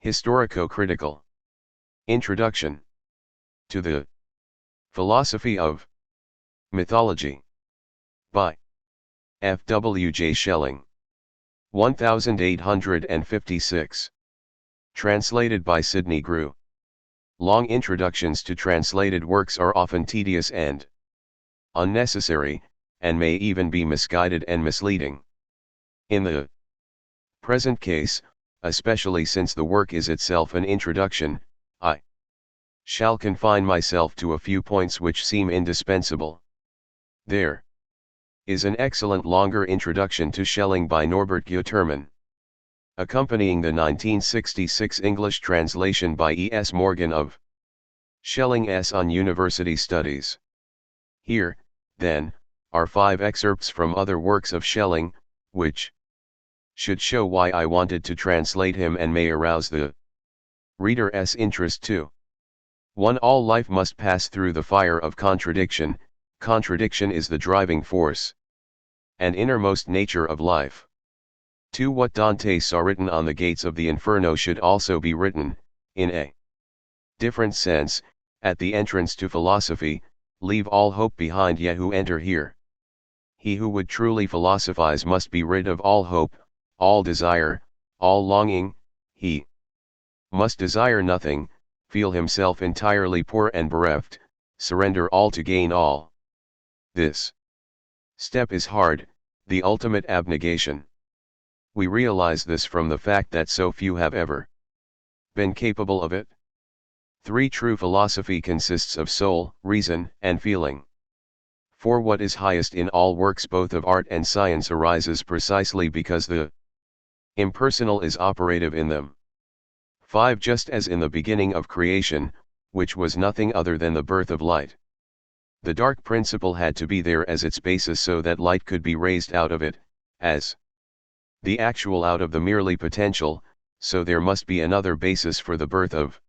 Historico-critical. Introduction to the Philosophy of Mythology by F. W. J. Schelling. 1856. Translated by Sidney Grew. Long introductions to translated works are often tedious and unnecessary, and may even be misguided and misleading. In the present case, especially since the work is itself an introduction, I shall confine myself to a few points which seem indispensable. There is an excellent longer introduction to Schelling by Norbert Guterman, accompanying the 1966 English translation by E. S. Morgan of Schelling's On University Studies. Here, then, are 5 excerpts from other works of Schelling, which should show why I wanted to translate him and may arouse the reader's interest too. 1. All life must pass through the fire of contradiction. Contradiction is the driving force and innermost nature of life. 2. What Dante saw written on the gates of the Inferno should also be written, in a different sense, at the entrance to philosophy. Leave all hope behind, ye who enter here. He who would truly philosophize must be rid of all hope, all desire, all longing. He must desire nothing, feel himself entirely poor and bereft, surrender all to gain all. This step is hard, the ultimate abnegation. We realize this from the fact that so few have ever been capable of it. 3. True philosophy consists of soul, reason, and feeling. 4. What is highest in all works both of art and science arises precisely because the impersonal is operative in them. 5. Just as in the beginning of creation, which was nothing other than the birth of light, the dark principle had to be there as its basis so that light could be raised out of it, as the actual out of the merely potential, so there must be another basis for the birth of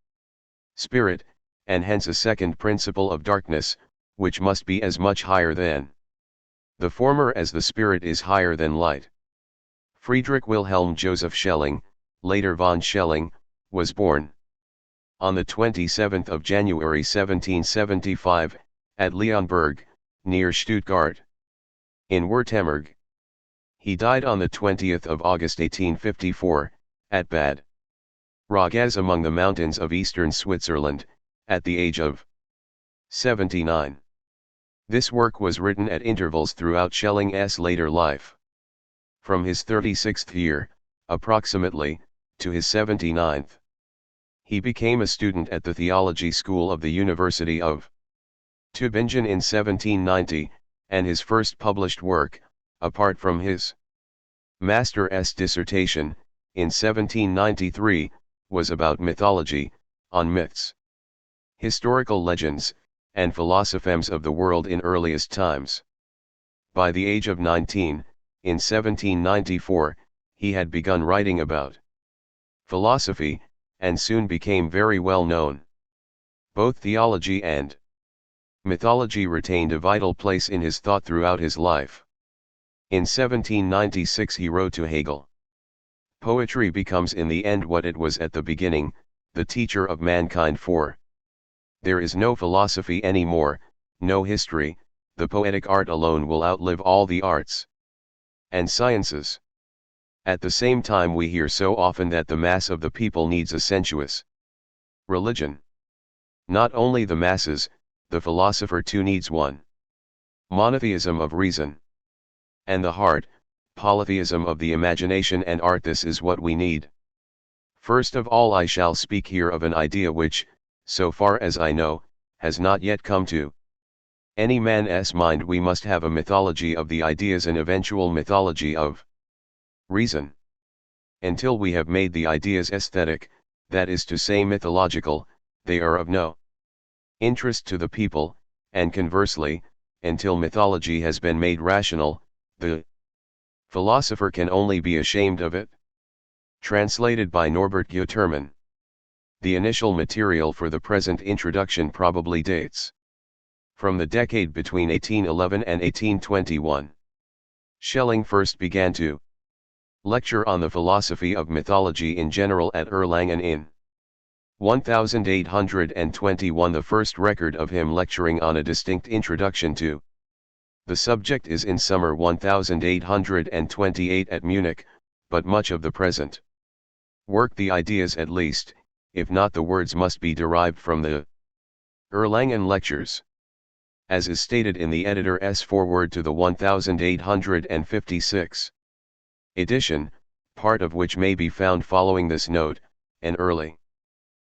spirit, and hence a second principle of darkness, which must be as much higher than the former as the spirit is higher than light. Friedrich Wilhelm Joseph Schelling, later von Schelling, was born on the 27th of January 1775, at Leonberg, near Stuttgart, in Württemberg. He died on the 20th of August 1854, at Bad Ragaz among the mountains of eastern Switzerland, at the age of 79. This work was written at intervals throughout Schelling's later life. From his 36th year, approximately, to his 79th. He became a student at the theology school of the University of Tübingen in 1790, and his first published work, apart from his master's dissertation, in 1793, was about mythology, on myths, historical legends, and philosophemes of the world in earliest times. By the age of 19, in 1794, he had begun writing about philosophy, and soon became very well known. Both theology and mythology retained a vital place in his thought throughout his life. In 1796 he wrote to Hegel, "Poetry becomes in the end what it was at the beginning, the teacher of mankind, for there is no philosophy any more, no history, the poetic art alone will outlive all the arts and sciences." At the same time we hear so often that the mass of the people needs a sensuous religion. Not only the masses, the philosopher too needs one. Monotheism of reason and the heart, polytheism of the imagination and art, this is what we need. First of all I shall speak here of an idea which, so far as I know, has not yet come to any man's mind. We must have a mythology of the ideas, an eventual mythology of reason. Until we have made the ideas aesthetic, that is to say mythological, they are of no interest to the people, and conversely, until mythology has been made rational, the philosopher can only be ashamed of it. Translated by Norbert Guterman. The initial material for the present introduction probably dates from the decade between 1811 and 1821. Schelling first began to Lecture on the Philosophy of Mythology in General at Erlangen in 1821. The first record of him lecturing on a distinct introduction to the subject is in summer 1828 at Munich, but much of the present work, the ideas at least, if not the words, must be derived from the Erlangen lectures. As is stated in the editor's foreword to the 1856 edition, part of which may be found following this note, an early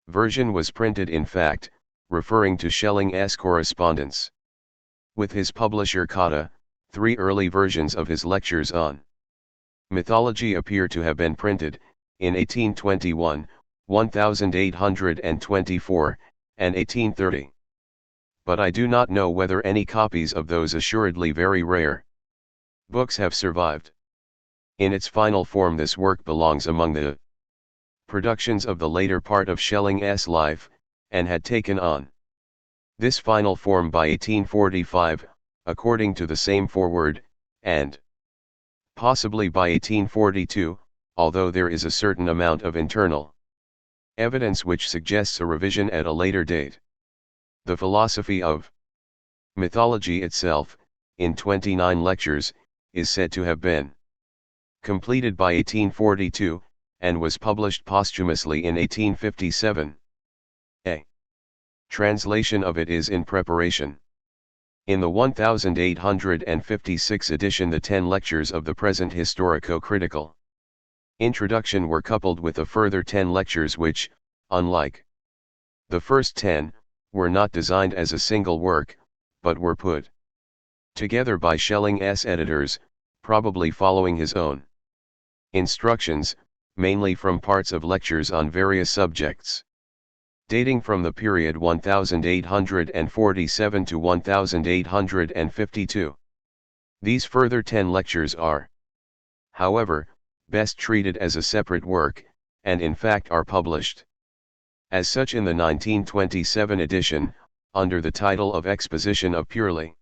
version was printed, in fact, referring to Schelling's correspondence with his publisher Cotta. 3 early versions of his lectures on mythology appear to have been printed, in 1821, 1824, and 1830. But I do not know whether any copies of those assuredly very rare books have survived. In its final form, this work belongs among the productions of the later part of Schelling's life, and had taken on this final form by 1845, according to the same foreword, and possibly by 1842, although there is a certain amount of internal evidence which suggests a revision at a later date. The philosophy of mythology itself, in 29 lectures, is said to have been completed by 1842, and was published posthumously in 1857. A translation of it is in preparation. In the 1856 edition, the 10 lectures of the present historico-critical introduction were coupled with a further 10 lectures which, unlike the first 10, were not designed as a single work, but were put together by Schelling's editors, probably following his own instructions, mainly from parts of lectures on various subjects dating from the period 1847 to 1852. These further 10 lectures are, however, best treated as a separate work, and in fact are published as such in the 1927 edition, under the title of Exposition of Purely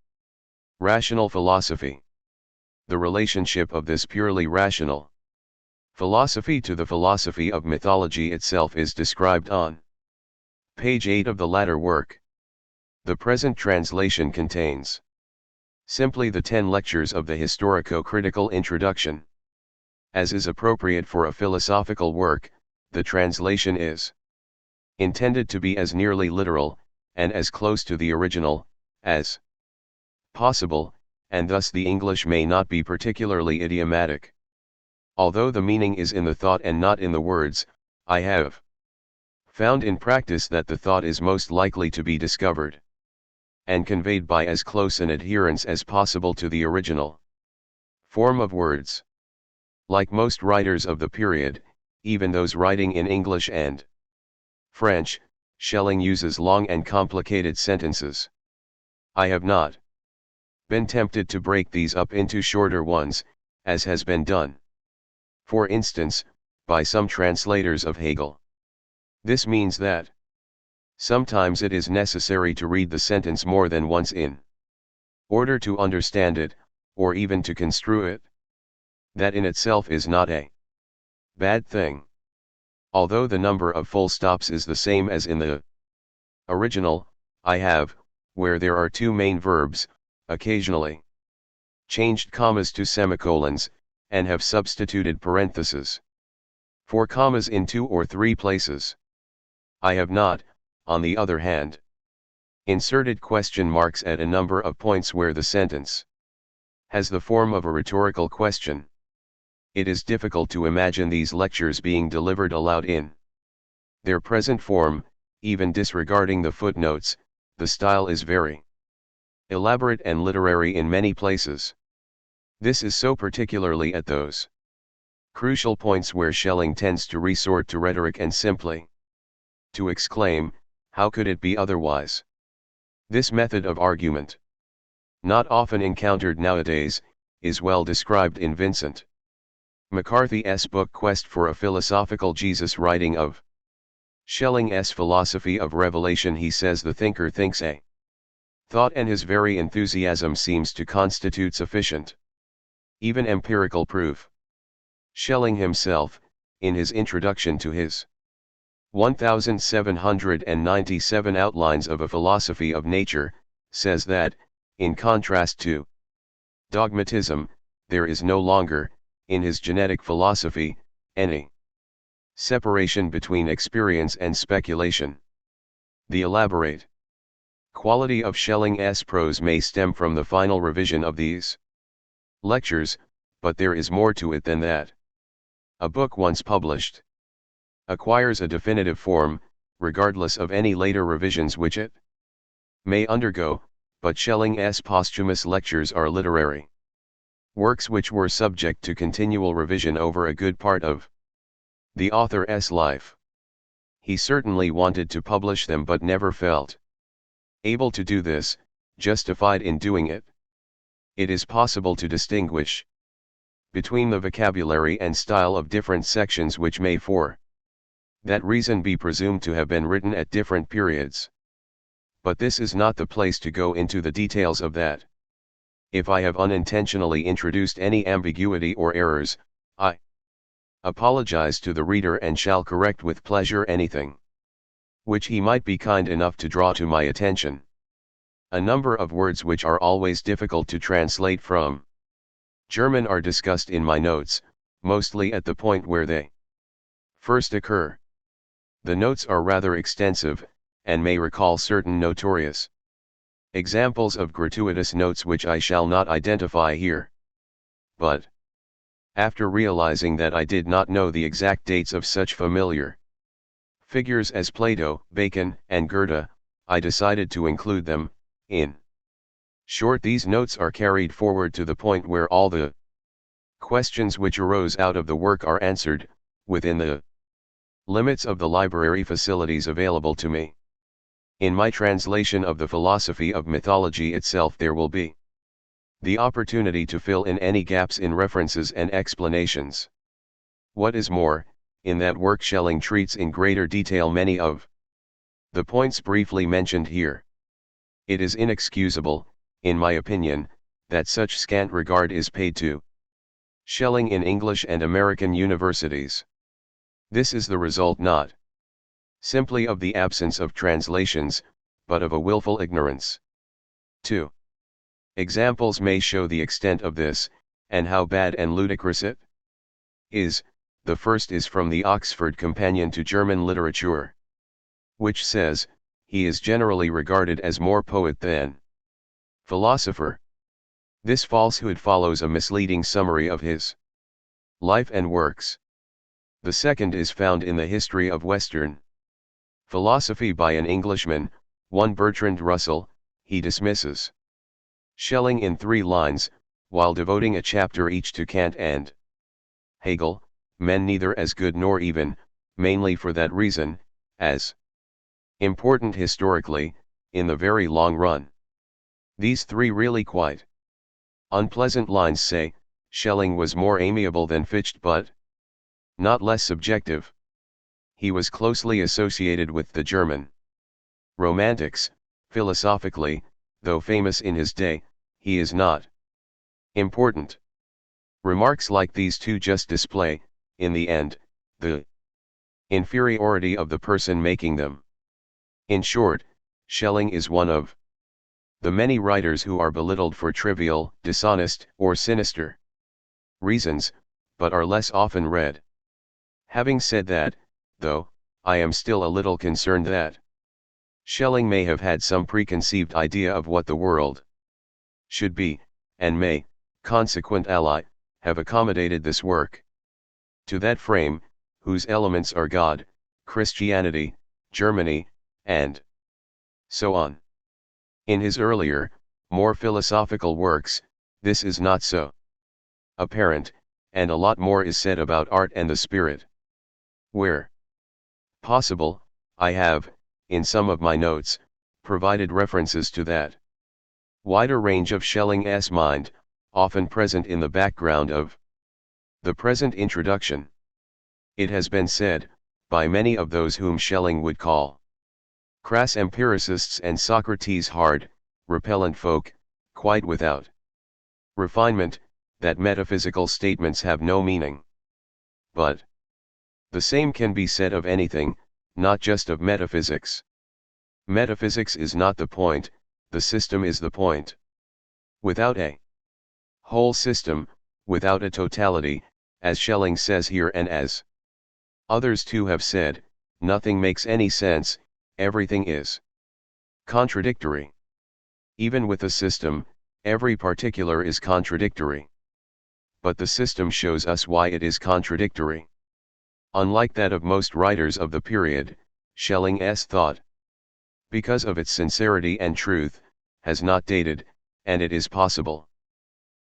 Rational Philosophy. The relationship of this purely rational philosophy to the philosophy of mythology itself is described on page 8 of the latter work. The present translation contains simply the 10 lectures of the historico-critical introduction. As is appropriate for a philosophical work, the translation is intended to be as nearly literal, and as close to the original, as possible, and thus the English may not be particularly idiomatic. Although the meaning is in the thought and not in the words, I have found in practice that the thought is most likely to be discovered and conveyed by as close an adherence as possible to the original form of words. Like most writers of the period, even those writing in English and French, Schelling uses long and complicated sentences. I have not been tempted to break these up into shorter ones, as has been done, for instance, by some translators of Hegel. This means that sometimes it is necessary to read the sentence more than once in order to understand it, or even to construe it. That in itself is not a bad thing. Although the number of full stops is the same as in the original, I have, where there are 2 main verbs, occasionally changed commas to semicolons, and have substituted parentheses for commas in 2 or 3 places. I have not, on the other hand, inserted question marks at a number of points where the sentence has the form of a rhetorical question. It is difficult to imagine these lectures being delivered aloud in their present form, even disregarding the footnotes. The style is very elaborate and literary in many places. This is so particularly at those crucial points where Schelling tends to resort to rhetoric and simply to exclaim, how could it be otherwise? This method of argument, not often encountered nowadays, is well described in Vincent McCarthy's book Quest for a Philosophical Jesus. Writing of Schelling's philosophy of revelation, he says the thinker thinks a thought, and his very enthusiasm seems to constitute sufficient, even empirical proof. Schelling himself, in his introduction to his 1797 Outlines of a Philosophy of Nature, says that, in contrast to dogmatism, there is no longer, in his genetic philosophy, any separation between experience and speculation. The elaborate quality of Schelling's prose may stem from the final revision of these lectures, but there is more to it than that. A book once published acquires a definitive form, regardless of any later revisions which it may undergo, but Schelling's posthumous lectures are literary works which were subject to continual revision over a good part of the author's life. He certainly wanted to publish them but never felt able to do this, justified in doing it. It is possible to distinguish between the vocabulary and style of different sections which may for that reason be presumed to have been written at different periods. But this is not the place to go into the details of that. If I have unintentionally introduced any ambiguity or errors, I apologize to the reader and shall correct with pleasure anything which he might be kind enough to draw to my attention. A number of words which are always difficult to translate from German are discussed in my notes, mostly at the point where they first occur. The notes are rather extensive, and may recall certain notorious examples of gratuitous notes which I shall not identify here. But after realizing that I did not know the exact dates of such familiar figures as Plato, Bacon, and Goethe, I decided to include them. In short, these notes are carried forward to the point where all the questions which arose out of the work are answered, within the limits of the library facilities available to me. In my translation of the philosophy of mythology itself there will be the opportunity to fill in any gaps in references and explanations. What is more, in that work Schelling treats in greater detail many of the points briefly mentioned here. It is inexcusable, in my opinion, that such scant regard is paid to Schelling in English and American universities. This is the result not simply of the absence of translations, but of a willful ignorance. 2. Examples may show the extent of this, and how bad and ludicrous it is. The first is from the Oxford Companion to German Literature, which says, he is generally regarded as more poet than philosopher. This falsehood follows a misleading summary of his life and works. The second is found in the History of Western Philosophy by an Englishman, one Bertrand Russell. He dismisses Schelling in 3 lines, while devoting a chapter each to Kant and Hegel, men neither as good nor even, mainly for that reason, as important historically, in the very long run. These 3 really quite unpleasant lines say, Schelling was more amiable than Fichte but not less subjective. He was closely associated with the German Romantics. Philosophically, though famous in his day, he is not important. Remarks like these 2 just display, in the end, the inferiority of the person making them. In short, Schelling is one of the many writers who are belittled for trivial, dishonest, or sinister reasons, but are less often read. Having said that, though, I am still a little concerned that Schelling may have had some preconceived idea of what the world should be, and may, consequently, have accommodated this work to that frame, whose elements are God, Christianity, Germany, and so on. In his earlier, more philosophical works, this is not so apparent, and a lot more is said about art and the spirit. Where possible, I have, in some of my notes, provided references to that wider range of Schelling's mind, often present in the background of the present introduction. It has been said, by many of those whom Schelling would call crass empiricists and Socrates hard, repellent folk, quite without refinement, that metaphysical statements have no meaning. but the same can be said of anything, not just of metaphysics. Metaphysics is not the point, the system is the point. Without a whole system, without a totality, as Schelling says here and as others too have said, nothing makes any sense, everything is contradictory. Even with a system, every particular is contradictory. But the system shows us why it is contradictory. Unlike that of most writers of the period, Schelling's thought, because of its sincerity and truth, has not dated, and it is possible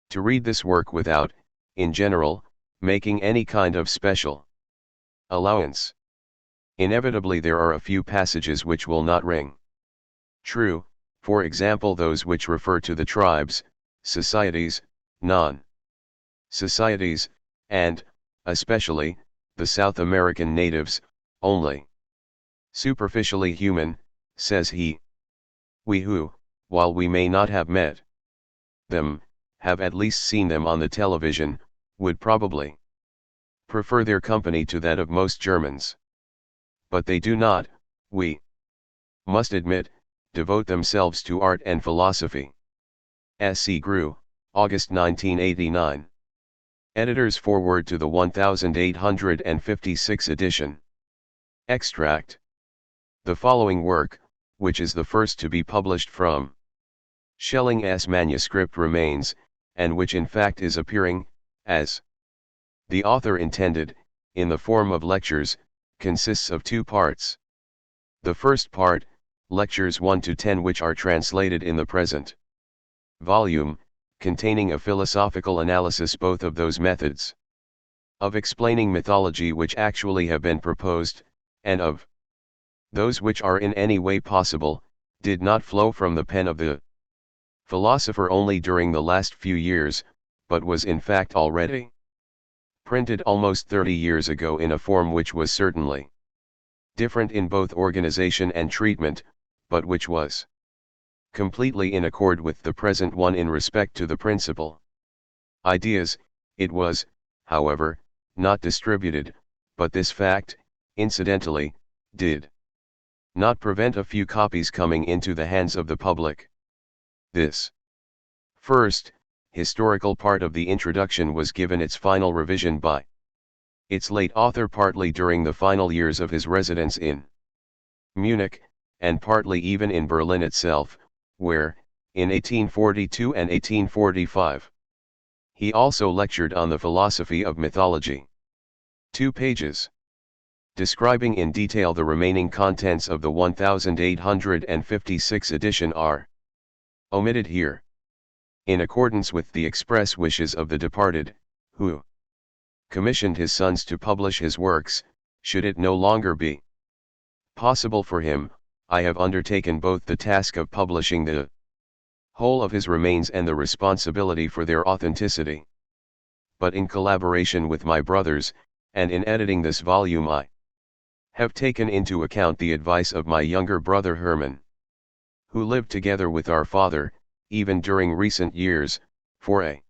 to read this work without, in general, making any kind of special allowance. Inevitably there are a few passages which will not ring true, for example those which refer to the tribes, societies, non-societies, and, especially, the South American natives, only superficially human, says he. We who, while we may not have met them, have at least seen them on the television, would probably prefer their company to that of most Germans. But they do not, we must admit, devote themselves to art and philosophy. S.C. Grew, August 1989. Editor's foreword to the 1856 edition. Extract. The following work, which is the first to be published from Schelling's manuscript remains, and which in fact is appearing, as the author intended, in the form of lectures, consists of two parts. The first part, lectures 1 to 10, which are translated in the present volume, containing a philosophical analysis both of those methods of explaining mythology which actually have been proposed, and of those which are in any way possible, did not flow from the pen of the philosopher only during the last few years, but was in fact already printed almost 30 years ago in a form which was certainly different in both organization and treatment, but which was completely in accord with the present one in respect to the principal ideas. It was, however, not distributed, but this fact, incidentally, did not prevent a few copies coming into the hands of the public. This first, historical part of the introduction was given its final revision by its late author partly during the final years of his residence in Munich, and partly even in Berlin itself, where, in 1842 and 1845, he also lectured on the philosophy of mythology. 2 pages describing in detail the remaining contents of the 1856 edition are omitted here, in accordance with the express wishes of the departed, who commissioned his sons to publish his works. Should it no longer be possible for him, I have undertaken both the task of publishing the whole of his remains and the responsibility for their authenticity. But in collaboration with my brothers, and in editing this volume, I have taken into account the advice of my younger brother Hermann, who lived together with our father, even during recent years, for a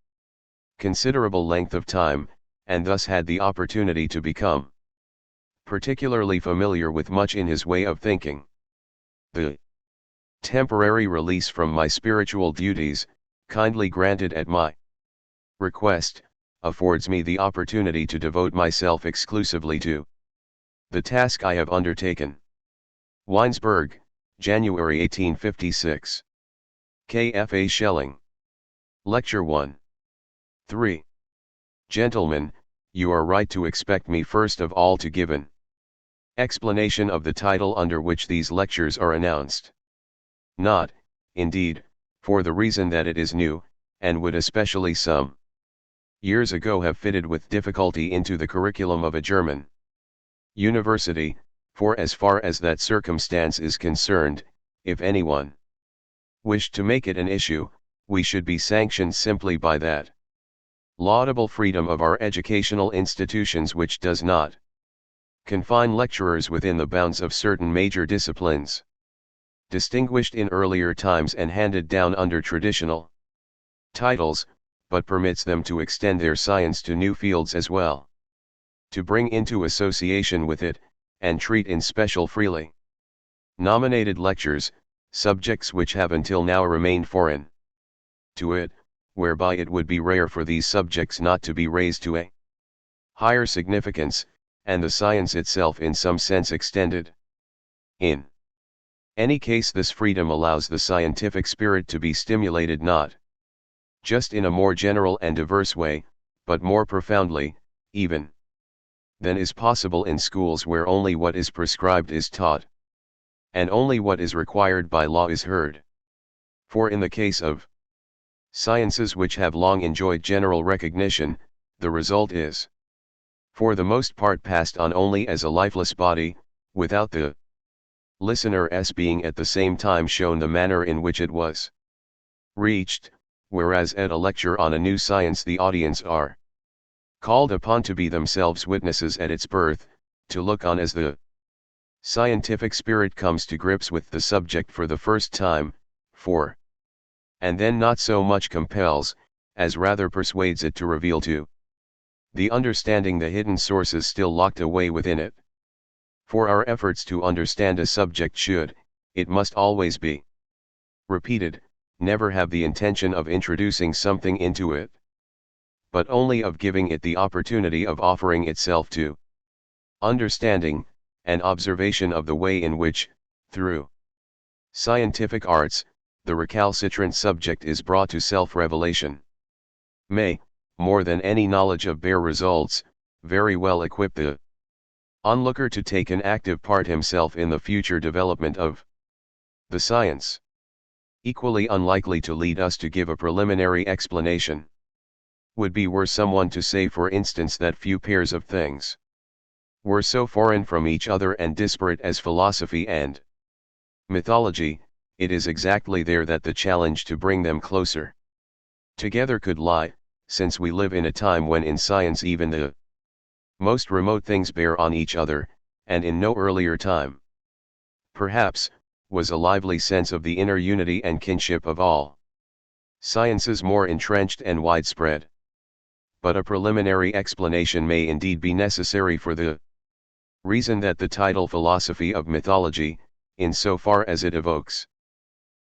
considerable length of time, and thus had the opportunity to become particularly familiar with much in his way of thinking. The temporary release from my spiritual duties, kindly granted at my request, affords me the opportunity to devote myself exclusively to the task I have undertaken. Weinsberg, January 1856. K.F.A. Schelling. Lecture 1. 3. Gentlemen, you are right to expect me first of all to give an explanation of the title under which these lectures are announced. Not, indeed, for the reason that it is new, and would especially some years ago have fitted with difficulty into the curriculum of a German university, for as far as that circumstance is concerned, if anyone wished to make it an issue, we should be sanctioned simply by that laudable freedom of our educational institutions which does not confine lecturers within the bounds of certain major disciplines, distinguished in earlier times and handed down under traditional titles, but permits them to extend their science to new fields as well. to bring into association with it, and treat in special freely nominated lectures, subjects which have until now remained foreign to it, whereby it would be rare for these subjects not to be raised to a higher significance, and the science itself in some sense extended. In any case, this freedom allows the scientific spirit to be stimulated not just in a more general and diverse way, but more profoundly, even, than is possible in schools where only what is prescribed is taught, and only what is required by law is heard. For in the case of sciences which have long enjoyed general recognition, the result is, for the most part, passed on only as a lifeless body, without the listener's being at the same time shown the manner in which it was reached, whereas at a lecture on a new science the audience are called upon to be themselves witnesses at its birth, to look on as the scientific spirit comes to grips with the subject for the first time, and then not so much compels, as rather persuades it to reveal to the understanding the hidden sources still locked away within it. For our efforts to understand a subject should, it must always be repeated, never have the intention of introducing something into it, but only of giving it the opportunity of offering itself to understanding, and observation of the way in which, through scientific arts, the recalcitrant subject is brought to self-revelation, may, more than any knowledge of bare results, very well equip the onlooker to take an active part himself in the future development of the science. Equally unlikely to lead us to give a preliminary explanation would be were someone to say, for instance, that few pairs of things were so foreign from each other and disparate as philosophy and mythology. It is exactly there that the challenge to bring them closer together could lie, since we live in a time when in science even the most remote things bear on each other, and in no earlier time, perhaps, was a lively sense of the inner unity and kinship of all sciences more entrenched and widespread. But a preliminary explanation may indeed be necessary, for the reason that the title philosophy of mythology, in so far as it evokes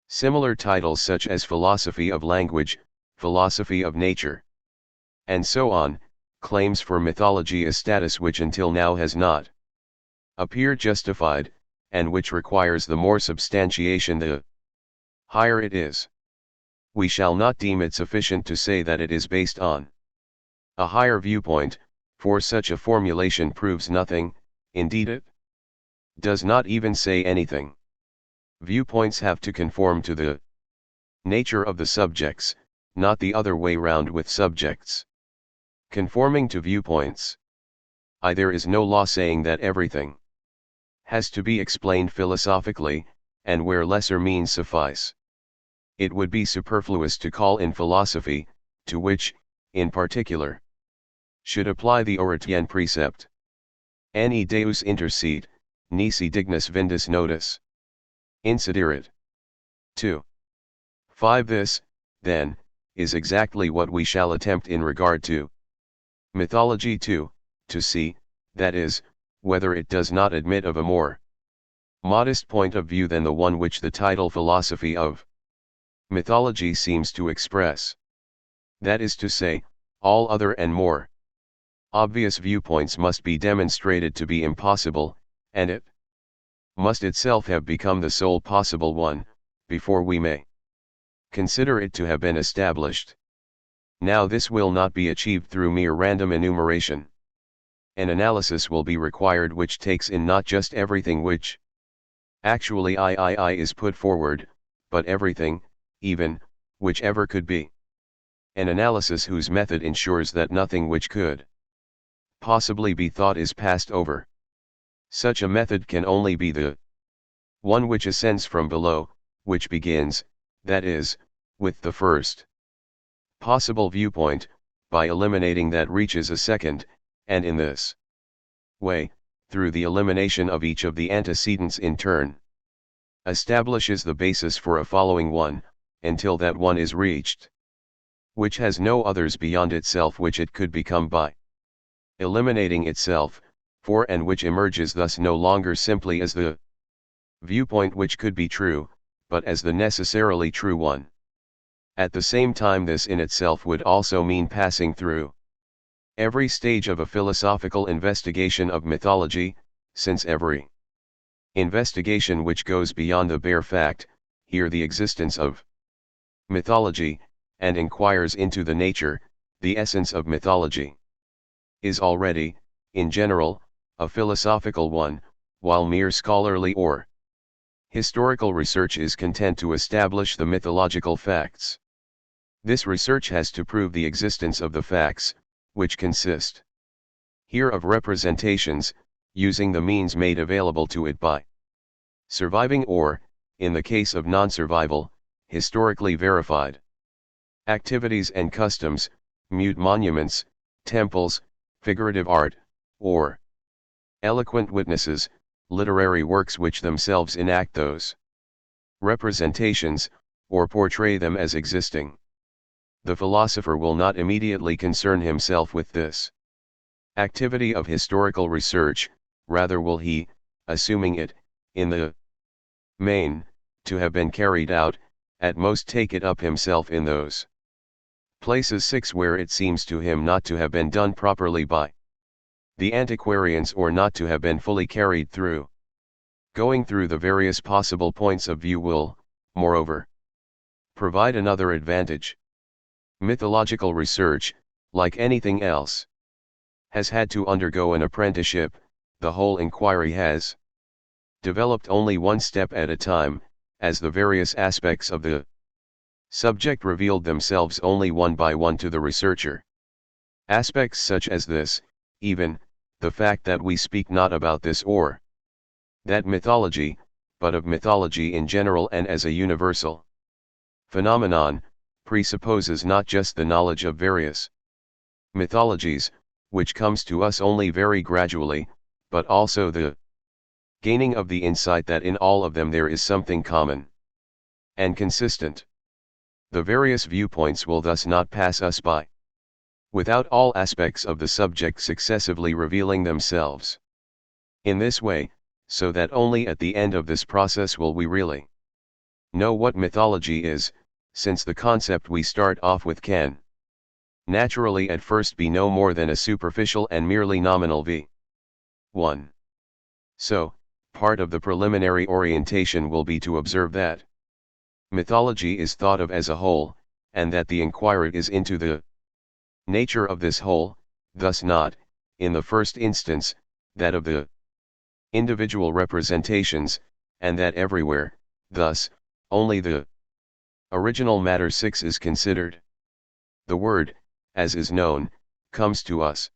similar titles such as philosophy of language, philosophy of nature, and so on, claims for mythology a status which until now has not appeared justified, and which requires the more substantiation the higher it is. We shall not deem it sufficient to say that it is based on a higher viewpoint, for such a formulation proves nothing, indeed it does not even say anything. Viewpoints have to conform to the nature of the subjects, not the other way round with subjects conforming to viewpoints. There is no law saying that everything has to be explained philosophically, and where lesser means suffice, it would be superfluous to call in philosophy, to which, in particular, should apply the Oratian precept. Anni Deus intercede, nisi dignus vindus nodus insiderit. 2. 5. This, then, is exactly what we shall attempt in regard to mythology to see, that is, whether it does not admit of a more modest point of view than the one which the title philosophy of mythology seems to express. That is to say, all other and more obvious viewpoints must be demonstrated to be impossible, and it must itself have become the sole possible one, before we may consider it to have been established. Now this will not be achieved through mere random enumeration. An analysis will be required which takes in not just everything which actually is put forward, but everything, even, which ever could be. An analysis whose method ensures that nothing which could possibly be thought is passed over. Such a method can only be the one which ascends from below, which begins, that is, with the first possible viewpoint, by eliminating that reaches a second, and in this way, through the elimination of each of the antecedents in turn, establishes the basis for a following one, until that one is reached, which has no others beyond itself which it could become by eliminating itself, for and which emerges thus no longer simply as the viewpoint which could be true, but as the necessarily true one. At the same time, this in itself would also mean passing through every stage of a philosophical investigation of mythology, since every investigation which goes beyond the bare fact, here the existence of mythology, and inquires into the nature, the essence of mythology, is already, in general, a philosophical one, while mere scholarly or historical research is content to establish the mythological facts. This research has to prove the existence of the facts, which consist here of representations, using the means made available to it by surviving or, in the case of non-survival, historically verified activities and customs, mute monuments, temples, figurative art, or eloquent witnesses, literary works which themselves enact those representations, or portray them as existing. The philosopher will not immediately concern himself with this activity of historical research, rather will he, assuming it, in the main, to have been carried out, at most take it up himself in those places 6 where it seems to him not to have been done properly by the antiquarians or not to have been fully carried through. Going through the various possible points of view will, moreover, provide another advantage. Mythological research, like anything else, has had to undergo an apprenticeship. The whole inquiry has developed only one step at a time, as the various aspects of the subject revealed themselves only one by one to the researcher. Aspects such as this, even, the fact that we speak not about this or that mythology, but of mythology in general and as a universal phenomenon, presupposes not just the knowledge of various mythologies, which comes to us only very gradually, but also the gaining of the insight that in all of them there is something common and consistent. The various viewpoints will thus not pass us by, without all aspects of the subject successively revealing themselves in this way, so that only at the end of this process will we really know what mythology is, since the concept we start off with can naturally at first be no more than a superficial and merely nominal v1. So, part of the preliminary orientation will be to observe that mythology is thought of as a whole, and that the inquiry is into the nature of this whole, thus not, in the first instance, that of the individual representations, and that everywhere, thus, only the original matter 6 is considered. The word, as is known, comes to us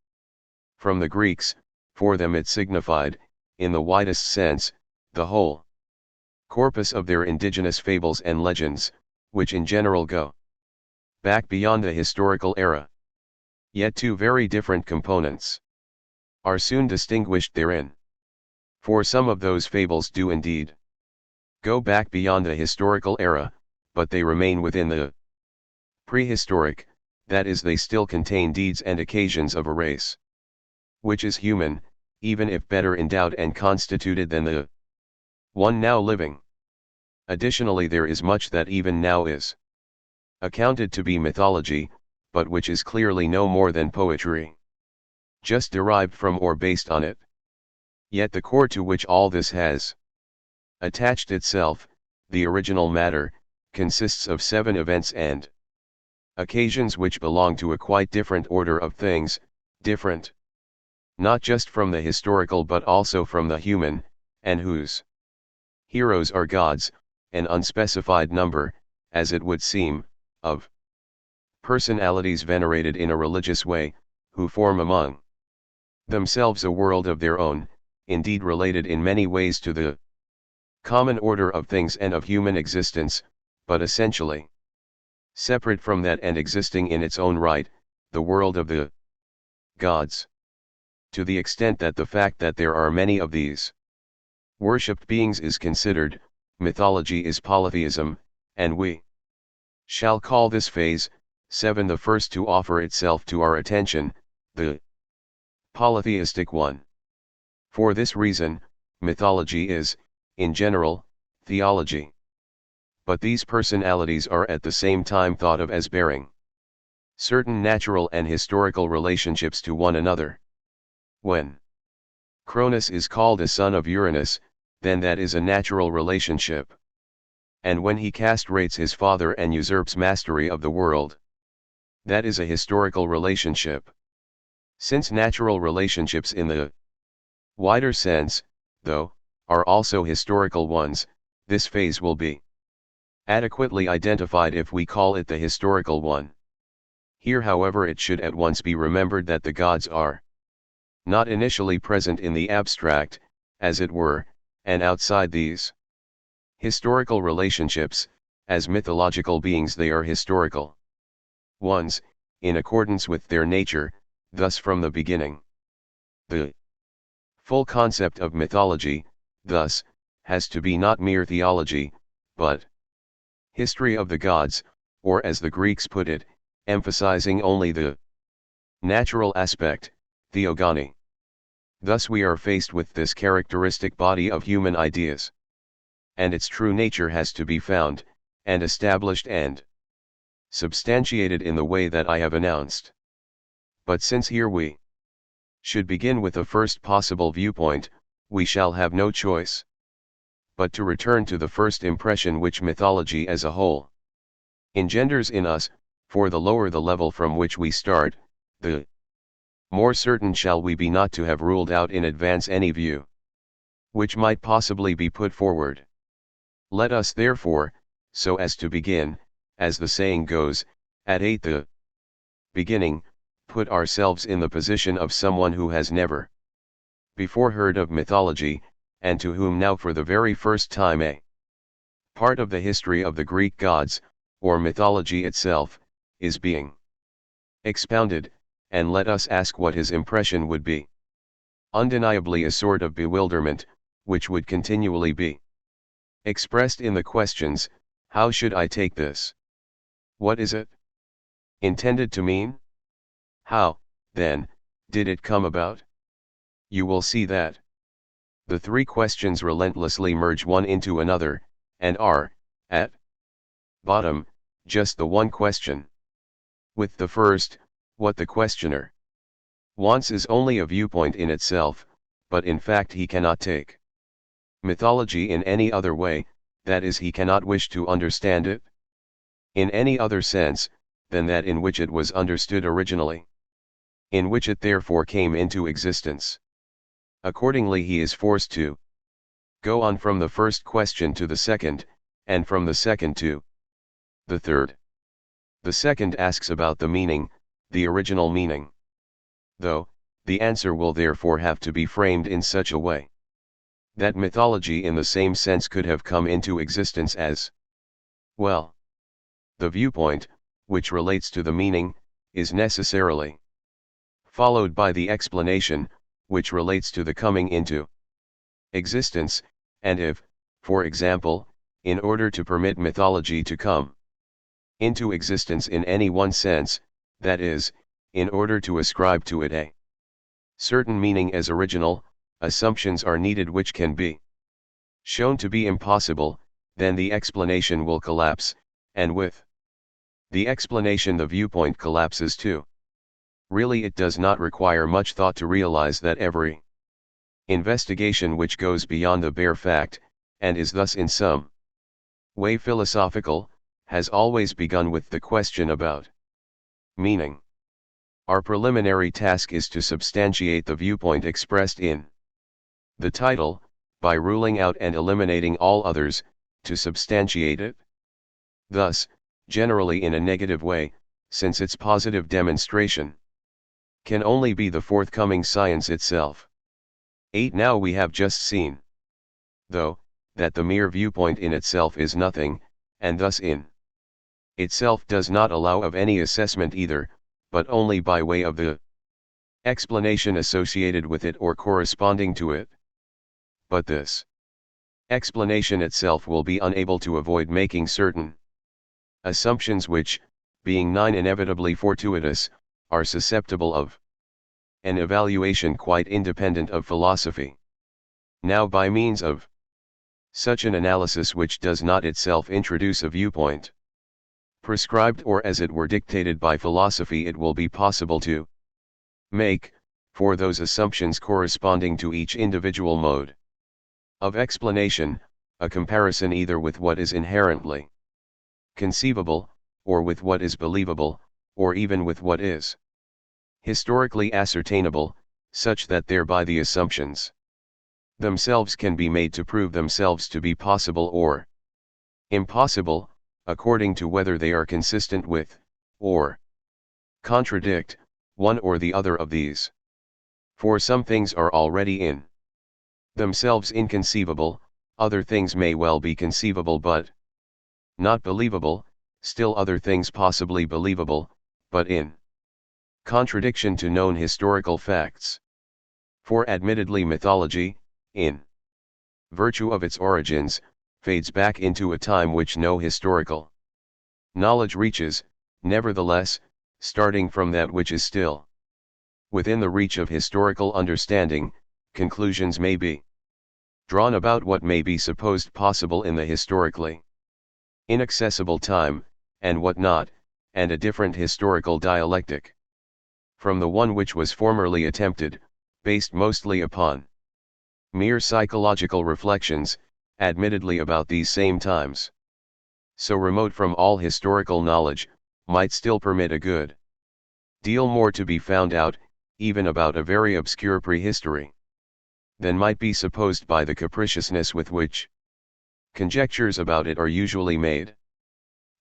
from the Greeks. For them it signified, in the widest sense, the whole corpus of their indigenous fables and legends, which in general go back beyond the historical era. Yet 2 very different components are soon distinguished therein. For some of those fables do indeed go back beyond the historical era, but they remain within the prehistoric, that is, they still contain deeds and occasions of a race which is human, even if better endowed and constituted than the one now living. Additionally, there is much that even now is accounted to be mythology, but which is clearly no more than poetry, just derived from or based on it. Yet the core to which all this has attached itself, the original matter, consists of 7 events and occasions which belong to a quite different order of things, different not just from the historical but also from the human, and whose heroes are gods, an unspecified number, as it would seem, of personalities venerated in a religious way, who form among themselves a world of their own, indeed related in many ways to the common order of things and of human existence, but essentially separate from that and existing in its own right, the world of the gods. To the extent that the fact that there are many of these worshipped beings is considered, mythology is polytheism, and we shall call this phase 7 the first to offer itself to our attention, the Polytheistic 1. For this reason, mythology is, in general, theology. But these personalities are at the same time thought of as bearing certain natural and historical relationships to one another. When Cronus is called a son of Uranus, then that is a natural relationship. And when he castrates his father and usurps mastery of the world, that is a historical relationship. Since natural relationships in the wider sense, though, are also historical ones, this phase will be adequately identified if we call it the historical one. Here, however, it should at once be remembered that the gods are not initially present in the abstract, as it were, and outside these historical relationships, as mythological beings they are historical ones, in accordance with their nature, thus from the beginning. The full concept of mythology, thus, has to be not mere theology, but history of the gods, or as the Greeks put it, emphasizing only the natural aspect, theogony. Thus we are faced with this characteristic body of human ideas. And its true nature has to be found, and established and substantiated in the way that I have announced. But since here we should begin with the first possible viewpoint, we shall have no choice but to return to the first impression which mythology as a whole engenders in us, for the lower the level from which we start, the more certain shall we be not to have ruled out in advance any view which might possibly be put forward. Let us therefore, so as to begin, as the saying goes, at the beginning, put ourselves in the position of someone who has never before heard of mythology, and to whom now for the very first time a part of the history of the Greek gods, or mythology itself, is being expounded, and let us ask what his impression would be. Undeniably a sort of bewilderment, which would continually be expressed in the questions, how should I take this? What is it intended to mean? How, then, did it come about? You will see that the three questions relentlessly merge one into another, and are, at bottom, just the one question. With the first, what the questioner wants is only a viewpoint in itself, but in fact he cannot take mythology in any other way, that is, he cannot wish to understand it in any other sense than that in which it was understood originally, in which it therefore came into existence. Accordingly he is forced to go on from the first question to the second, and from the second to the third. The second asks about the meaning, the original meaning. Though, the answer will therefore have to be framed in such a way that mythology in the same sense could have come into existence as well. The viewpoint, which relates to the meaning, is necessarily followed by the explanation, which relates to the coming into existence, and if, for example, in order to permit mythology to come into existence in any one sense, that is, in order to ascribe to it a certain meaning as original, assumptions are needed which can be shown to be impossible, then the explanation will collapse, and with the explanation the viewpoint collapses too. Really it does not require much thought to realize that every investigation which goes beyond the bare fact, and is thus in some way philosophical, has always begun with the question about meaning. Our preliminary task is to substantiate the viewpoint expressed in the title, by ruling out and eliminating all others, to substantiate it. Thus, generally in a negative way, since its positive demonstration can only be the forthcoming science itself. 8. Now we have just seen, though, that the mere viewpoint in itself is nothing, and thus in itself does not allow of any assessment either, but only by way of the explanation associated with it or corresponding to it. But this explanation itself will be unable to avoid making certain assumptions which, being inevitably fortuitous, are susceptible of an evaluation quite independent of philosophy. Now by means of such an analysis which does not itself introduce a viewpoint prescribed or as it were dictated by philosophy, it will be possible to make, for those assumptions corresponding to each individual mode of explanation, a comparison either with what is inherently conceivable, or with what is believable, or even with what is historically ascertainable, such that thereby the assumptions themselves can be made to prove themselves to be possible or impossible, according to whether they are consistent with, or contradict, one or the other of these. For some things are already in themselves inconceivable, other things may well be conceivable but not believable, still other things possibly believable, but in contradiction to known historical facts. For admittedly mythology, in virtue of its origins, fades back into a time which no historical knowledge reaches, nevertheless, starting from that which is still within the reach of historical understanding, conclusions may be drawn about what may be supposed possible in the historically inaccessible time, and what not, and a different historical dialectic from the one which was formerly attempted, based mostly upon mere psychological reflections, admittedly about these same times, so remote from all historical knowledge, might still permit a good deal more to be found out, even about a very obscure prehistory, than might be supposed by the capriciousness with which conjectures about it are usually made,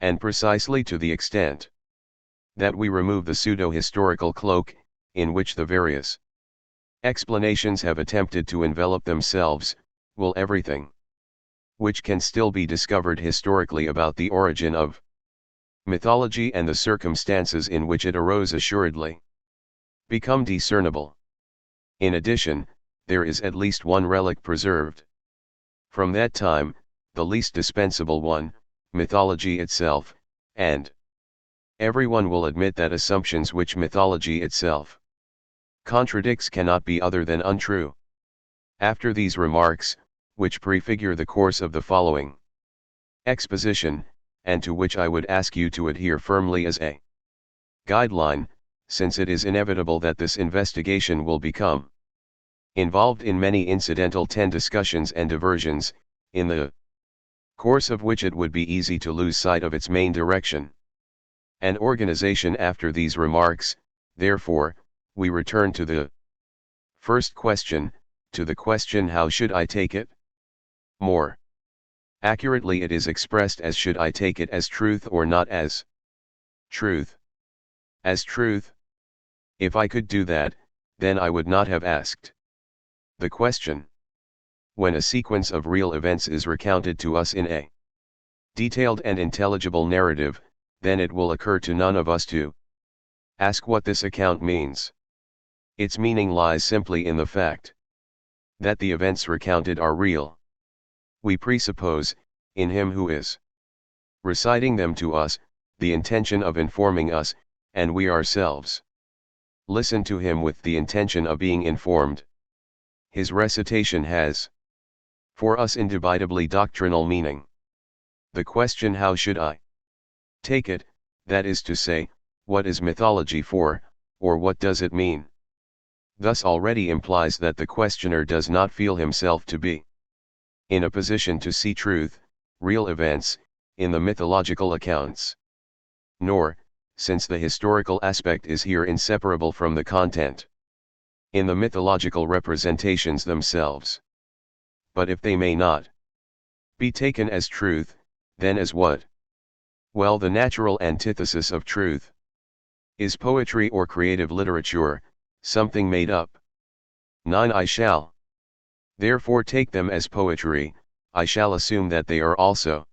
and precisely to the extent that we remove the pseudo-historical cloak, in which the various explanations have attempted to envelop themselves, will everything which can still be discovered historically about the origin of mythology and the circumstances in which it arose assuredly become discernible. In addition, there is at least one relic preserved from that time, the least dispensable one, mythology itself, and everyone will admit that assumptions which mythology itself contradicts cannot be other than untrue. After these remarks, which prefigure the course of the following exposition, and to which I would ask you to adhere firmly as a guideline, since it is inevitable that this investigation will become involved in many incidental discussions and diversions, in the course of which it would be easy to lose sight of its main direction and organization. After these remarks, therefore, we return to the first question, to the question, how should I take it? More accurately, it is expressed as should I take it as truth or not as truth? As truth? If I could do that, then I would not have asked the question. When a sequence of real events is recounted to us in a detailed and intelligible narrative, then it will occur to none of us to ask what this account means. Its meaning lies simply in the fact that the events recounted are real. We presuppose, in him who is reciting them to us, the intention of informing us, and we ourselves listen to him with the intention of being informed. His recitation has, for us, indubitably doctrinal meaning. The question, how should I take it, that is to say, what is mythology for, or what does it mean, thus already implies that the questioner does not feel himself to be in a position to see truth, real events, in the mythological accounts. Nor, since the historical aspect is here inseparable from the content, in the mythological representations themselves. But if they may not be taken as truth, then as what? Well, the natural antithesis of truth is poetry or creative literature, something made up. 9. I shall therefore take them as poetry. I shall assume that they are also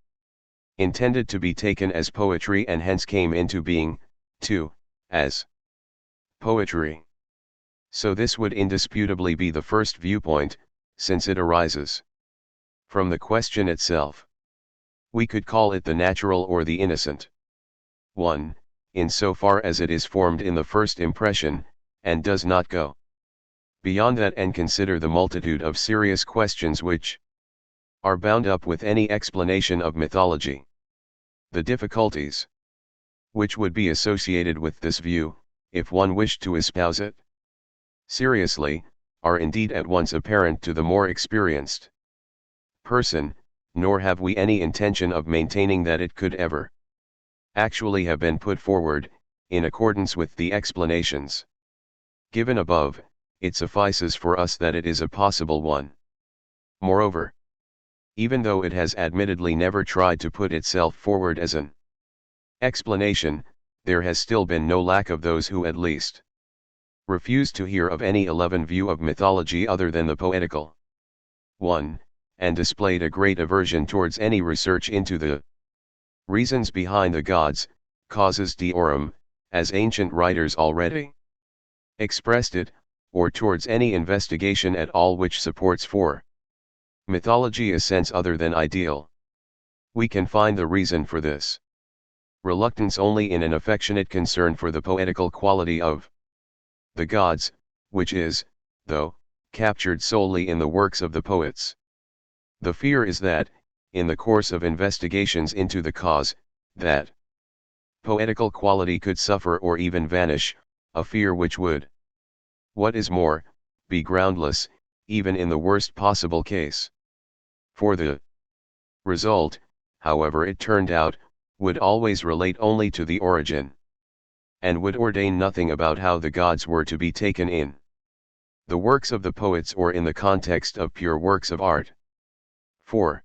intended to be taken as poetry and hence came into being, too, as poetry. So this would indisputably be the first viewpoint, since it arises from the question itself. We could call it the natural or the innocent one, in so far as it is formed in the first impression, and does not go beyond that and consider the multitude of serious questions which are bound up with any explanation of mythology. The difficulties which would be associated with this view, if one wished to espouse it seriously, are indeed at once apparent to the more experienced person, nor have we any intention of maintaining that it could ever actually have been put forward, in accordance with the explanations given above. It suffices for us that it is a possible one. Moreover, even though it has admittedly never tried to put itself forward as an explanation, there has still been no lack of those who at least refuse to hear of any view of mythology other than the poetical one, and displayed a great aversion towards any research into the reasons behind the gods, causes deorum, as ancient writers already expressed it, or towards any investigation at all which supports for mythology a sense other than ideal. We can find the reason for this reluctance only in an affectionate concern for the poetical quality of the gods, which is, though, captured solely in the works of the poets. The fear is that, in the course of investigations into the cause, that poetical quality could suffer or even vanish, a fear which would, what is more, be groundless, even in the worst possible case. For the result, however it turned out, would always relate only to the origin, and would ordain nothing about how the gods were to be taken in the works of the poets or in the context of pure works of art. For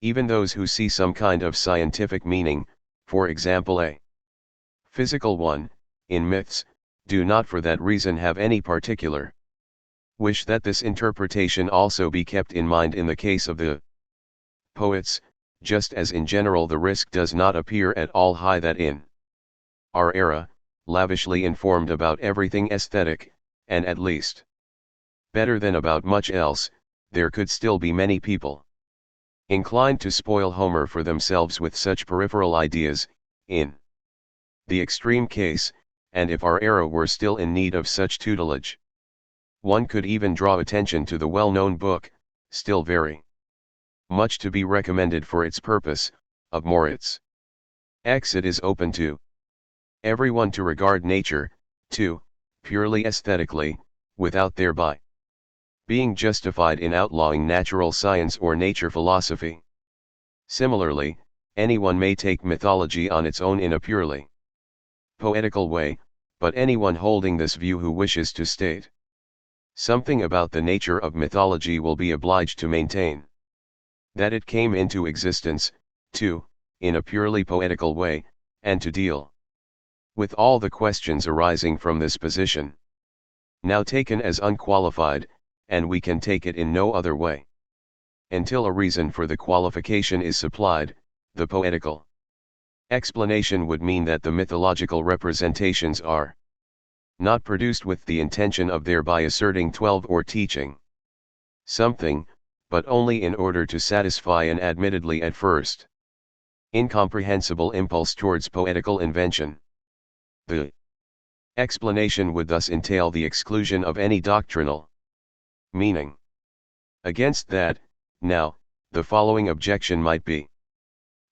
even those who see some kind of scientific meaning, for example a physical one, in myths, do not for that reason have any particular wish that this interpretation also be kept in mind in the case of the poets, just as in general the risk does not appear at all high that in our era, lavishly informed about everything aesthetic, and at least better than about much else, there could still be many people inclined to spoil Homer for themselves with such peripheral ideas, in the extreme case, and if our era were still in need of such tutelage. One could even draw attention to the well-known book, still very much to be recommended for its purpose, of Moritz. It is open to everyone to regard nature, too, purely aesthetically, without thereby being justified in outlawing natural science or nature philosophy. Similarly, anyone may take mythology on its own in a purely poetical way, but anyone holding this view who wishes to state something about the nature of mythology will be obliged to maintain that it came into existence, too, in a purely poetical way, and to deal with all the questions arising from this position, now taken as unqualified, and we can take it in no other way. Until a reason for the qualification is supplied, the poetical explanation would mean that the mythological representations are not produced with the intention of thereby asserting 12 or teaching something, but only in order to satisfy an admittedly at first incomprehensible impulse towards poetical invention. The explanation would thus entail the exclusion of any doctrinal meaning. Against that, now, the following objection might be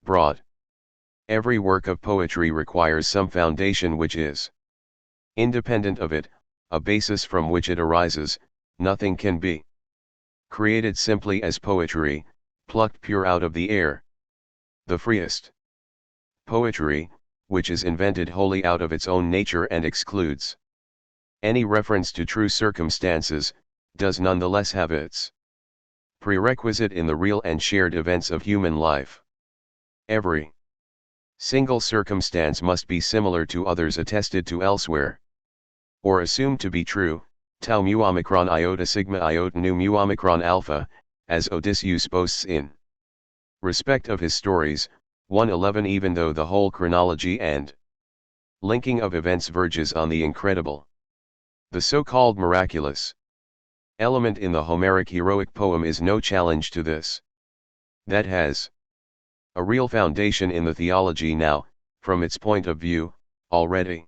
brought. Every work of poetry requires some foundation which is independent of it, a basis from which it arises. Nothing can be created simply as poetry, plucked pure out of the air. The freest poetry, which is invented wholly out of its own nature and excludes any reference to true circumstances, does nonetheless have its prerequisite in the real and shared events of human life. Every single circumstance must be similar to others attested to elsewhere, or assumed to be true, tau mu omicron iota sigma iota nu mu omicron alpha, as Odysseus boasts in respect of his stories, 1:11. Even though the whole chronology and linking of events verges on the incredible, the so-called miraculous element in the Homeric heroic poem is no challenge to this. That has a real foundation in the theology now, from its point of view, already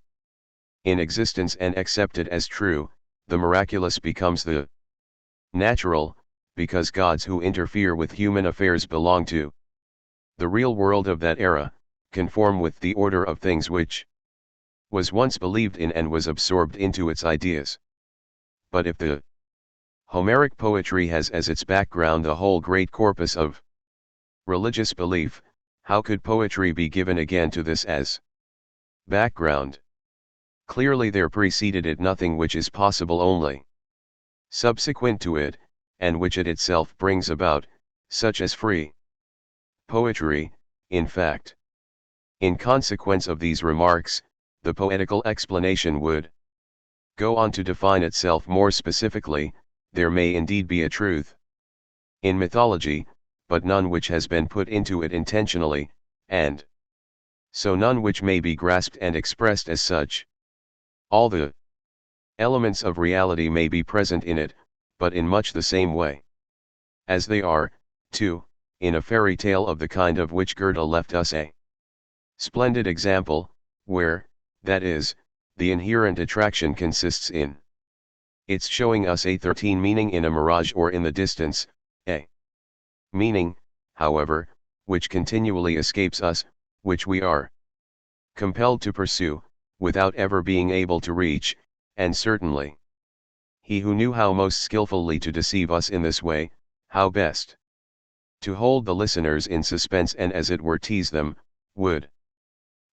in existence and accepted as true, the miraculous becomes the natural, because gods who interfere with human affairs belong to the real world of that era, conform with the order of things which was once believed in and was absorbed into its ideas. But if the Homeric poetry has as its background the whole great corpus of religious belief, how could poetry be given again to this as background? Clearly there preceded it nothing which is possible only subsequent to it, and which it itself brings about, such as free poetry, in fact. In consequence of these remarks, the poetical explanation would go on to define itself more specifically. There may indeed be a truth in mythology, but none which has been put into it intentionally, and so none which may be grasped and expressed as such. All the elements of reality may be present in it, but in much the same way as they are, too, in a fairy tale of the kind of which Goethe left us a splendid example, where, that is, the inherent attraction consists in its showing us a 13 meaning in a mirage or in the distance, a meaning, however, which continually escapes us, which we are compelled to pursue, without ever being able to reach, and certainly he who knew how most skillfully to deceive us in this way, how best to hold the listeners in suspense and as it were tease them, would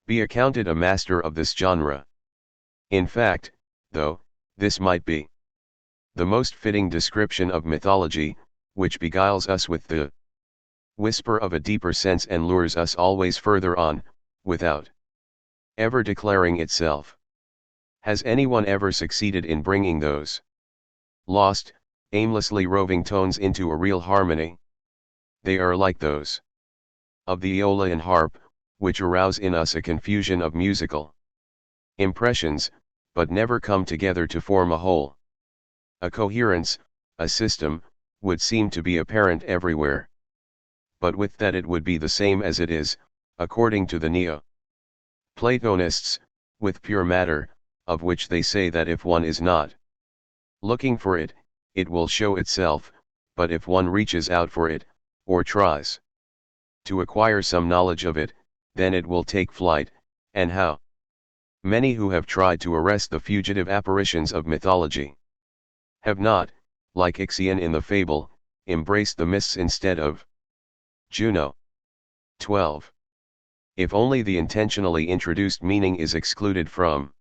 be accounted a master of this genre. In fact, though, this might be the most fitting description of mythology, which beguiles us with the whisper of a deeper sense and lures us always further on, without ever declaring itself. Has anyone ever succeeded in bringing those lost, aimlessly roving tones into a real harmony? They are like those of the viola and harp, which arouse in us a confusion of musical impressions, but never come together to form a whole. A coherence, a system, would seem to be apparent everywhere. But with that it would be the same as it is, according to the Neo-Platonists, with pure matter, of which they say that if one is not looking for it, it will show itself, but if one reaches out for it, or tries to acquire some knowledge of it, then it will take flight. And how many who have tried to arrest the fugitive apparitions of mythology have not, like Ixion in the fable, embraced the mists instead of Juno. 12. If only the intentionally introduced meaning is excluded from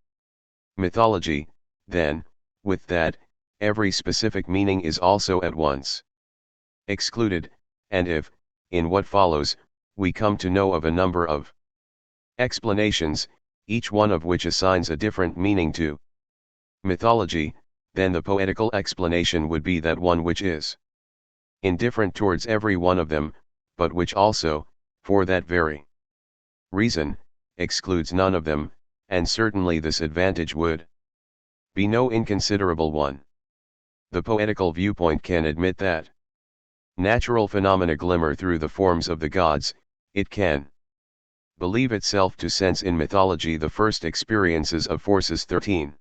mythology, then, with that, every specific meaning is also at once excluded, and if, in what follows, we come to know of a number of explanations, each one of which assigns a different meaning to mythology, then the poetical explanation would be that one which is indifferent towards every one of them, but which also, for that very reason, excludes none of them, and certainly this advantage would be no inconsiderable one. The poetical viewpoint can admit that natural phenomena glimmer through the forms of the gods. It can believe itself to sense in mythology the first experiences of forces 13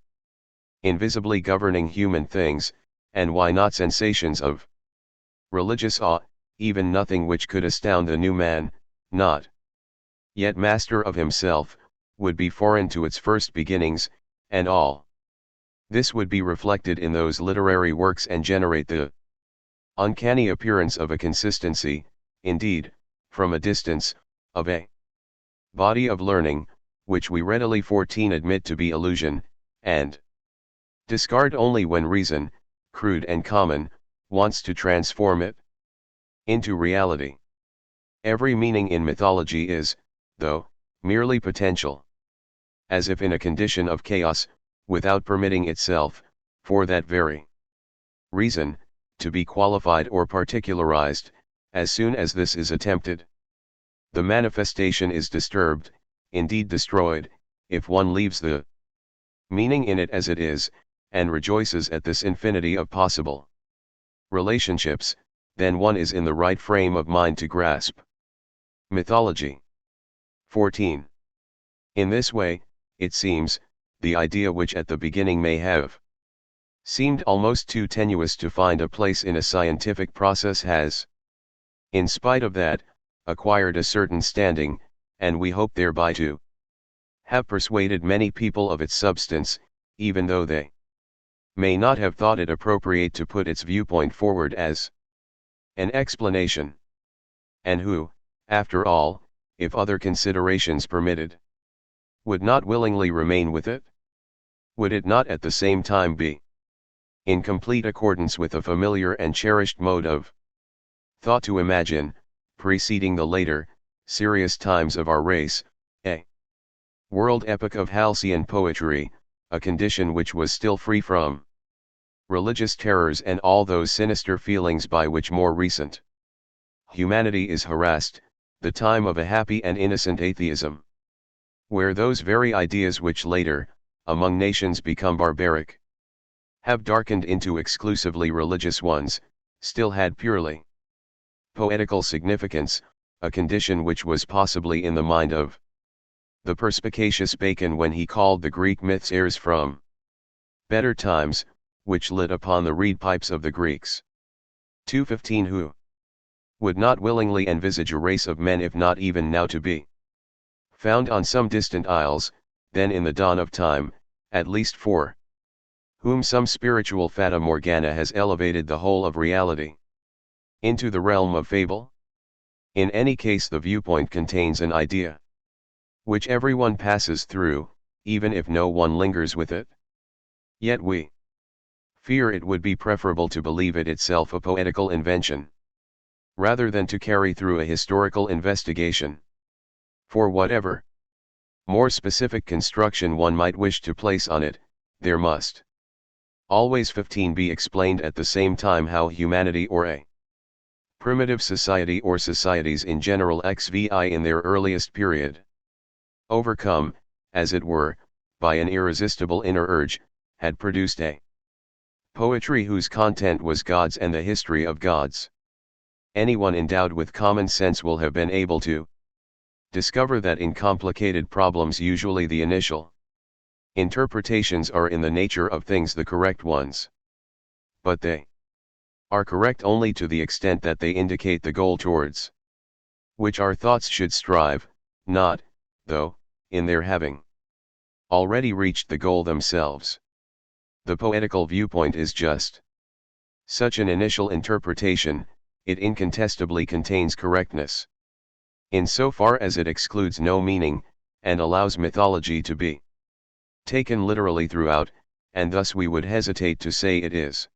invisibly governing human things, and why not sensations of religious awe, even nothing which could astound the new man, not yet master of himself, would be foreign to its first beginnings, and all this would be reflected in those literary works and generate the uncanny appearance of a consistency, indeed, from a distance, of a body of learning, which we readily admit to be illusion, and discard only when reason, crude and common, wants to transform it into reality. Every meaning in mythology is, though, merely potential. As if in a condition of chaos, without permitting itself, for that very reason, to be qualified or particularized. As soon as this is attempted, the manifestation is disturbed, indeed destroyed, if one leaves the meaning in it as it is, and rejoices at this infinity of possible relationships, then one is in the right frame of mind to grasp mythology. 14. In this way, it seems, the idea which at the beginning may have seemed almost too tenuous to find a place in a scientific process has, in spite of that, acquired a certain standing, and we hope thereby to have persuaded many people of its substance, even though they may not have thought it appropriate to put its viewpoint forward as an explanation, and who, after all, if other considerations permitted, would not willingly remain with it. Would it not at the same time be in complete accordance with a familiar and cherished mode of thought to imagine, preceding the later, serious times of our race, a world epoch of halcyon poetry, a condition which was still free from religious terrors and all those sinister feelings by which more recent humanity is harassed, the time of a happy and innocent atheism, where those very ideas which later, among nations become barbaric, have darkened into exclusively religious ones, still had purely poetical significance, a condition which was possibly in the mind of the perspicacious Bacon when he called the Greek myths heirs from better times, which lit upon the reed pipes of the Greeks. 215 Who would not willingly envisage a race of men if not even now to be found on some distant isles, then in the dawn of time, at least for whom some spiritual fata morgana has elevated the whole of reality into the realm of fable? In any case the viewpoint contains an idea which everyone passes through, even if no one lingers with it. Yet we fear it would be preferable to believe it itself a poetical invention, rather than to carry through a historical investigation. For whatever more specific construction one might wish to place on it, there must always 15 be explained at the same time how humanity or a primitive society or societies in general XVI in their earliest period, overcome, as it were, by an irresistible inner urge, had produced a poetry whose content was gods and the history of gods. Anyone endowed with common sense will have been able to discover that in complicated problems usually the initial interpretations are in the nature of things the correct ones. But they are correct only to the extent that they indicate the goal towards which our thoughts should strive, not, though, in their having already reached the goal themselves. The poetical viewpoint is just such an initial interpretation. It incontestably contains correctness, in so far as it excludes no meaning, and allows mythology to be taken literally throughout, and thus we would hesitate to say it is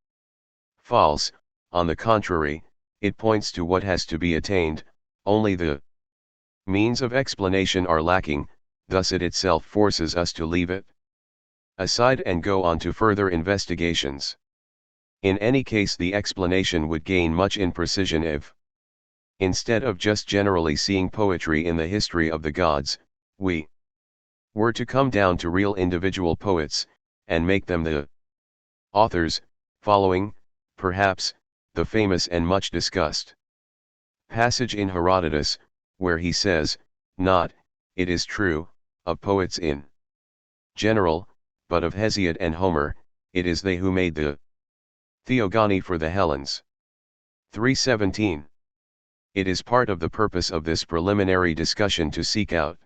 false. On the contrary, it points to what has to be attained, only the means of explanation are lacking, thus it itself forces us to leave it aside and go on to further investigations. In any case the explanation would gain much in precision if, instead of just generally seeing poetry in the history of the gods, we were to come down to real individual poets, and make them the authors, following, perhaps, the famous and much discussed passage in Herodotus, where he says, not, it is true, of poets in general, but of Hesiod and Homer, it is they who made the Theogony for the Hellenes. 317. It is part of the purpose of this preliminary discussion to seek out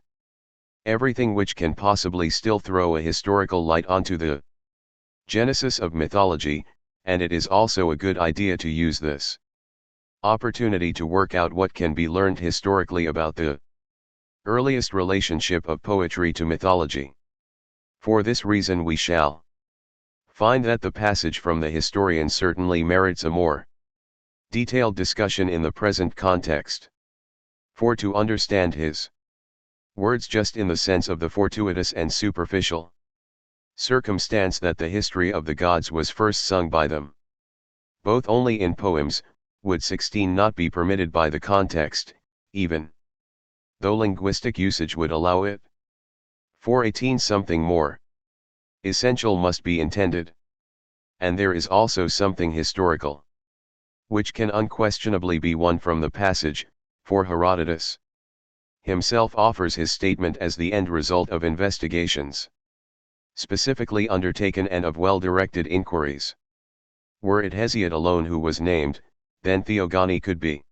everything which can possibly still throw a historical light onto the genesis of mythology, and it is also a good idea to use this opportunity to work out what can be learned historically about the earliest relationship of poetry to mythology. For this reason we shall find that the passage from the historian certainly merits a more detailed discussion in the present context. For to understand his words just in the sense of the fortuitous and superficial circumstance that the history of the gods was first sung by them, both only in poems, would 16 not be permitted by the context, even though linguistic usage would allow it. For 18 something more essential must be intended. And there is also something historical, which can unquestionably be won from the passage, for Herodotus himself offers his statement as the end result of investigations. specifically undertaken and of well-directed inquiries. Were it Hesiod alone who was named, then Theogony could be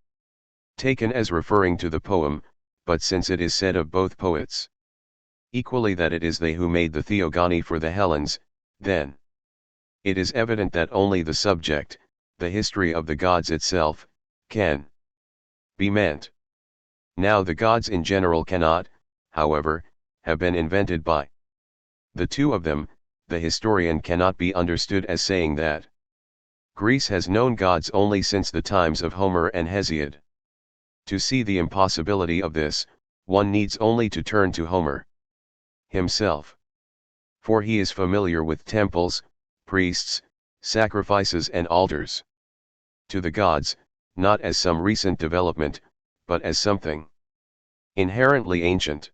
taken as referring to the poem, but since it is said of both poets equally that it is they who made the Theogony for the Hellenes, then it is evident that only the subject, the history of the gods itself, can be meant. Now the gods in general cannot, however, have been invented by the two of them. The historian cannot be understood as saying that Greece has known gods only since the times of Homer and Hesiod. To see the impossibility of this, one needs only to turn to Homer himself. For he is familiar with temples, priests, sacrifices and altars to the gods, not as some recent development, but as something inherently ancient.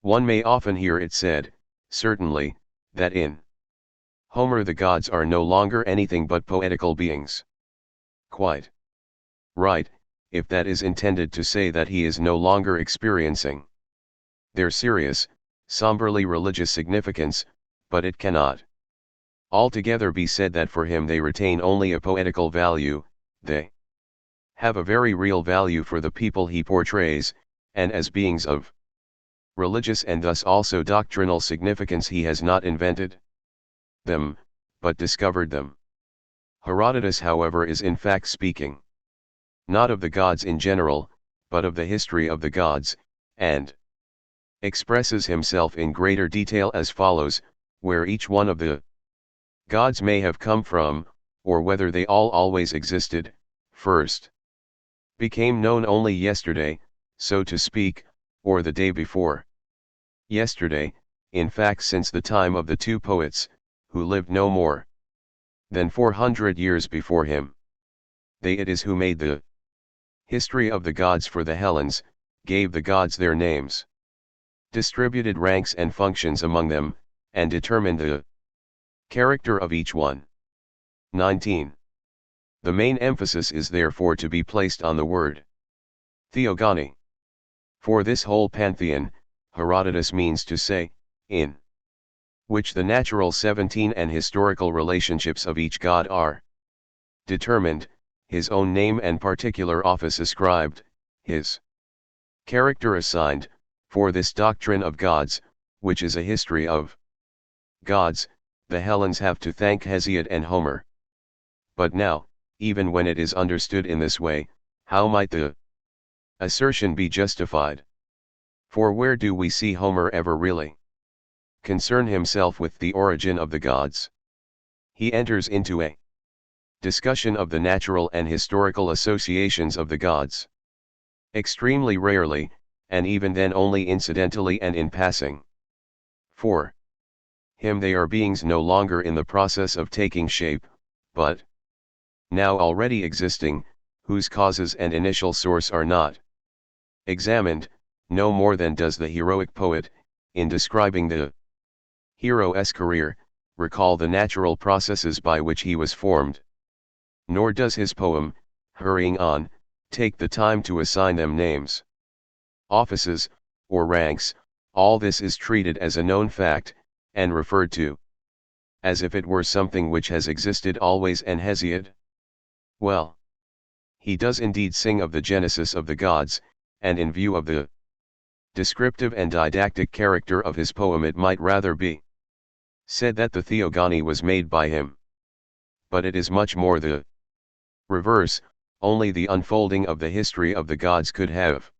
One may often hear it said, certainly, that in Homer the gods are no longer anything but poetical beings. Quite right, if that is intended to say that he is no longer experiencing their serious, somberly religious significance, but it cannot altogether be said that for him they retain only a poetical value. They have a very real value for the people he portrays, and as beings of religious and thus also doctrinal significance he has not invented them, but discovered them. Herodotus, however, is in fact speaking not of the gods in general, but of the history of the gods, and expresses himself in greater detail as follows: where each one of the gods may have come from, or whether they all always existed, first became known only yesterday, so to speak, or the day before yesterday, in fact since the time of the two poets, who lived no more than 400 years before him. They it is who made the history of the gods for the Hellenes, gave the gods their names, distributed ranks and functions among them, and determined the character of each one. 19. The main emphasis is therefore to be placed on the word Theogony. For this whole pantheon, Herodotus means to say, in which the natural 17 and historical relationships of each god are determined, his own name and particular office ascribed, his character assigned, for this doctrine of gods, which is a history of gods, the Hellenes have to thank Hesiod and Homer. But now, even when it is understood in this way, how might the assertion be justified? For where do we see Homer ever really concern himself with the origin of the gods? He enters into a discussion of the natural and historical associations of the gods extremely rarely, and even then only incidentally and in passing. For him they are beings no longer in the process of taking shape, but now already existing, whose causes and initial source are not examined, no more than does the heroic poet, in describing the hero's career, recall the natural processes by which he was formed. Nor does his poem, hurrying on, take the time to assign them names, offices, or ranks. All this is treated as a known fact, and referred to as if it were something which has existed always. And Hesiod? Well, he does indeed sing of the genesis of the gods, and in view of the descriptive and didactic character of his poem it might rather be said that the Theogony was made by him. But it is much more the reverse. Only the unfolding of the history of the gods could have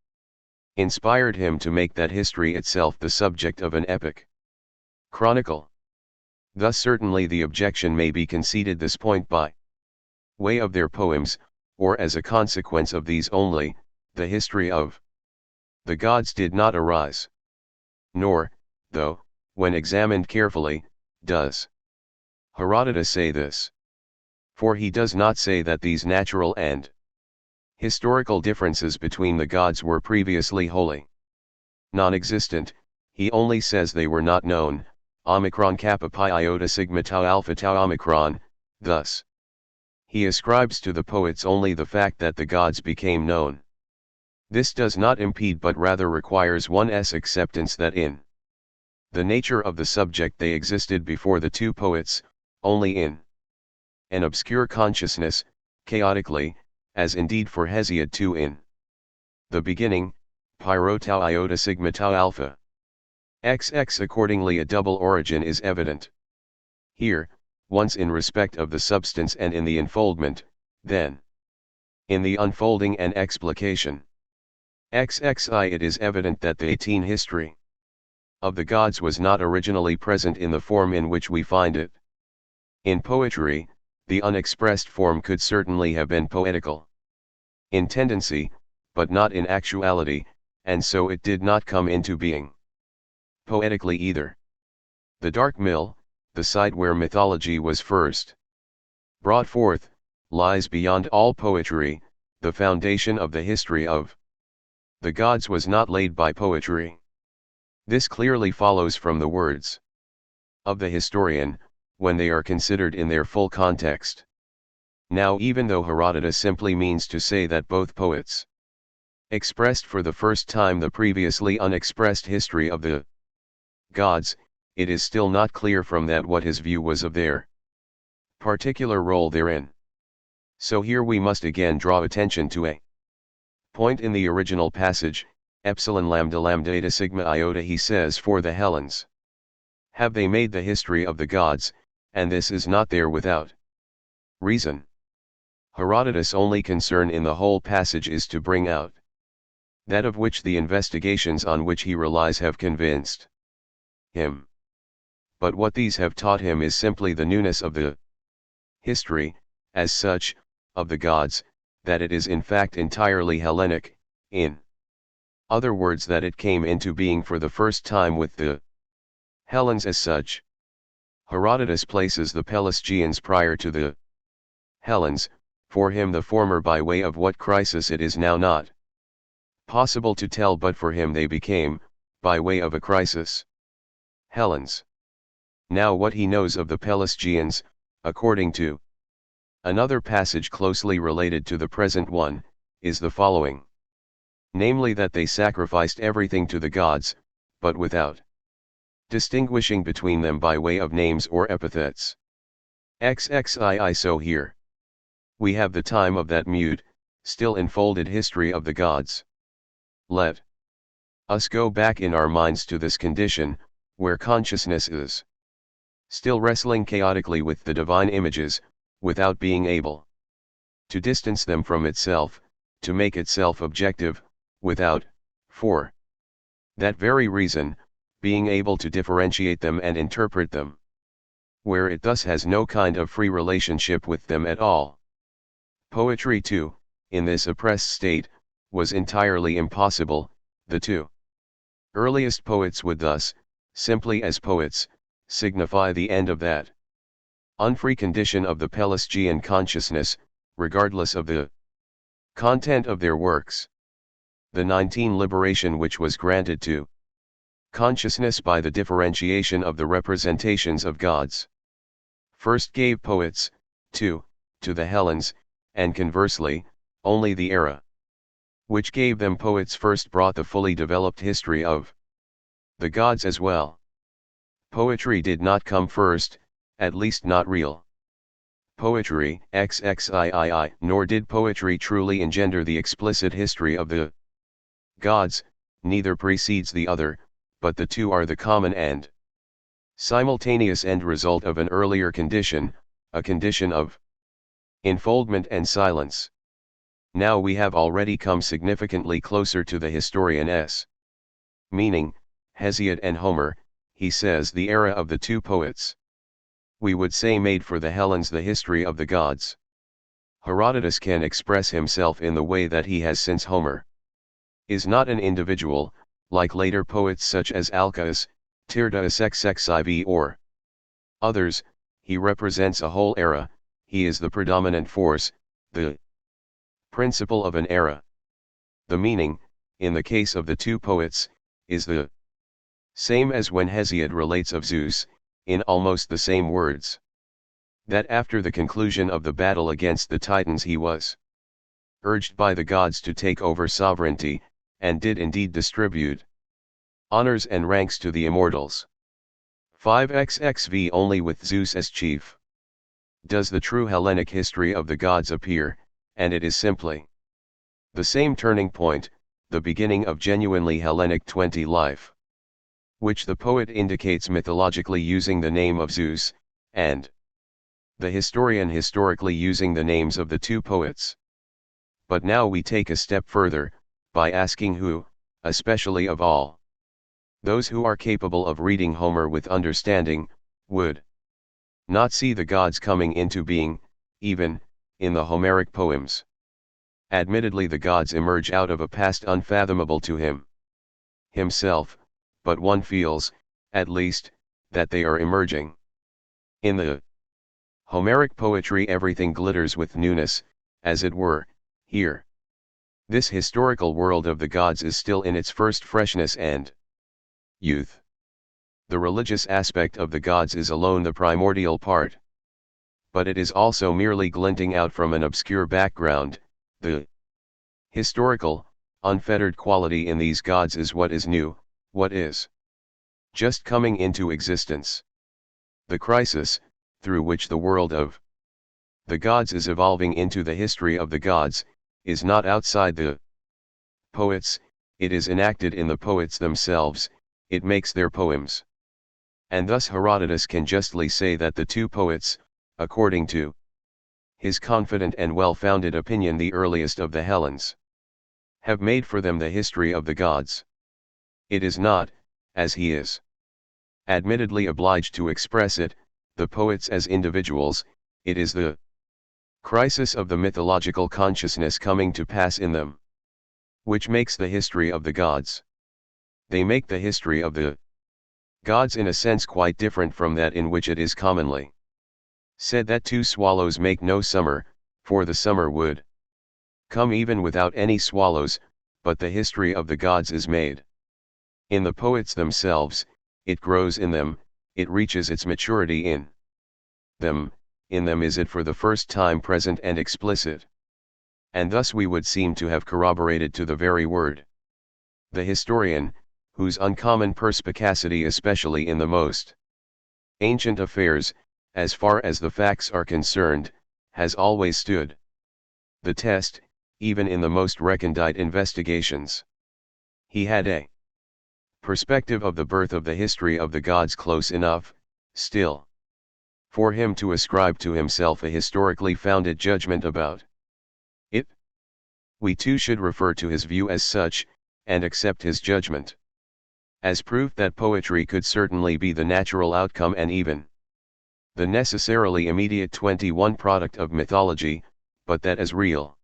inspired him to make that history itself the subject of an epic chronicle. Thus certainly the objection may be conceded this point by way of their poems, or as a consequence of these only, the history of the gods did not arise. Nor, though, when examined carefully, does Herodotus say this. For he does not say that these natural and historical differences between the gods were previously wholly non-existent. He only says they were not known, omicron kappa pi iota sigma tau alpha tau omicron. Thus, he ascribes to the poets only the fact that the gods became known. This does not impede but rather requires one's acceptance that in The nature of the subject: they existed before the two poets, only in an obscure consciousness, chaotically, as indeed for Hesiod too in the beginning, Pyro tau iota sigma tau alpha. XX. Accordingly a double origin is evident here, once in respect of the substance and in the enfoldment, then in the unfolding and explication. XXI. It is evident that the 18 history of the gods was not originally present in the form in which we find it. In poetry, the unexpressed form could certainly have been poetical in tendency, but not in actuality, and so it did not come into being poetically either. The dark mill, the site where mythology was first brought forth, lies beyond all poetry. The foundation of the history of the gods was not laid by poetry. This clearly follows from the words of the historian, when they are considered in their full context. Now, even though Herodotus simply means to say that both poets expressed for the first time the previously unexpressed history of the gods, it is still not clear from that what his view was of their particular role therein. So here we must again draw attention to a point in the original passage, epsilon lambda lambda eta sigma iota. He says, for the Hellenes have they made the history of the gods, and this is not there without reason. Herodotus' only concern in the whole passage is to bring out that of which the investigations on which he relies have convinced him. But what these have taught him is simply the newness of the history, as such, of the gods, that it is in fact entirely Hellenic, in other words that it came into being for the first time with the Hellenes as such. Herodotus places the Pelasgians prior to the Hellenes, for him the former by way of what crisis it is now not possible to tell, but for him they became, by way of a crisis, Hellenes. Now what he knows of the Pelasgians, according to another passage closely related to the present one, is the following. Namely that they sacrificed everything to the gods, but without distinguishing between them by way of names or epithets. XXII. So here we have the time of that mute, still enfolded history of the gods. Let us go back in our minds to this condition, where consciousness is still wrestling chaotically with the divine images, without being able to distance them from itself, to make itself objective, without, for that very reason, being able to differentiate them and interpret them, where it thus has no kind of free relationship with them at all. Poetry too, in this oppressed state, was entirely impossible. The two earliest poets would thus, simply as poets, signify the end of that unfree condition of the Pelasgian consciousness, regardless of the content of their works. The 19 liberation which was granted to consciousness by the differentiation of the representations of gods, first gave poets, to the Hellenes, and conversely, only the era which gave them poets first brought the fully developed history of the gods as well. Poetry did not come first, at least not real poetry, XXIII, nor did poetry truly engender the explicit history of the gods. Neither precedes the other, but the two are the common and simultaneous end result of an earlier condition, a condition of enfoldment and silence. Now we have already come significantly closer to the historian's meaning, Hesiod and Homer. He says the era of the two poets, we would say, made for the Hellenes the history of the gods. Herodotus can express himself in the way that he has, since Homer is not an individual, like later poets such as Alcaeus, Tyrtaeus XXIV or others. He represents a whole era, he is the predominant force, the principle of an era. The meaning, in the case of the two poets, is the same as when Hesiod relates of Zeus, in almost the same words, that after the conclusion of the battle against the Titans he was urged by the gods to take over sovereignty, and did indeed distribute honors and ranks to the immortals. 5xxv only with Zeus as chief. Does the true Hellenic history of the gods appear, and it is simply the same turning point, the beginning of genuinely Hellenic 20 life, which the poet indicates mythologically using the name of Zeus, and the historian historically using the names of the two poets. But now we take a step further, by asking who, especially of all those who are capable of reading Homer with understanding, would not see the gods coming into being, even in the Homeric poems. Admittedly, the gods emerge out of a past unfathomable to himself, but one feels, at least, that they are emerging. In the Homeric poetry everything glitters with newness, as it were, here. This historical world of the gods is still in its first freshness and youth. The religious aspect of the gods is alone the primordial part. But it is also merely glinting out from an obscure background. The historical, unfettered quality in these gods is what is new, what is just coming into existence. The crisis, through which the world of the gods is evolving into the history of the gods, is not outside the poets, it is enacted in the poets themselves, it makes their poems. And thus Herodotus can justly say that the two poets, according to his confident and well-founded opinion the earliest of the Hellenes, have made for them the history of the gods. It is not, as he is admittedly obliged to express it, the poets as individuals, it is the crisis of the mythological consciousness coming to pass in them, which makes the history of the gods. They make the history of the gods in a sense quite different from that in which it is commonly said that two swallows make no summer, for the summer would come even without any swallows, but the history of the gods is made in the poets themselves, it grows in them, it reaches its maturity in them is it for the first time present and explicit. And thus we would seem to have corroborated to the very word the historian, whose uncommon perspicacity especially in the most ancient affairs, as far as the facts are concerned, has always stood the test, even in the most recondite investigations. He had a perspective of the birth of the history of the gods close enough, still, for him to ascribe to himself a historically founded judgment about it. We too should refer to his view as such, and accept his judgment as proof that poetry could certainly be the natural outcome and even the necessarily immediate 21 product of mythology, but that as real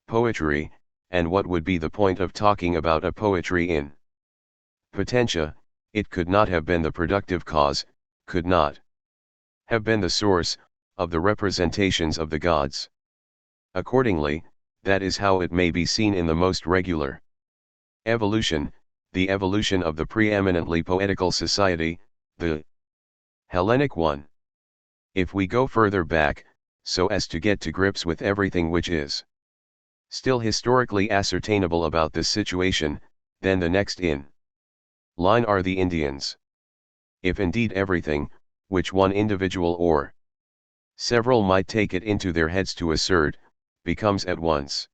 poetry, and what would be the point of talking about a poetry in potentia, it could not have been the productive cause, could not have been the source, of the representations of the gods. Accordingly, that is how it may be seen in the most regular evolution, the evolution of the preeminently poetical society, the Hellenic one. If we go further back, so as to get to grips with everything which is still historically ascertainable about this situation, then the next in line are the Indians. If indeed everything, which one individual or several might take it into their heads to assert, becomes at once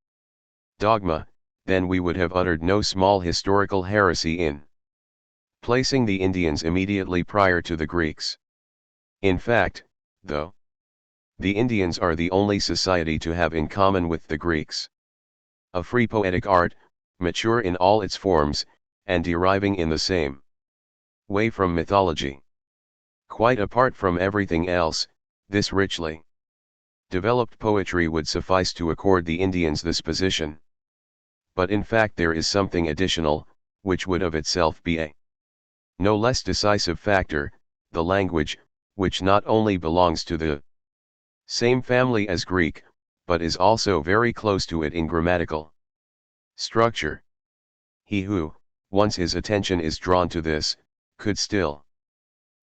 dogma, then we would have uttered no small historical heresy in placing the Indians immediately prior to the Greeks. In fact, though the Indians are the only society to have in common with the Greeks a free poetic art, mature in all its forms, and deriving in the same way from mythology. Quite apart from everything else, this richly developed poetry would suffice to accord the Indians this position. But in fact there is something additional, which would of itself be a no less decisive factor, the language, which not only belongs to the same family as Greek, but is also very close to it in grammatical structure. He who, once his attention is drawn to this, could still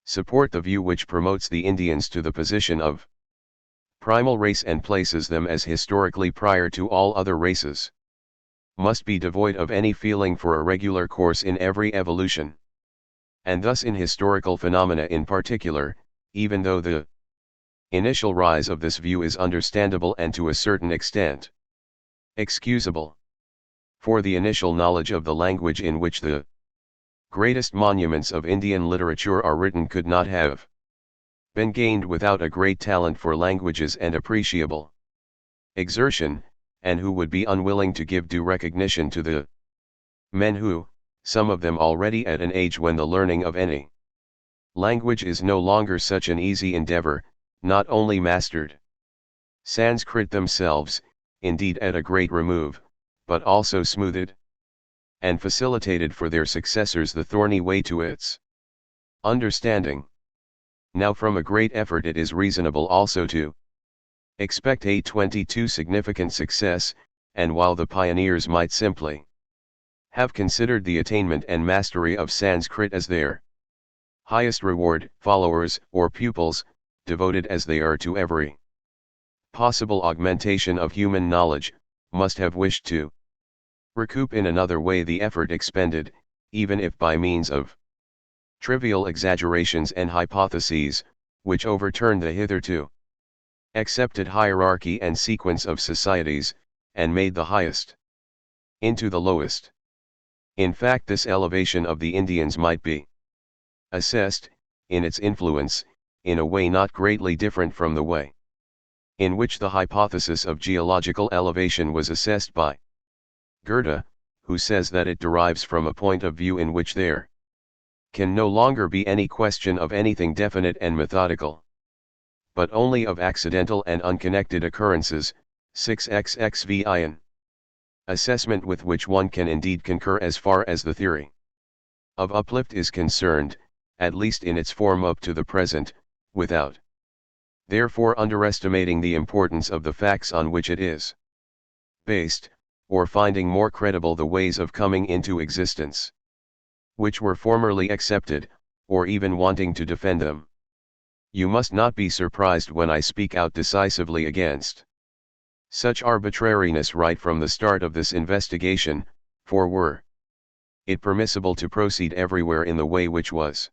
support the view which promotes the Indians to the position of primal race and places them as historically prior to all other races, must be devoid of any feeling for a regular course in every evolution. And thus in historical phenomena in particular, even though the initial rise of this view is understandable and to a certain extent excusable, for the initial knowledge of the language in which the greatest monuments of Indian literature are written could not have been gained without a great talent for languages and appreciable exertion, and who would be unwilling to give due recognition to the men who, some of them already at an age when the learning of any language is no longer such an easy endeavor, not only mastered Sanskrit themselves, indeed at a great remove, but also smoothed and facilitated for their successors the thorny way to its understanding. Now from a great effort it is reasonable also to expect a 22 significant success, and while the pioneers might simply have considered the attainment and mastery of Sanskrit as their highest reward, followers, or pupils, devoted as they are to every possible augmentation of human knowledge, must have wished to recoup in another way the effort expended, even if by means of trivial exaggerations and hypotheses, which overturned the hitherto accepted hierarchy and sequence of societies, and made the highest into the lowest. In fact, this elevation of the Indians might be assessed, in its influence, in a way not greatly different from the way in which the hypothesis of geological elevation was assessed by Goethe, who says that it derives from a point of view in which there can no longer be any question of anything definite and methodical, but only of accidental and unconnected occurrences. 6xxv an assessment with which one can indeed concur as far as the theory of uplift is concerned, at least in its form up to the present, without therefore underestimating the importance of the facts on which it is based, or finding more credible the ways of coming into existence, which were formerly accepted, or even wanting to defend them. You must not be surprised when I speak out decisively against such arbitrariness right from the start of this investigation, for were it permissible to proceed everywhere in the way which was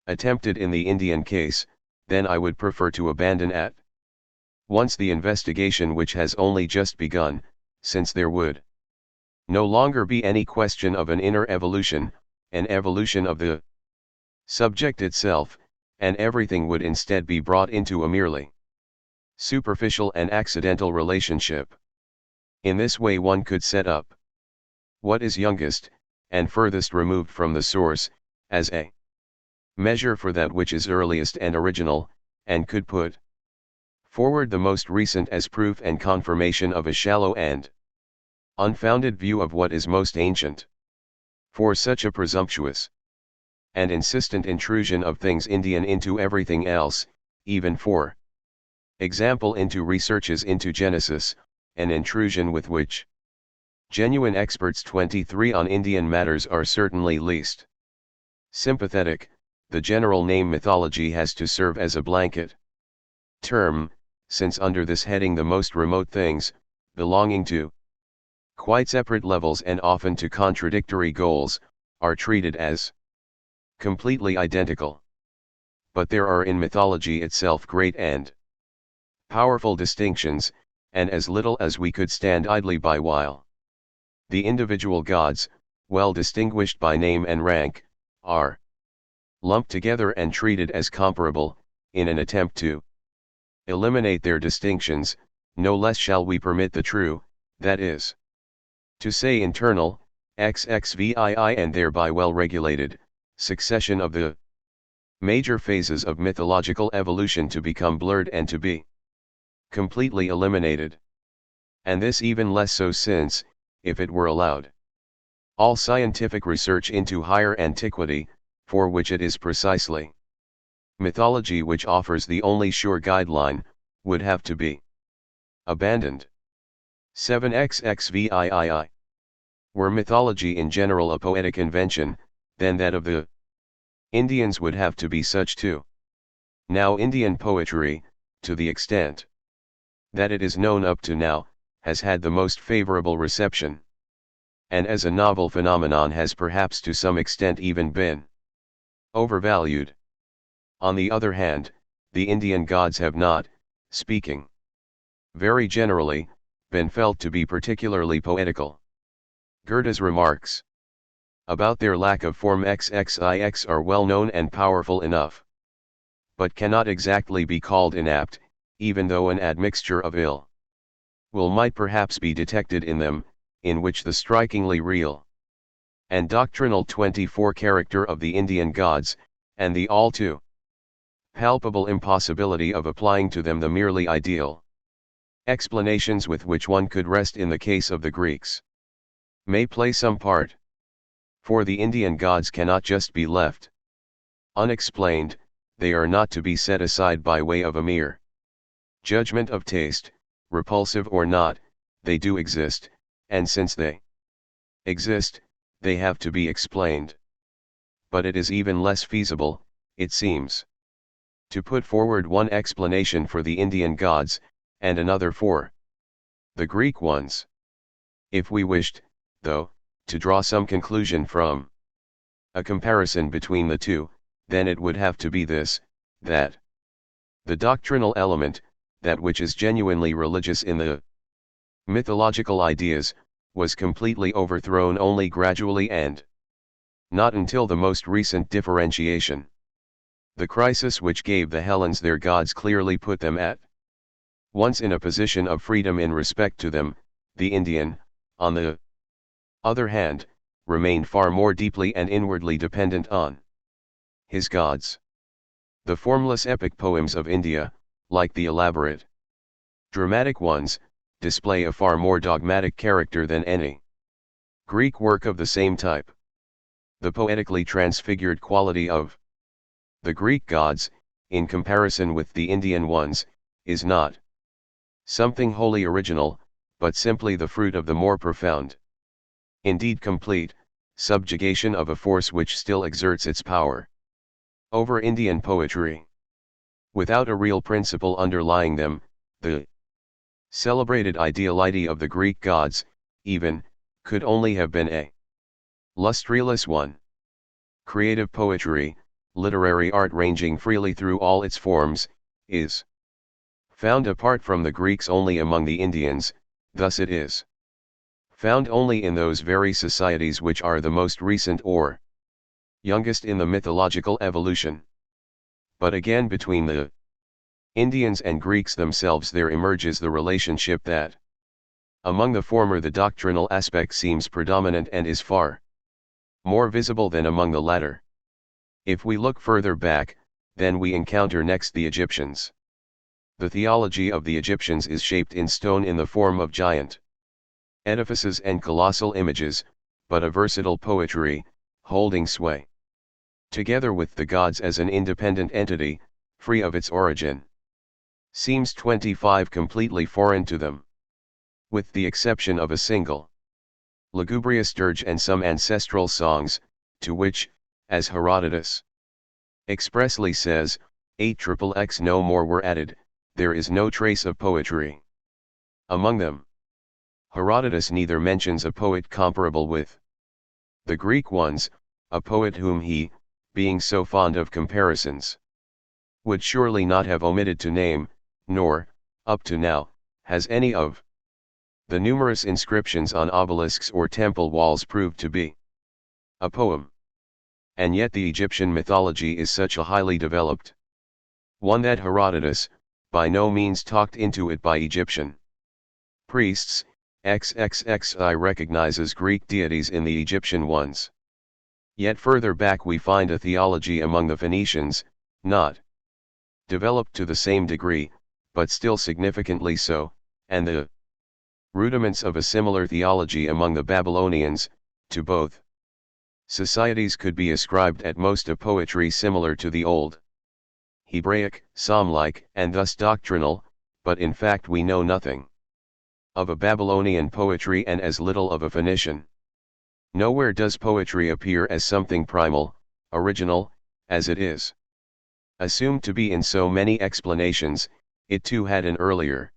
attempted in the Indian case, then I would prefer to abandon at once the investigation which has only just begun, since there would no longer be any question of an inner evolution, an evolution of the subject itself, and everything would instead be brought into a merely superficial and accidental relationship. In this way one could set up what is youngest, and furthest removed from the source, as a measure for that which is earliest and original, and could put forward the most recent as proof and confirmation of a shallow and unfounded view of what is most ancient. For such a presumptuous and insistent intrusion of things Indian into everything else, even for example into researches into Genesis, an intrusion with which genuine experts 23 on Indian matters are certainly least sympathetic, the general name mythology has to serve as a blanket term, since under this heading the most remote things, belonging to quite separate levels and often to contradictory goals, are treated as completely identical. But there are in mythology itself great and powerful distinctions, and as little as we could stand idly by while the individual gods, well distinguished by name and rank, are lumped together and treated as comparable, in an attempt to eliminate their distinctions, no less shall we permit the true, that is to say internal, XXVII and thereby well regulated, succession of the major phases of mythological evolution to become blurred and to be completely eliminated. And this even less so since, if it were allowed, all scientific research into higher antiquity, for which it is precisely mythology which offers the only sure guideline, would have to be abandoned. 7xxvii. Were mythology in general a poetic invention, then that of the Indians would have to be such too. Now Indian poetry, to the extent that it is known up to now, has had the most favorable reception, and as a novel phenomenon has perhaps to some extent even been Overvalued. On the other hand, the Indian gods have not, speaking very generally, been felt to be particularly poetical. Goethe's remarks about their lack of form XXIX are well known and powerful enough, but cannot exactly be called inapt, even though an admixture of ill will might perhaps be detected in them, in which the strikingly real and doctrinal 24 character of the Indian gods, and the all too palpable impossibility of applying to them the merely ideal explanations with which one could rest in the case of the Greeks, may play some part. For the Indian gods cannot just be left unexplained, they are not to be set aside by way of a mere judgment of taste, repulsive or not, they do exist, and since they exist, they have to be explained. But it is even less feasible, it seems, to put forward one explanation for the Indian gods, and another for the Greek ones. If we wished, though, to draw some conclusion from a comparison between the two, then it would have to be this, that the doctrinal element, that which is genuinely religious in the mythological ideas, was completely overthrown only gradually and not until the most recent differentiation. The crisis which gave the Hellenes their gods clearly put them at once in a position of freedom in respect to them. The Indian, on the other hand, remained far more deeply and inwardly dependent on his gods. The formless epic poems of India, like the elaborate dramatic ones, display a far more dogmatic character than any Greek work of the same type. The poetically transfigured quality of the Greek gods, in comparison with the Indian ones, is not something wholly original, but simply the fruit of the more profound, indeed complete, subjugation of a force which still exerts its power over Indian poetry. Without a real principle underlying them, the celebrated ideality of the Greek gods, even, could only have been a lustreless one. Creative poetry, literary art ranging freely through all its forms, is found apart from the Greeks only among the Indians, thus it is found only in those very societies which are the most recent or youngest in the mythological evolution. But again, between the Indians and Greeks themselves there emerges the relationship that among the former the doctrinal aspect seems predominant and is far more visible than among the latter. If we look further back, then we encounter next the Egyptians. The theology of the Egyptians is shaped in stone in the form of giant edifices and colossal images, but a versatile poetry, holding sway together with the gods as an independent entity, free of its origin, seems 25 completely foreign to them. With the exception of a single lugubrious dirge and some ancestral songs, to which, as Herodotus expressly says, 8xxx no more were added, there is no trace of poetry among them. Herodotus neither mentions a poet comparable with the Greek ones, a poet whom he, being so fond of comparisons, would surely not have omitted to name, nor, up to now, has any of the numerous inscriptions on obelisks or temple walls proved to be a poem. And yet the Egyptian mythology is such a highly developed one that Herodotus, by no means talked into it by Egyptian priests. XXXI recognizes Greek deities in the Egyptian ones. Yet further back we find a theology among the Phoenicians, not developed to the same degree, but still significantly so, and the rudiments of a similar theology among the Babylonians. To both societies could be ascribed at most a poetry similar to the old Hebraic, psalm-like, and thus doctrinal, but in fact we know nothing of a Babylonian poetry and as little of a Phoenician. Nowhere does poetry appear as something primal, original, as it is assumed to be in so many explanations. It too had an earlier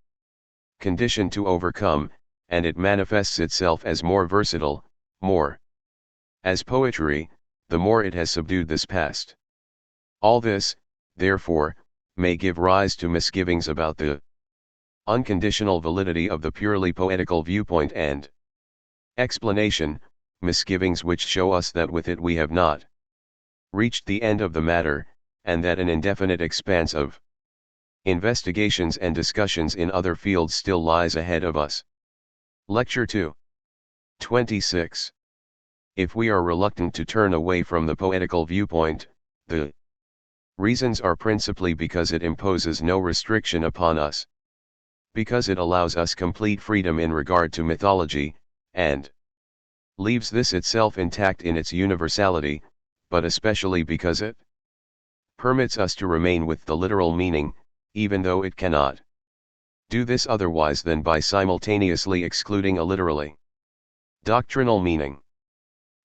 condition to overcome, and it manifests itself as more versatile, more as poetry, the more it has subdued this past All this, therefore, may give rise to misgivings about the unconditional validity of the purely poetical viewpoint and explanation, misgivings which show us that with it we have not reached the end of the matter, and that an indefinite expanse of investigations and discussions in other fields still lies ahead of us. Lecture 2. 26. If we are reluctant to turn away from the poetical viewpoint, the reasons are principally because it imposes no restriction upon us, because it allows us complete freedom in regard to mythology, and leaves this itself intact in its universality, but especially because it permits us to remain with the literal meaning, even though it cannot do this otherwise than by simultaneously excluding a literally doctrinal meaning.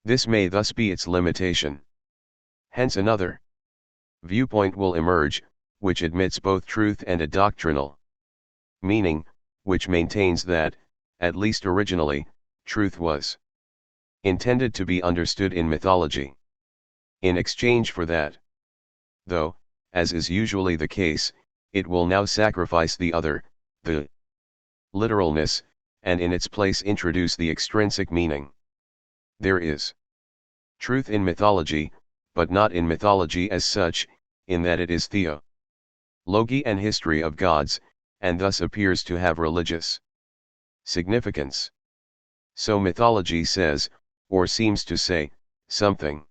This may thus be its limitation. Hence another viewpoint will emerge, which admits both truth and a doctrinal meaning, which maintains that, at least originally, truth was intended to be understood in mythology. In exchange for that, though, as is usually the case, it will now sacrifice the other, the literalness, and in its place introduce the extrinsic meaning. There is truth in mythology, but not in mythology as such, in that it is theology and history of gods, and thus appears to have religious significance. So mythology says, or seems to say, something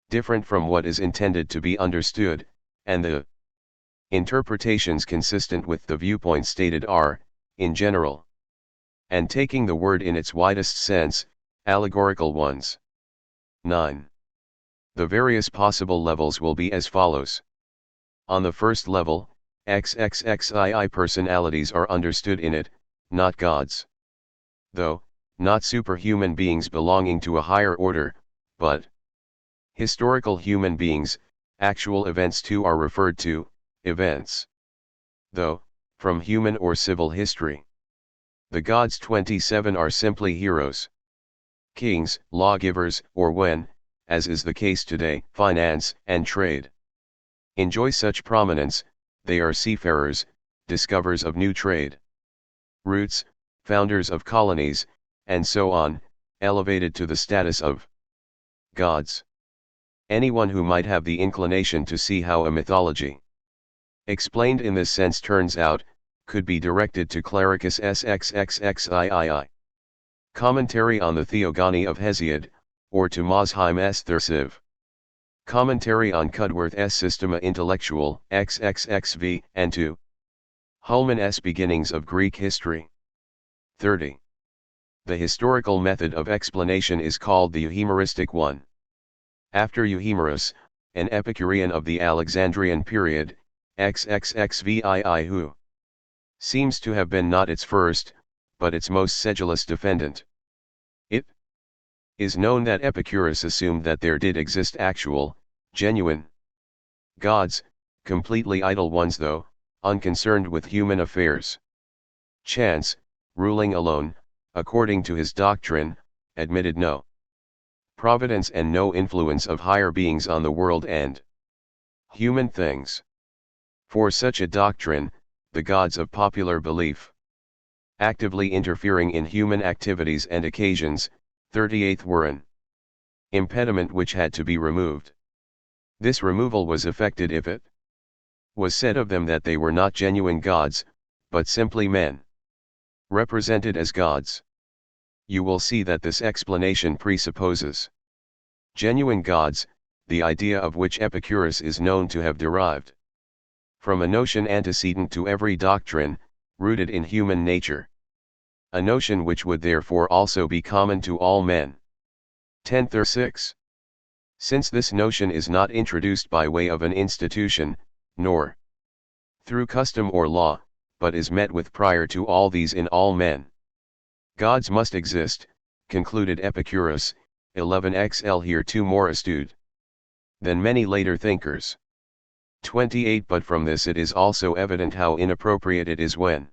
different from what is intended to be understood, and the interpretations consistent with the viewpoint stated are, in general, and taking the word in its widest sense, allegorical ones. 9. The various possible levels will be as follows. On the first level, XXXII personalities are understood in it, not gods. Though, not superhuman beings belonging to a higher order, but historical human beings. Actual events too are referred to, events. Though, from human or civil history. The gods 27 are simply heroes, kings, lawgivers, or when, as is the case today, finance and trade enjoy such prominence, they are seafarers, discoverers of new trade routes, founders of colonies, and so on, elevated to the status of gods. Anyone who might have the inclination to see how a mythology explained in this sense turns out, could be directed to Clericus SXXXIII. Commentary on the Theogony of Hesiod, or to Mosheim S. Thursiv. Commentary on Cudworth S. Systema Intellectual XXXV, and to Hullman S. Beginnings of Greek History. 30. The historical method of explanation is called the Euhemeristic one. After Euhemerus, an Epicurean of the Alexandrian period, XXXVII who seems to have been not its first, but its most sedulous defendant. It is known that Epicurus assumed that there did exist actual, genuine gods, completely idle ones though, unconcerned with human affairs. Chance, ruling alone, according to his doctrine, admitted no providence and no influence of higher beings on the world and human things. For such a doctrine, the gods of popular belief, actively interfering in human activities and occasions, 38th were an impediment which had to be removed. This removal was effected if it was said of them that they were not genuine gods, but simply men represented as gods. You will see that this explanation presupposes genuine gods, the idea of which Epicurus is known to have derived from a notion antecedent to every doctrine, rooted in human nature. A notion which would therefore also be common to all men. 1036. Since this notion is not introduced by way of an institution, nor through custom or law, but is met with prior to all these in all men, gods must exist, concluded Epicurus, 11xl here too more astute than many later thinkers. 28 But from this it is also evident how inappropriate it is when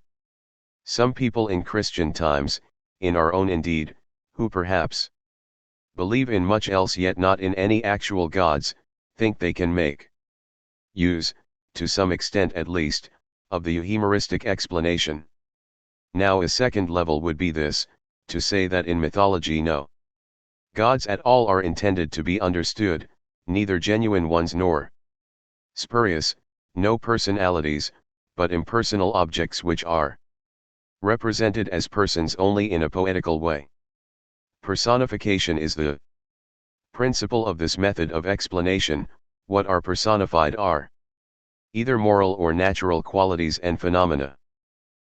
some people in Christian times, in our own indeed, who perhaps believe in much else yet not in any actual gods, think they can make use, to some extent at least, of the humoristic explanation. Now a second level would be this, to say that in mythology no gods at all are intended to be understood, neither genuine ones nor spurious, no personalities, but impersonal objects which are represented as persons only in a poetical way. Personification is the principle of this method of explanation. What are personified are either moral or natural qualities and phenomena.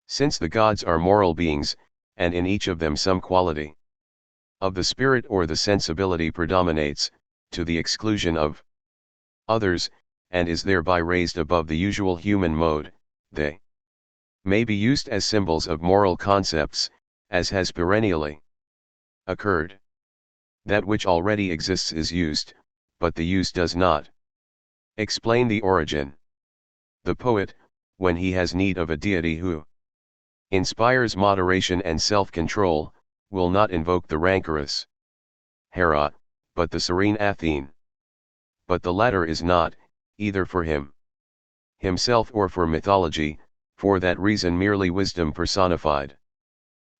Since the gods are moral beings, and in each of them some quality of the spirit or the sensibility predominates, to the exclusion of others, and is thereby raised above the usual human mode, they may be used as symbols of moral concepts, as has perennially occurred. That which already exists is used, but the use does not explain the origin. The poet, when he has need of a deity who inspires moderation and self-control, will not invoke the rancorous Hera, but the serene Athene. But the latter is not, either for himself or for mythology, for that reason merely wisdom personified.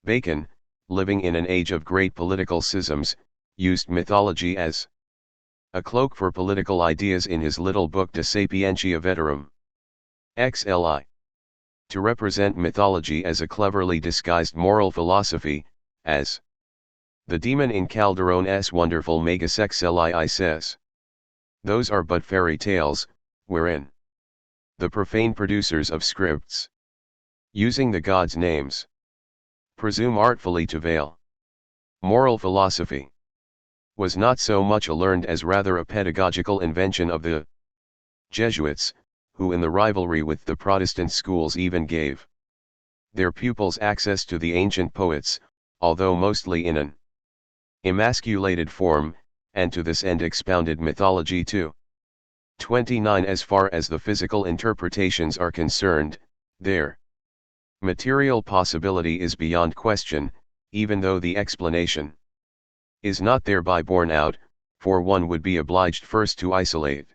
Bacon, living in an age of great political schisms, used mythology as a cloak for political ideas in his little book De Sapientia Veterum. XLI. To represent mythology as a cleverly disguised moral philosophy, as the demon in Calderon's wonderful Magus XLii says. Those are but fairy tales, wherein the profane producers of scripts, using the gods' names, presume artfully to veil moral philosophy, was not so much a learned as rather a pedagogical invention of the Jesuits, who in the rivalry with the Protestant schools even gave their pupils access to the ancient poets, although mostly in an emasculated form, and to this end expounded mythology too. 29. As far as the physical interpretations are concerned, their material possibility is beyond question, even though the explanation is not thereby borne out, for one would be obliged first to isolate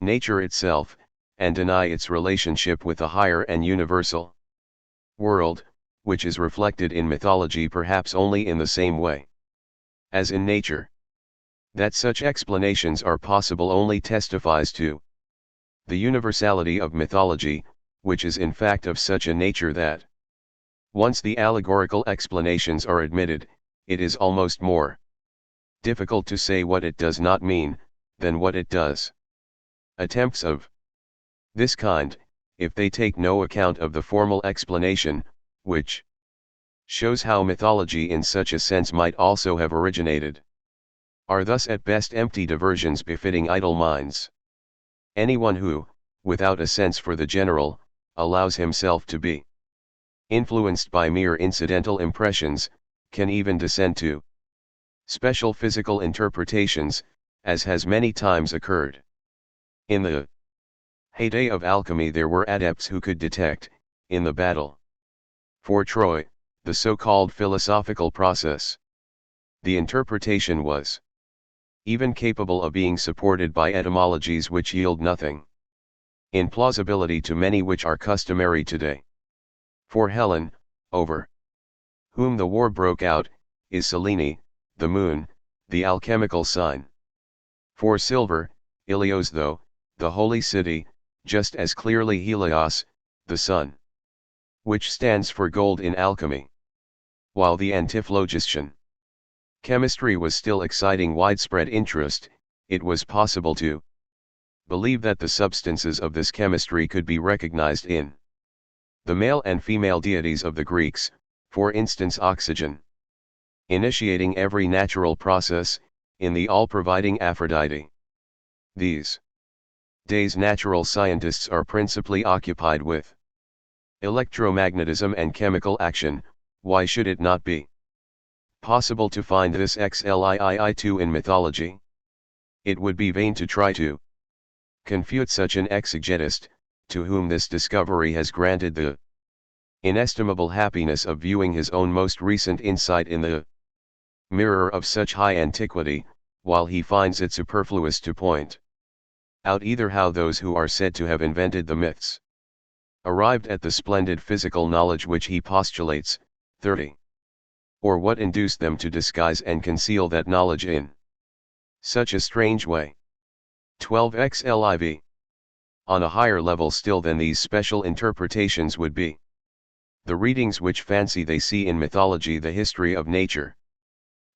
nature itself, and deny its relationship with the higher and universal world, which is reflected in mythology perhaps only in the same way as in nature. That such explanations are possible only testifies to the universality of mythology, which is in fact of such a nature that, once the allegorical explanations are admitted, it is almost more difficult to say what it does not mean, than what it does. Attempts of this kind, if they take no account of the formal explanation, which shows how mythology in such a sense might also have originated, are thus at best empty diversions befitting idle minds. Anyone who, without a sense for the general, allows himself to be influenced by mere incidental impressions, can even descend to special physical interpretations, as has many times occurred. In the heyday of alchemy there were adepts who could detect, in the battle for Troy, the so-called philosophical process. The interpretation was even capable of being supported by etymologies which yield nothing in plausibility to many which are customary today. For Helen, over whom the war broke out, is Selene, the moon, the alchemical sign. For silver, Ilios though, the holy city, just as clearly Helios, the sun, which stands for gold in alchemy. While the antiphlogistian chemistry was still exciting widespread interest, it was possible to believe that the substances of this chemistry could be recognized in the male and female deities of the Greeks, for instance oxygen, initiating every natural process, in the all-providing Aphrodite. These days natural scientists are principally occupied with electromagnetism and chemical action. Why should it not be possible to find this XLII in mythology? It would be vain to try to confute such an exegetist, to whom this discovery has granted the inestimable happiness of viewing his own most recent insight in the mirror of such high antiquity, while he finds it superfluous to point out either how those who are said to have invented the myths arrived at the splendid physical knowledge which he postulates, 30. Or what induced them to disguise and conceal that knowledge in such a strange way. 12 xliv. On a higher level still than these special interpretations would be the readings which fancy they see in mythology the history of nature.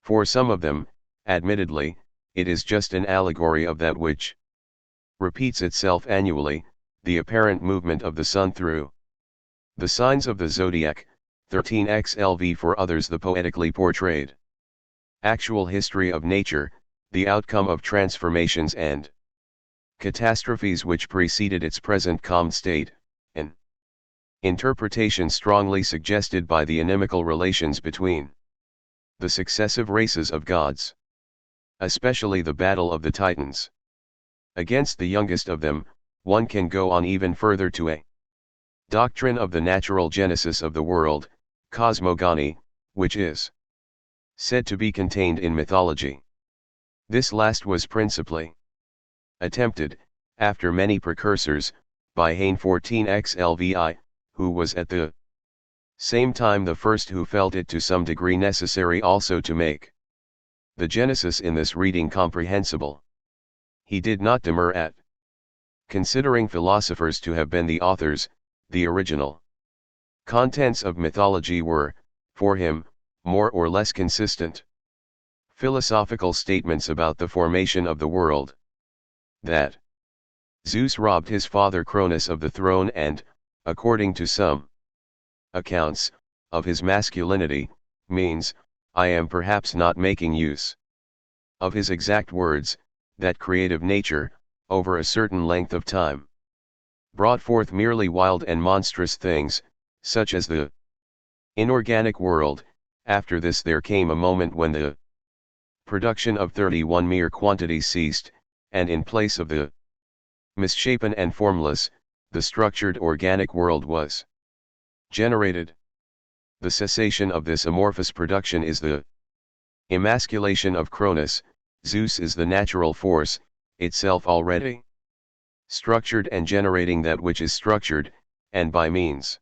For some of them, admittedly, it is just an allegory of that which repeats itself annually, the apparent movement of the sun through the signs of the zodiac, 13 xlv. For others the poetically portrayed actual history of nature, the outcome of transformations and catastrophes which preceded its present calm state, an interpretation strongly suggested by the inimical relations between the successive races of gods, especially the battle of the Titans against the youngest of them. One can go on even further to a doctrine of the natural genesis of the world, cosmogony, which is said to be contained in mythology. This last was principally attempted, after many precursors, by Heine 14 xlvi, who was at the same time the first who felt it to some degree necessary also to make the Genesis in this reading comprehensible. He did not demur at considering philosophers to have been the authors. The original contents of mythology were, for him, more or less consistent philosophical statements about the formation of the world. That Zeus robbed his father Cronus of the throne and, according to some accounts, of his masculinity, means, I am perhaps not making use of his exact words, that creative nature, over a certain length of time, brought forth merely wild and monstrous things, such as the inorganic world. After this there came a moment when the production of 31 mere quantities ceased, and in place of the misshapen and formless, the structured organic world was generated. The cessation of this amorphous production is the emasculation of Cronus. Zeus is the natural force, itself already structured and generating that which is structured, and by means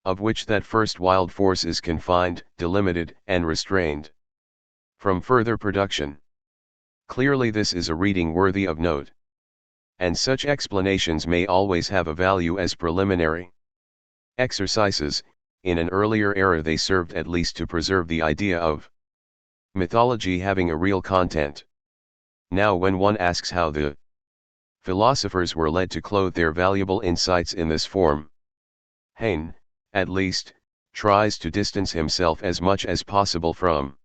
of which that first wild force is confined, delimited, and restrained from further production. Clearly this is a reading worthy of note, and such explanations may always have a value as preliminary exercises. In an earlier era they served at least to preserve the idea of mythology having a real content. Now when one asks how the philosophers were led to clothe their valuable insights in this form, Heine, at least, tries to distance himself as much as possible from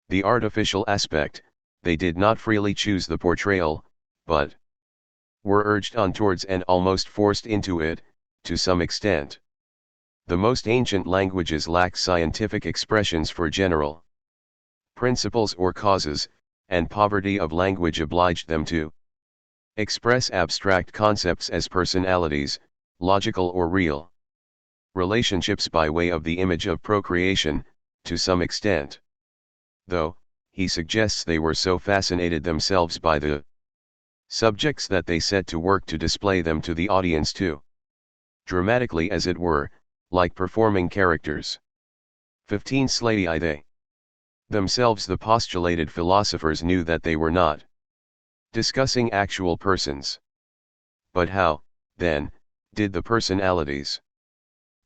the artificial aspect. They did not freely choose the portrayal, but were urged on towards and almost forced into it, to some extent. The most ancient languages lack scientific expressions for general principles or causes, and poverty of language obliged them to express abstract concepts as personalities, logical or real relationships by way of the image of procreation, to some extent. Though, he suggests they were so fascinated themselves by the subjects that they set to work to display them to the audience too dramatically, as it were, like performing characters. 15 Schelli. They themselves, the postulated philosophers, knew that they were not discussing actual persons. But how, then, did the personalities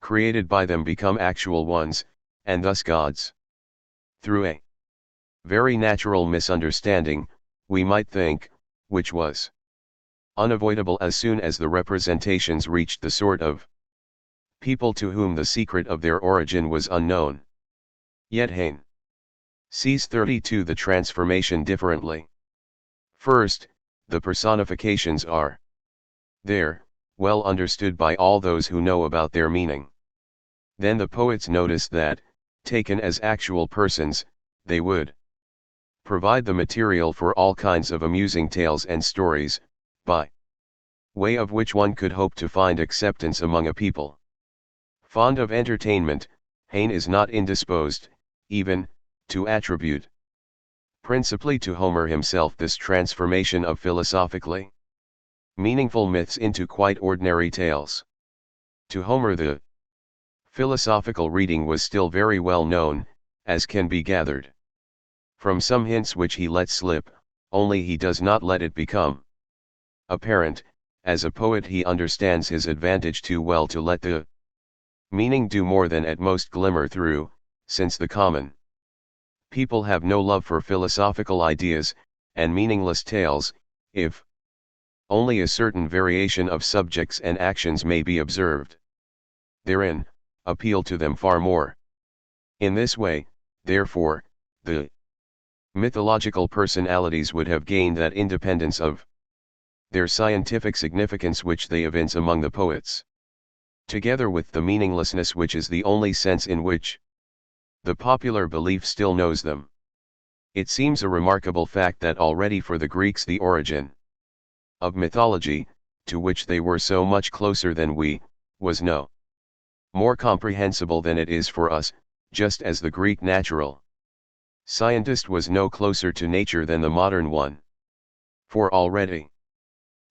created by them become actual ones, and thus gods? Through a very natural misunderstanding, we might think, which was unavoidable as soon as the representations reached the sort of people to whom the secret of their origin was unknown. Yet Heine sees 32 the transformation differently. First, the personifications are there, well understood by all those who know about their meaning. Then the poets notice that, taken as actual persons, they would provide the material for all kinds of amusing tales and stories, by way of which one could hope to find acceptance among a people fond of entertainment. Heine is not indisposed, even, to attribute principally to Homer himself this transformation of philosophically meaningful myths into quite ordinary tales. To Homer the philosophical reading was still very well known, as can be gathered from some hints which he lets slip, only he does not let it become apparent. As a poet he understands his advantage too well to let the meaning do more than at most glimmer through, since the common people have no love for philosophical ideas, and meaningless tales, if only a certain variation of subjects and actions may be observed therein, appeal to them far more. In this way, therefore, the mythological personalities would have gained that independence of their scientific significance which they evince among the poets, together with the meaninglessness which is the only sense in which the popular belief still knows them. It seems a remarkable fact that already for the Greeks the origin of mythology, to which they were so much closer than we, was no more comprehensible than it is for us, just as the Greek natural scientist was no closer to nature than the modern one. For already,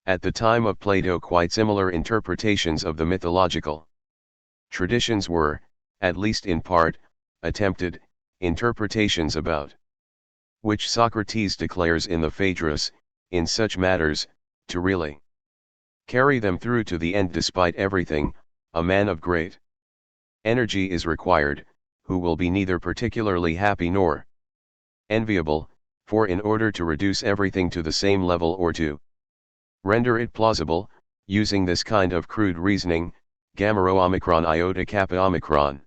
at the time of Plato, quite similar interpretations of the mythological traditions were, at least in part, attempted, interpretations about which Socrates declares in the Phaedrus, in such matters, to really carry them through to the end despite everything, a man of great energy is required, who will be neither particularly happy nor enviable, for in order to reduce everything to the same level or to render it plausible, using this kind of crude reasoning, gamma rho omicron iota kappa omicron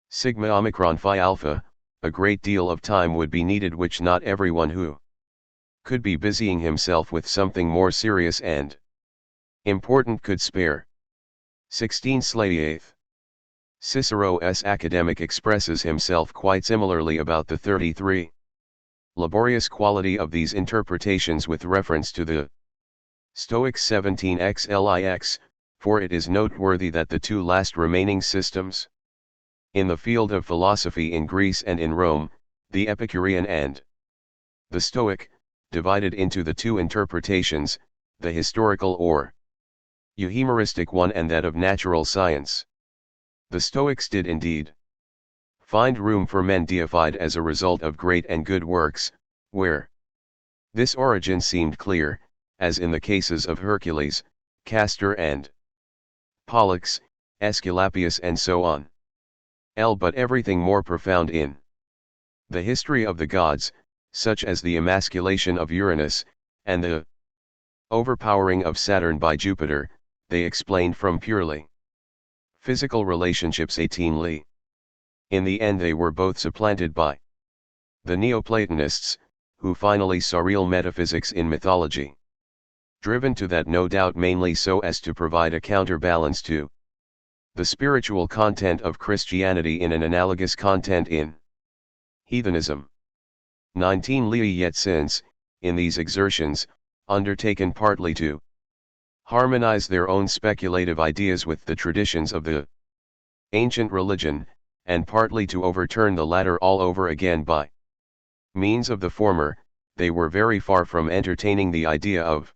sigma omicron phi alpha, a great deal of time would be needed which not everyone who could be busying himself with something more serious and important could spare. 16 Slay. Cicero's academic expresses himself quite similarly about the 33 laborious quality of these interpretations with reference to the Stoics 17xlix, for it is noteworthy that the two last remaining systems in the field of philosophy in Greece and in Rome, the Epicurean and the Stoic, divided into the two interpretations, the historical or euhemeristic one and that of natural science. The Stoics did indeed find room for men deified as a result of great and good works, where this origin seemed clear, as in the cases of Hercules, Castor and Pollux, Aesculapius and so on. But everything more profound in the history of the gods, such as the emasculation of Uranus, and the overpowering of Saturn by Jupiter, they explained from purely physical relationships 18 In the end they were both supplanted by the Neoplatonists, who finally saw real metaphysics in mythology. Driven to that no doubt mainly so as to provide a counterbalance to the spiritual content of Christianity in an analogous content in heathenism. 19 Yet since, in these exertions, undertaken partly to harmonize their own speculative ideas with the traditions of the ancient religion, and partly to overturn the latter all over again by means of the former, they were very far from entertaining the idea of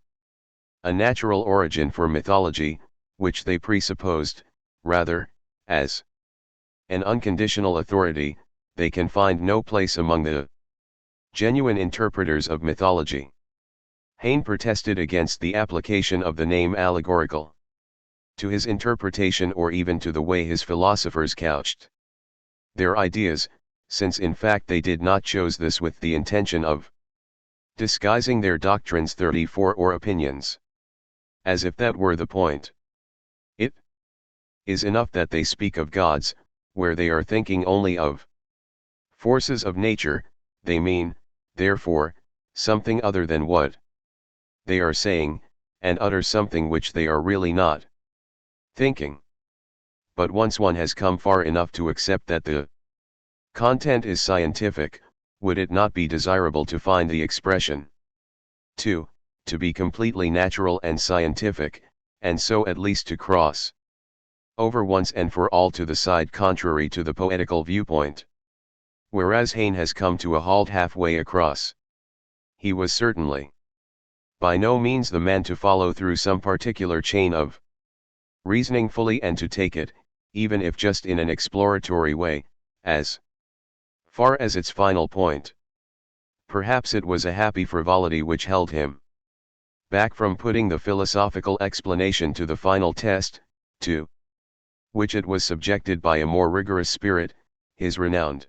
a natural origin for mythology, which they presupposed, rather, as an unconditional authority. They can find no place among the genuine interpreters of mythology. Heine protested against the application of the name allegorical to his interpretation or even to the way his philosophers couched their ideas, since in fact they did not choose this with the intention of disguising their doctrines 34 or opinions. As if that were the point. It is enough that they speak of gods, where they are thinking only of forces of nature. They mean, therefore, something other than what they are saying, and utter something which they are really not thinking. But once one has come far enough to accept that the content is scientific, would it not be desirable to find the expression 2. To be completely natural and scientific, and so at least to cross over once and for all to the side contrary to the poetical viewpoint. Whereas Heine has come to a halt halfway across. He was certainly by no means the man to follow through some particular chain of reasoning fully and to take it, even if just in an exploratory way, as far as its final point. Perhaps it was a happy frivolity which held him back from putting the philosophical explanation to the final test, to which it was subjected by a more rigorous spirit, his renowned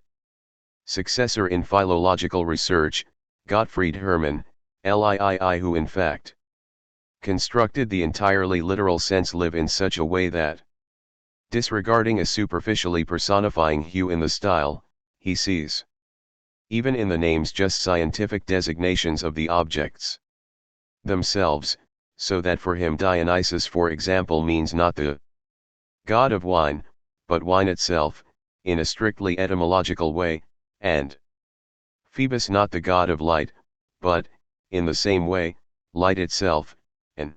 successor in philological research, Gottfried Hermann, Lii, who in fact constructed the entirely literal sense live in such a way that, disregarding a superficially personifying hue in the style, he sees even in the names just scientific designations of the objects themselves, so that for him Dionysus, for example, means not the god of wine, but wine itself, in a strictly etymological way, and Phoebus not the god of light, but, in the same way, light itself, an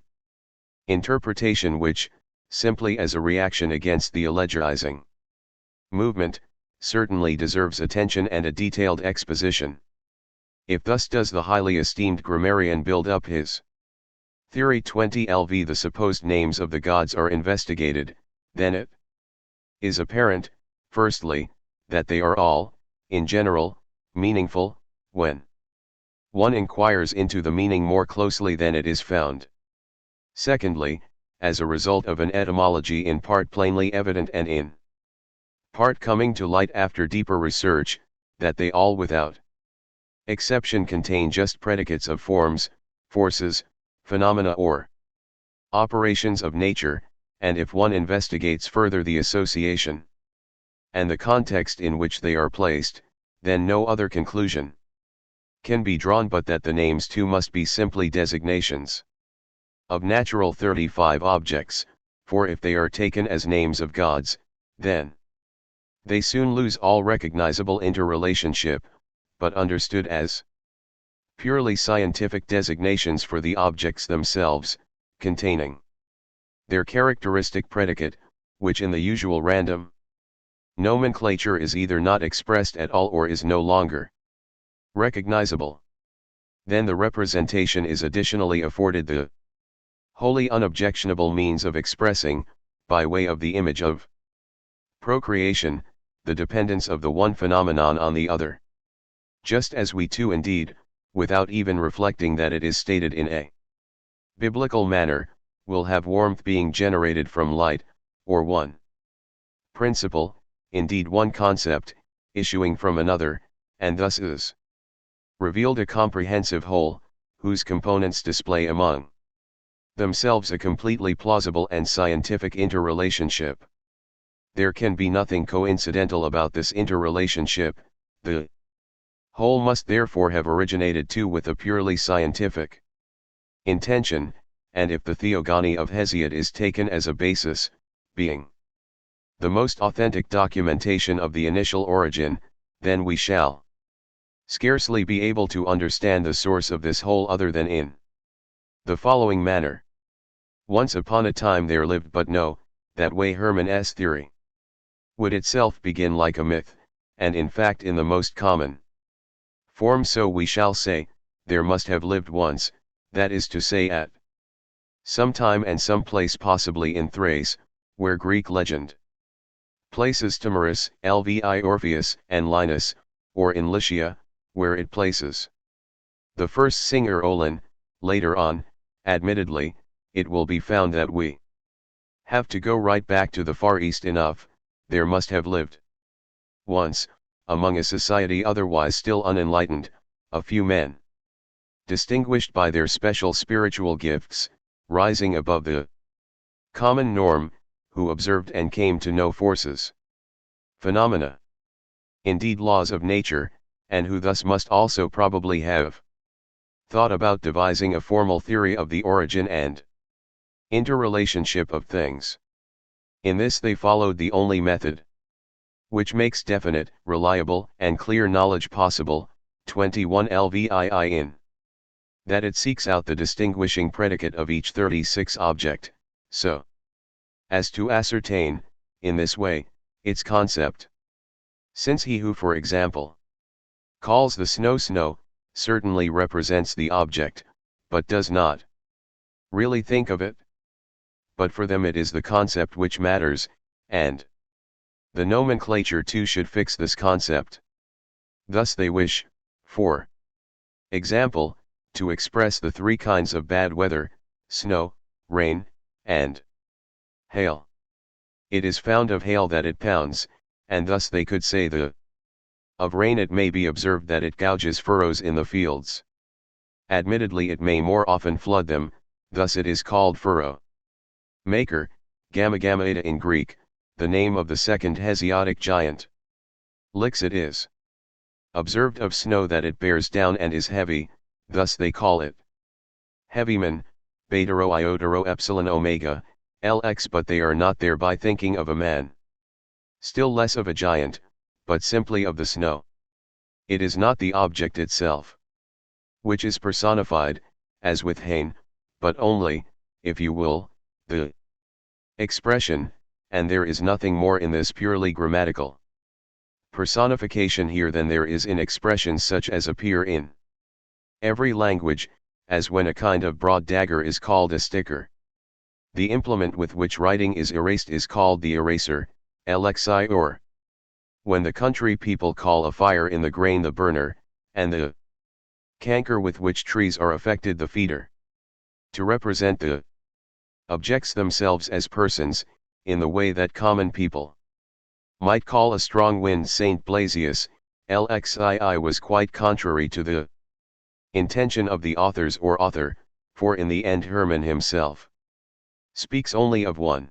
interpretation which, simply as a reaction against the allegoriizing movement, certainly deserves attention and a detailed exposition. If thus does the highly esteemed grammarian build up his theory 20 LV, the supposed names of the gods are investigated, then it is apparent, firstly, that they are all, in general, meaningful, when one inquires into the meaning more closely than it is found. Secondly, as a result of an etymology in part plainly evident and in part coming to light after deeper research, that they all without exception contain just predicates of forms, forces, phenomena or operations of nature, and if one investigates further the association and the context in which they are placed, then no other conclusion can be drawn but that the names too must be simply designations of natural 35 objects, for if they are taken as names of gods, then they soon lose all recognizable interrelationship, but understood as purely scientific designations for the objects themselves, containing their characteristic predicate, which in the usual random nomenclature is either not expressed at all or is no longer recognizable. Then the representation is additionally afforded the wholly unobjectionable means of expressing, by way of the image of procreation, the dependence of the one phenomenon on the other. Just as we too indeed, without even reflecting that it is stated in a biblical manner, will have warmth being generated from light, or one principle, indeed one concept, issuing from another, and thus is revealed a comprehensive whole, whose components display among themselves a completely plausible and scientific interrelationship. There can be nothing coincidental about this interrelationship, the whole must therefore have originated too with a purely scientific intention, and if the Theogony of Hesiod is taken as a basis, being the most authentic documentation of the initial origin, then we shall scarcely be able to understand the source of this whole other than in the following manner. Once upon a time there lived, but no, that way Hermann's theory would itself begin like a myth, and in fact in the most common form, so we shall say, there must have lived once, that is to say at some time and some place, possibly in Thrace, where Greek legend places Timorus, Lvi Orpheus and Linus, or in Lycia, where it places the first singer Olin. Later on, admittedly, it will be found that we have to go right back to the Far East enough. There must have lived once, among a society otherwise still unenlightened, a few men distinguished by their special spiritual gifts, rising above the common norm, who observed and came to know forces, phenomena, indeed laws of nature, and who thus must also probably have thought about devising a formal theory of the origin and interrelationship of things. In this they followed the only method which makes definite, reliable, and clear knowledge possible, 21 LVII, in that it seeks out the distinguishing predicate of each 36 object, so as to ascertain, in this way, its concept. Since he who, for example, calls the snow snow, certainly represents the object, but does not really think of it. But for them it is the concept which matters, and the nomenclature too should fix this concept. Thus they wish, for example, to express the three kinds of bad weather: snow, rain, and hail. It is found of hail that it pounds, and thus they could say of rain it may be observed that it gouges furrows in the fields. Admittedly it may more often flood them, thus it is called furrow maker, gamma gamma eta in Greek, the name of the second Hesiodic giant. Lix it is observed of snow that it bears down and is heavy, thus they call it heavyman, beta rho iota rho epsilon omega, lx, but they are not thereby thinking of a man, still less of a giant, but simply of the snow. It is not the object itself which is personified, as with Hain, but only, if you will, the expression, and there is nothing more in this purely grammatical personification here than there is in expressions such as appear in every language, as when a kind of broad dagger is called a sticker. The implement with which writing is erased is called the eraser, lxi, or when the country people call a fire in the grain the burner, and the canker with which trees are affected the feeder. To represent the objects themselves as persons, in the way that common people might call a strong wind Saint Blasius, lxii, was quite contrary to the intention of the authors or author, for in the end Hermann himself speaks only of one.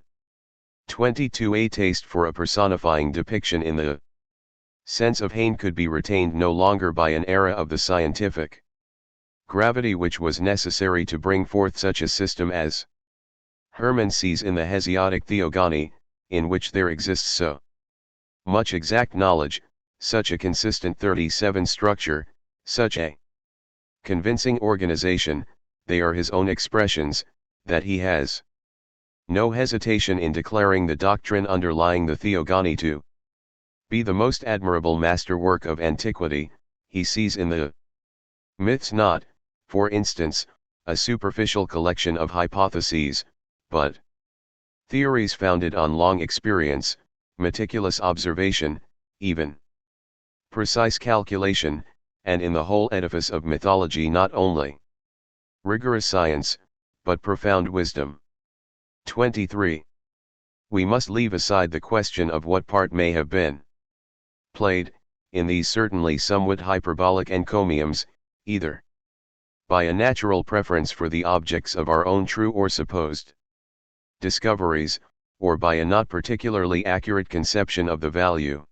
22. A taste for a personifying depiction in the sense of Hain could be retained no longer by an era of the scientific gravity which was necessary to bring forth such a system as Hermann sees in the Hesiodic Theogony, in which there exists so much exact knowledge, such a consistent 37 structure, such a convincing organization, they are his own expressions, that he has no hesitation in declaring the doctrine underlying the Theogony to be the most admirable masterwork of antiquity. He sees in the myths not, for instance, a superficial collection of hypotheses, but theories founded on long experience, meticulous observation, even precise calculation, and in the whole edifice of mythology not only rigorous science, but profound wisdom. 23. We must leave aside the question of what part may have been played, in these certainly somewhat hyperbolic encomiums, either by a natural preference for the objects of our own true or supposed discoveries, or by a not particularly accurate conception of the value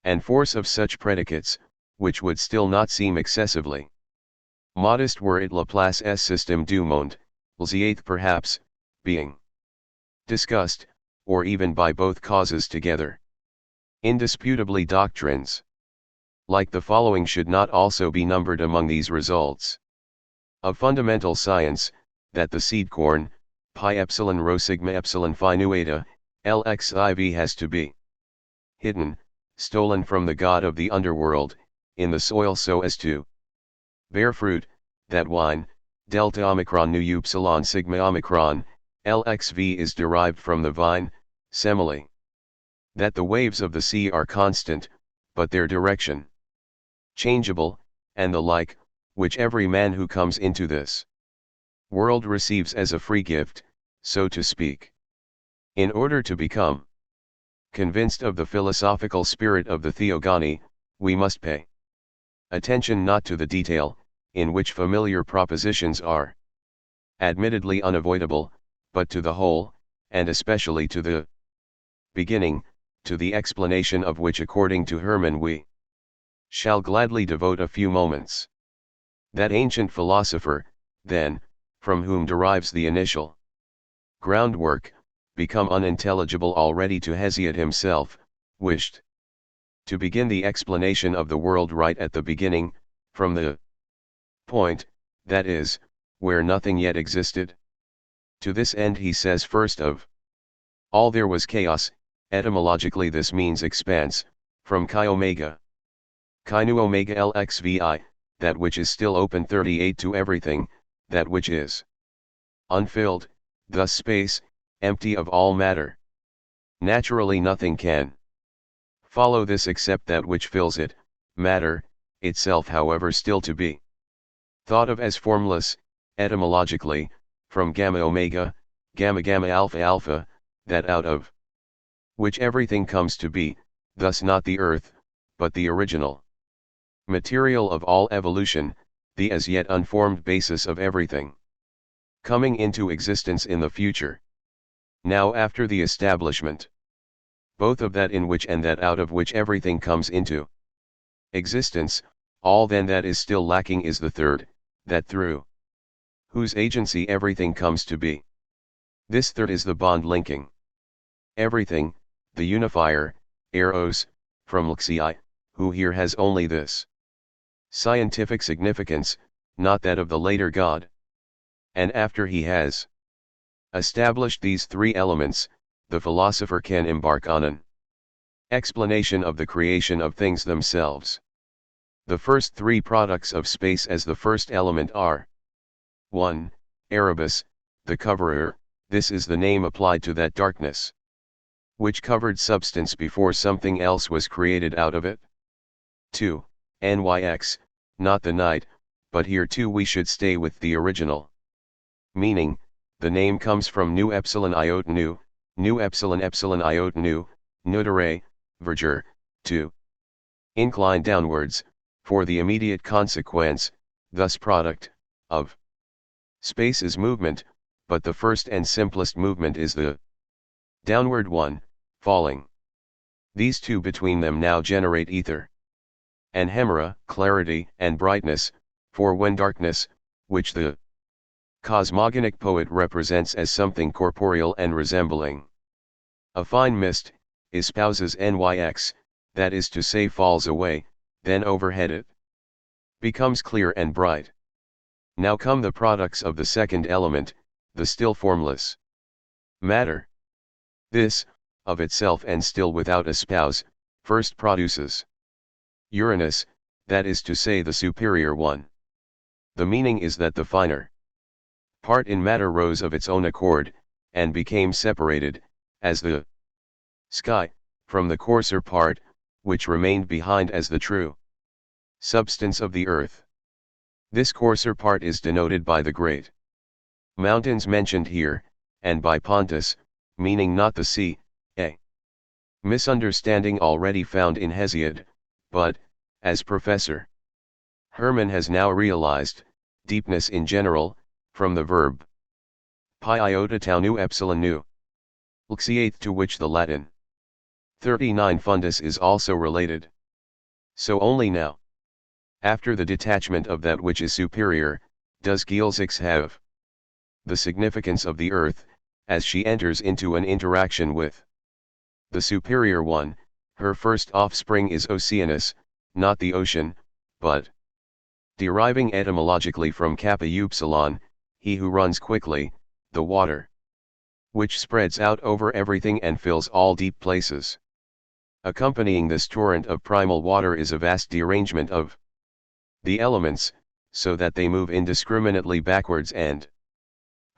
and force of such predicates, which would still not seem excessively modest were it Laplace's system du monde, Lziath perhaps, being discussed, or even by both causes together. Indisputably doctrines like the following should not also be numbered among these results of fundamental science: that the seed corn, pi epsilon rho sigma epsilon phi nu eta, lxiv, has to be hidden, stolen from the god of the underworld, in the soil so as to bear fruit; that wine, delta omicron nu upsilon sigma omicron, lxv, is derived from the vine, semele; that the waves of the sea are constant, but their direction changeable, and the like, which every man who comes into this world receives as a free gift, so to speak. In order to become convinced of the philosophical spirit of the Theogony, we must pay attention not to the detail, in which familiar propositions are admittedly unavoidable, but to the whole, and especially to the beginning, to the explanation of which according to Hermann we shall gladly devote a few moments. That ancient philosopher, then, from whom derives the initial groundwork, become unintelligible already to Hesiod himself, wished to begin the explanation of the world right at the beginning, from the point, that is, where nothing yet existed. To this end he says first of all there was chaos. Etymologically this means expanse, from chi omega. Chi nu omega lxvi, that which is still open 38 to everything, that which is unfilled, thus space, empty of all matter. Naturally nothing can follow this except that which fills it, matter, itself however still to be thought of as formless, etymologically, from gamma omega, gamma gamma alpha alpha, that out of which everything comes to be, thus not the earth, but the original material of all evolution, the as yet unformed basis of everything coming into existence in the future. Now after the establishment, both of that in which and that out of which everything comes into existence, all then that is still lacking is the third, that through whose agency everything comes to be. This third is the bond linking everything, the unifier, eros, from lxi, who here has only this scientific significance, not that of the later God. And after he has established these three elements, the philosopher can embark on an explanation of the creation of things themselves. The first three products of space as the first element are 1. Erebus, the coverer, this is the name applied to that darkness which covered substance before something else was created out of it. 2. Nyx, not the night, but here too we should stay with the original meaning. The name comes from nu epsilon iot nu epsilon epsilon iot nu, nudere, verger, to incline downwards, for the immediate consequence, thus product, of space is movement, but the first and simplest movement is the downward one, falling. These two between them now generate ether and hemera, clarity and brightness, for when darkness, which the cosmogonic poet represents as something corporeal and resembling a fine mist, espouses Nyx, that is to say falls away, then overhead it becomes clear and bright. Now come the products of the second element, the still formless matter. This, of itself and still without a spouse, first produces Uranus, that is to say the superior one. The meaning is that the finer part in matter rose of its own accord, and became separated, as the sky, from the coarser part, which remained behind as the true substance of the earth. This coarser part is denoted by the great mountains mentioned here, and by Pontus, meaning not the sea, a misunderstanding already found in Hesiod, but, as Professor Hermann has now realized, deepness in general, from the verb pi iota tau nu epsilon nu lxiath, to which the Latin 39 fundus is also related. So only now, after the detachment of that which is superior, does Gielzix have the significance of the earth, as she enters into an interaction with the superior one. Her first offspring is Oceanus, not the ocean, but, deriving etymologically from kappa upsilon, he who runs quickly, the water which spreads out over everything and fills all deep places. Accompanying this torrent of primal water is a vast derangement of the elements, so that they move indiscriminately backwards and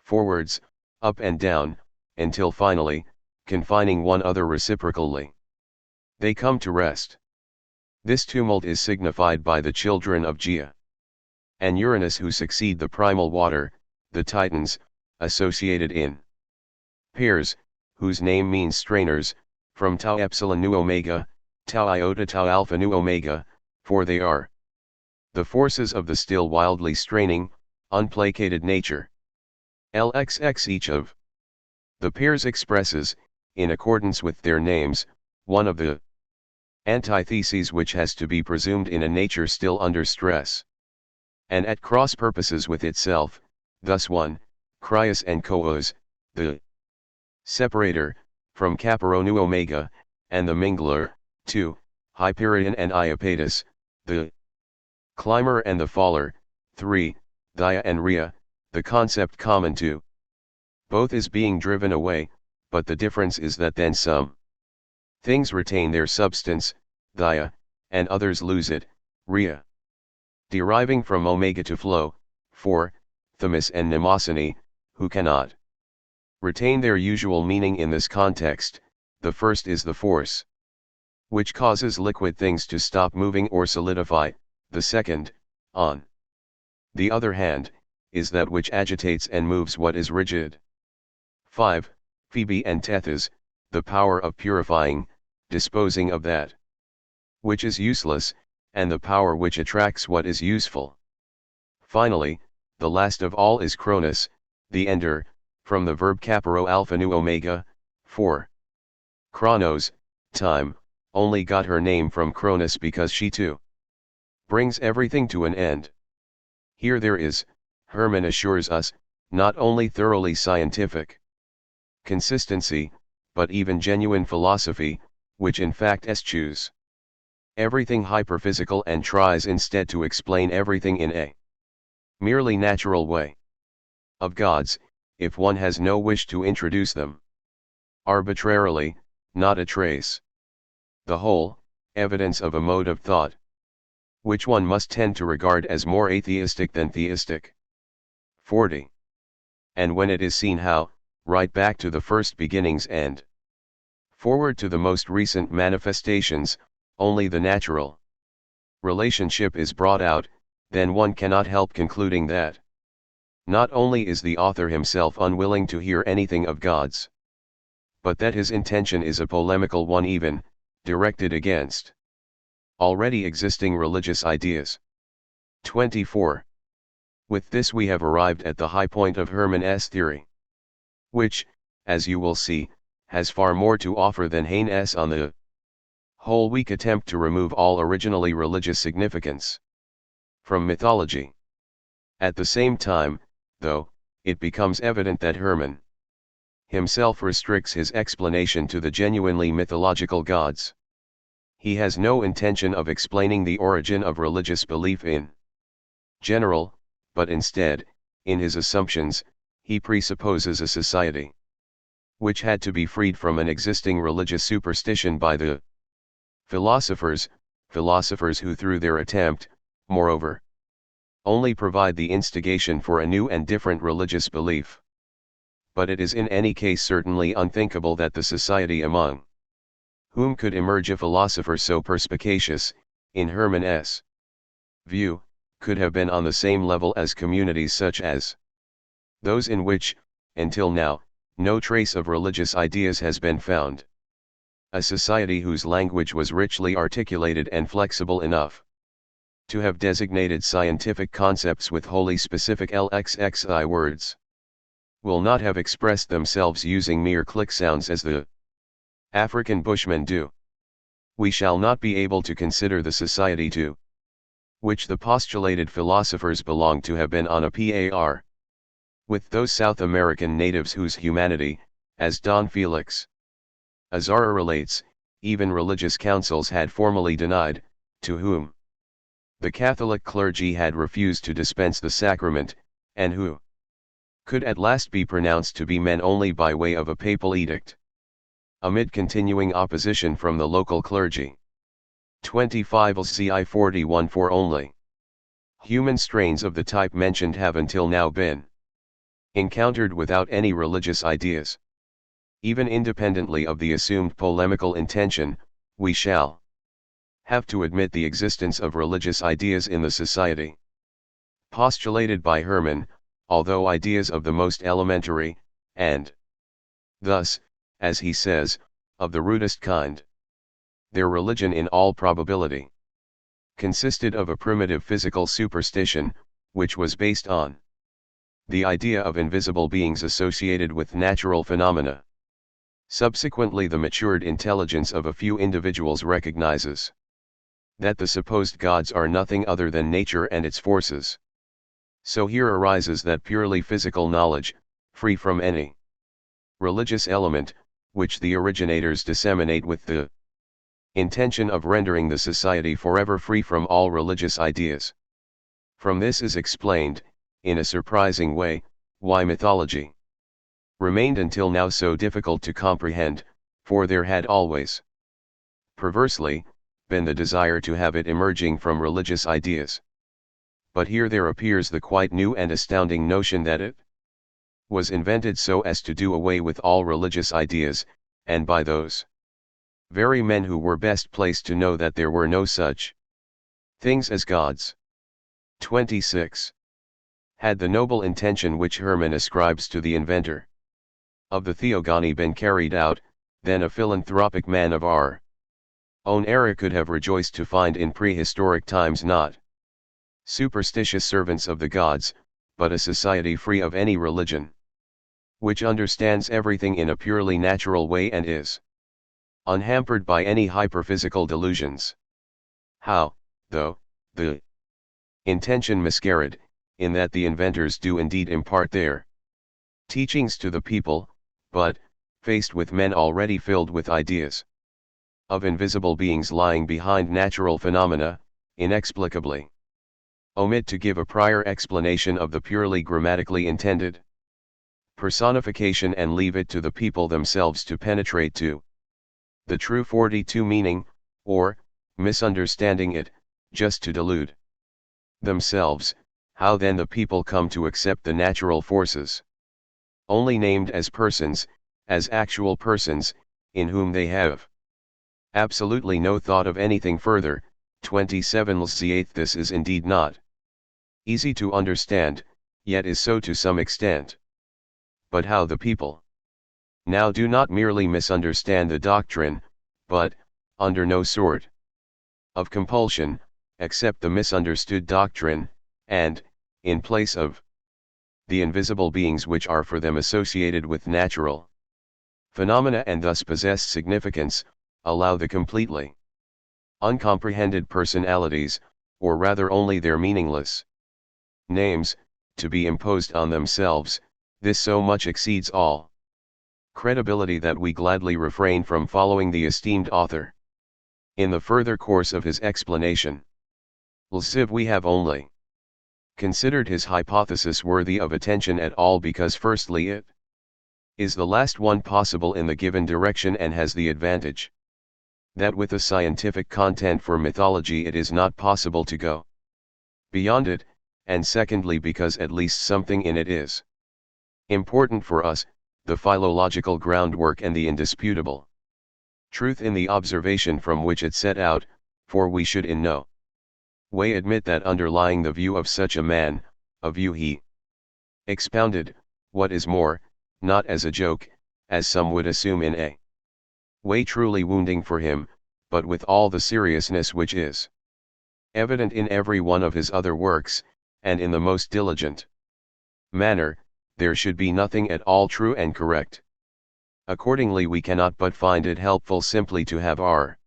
forwards, up and down, until finally, confining one another reciprocally, they come to rest. This tumult is signified by the children of Gaia and Uranus, who succeed the primal water, the Titans, associated in pairs, whose name means strainers, from tau epsilon nu omega, tau iota tau alpha nu omega, for they are the forces of the still wildly straining, unplacated nature. LXX, each of the pairs expresses, in accordance with their names, one of the antitheses which has to be presumed in a nature still under stress and at cross purposes with itself. Thus 1, Crius and Koos, the separator, from Kappa nu omega, and the mingler, 2, Hyperion and Iapetus, the climber and the faller, 3, Dia and Rhea, the concept common to both is being driven away, but the difference is that then some things retain their substance, Dia, and others lose it, Rhea. Deriving from omega to flow, 4, Themis and Mnemosyne, who cannot retain their usual meaning in this context. The first is the force which causes liquid things to stop moving or solidify. The second, on the other hand, is that which agitates and moves what is rigid. 5. Phoebe and Tethys, the power of purifying, disposing of that which is useless, and the power which attracts what is useful. Finally, the last of all is Cronus, the ender, from the verb capero alpha nu omega. 4. Chronos, time, only got her name from Cronus because she too brings everything to an end. Here there is, Hermann assures us, not only thoroughly scientific consistency, but even genuine philosophy, which in fact eschews everything hyperphysical and tries instead to explain everything in a merely natural way. Of gods, if one has no wish to introduce them arbitrarily, not a trace. The whole, evidence of a mode of thought, which one must tend to regard as more atheistic than theistic. 40. And when it is seen how, right back to the first beginnings and forward to the most recent manifestations, only the natural relationship is brought out, then one cannot help concluding that not only is the author himself unwilling to hear anything of gods, but that his intention is a polemical one, even directed against already existing religious ideas. 24. With this we have arrived at the high point of Hermann's theory, which, as you will see, has far more to offer than Heine's on the whole weak attempt to remove all originally religious significance from mythology. At the same time, though, it becomes evident that Hermann himself restricts his explanation to the genuinely mythological gods. He has no intention of explaining the origin of religious belief in general, but instead, in his assumptions, he presupposes a society which had to be freed from an existing religious superstition by the philosophers who through their attempt, moreover, only provide the instigation for a new and different religious belief. But it is in any case certainly unthinkable that the society among whom could emerge a philosopher so perspicacious, in Hermann's view, could have been on the same level as communities such as those in which, until now, no trace of religious ideas has been found. A society whose language was richly articulated and flexible enough to have designated scientific concepts with wholly specific LXXI words will not have expressed themselves using mere click sounds as the African Bushmen do. We shall not be able to consider the society to which the postulated philosophers belong to have been on a par with those South American natives whose humanity, as Don Felix Azara relates, even religious councils had formally denied, to whom the Catholic clergy had refused to dispense the sacrament, and who could at last be pronounced to be men only by way of a papal edict, amid continuing opposition from the local clergy. 25 LCI 41 for only human strains of the type mentioned have until now been encountered without any religious ideas. Even independently of the assumed polemical intention, we shall have to admit the existence of religious ideas in the society postulated by Hermann, although ideas of the most elementary, and thus, as he says, of the rudest kind. Their religion in all probability consisted of a primitive physical superstition, which was based on the idea of invisible beings associated with natural phenomena. Subsequently, the matured intelligence of a few individuals recognizes that the supposed gods are nothing other than nature and its forces. So here arises that purely physical knowledge, free from any religious element, which the originators disseminate with the intention of rendering the society forever free from all religious ideas. From this is explained, in a surprising way, why mythology remained until now so difficult to comprehend, for there had always, perversely, been the desire to have it emerging from religious ideas. But here there appears the quite new and astounding notion that it was invented so as to do away with all religious ideas, and by those very men who were best placed to know that there were no such things as gods. 26. Had the noble intention which Hermann ascribes to the inventor of the theogony been carried out, then a philanthropic man of our own era could have rejoiced to find in prehistoric times not superstitious servants of the gods, but a society free of any religion, which understands everything in a purely natural way and is unhampered by any hyperphysical delusions. How, though, the intention miscarried, in that the inventors do indeed impart their teachings to the people, but, faced with men already filled with ideas of invisible beings lying behind natural phenomena, inexplicably omit to give a prior explanation of the purely grammatically intended personification and leave it to the people themselves to penetrate to the true 42 meaning, or, misunderstanding it, just to delude themselves. How then the people come to accept the natural forces only named as persons, as actual persons, in whom they have absolutely no thought of anything further. 27. This is indeed not easy to understand, yet is so to some extent. But how the people now do not merely misunderstand the doctrine, but, under no sort of compulsion, accept the misunderstood doctrine, and, in place of the invisible beings which are for them associated with natural phenomena and thus possess significance, allow the completely uncomprehended personalities, or rather only their meaningless names, to be imposed on themselves. This so much exceeds all credibility that we gladly refrain from following the esteemed author in the further course of his explanation. We have only considered his hypothesis worthy of attention at all because firstly it is the last one possible in the given direction and has the advantage that with a scientific content for mythology it is not possible to go beyond it, and secondly because at least something in it is important for us, the philological groundwork and the indisputable truth in the observation from which it set out, for we should in no way admit that underlying the view of such a man, a view he expounded, what is more, not as a joke, as some would assume in a way truly wounding for him, but with all the seriousness which is evident in every one of his other works, and in the most diligent manner, there should be nothing at all true and correct. Accordingly we cannot but find it helpful simply to have our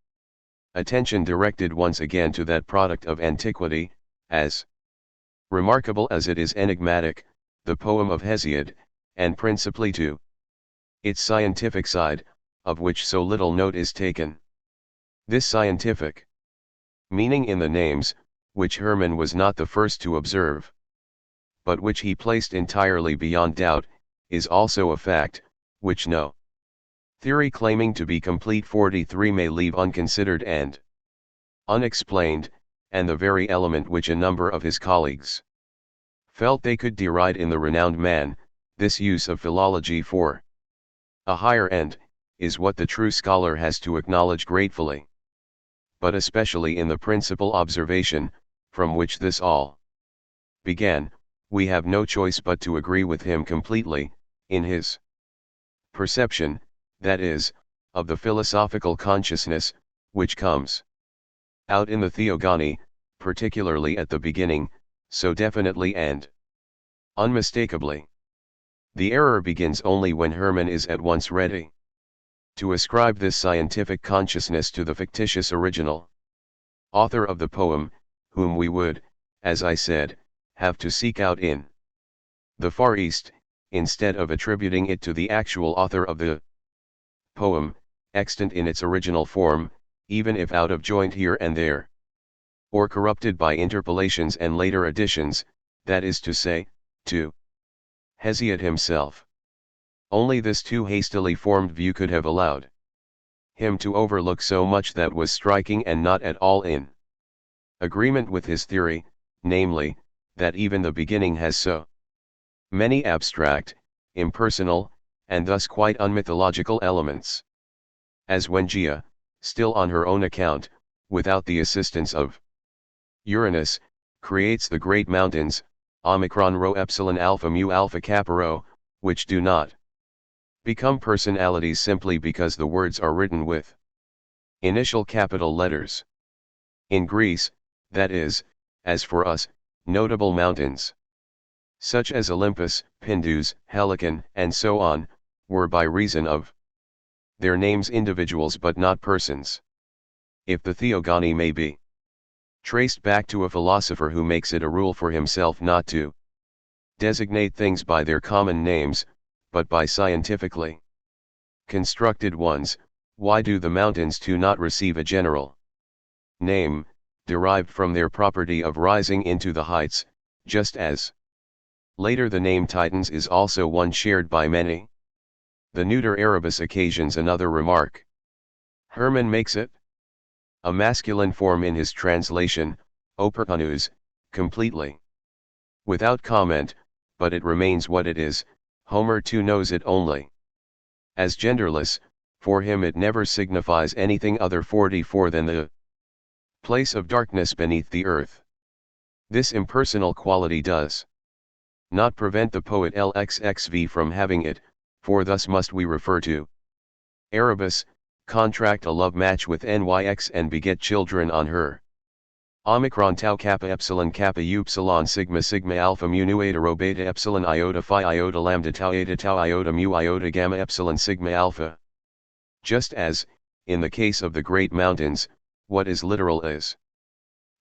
attention directed once again to that product of antiquity, as remarkable as it is enigmatic, the poem of Hesiod, and principally to its scientific side, of which so little note is taken. This scientific meaning in the names, which Hermann was not the first to observe, but which he placed entirely beyond doubt, is also a fact, which no theory claiming to be complete 43 may leave unconsidered and unexplained, and the very element which a number of his colleagues felt they could deride in the renowned man, this use of philology for a higher end, is what the true scholar has to acknowledge gratefully. But especially in the principal observation, from which this all began, we have no choice but to agree with him completely, in his perception, that is, of the philosophical consciousness, which comes out in the theogony, particularly at the beginning, so definitely and unmistakably. The error begins only when Hermann is at once ready to ascribe this scientific consciousness to the fictitious original author of the poem, whom we would, as I said, have to seek out in the Far East, instead of attributing it to the actual author of the poem, extant in its original form, even if out of joint here and there, or corrupted by interpolations and later additions, that is to say, to Hesiod himself. Only this too hastily formed view could have allowed him to overlook so much that was striking and not at all in agreement with his theory, namely, that even the beginning has so many abstract, impersonal, and thus quite unmythological elements. As when Gaia, still on her own account, without the assistance of Uranus, creates the great mountains, omicron rho epsilon alpha mu alpha kappa rho, which do not become personalities simply because the words are written with initial capital letters. In Greece, that is, as for us, notable mountains, such as Olympus, Pindus, Helicon, and so on, were by reason of their names individuals but not persons. If the theogony may be traced back to a philosopher who makes it a rule for himself not to designate things by their common names, but by scientifically constructed ones, why do the mountains too not receive a general name, derived from their property of rising into the heights, just as later the name Titans is also one shared by many? The neuter Erebus occasions another remark. Hermann makes it a masculine form in his translation, Opertanus, completely without comment, but it remains what it is. Homer too knows it only as genderless, for him it never signifies anything other 44 than the place of darkness beneath the earth. This impersonal quality does not prevent the poet LXXV from having it, for thus must we refer to Erebus, contract a love match with NYX and beget children on her. Omicron tau kappa epsilon upsilon sigma sigma alpha mu nu eta rho beta epsilon iota phi iota lambda tau iota mu iota gamma epsilon sigma alpha. Just as, in the case of the great mountains, what is literal is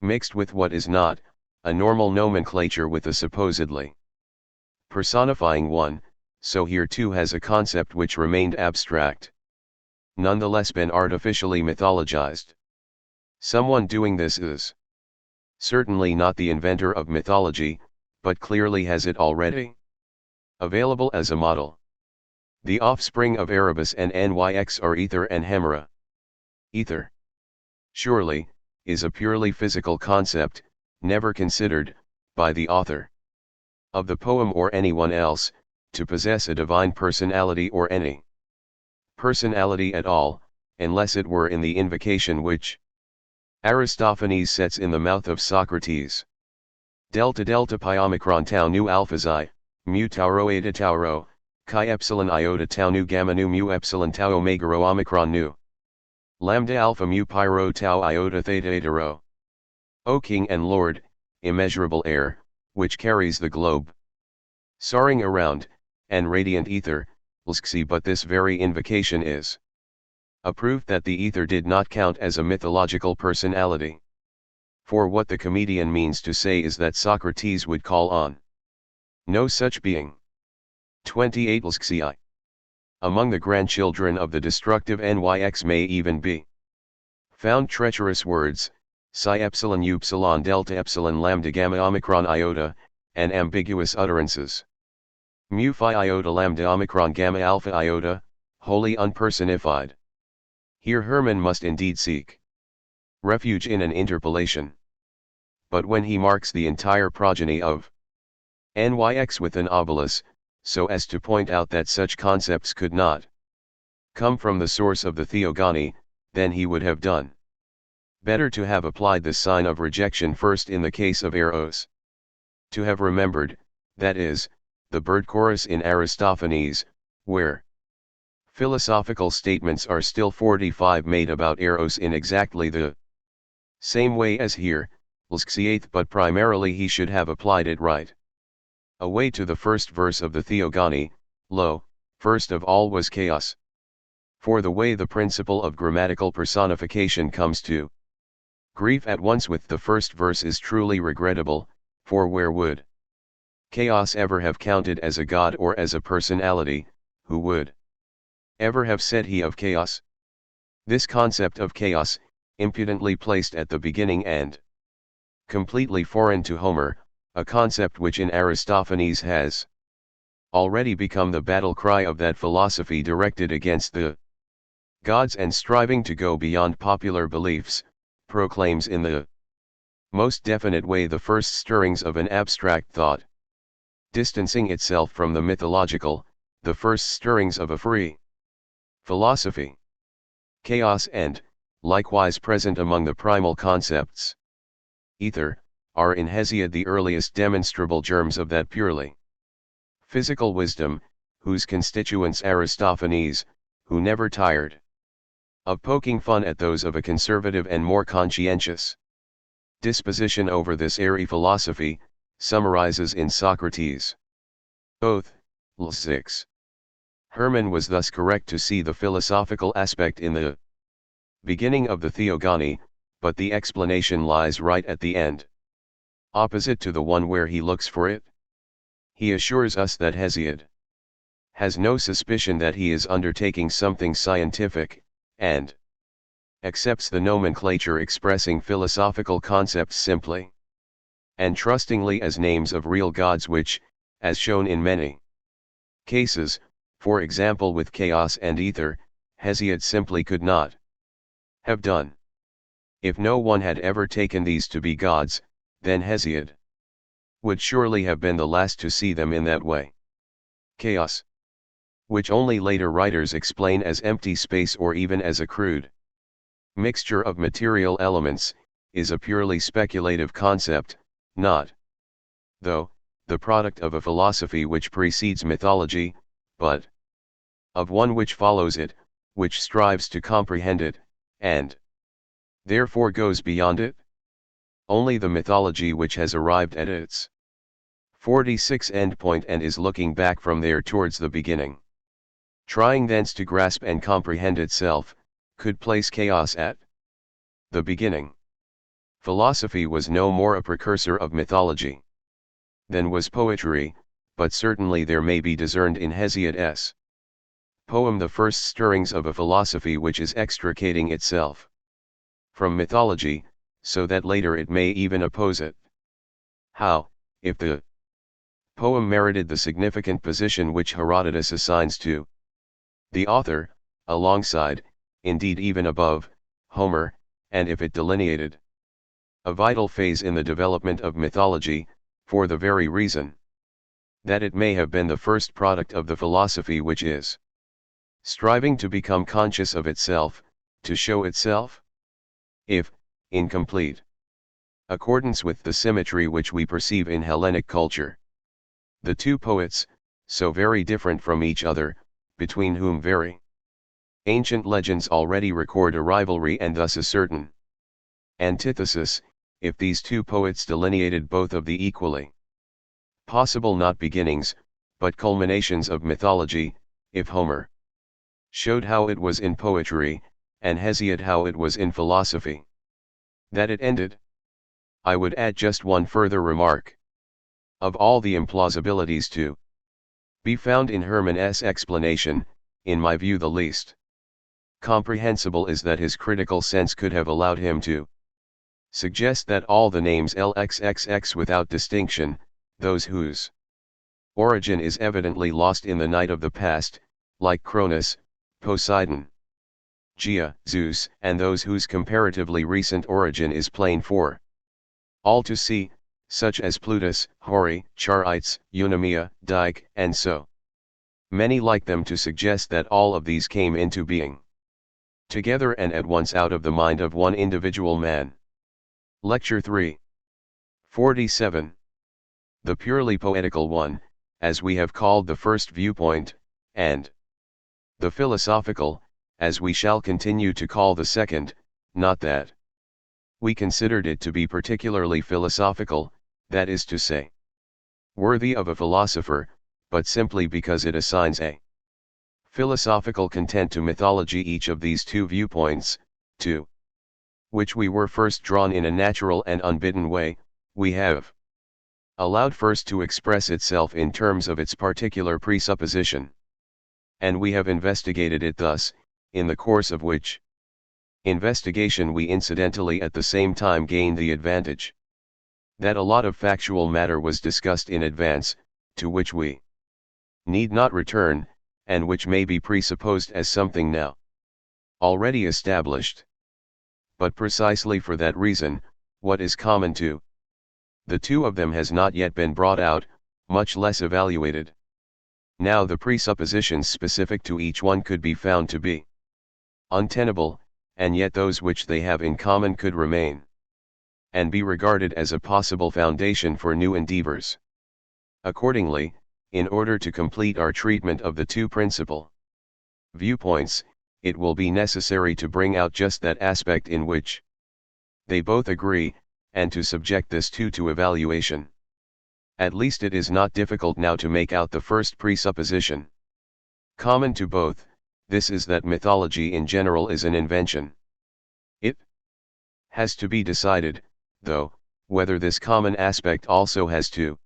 mixed with what is not, a normal nomenclature with a supposedly personifying one, so here too has a concept which remained abstract, nonetheless been artificially mythologized. Someone doing this is certainly not the inventor of mythology, but clearly has it already available as a model. The offspring of Erebus and NYX are ether and hemera. Ether, surely, is a purely physical concept, never considered, by the author of the poem or anyone else, to possess a divine personality or any personality at all, unless it were in the invocation which Aristophanes sets in the mouth of Socrates. Delta delta pi omicron tau nu alpha xi, mu tau rho eta tau rho, chi epsilon iota tau nu gamma nu mu epsilon tau omega rho omicron nu. Lambda alpha mu pi rho tau iota theta eta rho. O King and Lord, immeasurable air, which carries the globe soaring around, and radiant ether, but this very invocation is a proof that the ether did not count as a mythological personality. For what the comedian means to say is that Socrates would call on no such being. 28 Among the grandchildren of the destructive NYX may even be found treacherous words, psi epsilon upsilon delta epsilon lambda gamma omicron iota, and ambiguous utterances. Mu phi iota lambda omicron gamma alpha iota, wholly unpersonified. Here Hermann must indeed seek refuge in an interpolation. But when he marks the entire progeny of NYX with an obelus, so as to point out that such concepts could not come from the source of the theogony, then he would have done better to have applied the sign of rejection first in the case of Eros. To have remembered, that is, the bird chorus in Aristophanes, where philosophical statements are still 45 made about Eros in exactly the same way as here, but primarily he should have applied it right away to the first verse of the Theogony. Lo, first of all was chaos. For the way the principle of grammatical personification comes to grief at once with the first verse is truly regrettable, for where would chaos ever have counted as a god or as a personality, who would ever have said he of chaos? This concept of chaos, impudently placed at the beginning and completely foreign to Homer, a concept which in Aristophanes has already become the battle cry of that philosophy directed against the gods and striving to go beyond popular beliefs, proclaims in the most definite way the first stirrings of an abstract thought, distancing itself from the mythological, the first stirrings of a free philosophy. Chaos and, likewise present among the primal concepts, ether, are in Hesiod the earliest demonstrable germs of that purely physical wisdom, whose constituents Aristophanes, who never tired of poking fun at those of a conservative and more conscientious disposition over this airy philosophy, summarizes in Socrates. Oath, L6. Hermann was thus correct to see the philosophical aspect in the beginning of the Theogony, but the explanation lies right at the end, opposite to the one where he looks for it. He assures us that Hesiod has no suspicion that he is undertaking something scientific, and accepts the nomenclature expressing philosophical concepts simply and trustingly as names of real gods which, as shown in many cases, for example with chaos and ether, Hesiod simply could not have done. If no one had ever taken these to be gods, then Hesiod would surely have been the last to see them in that way. Chaos, which only later writers explain as empty space or even as a crude mixture of material elements, is a purely speculative concept, not, though, the product of a philosophy which precedes mythology, but of one which follows it, which strives to comprehend it, and therefore goes beyond it. Only the mythology which has arrived at its 46 endpoint and is looking back from there towards the beginning, trying thence to grasp and comprehend itself, could place chaos at the beginning. Philosophy was no more a precursor of mythology than was poetry, but certainly there may be discerned in Hesiod's poem the first stirrings of a philosophy which is extricating itself from mythology, so that later it may even oppose it. How, if the poem merited the significant position which Herodotus assigns to the author, alongside, indeed even above, Homer, and if it delineated a vital phase in the development of mythology, for the very reason that it may have been the first product of the philosophy which is striving to become conscious of itself, to show itself? If, in complete accordance with the symmetry which we perceive in Hellenic culture, the two poets, so very different from each other, between whom very ancient legends already record a rivalry and thus a certain antithesis, if these two poets delineated both of the equally possible not beginnings, but culminations of mythology, if Homer showed how it was in poetry, and Hesiod how it was in philosophy, that it ended. I would add just one further remark. Of all the implausibilities to be found in Hermann's explanation, in my view the least comprehensible is that his critical sense could have allowed him to suggest that all the names LXXX without distinction, those whose origin is evidently lost in the night of the past, like Cronus, Poseidon, Gaia, Zeus, and those whose comparatively recent origin is plain for all to see, such as Plutus, Hori, Charites, Eunomia, Dike, and so many like them, to suggest that all of these came into being together and at once out of the mind of one individual man. Lecture 3. 47. The purely poetical one, as we have called the first viewpoint, and the philosophical, as we shall continue to call the second, not that we considered it to be particularly philosophical, that is to say, worthy of a philosopher, but simply because it assigns a philosophical content to mythology. Each of these two viewpoints, to which we were first drawn in a natural and unbidden way, we have allowed first to express itself in terms of its particular presupposition. And we have investigated it thus, in the course of which investigation we incidentally at the same time gained the advantage that a lot of factual matter was discussed in advance, to which we need not return, and which may be presupposed as something now already established. But precisely for that reason, what is common to the two of them has not yet been brought out, much less evaluated. Now the presuppositions specific to each one could be found to be untenable, and yet those which they have in common could remain, and be regarded as a possible foundation for new endeavors. Accordingly, in order to complete our treatment of the two principal viewpoints, it will be necessary to bring out just that aspect in which they both agree, and to subject this to evaluation. At least it is not difficult now to make out the first presupposition. Common to both, this is that mythology in general is an invention. It has to be decided, though, whether this common aspect also has to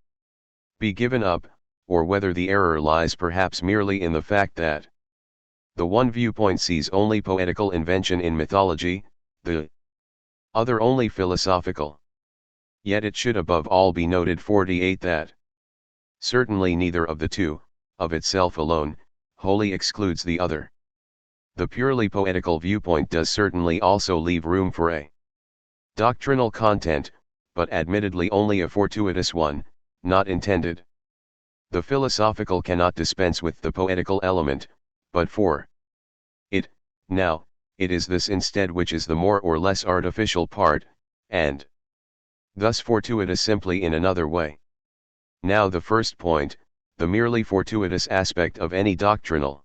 be given up, or whether the error lies perhaps merely in the fact that the one viewpoint sees only poetical invention in mythology, the other only philosophical. Yet it should above all be noted 48 that certainly neither of the two, of itself alone, wholly excludes the other. The purely poetical viewpoint does certainly also leave room for a doctrinal content, but admittedly only a fortuitous one, not intended. The philosophical cannot dispense with the poetical element, but for it, now, it is this instead which is the more or less artificial part, and thus fortuitous simply in another way. Now the first point, the merely fortuitous aspect of any doctrinal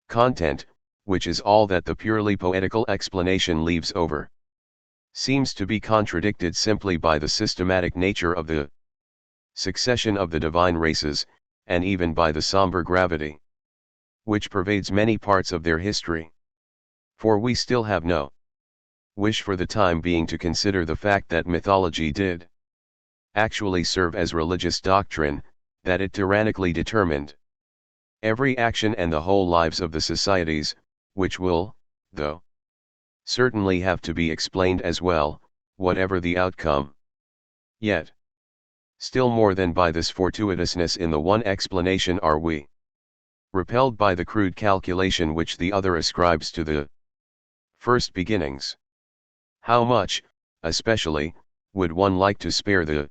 content, which is all that the purely poetical explanation leaves over, seems to be contradicted simply by the systematic nature of the succession of the divine races, and even by the somber gravity which pervades many parts of their history. For we still have no wish for the time being to consider the fact that mythology did actually serve as religious doctrine, that it tyrannically determined every action and the whole lives of the societies, which will, though, certainly have to be explained as well, whatever the outcome. Yet, still more than by this fortuitousness in the one explanation are we repelled by the crude calculation which the other ascribes to the first beginnings. How much, especially, would one like to spare the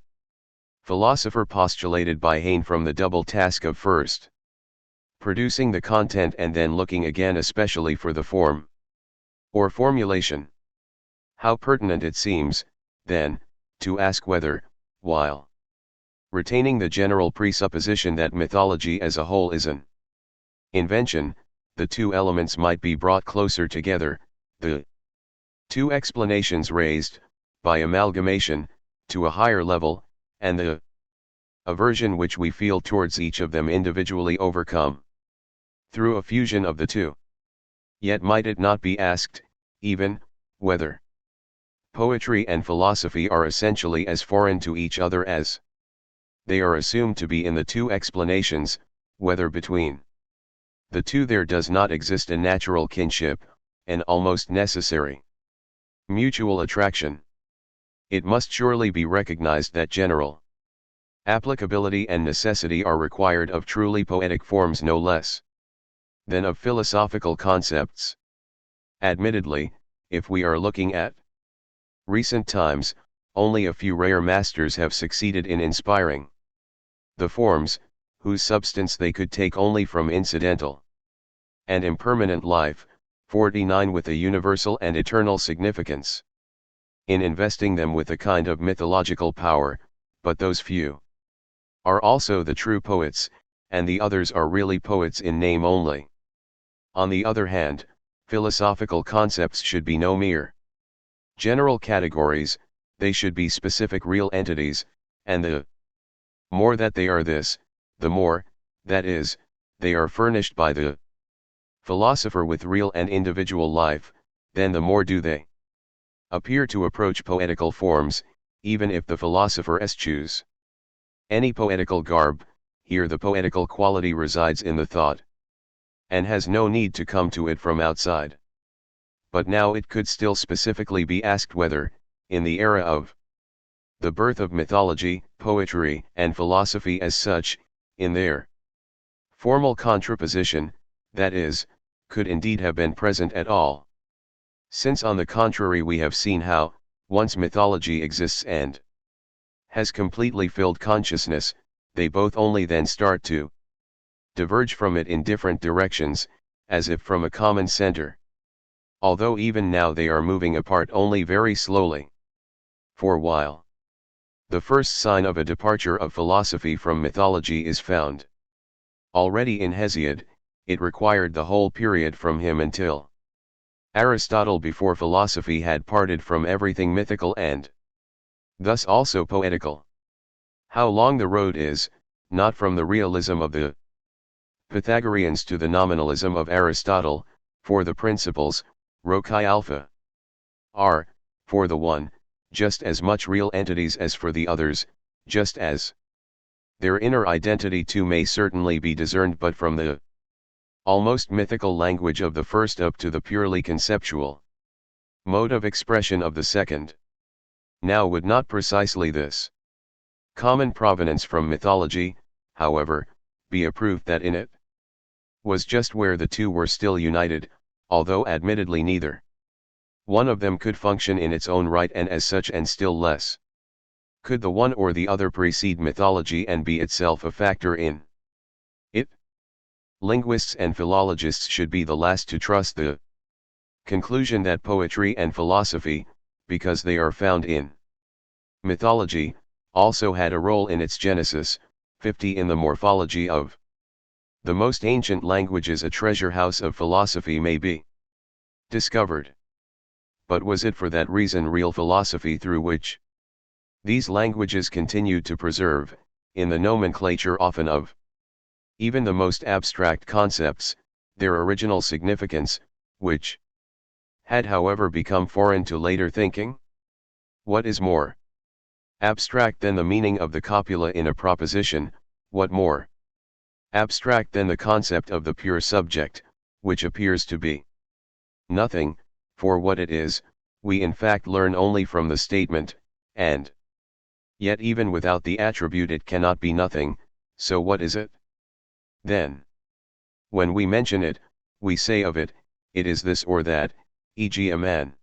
philosopher postulated by Heine from the double task of first producing the content and then looking again especially for the form or formulation? How pertinent it seems, then, to ask whether, while retaining the general presupposition that mythology as a whole is an invention, the two elements might be brought closer together, the two explanations raised, by amalgamation, to a higher level, and the aversion which we feel towards each of them individually overcome through a fusion of the two. Yet might it not be asked, even, whether poetry and philosophy are essentially as foreign to each other as they are assumed to be in the two explanations, whether between the two there does not exist a natural kinship, an almost necessary mutual attraction? It must surely be recognized that general applicability and necessity are required of truly poetic forms no less than of philosophical concepts. Admittedly, if we are looking at recent times, only a few rare masters have succeeded in inspiring the forms, whose substance they could take only from incidental and impermanent life, 49 with a universal and eternal significance, in investing them with a kind of mythological power, but those few are also the true poets, and the others are really poets in name only. On the other hand, philosophical concepts should be no mere general categories, they should be specific real entities, and the more that they are this, the more, that is, they are furnished by the philosopher with real and individual life, then the more do they appear to approach poetical forms, even if the philosopher eschews any poetical garb. Here the poetical quality resides in the thought, and has no need to come to it from outside. But now it could still specifically be asked whether, in the era of the birth of mythology, poetry, and philosophy as such, in their formal contraposition, that is, could indeed have been present at all. Since on the contrary we have seen how, Once mythology exists and has completely filled consciousness, they both only then start to diverge from it in different directions, as if from a common center. Although even now they are moving apart only very slowly. For while the first sign of a departure of philosophy from mythology is found already in Hesiod, it required the whole period from him until Aristotle before philosophy had parted from everything mythical and thus also poetical. How long the road is, not from the realism of the Pythagoreans to the nominalism of Aristotle, for the principles, rho chi alpha, are, for the one, just as much real entities as for the others, just as their inner identity too may certainly be discerned but from the almost mythical language of the first up to the purely conceptual mode of expression of the second. Now would not precisely this common provenance from mythology, however, be a proof that in it was just where the two were still united, although admittedly neither one of them could function in its own right and as such, and still less could the one or the other precede mythology and be itself a factor in it? Linguists and philologists should be the last to trust the conclusion that poetry and philosophy, because they are found in mythology, also had a role in its genesis. 50 In the morphology of the most ancient languages a treasure house of philosophy may be discovered. But was it for that reason real philosophy through which these languages continued to preserve, in the nomenclature often of even the most abstract concepts, their original significance, which had however become foreign to later thinking? What is more abstract than the meaning of the copula in a proposition? What more abstract than the concept of the pure subject, which appears to be nothing, for what it is, we in fact learn only from the statement, and yet even without the attribute it cannot be nothing, so what is it? Then, when we mention it, we say of it, it is this or that, e.g. a man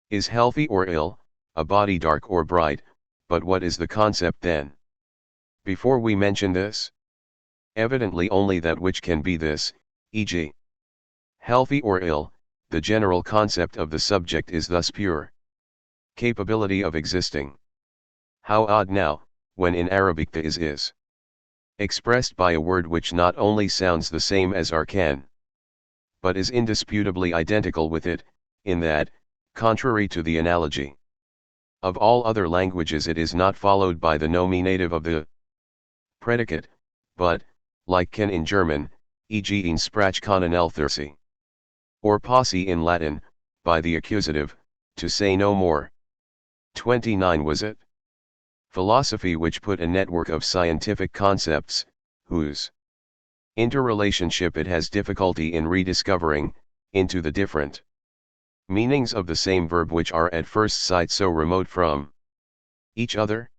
is healthy or ill, a body dark or bright, but what is the concept then? Before we mention this? Evidently only that which can be this, e.g. healthy or ill. The general concept of the subject is thus pure capability of existing. How odd now, when in Arabic the is expressed by a word which not only sounds the same as arkan, but is indisputably identical with it, in that, contrary to the analogy of all other languages, it is not followed by the nominative of the predicate, but, like can in German, e.g. in Sprach können Elthersi, or posse in Latin, by the accusative, to say no more. 29 Was it philosophy which put a network of scientific concepts, whose interrelationship it has difficulty in rediscovering, into the different meanings of the same verb which are at first sight so remote from each other?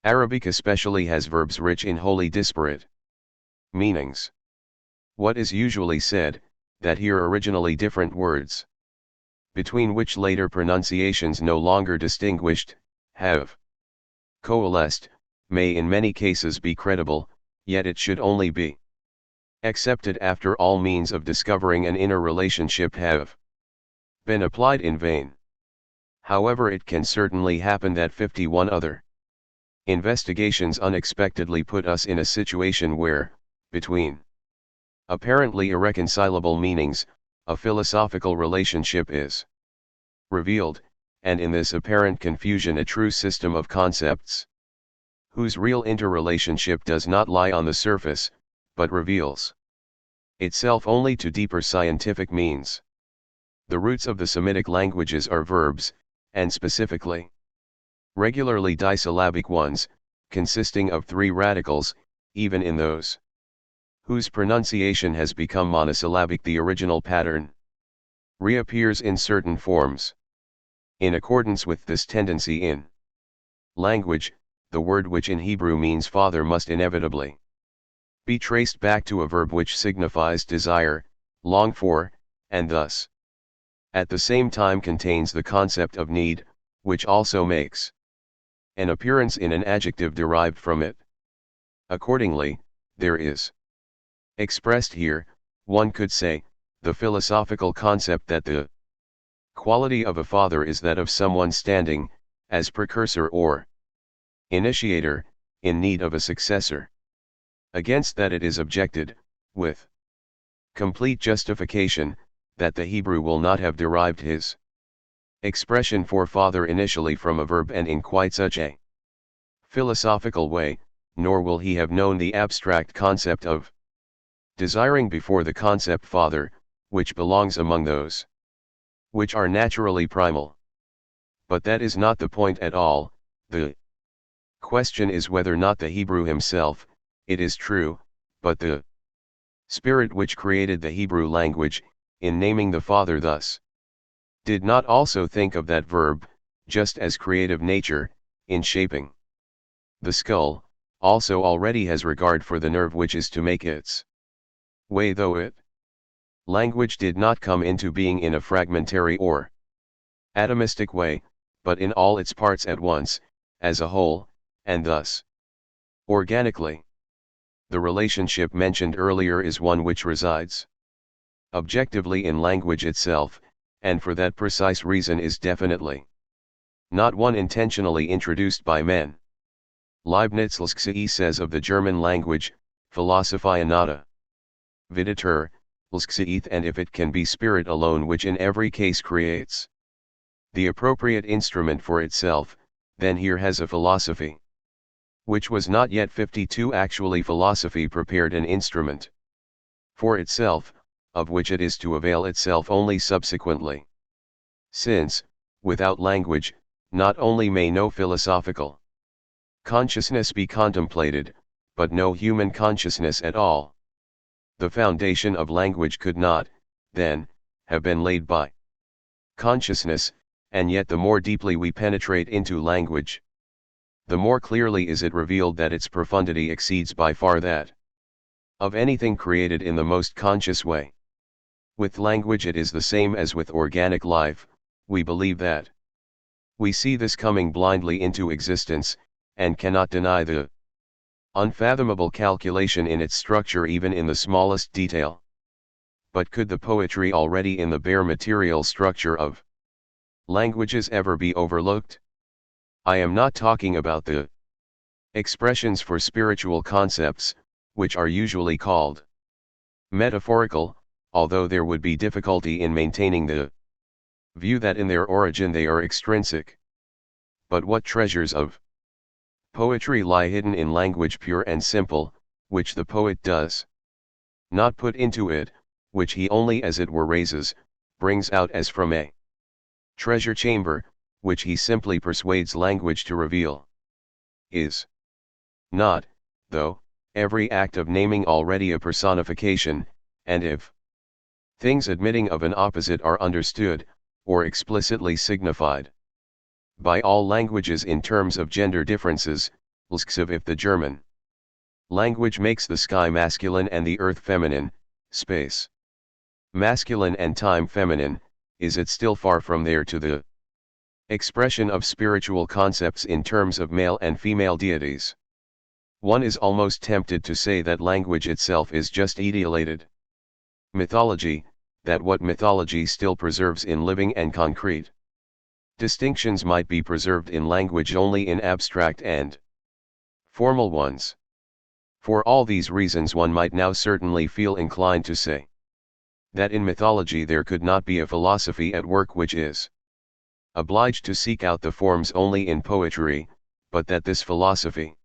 Arabic especially has verbs rich in wholly disparate meanings. What is usually said, that here originally different words, between which later pronunciations no longer distinguished, have coalesced, may in many cases be credible, yet it should only be accepted after all means of discovering an inner relationship have been applied in vain. However, it can certainly happen that 51 other investigations unexpectedly put us in a situation where, between apparently irreconcilable meanings, a philosophical relationship is revealed, and in this apparent confusion a true system of concepts, whose real interrelationship does not lie on the surface, but reveals itself only to deeper scientific means. The roots of the Semitic languages are verbs, and specifically regularly disyllabic ones, consisting of 3 radicals, even in those whose pronunciation has become monosyllabic. The original pattern reappears in certain forms. In accordance with this tendency in language, the word which in Hebrew means father must inevitably be traced back to a verb which signifies desire, long for, and thus at the same time contains the concept of need, which also makes an appearance in an adjective derived from it. Accordingly, there is expressed here, one could say, the philosophical concept that the quality of a father is that of someone standing, as precursor or initiator, in need of a successor. Against that it is objected, with complete justification, that the Hebrew will not have derived his expression for father initially from a verb and in quite such a philosophical way, nor will he have known the abstract concept of desiring before the concept father, which belongs among those which are naturally primal. But that is not the point at all. The question is whether not the Hebrew himself, it is true, but the Spirit which created the Hebrew language, in naming the Father thus, did not also think of that verb, just as creative nature, in shaping the skull, also already has regard for the nerve which is to make its way, though it language did not come into being in a fragmentary or atomistic way, but in all its parts at once, as a whole, and thus organically. The relationship mentioned earlier is one which resides objectively in language itself, and for that precise reason is definitely not one intentionally introduced by men. Leibniz says of the German language, Philosophia nata videtur, and if it can be spirit alone which in every case creates the appropriate instrument for itself, then here has a philosophy which was not yet 52 actually philosophy prepared an instrument for itself, of which it is to avail itself only subsequently. Since, without language, not only may no philosophical consciousness be contemplated, but no human consciousness at all. The foundation of language could not, then, have been laid by consciousness, and yet the more deeply we penetrate into language, the more clearly is it revealed that its profundity exceeds by far that of anything created in the most conscious way. With language it is the same as with organic life. We believe that we see this coming blindly into existence, and cannot deny the unfathomable calculation in its structure even in the smallest detail. But could the poetry already in the bare material structure of languages ever be overlooked? I am not talking about the expressions for spiritual concepts, which are usually called metaphorical, although there would be difficulty in maintaining the view that in their origin they are extrinsic. But what treasures of poetry lie hidden in language pure and simple, which the poet does not put into it, which he only as it were raises, brings out as from a treasure chamber, which he simply persuades language to reveal. Is not, though, every act of naming already a personification, and if things admitting of an opposite are understood, or explicitly signified by all languages in terms of gender differences, if the German language makes the sky masculine and the earth feminine, space masculine and time feminine, is it still far from there to the expression of spiritual concepts in terms of male and female deities? One is almost tempted to say that language itself is just ideolated mythology, that what mythology still preserves in living and concrete distinctions might be preserved in language only in abstract and formal ones. For all these reasons one might now certainly feel inclined to say that in mythology there could not be a philosophy at work which is obliged to seek out the forms only in poetry, but that this philosophy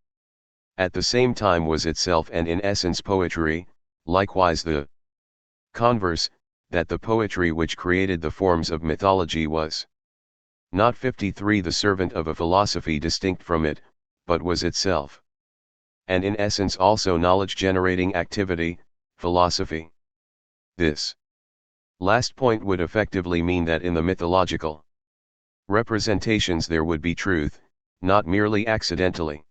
at the same time was itself and in essence poetry, likewise the converse, that the poetry which created the forms of mythology was not 53 the servant of a philosophy distinct from it, but was itself and in essence also knowledge-generating activity, philosophy. This last point would effectively mean that in the mythological representations there would be truth, not merely accidentally,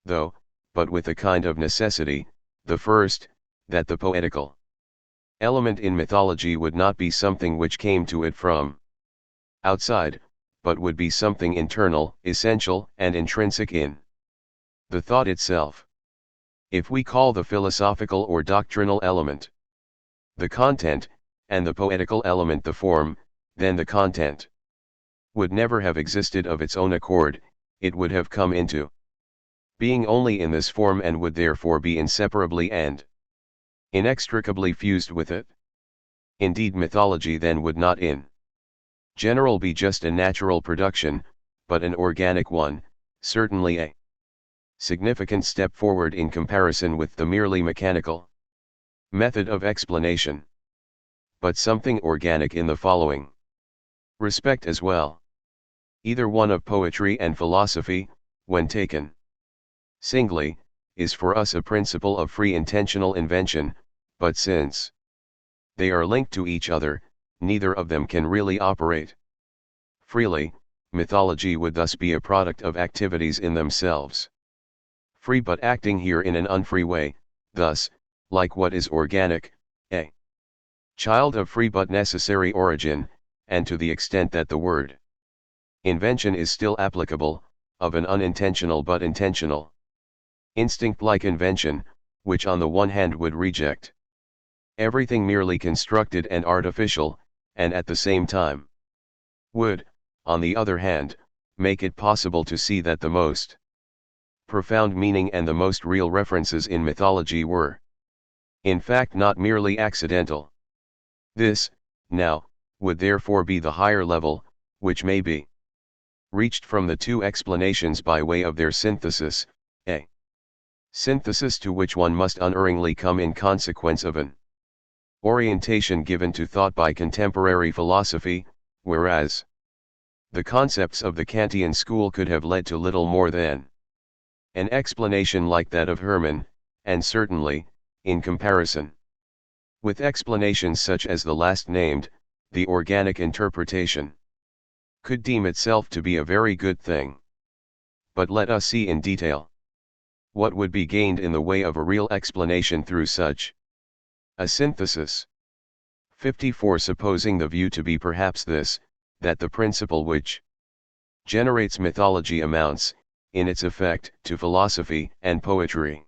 though, but with a kind of necessity. The first, that the poetical element in mythology would not be something which came to it from outside, but would be something internal, essential, and intrinsic in the thought itself. If we call the philosophical or doctrinal element the content, and the poetical element the form, then the content would never have existed of its own accord, it would have come into being only in this form and would therefore be inseparably and inextricably fused with it. Indeed, mythology then would not in general be just a natural production, but an organic one, certainly a significant step forward in comparison with the merely mechanical method of explanation. But something organic in the following respect as well. Either one of poetry and philosophy, when taken singly, is for us a principle of free intentional invention, but since they are linked to each other, neither of them can really operate freely. Mythology would thus be a product of activities in themselves free but acting here in an unfree way, thus, like what is organic, a child of free but necessary origin, and to the extent that the word invention is still applicable, of an unintentional but intentional instinct-like invention, which on the one hand would reject everything merely constructed and artificial, and at the same time would, on the other hand, make it possible to see that the most profound meaning and the most real references in mythology were, in fact, not merely accidental. This, now, would therefore be the higher level, which may be reached from the two explanations by way of their synthesis, a synthesis to which one must unerringly come in consequence of an orientation given to thought by contemporary philosophy, whereas the concepts of the Kantian school could have led to little more than an explanation like that of Hermann, and certainly, in comparison with explanations such as the last named, the organic interpretation could deem itself to be a very good thing. But let us see in detail what would be gained in the way of a real explanation through such a synthesis. 54. Supposing the view to be perhaps this, that the principle which generates mythology amounts, in its effect, to philosophy and poetry,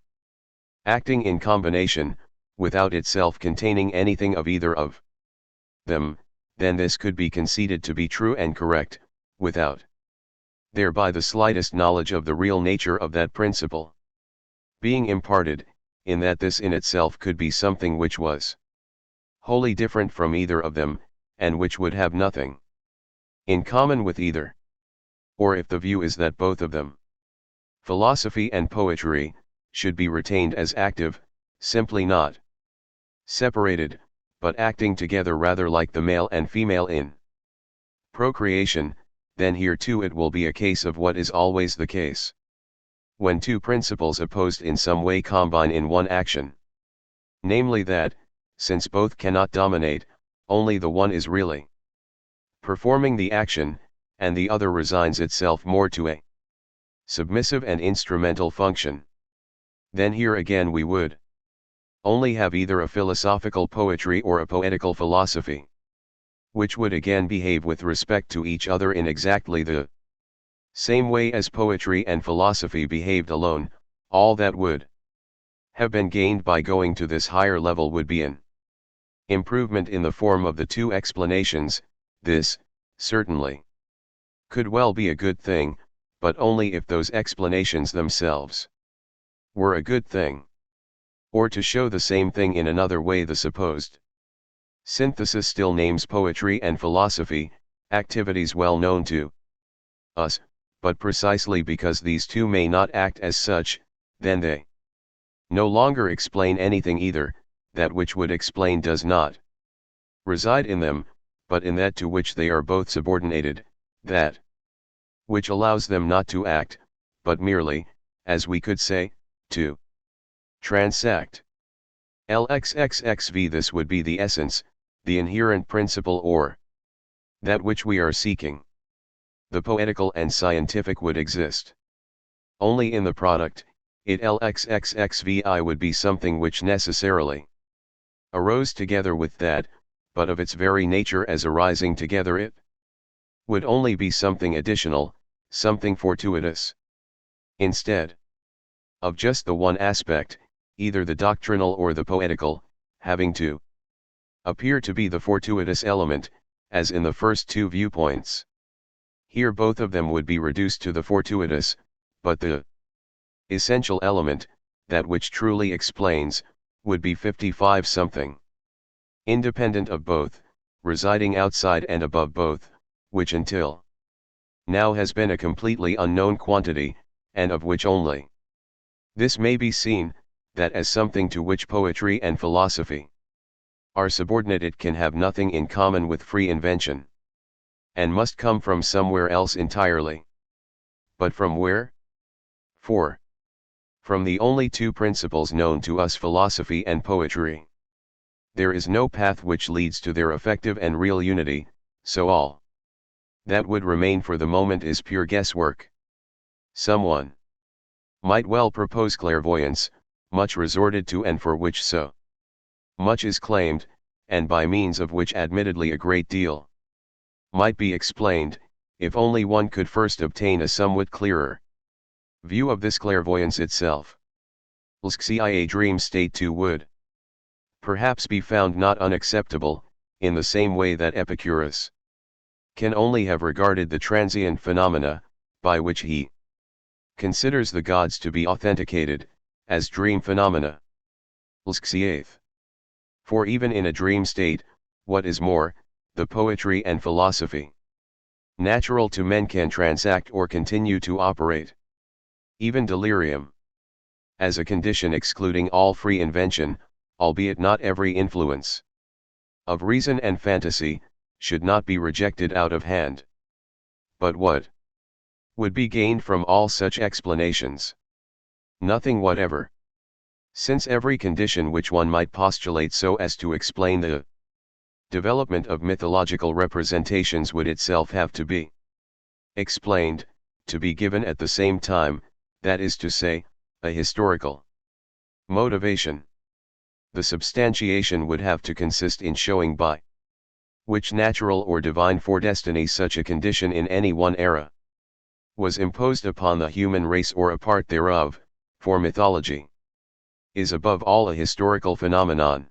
acting in combination, without itself containing anything of either of them, then this could be conceded to be true and correct, without thereby the slightest knowledge of the real nature of that principle being imparted, in that this in itself could be something which was wholly different from either of them, and which would have nothing in common with either. Or if the view is that both of them, philosophy and poetry, should be retained as active, simply not separated, but acting together rather like the male and female in procreation, then here too it will be a case of what is always the case when two principles opposed in some way combine in one action. Namely that, since both cannot dominate, only the one is really performing the action, and the other resigns itself more to a submissive and instrumental function. Then here again we would only have either a philosophical poetry or a poetical philosophy, which would again behave with respect to each other in exactly the same way as poetry and philosophy behaved alone. All that would have been gained by going to this higher level would be an improvement in the form of the two explanations. This, certainly, could well be a good thing, but only if those explanations themselves were a good thing. Or to show the same thing in another way, the supposed synthesis still names poetry and philosophy, activities well known to us, but precisely because these two may not act as such, then they no longer explain anything either. That which would explain does not reside in them, but in that to which they are both subordinated, that which allows them not to act, but merely, as we could say, to transact. LXXXV. This would be the essence, the inherent principle, or that which we are seeking. The poetical and scientific would exist only in the product. It LXXXVI would be something which necessarily arose together with that, but of its very nature as arising together it would only be something additional, something fortuitous. Instead of just the one aspect, either the doctrinal or the poetical, having to appear to be the fortuitous element, as in the first two viewpoints. Here both of them would be reduced to the fortuitous, but the essential element, that which truly explains, would be 55 something. Independent of both, residing outside and above both, which until now has been a completely unknown quantity, and of which only this may be seen, that as something to which poetry and philosophy are subordinate, it can have nothing in common with free invention, and must come from somewhere else entirely. But from where? 4. From the only two principles known to us, philosophy and poetry. There is no path which leads to their effective and real unity, so all that would remain for the moment is pure guesswork. Someone might well propose clairvoyance, much resorted to and for which so much is claimed, and by means of which admittedly a great deal might be explained, if only one could first obtain a somewhat clearer view of this clairvoyance itself. A dream state too would perhaps be found not unacceptable, in the same way that Epicurus can only have regarded the transient phenomena, by which he considers the gods to be authenticated, as dream phenomena. For even in a dream state, what is more, the poetry and philosophy natural to men can transact or continue to operate. Even delirium, as a condition excluding all free invention, albeit not every influence of reason and fantasy, should not be rejected out of hand. But what would be gained from all such explanations? Nothing whatever. Since every condition which one might postulate so as to explain the development of mythological representations would itself have to be explained, to be given at the same time, that is to say, a historical motivation. The substantiation would have to consist in showing by which natural or divine foredestiny such a condition in any one era was imposed upon the human race or a part thereof, for mythology is above all a historical phenomenon.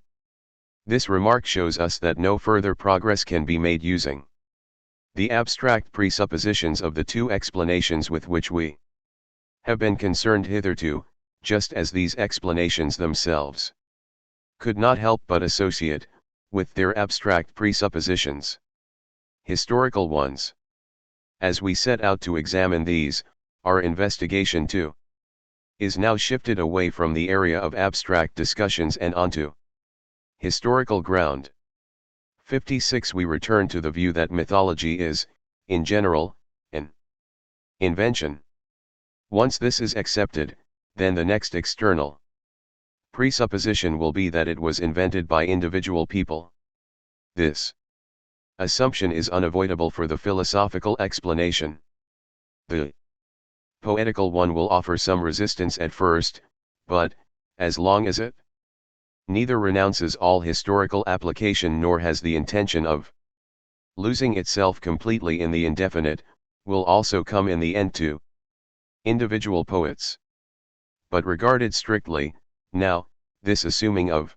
This remark shows us that no further progress can be made using the abstract presuppositions of the two explanations with which we have been concerned hitherto, just as these explanations themselves could not help but associate, with their abstract presuppositions, historical ones. As we set out to examine these, our investigation too is now shifted away from the area of abstract discussions and onto historical ground. 56. We return to the view that mythology is, in general, an invention. Once this is accepted, then the next external presupposition will be that it was invented by individual people. This assumption is unavoidable for the philosophical explanation. The poetical one will offer some resistance at first, but, as long as it neither renounces all historical application nor has the intention of losing itself completely in the indefinite, will also come in the end to individual poets. But regarded strictly, now, this assuming of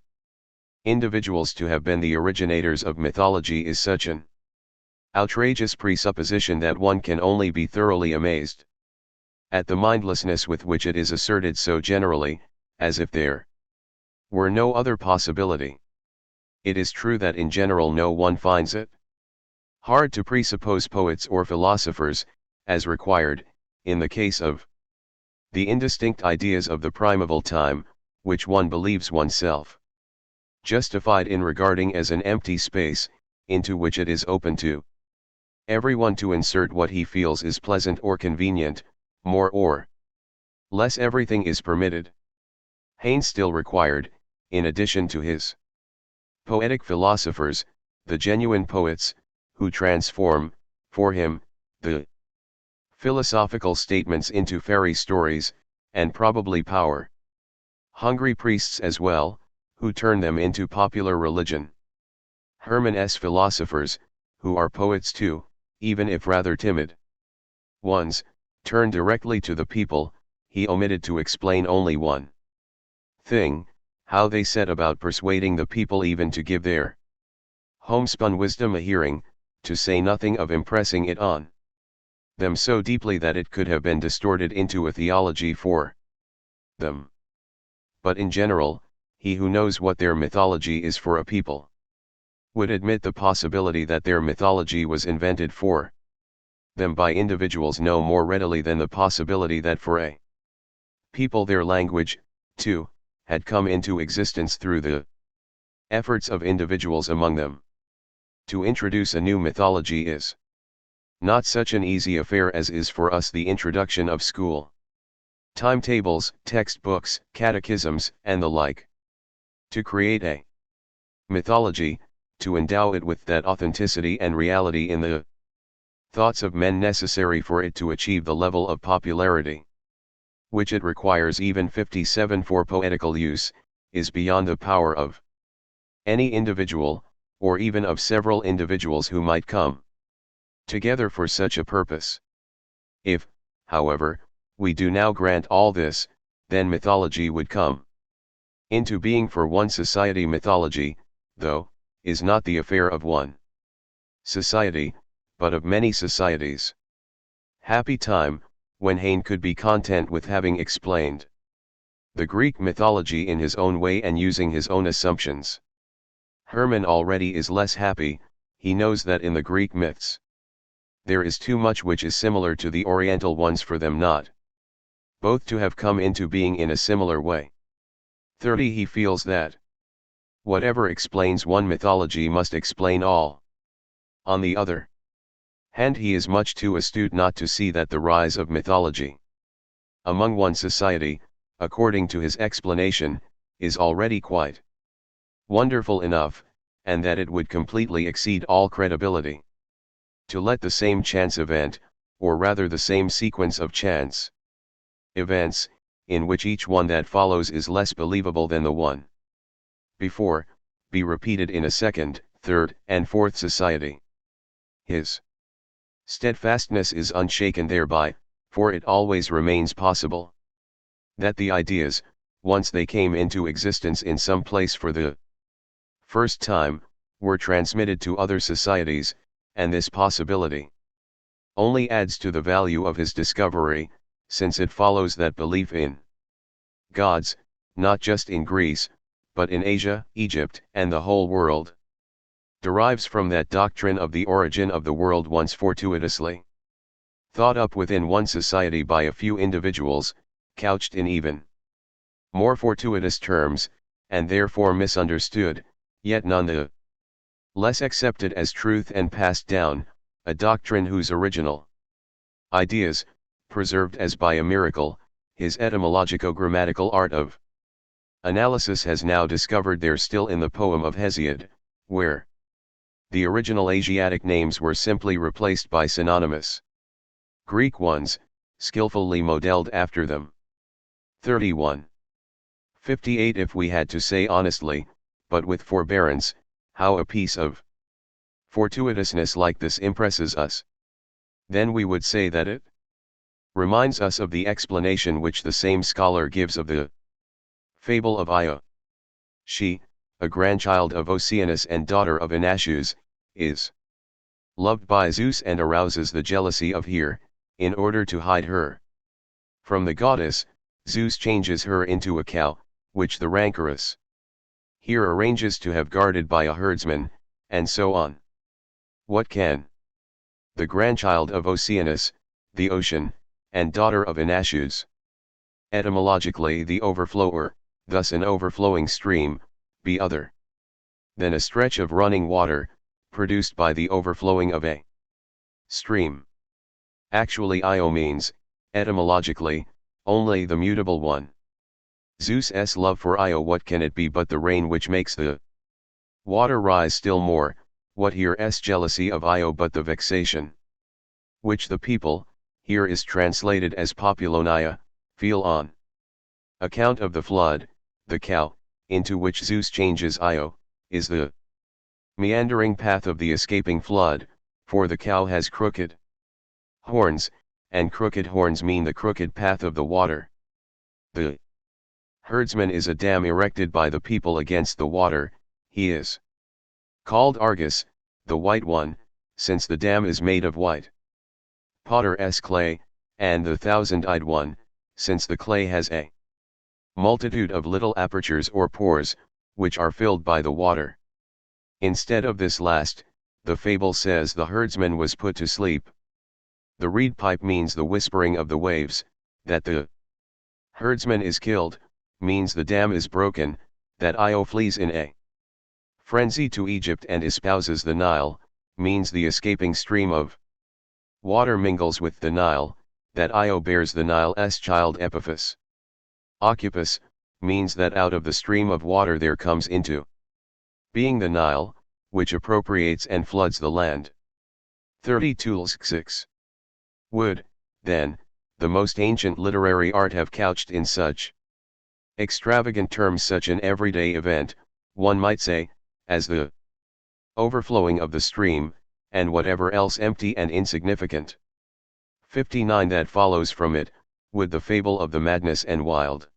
individuals to have been the originators of mythology is such an outrageous presupposition that one can only be thoroughly amazed at the mindlessness with which it is asserted so generally, as if there were no other possibility. It is true that in general no one finds it hard to presuppose poets or philosophers, as required, in the case of the indistinct ideas of the primeval time, which one believes oneself justified in regarding as an empty space, into which it is open to everyone to insert what he feels is pleasant or convenient, more or less everything is permitted. Heine still required, in addition to his poetic philosophers, the genuine poets, who transform, for him, the philosophical statements into fairy stories, and probably power-hungry priests as well, who turn them into popular religion. Hermann's philosophers, who are poets too, even if rather timid ones, turned directly to the people. He omitted to explain only one thing: how they set about persuading the people even to give their homespun wisdom a hearing, to say nothing of impressing it on them so deeply that it could have been distorted into a theology for them. But in general, he who knows what their mythology is for a people would admit the possibility that their mythology was invented for them by individuals no more readily than the possibility that for a people their language, too, had come into existence through the efforts of individuals among them. To introduce a new mythology is not such an easy affair as is for us the introduction of school timetables, textbooks, catechisms, and the like. To create a mythology, to endow it with that authenticity and reality in the thoughts of men necessary for it to achieve the level of popularity which it requires even 57 for poetical use, is beyond the power of any individual, or even of several individuals who might come together for such a purpose. If, however, we do now grant all this, then mythology would come into being for one society. Mythology, though, is not the affair of one society, but of many societies. Happy time, when Heine could be content with having explained the Greek mythology in his own way and using his own assumptions. Hermann already is less happy. He knows that in the Greek myths there is too much which is similar to the Oriental ones for them not both to have come into being in a similar way. 30. He feels that whatever explains one mythology must explain all. On the other hand, he is much too astute not to see that the rise of mythology among one society, according to his explanation, is already quite wonderful enough, and that it would completely exceed all credibility to let the same chance event, or rather the same sequence of chance events, in which each one that follows is less believable than the one before, be repeated in a second, third, and fourth society. His steadfastness is unshaken thereby, for it always remains possible that the ideas, once they came into existence in some place for the first time, were transmitted to other societies, and this possibility only adds to the value of his discovery, since it follows that belief in gods, not just in Greece, but in Asia, Egypt, and the whole world, derives from that doctrine of the origin of the world once fortuitously thought up within one society by a few individuals, couched in even more fortuitous terms, and therefore misunderstood, yet none the less accepted as truth and passed down, a doctrine whose original ideas, preserved as by a miracle, his etymologico-grammatical art of analysis has now discovered there still in the poem of Hesiod, where the original Asiatic names were simply replaced by synonymous Greek ones, skillfully modeled after them. 31. 58. If we had to say honestly, but with forbearance, how a piece of fortuitousness like this impresses us, then we would say that it reminds us of the explanation which the same scholar gives of the fable of Io. She, a grandchild of Oceanus and daughter of Inachus, is loved by Zeus and arouses the jealousy of Here. In order to hide her from the goddess, Zeus changes her into a cow, which the rancorous Here arranges to have guarded by a herdsman, and so on. What can the grandchild of Oceanus, the ocean, and daughter of Inachus, etymologically the overflower, thus an overflowing stream, be other than a stretch of running water, produced by the overflowing of a stream? Actually Io means, etymologically, only the mutable one. Zeus's love for Io, what can it be but the rain which makes the water rise still more? What here's jealousy of Io but the vexation which the people, here is translated as populonia, feel on account of the flood? The cow, into which Zeus changes Io, is the meandering path of the escaping flood, for the cow has crooked horns, and crooked horns mean the crooked path of the water. The herdsman is a dam erected by the people against the water. He is called Argus, the white one, since the dam is made of white potter's clay, and the thousand-eyed one, since the clay has a multitude of little apertures or pores, which are filled by the water. Instead of this last, the fable says the herdsman was put to sleep. The reed pipe means the whispering of the waves. That the herdsman is killed, means the dam is broken. That Io flees in a frenzy to Egypt and espouses the Nile, means the escaping stream of water mingles with the Nile. That Io bears the Nile's child Epiphas Occupus, means that out of the stream of water there comes into being the Nile, which appropriates and floods the land. 32-6. Would, then, the most ancient literary art have couched in such extravagant terms such an everyday event, one might say, as the overflowing of the stream, and whatever else empty and insignificant. 59 that follows from it, would the fable of the madness and wild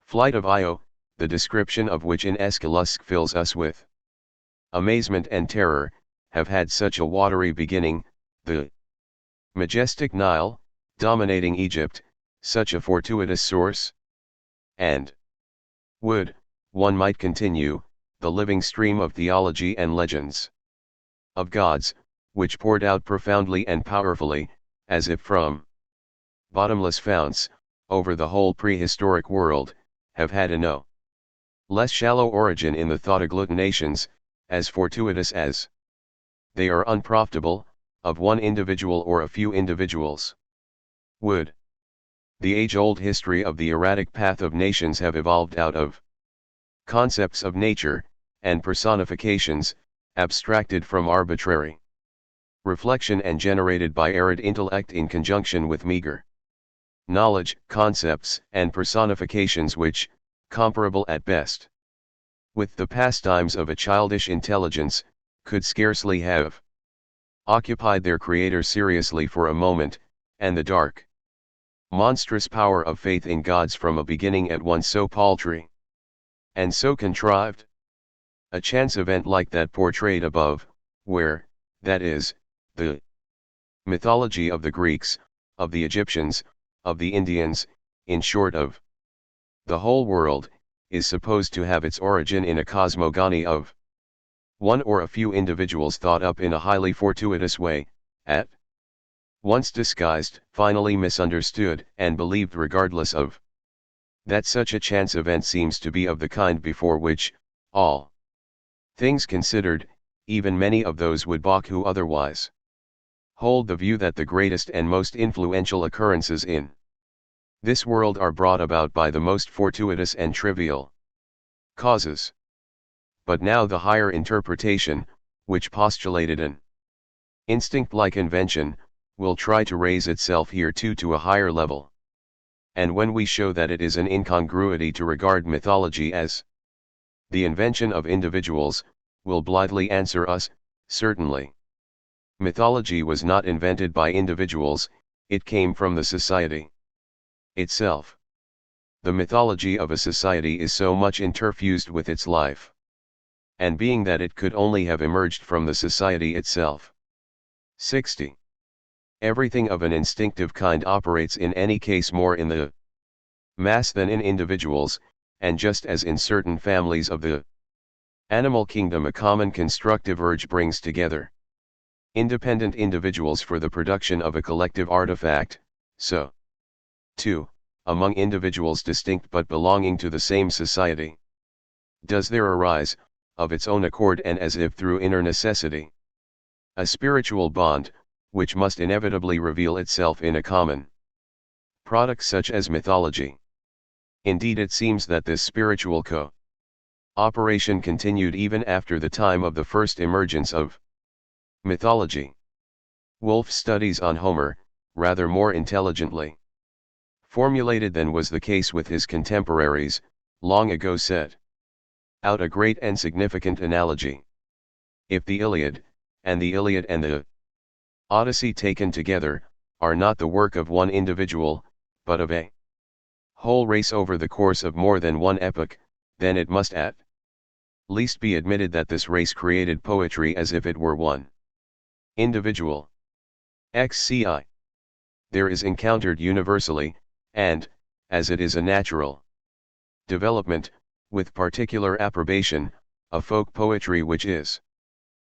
flight of Io, the description of which in Aeschylus fills us with amazement and terror, have had such a watery beginning, the majestic Nile, dominating Egypt, such a fortuitous source? And would, one might continue, the living stream of theology and legends of gods, which poured out profoundly and powerfully, as if from bottomless founts, over the whole prehistoric world, have had a no less shallow origin in the thought agglutinations, as fortuitous as they are unprofitable, of one individual or a few individuals. Would the age-old history of the erratic path of nations have evolved out of concepts of nature, and personifications, abstracted from arbitrary reflection and generated by arid intellect in conjunction with meager knowledge, concepts, and personifications which, comparable at best with the pastimes of a childish intelligence, could scarcely have occupied their creator seriously for a moment, and the dark, monstrous power of faith in gods from a beginning at once so paltry and so contrived? A chance event like that portrayed above, where, that is, the mythology of the Greeks, of the Egyptians, of the Indians, in short of the whole world, is supposed to have its origin in a cosmogony of one or a few individuals thought up in a highly fortuitous way, at once disguised, finally misunderstood, and believed regardless of that such a chance event seems to be of the kind before which, all things considered, even many of those would balk who otherwise hold the view that the greatest and most influential occurrences in this world are brought about by the most fortuitous and trivial causes. But now the higher interpretation, which postulated an instinct-like invention, will try to raise itself here too to a higher level. And when we show that it is an incongruity to regard mythology as the invention of individuals, will blithely answer us, certainly. Mythology was not invented by individuals, it came from the society itself. The mythology of a society is so much interfused with its life. And being that it could only have emerged from the society itself. 60. Everything of an instinctive kind operates in any case more in the mass than in individuals, and just as in certain families of the animal kingdom a common constructive urge brings together independent individuals for the production of a collective artifact, so, too, among individuals distinct but belonging to the same society, does there arise, of its own accord and as if through inner necessity, a spiritual bond, which must inevitably reveal itself in a common product such as mythology. Indeed, it seems that this spiritual co-operation continued even after the time of the first emergence of mythology. Wolff studies on Homer, rather more intelligently formulated than was the case with his contemporaries, long ago set out a great and significant analogy. If the Iliad, and the Odyssey taken together, are not the work of one individual, but of a whole race over the course of more than one epoch, then it must at least be admitted that this race created poetry as if it were one individual. XCI. There is encountered universally, and, as it is a natural development, with particular approbation, a folk poetry which is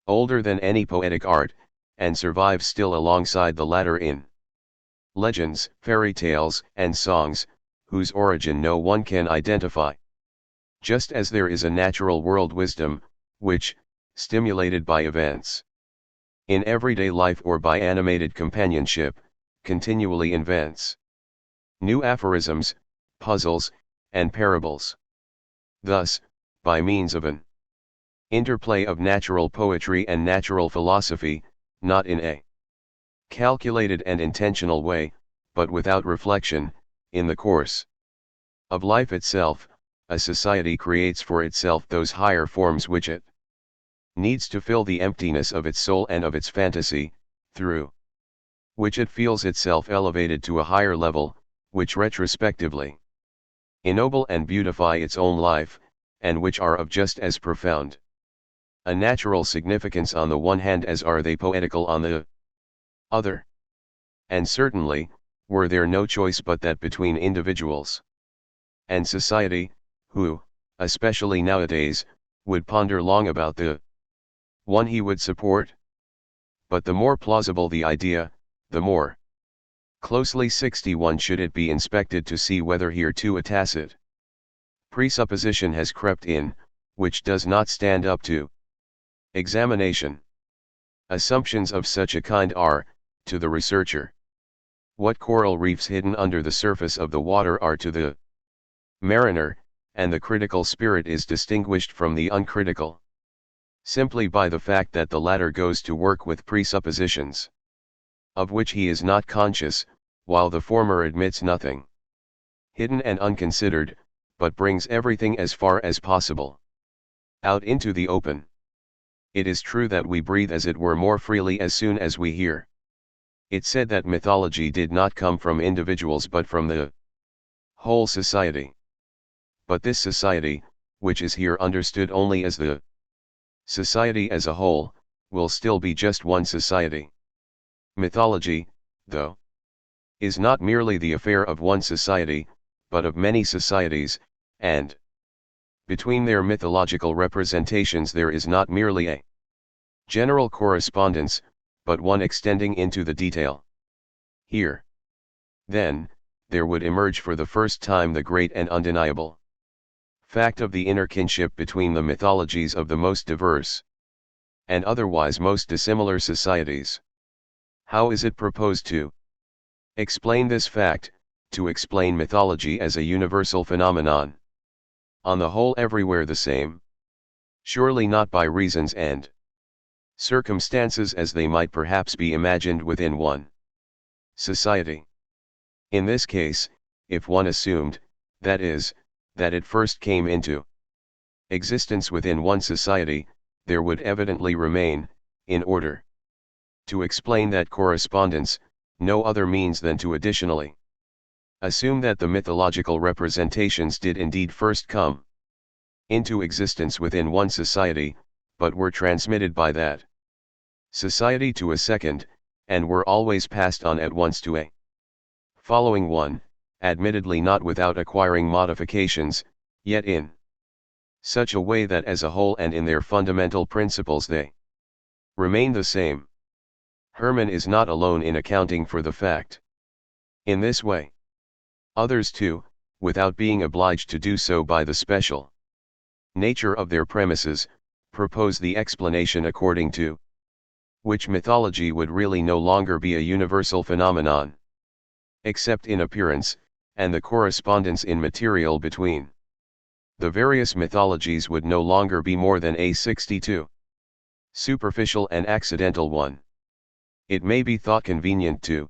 older than any poetic art, and survives still alongside the latter in legends, fairy tales, and songs, whose origin no one can identify. Just as there is a natural world wisdom, which, stimulated by events in everyday life or by animated companionship, continually invents new aphorisms, puzzles, and parables. Thus, by means of an interplay of natural poetry and natural philosophy, not in a calculated and intentional way, but without reflection, in the course of life itself, a society creates for itself those higher forms which it needs to fill the emptiness of its soul and of its fantasy, through which it feels itself elevated to a higher level, which retrospectively ennoble and beautify its own life, and which are of just as profound a natural significance on the one hand as are they poetical on the other. And certainly, were there no choice but that between individuals and society, who, especially nowadays, would ponder long about the one he would support. But the more plausible the idea, the more closely 61 should it be inspected to see whether here too a tacit presupposition has crept in, which does not stand up to examination. Assumptions of such a kind are, to the researcher, what coral reefs hidden under the surface of the water are to the mariner, and the critical spirit is distinguished from the uncritical simply by the fact that the latter goes to work with presuppositions of which he is not conscious, while the former admits nothing hidden and unconsidered, but brings everything as far as possible out into the open. It is true that we breathe as it were more freely as soon as we hear it said that mythology did not come from individuals but from the whole society. But this society, which is here understood only as the society as a whole, will still be just one society. Mythology, though, is not merely the affair of one society, but of many societies, and between their mythological representations there is not merely a general correspondence, but one extending into the detail. Here, then, there would emerge for the first time the great and undeniable fact of the inner kinship between the mythologies of the most diverse and otherwise most dissimilar societies. How is it proposed to explain this fact, to explain mythology as a universal phenomenon, on the whole everywhere the same? Surely not by reasons and circumstances as they might perhaps be imagined within one society. In this case, if one assumed, that is, that it first came into existence within one society, there would evidently remain, in order to explain that correspondence, no other means than to additionally assume that the mythological representations did indeed first come into existence within one society, but were transmitted by that society to a second, and were always passed on at once to a following one, admittedly not without acquiring modifications, yet in such a way that as a whole and in their fundamental principles they remain the same. Hermann is not alone in accounting for the fact. In this way, others too, without being obliged to do so by the special nature of their premises, propose the explanation according to which mythology would really no longer be a universal phenomenon, except in appearance, and the correspondence in material between the various mythologies would no longer be more than a 62 superficial and accidental one. It may be thought convenient to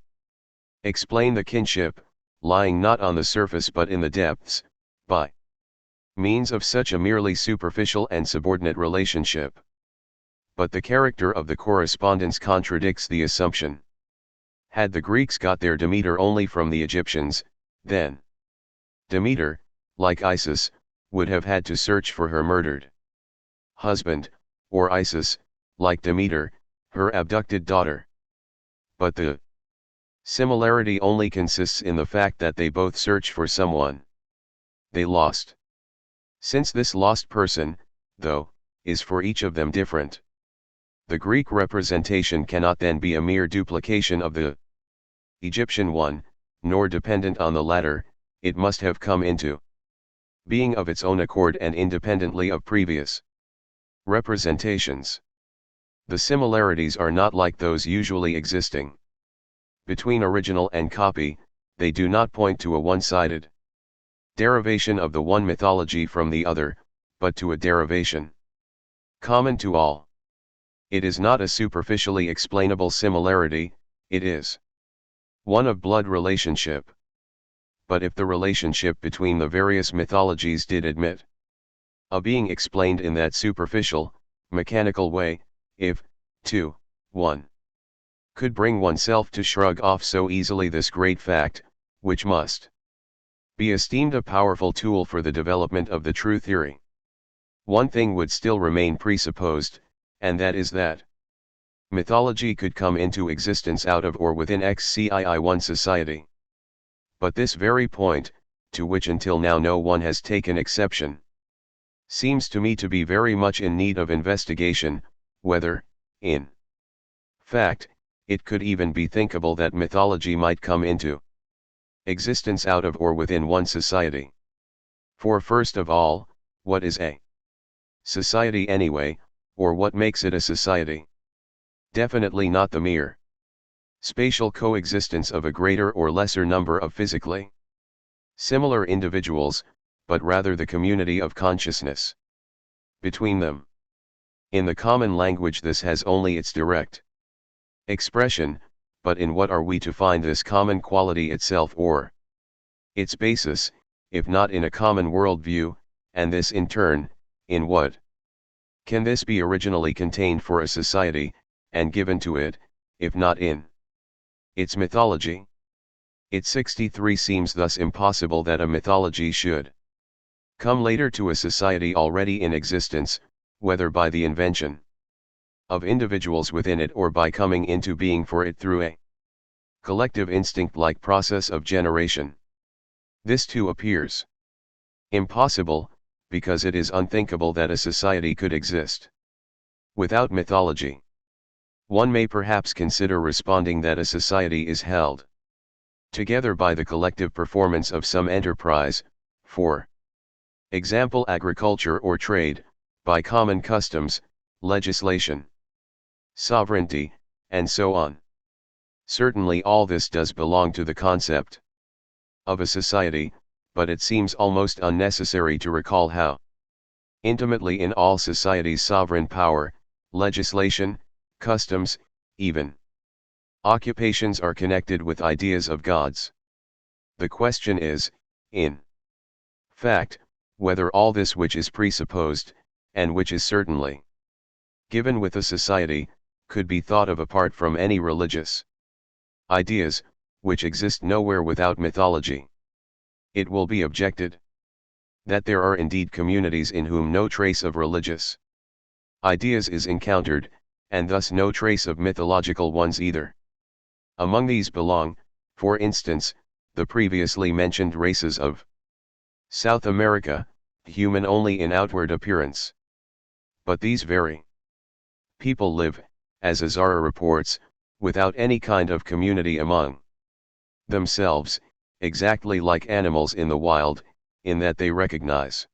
explain the kinship, lying not on the surface but in the depths, by means of such a merely superficial and subordinate relationship. But the character of the correspondence contradicts the assumption. Had the Greeks got their Demeter only from the Egyptians, then Demeter, like Isis, would have had to search for her murdered husband, or Isis, like Demeter, her abducted daughter. But the similarity only consists in the fact that they both search for someone they lost. Since this lost person, though, is for each of them different, the Greek representation cannot then be a mere duplication of the Egyptian one, nor dependent on the latter. It must have come into being of its own accord and independently of previous representations. The similarities are not like those usually existing between original and copy. They do not point to a one-sided derivation of the one mythology from the other, but to a derivation common to all. It is not a superficially explainable similarity, it is one of blood relationship. But if the relationship between the various mythologies did admit of being explained in that superficial, mechanical way, if, too, one could bring oneself to shrug off so easily this great fact, which must be esteemed a powerful tool for the development of the true theory, one thing would still remain presupposed, and that is that mythology could come into existence out of or within XCII one society. But this very point, to which until now no one has taken exception, seems to me to be very much in need of investigation, whether, in fact, it could even be thinkable that mythology might come into existence out of or within one society. For first of all, what is a society anyway, or what makes it a society? Definitely not the mere spatial coexistence of a greater or lesser number of physically similar individuals, but rather the community of consciousness between them. In the common language this has only its direct expression, but in what are we to find this common quality itself or its basis, if not in a common worldview, and this in turn, in what can this be originally contained for a society, and given to it, if not in its mythology? It 63 seems thus impossible that a mythology should come later to a society already in existence, whether by the invention of individuals within it or by coming into being for it through a collective instinct-like process of generation. This too appears impossible, because it is unthinkable that a society could exist without mythology. One may perhaps consider responding that a society is held together by the collective performance of some enterprise, for example agriculture or trade, by common customs, legislation, sovereignty, and so on. Certainly all this does belong to the concept of a society, but it seems almost unnecessary to recall how intimately in all societies sovereign power, legislation, customs, even occupations are connected with ideas of gods. The question is, in fact, whether all this which is presupposed, and which is certainly given with a society, could be thought of apart from any religious ideas, which exist nowhere without mythology. It will be objected that there are indeed communities in whom no trace of religious ideas is encountered, and thus no trace of mythological ones either. Among these belong, for instance, the previously mentioned races of South America, human only in outward appearance. But these very people live, as Azara reports, without any kind of community among themselves, exactly like animals in the wild, in that they recognize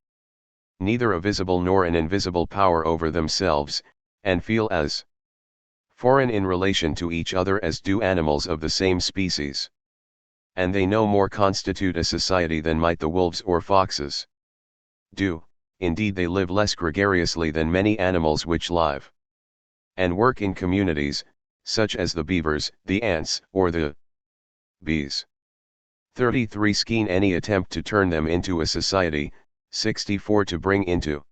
neither a visible nor an invisible power over themselves, and feel as foreign in relation to each other as do animals of the same species. And they no more constitute a society than might the wolves or foxes do. Indeed they live less gregariously than many animals which live and work in communities, such as the beavers, the ants, or the bees. 33 Skein any attempt to turn them into a society, 64 to bring into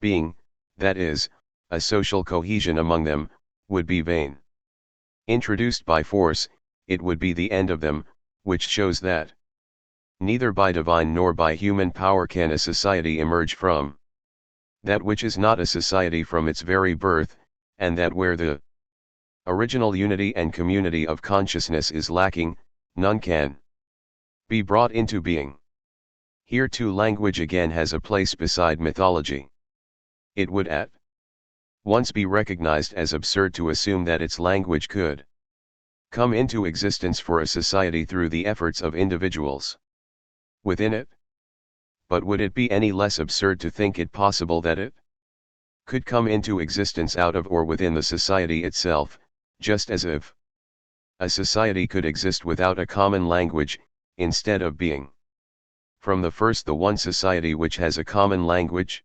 being, that is, a social cohesion among them, would be vain. Introduced by force, it would be the end of them, which shows that neither by divine nor by human power can a society emerge from that which is not a society from its very birth, and that where the original unity and community of consciousness is lacking, none can be brought into being. Here too language again has a place beside mythology. It would at once be recognized as absurd to assume that its language could come into existence for a society through the efforts of individuals within it. But would it be any less absurd to think it possible that it could come into existence out of or within the society itself, just as if a society could exist without a common language, instead of being from the first the one society which has a common language?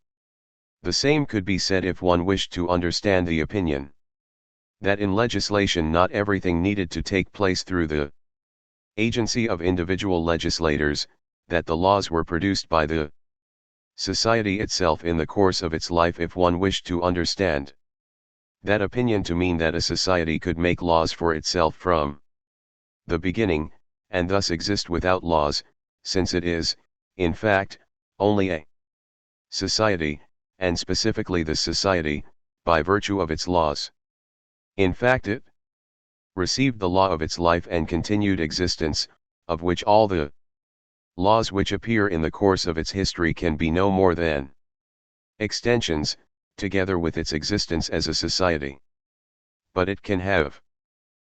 The same could be said if one wished to understand the opinion that in legislation not everything needed to take place through the agency of individual legislators, that the laws were produced by the society itself in the course of its life. If one wished to understand that opinion to mean that a society could make laws for itself from the beginning, and thus exist without laws, since it is, in fact, only a society, and specifically the society, by virtue of its laws. In fact it received the law of its life and continued existence, of which all the laws which appear in the course of its history can be no more than extensions, together with its existence as a society. But it can have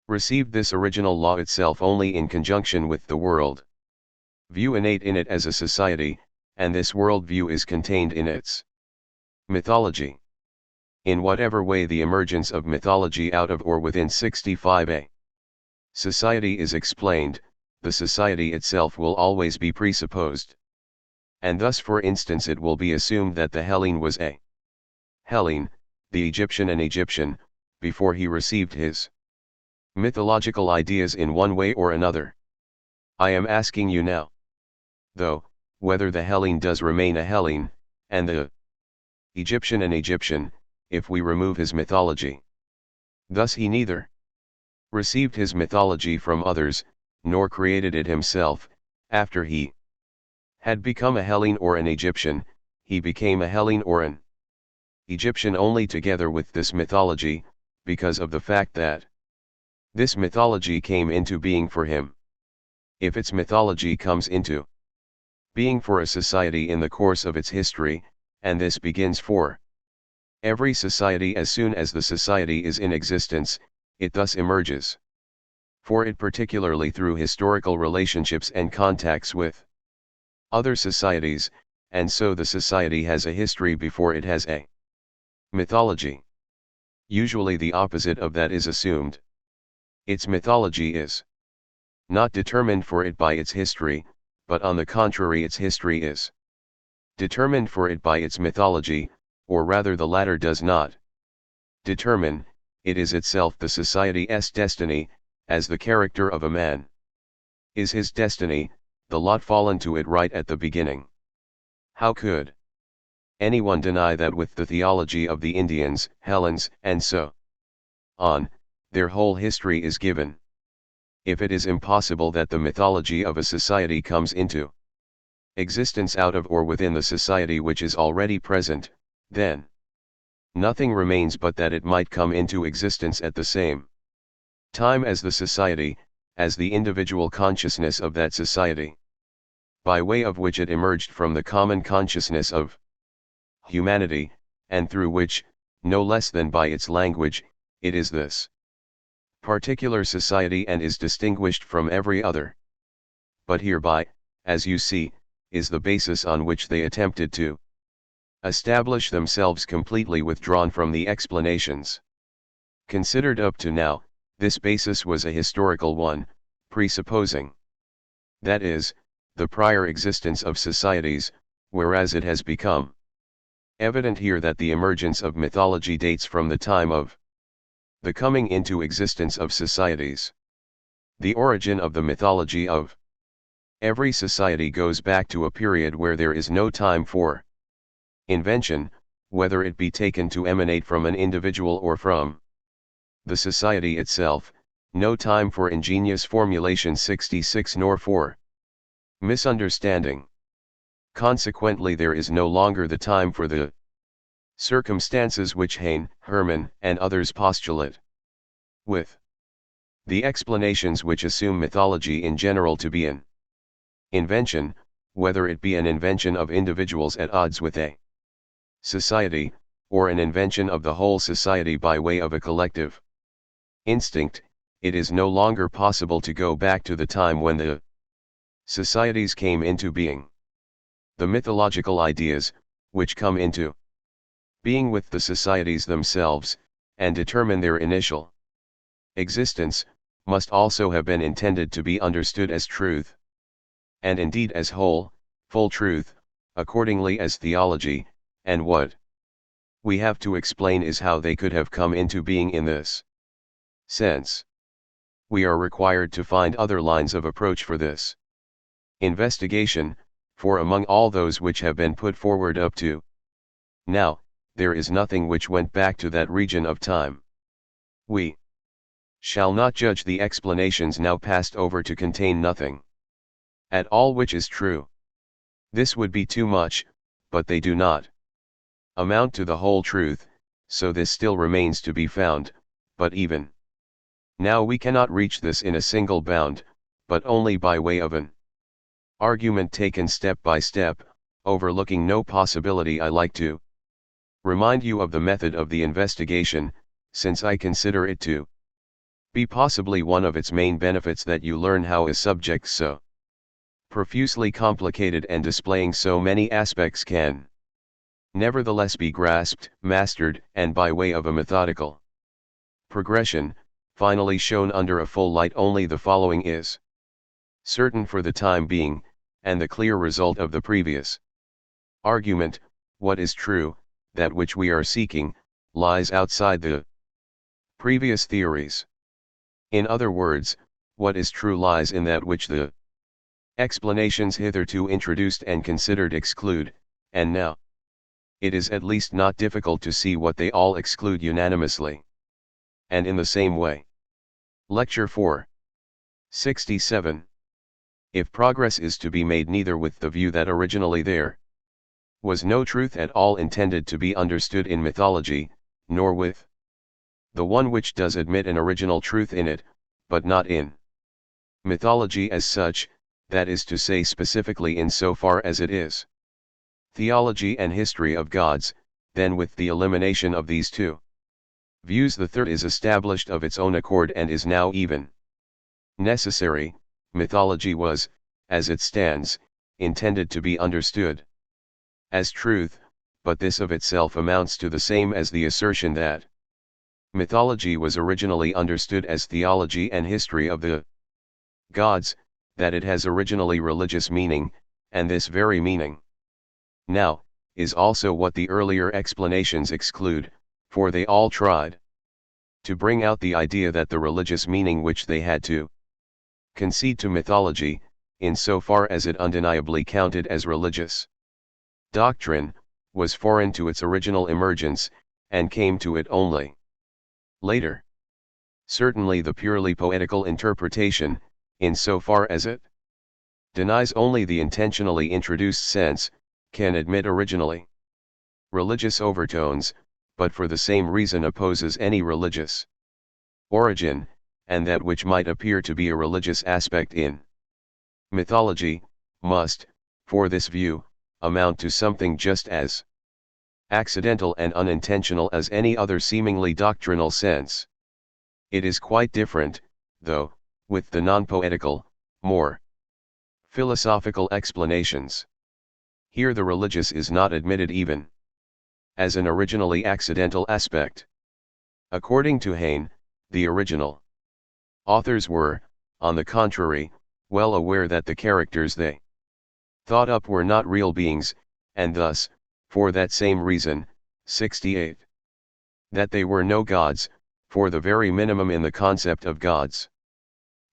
received this original law itself only in conjunction with the world view innate in it as a society, and this world view is contained in its mythology. In whatever way the emergence of mythology out of or within 65a society is explained, the society itself will always be presupposed. And thus for instance it will be assumed that the Hellene was a Hellene, the Egyptian an Egyptian, before he received his mythological ideas in one way or another. I am asking you now, though, whether the Hellene does remain a Hellene, and the Egyptian an Egyptian, if we remove his mythology. Thus he neither received his mythology from others, nor created it himself. After he had become a Hellene or an Egyptian, he became a Hellene or an Egyptian only together with this mythology, because of the fact that this mythology came into being for him. If its mythology comes into being for a society in the course of its history, and this begins for every society as soon as the society is in existence, it thus emerges for it particularly through historical relationships and contacts with other societies, and so the society has a history before it has a mythology. Usually the opposite of that is assumed. Its mythology is not determined for it by its history, but on the contrary its history is determined for it by its mythology, or rather the latter does not determine, it is itself the society's destiny, as the character of a man is his destiny, the lot fallen to it right at the beginning. How could anyone deny that with the theology of the Indians, Hellenes, and so on, their whole history is given? If it is impossible that the mythology of a society comes into existence out of or within the society which is already present, then nothing remains but that it might come into existence at the same time as the society, as the individual consciousness of that society, by way of which it emerged from the common consciousness of humanity, and through which, no less than by its language, it is this particular society and is distinguished from every other. But hereby, as you see, is the basis on which they attempted to establish themselves completely withdrawn from the explanations considered up to now. This basis was a historical one, presupposing, that is, the prior existence of societies, whereas it has become evident here that the emergence of mythology dates from the time of the coming into existence of societies. The origin of the mythology of every society goes back to a period where there is no time for invention, whether it be taken to emanate from an individual or from the society itself, no time for ingenious formulation. 66 nor for misunderstanding. Consequently there is no longer the time for the circumstances which Heine, Hermann, and others postulate. With the explanations which assume mythology in general to be an invention, whether it be an invention of individuals at odds with a society, or an invention of the whole society by way of a collective instinct, it is no longer possible to go back to the time when the societies came into being. The mythological ideas, which come into being with the societies themselves, and determine their initial existence, must also have been intended to be understood as truth, and indeed as whole, full truth, accordingly as theology, and what we have to explain is how they could have come into being in this sense. We are required to find other lines of approach for this investigation, for among all those which have been put forward up to now, there is nothing which went back to that region of time. We shall not judge the explanations now passed over to contain nothing at all which is true. This would be too much, but they do not amount to the whole truth, so this still remains to be found, but even now we cannot reach this in a single bound, but only by way of an argument taken step by step, overlooking no possibility. I like to remind you of the method of the investigation, since I consider it to be possibly one of its main benefits that you learn how a subject so profusely complicated and displaying so many aspects can nevertheless be grasped, mastered, and by way of a methodical progression, finally shown under a full light. Only the following is certain for the time being, and the clear result of the previous argument: what is true, that which we are seeking, lies outside the previous theories. In other words, what is true lies in that which the explanations hitherto introduced and considered exclude, and now it is at least not difficult to see what they all exclude unanimously. And in the same way. Lecture 4. 67. If progress is to be made neither with the view that originally there was no truth at all intended to be understood in mythology, nor with the one which does admit an original truth in it, but not in mythology as such, that is to say specifically in so far as it is theology and history of gods, then with the elimination of these two views the third is established of its own accord and is now even necessary. Mythology was, as it stands, intended to be understood as truth, but this of itself amounts to the same as the assertion that mythology was originally understood as theology and history of the gods, that it has originally religious meaning, and this very meaning now is also what the earlier explanations exclude, for they all tried to bring out the idea that the religious meaning which they had to concede to mythology, in so far as it undeniably counted as religious doctrine, was foreign to its original emergence, and came to it only later. Certainly the purely poetical interpretation, in so far as it denies only the intentionally introduced sense, can admit originally religious overtones, but for the same reason opposes any religious origin, and that which might appear to be a religious aspect in mythology, must, for this view, amount to something just as accidental and unintentional as any other seemingly doctrinal sense. It is quite different, though, with the non-poetical, more philosophical explanations. Here the religious is not admitted even as an originally accidental aspect. According to Heine, the original authors were, on the contrary, well aware that the characters they thought up were not real beings, and thus, for that same reason, 68. That they were no gods, for the very minimum in the concept of gods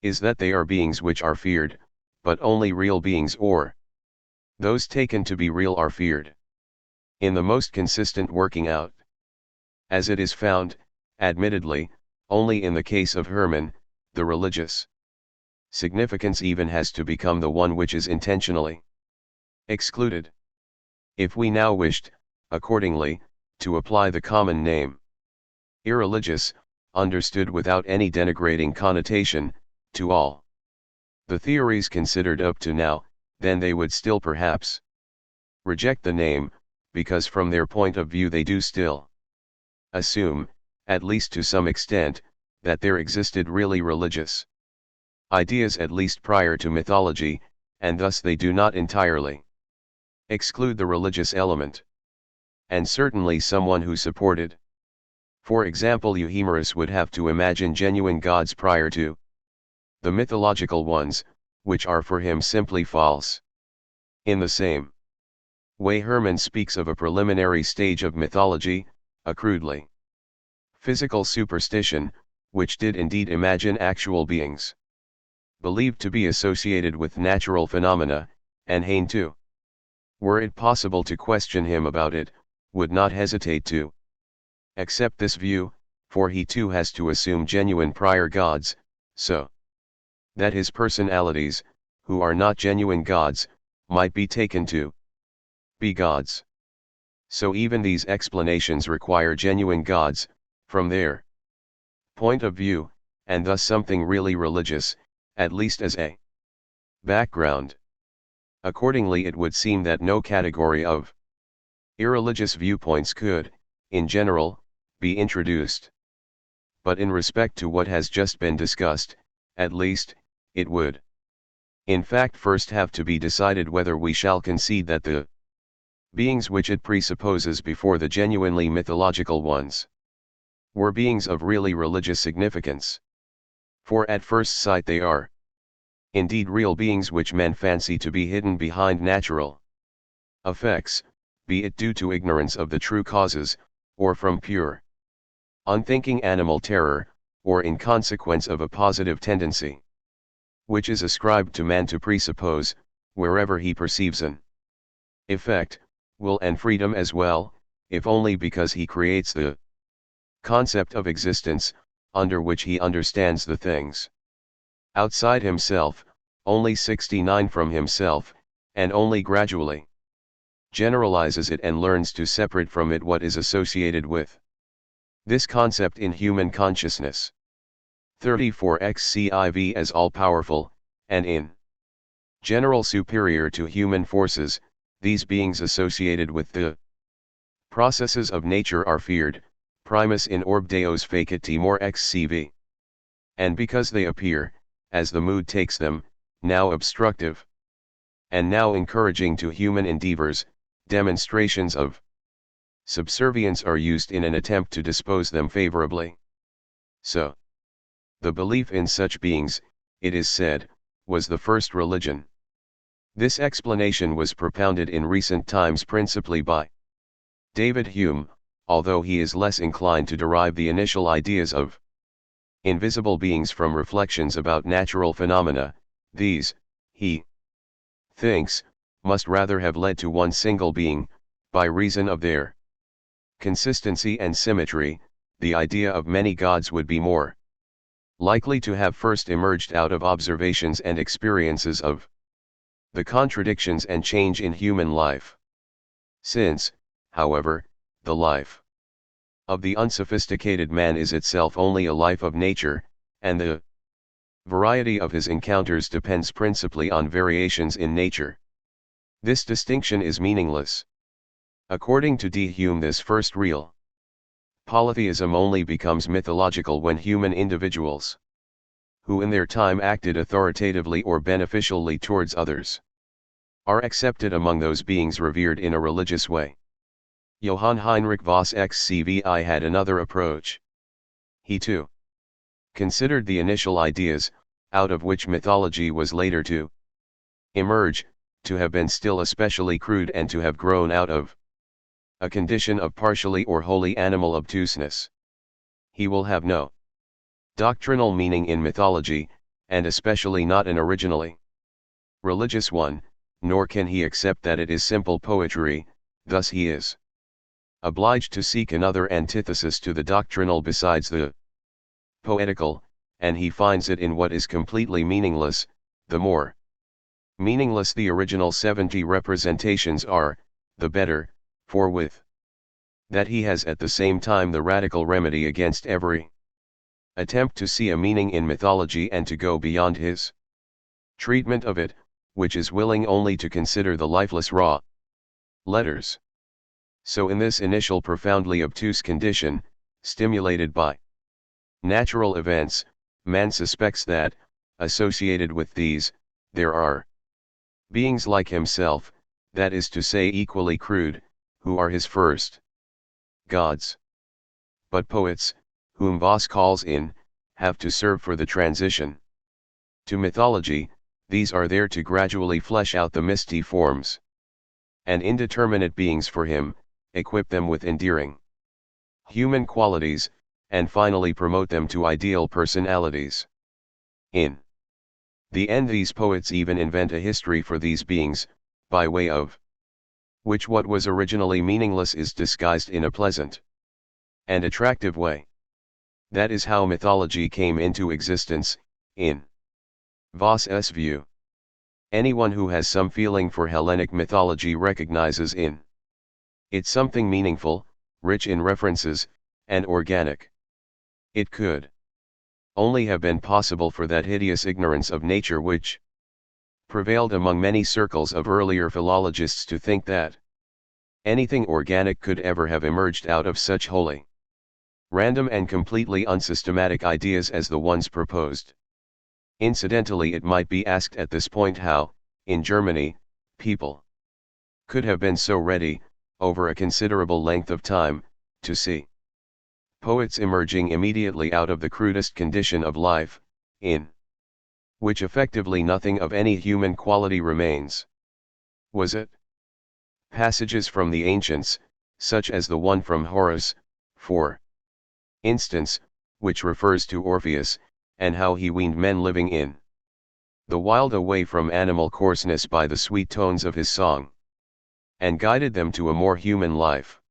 is that they are beings which are feared, but only real beings, or those taken to be real are feared. in the most consistent working out. As it is found, admittedly, only in the case of Hermann, the religious significance even has to become the one which is intentionally excluded. If we now wished, accordingly, to apply the common name irreligious, understood without any denigrating connotation, to all the theories considered up to now, then they would still perhaps reject the name, because from their point of view they do still assume, at least to some extent, that there existed really religious ideas at least prior to mythology, and thus they do not entirely exclude the religious element. And certainly someone who supported, for example, Euhemerus would have to imagine genuine gods prior to the mythological ones, which are for him simply false. In the same way, Hermann speaks of a preliminary stage of mythology, a crudely physical superstition, which did indeed imagine actual beings believed to be associated with natural phenomena, and Heine too, were it possible to question him about it, would not hesitate to accept this view, for he too has to assume genuine prior gods, so that his personalities, who are not genuine gods, might be taken to be gods. So even these explanations require genuine gods, from their point of view, and thus something really religious, at least as a background. Accordingly, it would seem that no category of irreligious viewpoints could, in general, be introduced. But in respect to what has just been discussed, at least, it would in fact first have to be decided whether we shall concede that the beings which it presupposes before the genuinely mythological ones were beings of really religious significance. For at first sight they are indeed real beings which men fancy to be hidden behind natural effects, be it due to ignorance of the true causes, or from pure unthinking animal terror, or in consequence of a positive tendency which is ascribed to man to presuppose, wherever he perceives an effect, will and freedom as well, if only because he creates the concept of existence, under which he understands the things outside himself, only 69 from himself, and only gradually generalizes it and learns to separate from it what is associated with this concept in human consciousness. 34 XCIV as all-powerful, and in general superior to human forces, these beings associated with the processes of nature are feared, primus in orb deos facit timor XCV. And because they appear, as the mood takes them, now obstructive, and now encouraging to human endeavors, demonstrations of subservience are used in an attempt to dispose them favorably. So, the belief in such beings, it is said, was the first religion. This explanation was propounded in recent times principally by David Hume, although he is less inclined to derive the initial ideas of invisible beings from reflections about natural phenomena. These, he thinks, must rather have led to one single being, by reason of their consistency and symmetry. The idea of many gods would be more likely to have first emerged out of observations and experiences of the contradictions and change in human life. Since, however, the life of the unsophisticated man is itself only a life of nature, and the variety of his encounters depends principally on variations in nature, this distinction is meaningless. According to D. Hume, this first real polytheism only becomes mythological when human individuals, who in their time acted authoritatively or beneficially towards others, are accepted among those beings revered in a religious way. Johann Heinrich Voss XCVI had another approach. He too considered the initial ideas, out of which mythology was later to emerge, to have been still especially crude and to have grown out of a condition of partially or wholly animal obtuseness. He will have no doctrinal meaning in mythology, and especially not an originally religious one, nor can he accept that it is simple poetry. Thus he is obliged to seek another antithesis to the doctrinal besides the poetical, and he finds it in what is completely meaningless. The more meaningless the original 70 representations are, the better, for with that he has at the same time the radical remedy against every attempt to see a meaning in mythology and to go beyond his treatment of it, which is willing only to consider the lifeless raw letters. So in this initial profoundly obtuse condition, stimulated by natural events, man suspects that, associated with these, there are beings like himself, that is to say equally crude, who are his first gods. But poets, whom Voss calls in, have to serve for the transition to mythology. These are there to gradually flesh out the misty forms and indeterminate beings for him, equip them with endearing human qualities, and finally promote them to ideal personalities. In the end these poets even invent a history for these beings, by way of which what was originally meaningless is disguised in a pleasant and attractive way. That is how mythology came into existence, in Voss's view. Anyone who has some feeling for Hellenic mythology recognizes in it something meaningful, rich in references, and organic. It could only have been possible for that hideous ignorance of nature which prevailed among many circles of earlier philologists to think that anything organic could ever have emerged out of such wholly random and completely unsystematic ideas as the ones proposed. Incidentally, it might be asked at this point how, in Germany, people could have been so ready, over a considerable length of time, to see poets emerging immediately out of the crudest condition of life, in which effectively nothing of any human quality remains. Was it passages from the ancients, such as the one from Horace, for instance, which refers to Orpheus, and how he weaned men living in the wild away from animal coarseness by the sweet tones of his song, and guided them to a more human life?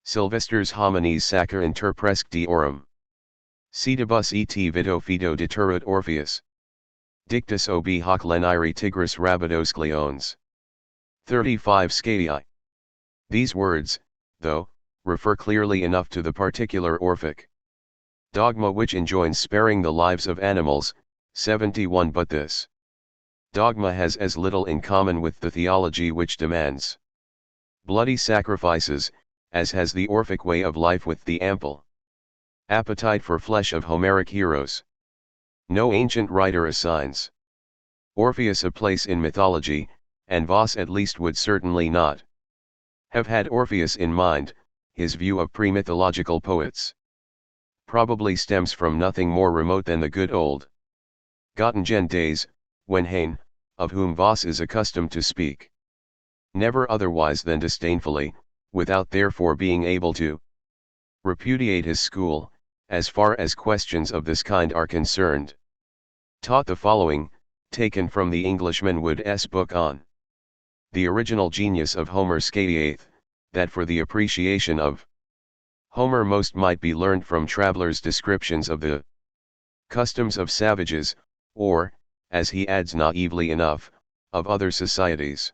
Sylvester's homines sacer interpresque deorum. Cedibus et vito fido deterrat Orpheus. Dictus obi hoc leniri tigris rabidos leones. 35 Schelli. These words, though, refer clearly enough to the particular Orphic dogma which enjoins sparing the lives of animals, 71, but this dogma has as little in common with the theology which demands bloody sacrifices, as has the Orphic way of life with the ample appetite for flesh of Homeric heroes. No ancient writer assigns Orpheus a place in mythology, and Voss at least would certainly not have had Orpheus in mind. His view of pre-mythological poets probably stems from nothing more remote than the good old Göttingen days, when Heine, of whom Voss is accustomed to speak, never otherwise than disdainfully, without therefore being able to repudiate his school, as far as questions of this kind are concerned, taught the following, taken from the Englishman Wood's book on the original genius of Homer: Schelli, that for the appreciation of Homer most might be learned from travelers' descriptions of the customs of savages, or, as he adds naively enough, of other societies,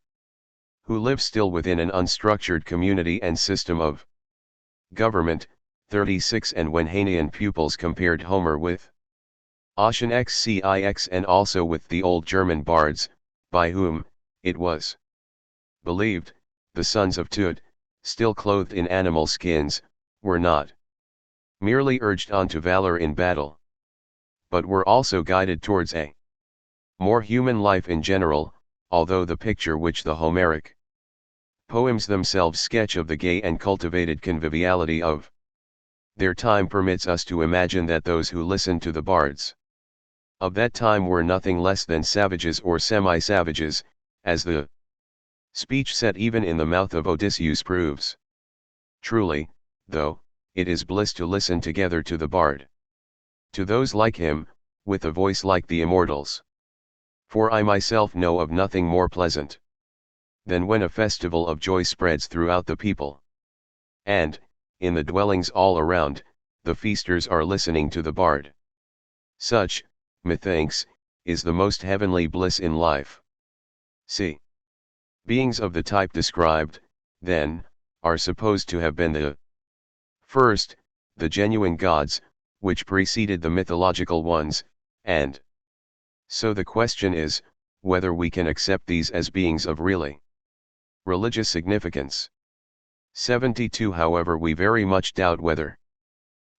who live still within an unstructured community and system of government. 36 And when Heinean pupils compared Homer with Ossian Cix and also with the old German bards, by whom, it was believed, the sons of Tud, still clothed in animal skins, were not merely urged on to valor in battle, but were also guided towards a more human life in general, although the picture which the Homeric poems themselves sketch of the gay and cultivated conviviality of their time permits us to imagine that those who listened to the bards of that time were nothing less than savages or semi-savages, as the speech set even in the mouth of Odysseus proves. Truly, though, it is bliss to listen together to the bard, to those like him, with a voice like the immortals. For I myself know of nothing more pleasant than when a festival of joy spreads throughout the people, And, in the dwellings all around, the feasters are listening to the bard. Such, methinks, is the most heavenly bliss in life. See. Beings of the type described, then, are supposed to have been the first, the genuine gods, which preceded the mythological ones, and so the question is, whether we can accept these as beings of really religious significance. 72. However, we very much doubt whether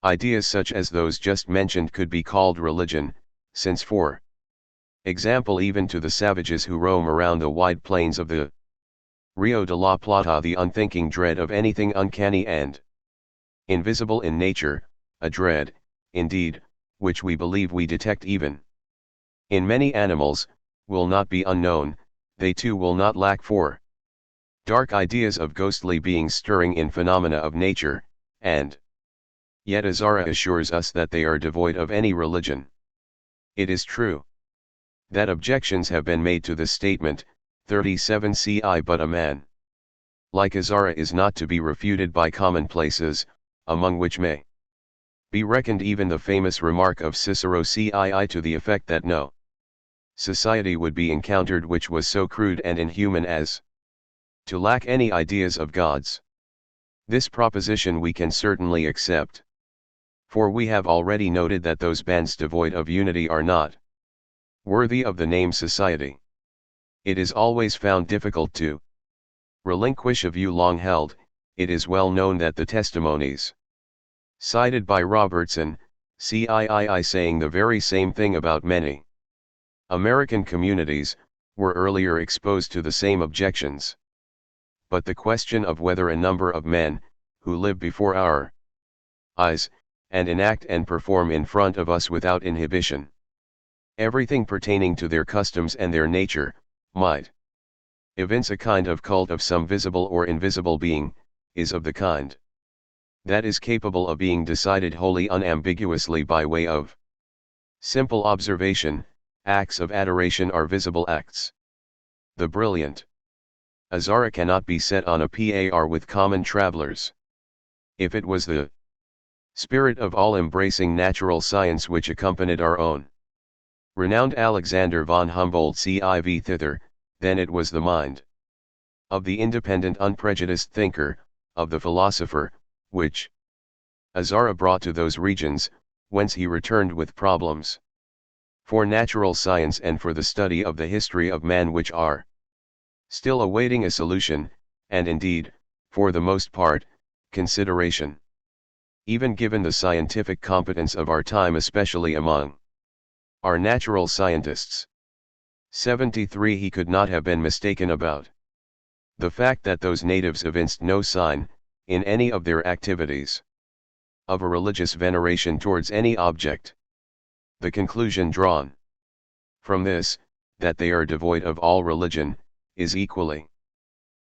ideas such as those just mentioned could be called religion, since for example, even to the savages who roam around the wide plains of the Rio de la Plata, the unthinking dread of anything uncanny and invisible in nature, a dread, indeed, which we believe we detect even in many animals, will not be unknown. They too will not lack for dark ideas of ghostly beings stirring in phenomena of nature, and yet Azara assures us that they are devoid of any religion. It is true that objections have been made to this statement, 37 ci, but a man like Azara is not to be refuted by commonplaces, among which may be reckoned even the famous remark of Cicero cii to the effect that no society would be encountered which was so crude and inhuman as to lack any ideas of gods. This proposition we can certainly accept. For we have already noted that those bands devoid of unity are not worthy of the name society. It is always found difficult to relinquish a view long held. It is well known that the testimonies cited by Robertson, CIII, saying the very same thing about many American communities, were earlier exposed to the same objections. But the question of whether a number of men, who live before our eyes, and enact and perform in front of us without inhibition everything pertaining to their customs and their nature, might evince a kind of cult of some visible or invisible being, is of the kind that is capable of being decided wholly unambiguously by way of simple observation. Acts of adoration are visible acts. The brilliant Azara cannot be set on a par with common travelers. If it was the spirit of all-embracing natural science which accompanied our own renowned Alexander von Humboldt civ thither, then it was the mind of the independent unprejudiced thinker, of the philosopher, which Azara brought to those regions, whence he returned with problems for natural science and for the study of the history of man which are still awaiting a solution, and indeed, for the most part, consideration. Even given the scientific competence of our time, especially among our natural scientists. 73. He could not have been mistaken about the fact that those natives evinced no sign, in any of their activities, of a religious veneration towards any object. The conclusion drawn from this, that they are devoid of all religion, is equally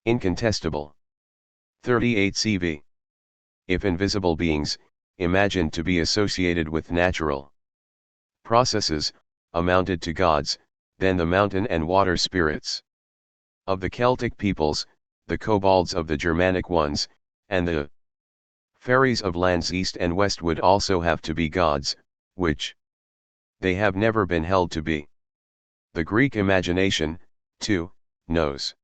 incontestable. 38 CV. If invisible beings, imagined to be associated with natural processes, amounted to gods, then the mountain and water spirits of the Celtic peoples, the kobolds of the Germanic ones, and the fairies of lands east and west would also have to be gods, which they have never been held to be. The Greek imagination, too, knows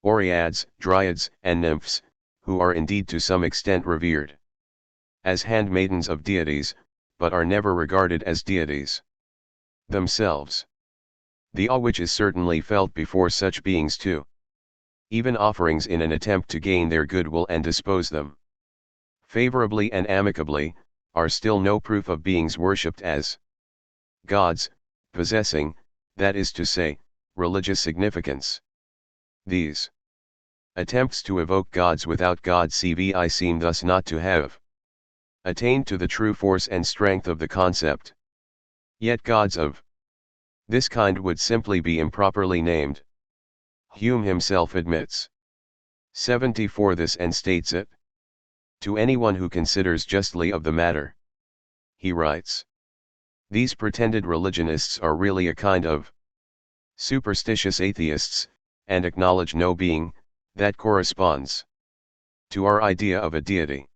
Oreads, Dryads, and Nymphs, who are indeed to some extent revered as handmaidens of deities, but are never regarded as deities themselves. The awe which is certainly felt before such beings too, even offerings in an attempt to gain their goodwill and dispose them favorably and amicably, are still no proof of beings worshipped as gods, possessing, that is to say, religious significance. These attempts to evoke gods without God CVI seem thus not to have attained to the true force and strength of the concept. Yet gods of this kind would simply be improperly named. Hume himself admits 74 this and states it to anyone who considers justly of the matter. He writes, "These pretended religionists are really a kind of superstitious atheists, and acknowledge no being that corresponds to our idea of a deity.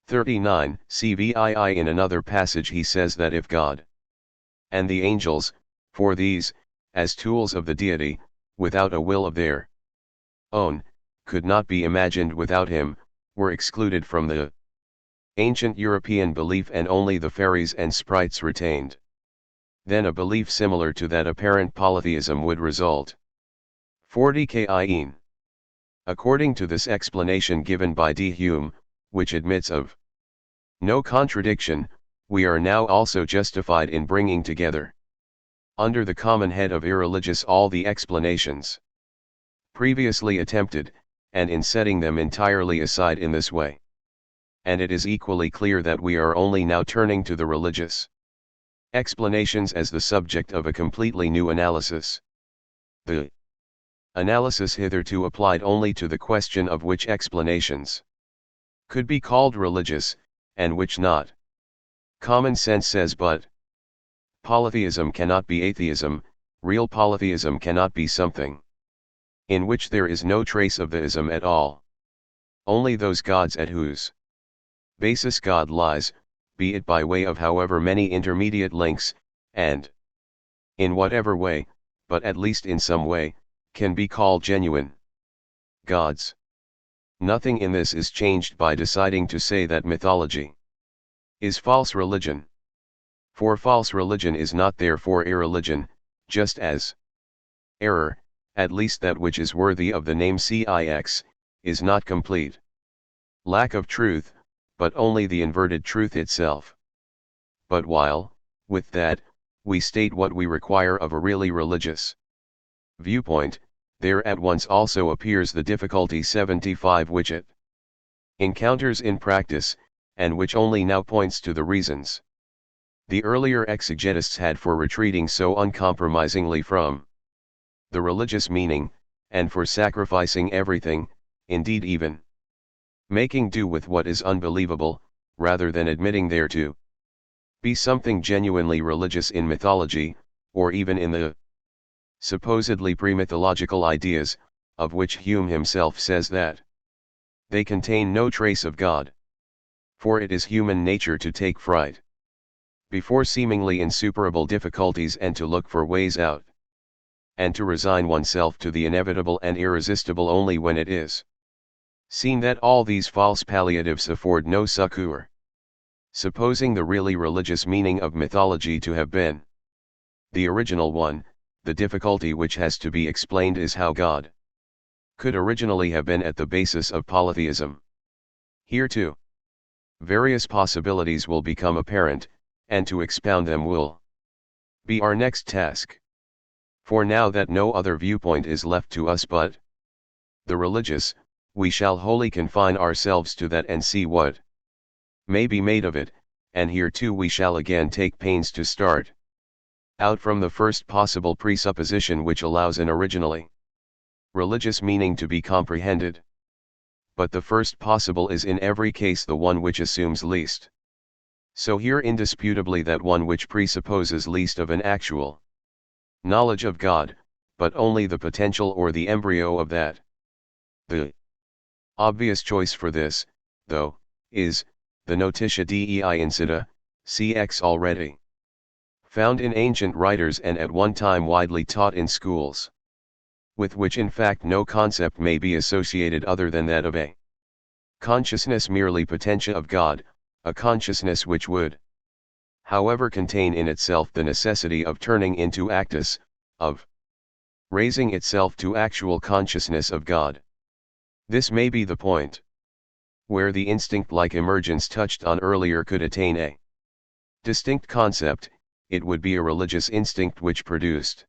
39. CVII. In another passage he says that if God and the angels, for these, as tools of the deity, without a will of their own, could not be imagined without him, were excluded from the ancient European belief and only the fairies and sprites retained, then a belief similar to that apparent polytheism would result. 40 Kien. According to this explanation given by D. Hume, which admits of no contradiction, we are now also justified in bringing together under the common head of irreligious all the explanations previously attempted, and in setting them entirely aside in this way. And it is equally clear that we are only now turning to the religious explanations as the subject of a completely new analysis. The analysis hitherto applied only to the question of which explanations could be called religious, and which not. Common sense says but polytheism cannot be atheism, real polytheism cannot be something in which there is no trace of the ism at all. Only those gods at whose basis God lies, be it by way of however many intermediate links, and in whatever way, but at least in some way, can be called genuine gods. Nothing in this is changed by deciding to say that mythology is false religion. For false religion is not therefore irreligion, just as error, at least that which is worthy of the name cix, is not complete lack of truth, but only the inverted truth itself. But while, with that, we state what we require of a really religious viewpoint, there at once also appears the difficulty 75 which it encounters in practice, and which only now points to the reasons the earlier exegetists had for retreating so uncompromisingly from the religious meaning, and for sacrificing everything, indeed even making do with what is unbelievable, rather than admitting there to be something genuinely religious in mythology, or even in the supposedly pre-mythological ideas, of which Hume himself says that they contain no trace of God. For it is human nature to take fright before seemingly insuperable difficulties and to look for ways out, and to resign oneself to the inevitable and irresistible only when it is seen that all these false palliatives afford no succor. Supposing the really religious meaning of mythology to have been the original one, the difficulty which has to be explained is how God could originally have been at the basis of polytheism. Here too, various possibilities will become apparent, and to expound them will be our next task. For now that no other viewpoint is left to us but the religious, we shall wholly confine ourselves to that and see what may be made of it, and here too we shall again take pains to start out from the first possible presupposition which allows an originally religious meaning to be comprehended. But the first possible is in every case the one which assumes least. So here indisputably that one which presupposes least of an actual knowledge of God, but only the potential or the embryo of that. The obvious choice for this, though, is the notitia dei insita, cx already found in ancient writers and at one time widely taught in schools, with which in fact no concept may be associated other than that of a consciousness merely potentia of God, a consciousness which would, however, contain in itself the necessity of turning into actus, of raising itself to actual consciousness of God. This may be the point where the instinct-like emergence touched on earlier could attain a distinct concept. It would be a religious instinct which produced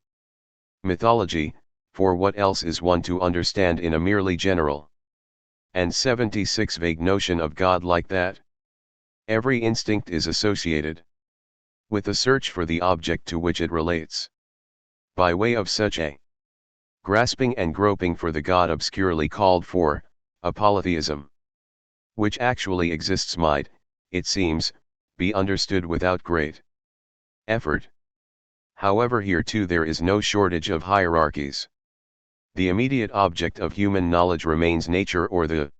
mythology, for what else is one to understand in a merely general and 76 vague notion of God like that? Every instinct is associated with a search for the object to which it relates. By way of such a grasping and groping for the God obscurely called for, a polytheism which actually exists might, it seems, be understood without great effort. However, here too there is no shortage of hierarchies. The immediate object of human knowledge remains nature or the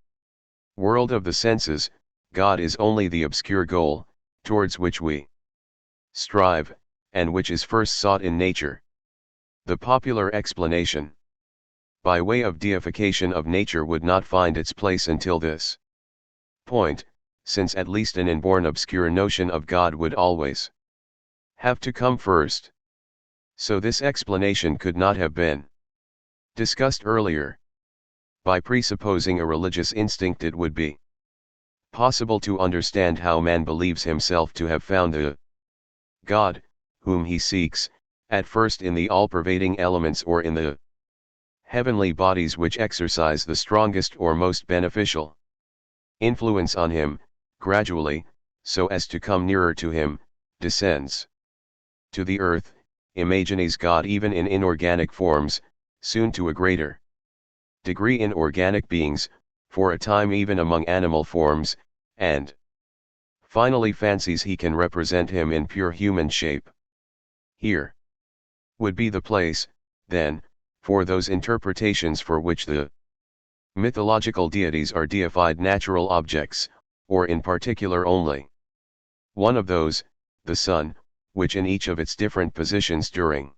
World of the senses, God is only the obscure goal, towards which we strive, and which is first sought in nature. The popular explanation, by way of deification of nature, would not find its place until this point, since at least an inborn obscure notion of God would always have to come first. So this explanation could not have been discussed earlier. By presupposing a religious instinct, it would be possible to understand how man believes himself to have found the God, whom he seeks, at first in the all-pervading elements or in the heavenly bodies which exercise the strongest or most beneficial influence on him, gradually, so as to come nearer to him, descends to the earth, imagines God even in inorganic forms, soon to a greater degree in organic beings, for a time even among animal forms, and finally fancies he can represent him in pure human shape. Here would be the place, then, for those interpretations for which the mythological deities are deified natural objects, or in particular only one of those, the sun, which in each of its different positions during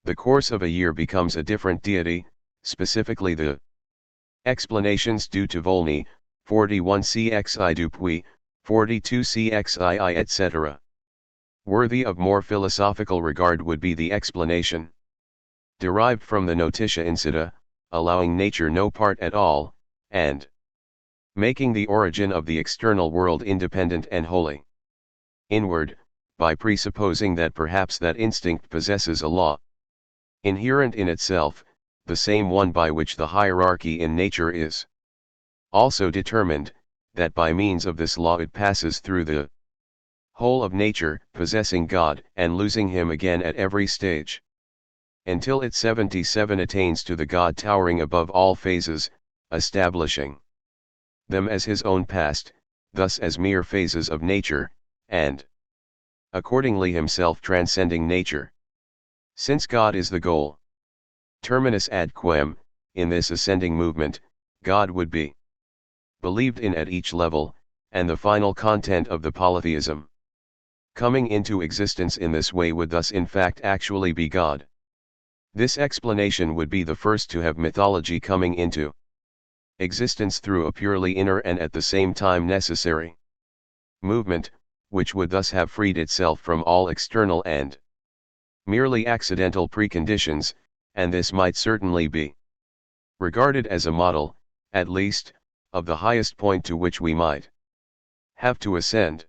the course of a year becomes a different deity, specifically the explanations due to Volney, 41 cxi Dupuy, 42 cxii etc. Worthy of more philosophical regard would be the explanation derived from the notitia insita, allowing nature no part at all, and making the origin of the external world independent and wholly inward, by presupposing that perhaps that instinct possesses a law inherent in itself, the same one by which the hierarchy in nature is also determined, that by means of this law it passes through the whole of nature, possessing God and losing him again at every stage, until it 77 attains to the God towering above all phases, establishing them as his own past, thus as mere phases of nature, and accordingly himself transcending nature. Since God is the goal, terminus ad quem, in this ascending movement, God would be believed in at each level, and the final content of the polytheism coming into existence in this way would thus in fact actually be God. This explanation would be the first to have mythology coming into existence through a purely inner and at the same time necessary movement, which would thus have freed itself from all external and merely accidental preconditions, and this might certainly be regarded as a model, at least, of the highest point to which we might have to ascend.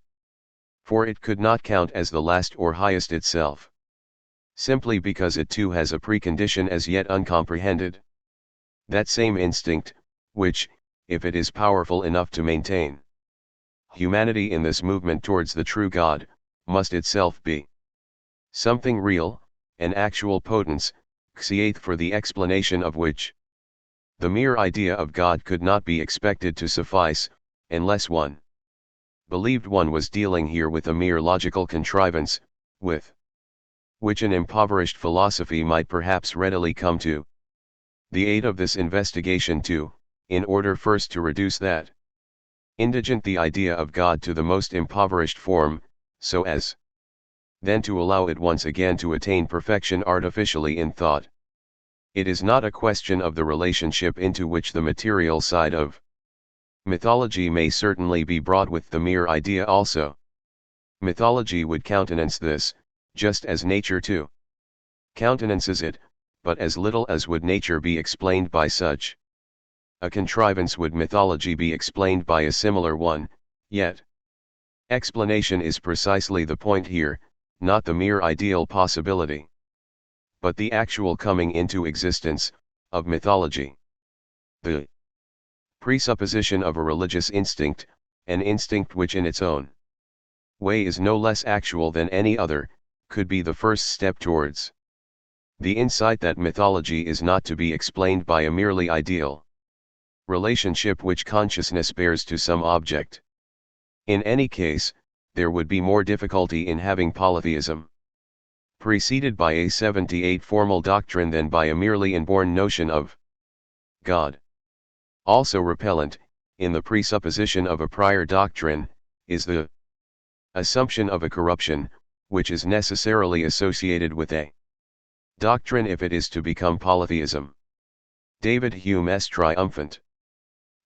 For it could not count as the last or highest itself, simply because it too has a precondition as yet uncomprehended. That same instinct, which, if it is powerful enough to maintain humanity in this movement towards the true God, must itself be something real, an actual potence, xiath, for the explanation of which the mere idea of God could not be expected to suffice, unless one believed one was dealing here with a mere logical contrivance, with which an impoverished philosophy might perhaps readily come to the aid of this investigation too, in order first to reduce that indigent the idea of God to the most impoverished form, so as then to allow it once again to attain perfection artificially in thought. It is not a question of the relationship into which the material side of mythology may certainly be brought with the mere idea also. Mythology would countenance this, just as nature too countenances it, but as little as would nature be explained by such a contrivance would mythology be explained by a similar one, yet explanation is precisely the point here, not the mere ideal possibility, but the actual coming into existence of mythology. The presupposition of a religious instinct, an instinct which in its own way is no less actual than any other, could be the first step towards the insight that mythology is not to be explained by a merely ideal relationship which consciousness bears to some object. In any case, there would be more difficulty in having polytheism preceded by a 78 formal doctrine than by a merely inborn notion of God. Also repellent, in the presupposition of a prior doctrine, is the assumption of a corruption, which is necessarily associated with a doctrine if it is to become polytheism. David Hume's triumphant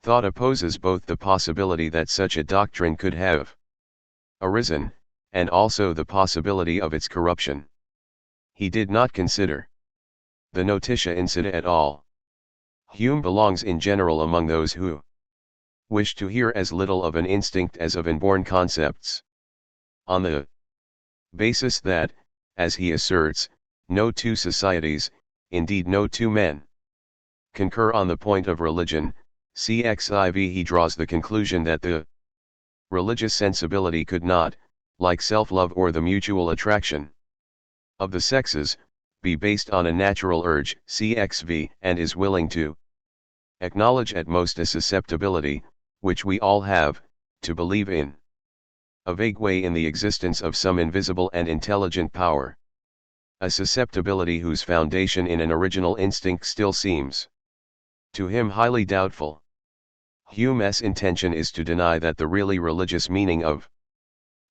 thought opposes both the possibility that such a doctrine could have arisen, and also the possibility of its corruption. He did not consider the notitia insita at all. Hume belongs in general among those who wish to hear as little of an instinct as of inborn concepts. On the basis that, as he asserts, no two societies, indeed no two men, concur on the point of religion, cxiv he draws the conclusion that the religious sensibility could not, like self-love or the mutual attraction of the sexes, be based on a natural urge, cxv, and is willing to acknowledge at most a susceptibility, which we all have, to believe in a vague way in the existence of some invisible and intelligent power. A susceptibility whose foundation in an original instinct still seems to him highly doubtful. Hume's intention is to deny that the really religious meaning of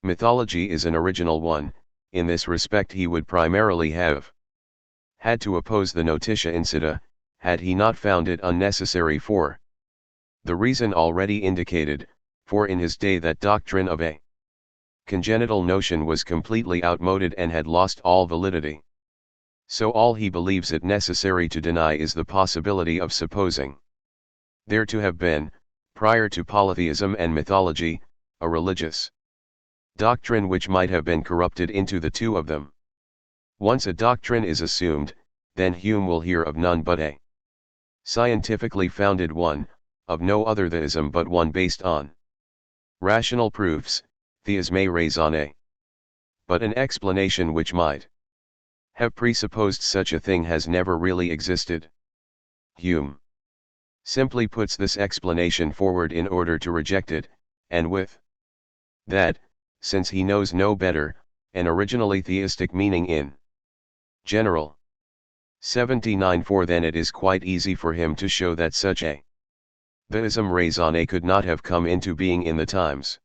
mythology is an original one. In this respect he would primarily have had to oppose the notitia insita, had he not found it unnecessary for the reason already indicated, for in his day that doctrine of a congenital notion was completely outmoded and had lost all validity. So all he believes it necessary to deny is the possibility of supposing there to have been, prior to polytheism and mythology, a religious doctrine which might have been corrupted into the two of them. Once a doctrine is assumed, then Hume will hear of none but a scientifically founded one, of no other theism but one based on rational proofs, theisme raisonne. But an explanation which might have presupposed such a thing has never really existed. Hume simply puts this explanation forward in order to reject it, and with that, since he knows no better, an originally theistic meaning in general. 79 For then it is quite easy for him to show that such a theism raisonne could not have come into being in the times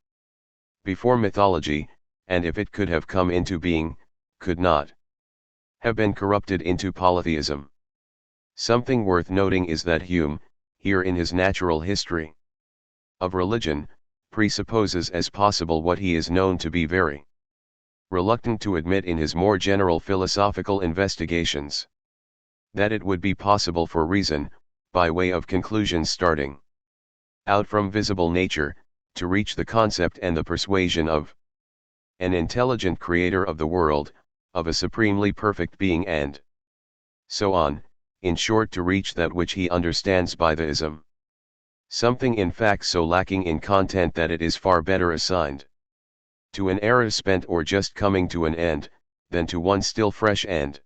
before mythology, and if it could have come into being, could not have been corrupted into polytheism. Something worth noting is that Hume, here in his natural history of religion, presupposes as possible what he is known to be very reluctant to admit in his more general philosophical investigations, that it would be possible for reason, by way of conclusions starting out from visible nature, to reach the concept and the persuasion of an intelligent creator of the world, of a supremely perfect being, and so on, in short to reach that which he understands by theism. Something in fact so lacking in content that it is far better assigned to an era spent or just coming to an end, than to one still fresh and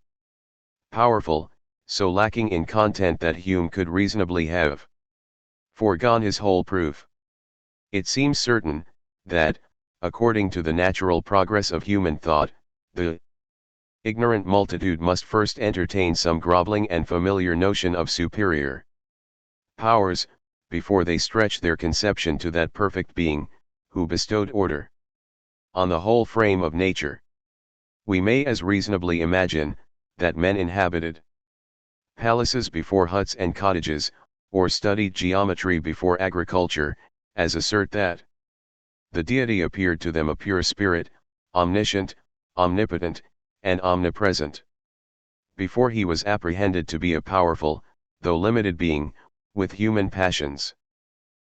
powerful, so lacking in content that Hume could reasonably have foregone his whole proof. It seems certain, that, according to the natural progress of human thought, the ignorant multitude must first entertain some groveling and familiar notion of superior powers, before they stretch their conception to that perfect being, who bestowed order on the whole frame of nature. We may as reasonably imagine, that men inhabited palaces before huts and cottages, or studied geometry before agriculture, as assert that the deity appeared to them a pure spirit, omniscient, omnipotent, and omnipresent, before he was apprehended to be a powerful, though limited being, with human passions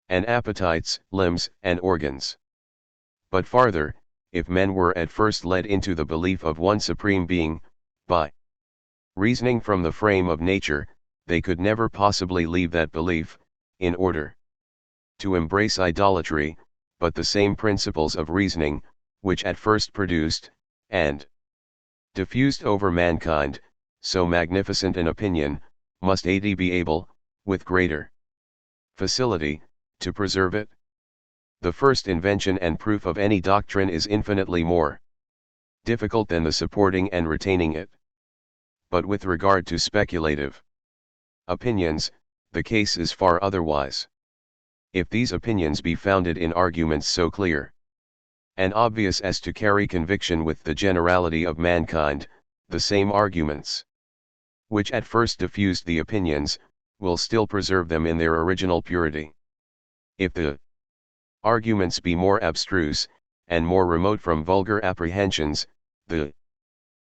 and appetites, limbs, and organs. But farther, if men were at first led into the belief of one supreme being, by reasoning from the frame of nature, they could never possibly leave that belief, in order to embrace idolatry, but the same principles of reasoning, which at first produced, and diffused over mankind, so magnificent an opinion, must ad be able, with greater facility, to preserve it. The first invention and proof of any doctrine is infinitely more difficult than the supporting and retaining it. But with regard to speculative opinions, the case is far otherwise. if these opinions be founded in arguments so clear and obvious as to carry conviction with the generality of mankind, the same arguments, which at first diffused the opinions, will still preserve them in their original purity. If the arguments be more abstruse, and more remote from vulgar apprehensions, the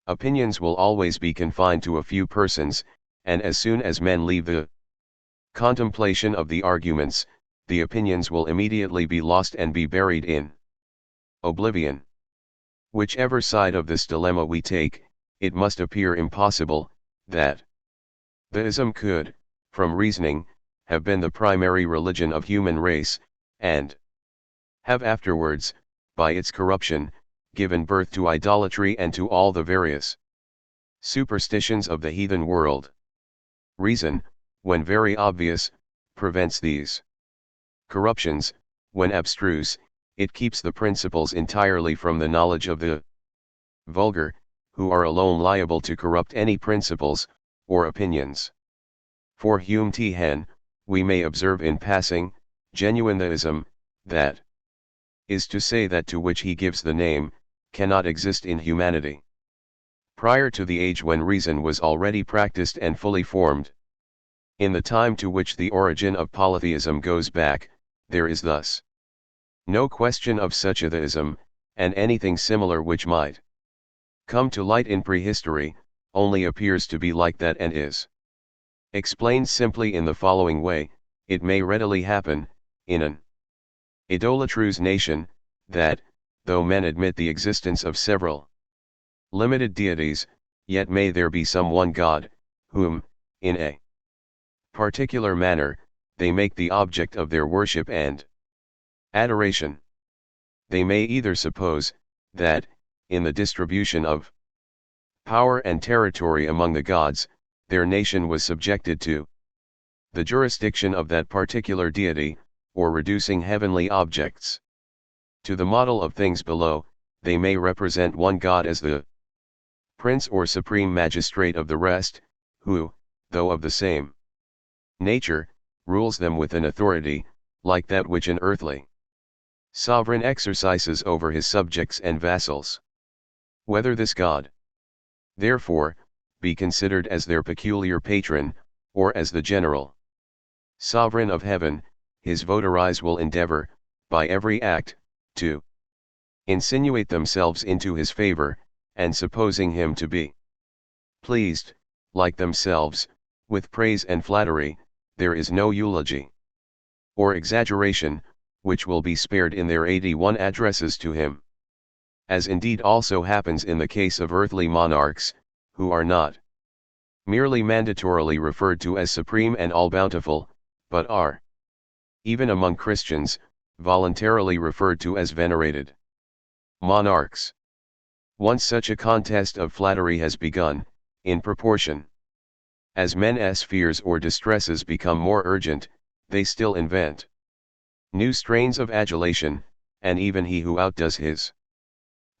opinions will always be confined to a few persons, and as soon as men leave the contemplation of the arguments, the opinions will immediately be lost and be buried in oblivion. Whichever side of this dilemma we take, it must appear impossible that theism could, from reasoning, have been the primary religion of human race, and have afterwards, by its corruption, given birth to idolatry and to all the various superstitions of the heathen world. Reason, when very obvious, prevents these corruptions; when abstruse, it keeps the principles entirely from the knowledge of the vulgar, who are alone liable to corrupt any principles, or opinions. For Hume T. Hen, we may observe in passing, genuine theism, that is to say that to which he gives the name, cannot exist in humanity prior to the age when reason was already practiced and fully formed. In the time to which the origin of polytheism goes back, there is thus no question of such a theism, and anything similar which might come to light in prehistory, only appears to be like that and is explained simply in the following way: it may readily happen, in an idolatrous nation, that, though men admit the existence of several limited deities, yet may there be some one God, whom, in a particular manner, they make the object of their worship and adoration. They may either suppose, that, in the distribution of power and territory among the gods, their nation was subjected to the jurisdiction of that particular deity, or reducing heavenly objects to the model of things below, they may represent one God as the prince or supreme magistrate of the rest, who, though of the same nature, rules them with an authority, like that which an earthly sovereign exercises over his subjects and vassals. Whether this God, therefore, be considered as their peculiar patron, or as the general sovereign of heaven, his votaries will endeavor, by every act, to insinuate themselves into his favor, and supposing him to be pleased, like themselves, with praise and flattery, there is no eulogy or exaggeration, which will be spared in their 81 addresses to him. As indeed also happens in the case of earthly monarchs, who are not merely mandatorily referred to as supreme and all-bountiful, but are, even among Christians, voluntarily referred to as venerated monarchs. Once such a contest of flattery has begun, in proportion as men's fears or distresses become more urgent, they still invent new strains of adulation, and even he who outdoes his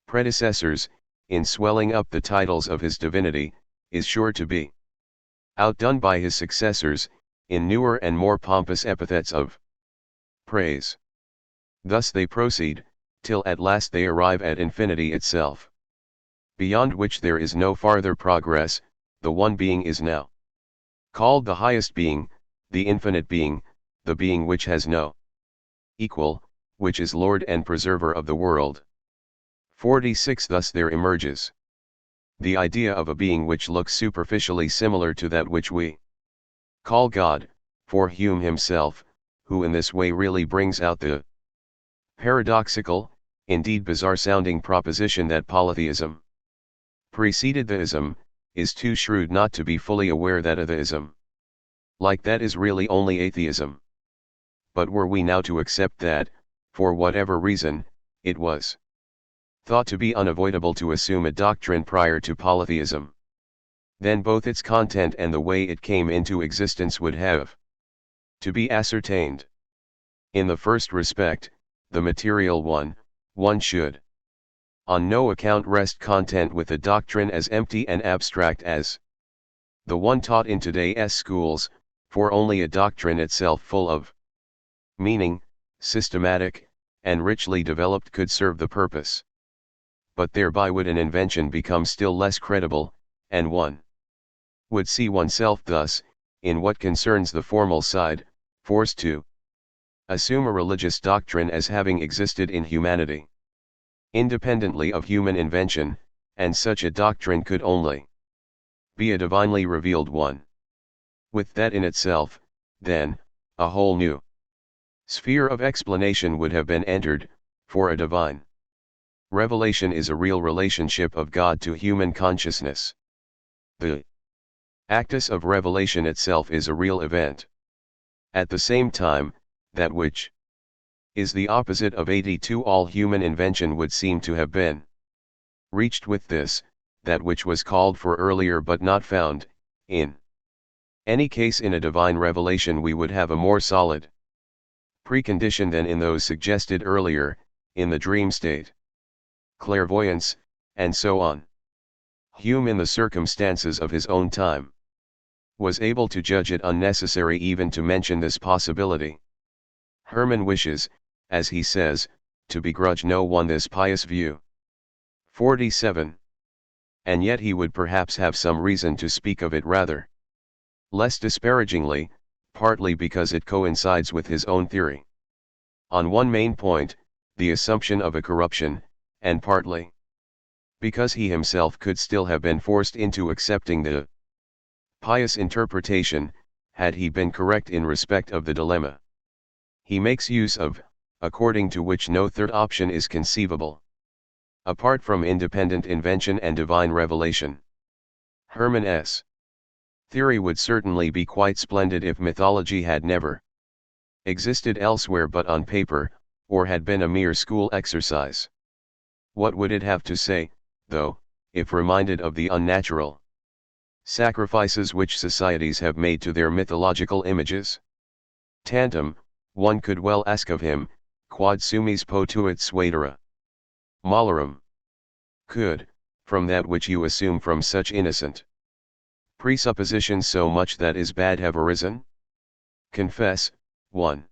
predecessors, in swelling up the titles of his divinity, is sure to be outdone by his successors, in newer and more pompous epithets of praise. Thus they proceed, till at last they arrive at infinity itself, beyond which there is no farther progress. The one being is now called the highest being, the infinite being, the being which has no equal, which is Lord and preserver of the world. 46. Thus there emerges the idea of a being which looks superficially similar to that which we call God, for Hume himself, who in this way really brings out the paradoxical, indeed bizarre-sounding proposition that polytheism preceded theism, is too shrewd not to be fully aware that a theism like that is really only atheism. But were we now to accept that, for whatever reason, it was thought to be unavoidable to assume a doctrine prior to polytheism, then both its content and the way it came into existence would have to be ascertained. In the first respect, the material one should on no account rest content with a doctrine as empty and abstract as the one taught in today's schools, for only a doctrine itself full of meaning, systematic, and richly developed could serve the purpose. But thereby would an invention become still less credible, and one would see oneself thus, in what concerns the formal side, forced to assume a religious doctrine as having existed in humanity, independently of human invention, and such a doctrine could only be a divinely revealed one. With that in itself, then, a whole new sphere of explanation would have been entered, for a divine revelation is a real relationship of God to human consciousness. The actus of revelation itself is a real event. At the same time, that which is the opposite of 82 all human invention would seem to have been reached with this, that which was called for earlier but not found. In any case, in a divine revelation we would have a more solid precondition than in those suggested earlier, in the dream state, clairvoyance, and so on. Hume, in the circumstances of his own time, was able to judge it unnecessary even to mention this possibility. Hermann wishes, as he says, to begrudge no one this pious view. 47. And yet he would perhaps have some reason to speak of it rather less disparagingly, partly because it coincides with his own theory on one main point, the assumption of a corruption, and partly because he himself could still have been forced into accepting the pious interpretation, had he been correct in respect of the dilemma he makes use of, according to which no third option is conceivable, apart from independent invention and divine revelation. Hermann's theory would certainly be quite splendid if mythology had never existed elsewhere but on paper, or had been a mere school exercise. What would it have to say, though, if reminded of the unnatural sacrifices which societies have made to their mythological images? Tantum, one could well ask of him, quod sumis potuit suadere malarum. Could, from that which you assume from such innocent presuppositions so much that is bad have arisen? Confess, one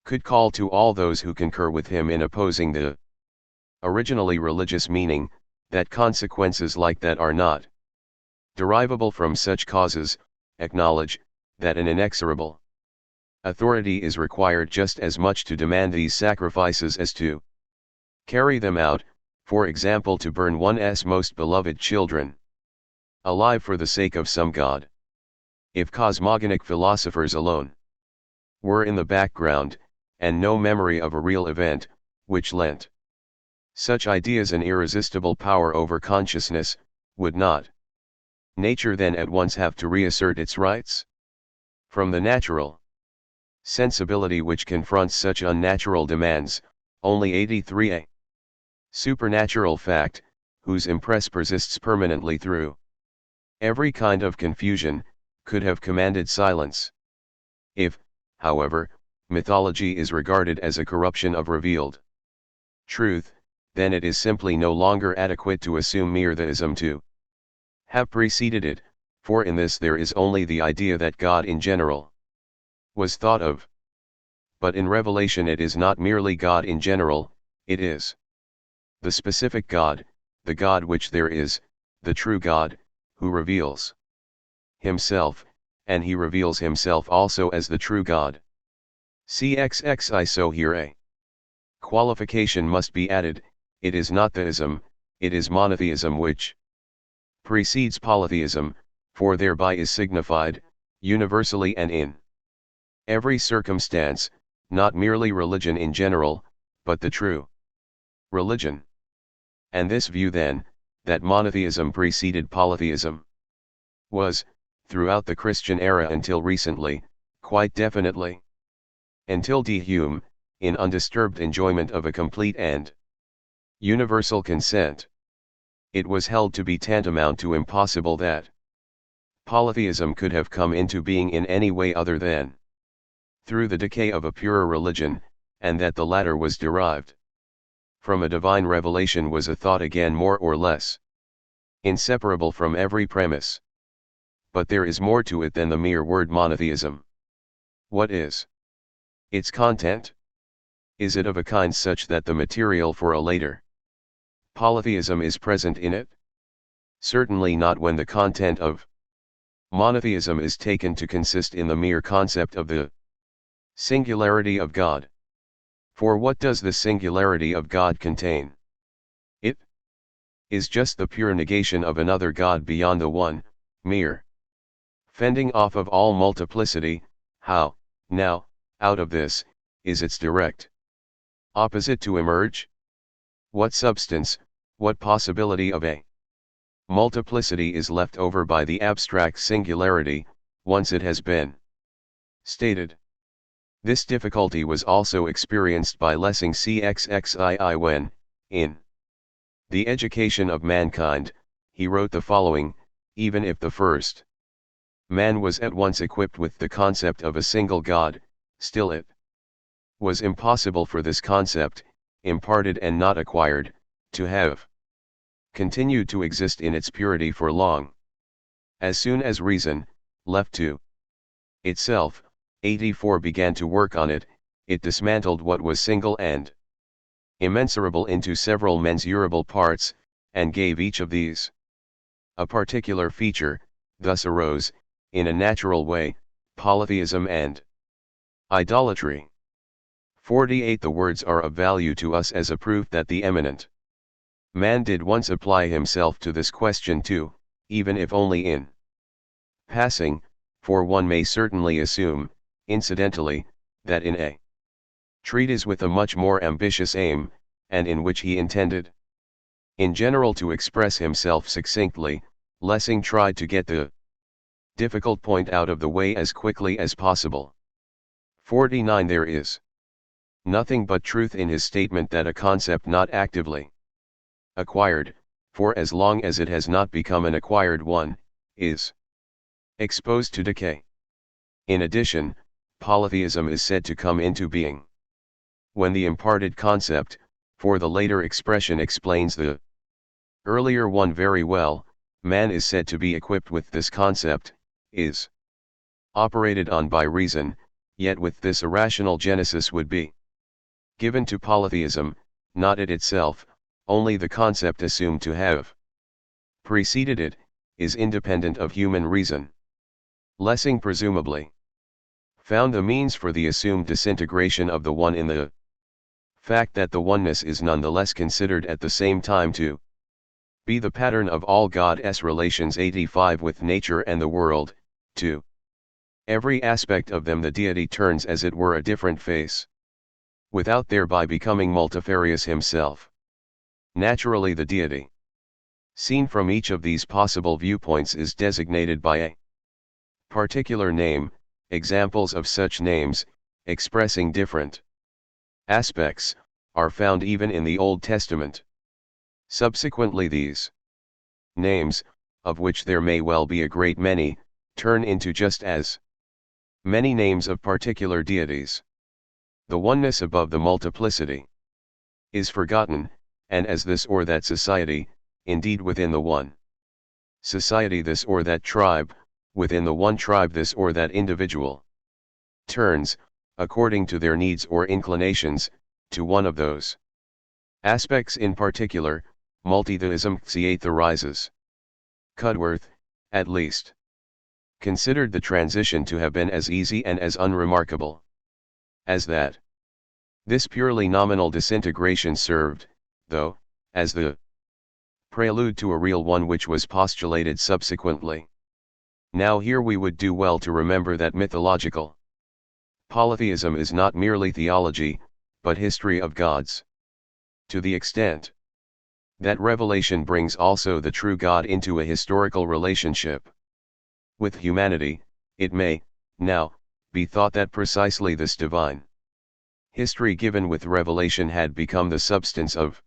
could call to all those who concur with him in opposing the originally religious meaning, that consequences like that are not derivable from such causes, acknowledge, that an inexorable authority is required just as much to demand these sacrifices as to carry them out, for example to burn one's most beloved children alive for the sake of some god. If cosmogonic philosophers alone were in the background, and no memory of a real event, which lent such ideas an irresistible power over consciousness, would not nature then at once have to reassert its rights? From the natural sensibility which confronts such unnatural demands, only 83a supernatural fact, whose impress persists permanently through every kind of confusion, could have commanded silence. If, however, mythology is regarded as a corruption of revealed truth, then it is simply no longer adequate to assume mere theism to have preceded it, for in this there is only the idea that God in general was thought of. But in revelation it is not merely God in general, it is the specific God, the God which there is, the true God, who reveals himself, and he reveals himself also as the true God. CXXI. So here a qualification must be added, it is not theism, it is monotheism which precedes polytheism, for thereby is signified, universally and in every circumstance, not merely religion in general, but the true religion. And this view then, that monotheism preceded polytheism, was, throughout the Christian era until recently, quite definitely, until de Hume, in undisturbed enjoyment of a complete and universal consent, it was held to be tantamount to impossible that polytheism could have come into being in any way other than through the decay of a purer religion, and that the latter was derived from a divine revelation was a thought again more or less inseparable from every premise. But there is more to it than the mere word monotheism. What is Its content? Is it of a kind such that the material for a later polytheism is present in it? Certainly not when the content of monotheism is taken to consist in the mere concept of the singularity of God. For what does the singularity of God contain? It is just the pure negation of another God beyond the one, mere fending off of all multiplicity. How, now, out of this, is its direct opposite to emerge? What substance, what possibility of a multiplicity is left over by the abstract singularity, once it has been stated? This difficulty was also experienced by Lessing CXXII when, in The Education of Mankind, he wrote the following: even if the first man was at once equipped with the concept of a single God, still it was impossible for this concept, imparted and not acquired, to have continued to exist in its purity for long. As soon as reason, left to itself, 84 began to work on it, it dismantled what was single and immensurable into several mensurable parts, and gave each of these a particular feature. Thus arose, in a natural way, polytheism and idolatry. 48 The words are of value to us as a proof that the eminent man did once apply himself to this question too, even if only in passing, for one may certainly assume, incidentally, that in a treatise with a much more ambitious aim, and in which he intended in general to express himself succinctly, Lessing tried to get the difficult point out of the way as quickly as possible. 49 There is nothing but truth in his statement that a concept not actively acquired, for as long as it has not become an acquired one, is exposed to decay. In addition, polytheism is said to come into being when the imparted concept, for the later expression explains the earlier one very well, man is said to be equipped with this concept, is operated on by reason, yet with this a rational genesis would be given to polytheism, not it itself, only the concept assumed to have preceded it, is independent of human reason. Lessing presumably found the means for the assumed disintegration of the one in the fact that the oneness is nonetheless considered at the same time to be the pattern of all God's relations. 85 With nature and the world, to every aspect of them the deity turns as it were a different face, without thereby becoming multifarious himself. Naturally the deity, seen from each of these possible viewpoints, is designated by a particular name. Examples of such names, expressing different aspects, are found even in the Old Testament. Subsequently these names, of which there may well be a great many, turn into just as many names of particular deities. The oneness above the multiplicity is forgotten, and as this or that society, indeed within the one society this or that tribe, within the one tribe this or that individual, turns, according to their needs or inclinations, to one of those aspects in particular, multitheism. 8 arises. Cudworth, at least, considered the transition to have been as easy and as unremarkable as that. This purely nominal disintegration served, though, as the prelude to a real one which was postulated subsequently. Now here we would do well to remember that mythological polytheism is not merely theology, but history of gods. To the extent that revelation brings also the true God into a historical relationship with humanity, it may, now, be thought that precisely this divine history given with revelation had become the substance of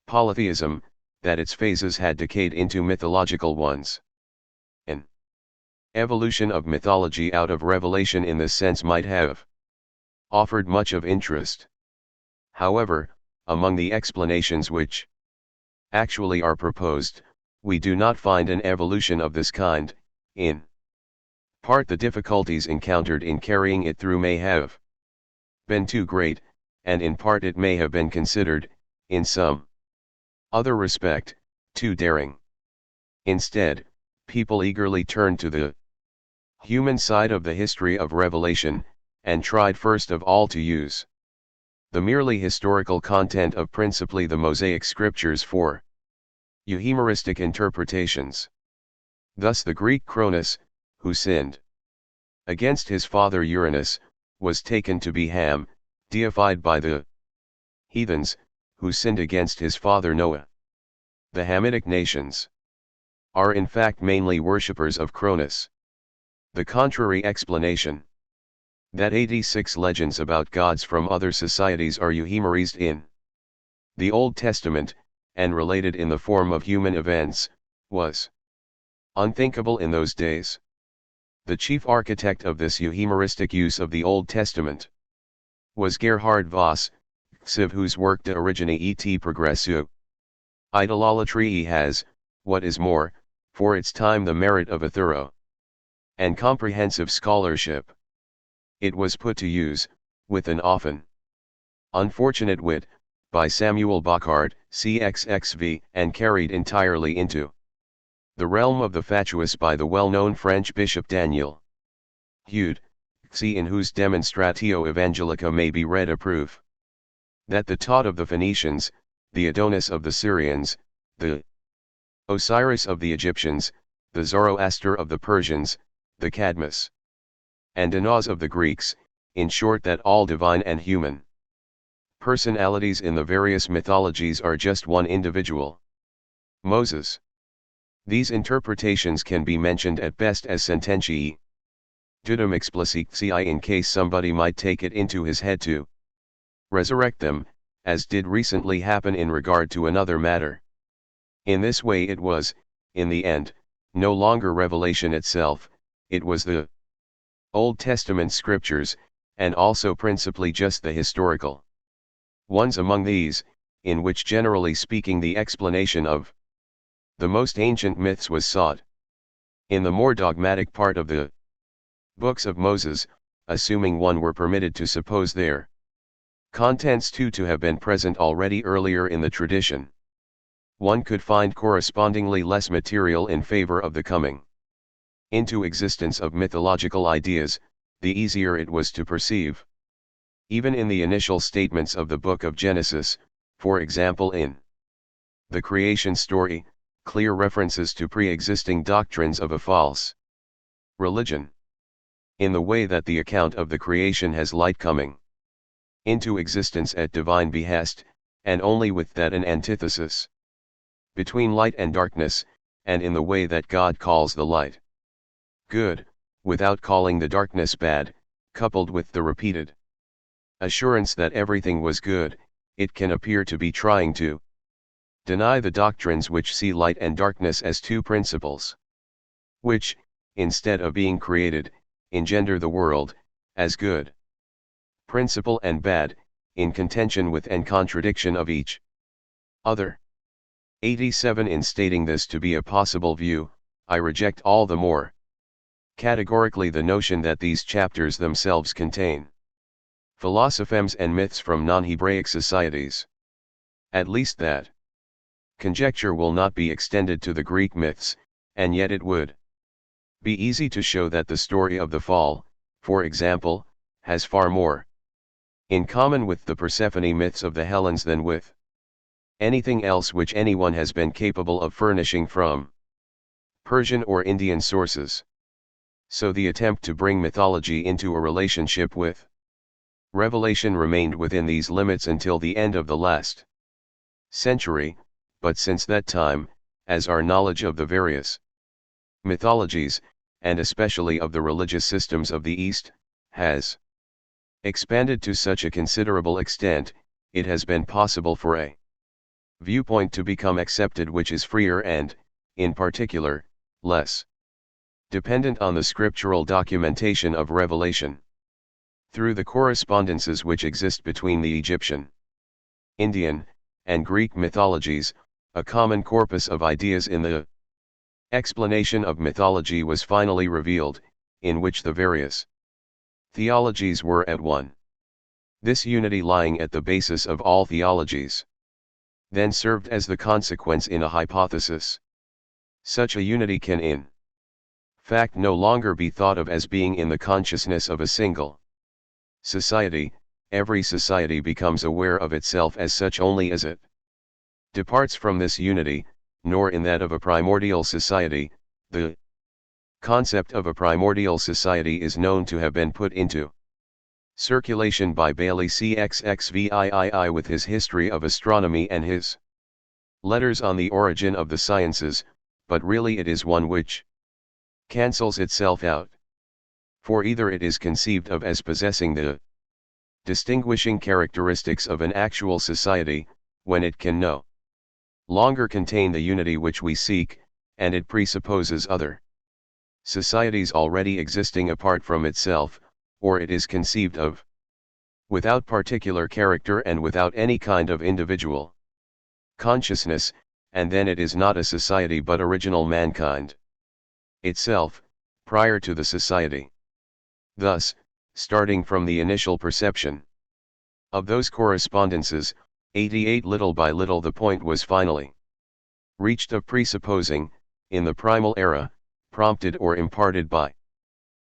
polytheism, that its phases had decayed into mythological ones. An evolution of mythology out of revelation in this sense might have offered much of interest. However, among the explanations which actually are proposed, we do not find an evolution of this kind. In part the difficulties encountered in carrying it through may have been too great, and in part it may have been considered, in some other respect, too daring. Instead, people eagerly turned to the human side of the history of revelation, and tried first of all to use the merely historical content of principally the Mosaic scriptures for euhemeristic interpretations. Thus the Greek Cronus, who sinned against his father Uranus, was taken to be Ham, deified by the heathens, who sinned against his father Noah. The Hamitic nations are in fact mainly worshippers of Cronus. The contrary explanation, that 86 legends about gods from other societies are euhemerized in the Old Testament, and related in the form of human events, was unthinkable in those days. The chief architect of this euhemeristic use of the Old Testament was Gerhard Voss, whose work De Origine et Progressu Idolatrii has, what is more, for its time the merit of a thorough and comprehensive scholarship. It was put to use, with an often unfortunate wit, by Samuel Bocard, CXXV, and carried entirely into the realm of the fatuous by the well-known French bishop Daniel Hude, in whose Demonstratio Evangelica may be read a proof that the Thoth of the Phoenicians, the Adonis of the Syrians, the Osiris of the Egyptians, the Zoroaster of the Persians, the Cadmus and Danaus of the Greeks, in short that all divine and human personalities in the various mythologies are just one individual, Moses. These interpretations can be mentioned at best as sententiae dudum explicitiae, in case somebody might take it into his head to resurrect them, as did recently happen in regard to another matter. In this way it was, in the end, no longer revelation itself, it was the Old Testament scriptures, and also principally just the historical ones among these, in which generally speaking the explanation of the most ancient myths was sought. In the more dogmatic part of the books of Moses, assuming one were permitted to suppose their contents too to have been present already earlier in the tradition, one could find correspondingly less material in favor of the coming into existence of mythological ideas, the easier it was to perceive. Even in the initial statements of the book of Genesis, for example in the creation story, clear references to pre-existing doctrines of a false religion. In the way that the account of the creation has light coming into existence at divine behest, and only with that an antithesis between light and darkness, and in the way that God calls the light good, without calling the darkness bad, coupled with the repeated assurance that everything was good, it can appear to be trying to deny the doctrines which see light and darkness as two principles, which, instead of being created, engender the world, as good principle and bad, in contention with and contradiction of each other. 87. In stating this to be a possible view, I reject all the more categorically the notion that these chapters themselves contain philosophemes and myths from non-Hebraic societies. At least that conjecture will not be extended to the Greek myths, and yet it would be easy to show that the story of the fall, for example, has far more in common with the Persephone myths of the Hellenes than with anything else which anyone has been capable of furnishing from Persian or Indian sources. So the attempt to bring mythology into a relationship with revelation remained within these limits until the end of the last century, but since that time, as our knowledge of the various mythologies, and especially of the religious systems of the East, has expanded to such a considerable extent, it has been possible for a viewpoint to become accepted which is freer and, in particular, less dependent on the scriptural documentation of revelation. Through the correspondences which exist between the Egyptian, Indian, and Greek mythologies, a common corpus of ideas in the explanation of mythology was finally revealed, in which the various theologies were at one. This unity lying at the basis of all theologies, then served as the consequence in a hypothesis. Such a unity can in fact no longer be thought of as being in the consciousness of a single society. Every society becomes aware of itself as such only as it departs from this unity, nor in that of a primordial society. The concept of a primordial society is known to have been put into circulation by Bailey CXXVIII with his History of Astronomy and his Letters on the Origin of the Sciences, but really it is one which cancels itself out. For either it is conceived of as possessing the distinguishing characteristics of an actual society, when it can no longer contain the unity which we seek, and it presupposes other societies already existing apart from itself, or it is conceived of without particular character and without any kind of individual consciousness, and then it is not a society but original mankind itself, prior to the society. Thus, starting from the initial perception of those correspondences, 88 little by little the point was finally reached of presupposing, in the primal era, prompted or imparted by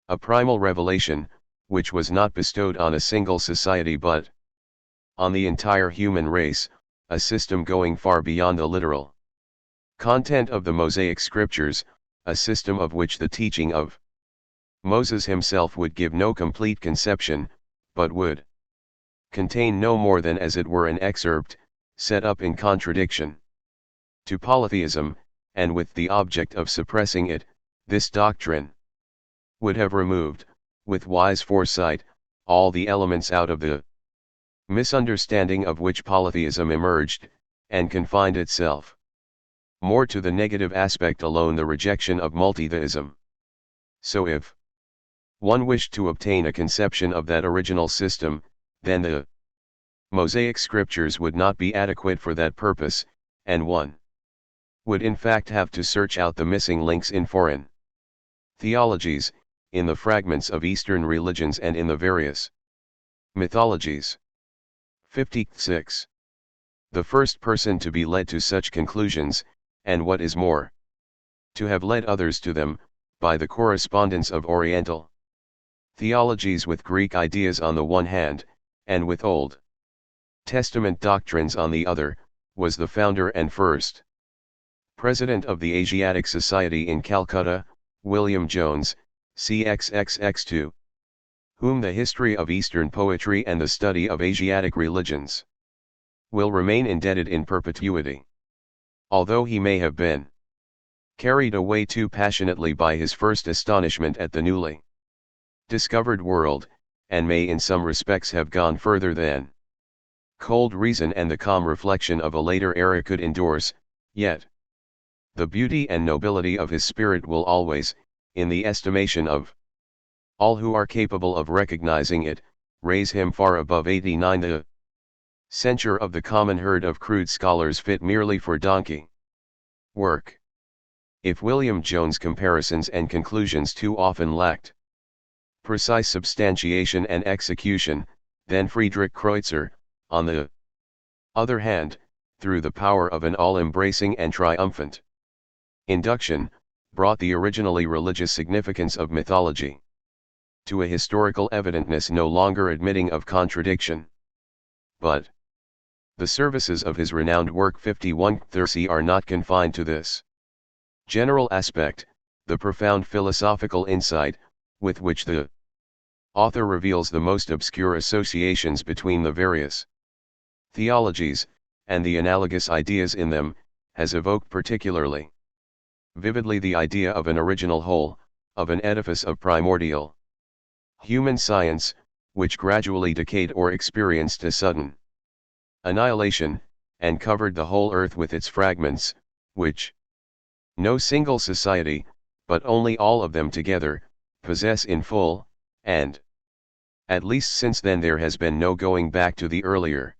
a primal revelation, which was not bestowed on a single society but on the entire human race, a system going far beyond the literal content of the Mosaic scriptures, a system of which the teaching of Moses himself would give no complete conception, but would contain no more than as it were an excerpt, set up in contradiction to polytheism, and with the object of suppressing it. This doctrine would have removed, with wise foresight, all the elements out of the misunderstanding of which polytheism emerged, and confined itself more to the negative aspect alone, the rejection of multitheism. So if one wished to obtain a conception of that original system, then the Mosaic scriptures would not be adequate for that purpose, and one would in fact have to search out the missing links in foreign theologies, in the fragments of Eastern religions and in the various mythologies. 56. The first person to be led to such conclusions, and what is more, to have led others to them, by the correspondence of Oriental theologies with Greek ideas on the one hand, and with Old Testament doctrines on the other, was the founder and first president of the Asiatic Society in Calcutta, William Jones, CXXX2, whom the history of Eastern poetry and the study of Asiatic religions will remain indebted in perpetuity. Although he may have been carried away too passionately by his first astonishment at the newly discovered world, and may in some respects have gone further than cold reason and the calm reflection of a later era could endorse, yet the beauty and nobility of his spirit will always, in the estimation of all who are capable of recognizing it, raise him far above 89 the censure of the common herd of crude scholars fit merely for donkey work. If William Jones' comparisons and conclusions too often lacked precise substantiation and execution, then Friedrich Kreutzer, on the other hand, through the power of an all-embracing and triumphant induction, brought the originally religious significance of mythology to a historical evidentness no longer admitting of contradiction. But the services of his renowned work 51-30 are not confined to this general aspect, the profound philosophical insight, with which the author reveals the most obscure associations between the various theologies, and the analogous ideas in them, has evoked particularly vividly the idea of an original whole, of an edifice of primordial human science, which gradually decayed or experienced a sudden annihilation, and covered the whole earth with its fragments, which no single society, but only all of them together, possess in full, and at least since then there has been no going back to the earlier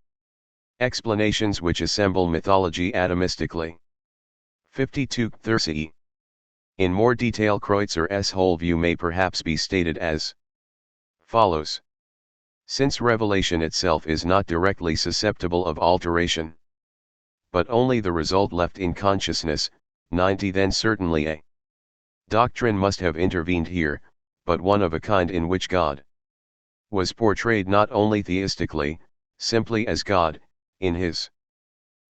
explanations which assemble mythology atomistically. 52-30. In more detail, Kreutzer's whole view may perhaps be stated as follows. Since revelation itself is not directly susceptible of alteration, but only the result left in consciousness, 90 then certainly a doctrine must have intervened here, but one of a kind in which God was portrayed not only theistically, simply as God, in his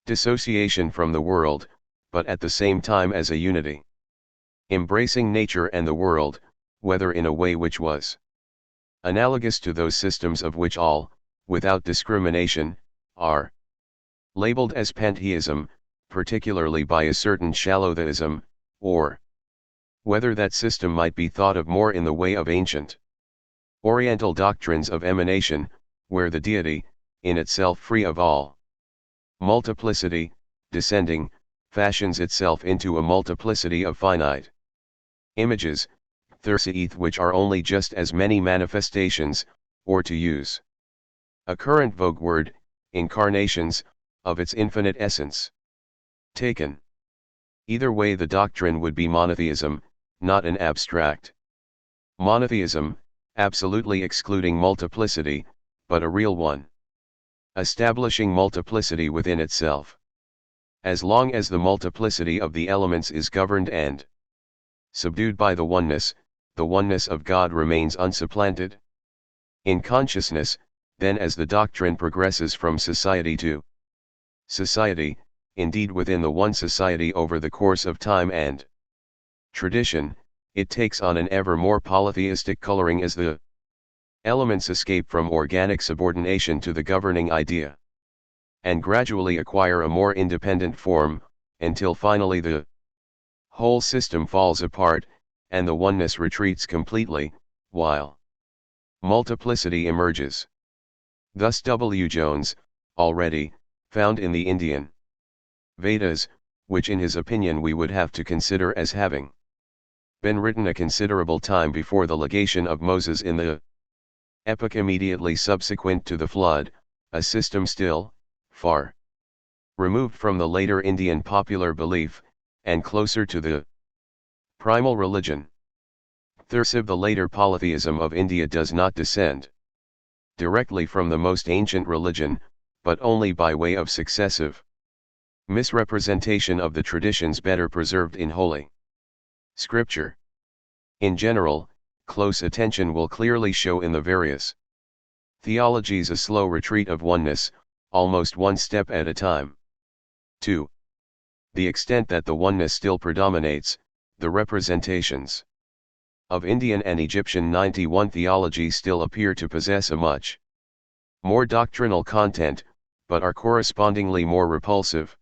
dissociation from the world, but at the same time as a unity, embracing nature and the world, whether in a way which was analogous to those systems of which all, without discrimination, are labeled as pantheism, particularly by a certain shallow theism, or whether that system might be thought of more in the way of ancient Oriental doctrines of emanation, where the deity, in itself free of all multiplicity, descending, fashions itself into a multiplicity of finite images, THIRD, which are only just as many manifestations, or to use a current vogue word, incarnations, of its infinite essence. Taken either way, the doctrine would be monotheism, not an abstract monotheism, absolutely excluding multiplicity, but a real one, establishing multiplicity within itself. As long as the multiplicity of the elements is governed and subdued by the oneness of God remains unsupplanted. In consciousness, then, as the doctrine progresses from society to society, indeed within the one society over the course of time and tradition, it takes on an ever more polytheistic coloring as the elements escape from organic subordination to the governing idea, and gradually acquire a more independent form, until finally the whole system falls apart, and the oneness retreats completely, while multiplicity emerges. Thus W. Jones, already, found in the Indian Vedas, which in his opinion we would have to consider as having been written a considerable time before the legation of Moses in the epoch immediately subsequent to the flood, a system still far removed from the later Indian popular belief, and closer to the primal religion. THIRD, the later polytheism of India, does not descend directly from the most ancient religion, but only by way of successive misrepresentation of the traditions better preserved in Holy Scripture. In general, close attention will clearly show in the various theologies a slow retreat of oneness, almost one step at a time. 2. The extent that the oneness still predominates, the representations of Indian and Egyptian 91 theology still appear to possess a much more doctrinal content, but are correspondingly more repulsive,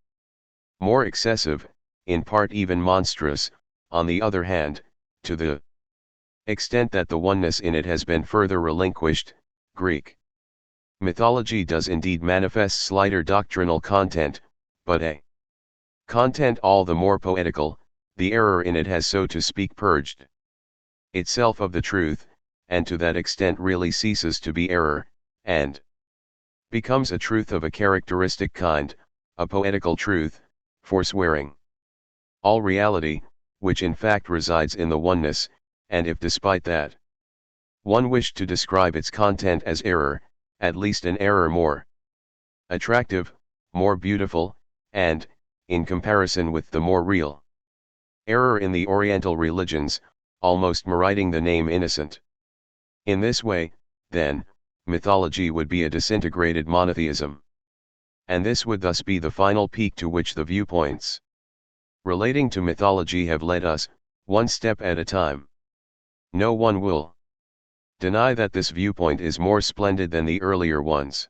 more excessive, in part even monstrous, on the other hand, to the extent that the oneness in it has been further relinquished. Greek mythology does indeed manifest slighter doctrinal content, but a content all the more poetical. The error in it has, so to speak, purged itself of the truth, and to that extent really ceases to be error, and becomes a truth of a characteristic kind, a poetical truth, forswearing all reality, which in fact resides in the oneness. And if despite that one wished to describe its content as error, at least an error more attractive, more beautiful, and, in comparison with the more real error in the Oriental religions, almost meriting the name innocent. In this way, then, mythology would be a disintegrated monotheism. And this would thus be the final peak to which the viewpoints relating to mythology have led us, one step at a time. No one will deny that this viewpoint is more splendid than the earlier ones,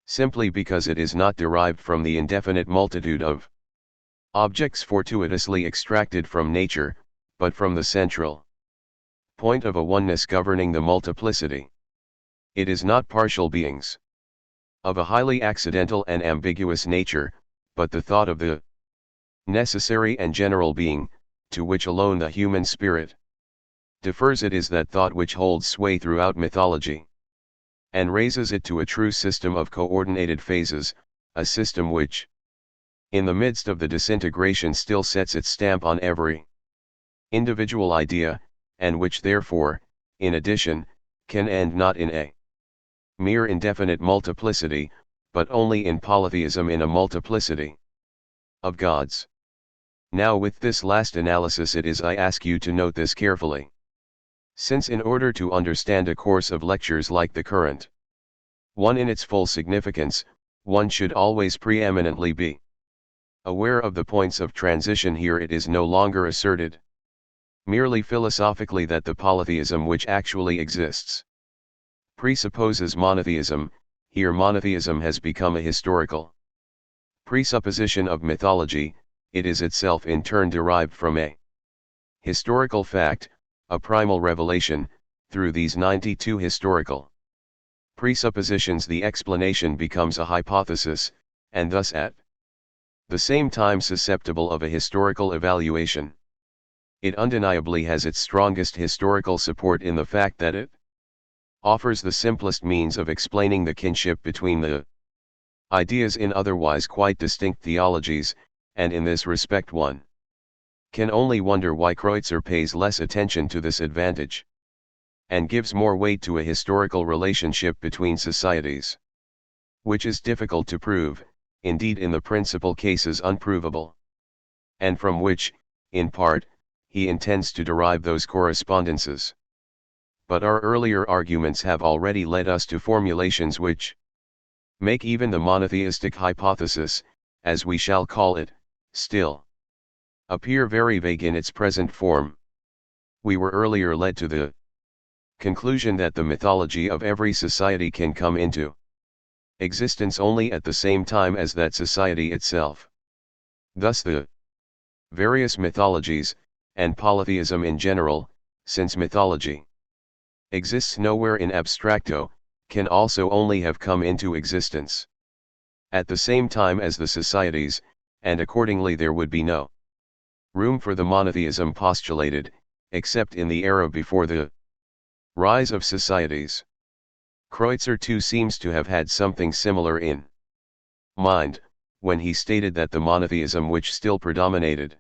simply because it is not derived from the indefinite multitude of objects fortuitously extracted from nature, but from the central point of a oneness governing the multiplicity. It is not partial beings of a highly accidental and ambiguous nature, but the thought of the necessary and general being, to which alone the human spirit defers. It is that thought which holds sway throughout mythology, and raises it to a true system of coordinated phases, a system which, in the midst of the disintegration, still sets its stamp on every individual idea, and which therefore, in addition, can end not in a mere indefinite multiplicity, but only in polytheism in a multiplicity of gods. Now with this last analysis it is I ask you to note this carefully. Since in order to understand a course of lectures like the current one in its full significance, one should always preeminently be aware of the points of transition. Here it is no longer asserted merely philosophically that the polytheism which actually exists presupposes monotheism. Here monotheism has become a historical presupposition of mythology. It is itself in turn derived from a historical fact, a primal revelation. Through these 92 historical presuppositions the explanation becomes a hypothesis, and thus at the same time susceptible of a historical evaluation. It undeniably has its strongest historical support in the fact that it offers the simplest means of explaining the kinship between the ideas in otherwise quite distinct theologies, and in this respect one can only wonder why Kreutzer pays less attention to this advantage, and gives more weight to a historical relationship between societies, which is difficult to prove, indeed in the principal cases unprovable, and from which, in part, he intends to derive those correspondences. But our earlier arguments have already led us to formulations which make even the monotheistic hypothesis, as we shall call it, still appear very vague in its present form. We were earlier led to the conclusion that the mythology of every society can come into existence only at the same time as that society itself. Thus the various mythologies, and polytheism in general, since mythology exists nowhere in abstracto, can also only have come into existence at the same time as the societies, and accordingly there would be no room for the monotheism postulated, except in the era before the rise of societies. Kreutzer too seems to have had something similar in mind, when he stated that the monotheism which still predominated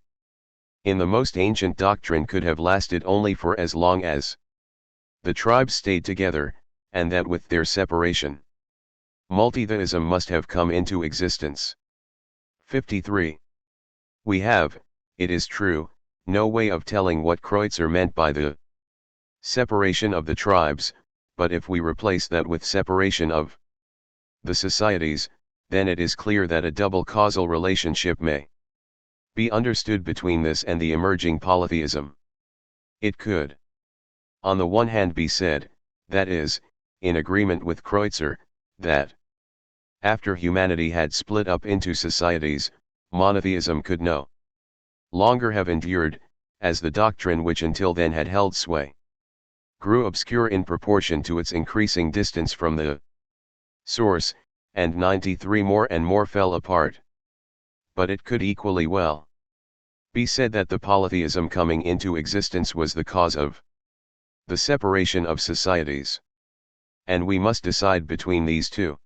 in the most ancient doctrine could have lasted only for as long as the tribes stayed together, and that with their separation, multitheism must have come into existence. 53. We have, it is true, no way of telling what Kreutzer meant by the separation of the tribes, but if we replace that with separation of the societies, then it is clear that a double causal relationship may be understood between this and the emerging polytheism. It could, on the one hand, be said, that is, in agreement with Kreutzer, that after humanity had split up into societies, monotheism could no longer have endured, as the doctrine which until then had held sway grew obscure in proportion to its increasing distance from the source, and 93 more and more fell apart. But it could equally well be said that the polytheism coming into existence was the cause of the separation of societies. And we must decide between these two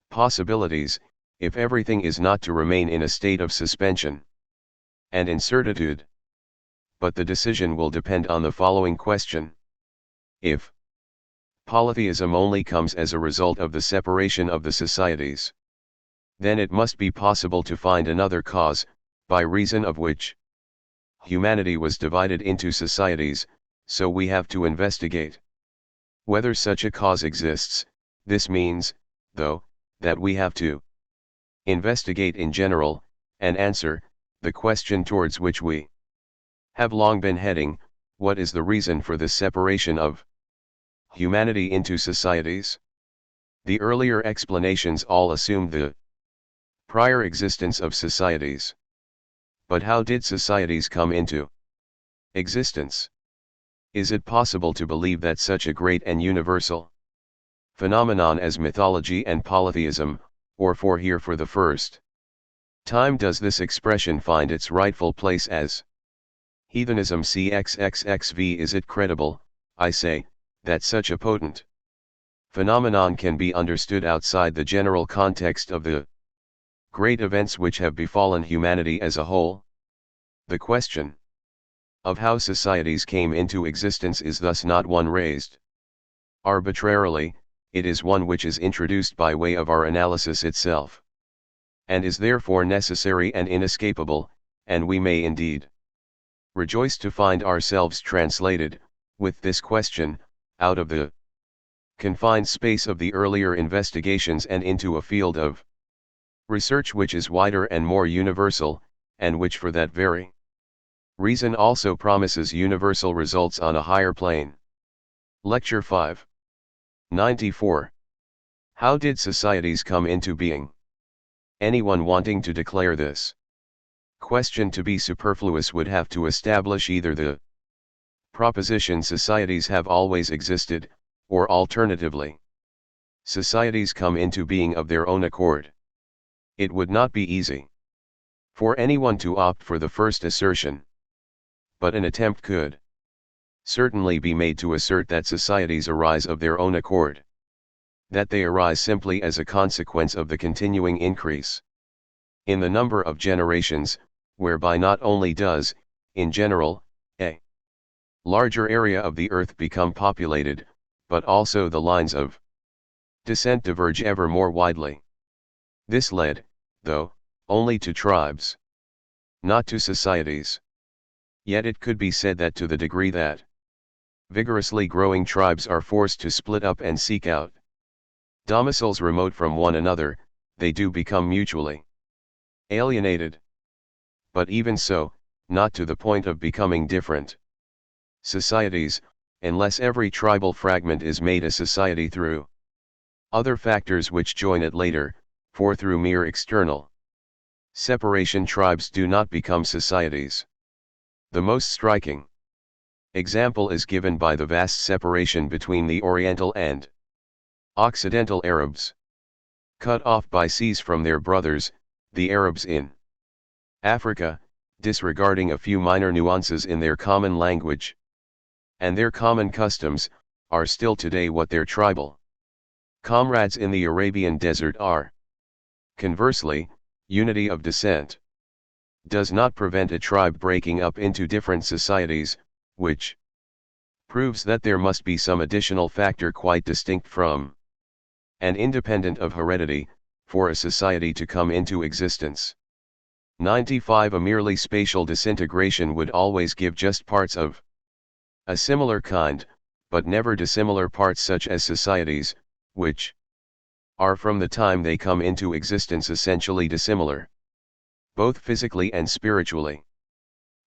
possibilities, if everything is not to remain in a state of suspension and incertitude. But the decision will depend on the following question. If polytheism only comes as a result of the separation of the societies, then it must be possible to find another cause, by reason of which humanity was divided into societies, so we have to investigate whether such a cause exists. This means, though, that we have to investigate in general, and answer the question towards which we have long been heading: what is the reason for this separation of humanity into societies? The earlier explanations all assumed the prior existence of societies. But how did societies come into existence? Is it possible to believe that such a great and universal phenomenon as mythology and polytheism, or for the first time does this expression find its rightful place as heathenism cxxxv? Is it credible, I say, that such a potent phenomenon can be understood outside the general context of the great events which have befallen humanity as a whole? The question of how societies came into existence is thus not one raised arbitrarily, it is one which is introduced by way of our analysis itself, and is therefore necessary and inescapable, and we may indeed rejoice to find ourselves translated, with this question, out of the confined space of the earlier investigations and into a field of research which is wider and more universal, and which for that very reason also promises universal results on a higher plane. Lecture 5. 94. How did societies come into being? Anyone wanting to declare this question to be superfluous would have to establish either the proposition societies have always existed, or alternatively, societies come into being of their own accord. It would not be easy for anyone to opt for the first assertion, but an attempt could certainly be made to assert that societies arise of their own accord, that they arise simply as a consequence of the continuing increase in the number of generations, whereby not only does, in general, a larger area of the earth become populated, but also the lines of descent diverge ever more widely. This led, though, only to tribes, not to societies. Yet it could be said that to the degree that vigorously growing tribes are forced to split up and seek out domiciles remote from one another, they do become mutually alienated. But even so, not to the point of becoming different societies, unless every tribal fragment is made a society through other factors which join it later, for through mere external separation tribes do not become societies. The most striking example is given by the vast separation between the Oriental and Occidental Arabs, cut off by seas from their brothers, the Arabs in Africa, disregarding a few minor nuances in their common language and their common customs, are still today what their tribal comrades in the Arabian desert are. Conversely, unity of descent does not prevent a tribe breaking up into different societies, which proves that there must be some additional factor quite distinct from and independent of heredity, for a society to come into existence. 95. A merely spatial disintegration would always give just parts of a similar kind, but never dissimilar parts such as societies, which are from the time they come into existence essentially dissimilar, both physically and spiritually.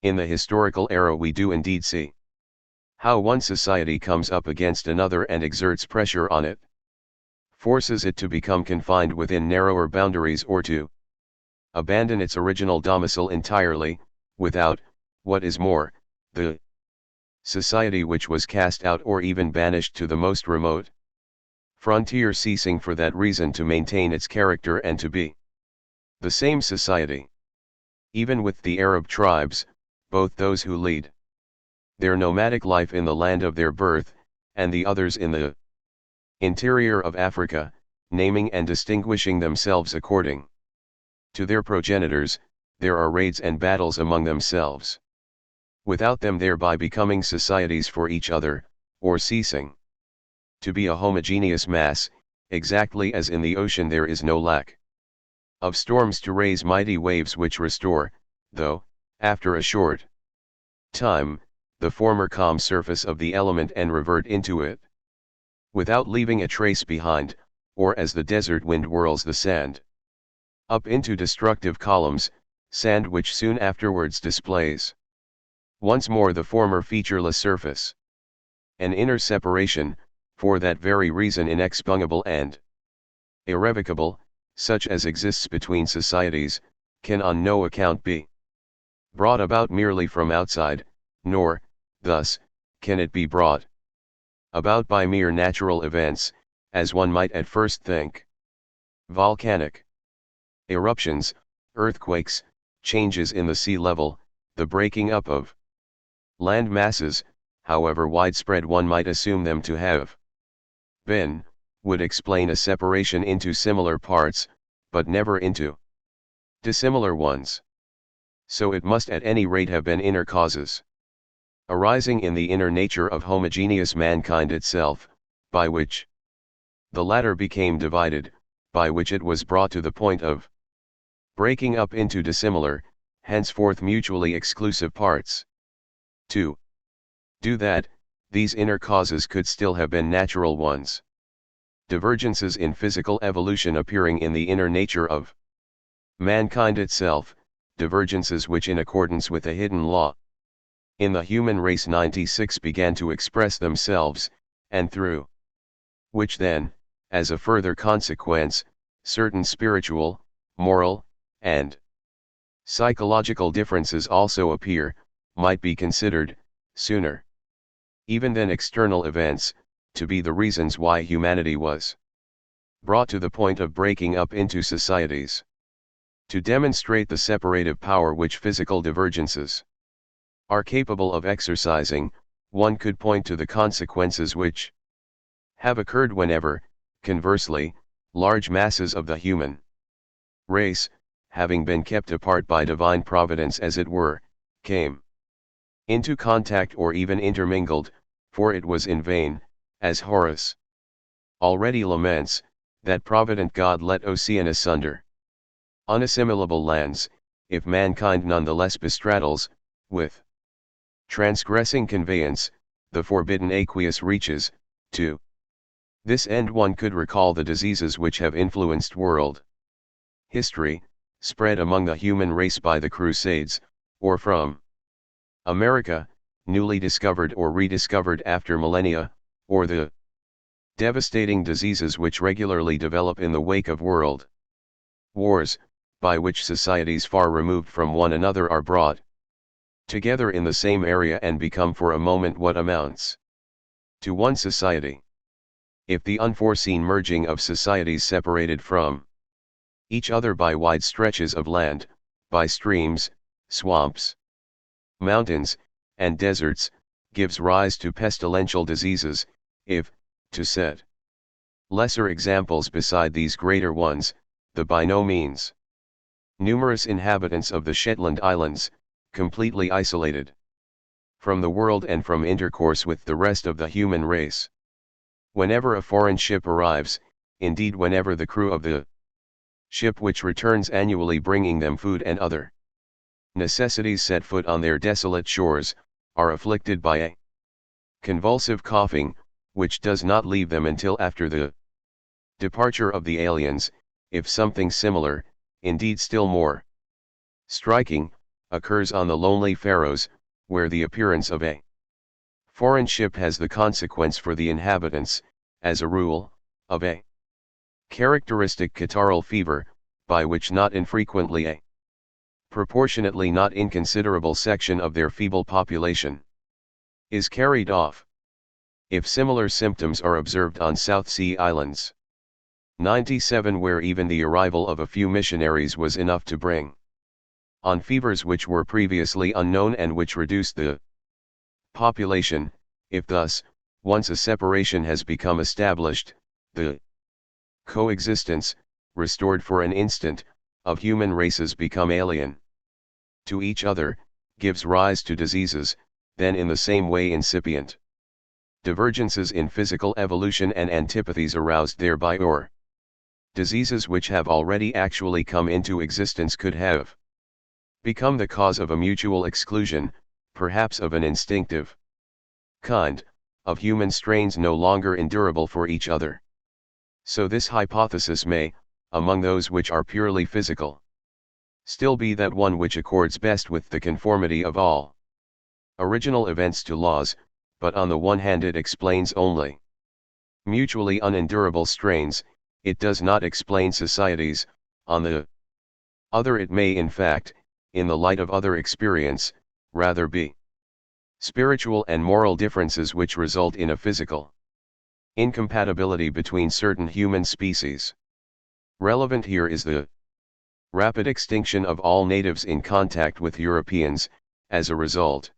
In the historical era we do indeed see how one society comes up against another and exerts pressure on it, forces it to become confined within narrower boundaries or to abandon its original domicile entirely, without, what is more, the society which was cast out or even banished to the most remote frontier ceasing for that reason to maintain its character and to be the same society. Even with the Arab tribes, both those who lead their nomadic life in the land of their birth, and the others in the interior of Africa, naming and distinguishing themselves according to their progenitors, there are raids and battles among themselves, without them thereby becoming societies for each other, or ceasing to be a homogeneous mass, exactly as in the ocean there is no lack of storms to raise mighty waves which restore, though, after a short time, the former calm surface of the element and revert into it, without leaving a trace behind, or as the desert wind whirls the sand up into destructive columns, sand which soon afterwards displays once more the former featureless surface. An inner separation, for that very reason inexpugnable and irrevocable, such as exists between societies, can on no account be brought about merely from outside, nor, thus, can it be brought about by mere natural events, as one might at first think. Volcanic eruptions, earthquakes, changes in the sea level, the breaking up of land masses, however widespread one might assume them to have been, would explain a separation into similar parts, but never into dissimilar ones. So it must at any rate have been inner causes, arising in the inner nature of homogeneous mankind itself, by which The latter became divided, by which it was brought to the point of breaking up into dissimilar, henceforth mutually exclusive parts. 2. Do that, these inner causes could still have been natural ones. Divergences in physical evolution appearing in the inner nature of mankind itself, divergences which in accordance with a hidden law in the human race 96 began to express themselves, and through which then, as a further consequence, certain spiritual, moral, and psychological differences also appear, might be considered, sooner even than external events, to be the reasons why humanity was brought to the point of breaking up into societies. To demonstrate the separative power which physical divergences are capable of exercising, one could point to the consequences which have occurred whenever, conversely, large masses of the human race, having been kept apart by divine providence as it were, came into contact or even intermingled, for it was in vain, as Horace already laments, that provident God let Ocean asunder unassimilable lands, if mankind none the less bestraddles, with transgressing conveyance, the forbidden aqueous reaches. To this end one could recall the diseases which have influenced world history, spread among the human race by the Crusades, or from America, newly discovered or rediscovered after millennia, or the devastating diseases which regularly develop in the wake of world wars, by which societies far removed from one another are brought together in the same area and become for a moment what amounts to one society. If the unforeseen merging of societies separated from each other by wide stretches of land, by streams, swamps, mountains, and deserts, gives rise to pestilential diseases, if, to set lesser examples beside these greater ones, the by no means numerous inhabitants of the Shetland Islands, completely isolated from the world and from intercourse with the rest of the human race. Whenever a foreign ship arrives, indeed whenever the crew of the ship which returns annually bringing them food and other necessities set foot on their desolate shores, are afflicted by a convulsive coughing, which does not leave them until after the departure of the aliens, if something similar, indeed still more striking, occurs on the lonely Faroes, where the appearance of a foreign ship has the consequence for the inhabitants, as a rule, of a characteristic catarrhal fever, by which not infrequently a proportionately not inconsiderable section of their feeble population is carried off. If similar symptoms are observed on South Sea Islands 97, where even the arrival of a few missionaries was enough to bring on fevers which were previously unknown and which reduced the population, if thus, once a separation has become established, the coexistence, restored for an instant, of human races become alien to each other, gives rise to diseases, then in the same way incipient divergences in physical evolution and antipathies aroused thereby, or diseases which have already actually come into existence could have become the cause of a mutual exclusion, perhaps of an instinctive kind, of human strains no longer endurable for each other. So this hypothesis may, among those which are purely physical, still be that one which accords best with the conformity of all original events to laws, but on the one hand it explains only mutually unendurable strains, it does not explain societies, on the other it may in fact, in the light of other experience, rather be spiritual and moral differences which result in a physical incompatibility between certain human species. Relevant here is the rapid extinction of all natives in contact with Europeans, as a result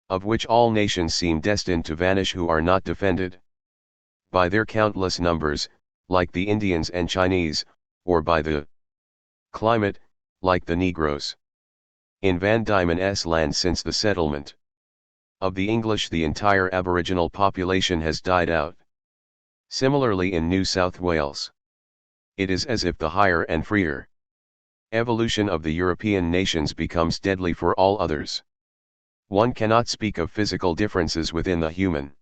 of which all nations seem destined to vanish who are not defended by their countless numbers, like the Indians and Chinese, or by the climate, like the Negroes. In Van Diemen's land since the settlement of the English the entire aboriginal population has died out. Similarly in New South Wales, it is as if the higher and freer evolution of the European nations becomes deadly for all others. One cannot speak of physical differences within the human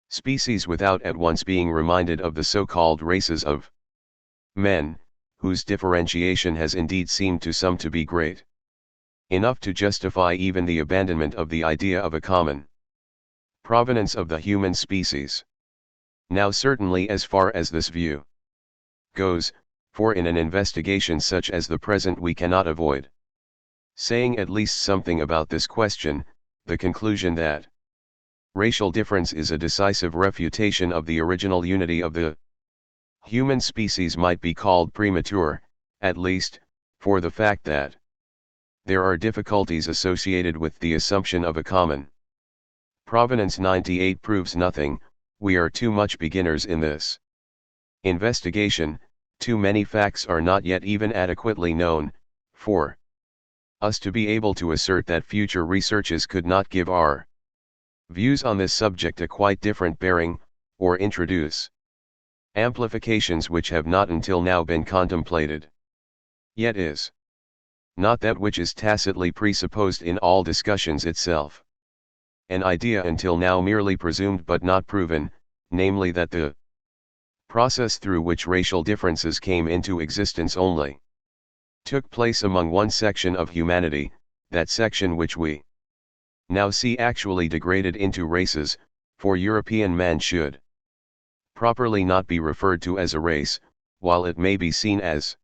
species without at once being reminded of the so-called races of men, whose differentiation has indeed seemed to some to be great enough to justify even the abandonment of the idea of a common provenance of the human species. Now certainly as far as this view goes, for in an investigation such as the present we cannot avoid saying at least something about this question, the conclusion that racial difference is a decisive refutation of the original unity of the human species might be called premature, at least, for the fact that there are difficulties associated with the assumption of a common provenance. 98 proves nothing. We are too much beginners in this investigation, too many facts are not yet even adequately known, for us to be able to assert that future researches could not give our views on this subject a quite different bearing, or introduce amplifications which have not until now been contemplated. Yet is not that which is tacitly presupposed in all discussions itself an idea until now merely presumed but not proven, namely that the process through which racial differences came into existence only took place among one section of humanity, that section which we now see actually degraded into races, for European man should properly not be referred to as a race, while it may be seen as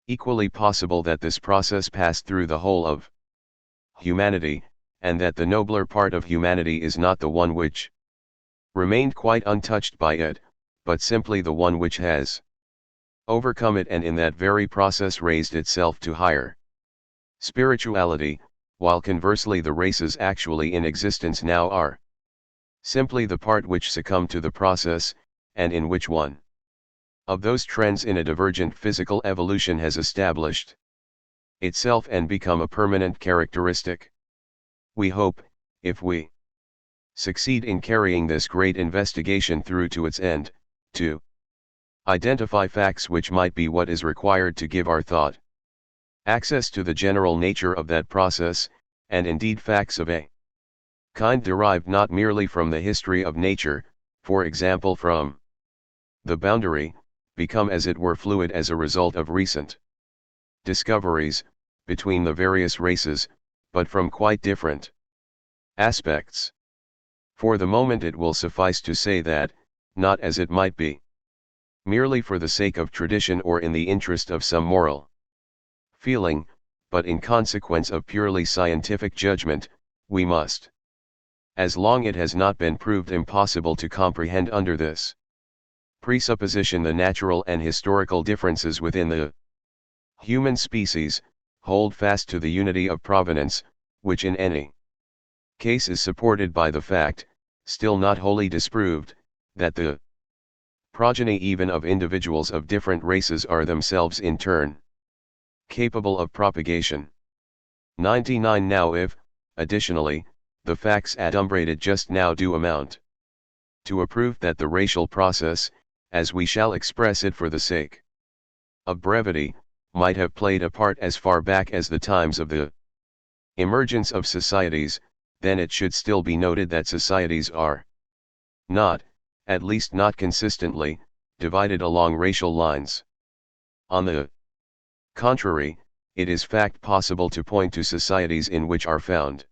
equally possible that this process passed through the whole of humanity, and that the nobler part of humanity is not the one which remained quite untouched by it, but simply the one which has overcome it and in that very process raised itself to higher spirituality, while conversely the races actually in existence now are simply the part which succumbed to the process, and in which one of those trends in a divergent physical evolution has established itself and become a permanent characteristic. We hope, if we succeed in carrying this great investigation through to its end, to identify facts which might be what is required to give our thought access to the general nature of that process, and indeed facts of a kind derived not merely from the history of nature, for example from the boundary, become as it were fluid as a result of recent discoveries, between the various races, but from quite different aspects. For the moment it will suffice to say that, not as it might be merely for the sake of tradition or in the interest of some moral feeling, but in consequence of purely scientific judgment, we must, as long it has not been proved impossible to comprehend under this presupposition the natural and historical differences within the human species, hold fast to the unity of provenance, which in any case is supported by the fact, still not wholly disproved, that the progeny even of individuals of different races are themselves in turn capable of propagation. 99 Now if, additionally, the facts adumbrated just now do amount to a proof that the racial process, as we shall express it for the sake of brevity, might have played a part as far back as the times of the emergence of societies, then it should still be noted that societies are not, at least not consistently, divided along racial lines. On the contrary, it is fact possible to point to societies in which are found,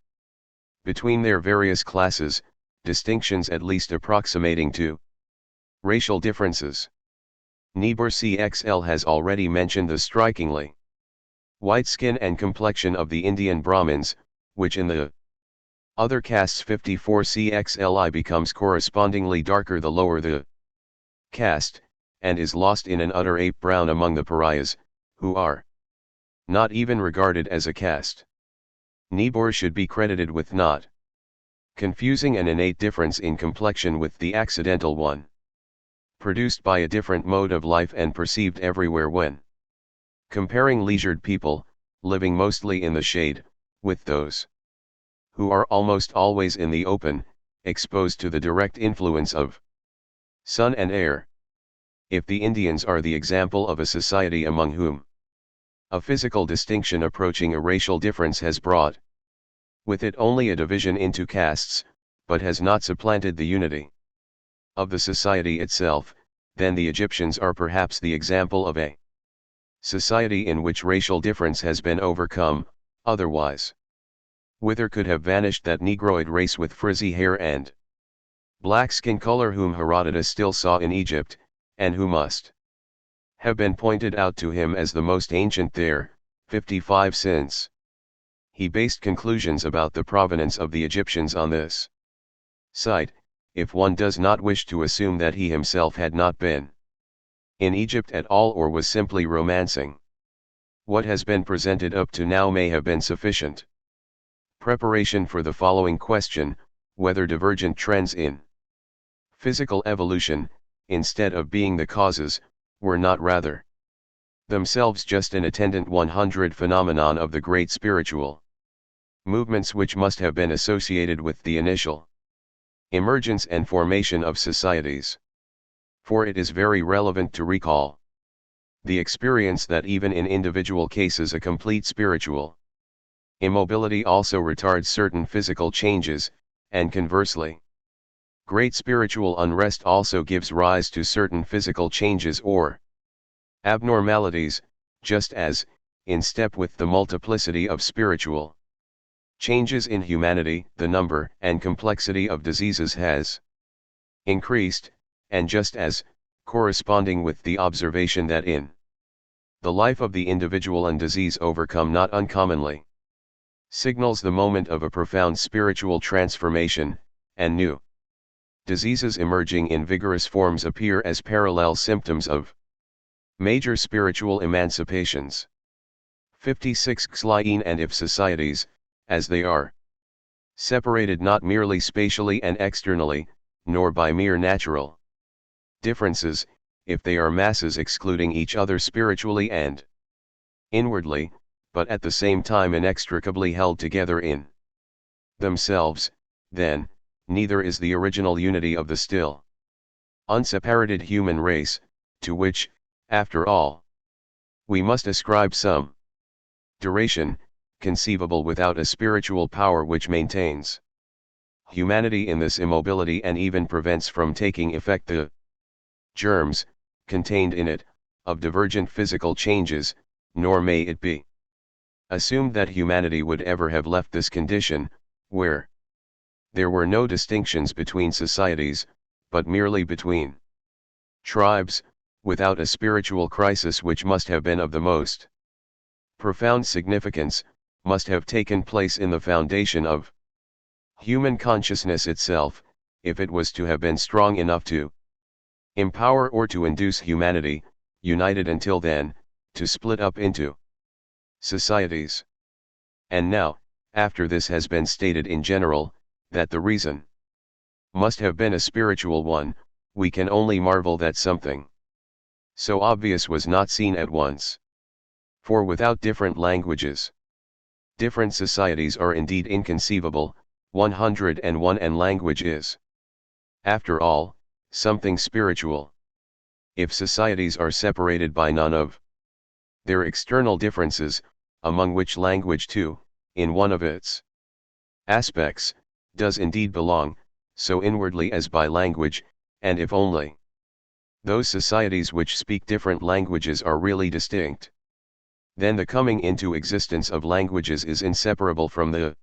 between their various classes, distinctions at least approximating to racial differences. Niebuhr CXL has already mentioned the strikingly white skin and complexion of the Indian Brahmins, which in the other castes 54 CXLI becomes correspondingly darker the lower the caste, and is lost in an utter ape brown among the pariahs, who are not even regarded as a caste. Niebuhr should be credited with not confusing an innate difference in complexion with the accidental one produced by a different mode of life and perceived everywhere when comparing leisured people, living mostly in the shade, with those who are almost always in the open, exposed to the direct influence of Son and heir. If the Indians are the example of a society among whom a physical distinction approaching a racial difference has brought with it only a division into castes, but has not supplanted the unity of the society itself, then the Egyptians are perhaps the example of a society in which racial difference has been overcome. Otherwise, whither could have vanished that Negroid race with frizzy hair and black skin color whom Herodotus still saw in Egypt, and who must have been pointed out to him as the most ancient there, 55 since he based conclusions about the provenance of the Egyptians on this site, if one does not wish to assume that he himself had not been in Egypt at all or was simply romancing. What has been presented up to now may have been sufficient preparation for the following question: whether divergent trends in physical evolution, instead of being the causes, were not rather themselves just an attendant 100 phenomenon of the great spiritual movements which must have been associated with the initial emergence and formation of societies. For it is very relevant to recall the experience that even in individual cases a complete spiritual immobility also retards certain physical changes, and conversely, great spiritual unrest also gives rise to certain physical changes or abnormalities, just as, in step with the multiplicity of spiritual changes in humanity, the number and complexity of diseases has increased, and just as, corresponding with the observation that in the life of the individual and disease overcome not uncommonly signals the moment of a profound spiritual transformation, and new diseases emerging in vigorous forms appear as parallel symptoms of major spiritual emancipations. 56 Xliene. And if societies, as they are, separated not merely spatially and externally, nor by mere natural differences, if they are masses excluding each other spiritually and inwardly, but at the same time inextricably held together in themselves, then, neither is the original unity of the still unseparated human race, to which, after all, we must ascribe some duration, conceivable without a spiritual power which maintains humanity in this immobility and even prevents from taking effect the germs, contained in it, of divergent physical changes. Nor may it be assumed that humanity would ever have left this condition, where there were no distinctions between societies, but merely between tribes, without a spiritual crisis which must have been of the most profound significance, must have taken place in the foundation of human consciousness itself, if it was to have been strong enough to empower or to induce humanity, united until then, to split up into societies. And now, after this has been stated in general, that the reason must have been a spiritual one, we can only marvel that something so obvious was not seen at once. For without different languages, different societies are indeed inconceivable. 101 And language is, after all, something spiritual. If societies are separated by none of their external differences, among which language too, in one of its aspects, does indeed belong, so inwardly as by language, and if only those societies which speak different languages are really distinct, then the coming into existence of languages is inseparable from the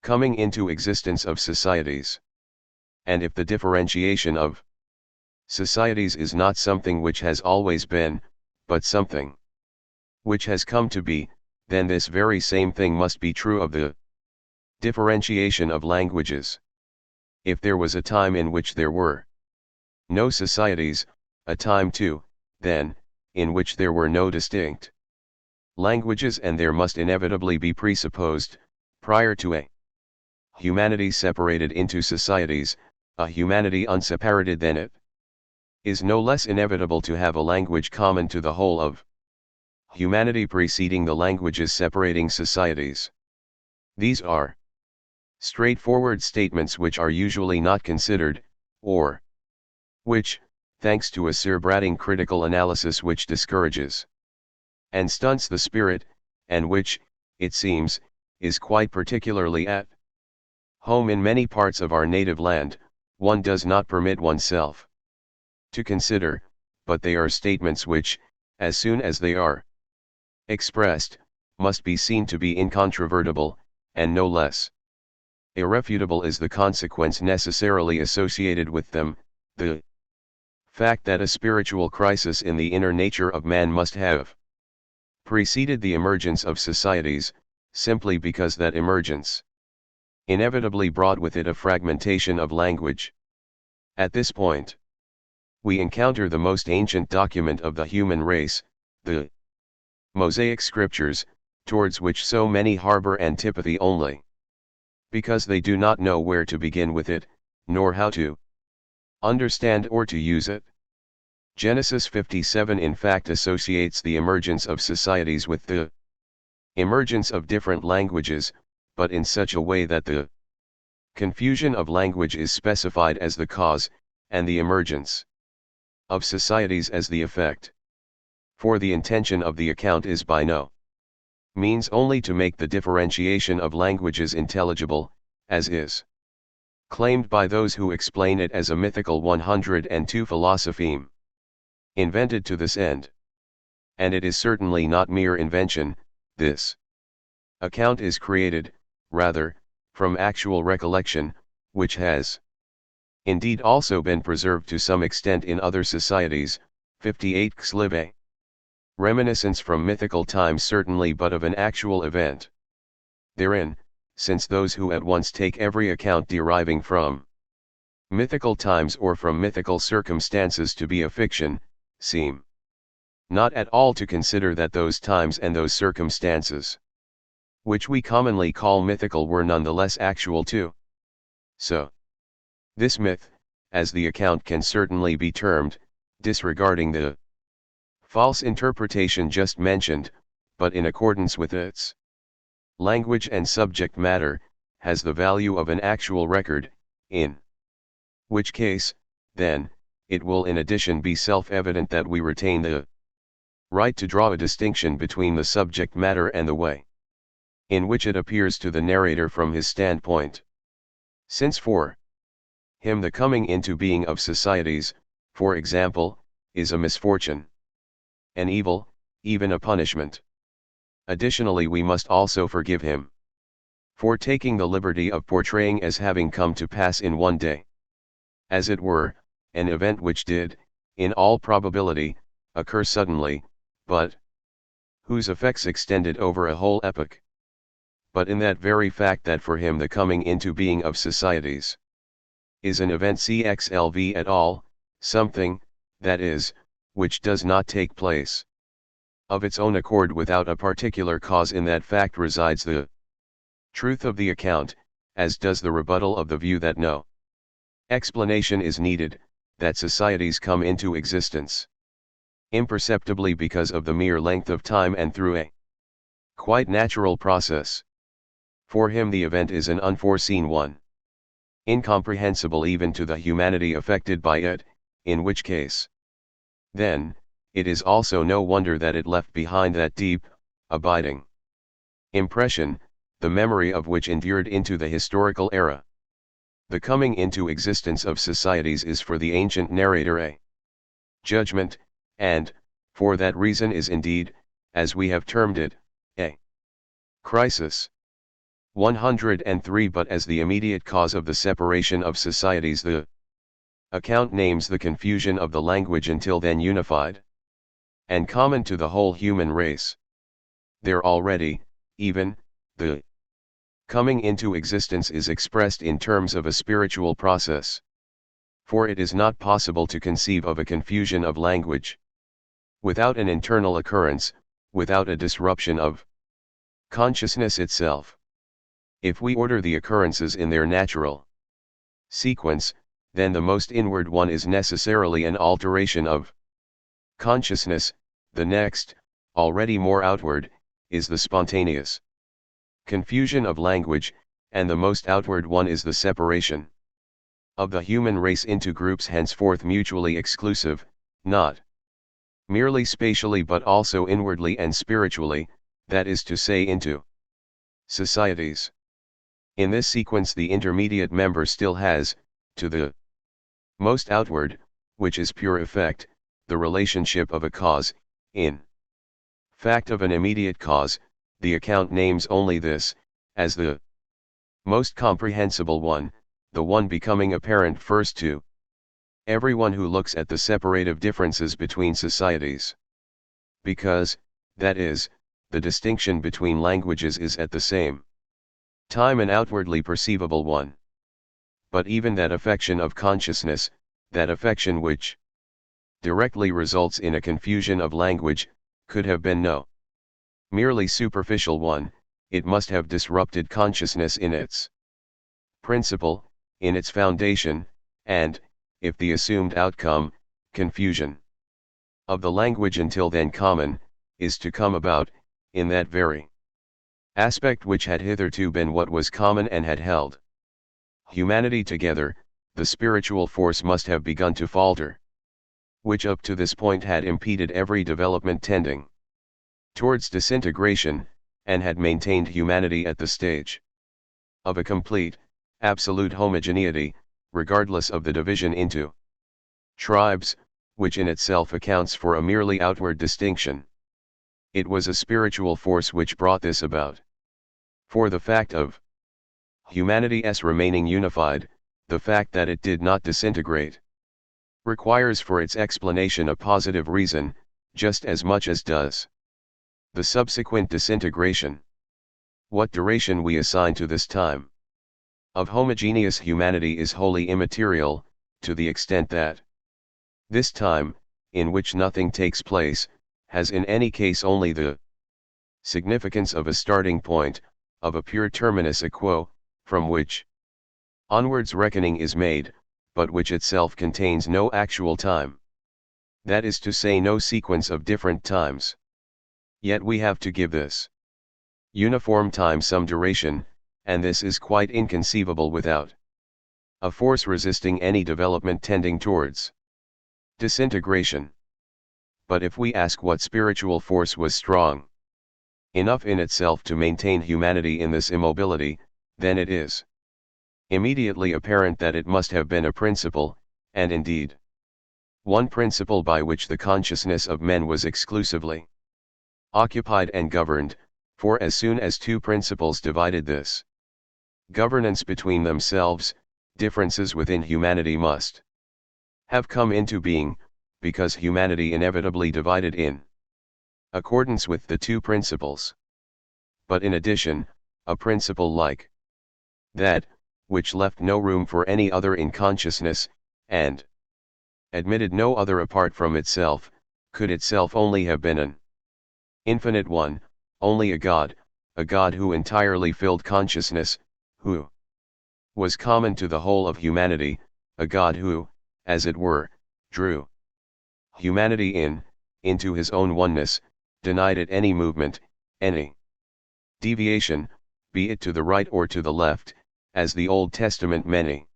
coming into existence of societies. And if the differentiation of societies is not something which has always been, but something which has come to be, then this very same thing must be true of the differentiation of languages. If there was a time in which there were no societies, a time too, then, in which there were no distinct languages, and there must inevitably be presupposed, prior to a humanity separated into societies, a humanity unseparated, then it is no less inevitable to have a language common to the whole of humanity preceding the languages separating societies. These are straightforward statements which are usually not considered, or which, thanks to a cerebrating critical analysis which discourages and stunts the spirit, and which, it seems, is quite particularly at home in many parts of our native land, one does not permit oneself to consider, but they are statements which, as soon as they are expressed, must be seen to be incontrovertible, and no less irrefutable is the consequence necessarily associated with them, the fact that a spiritual crisis in the inner nature of man must have preceded the emergence of societies, simply because that emergence inevitably brought with it a fragmentation of language. At this point, we encounter the most ancient document of the human race, the Mosaic scriptures, towards which so many harbor antipathy only because they do not know where to begin with it, nor how to understand or to use it. Genesis 57 in fact associates the emergence of societies with the emergence of different languages, but in such a way that the confusion of language is specified as the cause, and the emergence of societies as the effect. For the intention of the account is by no means only to make the differentiation of languages intelligible, as is claimed by those who explain it as a mythical 102 philosopheme, invented to this end. And it is certainly not mere invention, this account is created, rather, from actual recollection, which has indeed also been preserved to some extent in other societies. 58 Xlive. Reminiscence from mythical times certainly, but of an actual event therein, since those who at once take every account deriving from mythical times or from mythical circumstances to be a fiction, seem not at all to consider that those times and those circumstances, which we commonly call mythical, were nonetheless actual too. So, this myth, as the account can certainly be termed, disregarding the false interpretation just mentioned, but in accordance with its language and subject matter, has the value of an actual record, in which case, then, it will in addition be self-evident that we retain the right to draw a distinction between the subject matter and the way in which it appears to the narrator from his standpoint. Since for him the coming into being of societies, for example, is a misfortune, an evil, even a punishment. Additionally, we must also forgive him for taking the liberty of portraying as having come to pass in one day, as it were, an event which did, in all probability, occur suddenly, but whose effects extended over a whole epoch. But in that very fact that for him the coming into being of societies is an event cxlv at all, something, that is, which does not take place of its own accord without a particular cause, in that fact resides the truth of the account, as does the rebuttal of the view that no explanation is needed, that societies come into existence imperceptibly because of the mere length of time and through a quite natural process. For him the event is an unforeseen one, incomprehensible even to the humanity affected by it, in which case, then, it is also no wonder that it left behind that deep, abiding impression, the memory of which endured into the historical era. The coming into existence of societies is for the ancient narrator a judgment, and, for that reason is indeed, as we have termed it, a crisis. 103 But as the immediate cause of the separation of societies the account names the confusion of the language until then unified and common to the whole human race. There already, even, the coming into existence is expressed in terms of a spiritual process. For it is not possible to conceive of a confusion of language without an internal occurrence, without a disruption of consciousness itself. If we order the occurrences in their natural sequence, then the most inward one is necessarily an alteration of consciousness, the next, already more outward, is the spontaneous confusion of language, and the most outward one is the separation of the human race into groups henceforth mutually exclusive, not merely spatially but also inwardly and spiritually, that is to say into societies. In this sequence the intermediate member still has, to the most outward, which is pure effect, the relationship of a cause, in fact of an immediate cause. The account names only this, as the most comprehensible one, the one becoming apparent first to everyone who looks at the separative differences between societies. Because, that is, the distinction between languages is at the same time an outwardly perceivable one. But even that affection of consciousness, that affection which directly results in a confusion of language, could have been no merely superficial one. It must have disrupted consciousness in its principle, in its foundation, and, if the assumed outcome, confusion of the language until then common, is to come about, in that very aspect which had hitherto been what was common and had held humanity together, the spiritual force must have begun to falter, which up to this point had impeded every development tending towards disintegration, and had maintained humanity at the stage of a complete, absolute homogeneity, regardless of the division into tribes, which in itself accounts for a merely outward distinction. It was a spiritual force which brought this about. For the fact of humanity's remaining unified, the fact that it did not disintegrate, requires for its explanation a positive reason, just as much as does the subsequent disintegration. What duration we assign to this time of homogeneous humanity is wholly immaterial, to the extent that this time, in which nothing takes place, has in any case only the significance of a starting point, of a pure terminus a quo, from which onwards reckoning is made, but which itself contains no actual time. That is to say, no sequence of different times. Yet we have to give this uniform time some duration, and this is quite inconceivable without a force resisting any development tending towards disintegration. But if we ask what spiritual force was strong enough in itself to maintain humanity in this immobility, then it is immediately apparent that it must have been a principle, and indeed one principle by which the consciousness of men was exclusively occupied and governed, for as soon as two principles divided this governance between themselves, differences within humanity must have come into being, because humanity inevitably divided in accordance with the two principles. But in addition, a principle like that, which left no room for any other in consciousness, and admitted no other apart from itself, could itself only have been an infinite one, only a God who entirely filled consciousness, who was common to the whole of humanity, a God who, as it were, drew humanity into his own oneness, denied it any movement, any deviation, be it to the right or to the left, as the Old Testament many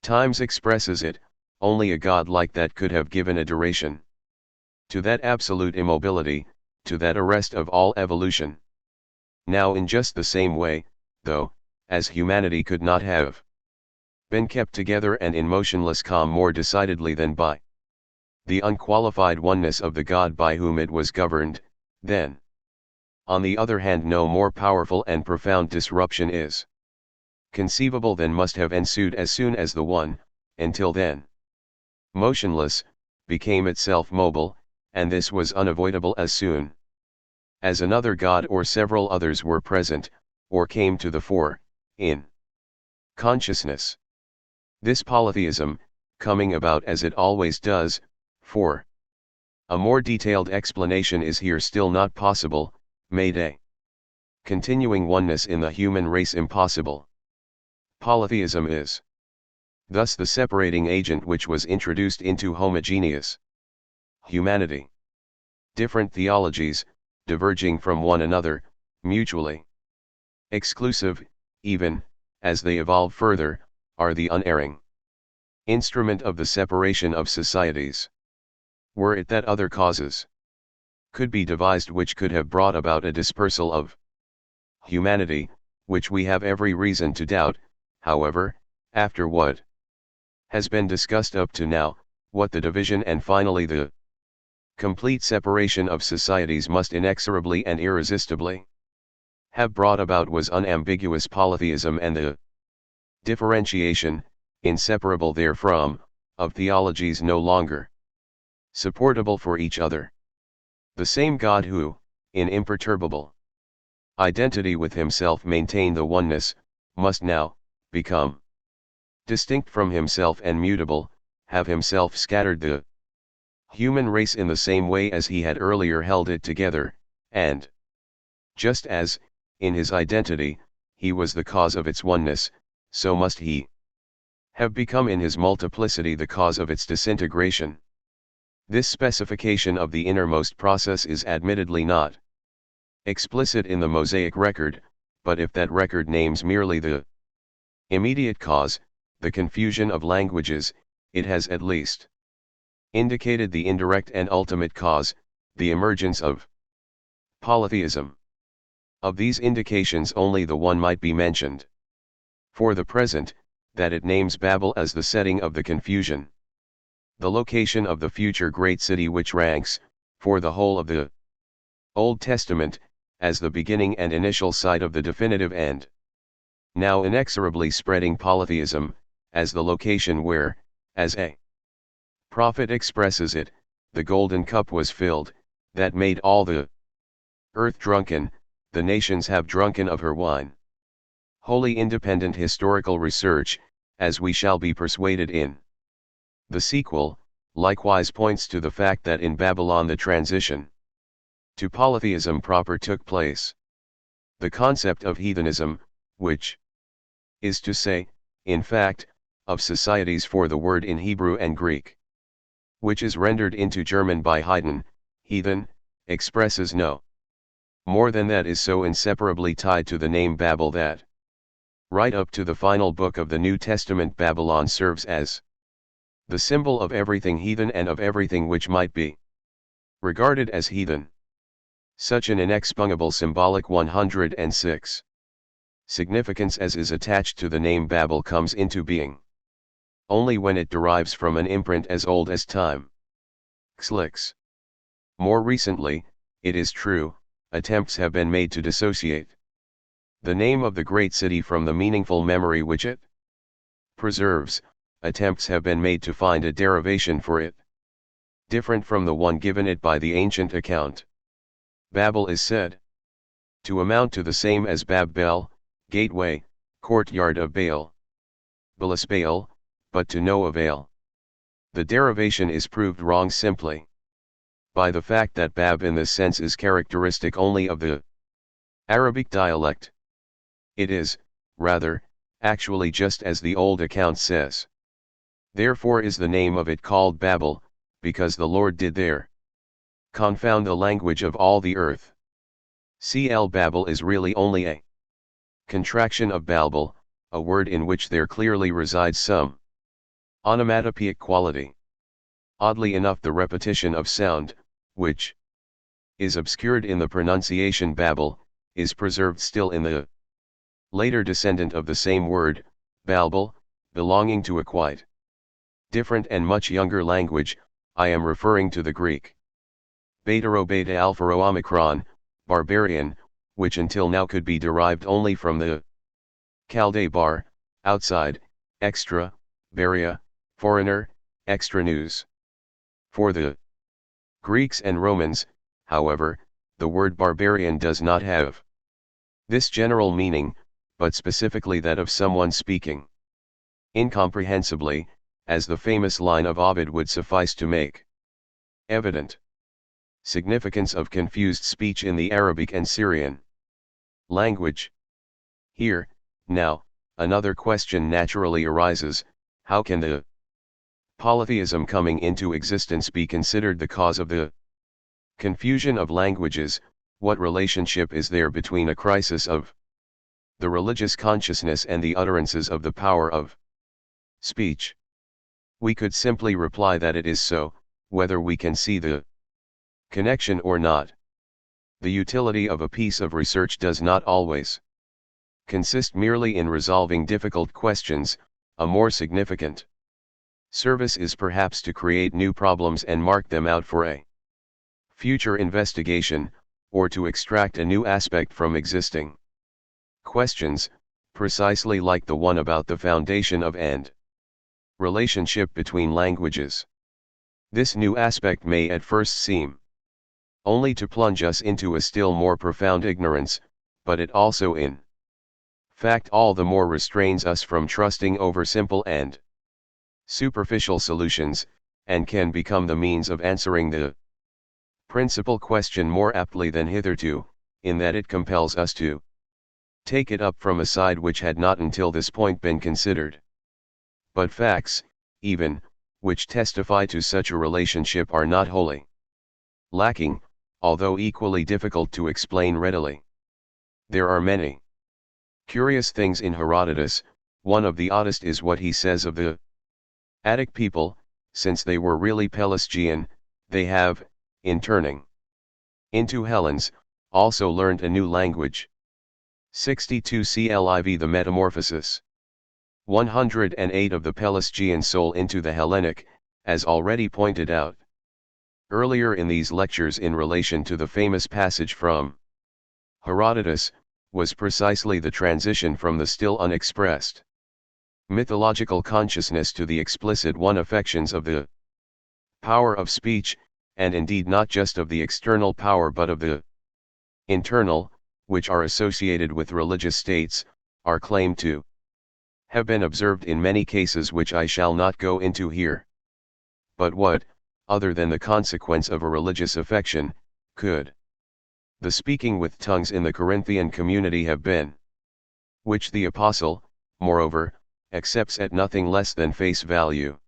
times expresses it. Only a God like that could have given a duration to that absolute immobility, to that arrest of all evolution. Now in just the same way, though, as humanity could not have been kept together and in motionless calm more decidedly than by the unqualified oneness of the God by whom it was governed, then, on the other hand, no more powerful and profound disruption is conceivable than must have ensued as soon as the one, until then motionless, became itself mobile, and this was unavoidable as soon as another God or several others were present, or came to the fore, in consciousness. This polytheism, coming about as it always does, for a more detailed explanation is here still not possible, made a continuing oneness in the human race impossible. Polytheism is thus the separating agent which was introduced into homogeneous humanity. Different theologies, diverging from one another, mutually exclusive, even, as they evolve further, are the unerring instrument of the separation of societies. Were it that other causes could be devised which could have brought about a dispersal of humanity, which we have every reason to doubt, however, after what has been discussed up to now, what the division and finally the complete separation of societies must inexorably and irresistibly have brought about was unambiguous polytheism and the differentiation, inseparable therefrom, of theologies no longer supportable for each other. The same God who, in imperturbable identity with himself maintained the oneness, must now become distinct from himself and mutable, have himself scattered the human race in the same way as he had earlier held it together, and just as, in his identity, he was the cause of its oneness, so must he have become in his multiplicity the cause of its disintegration. This specification of the innermost process is admittedly not explicit in the Mosaic record, but if that record names merely the immediate cause, the confusion of languages, it has at least indicated the indirect and ultimate cause, the emergence of polytheism. Of these indications only the one might be mentioned for the present, that it names Babel as the setting of the confusion, the location of the future great city which ranks, for the whole of the Old Testament, as the beginning and initial site of the definitive end. Now inexorably spreading polytheism, as the location where, as a prophet expresses it, the golden cup was filled, that made all the earth drunken, the nations have drunken of her wine. Wholly independent historical research, as we shall be persuaded in the sequel, likewise points to the fact that in Babylon the transition to polytheism proper took place. The concept of heathenism, which is to say, in fact, of societies for the word in Hebrew and Greek, which is rendered into German by Heiden, heathen, expresses no more than that is so inseparably tied to the name Babel that, right up to the final book of the New Testament, Babylon serves as the symbol of everything heathen and of everything which might be regarded as heathen. Such an inexpugnable symbolic 106 significance as is attached to the name Babel comes into being only when it derives from an imprint as old as time. Xlix. More recently, it is true, attempts have been made to dissociate the name of the great city from the meaningful memory which it preserves. Attempts have been made to find a derivation for it different from the one given it by the ancient account. Babel is said to amount to the same as Bab-Bel, gateway, courtyard of Baal, Baal, but to no avail. The derivation is proved wrong simply by the fact that Bab in this sense is characteristic only of the Arabic dialect. It is, rather, actually just as the old account says. Therefore is the name of it called Babel, because the Lord did there confound the language of all the earth. Cl Babel is really only a contraction of Balbal, a word in which there clearly resides some onomatopoeic quality. Oddly enough, the repetition of sound, which is obscured in the pronunciation Babel, is preserved still in the later descendant of the same word, Balbal, belonging to a quite different and much younger language. I am referring to the Greek Beta Rho Beta Alpha Rho Omicron, barbarian, which until now could be derived only from the Chaldee bar, outside, extra, baria, foreigner, extra news. For the Greeks and Romans, however, the word barbarian does not have this general meaning, but specifically that of someone speaking incomprehensibly, as the famous line of Ovid would suffice to make evident. Significance of confused speech in the Arabic and Syrian language. Here, now, another question naturally arises: how can the polytheism coming into existence be considered the cause of the confusion of languages? What relationship is there between a crisis of the religious consciousness and the utterances of the power of speech? We could simply reply that it is so, whether we can see the connection or not. The utility of a piece of research does not always consist merely in resolving difficult questions. A more significant service is perhaps to create new problems and mark them out for a future investigation, or to extract a new aspect from existing questions, precisely like the one about the foundation of and relationship between languages. This new aspect may at first seem only to plunge us into a still more profound ignorance, but it also in fact all the more restrains us from trusting over simple and superficial solutions, and can become the means of answering the principal question more aptly than hitherto, in that it compels us to take it up from a side which had not until this point been considered. But facts, even, which testify to such a relationship are not wholly lacking, although equally difficult to explain readily. There are many curious things in Herodotus. One of the oddest is what he says of the Attic people. Since they were really Pelasgian, they have, in turning into Hellenes, also learned a new language. 62 CLIV. The Metamorphosis 108 of the Pelasgian soul into the Hellenic, as already pointed out earlier in these lectures in relation to the famous passage from Herodotus, was precisely the transition from the still unexpressed mythological consciousness to the explicit one affections of the power of speech, and indeed not just of the external power but of the internal, which are associated with religious states, are claimed to have been observed in many cases which I shall not go into here. But what, other than the consequence of a religious affection, could the speaking with tongues in the Corinthian community have been? Which the apostle, moreover, accepts at nothing less than face value,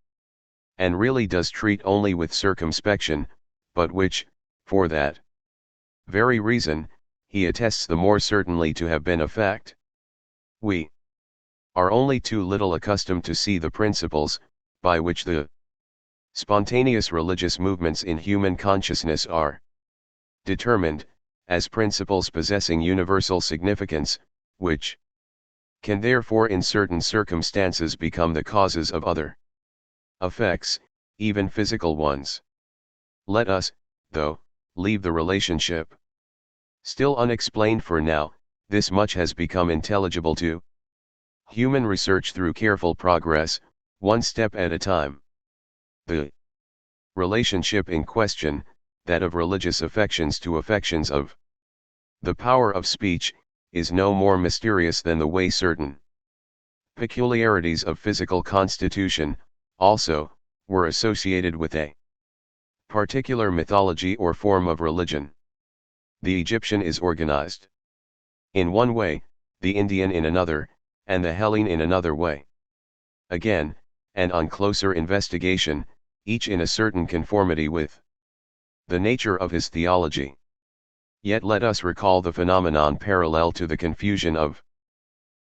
and really does treat only with circumspection, but which, for that very reason, he attests the more certainly to have been a fact. We are only too little accustomed to see the principles, by which the spontaneous religious movements in human consciousness are determined, as principles possessing universal significance, which can therefore in certain circumstances become the causes of other effects, even physical ones. Let us, though, leave the relationship still unexplained for now. This much has become intelligible to human research through careful progress, one step at a time. The relationship in question, that of religious affections to affections of the power of speech, is no more mysterious than the way certain peculiarities of physical constitution, also, were associated with a particular mythology or form of religion. The Egyptian is organized in one way, the Indian in another, and the Hellene in another way. Again, and on closer investigation, each in a certain conformity with the nature of his theology. Yet let us recall the phenomenon parallel to the confusion of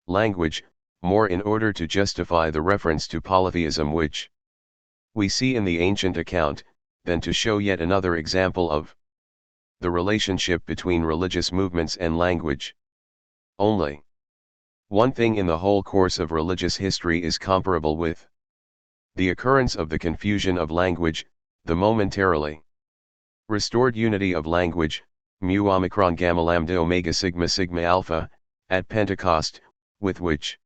language, more in order to justify the reference to polytheism which we see in the ancient account, than to show yet another example of the relationship between religious movements and language. Only one thing in the whole course of religious history is comparable with the occurrence of the confusion of language, the momentarily restored unity of language, mu omicron gamma lambda omega sigma sigma alpha, at Pentecost, with which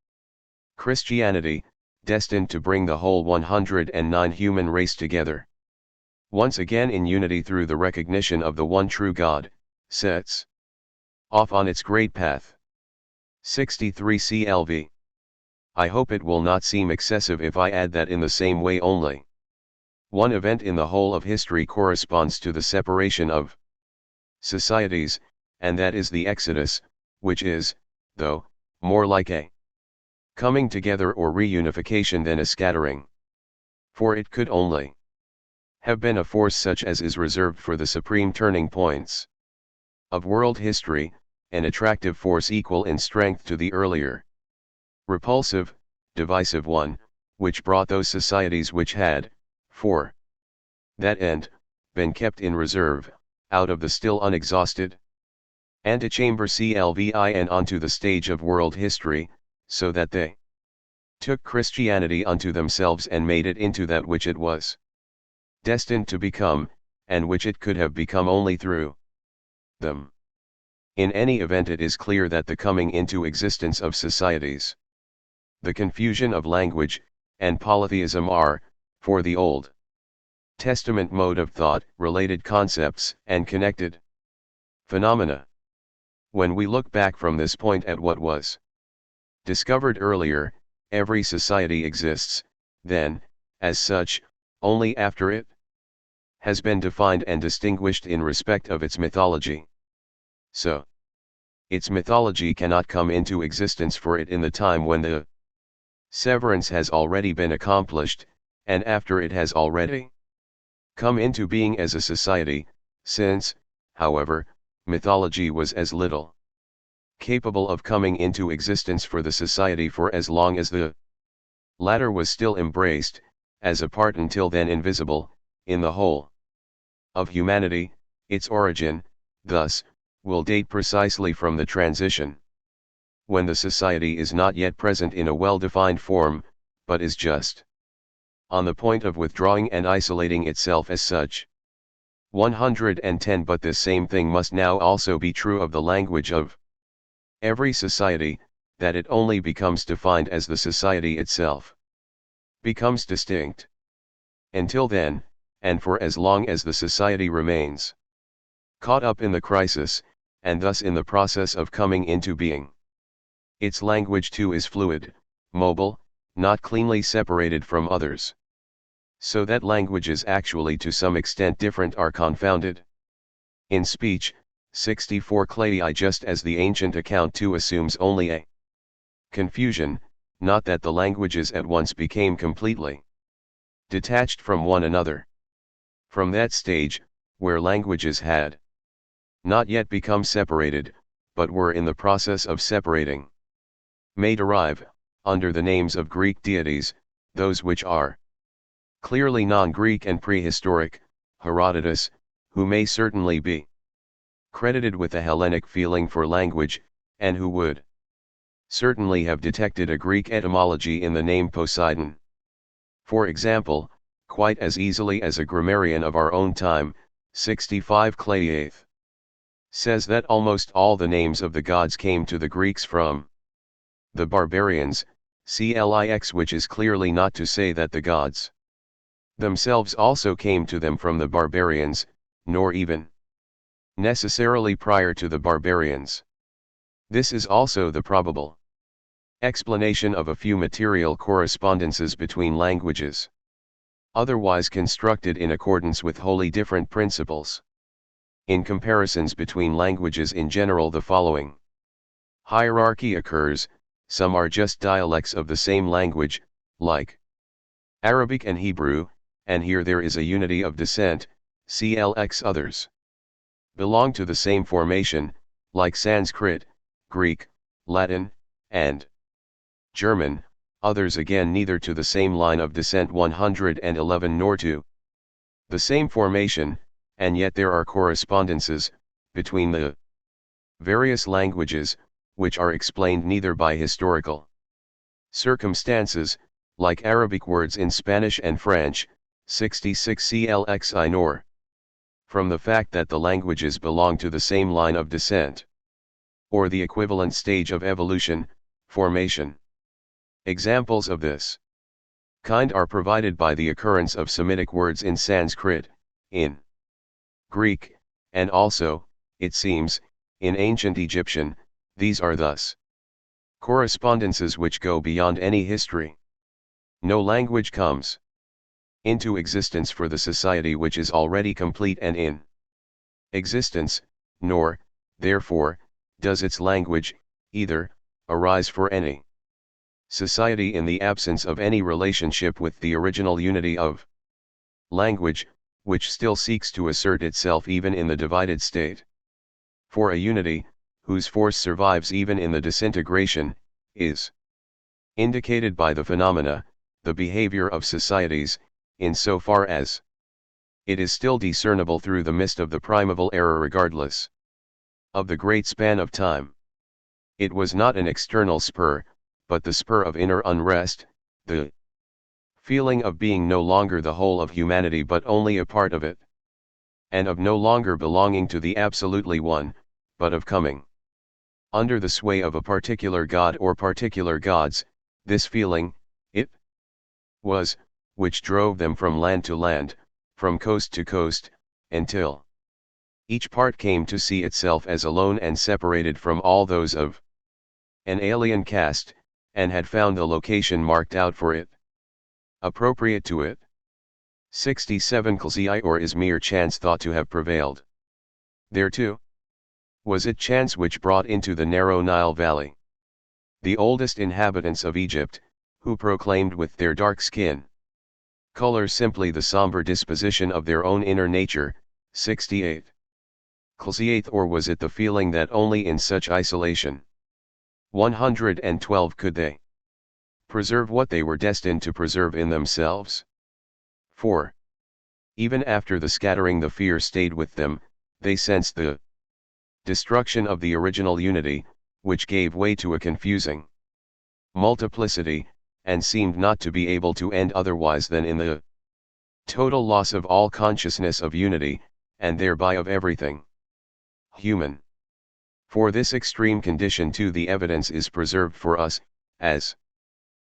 Christianity, destined to bring the whole 109 human race together once again in unity through the recognition of the one true God, sets off on its great path. 63 CLV. I hope it will not seem excessive if I add that in the same way only one event in the whole of history corresponds to the separation of societies, and that is the Exodus, which is, though, more like a coming together or reunification than a scattering. For it could only have been a force such as is reserved for the supreme turning points of world history, an attractive force equal in strength to the earlier repulsive, divisive one, which brought those societies which had, for that end, been kept in reserve, out of the still unexhausted antechamber CLVIN onto the stage of world history, so that they took Christianity unto themselves and made it into that which it was destined to become, and which it could have become only through them. In any event, it is clear that the coming into existence of societies, the confusion of language, and polytheism are, for the Old Testament mode of thought, related concepts and connected phenomena. When we look back from this point at what was discovered earlier, every society exists, then, as such, only after it has been defined and distinguished in respect of its mythology. So, its mythology cannot come into existence for it in the time when the severance has already been accomplished, and after it has already come into being as a society, since, however, mythology was as little capable of coming into existence for the society for as long as the latter was still embraced, as a part until then invisible, in the whole of humanity. Its origin, thus, will date precisely from the transition, when the society is not yet present in a well-defined form, but is just on the point of withdrawing and isolating itself as such. 110 But this same thing must now also be true of the language of every society, that it only becomes defined as the society itself becomes distinct. Until then, and for as long as the society remains caught up in the crisis, and thus in the process of coming into being, its language too is fluid, mobile, not cleanly separated from others. So that languages actually to some extent different are confounded. In speech, 64 Claii, just as the ancient account too assumes only a confusion, not that the languages at once became completely detached from one another. From that stage, where languages had not yet become separated, but were in the process of separating, may derive, under the names of Greek deities, those which are clearly non-Greek and prehistoric, Herodotus, who may certainly be credited with a Hellenic feeling for language, and who would certainly have detected a Greek etymology in the name Poseidon, for example, quite as easily as a grammarian of our own time, 65 Claii says that almost all the names of the gods came to the Greeks from the barbarians, CLIX, which is clearly not to say that the gods themselves also came to them from the barbarians, nor even necessarily prior to the barbarians. This is also the probable explanation of a few material correspondences between languages, otherwise constructed in accordance with wholly different principles. In comparisons between languages in general, the following hierarchy occurs: some are just dialects of the same language, like Arabic and Hebrew, and here there is a unity of descent, CLX. Others belong to the same formation, like Sanskrit, Greek, Latin, and German. Others again neither to the same line of descent 111 nor to the same formation, and yet there are correspondences between the various languages, which are explained neither by historical circumstances, like Arabic words in Spanish and French, 66 CLXI, nor from the fact that the languages belong to the same line of descent, or the equivalent stage of evolution, formation. Examples of this kind are provided by the occurrence of Semitic words in Sanskrit, in Greek, and also, it seems, in ancient Egyptian. These are thus correspondences which go beyond any history. No language comes into existence for the society which is already complete and in existence, nor, therefore, does its language, either, arise for any society in the absence of any relationship with the original unity of language, which still seeks to assert itself even in the divided state. For a unity, whose force survives even in the disintegration, is indicated by the phenomena, the behavior of societies, in so far as it is still discernible through the mist of the primeval era regardless of the great span of time. It was not an external spur, but the spur of inner unrest, the feeling of being no longer the whole of humanity but only a part of it, and of no longer belonging to the absolutely one, but of coming under the sway of a particular god or particular gods. This feeling, it was, which drove them from land to land, from coast to coast, until each part came to see itself as alone and separated from all those of an alien caste, and had found the location marked out for it, appropriate to it. 67 Khalzi or is mere chance thought to have prevailed there too? Was it chance which brought into the narrow Nile valley the oldest inhabitants of Egypt, who proclaimed with their dark skin color simply the somber disposition of their own inner nature? 68 Khalzi or was it the feeling that only in such isolation 112 could they preserve what they were destined to preserve in themselves? 4. Even after the scattering the fear stayed with them, they sensed the destruction of the original unity, which gave way to a confusing multiplicity, and seemed not to be able to end otherwise than in the total loss of all consciousness of unity, and thereby of everything human. For this extreme condition too the evidence is preserved for us, as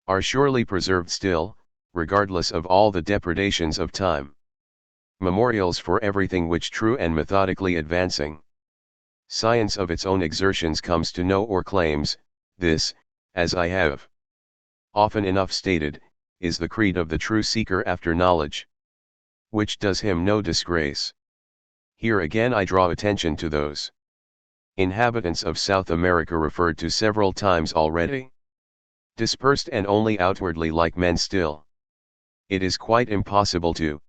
are surely preserved still, regardless of all the depredations of time, memorials for everything which true and methodically advancing science of its own exertions comes to know or claims. This, as I have often enough stated, is the creed of the true seeker after knowledge, which does him no disgrace. Here again I draw attention to those inhabitants of South America referred to several times already, dispersed and only outwardly like men still. It is quite impossible to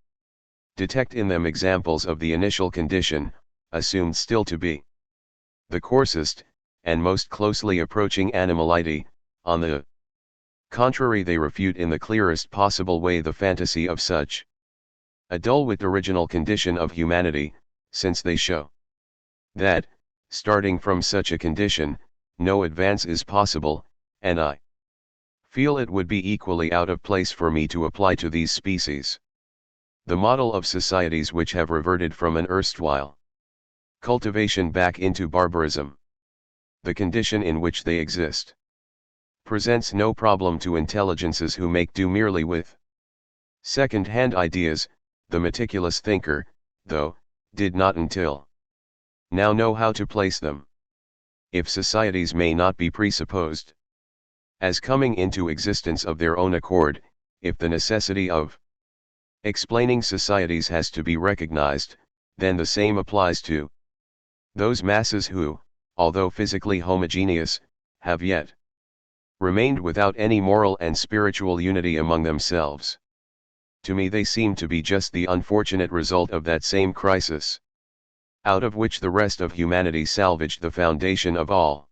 detect in them examples of the initial condition, assumed still to be the coarsest, and most closely approaching animality. On the contrary, they refute in the clearest possible way the fantasy of such a dull-wit original condition of humanity, since they show that, starting from such a condition, no advance is possible, and I feel it would be equally out of place for me to apply to these species the model of societies which have reverted from an erstwhile cultivation back into barbarism. The condition in which they exist presents no problem to intelligences who make do merely with second-hand ideas. The meticulous thinker, though, did not until now know how to place them. If societies may not be presupposed as coming into existence of their own accord, if the necessity of explaining societies has to be recognized, then the same applies to those masses who, although physically homogeneous, have yet remained without any moral and spiritual unity among themselves. To me they seem to be just the unfortunate result of that same crisis, out of which the rest of humanity salvaged the foundation of all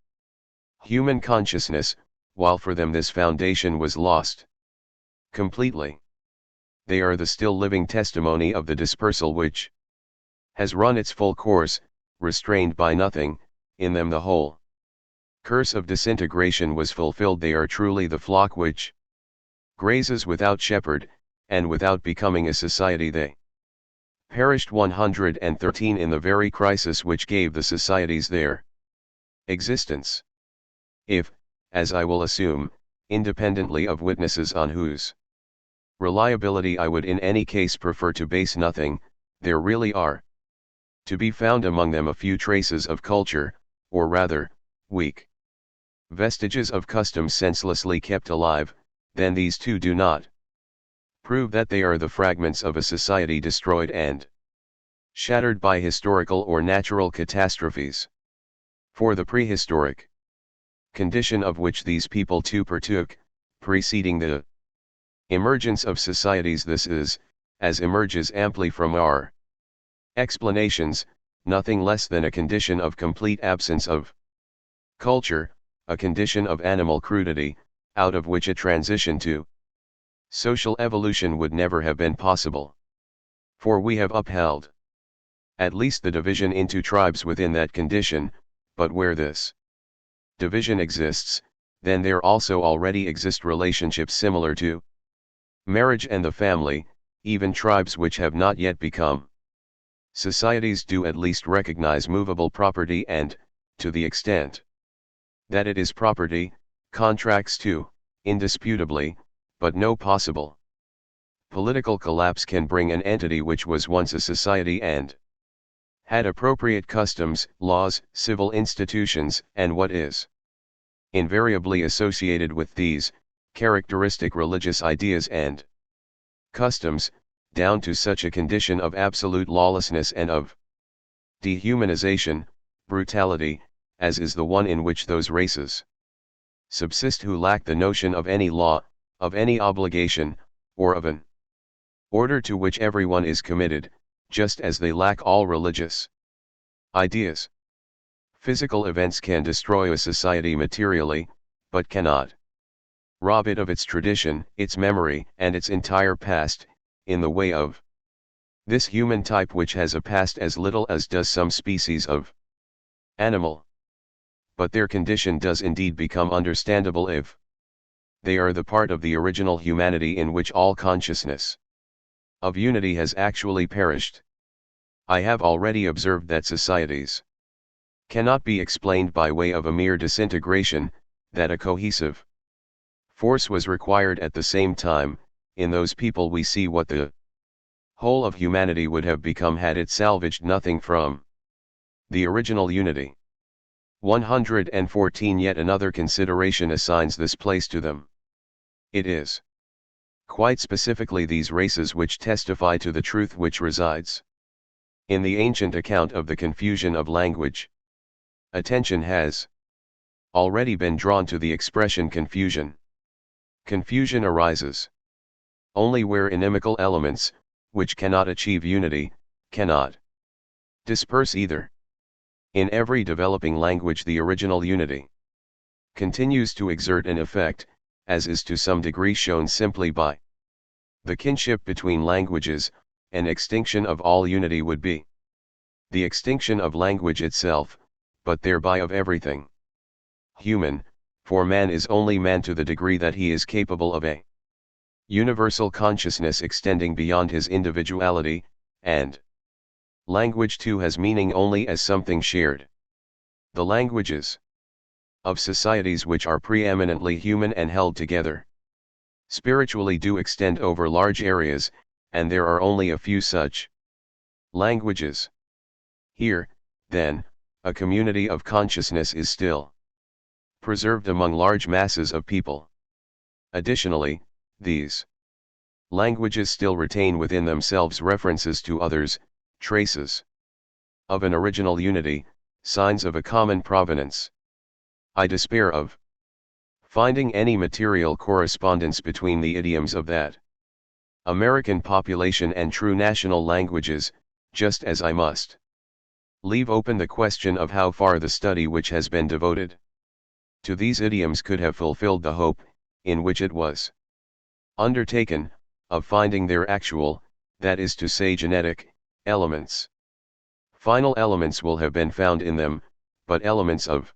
human consciousness, while for them this foundation was lost completely. They are the still living testimony of the dispersal which has run its full course, restrained by nothing. In them the whole curse of disintegration was fulfilled. They are truly the flock which grazes without shepherd, and without becoming a society they perished. 113 In the very crisis which gave the societies their existence. If, as I will assume, independently of witnesses on whose reliability I would in any case prefer to base nothing, there really are to be found among them a few traces of culture, or rather, weak vestiges of customs senselessly kept alive, then these too do not prove that they are the fragments of a society destroyed and shattered by historical or natural catastrophes. For the prehistoric condition of which these people too partook, preceding the emergence of societies, this is, as emerges amply from our explanations, nothing less than a condition of complete absence of culture, a condition of animal crudity, out of which a transition to social evolution would never have been possible. For we have upheld at least the division into tribes within that condition, but where this division exists, then there also already exist relationships similar to marriage and the family. Even tribes which have not yet become societies do at least recognize movable property and, to the extent that it is property, contracts too, indisputably, but no possible political collapse can bring an entity which was once a society and had appropriate customs, laws, civil institutions, and what is invariably associated with these, characteristic religious ideas and customs, down to such a condition of absolute lawlessness and of dehumanization, brutality, as is the one in which those races subsist who lack the notion of any law, of any obligation, or of an order to which everyone is committed, just as they lack all religious ideas. Physical events can destroy a society materially, but cannot rob it of its tradition, its memory, and its entire past, in the way of this human type which has a past as little as does some species of animal. But their condition does indeed become understandable if they are the part of the original humanity in which all consciousness of unity has actually perished. I have already observed that societies cannot be explained by way of a mere disintegration, that a cohesive force was required at the same time. In those people we see what the whole of humanity would have become had it salvaged nothing from the original unity. 114 Yet another consideration assigns this place to them. It is quite specifically these races which testify to the truth which resides in the ancient account of the confusion of language. Attention has already been drawn to the expression confusion. Confusion arises only where inimical elements, which cannot achieve unity, cannot disperse either. In every developing language the original unity continues to exert an effect, as is to some degree shown simply by the kinship between languages. An extinction of all unity would be the extinction of language itself, but thereby of everything human, for man is only man to the degree that he is capable of a universal consciousness extending beyond his individuality, and language too has meaning only as something shared. The languages of societies which are preeminently human and held together spiritually do extend over large areas, and there are only a few such languages. Here, then, a community of consciousness is still preserved among large masses of people. Additionally, these languages still retain within themselves references to others, traces of an original unity, signs of a common provenance. I despair of finding any material correspondence between the idioms of that American population and true national languages, just as I must leave open the question of how far the study which has been devoted to these idioms could have fulfilled the hope, in which it was undertaken, of finding their actual, that is to say genetic, elements. Final elements will have been found in them, but elements of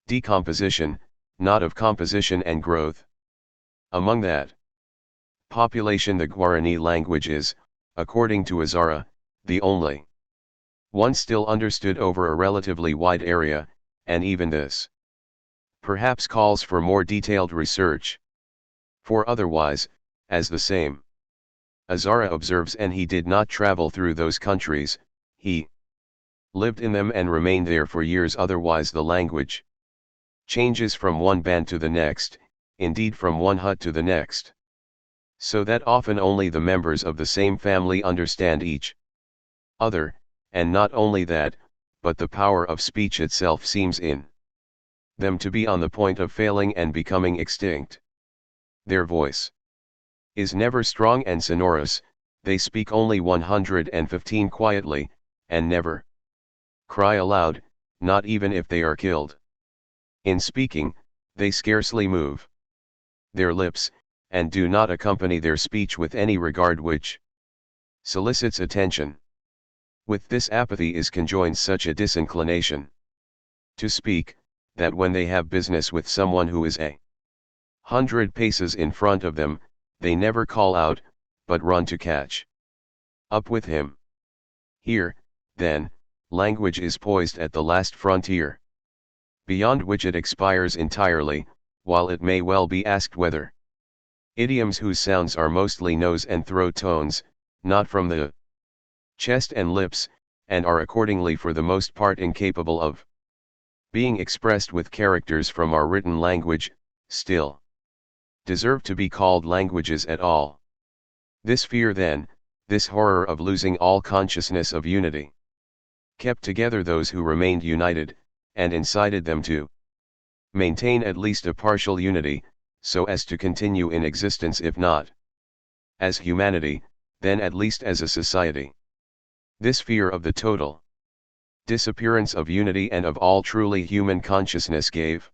decomposition, not of composition and growth. Among that population the Guarani language is, according to Azara, the only one still understood over a relatively wide area, and even this perhaps calls for more detailed research. For otherwise, as the same Azara observes, and he did not travel through those countries, he lived in them and remained there for years, otherwise the language changes from one band to the next, indeed from one hut to the next, so that often only the members of the same family understand each other, and not only that, but the power of speech itself seems in them to be on the point of failing and becoming extinct. Their voice is never strong and sonorous, they speak only 115 quietly, and never cry aloud, not even if they are killed. In speaking, they scarcely move their lips, and do not accompany their speech with any regard which solicits attention. With this apathy is conjoined such a disinclination to speak, that when they have business with someone who is 100 paces in front of them, they never call out, but run to catch up with him. Here, then, language is poised at the last frontier, beyond which it expires entirely, while it may well be asked whether idioms whose sounds are mostly nose and throat tones, not from the chest and lips, and are accordingly for the most part incapable of being expressed with characters from our written language, still deserve to be called languages at all. This fear then, this horror of losing all consciousness of unity, kept together those who remained united, and incited them to maintain at least a partial unity, so as to continue in existence if not as humanity, then at least as a society. This fear of the total disappearance of unity and of all truly human consciousness gave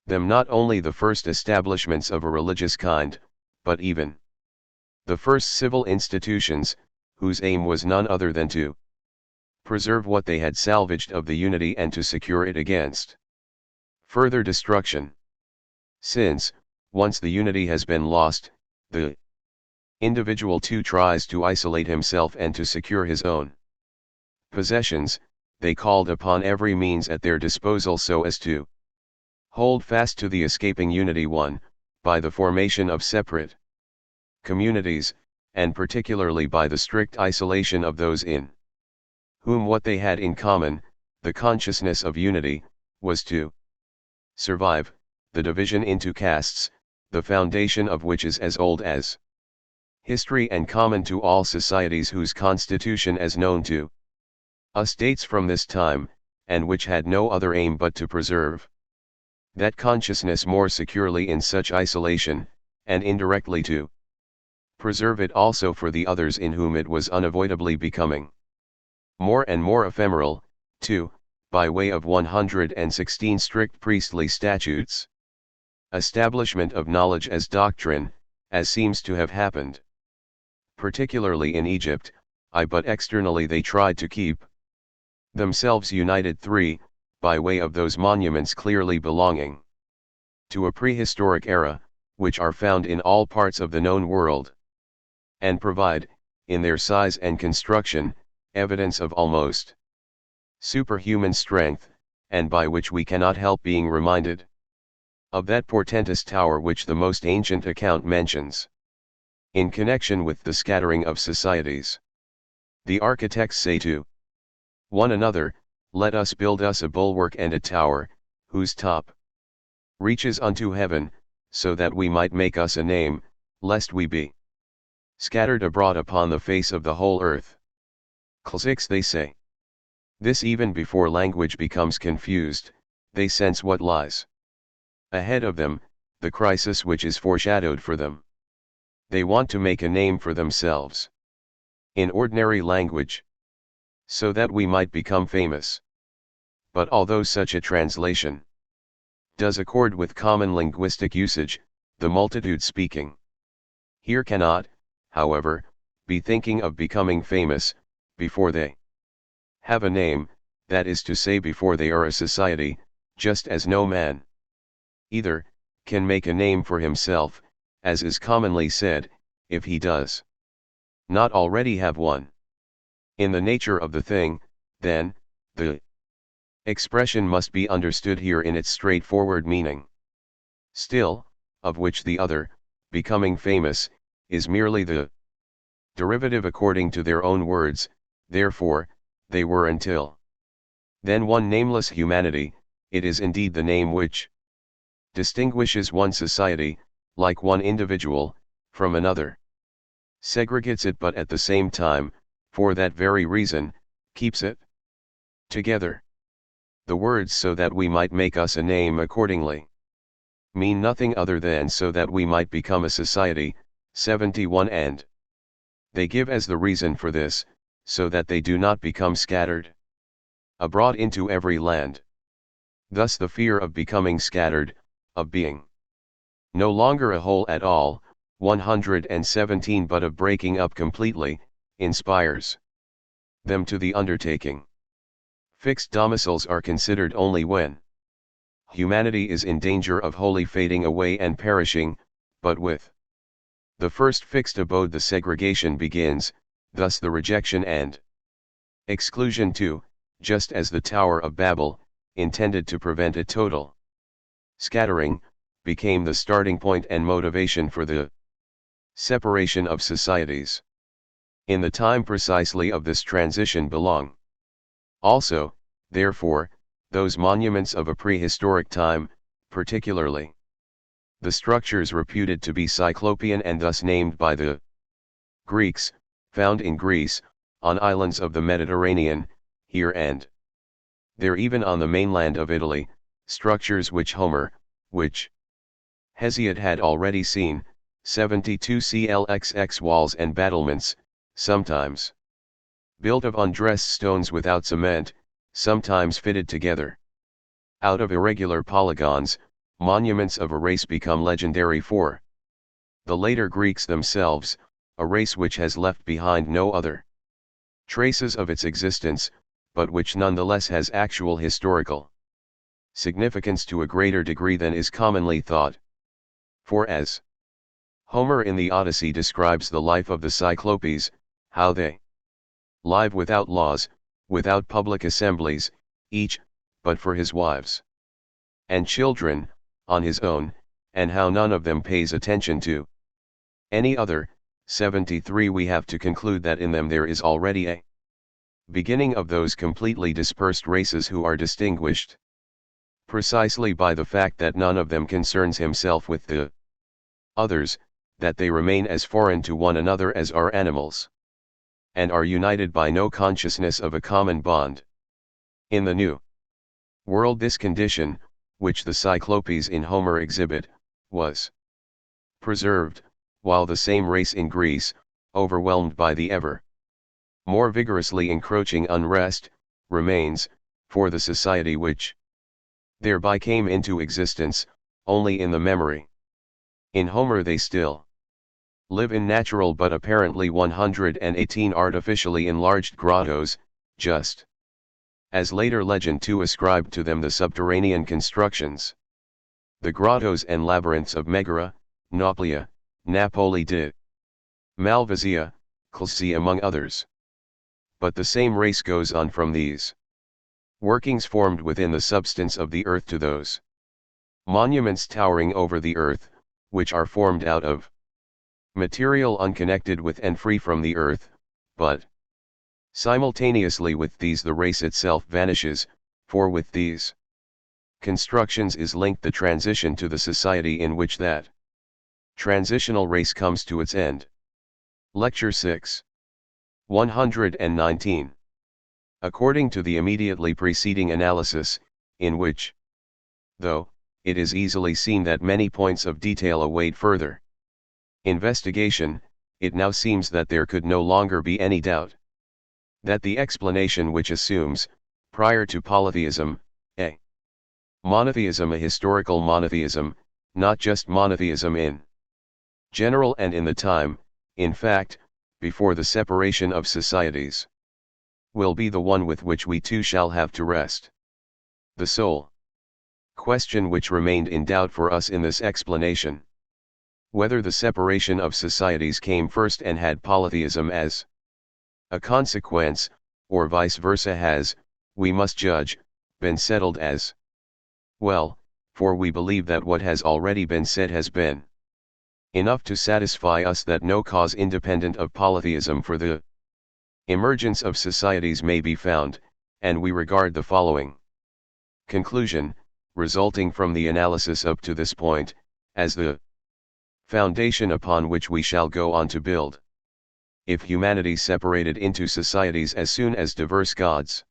them not only the first establishments of a religious kind, but even the first civil institutions, whose aim was none other than to preserve what they had salvaged of the unity and to secure it against further destruction. Since, once the unity has been lost, the individual too tries to isolate himself and to secure his own possessions, they called upon every means at their disposal so as to hold fast to the escaping unity won, by the formation of separate communities, and particularly by the strict isolation of those in whom what they had in common, the consciousness of unity, was to survive, the division into castes, the foundation of which is as old as history and common to all societies whose constitution as known to us dates from this time, and which had no other aim but to preserve that consciousness more securely in such isolation, and indirectly to preserve it also for the others in whom it was unavoidably becoming more and more ephemeral, too, by way of 116 strict priestly statutes. Establishment of knowledge as doctrine, as seems to have happened particularly in Egypt, but externally they tried to keep themselves united. 3. By way of those monuments clearly belonging to a prehistoric era, which are found in all parts of the known world, and provide, in their size and construction, evidence of almost superhuman strength, and by which we cannot help being reminded of that portentous tower which the most ancient account mentions in connection with the scattering of societies. The architects say to one another, "Let us build us a bulwark and a tower, whose top reaches unto heaven, so that we might make us a name, lest we be scattered abroad upon the face of the whole earth." Cl. 6 they say. This even before language becomes confused, they sense what lies ahead of them, the crisis which is foreshadowed for them. They want to make a name for themselves in ordinary language, so that we might become famous. But although such a translation does accord with common linguistic usage, the multitude speaking here cannot, however, be thinking of becoming famous, before they have a name, that is to say before they are a society, just as no man either can make a name for himself, as is commonly said, if he does not already have one. In the nature of the thing, then, the expression must be understood here in its straightforward meaning. Still, of which the other, becoming famous, is merely the derivative according to their own words. Therefore, they were until then one nameless humanity. It is indeed the name which distinguishes one society, like one individual, from another, segregates it but at the same time, for that very reason, keeps it together. The words "so that we might make us a name accordingly" mean nothing other than so that we might become a society. 71 And they give as the reason for this, so that they do not become scattered abroad into every land. Thus the fear of becoming scattered, of being no longer a whole at all, 117 but of breaking up completely, inspires them to the undertaking. Fixed domiciles are considered only when humanity is in danger of wholly fading away and perishing, but with the first fixed abode the segregation begins, thus the rejection and exclusion too, just as the Tower of Babel, intended to prevent a total scattering, became the starting point and motivation for the separation of societies. In the time precisely of this transition belong also, therefore, those monuments of a prehistoric time, particularly the structures reputed to be Cyclopean and thus named by the Greeks, found in Greece, on islands of the Mediterranean, here and there even on the mainland of Italy, structures which Homer, which Hesiod had already seen, 72 clxx walls and battlements, sometimes built of undressed stones without cement, sometimes fitted together out of irregular polygons, monuments of a race become legendary for the later Greeks themselves, a race which has left behind no other traces of its existence, but which nonetheless has actual historical significance to a greater degree than is commonly thought. For as Homer in the Odyssey describes the life of the Cyclopes, how they live without laws, without public assemblies, each, but for his wives and children, on his own, and how none of them pays attention to any other, 73 we have to conclude that in them there is already a beginning of those completely dispersed races who are distinguished precisely by the fact that none of them concerns himself with the others, that they remain as foreign to one another as are animals, and are united by no consciousness of a common bond. In the New World this condition, which the Cyclopes in Homer exhibit, was preserved, while the same race in Greece, overwhelmed by the ever more vigorously encroaching unrest, remains, for the society which thereby came into existence, only in the memory. In Homer they still live in natural but apparently 118 artificially enlarged grottos, just as later legend too ascribed to them the subterranean constructions. The grottos and labyrinths of Megara, Nauplia, Napoli de Malvasia, Chalcis among others. But the same race goes on from these workings formed within the substance of the earth to those monuments towering over the earth, which are formed out of material unconnected with and free from the earth, but simultaneously with these the race itself vanishes, for with these constructions is linked the transition to the society in which that transitional race comes to its end. Lecture 6. 119. According to the immediately preceding analysis, in which, though, it is easily seen that many points of detail await further investigation, it now seems that there could no longer be any doubt that the explanation which assumes, prior to polytheism, a monotheism, a historical monotheism, not just monotheism in general and in the time, in fact, before the separation of societies, will be the one with which we too shall have to rest. The sole question which remained in doubt for us in this explanation, whether the separation of societies came first and had polytheism as a consequence, or vice versa has, we must judge, been settled as well, for we believe that what has already been said has been enough to satisfy us that no cause independent of polytheism for the emergence of societies may be found, and we regard the following conclusion, resulting from the analysis up to this point, as the foundation upon which we shall go on to build. If humanity separated into societies as soon as diverse gods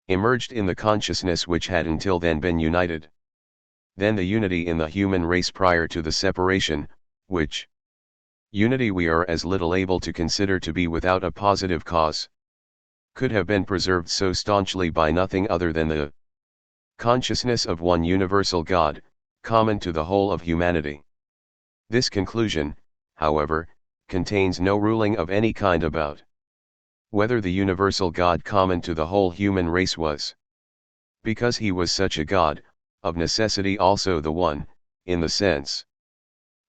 emerged in the consciousness which had until then been united, then the unity in the human race prior to the separation, which unity we are as little able to consider to be without a positive cause, could have been preserved so staunchly by nothing other than the consciousness of one universal God, common to the whole of humanity. This conclusion, however, contains no ruling of any kind about whether the universal God common to the whole human race was, because he was such a God, of necessity also the one, in the sense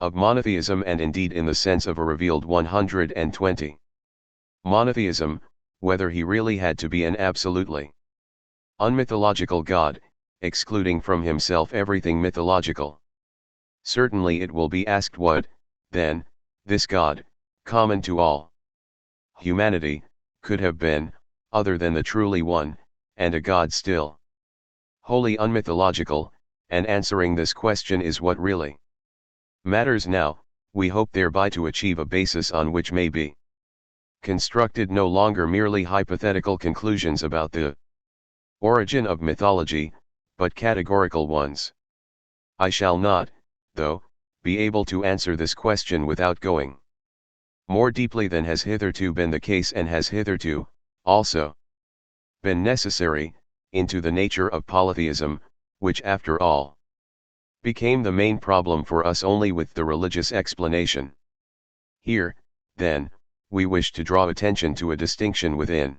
of monotheism and indeed in the sense of a revealed 120. Monotheism, whether he really had to be an absolutely unmythological God, excluding from himself everything mythological. Certainly it will be asked what, then, this God, common to all humanity, could have been, other than the truly one, and a God still wholly unmythological, and answering this question is what really matters now. We hope thereby to achieve a basis on which may be constructed no longer merely hypothetical conclusions about the origin of mythology, but categorical ones. I shall not, though, be able to answer this question without going more deeply than has hitherto been the case and has hitherto, also, been necessary, into the nature of polytheism, which after all became the main problem for us only with the religious explanation. Here, then, we wish to draw attention to a distinction within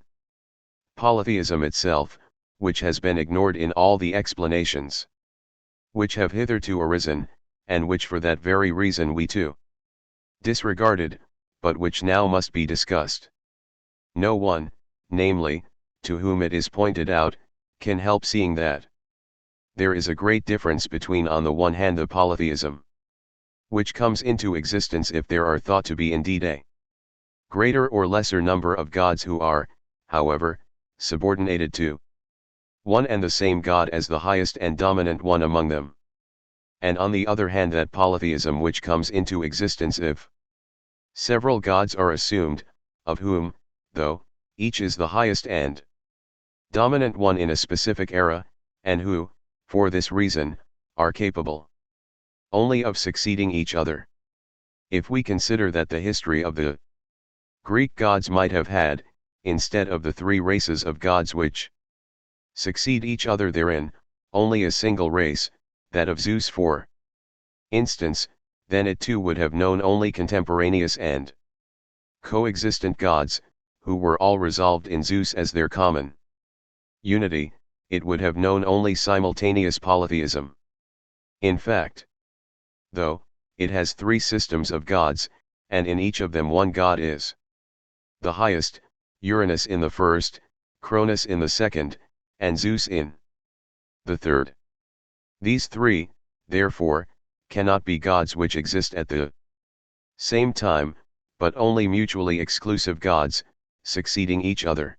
polytheism itself, which has been ignored in all the explanations which have hitherto arisen, and which for that very reason we too disregarded, but which now must be discussed. No one, namely, to whom it is pointed out, can help seeing that there is a great difference between on the one hand the polytheism which comes into existence if there are thought to be indeed a greater or lesser number of gods who are, however, subordinated to one and the same God as the highest and dominant one among them. And on the other hand that polytheism which comes into existence if several gods are assumed, of whom, though, each is the highest and dominant one in a specific era, and who, for this reason, are capable only of succeeding each other. If we consider that the history of the Greek gods might have had, instead of the three races of gods which succeed each other therein, only a single race, that of Zeus for instance, then it too would have known only contemporaneous and coexistent gods, who were all resolved in Zeus as their common unity. It would have known only simultaneous polytheism. In fact, though, it has three systems of gods, and in each of them one god is the highest, Uranus in the first, Cronus in the second, and Zeus in the third. These three, therefore, cannot be gods which exist at the same time, but only mutually exclusive gods, succeeding each other.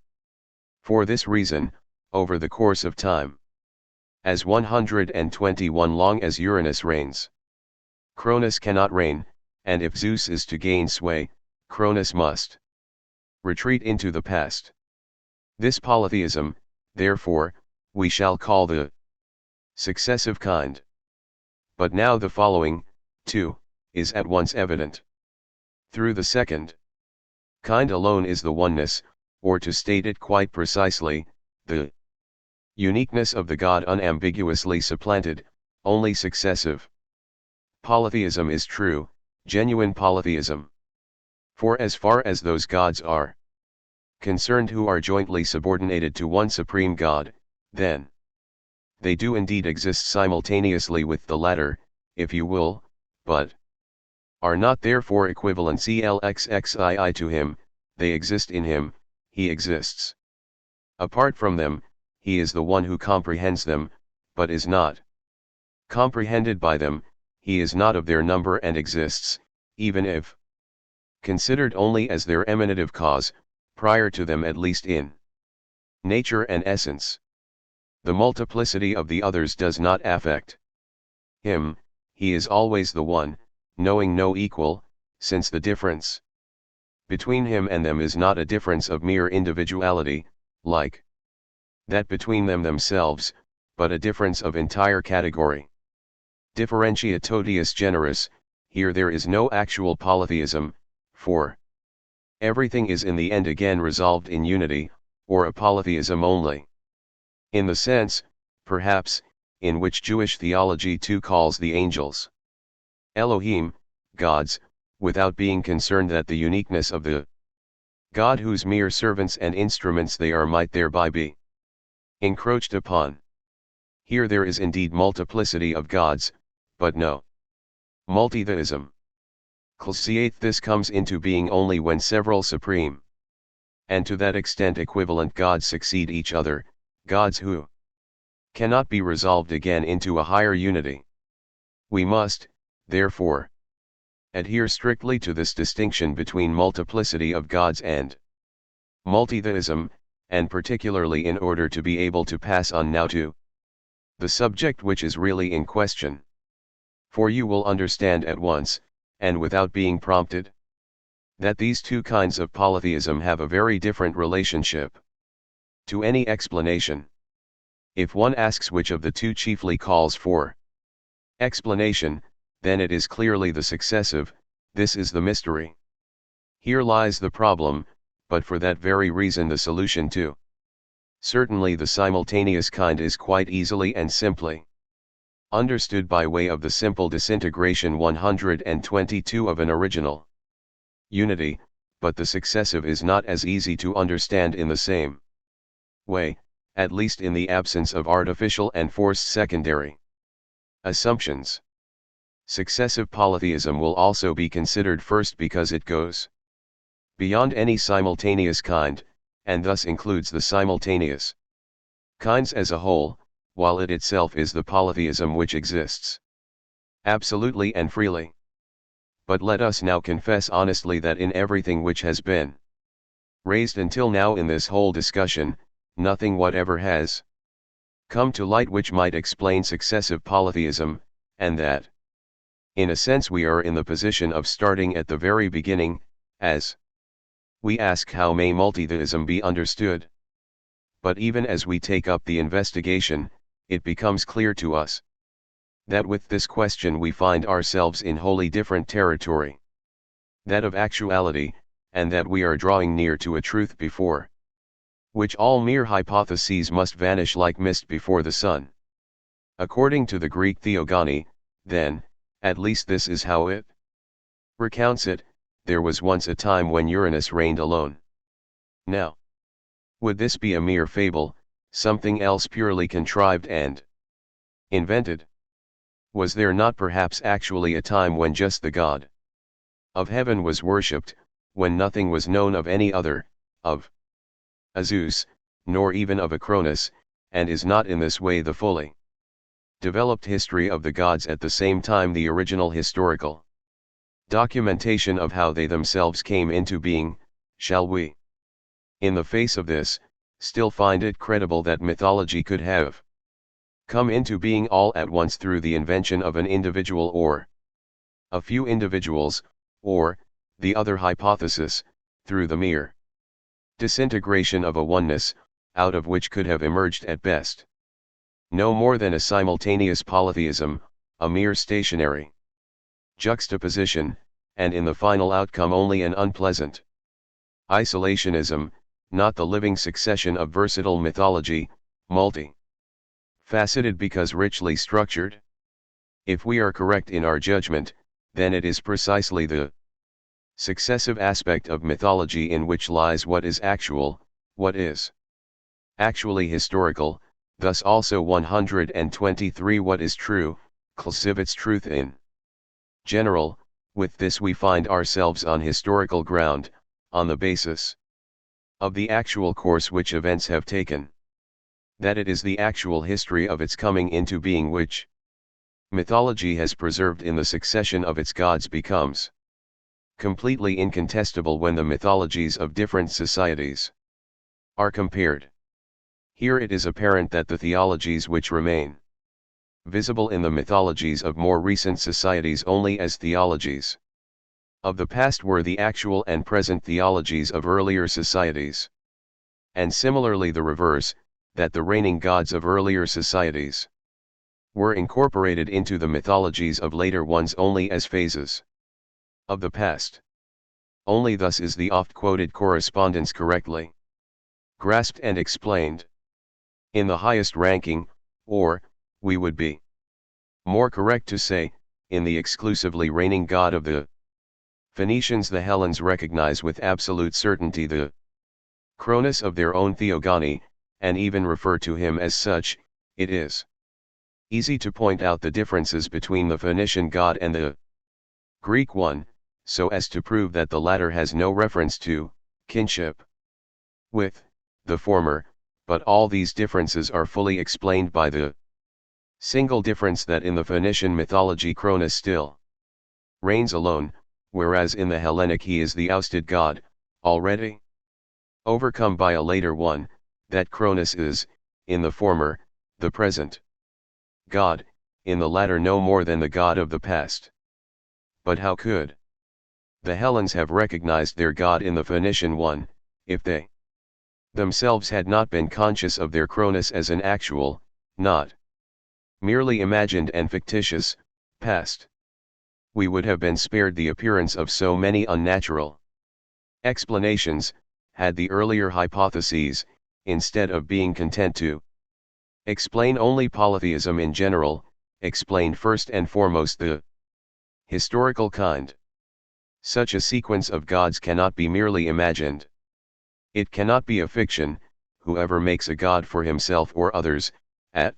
For this reason, over the course of time, as 121 long as Uranus reigns, Cronus cannot reign, and if Zeus is to gain sway, Cronus must retreat into the past. This polytheism, therefore, we shall call the successive kind. But now the following, too, is at once evident. Through the second kind alone is the oneness, or to state it quite precisely, the uniqueness of the God unambiguously supplanted, only successive polytheism is true, genuine polytheism. For as far as those gods are concerned who are jointly subordinated to one supreme God, then they do indeed exist simultaneously with the latter, if you will, but are not therefore equivalent CLXXII to him. They exist in him, he exists apart from them. He is the one who comprehends them, but is not comprehended by them. He is not of their number and exists, even if considered only as their emanative cause, prior to them at least in nature and essence. The multiplicity of the others does not affect him. He is always the one, knowing no equal, since the difference between him and them is not a difference of mere individuality, like that between them themselves, but a difference of entire category. Differentia totius generis, here there is no actual polytheism, for everything is in the end again resolved in unity, or a polytheism only. In the sense, perhaps, in which Jewish theology too calls the angels Elohim, gods, without being concerned that the uniqueness of the God whose mere servants and instruments they are might thereby be encroached upon. Here there is indeed multiplicity of gods, but no multitheism. This comes into being only when several supreme, and to that extent equivalent gods succeed each other, gods who cannot be resolved again into a higher unity. We must, therefore, adhere strictly to this distinction between multiplicity of gods and multitheism, and particularly in order to be able to pass on now to the subject which is really in question. For you will understand at once, and without being prompted, that these two kinds of polytheism have a very different relationship to any explanation. If one asks which of the two chiefly calls for explanation, then it is clearly the successive. This is the mystery. Here lies the problem, but for that very reason the solution too. Certainly the simultaneous kind is quite easily and simply understood by way of the simple disintegration 122 of an original unity, but the successive is not as easy to understand in the same way, at least in the absence of artificial and forced secondary assumptions. Successive polytheism will also be considered first because it goes beyond any simultaneous kind, and thus includes the simultaneous kinds as a whole, while it itself is the polytheism which exists absolutely and freely. But let us now confess honestly that in everything which has been raised until now in this whole discussion, nothing whatever has come to light which might explain successive polytheism, and that, in a sense, we are in the position of starting at the very beginning, as we ask how may multitheism be understood. But even as we take up the investigation, it becomes clear to us that with this question we find ourselves in wholly different territory, that of actuality, and that we are drawing near to a truth before which all mere hypotheses must vanish like mist before the sun. According to the Greek theogony, then, at least this is how it recounts it: there was once a time when Uranus reigned alone. Now, would this be a mere fable, something else purely contrived and invented? Was there not perhaps actually a time when just the God of heaven was worshipped, when nothing was known of any other, of a Zeus, nor even of a Cronus, and is not in this way the fully developed history of the gods at the same time the original historical documentation of how they themselves came into being? Shall we, in the face of this, still find it credible that mythology could have come into being all at once through the invention of an individual or a few individuals, or, the other hypothesis, through the mere disintegration of a oneness, out of which could have emerged at best no more than a simultaneous polytheism, a mere stationary juxtaposition, and in the final outcome only an unpleasant isolationism, not the living succession of versatile mythology, multi-faceted because richly structured? If we are correct in our judgment, then it is precisely the successive aspect of mythology in which lies what is actual, what is actually historical, thus also 123 what is true, its truth in general. With this we find ourselves on historical ground, on the basis of the actual course which events have taken. That it is the actual history of its coming into being which mythology has preserved in the succession of its gods becomes completely incontestable when the mythologies of different societies are compared. Here it is apparent that the theologies which remain visible in the mythologies of more recent societies only as theologies of the past were the actual and present theologies of earlier societies. And similarly the reverse, that the reigning gods of earlier societies were incorporated into the mythologies of later ones only as phases of the past. Only thus is the oft-quoted correspondence correctly grasped and explained. In the highest ranking, or, we would be more correct to say, in the exclusively reigning God of the Phoenicians. The Hellenes recognize with absolute certainty the Cronus of their own theogony, and even refer to him as such. It is easy to point out the differences between the Phoenician god and the Greek one, so as to prove that the latter has no reference to kinship with the former, but all these differences are fully explained by the single difference that in the Phoenician mythology Cronus still reigns alone, whereas in the Hellenic he is the ousted god, already overcome by a later one, that Cronus is, in the former, the present god, in the latter no more than the god of the past. But how could the Hellenes have recognized their god in the Phoenician one, if they themselves had not been conscious of their Cronus as an actual, not merely imagined and fictitious, past? We would have been spared the appearance of so many unnatural explanations, had the earlier hypotheses, instead of being content to explain only polytheism in general, explained first and foremost the historical kind. Such a sequence of gods cannot be merely imagined. It cannot be a fiction. Whoever makes a god for himself or others, at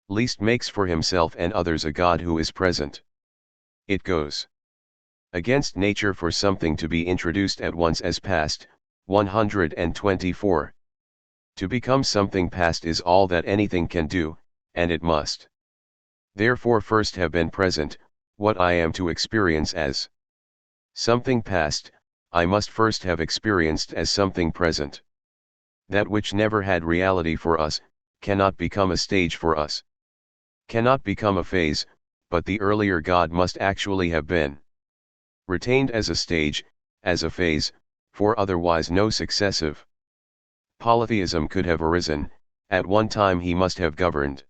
least makes for himself and others a god who is present. It goes against nature for something to be introduced at once as past. 124. To become something past is all that anything can do, and it must therefore first have been present. What I am to experience as something past, I must first have experienced as something present. That which never had reality for us, cannot become a stage for us, cannot become a phase, but the earlier God must actually have been retained as a stage, as a phase, for otherwise no successive polytheism could have arisen. At one time he must have governed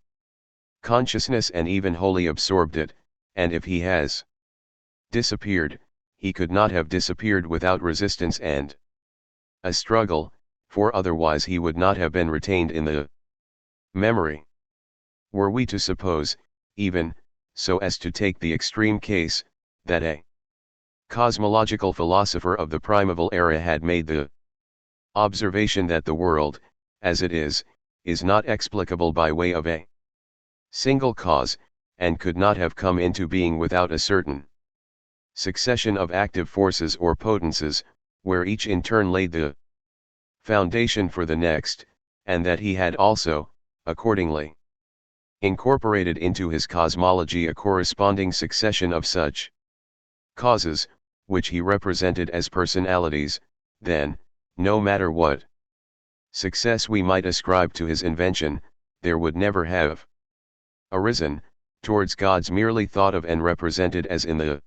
consciousness and even wholly absorbed it, and if he has disappeared, he could not have disappeared without resistance and a struggle, for otherwise he would not have been retained in the memory. Were we to suppose, even, so as to take the extreme case, that a cosmological philosopher of the primeval era had made the observation that the world, as it is not explicable by way of a single cause, and could not have come into being without a certain succession of active forces or potences, where each in turn laid the foundation for the next, and that he had also, accordingly, incorporated into his cosmology a corresponding succession of such causes, which he represented as personalities, then, no matter what success we might ascribe to his invention, there would never have arisen, towards gods merely thought of and represented as in the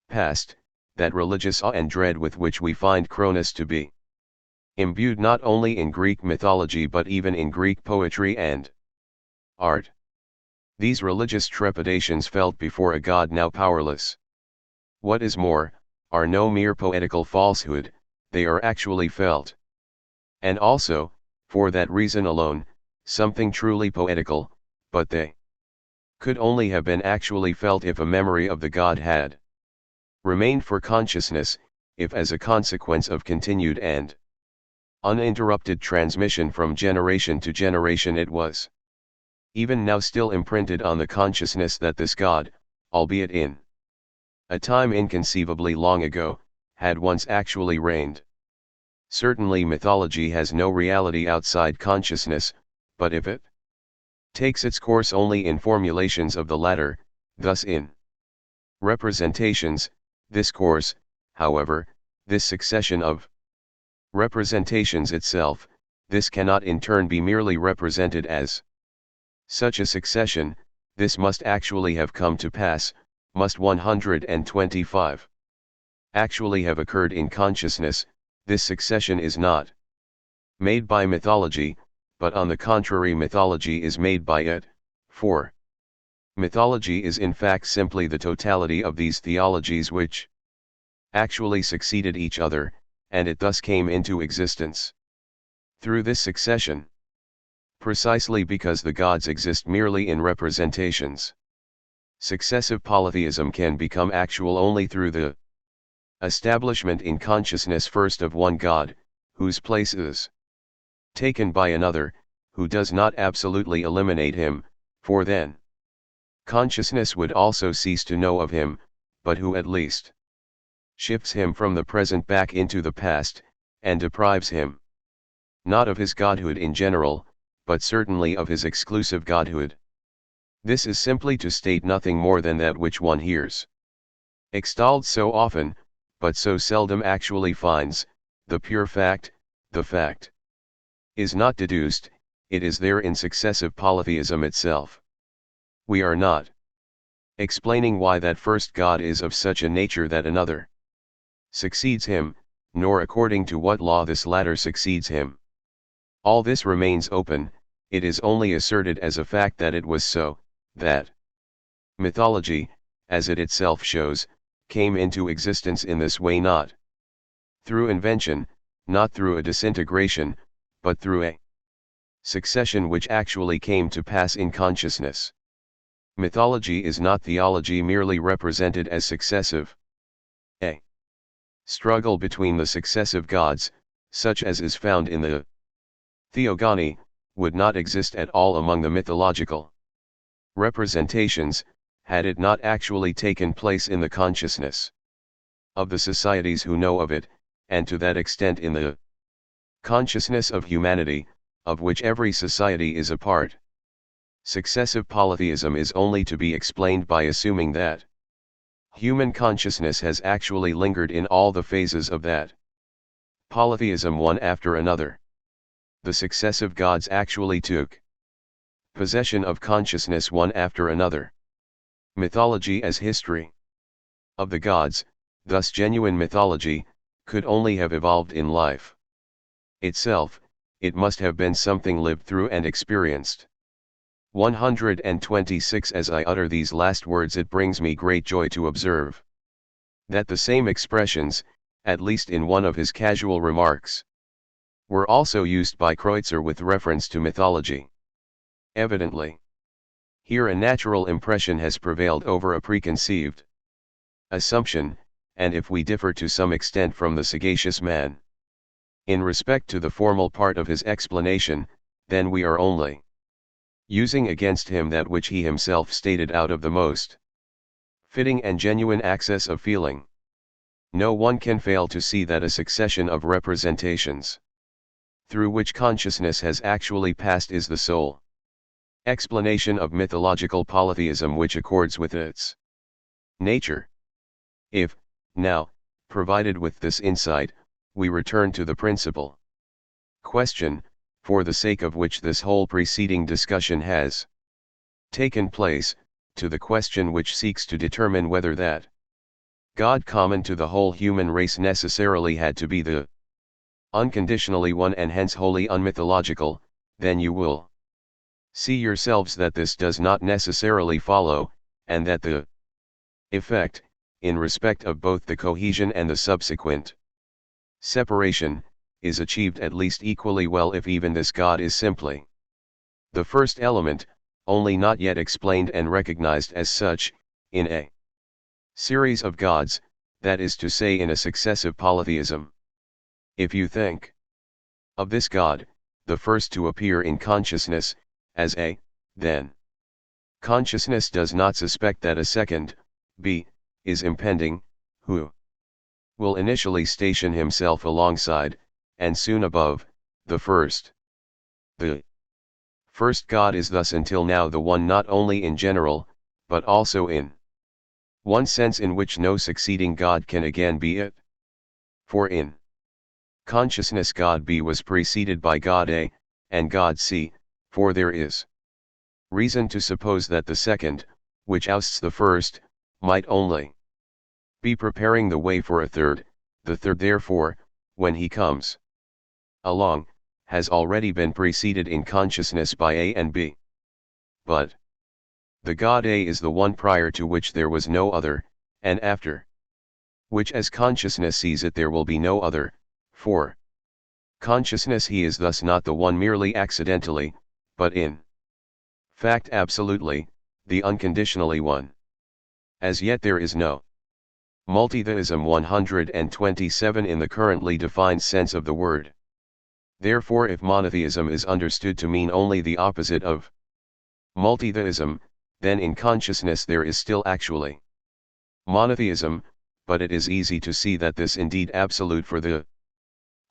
past, that religious awe and dread with which we find Cronus to be imbued not only in Greek mythology but even in Greek poetry and art. These religious trepidations felt before a god now powerless, what is more, are no mere poetical falsehood, they are actually felt. And also, for that reason alone, something truly poetical, but they could only have been actually felt if a memory of the god had remained for consciousness, if as a consequence of continued and uninterrupted transmission from generation to generation it was even now still imprinted on the consciousness that this god, albeit in a time inconceivably long ago, had once actually reigned. Certainly mythology has no reality outside consciousness, but if it takes its course only in formulations of the latter, thus in representations, this course, however, this succession of representations itself, this cannot in turn be merely represented as such a succession, this must actually have come to pass, must 125 actually have occurred in consciousness. This succession is not made by mythology, but on the contrary mythology is made by it, for mythology is in fact simply the totality of these theologies which actually succeeded each other, and it thus came into existence through this succession. Precisely because the gods exist merely in representations, successive polytheism can become actual only through the Establishment in consciousness first of one God, whose place is taken by another, who does not absolutely eliminate him, for then consciousness would also cease to know of him, but who at least shifts him from the present back into the past, and deprives him not of his godhood in general, but certainly of his exclusive godhood. This is simply to state nothing more than that which one hears extolled so often, but so seldom actually finds, the pure fact. The fact is not deduced, it is there in successive polytheism itself. We are not explaining why that first God is of such a nature that another succeeds him, nor according to what law this latter succeeds him. All this remains open, it is only asserted as a fact that it was so, that mythology, as it itself shows, came into existence in this way, not through invention, not through a disintegration, but through a succession which actually came to pass in consciousness. Mythology is not theology merely represented as successive. A struggle between the successive gods, such as is found in the theogony, would not exist at all among the mythological representations, had it not actually taken place in the consciousness of the societies who know of it, and to that extent in the consciousness of humanity, of which every society is a part. Successive polytheism is only to be explained by assuming that human consciousness has actually lingered in all the phases of that polytheism one after another. The successive gods actually took possession of consciousness one after another. Mythology as history of the gods, thus genuine mythology, could only have evolved in life itself, it must have been something lived through and experienced. 126. As I utter these last words, it brings me great joy to observe that the same expressions, at least in one of his casual remarks, were also used by Kreutzer with reference to mythology. Evidently, here a natural impression has prevailed over a preconceived assumption, and if we differ to some extent from the sagacious man in respect to the formal part of his explanation, then we are only using against him that which he himself stated out of the most fitting and genuine access of feeling. No one can fail to see that a succession of representations through which consciousness has actually passed is the sole explanation of mythological polytheism which accords with its nature. If, now, provided with this insight, we return to the principal question, for the sake of which this whole preceding discussion has taken place, to the question which seeks to determine whether that God common to the whole human race necessarily had to be the unconditionally one and hence wholly unmythological, then you will see yourselves that this does not necessarily follow, and that the effect, in respect of both the cohesion and the subsequent separation, is achieved at least equally well if even this God is simply the first element, only not yet explained and recognized as such, in a series of gods, that is to say in a successive polytheism. If you think of this God, the first to appear in consciousness, as A, then consciousness does not suspect that a second, B, is impending, who will initially station himself alongside, and soon above, the first. The first God is thus until now the one not only in general, but also in one sense in which no succeeding God can again be it. For in consciousness God B was preceded by God A, and God C, for there is reason to suppose that the second, which ousts the first, might only be preparing the way for a third. The third therefore, when he comes along, has already been preceded in consciousness by A and B. But the God A is the one prior to which there was no other, and after which as consciousness sees it there will be no other, for consciousness he is thus not the one merely accidentally, but in fact absolutely, the unconditionally one. As yet there is no Multitheism 127 in the currently defined sense of the word. Therefore, if monotheism is understood to mean only the opposite of multitheism, then in consciousness there is still actually monotheism, but it is easy to see that this indeed absolute for the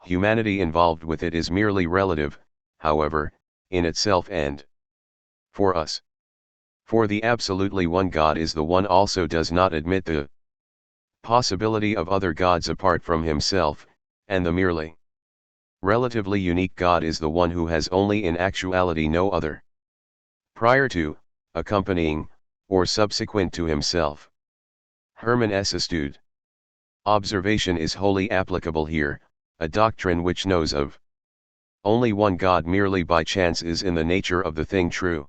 humanity involved with it is merely relative, however, in itself and for us. For the absolutely one God is the one also does not admit the possibility of other gods apart from himself, and the merely relatively unique God is the one who has only in actuality no other prior to, accompanying, or subsequent to himself. Hermann Estude. Observation is wholly applicable here. A doctrine which knows of only one God merely by chance is in the nature of the thing true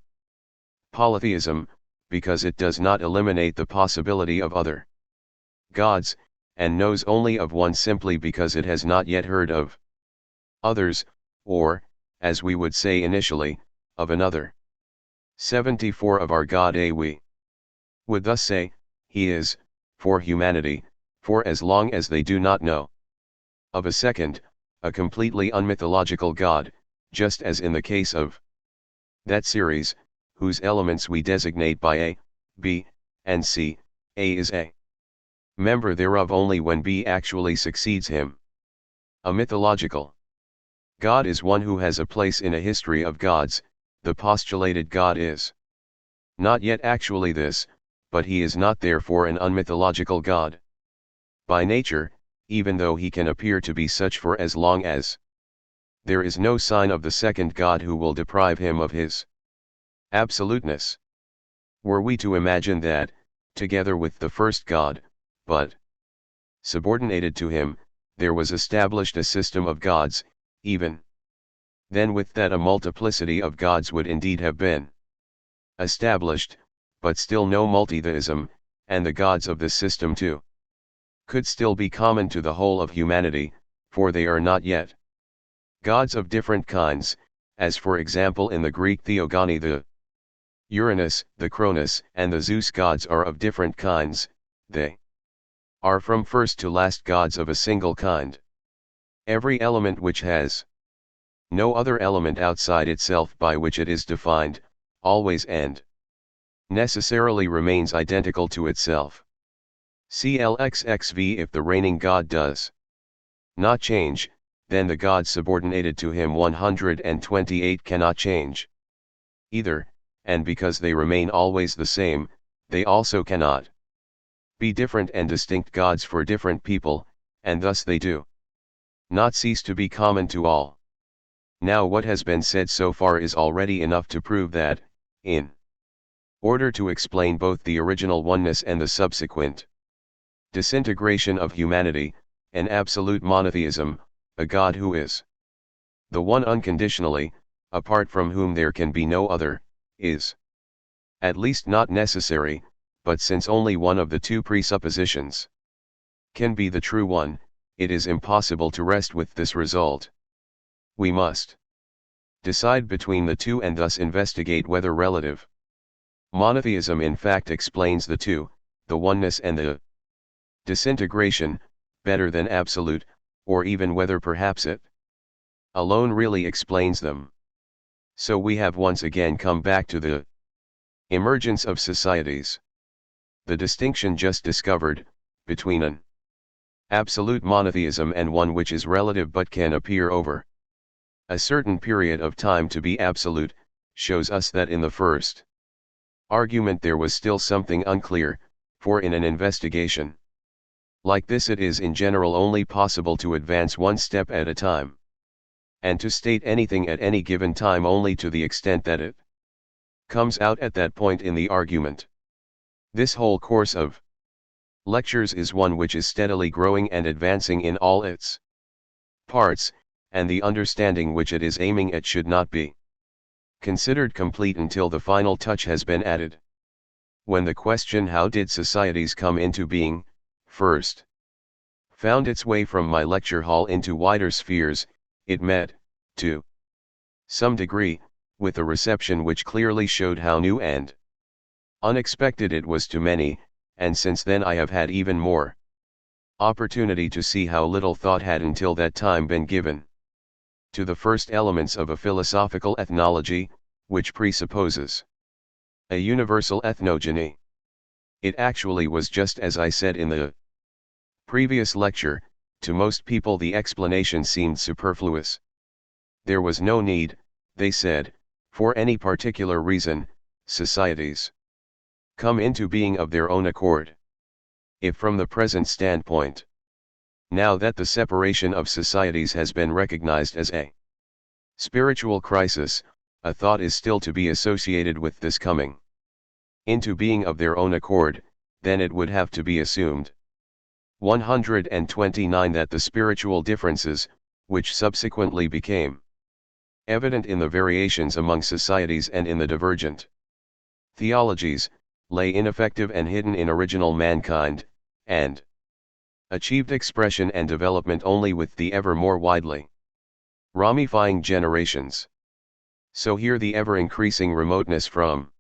polytheism, because it does not eliminate the possibility of other gods, and knows only of one simply because it has not yet heard of others, or, as we would say initially, of another. 74 Of our God we would thus say, he is, for humanity, for as long as they do not know of a second, a completely unmythological God, just as in the case of that series, whose elements we designate by A, B, and C. A is a member thereof only when B actually succeeds him. A mythological God is one who has a place in a history of gods. The postulated God is not yet actually this, but he is not therefore an unmythological God by nature, even though he can appear to be such for as long as there is no sign of the second God who will deprive him of his absoluteness. Were we to imagine that, together with the first God, but subordinated to him, there was established a system of gods, even then with that a multiplicity of gods would indeed have been established, but still no multitheism, and the gods of this system too could still be common to the whole of humanity, for they are not yet gods of different kinds, as for example in the Greek theogony the Uranus, the Cronus, and the Zeus gods are of different kinds. They are from first to last gods of a single kind. Every element which has no other element outside itself by which it is defined, always and necessarily remains identical to itself. CLXXV If the reigning God does not change, then the gods subordinated to him 128 cannot change either, and because they remain always the same, they also cannot be different and distinct gods for different people, and thus they do not cease to be common to all. Now what has been said so far is already enough to prove that, in order to explain both the original oneness and the subsequent disintegration of humanity, an absolute monotheism, a God who is the one unconditionally, apart from whom there can be no other, is at least not necessary, but since only one of the two presuppositions can be the true one, it is impossible to rest with this result. We must decide between the two and thus investigate whether relative monotheism in fact explains the two, the oneness and the disintegration, better than absolute, or even whether perhaps it alone really explains them. So we have once again come back to the emergence of societies. The distinction just discovered, between an absolute monotheism and one which is relative but can appear over a certain period of time to be absolute, shows us that in the first argument there was still something unclear, for in an investigation like this it is in general only possible to advance one step at a time, and to state anything at any given time only to the extent that it comes out at that point in the argument. This whole course of lectures is one which is steadily growing and advancing in all its parts, and the understanding which it is aiming at should not be considered complete until the final touch has been added. When the question how did societies come into being, first found its way from my lecture hall into wider spheres, it met, to some degree, with a reception which clearly showed how new and unexpected it was to many, and since then I have had even more Opportunity to see how little thought had until that time been given to the first elements of a philosophical ethnology, which presupposes a universal ethnogeny. It actually was just as I said in the previous lecture. To most people the explanation seemed superfluous. There was no need, they said, for any particular reason. Societies come into being of their own accord. If from the present standpoint, now that the separation of societies has been recognized as a spiritual crisis, a thought is still to be associated with this coming into being of their own accord, then it would have to be assumed. 129 That the spiritual differences, which subsequently became evident in the variations among societies and in the divergent theologies, lay ineffective and hidden in original mankind, and achieved expression and development only with the ever more widely ramifying generations. So here the ever-increasing remoteness from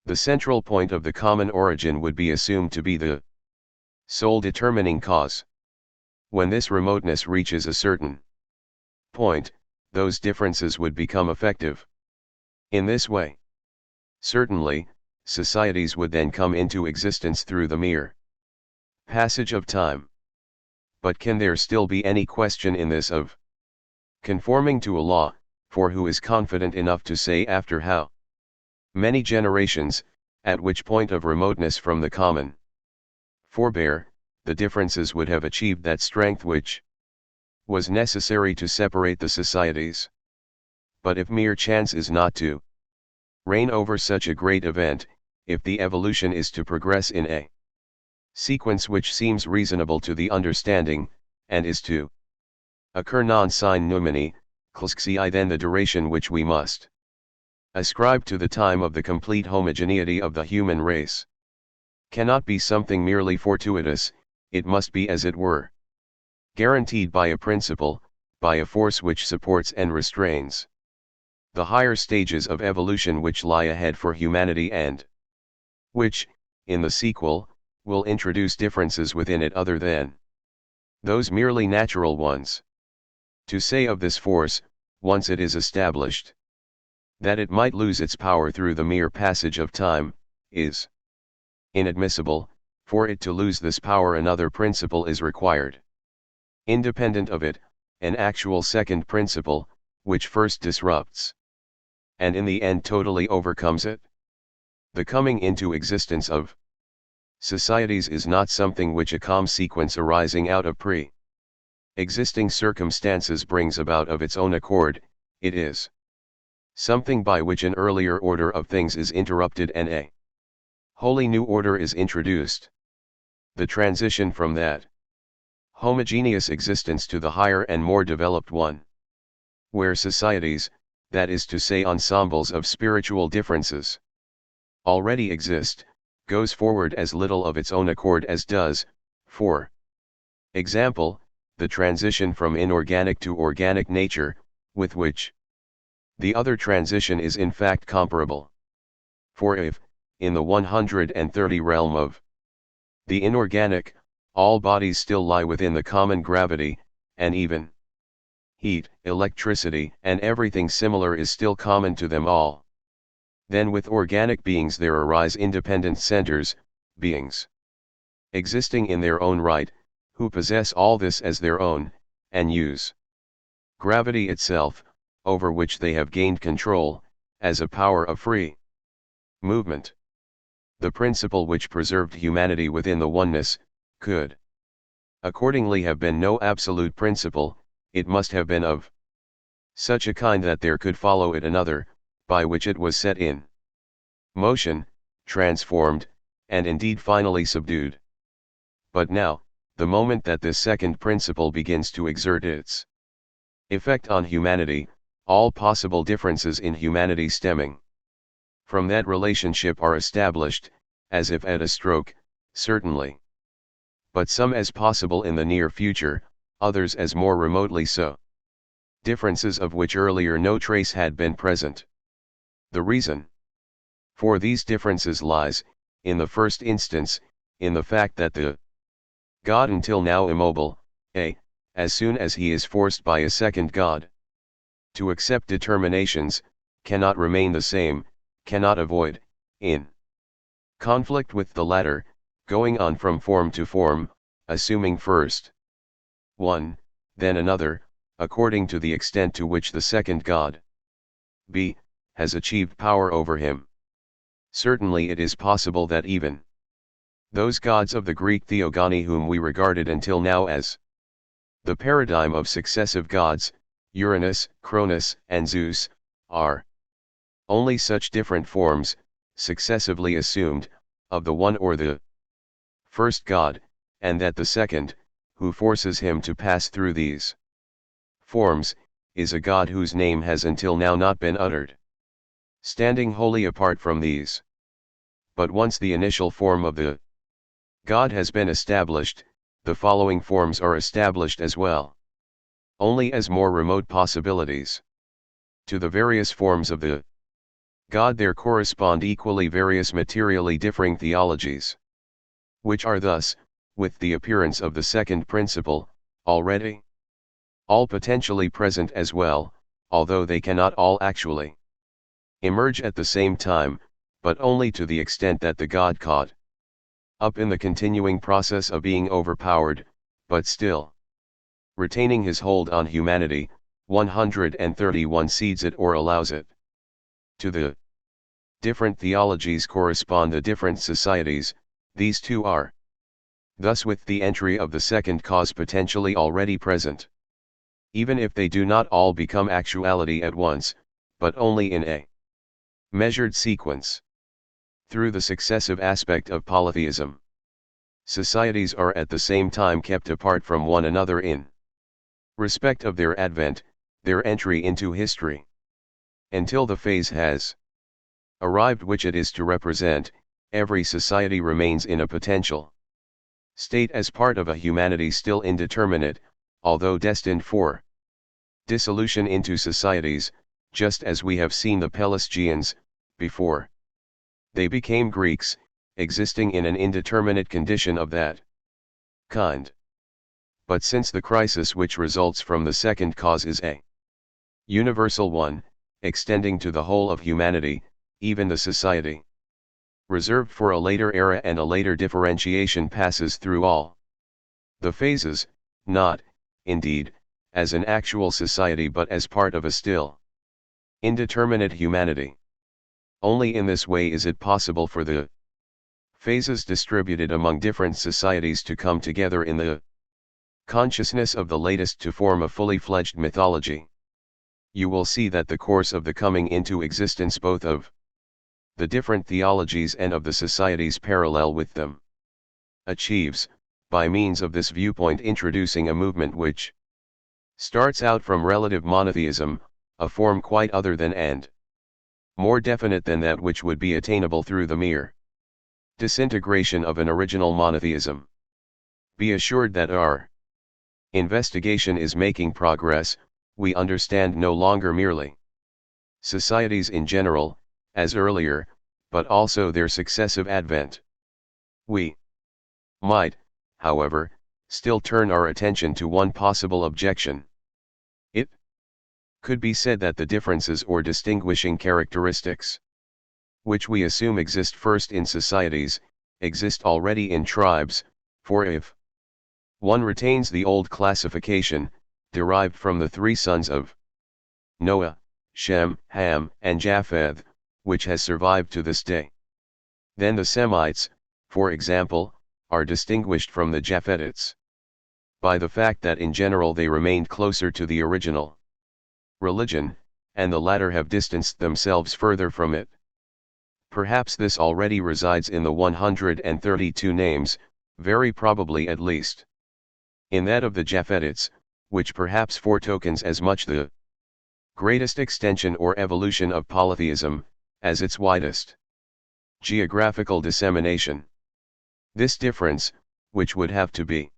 the central point of the common origin would be assumed to be the sole determining cause. When this remoteness reaches a certain point, those differences would become effective. In this way, certainly, societies would then come into existence through the mere passage of time. But can there still be any question in this of conforming to a law, for who is confident enough to say after how many generations, at which point of remoteness from the common forebear, the differences would have achieved that strength which was necessary to separate the societies? But if mere chance is not to reign over such a great event, if the evolution is to progress in a sequence which seems reasonable to the understanding, and is to occur non sine numini, then the duration which we must ascribe to the time of the complete homogeneity of the human race cannot be something merely fortuitous. It must be, as it were, guaranteed by a principle, by a force which supports and restrains the higher stages of evolution which lie ahead for humanity, and which, in the sequel, will introduce differences within it other than those merely natural ones. To say of this force, once it is established, that it might lose its power through the mere passage of time, is inadmissible. For it to lose this power another principle is required, independent of it, an actual second principle, which first disrupts, and in the end totally overcomes it. The coming into existence of societies is not something which a calm sequence arising out of pre-existing circumstances brings about of its own accord. It is something by which an earlier order of things is interrupted and a wholly new order is introduced. The transition from that homogeneous existence to the higher and more developed one, where societies, that is to say ensembles of spiritual differences, already exist, goes forward as little of its own accord as does, for example, the transition from inorganic to organic nature, with which the other transition is in fact comparable. For if, in the 130 realm of the inorganic, all bodies still lie within the common gravity, and even heat, electricity, and everything similar is still common to them all, then with organic beings there arise independent centers, beings existing in their own right, who possess all this as their own, and use gravity itself, over which they have gained control, as a power of free movement. The principle which preserved humanity within the oneness, could accordingly have been no absolute principle. It must have been of such a kind that there could follow it another, by which it was set in motion, transformed, and indeed finally subdued. But now, the moment that this second principle begins to exert its effect on humanity, all possible differences in humanity stemming from that relationship are established, as if at a stroke, certainly. But some as possible in the near future, others as more remotely so. Differences of which earlier no trace had been present. The reason for these differences lies, in the first instance, in the fact that the God until now immobile, a, as soon as he is forced by a second God to accept determinations, cannot remain the same, cannot avoid, in conflict with the latter, going on from form to form, assuming first one, then another, according to the extent to which the second God b. has achieved power over him. Certainly it is possible that even those gods of the Greek theogony whom we regarded until now as the paradigm of successive gods, Uranus, Cronus, and Zeus, are only such different forms, successively assumed, of the one or the first God, and that the second, who forces him to pass through these forms, is a God whose name has until now not been uttered, standing wholly apart from these. But once the initial form of the God has been established, the following forms are established as well, only as more remote possibilities. To the various forms of the God there correspond equally various materially differing theologies, which are thus, with the appearance of the second principle, already all potentially present as well, although they cannot all actually emerge at the same time, but only to the extent that the God caught up in the continuing process of being overpowered, but still retaining his hold on humanity, 131 cedes it or allows it. To the different theologies correspond the different societies, these two are thus with the entry of the second cause potentially already present, even if they do not all become actuality at once, but only in a measured sequence. Through the successive aspect of polytheism, societies are at the same time kept apart from one another in respect of their advent, their entry into history. Until the phase has arrived which it is to represent, every society remains in a potential state as part of a humanity still indeterminate, although destined for dissolution into societies, just as we have seen the Pelasgians, before they became Greeks, existing in an indeterminate condition of that kind. But since the crisis which results from the second cause is a universal one, extending to the whole of humanity, even the society reserved for a later era and a later differentiation passes through all the phases, not, indeed, as an actual society but as part of a still indeterminate humanity. Only in this way is it possible for the phases distributed among different societies to come together in the consciousness of the latest to form a fully fledged mythology. You will see that the course of the coming into existence both of the different theologies and of the societies parallel with them achieves, by means of this viewpoint, introducing a movement which starts out from relative monotheism, a form quite other than and more definite than that which would be attainable through the mere disintegration of an original monotheism. Be assured that our investigation is making progress. We understand no longer merely societies in general, as earlier, but also their successive advent. We might, however, still turn our attention to one possible objection. It could be said that the differences or distinguishing characteristics, which we assume exist first in societies, exist already in tribes, for if one retains the old classification, derived from the three sons of Noah, Shem, Ham, and Japheth, which has survived to this day, then the Semites, for example, are distinguished from the Japhetites by the fact that in general they remained closer to the original religion, and the latter have distanced themselves further from it. Perhaps this already resides in the 132 names, very probably at least in that of the Japhetites, which perhaps foretokens as much the greatest extension or evolution of polytheism, as its widest geographical dissemination. This difference, which would have to be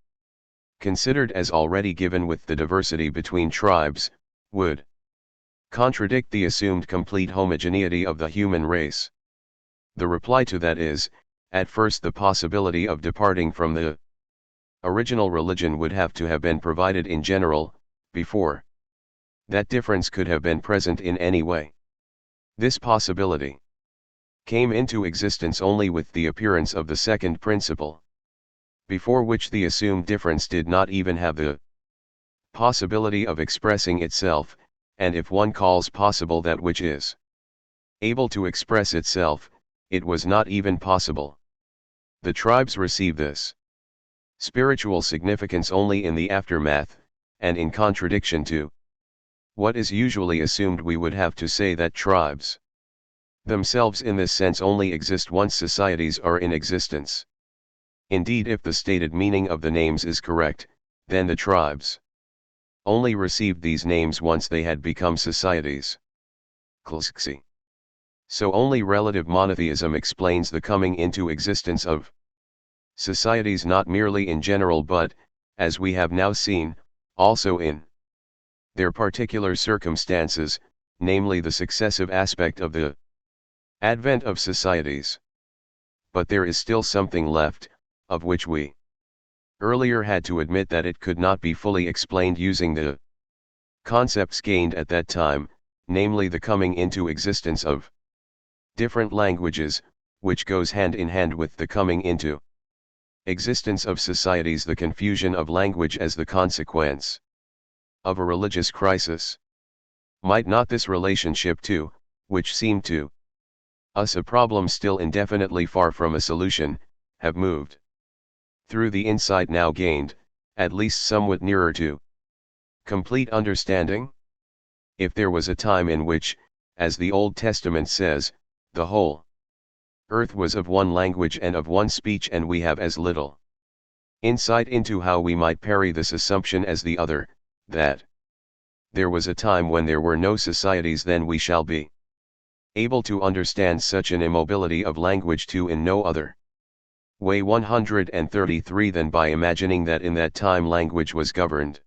considered as already given with the diversity between tribes, would contradict the assumed complete homogeneity of the human race. The reply to that is, at first, the possibility of departing from the Original religion would have to have been provided in general, before that difference could have been present in any way. This possibility came into existence only with the appearance of the second principle, before which the assumed difference did not even have the possibility of expressing itself, and if one calls possible that which is able to express itself, it was not even possible. The tribes receive this spiritual significance only in the aftermath, and in contradiction to what is usually assumed, we would have to say that tribes themselves in this sense only exist once societies are in existence. Indeed, if the stated meaning of the names is correct, then the tribes only received these names once they had become societies. So only relative monotheism explains the coming into existence of societies, not merely in general but, as we have now seen, also in their particular circumstances, namely the successive aspect of the advent of societies. But there is still something left, of which we earlier had to admit that it could not be fully explained using the concepts gained at that time, namely the coming into existence of different languages, which goes hand in hand with the coming into existence of societies, the confusion of language as the consequence of a religious crisis. Might not this relationship too, which seemed to us a problem still indefinitely far from a solution, have moved through the insight now gained, at least somewhat nearer to complete understanding? If there was a time in which, as the Old Testament says, the whole earth was of one language and of one speech, and we have as little insight into how we might parry this assumption as the other, that there was a time when there were no societies, then we shall be able to understand such an immobility of language too in no other way 133 than by imagining that in that time language was governed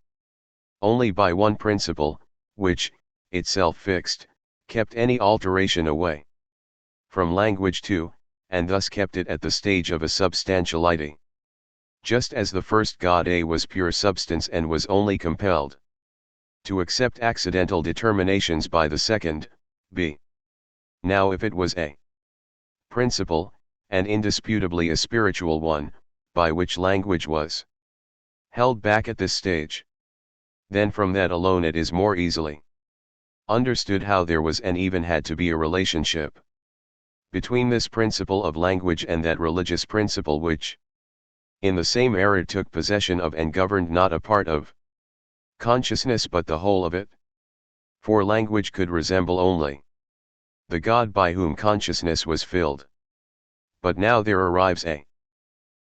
only by one principle, which, itself fixed, kept any alteration away from language too, and thus kept it at the stage of a substantiality. Just as the first God A was pure substance and was only compelled to accept accidental determinations by the second, B. Now if it was a principle, and indisputably a spiritual one, by which language was held back at this stage, then from that alone it is more easily understood how there was and even had to be a relationship between this principle of language and that religious principle which, in the same era, took possession of and governed not a part of consciousness but the whole of it. For language could resemble only the God by whom consciousness was filled. But now there arrives a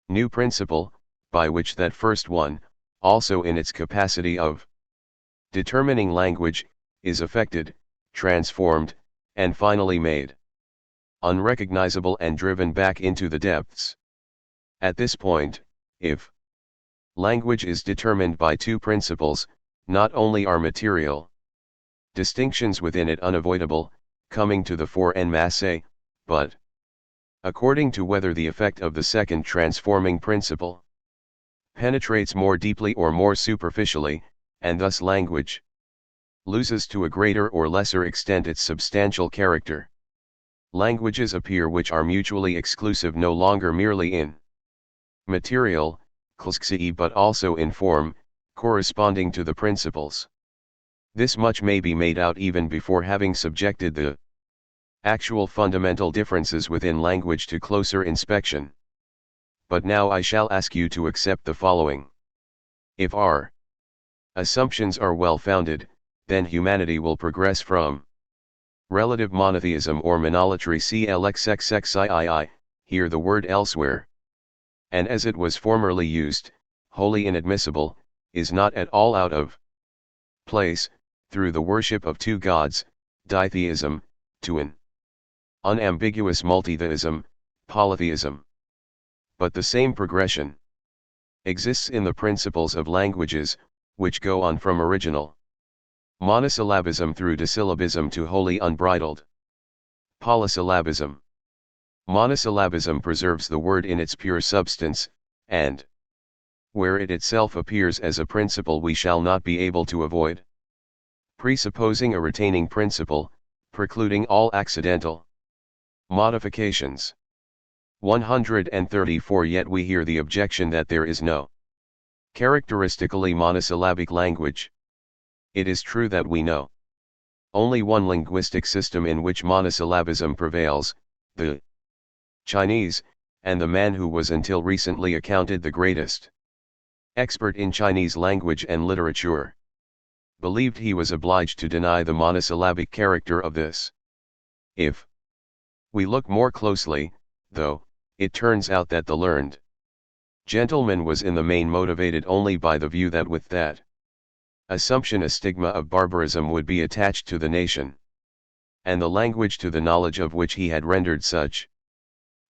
new principle, by which that first one, also in its capacity of determining language, is affected, transformed, and finally made unrecognizable and driven back into the depths. At this point, if language is determined by two principles, not only are material distinctions within it unavoidable, coming to the fore en masse, but, according to whether the effect of the second transforming principle penetrates more deeply or more superficially, and thus language loses to a greater or lesser extent its substantial character. Languages appear which are mutually exclusive no longer merely in material, but also in form, corresponding to the principles. This much may be made out even before having subjected the actual fundamental differences within language to closer inspection. But now I shall ask you to accept the following. If our assumptions are well founded, then humanity will progress from relative monotheism or monolatry CLXXXII, here the word elsewhere, and as it was formerly used, wholly inadmissible, is not at all out of place, through the worship of two gods, ditheism, to an unambiguous multitheism, polytheism. But the same progression exists in the principles of languages, which go on from original monosyllabism through disyllabism to wholly unbridled polysyllabism. Monosyllabism preserves the word in its pure substance, and where it itself appears as a principle we shall not be able to avoid. Presupposing a retaining principle, precluding all accidental modifications. 134 Yet we hear the objection that there is no characteristically monosyllabic language. It is true that we know only one linguistic system in which monosyllabism prevails, the Chinese, and the man who was until recently accounted the greatest expert in Chinese language and literature believed he was obliged to deny the monosyllabic character of this. If we look more closely, though, it turns out that the learned gentleman was in the main motivated only by the view that with that assumption a stigma of barbarism would be attached to the nation and the language to the knowledge of which he had rendered such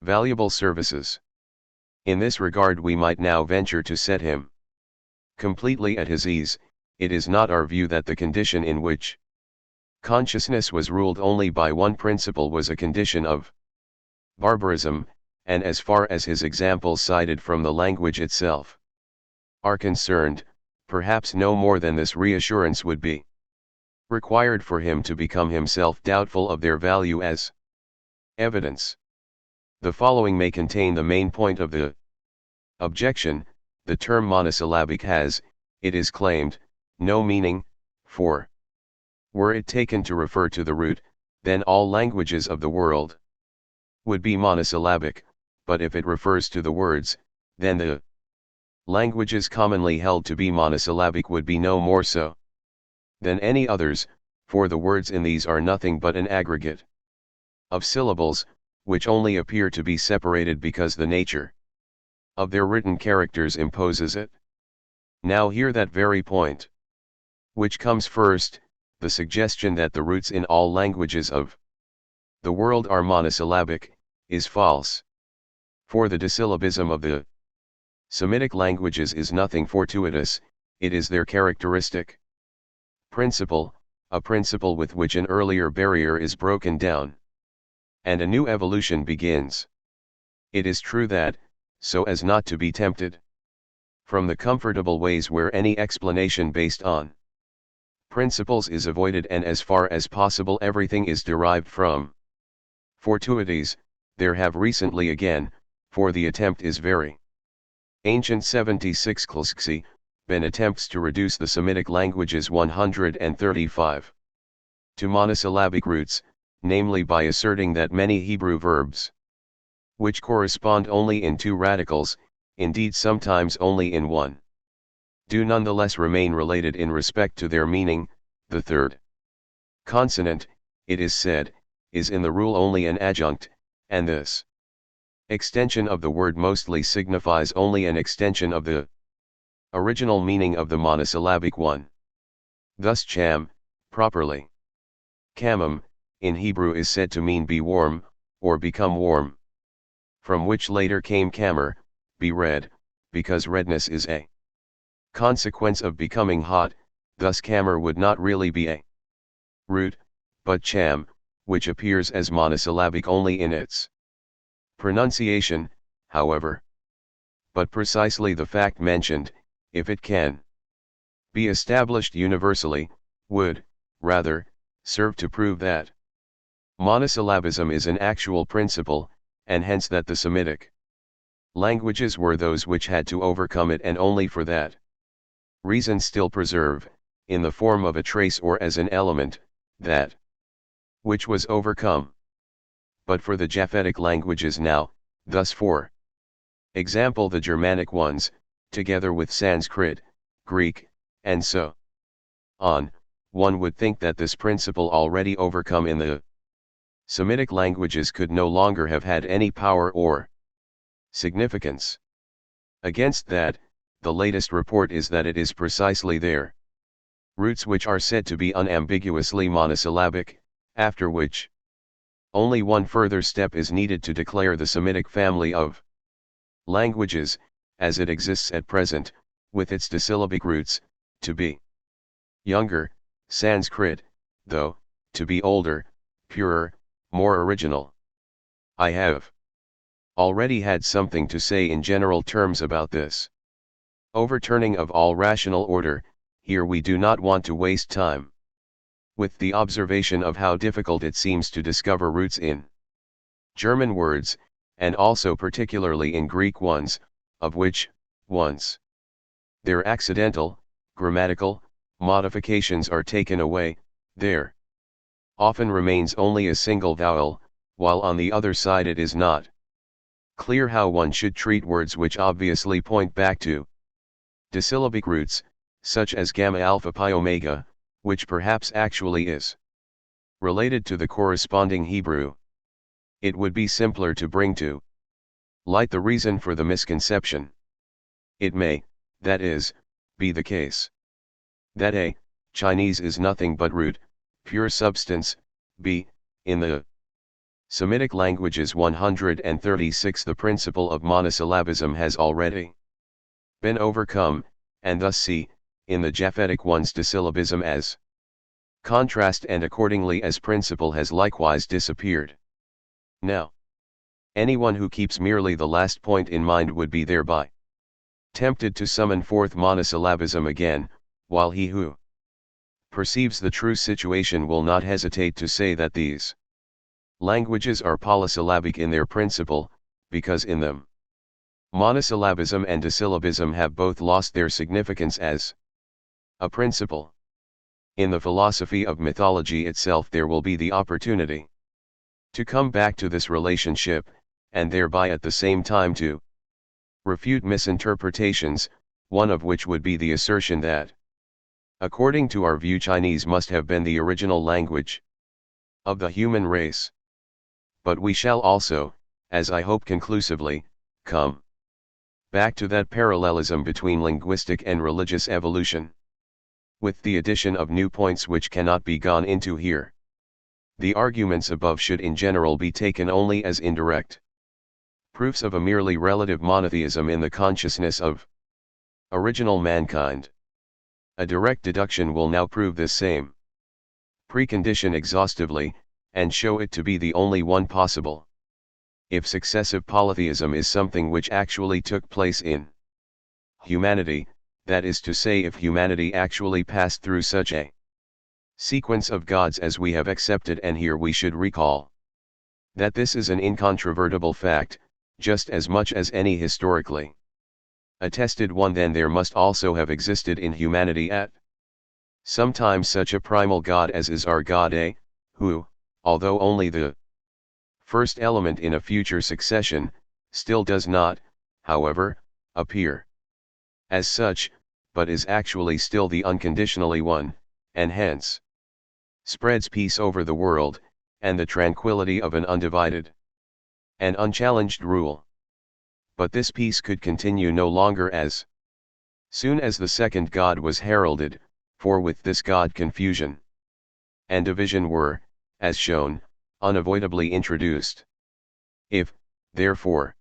valuable services. In this regard we might now venture to set him completely at his ease. It is not our view that the condition in which consciousness was ruled only by one principle was a condition of barbarism, and as far as his examples cited from the language itself are concerned, perhaps no more than this reassurance would be required for him to become himself doubtful of their value as evidence. The following may contain the main point of the objection. The term monosyllabic has, it is claimed, no meaning, for were it taken to refer to the root, then all languages of the world would be monosyllabic, but if it refers to the words, then the languages commonly held to be monosyllabic would be no more so than any others, for the words in these are nothing but an aggregate of syllables, which only appear to be separated because the nature of their written characters imposes it. Now hear that very point. Which comes first, the suggestion that the roots in all languages of the world are monosyllabic, is false. For the disyllabism of the Semitic languages is nothing fortuitous, it is their characteristic principle, a principle with which an earlier barrier is broken down, and a new evolution begins. It is true that, so as not to be tempted from the comfortable ways where any explanation based on principles is avoided and as far as possible everything is derived from fortuities, there have recently again, for the attempt is very ancient 76 Klsksi, been attempts to reduce the Semitic languages 135 to monosyllabic roots, namely by asserting that many Hebrew verbs, which correspond only in two radicals, indeed sometimes only in one, do nonetheless remain related in respect to their meaning. The third consonant, it is said, is in the rule only an adjunct, and this extension of the word mostly signifies only an extension of the original meaning of the monosyllabic one. Thus cham, properly kamam, in Hebrew is said to mean be warm, or become warm, from which later came kamer, be red, because redness is a consequence of becoming hot. Thus kamer would not really be a root, but cham, which appears as monosyllabic only in its pronunciation, however. But precisely the fact mentioned, if it can be established universally, would, rather, serve to prove that monosyllabism is an actual principle, and hence that the Semitic languages were those which had to overcome it and only for that reason still preserve, in the form of a trace or as an element, that which was overcome. But for the Japhetic languages now, thus for example the Germanic ones, together with Sanskrit, Greek, and so on, one would think that this principle already overcome in the Semitic languages could no longer have had any power or significance. Against that, the latest report is that it is precisely their roots which are said to be unambiguously monosyllabic, after which only one further step is needed to declare the Semitic family of languages, as it exists at present, with its disyllabic roots, to be younger, Sanskrit, though, to be older, purer, more original. I have already had something to say in general terms about this. Overturning of all rational order, here we do not want to waste time with the observation of how difficult it seems to discover roots in German words, and also particularly in Greek ones, of which, once their accidental, grammatical, modifications are taken away, there often remains only a single vowel, while on the other side it is not clear how one should treat words which obviously point back to disyllabic roots, such as gamma alpha pi omega, which perhaps actually is related to the corresponding Hebrew. It would be simpler to bring to light the reason for the misconception. It may, that is, be the case that A, Chinese is nothing but root, pure substance, B, in the Semitic languages 136 the principle of monosyllabism has already been overcome, and thus C, in the Japhetic ones disyllabism as contrast and accordingly as principle has likewise disappeared. Now, anyone who keeps merely the last point in mind would be thereby tempted to summon forth monosyllabism again, while he who perceives the true situation will not hesitate to say that these languages are polysyllabic in their principle, because in them monosyllabism and disyllabism have both lost their significance as a principle. In the philosophy of mythology itself there will be the opportunity to come back to this relationship, and thereby at the same time to refute misinterpretations, one of which would be the assertion that, according to our view, Chinese must have been the original language of the human race. But we shall also, as I hope conclusively, come back to that parallelism between linguistic and religious evolution, with the addition of new points which cannot be gone into here. The arguments above should in general be taken only as indirect proofs of a merely relative monotheism in the consciousness of original mankind. A direct deduction will now prove this same precondition exhaustively, and show it to be the only one possible. If successive polytheism is something which actually took place in humanity, that is to say if humanity actually passed through such a sequence of gods as we have accepted, and here we should recall that this is an incontrovertible fact, just as much as any historically attested one, then there must also have existed in humanity at some time such a primal god as is our God A, who, although only the first element in a future succession, still does not, however, appear as such, but is actually still the unconditionally one, and hence spreads peace over the world, and the tranquility of an undivided and unchallenged rule. But this peace could continue no longer as soon as the second God was heralded, for with this God confusion and division were, as shown, unavoidably introduced. If, therefore,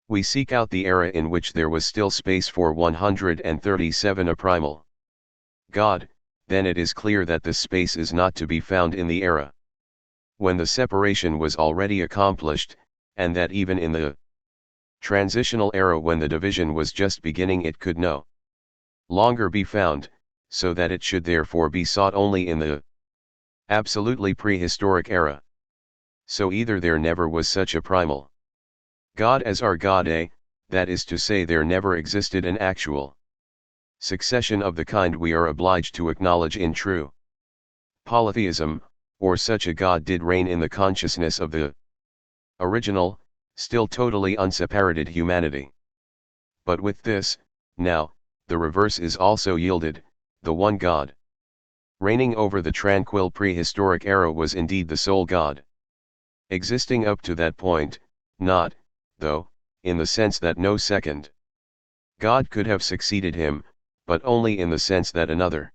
we seek out the era in which there was still space for 137 a primal God, then it is clear that this space is not to be found in the era when the separation was already accomplished, and that even in the transitional era when the division was just beginning it could no longer be found, so that it should therefore be sought only in the absolutely prehistoric era. So either there never was such a primal God as our God A, that is to say there never existed an actual succession of the kind we are obliged to acknowledge in true polytheism, or such a God did reign in the consciousness of the original, still totally unseparated humanity. But with this, now, the reverse is also yielded, the one God reigning over the tranquil prehistoric era was indeed the sole God existing up to that point, not, though, in the sense that no second God could have succeeded him, but only in the sense that another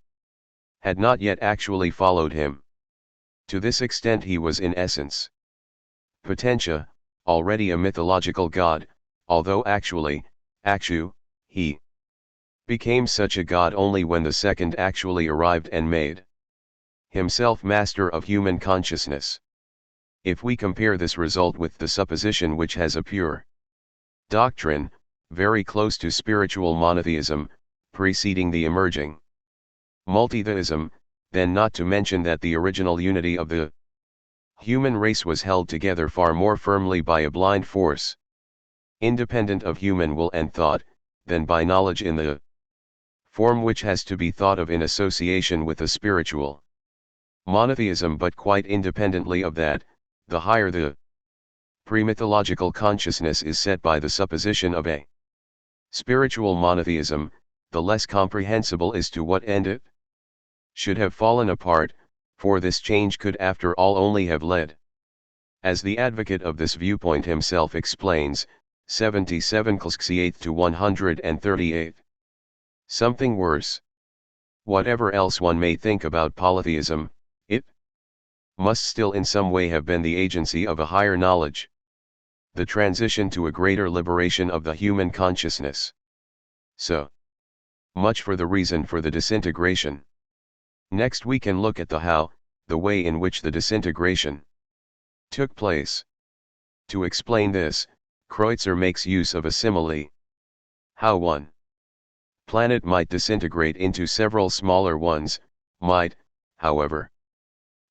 had not yet actually followed him. To this extent he was in essence potentia, already a mythological God, although actually, he became such a God only when the second actually arrived and made himself master of human consciousness. If we compare this result with the supposition which has a pure doctrine, very close to spiritual monotheism, preceding the emerging multitheism, then not to mention that the original unity of the human race was held together far more firmly by a blind force, independent of human will and thought, than by knowledge in the form which has to be thought of in association with a spiritual monotheism, but quite independently of that, the higher the pre-mythological consciousness is set by the supposition of a spiritual monotheism, the less comprehensible is to what end it should have fallen apart, for this change could after all only have led, as the advocate of this viewpoint himself explains, 77 8 to 138. Something worse. Whatever else one may think about polytheism, it must still in some way have been the agency of a higher knowledge, the transition to a greater liberation of the human consciousness. So much for the reason for the disintegration. Next we can look at the how, the way in which the disintegration took place. To explain this, Kreutzer makes use of a simile. How one planet might disintegrate into several smaller ones, might, however,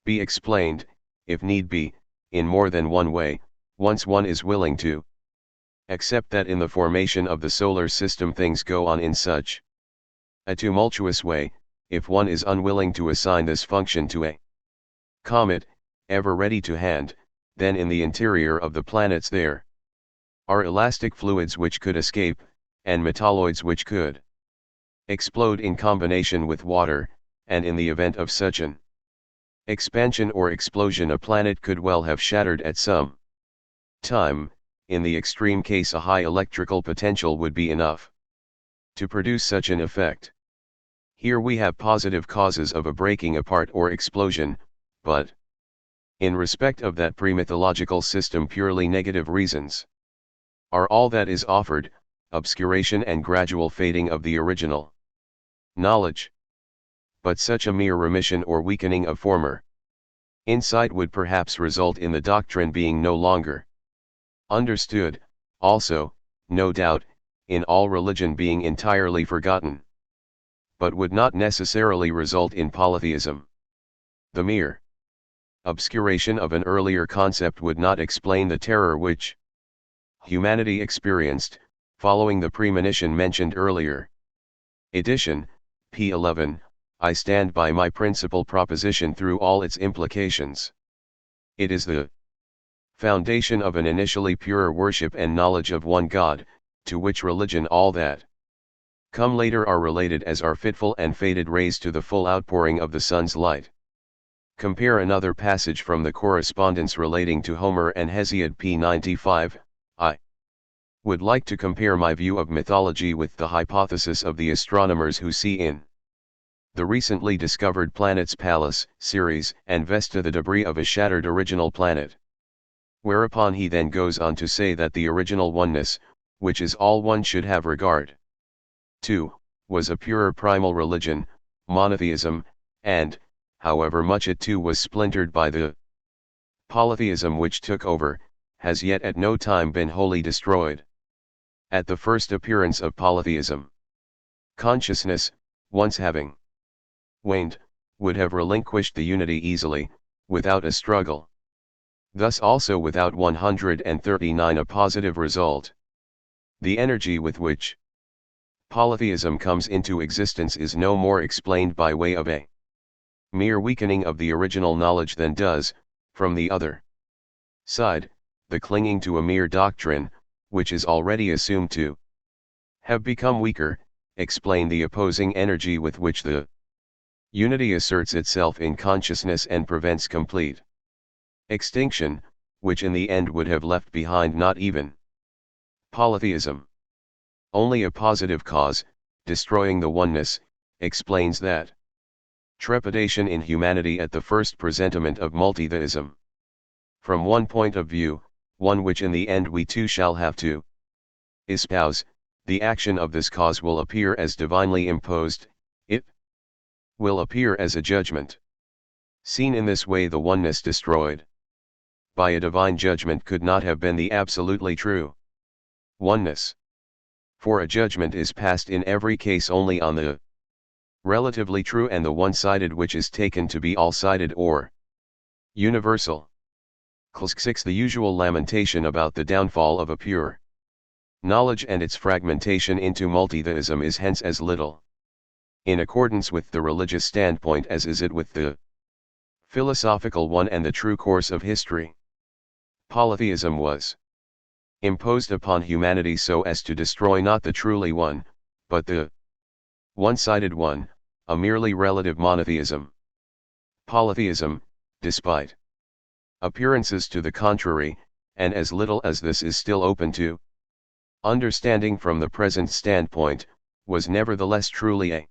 be explained, if need be, in more than one way, once one is willing to accept that in the formation of the solar system things go on in such a tumultuous way, if one is unwilling to assign this function to a comet, ever ready to hand, then in the interior of the planets there are elastic fluids which could escape, and metalloids which could explode in combination with water, and in the event of such an expansion or explosion a planet could well have shattered at some time. In the extreme case a high electrical potential would be enough to produce such an effect. Here we have positive causes of a breaking apart or explosion, but in respect of that pre-mythological system purely negative reasons are all that is offered, obscuration and gradual fading of the original knowledge. But such a mere remission or weakening of former insight would perhaps result in the doctrine being no longer understood, also, no doubt, in all religion being entirely forgotten, but would not necessarily result in polytheism. The mere obscuration of an earlier concept would not explain the terror which humanity experienced, following the premonition mentioned earlier. Edition, p. 11, I stand by my principal proposition through all its implications. It is the foundation of an initially pure worship and knowledge of one God, to which religion all that come later are related as are fitful and faded rays to the full outpouring of the sun's light. Compare another passage from the correspondence relating to Homer and Hesiod, p. 95. I would like to compare my view of mythology with the hypothesis of the astronomers who see in the recently discovered planets Pallas, Ceres, and Vesta the debris of a shattered original planet. Whereupon he then goes on to say that the original oneness, which is all one should have regard to, was a purer primal religion, monotheism, and, however much it too was splintered by the polytheism which took over, has yet at no time been wholly destroyed. At the first appearance of polytheism, consciousness, once having waned, would have relinquished the unity easily, without a struggle. Thus also without 139 a positive result. The energy with which polytheism comes into existence is no more explained by way of a mere weakening of the original knowledge than does, from the other side, the clinging to a mere doctrine, which is already assumed to have become weaker, explain the opposing energy with which the unity asserts itself in consciousness and prevents complete extinction, which in the end would have left behind not even polytheism, only a positive cause, destroying the oneness, explains that trepidation in humanity at the first presentiment of multitheism. From one point of view, one which in the end we too shall have to espouse, the action of this cause will appear as divinely imposed, it will appear as a judgment. Seen in this way, the oneness destroyed by a divine judgment could not have been the absolutely true oneness. For a judgment is passed in every case only on the relatively true and the one-sided which is taken to be all-sided or universal. Clause 6. The usual lamentation about the downfall of a pure knowledge and its fragmentation into multitheism is hence as little in accordance with the religious standpoint as is it with the philosophical one and the true course of history. Polytheism was imposed upon humanity so as to destroy not the truly one, but the one-sided one, a merely relative monotheism. Polytheism, despite appearances to the contrary, and as little as this is still open to understanding from the present standpoint, was nevertheless truly a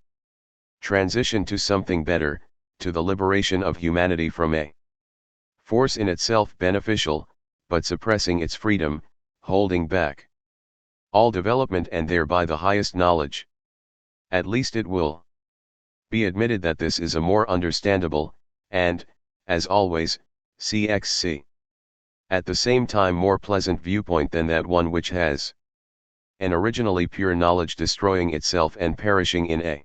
transition to something better, to the liberation of humanity from a force in itself beneficial, but suppressing its freedom, holding back all development and thereby the highest knowledge. At least it will be admitted that this is a more understandable, and, as always, cxc. at the same time more pleasant viewpoint than that one which has an originally pure knowledge destroying itself and perishing in a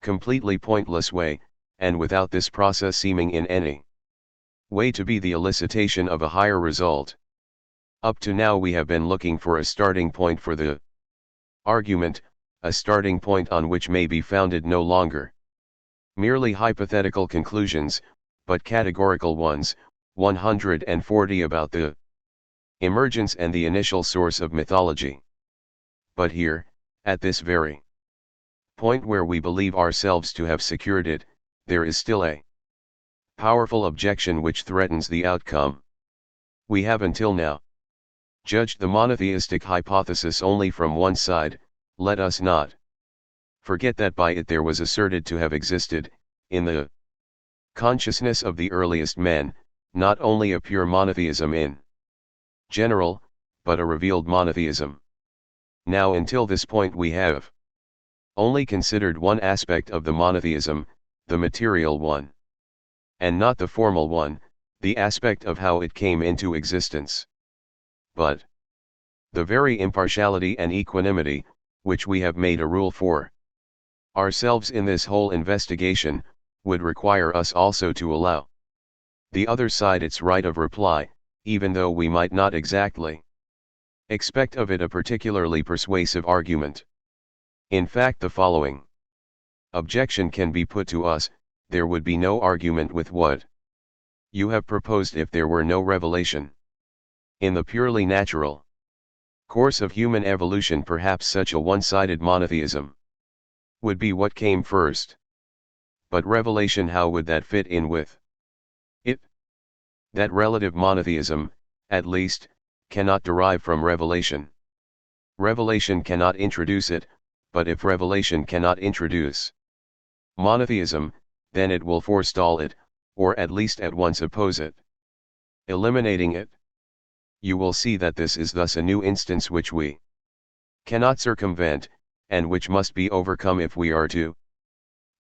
completely pointless way, and without this process seeming in any way to be the elicitation of a higher result. Up to now we have been looking for a starting point for the argument, a starting point on which may be founded no longer merely hypothetical conclusions, but categorical ones. 140 about the emergence and the initial source of mythology. But here, at this very point where we believe ourselves to have secured it, there is still a powerful objection which threatens the outcome. We have until now judged the monotheistic hypothesis only from one side. Let us not forget that by it there was asserted to have existed, in the consciousness of the earliest men, not only a pure monotheism in general, but a revealed monotheism. Now until this point we have only considered one aspect of the monotheism, the material one, and not the formal one, the aspect of how it came into existence. But the very impartiality and equanimity, which we have made a rule for ourselves in this whole investigation, would require us also to allow the other side its right of reply, even though we might not exactly expect of it a particularly persuasive argument. In fact, the following objection can be put to us: there would be no argument with what you have proposed if there were no revelation. In the purely natural course of human evolution, perhaps such a one-sided monotheism would be what came first. But revelation, how would that fit in with it? That relative monotheism, at least, cannot derive from revelation. Revelation cannot introduce it, but if revelation cannot introduce monotheism, then it will forestall it, or at least at once oppose it, eliminating it. You will see that this is thus a new instance which we cannot circumvent, and which must be overcome if we are to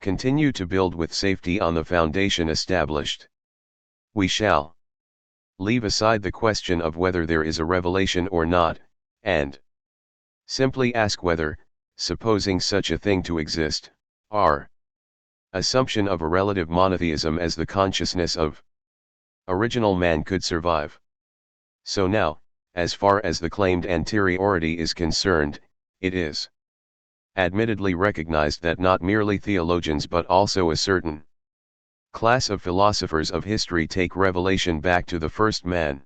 continue to build with safety on the foundation established. We shall leave aside the question of whether there is a revelation or not, and simply ask whether, supposing such a thing to exist, our assumption of a relative monotheism as the consciousness of original man could survive. So now, as far as the claimed anteriority is concerned, it is admittedly recognized that not merely theologians but also a certain class of philosophers of history take revelation back to the first man.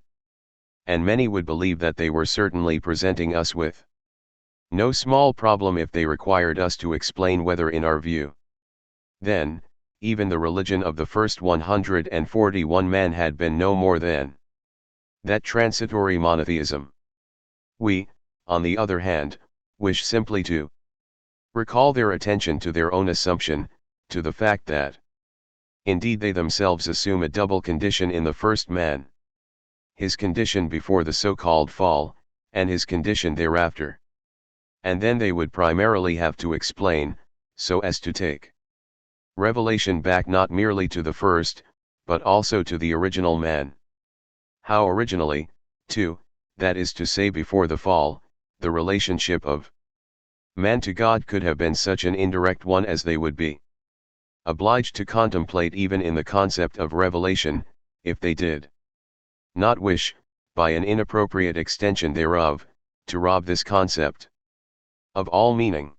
And many would believe that they were certainly presenting us with no small problem if they required us to explain whether in our view, then, even the religion of the first 141 man had been no more than that transitory monotheism. We, on the other hand, wish simply to recall their attention to their own assumption, to the fact that indeed they themselves assume a double condition in the first man: his condition before the so-called fall, and his condition thereafter. And then they would primarily have to explain, so as to take revelation back not merely to the first, but also to the original man. How originally, too, that is to say before the fall, the relationship of Man to God could have been such an indirect one as they would be obliged to contemplate even in the concept of revelation, if they did not wish, by an inappropriate extension thereof, to rob this concept of all meaning.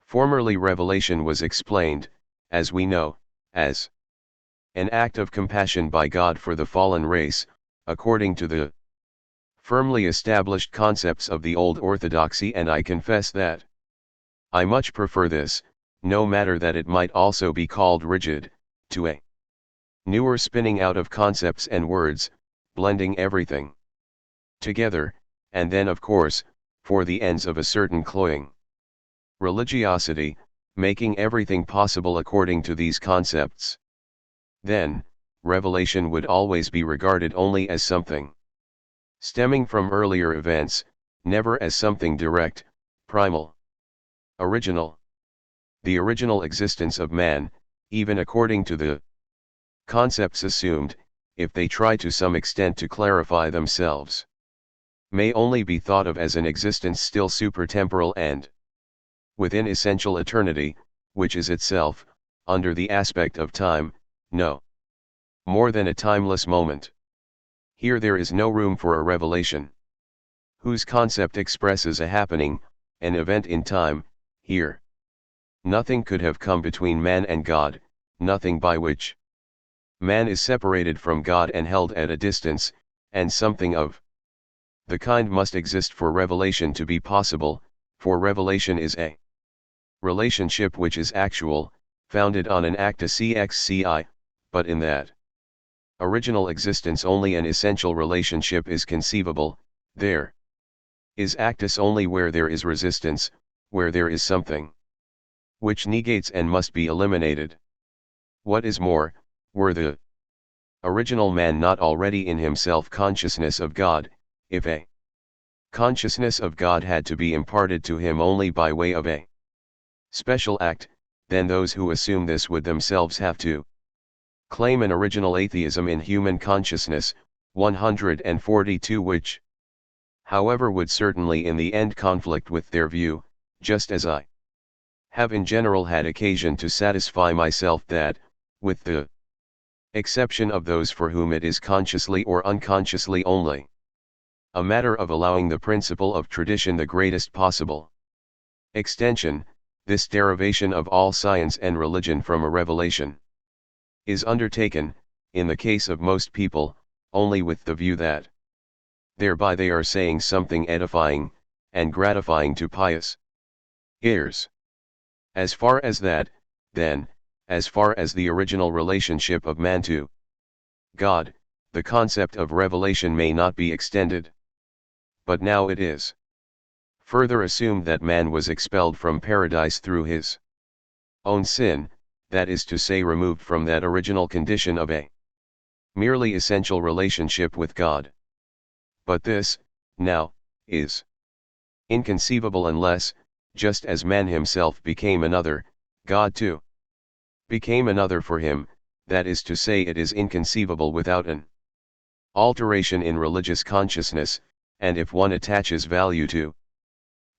Formerly revelation was explained, as we know, as an act of compassion by God for the fallen race, according to the firmly established concepts of the old orthodoxy, and I confess that I much prefer this, no matter that it might also be called rigid, to a newer spinning out of concepts and words, blending everything together, and then of course, for the ends of a certain cloying religiosity, making everything possible according to these concepts. Then, revelation would always be regarded only as something stemming from earlier events, never as something direct, primal, original. The original existence of man, even according to the concepts assumed, if they try to some extent to clarify themselves, may only be thought of as an existence still supertemporal and within essential eternity, which is itself, under the aspect of time, no more than a timeless moment. Here there is no room for a revelation whose concept expresses a happening, an event in time. Here nothing could have come between man and God, nothing by which man is separated from God and held at a distance, and something of the kind must exist for revelation to be possible, for revelation is a relationship which is actual, founded on an acta cxci, but in that original existence only an essential relationship is conceivable. There is actus only where there is resistance, where there is something which negates and must be eliminated. What is more, were the original man not already in himself consciousness of God, if a consciousness of God had to be imparted to him only by way of a special act, then those who assume this would themselves have to claim an original atheism in human consciousness. 142, which, however, would certainly in the end conflict with their view, just as I have in general had occasion to satisfy myself that, with the exception of those for whom it is consciously or unconsciously only a matter of allowing the principle of tradition the greatest possible extension, this derivation of all science and religion from a revelation is undertaken, in the case of most people, only with the view that thereby they are saying something edifying and gratifying to pious ears. As far as that, then, as far as the original relationship of man to God, the concept of revelation may not be extended. But now it is further assumed that man was expelled from paradise through his own sin, that is to say removed from that original condition of a merely essential relationship with God. But this, now, is inconceivable unless, just as man himself became another, God too became another for him. That is to say, it is inconceivable without an alteration in religious consciousness, and if one attaches value to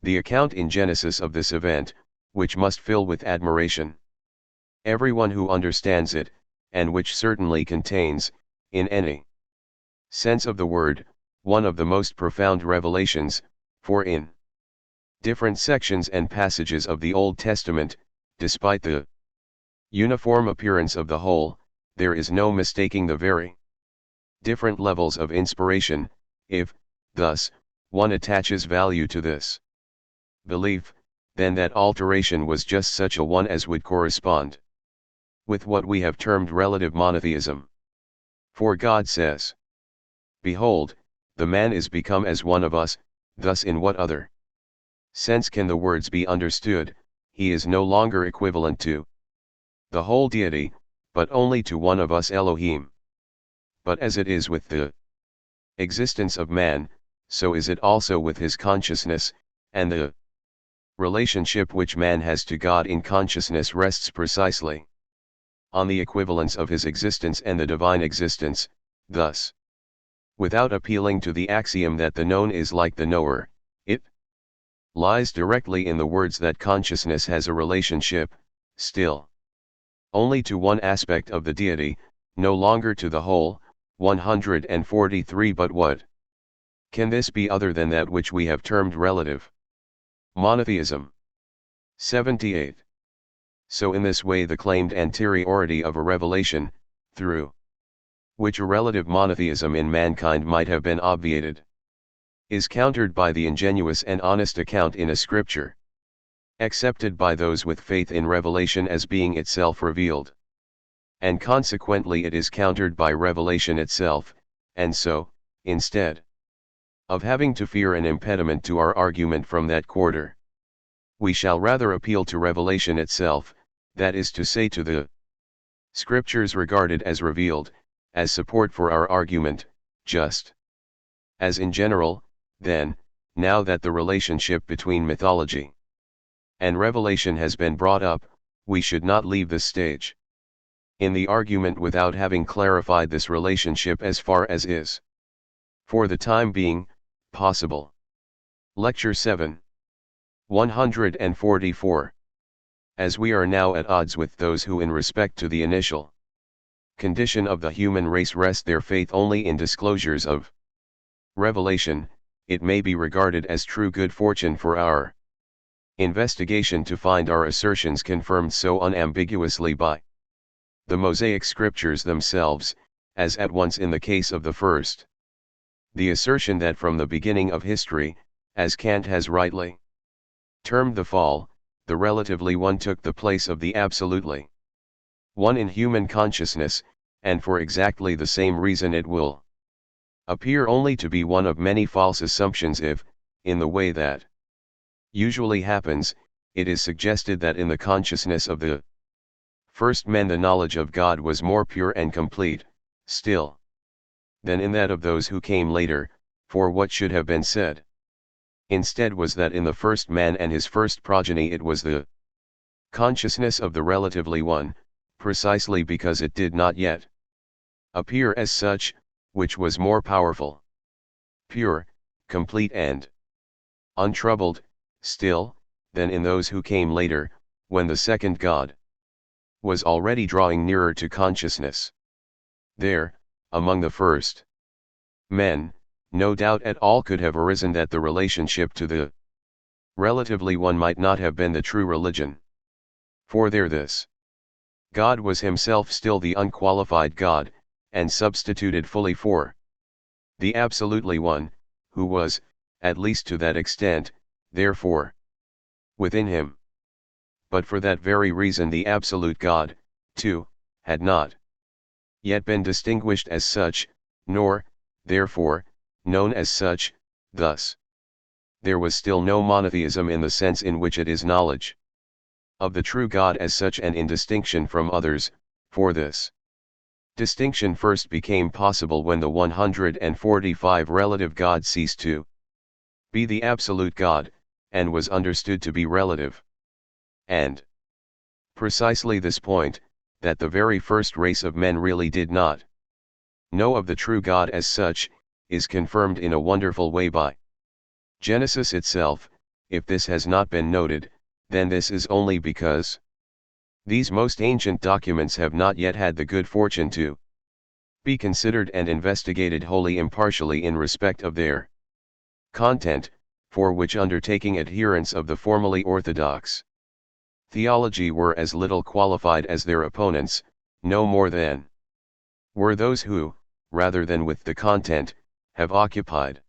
the account in Genesis of this event, which must fill with admiration everyone who understands it, and which certainly contains, in any sense of the word, one of the most profound revelations, for in different sections and passages of the Old Testament, despite the uniform appearance of the whole, there is no mistaking the very different levels of inspiration. If, thus, one attaches value to this belief, then that alteration was just such a one as would correspond with what we have termed relative monotheism. For God says, "Behold, the man is become as one of us." Thus in what other sense can the words be understood? He is no longer equivalent to the whole deity, but only to one of us, Elohim. But as it is with the existence of man, so is it also with his consciousness, and the relationship which man has to God in consciousness rests precisely on the equivalence of his existence and the divine existence. Thus, without appealing to the axiom that the known is like the knower, it lies directly in the words that consciousness has a relationship, still, only to one aspect of the deity, no longer to the whole. 143. But what can this be other than that which we have termed relative monotheism? 78. So in this way the claimed anteriority of a revelation, through which a relative monotheism in mankind might have been obviated, is countered by the ingenuous and honest account in a scripture, accepted by those with faith in revelation as being itself revealed. And consequently it is countered by revelation itself, and so, instead of having to fear an impediment to our argument from that quarter, we shall rather appeal to revelation itself, that is to say to the scriptures regarded as revealed, as support for our argument, just as in general, then, now that the relationship between mythology and revelation has been brought up, we should not leave this stage in the argument without having clarified this relationship as far as is, for the time being, possible. Lecture 7. 144. As we are now at odds with those who in respect to the initial condition of the human race rest their faith only in disclosures of revelation, it may be regarded as true good fortune for our investigation to find our assertions confirmed so unambiguously by the Mosaic scriptures themselves, as at once in the case of the first, the assertion that from the beginning of history, as Kant has rightly termed the fall, the relatively one took the place of the absolutely one in human consciousness, and for exactly the same reason it will appear only to be one of many false assumptions if, in the way that usually happens, it is suggested that in the consciousness of the first men the knowledge of God was more pure and complete, still, than in that of those who came later, for what should have been said instead was that in the first man and his first progeny it was the consciousness of the relatively one, precisely because it did not yet appear as such, which was more powerful, pure, complete and untroubled, still, than in those who came later, when the second God was already drawing nearer to consciousness. There, among the first men, no doubt at all could have arisen that the relationship to the relatively one might not have been the true religion. For there this God was himself still the unqualified God, and substituted fully for the absolutely one, who was, at least to that extent, therefore, within him. But for that very reason the absolute God, too, had not yet been distinguished as such, nor, therefore, known as such. Thus, there was still no monotheism in the sense in which it is knowledge of the true God as such and in distinction from others, for this distinction first became possible when the 145 relative God ceased to be the absolute God, and was understood to be relative. And precisely this point, that the very first race of men really did not know of the true God as such, is confirmed in a wonderful way by Genesis itself. If this has not been noted, then this is only because these most ancient documents have not yet had the good fortune to be considered and investigated wholly impartially in respect of their content, for which undertaking adherents of the formally orthodox theology were as little qualified as their opponents, no more than were those who, rather than with the content, have occupied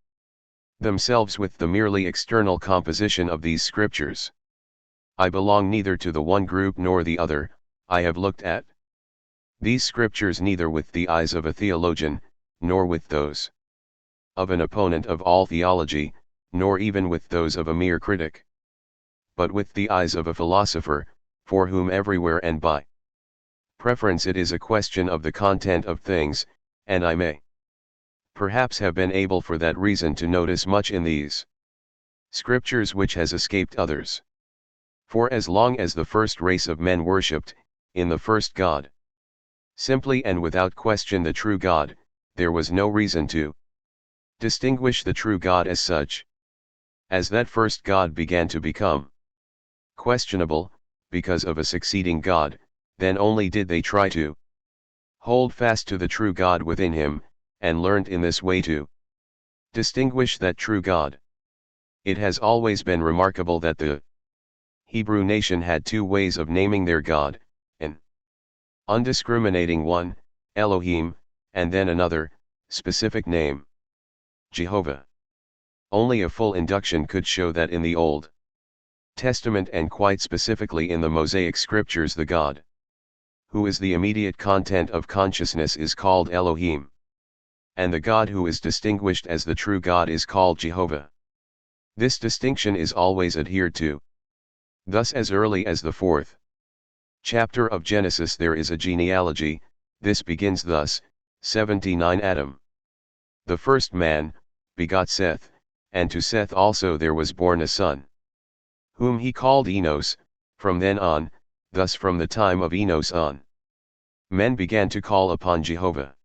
themselves with the merely external composition of these scriptures. I belong neither to the one group nor the other. I have looked at these scriptures neither with the eyes of a theologian, nor with those of an opponent of all theology, nor even with those of a mere critic, but with the eyes of a philosopher, for whom everywhere and by preference it is a question of the content of things, and I may perhaps have been able for that reason to notice much in these scriptures which has escaped others. For as long as the first race of men worshipped, in the first God, simply and without question the true God, there was no reason to distinguish the true God as such. as that first God began to become questionable, because of a succeeding God, then only did they try to hold fast to the true God within him, and learned in this way to distinguish that true God. It has always been remarkable that the Hebrew nation had two ways of naming their God, an undiscriminating one, Elohim, and then another, specific name, Jehovah. Only a full induction could show that in the Old Testament and quite specifically in the Mosaic scriptures the God who is the immediate content of consciousness is called Elohim, and the God who is distinguished as the true God is called Jehovah. This distinction is always adhered to. Thus as early as the 4th chapter of Genesis there is a genealogy. This begins thus, 79 Adam, the first man, begot Seth, and to Seth also there was born a son, whom he called Enos. From then on, thus from the time of Enos on, men began to call upon Jehovah.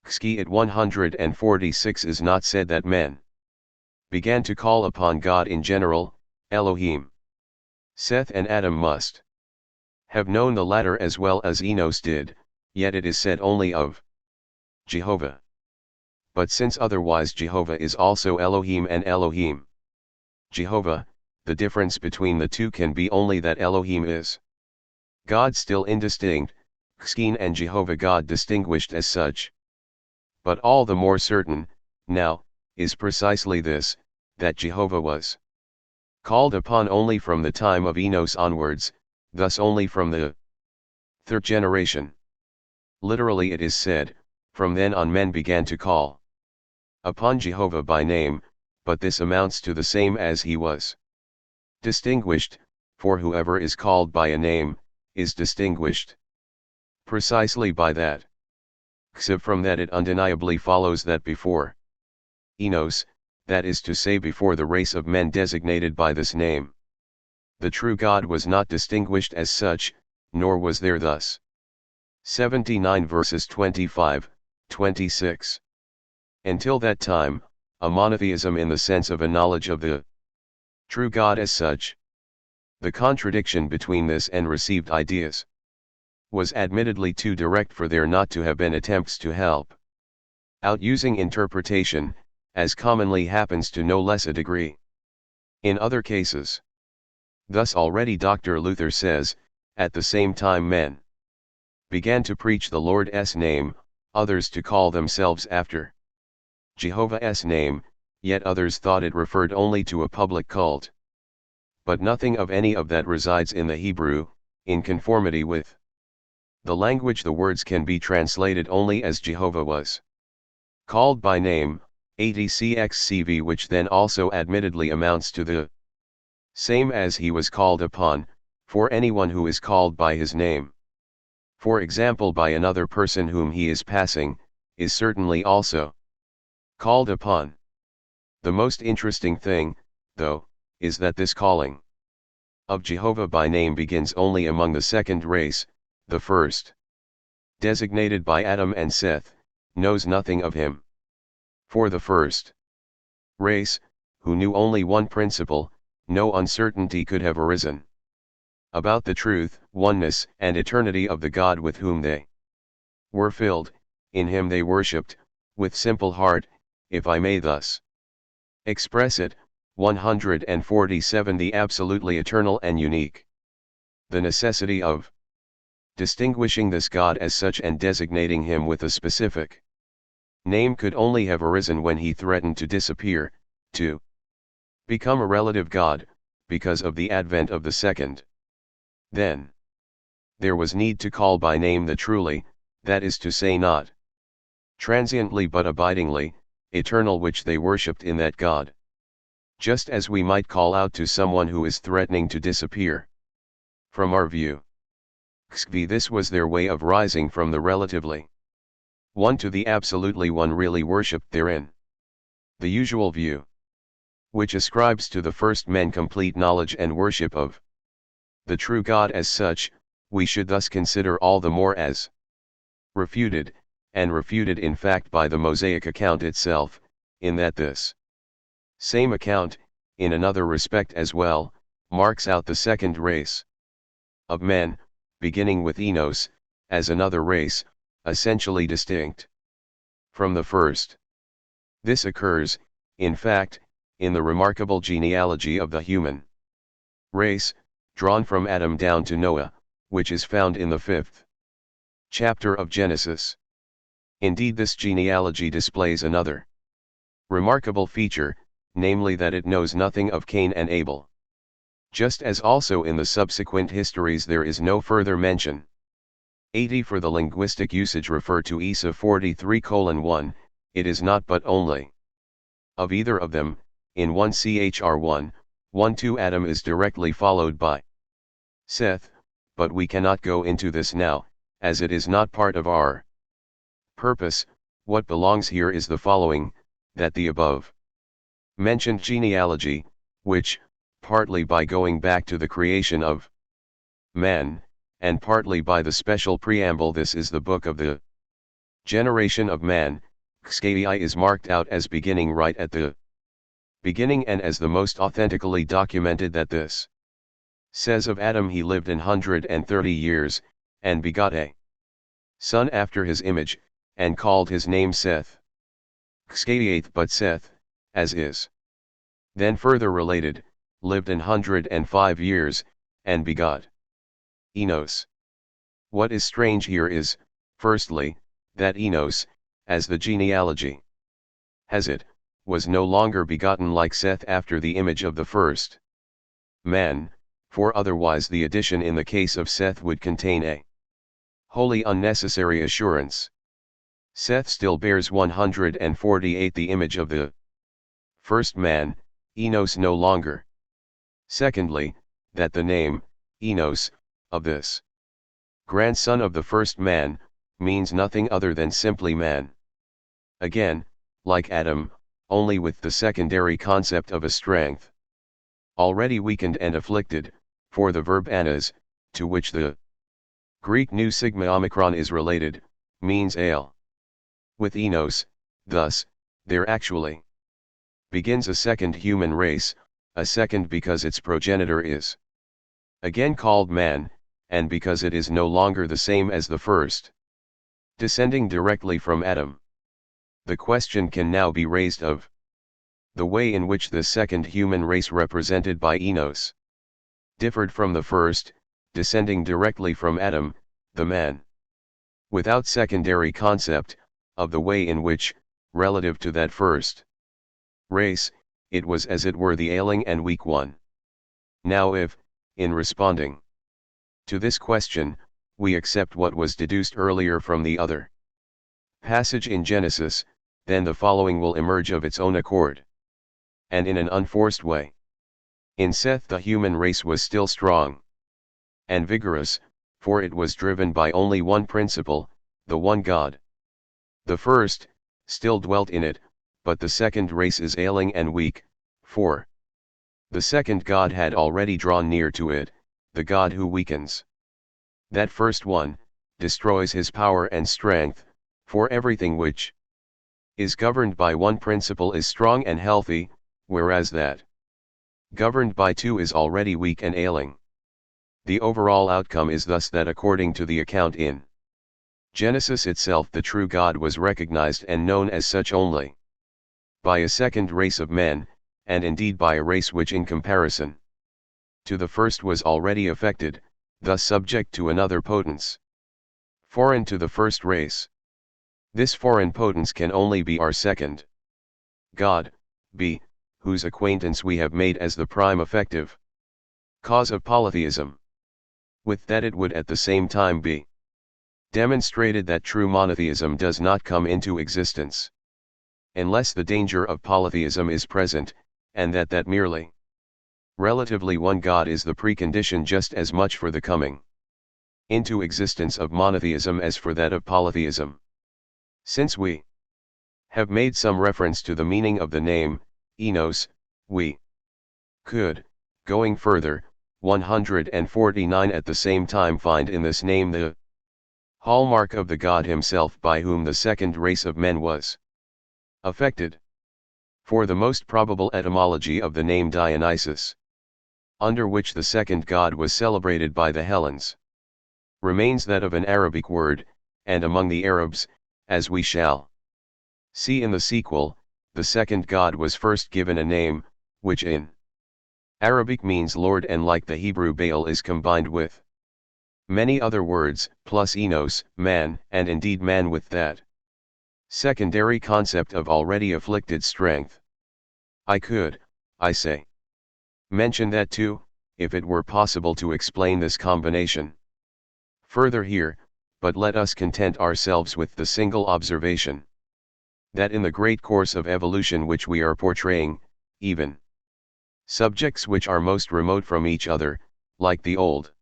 Xki at 146 is not said that men began to call upon God in general, Elohim. Seth and Adam must have known the latter as well as Enos did, yet it is said only of Jehovah. But since otherwise Jehovah is also Elohim and Elohim Jehovah, the difference between the two can be only that Elohim is God still indistinct, Xkin and Jehovah God distinguished as such. But all the more certain, now, is precisely this, that Jehovah was called upon only from the time of Enos onwards, thus only from the 3rd generation. Literally it is said, from then on men began to call upon Jehovah by name, but this amounts to the same as he was distinguished, for whoever is called by a name, is distinguished precisely by that. Except from that it undeniably follows that before Enos, that is to say before the race of men designated by this name, the true God was not distinguished as such, nor was there thus. 79 verses 25, 26. Until that time, a monotheism in the sense of a knowledge of the true God as such. The contradiction between this and received ideas was admittedly too direct for there not to have been attempts to help out using interpretation, as commonly happens to no less a degree in other cases. Thus already Dr. Luther says, at the same time men began to preach the Lord's name, others to call themselves after Jehovah's name, yet others thought it referred only to a public cult. But nothing of any of that resides in the Hebrew, in conformity with the language the words can be translated only as Jehovah was called by name, atcxcv, which then also admittedly amounts to the same as he was called upon, for anyone who is called by his name, for example by another person whom he is passing, is certainly also called upon. The most interesting thing, though, is that this calling of Jehovah by name begins only among the second race. The first, designated by Adam and Seth, knows nothing of him. For the first race, who knew only one principle, no uncertainty could have arisen about the truth, oneness, and eternity of the God with whom they were filled. In him they worshipped, with simple heart, if I may thus express it. 147 The absolutely eternal and unique. The necessity of distinguishing this God as such and designating him with a specific name could only have arisen when he threatened to disappear, to become a relative God, because of the advent of the second. Then there was need to call by name the truly, that is to say not transiently but abidingly, eternal which they worshipped in that God. Just as we might call out to someone who is threatening to disappear from our view. This was their way of rising from the relatively one to the absolutely one really worshipped therein. The usual view, which ascribes to the first men complete knowledge and worship of the true God as such, we should thus consider all the more as refuted, and refuted in fact by the Mosaic account itself, in that this same account, in another respect as well, marks out the second race of men, beginning with Enos, as another race, essentially distinct from the first. This occurs, in fact, in the remarkable genealogy of the human race, drawn from Adam down to Noah, which is found in the 5th chapter of Genesis. Indeed, this genealogy displays another remarkable feature, namely that it knows nothing of Cain and Abel. Just as also in the subsequent histories there is no further mention. 80 For the linguistic usage refer to Isa 43:1, it is not but only of either of them, in 1 Chr 1:2 Adam is directly followed by Seth, but we cannot go into this now, as it is not part of our purpose. What belongs here is the following, that the above mentioned genealogy, which, partly by going back to the creation of man, and partly by the special preamble this is the book of the generation of man, Schelli is marked out as beginning right at the beginning and as the most authentically documented that this says of Adam he lived 130 years, and begot a son after his image, and called his name Seth. Schelli but Seth, as is then further related, lived 105 years, and begot Enos. What is strange here is, firstly, that Enos, as the genealogy has it, was no longer begotten like Seth after the image of the first man, for otherwise the addition in the case of Seth would contain a wholly unnecessary assurance. Seth still bears 148 the image of the first man, Enos no longer. Secondly, that the name, Enos, of this grandson of the first man, means nothing other than simply man. Again, like Adam, only with the secondary concept of a strength already weakened and afflicted, for the verb anas, to which the Greek nu sigma omicron is related, means ale. With Enos, thus, there actually begins a second human race, a second because its progenitor is again called man, and because it is no longer the same as the first, descending directly from Adam. The question can now be raised of the way in which this second human race represented by Enos differed from the first, descending directly from Adam, the man, without secondary concept, of the way in which, relative to that first race, it was as it were the ailing and weak one. Now if, in responding to this question, we accept what was deduced earlier from the other passage in Genesis, then the following will emerge of its own accord, and in an unforced way. In Seth the human race was still strong and vigorous, for it was driven by only one principle, the one God. The first, still dwelt in it, but the second race is ailing and weak, for the second God had already drawn near to it, the God who weakens that first one, destroys his power and strength, for everything which is governed by one principle is strong and healthy, whereas that governed by two is already weak and ailing. The overall outcome is thus that according to the account in Genesis itself the true God was recognized and known as such only by a second race of men, and indeed by a race which in comparison to the first was already affected, thus subject to another potence foreign to the first race. This foreign potence can only be our second God, b, whose acquaintance we have made as the prime effective cause of polytheism. With that it would at the same time be demonstrated that true monotheism does not come into existence unless the danger of polytheism is present, and that merely relatively one God is the precondition just as much for the coming into existence of monotheism as for that of polytheism. Since we have made some reference to the meaning of the name, Enos, we could, going further, 149 at the same time find in this name the hallmark of the God himself by whom the second race of men was affected. For the most probable etymology of the name Dionysus, under which the second god was celebrated by the Hellenes, remains that of an Arabic word, and among the Arabs, as we shall see in the sequel, the second god was first given a name, which in Arabic means Lord, and like the Hebrew Baal is combined with many other words, plus enos, man, and indeed man with that secondary concept of already afflicted strength. I could, I say, mention that too, if it were possible to explain this combination further here, but let us content ourselves with the single observation that in the great course of evolution which we are portraying, even subjects which are most remote from each other, like the Old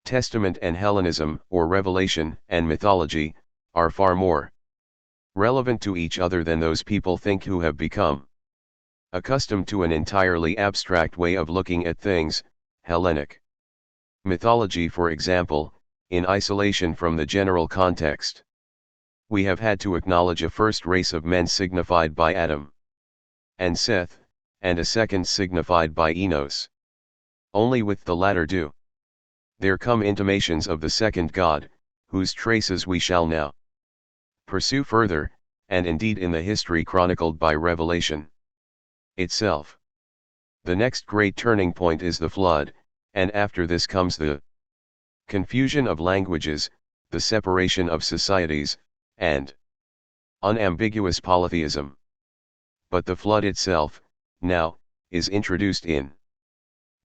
Testament and Hellenism, or Revelation and mythology, are far more relevant to each other than those people think who have become accustomed to an entirely abstract way of looking at things. Hellenic mythology, for example, in isolation from the general context. We have had to acknowledge a first race of men signified by Adam and Seth, and a second signified by Enos. Only with the latter do there come intimations of the second god, whose traces we shall now pursue further, and indeed in the history chronicled by Revelation itself. The next great turning point is the flood, and after this comes the confusion of languages, the separation of societies, and unambiguous polytheism. But the flood itself, now, is introduced in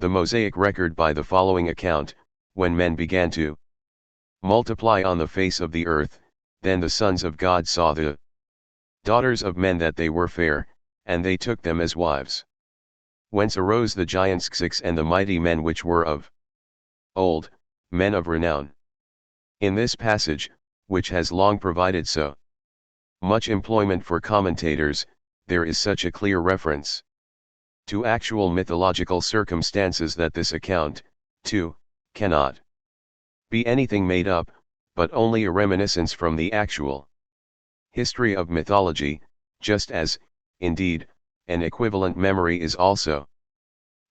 the Mosaic record by the following account: when men began to multiply on the face of the earth, then the sons of God saw the daughters of men that they were fair, and they took them as wives. Whence arose the giants Xix and the mighty men which were of old, men of renown. In this passage, which has long provided so much employment for commentators, there is such a clear reference to actual mythological circumstances that this account, too, cannot be anything made up, but only a reminiscence from the actual history of mythology, just as, indeed, an equivalent memory is also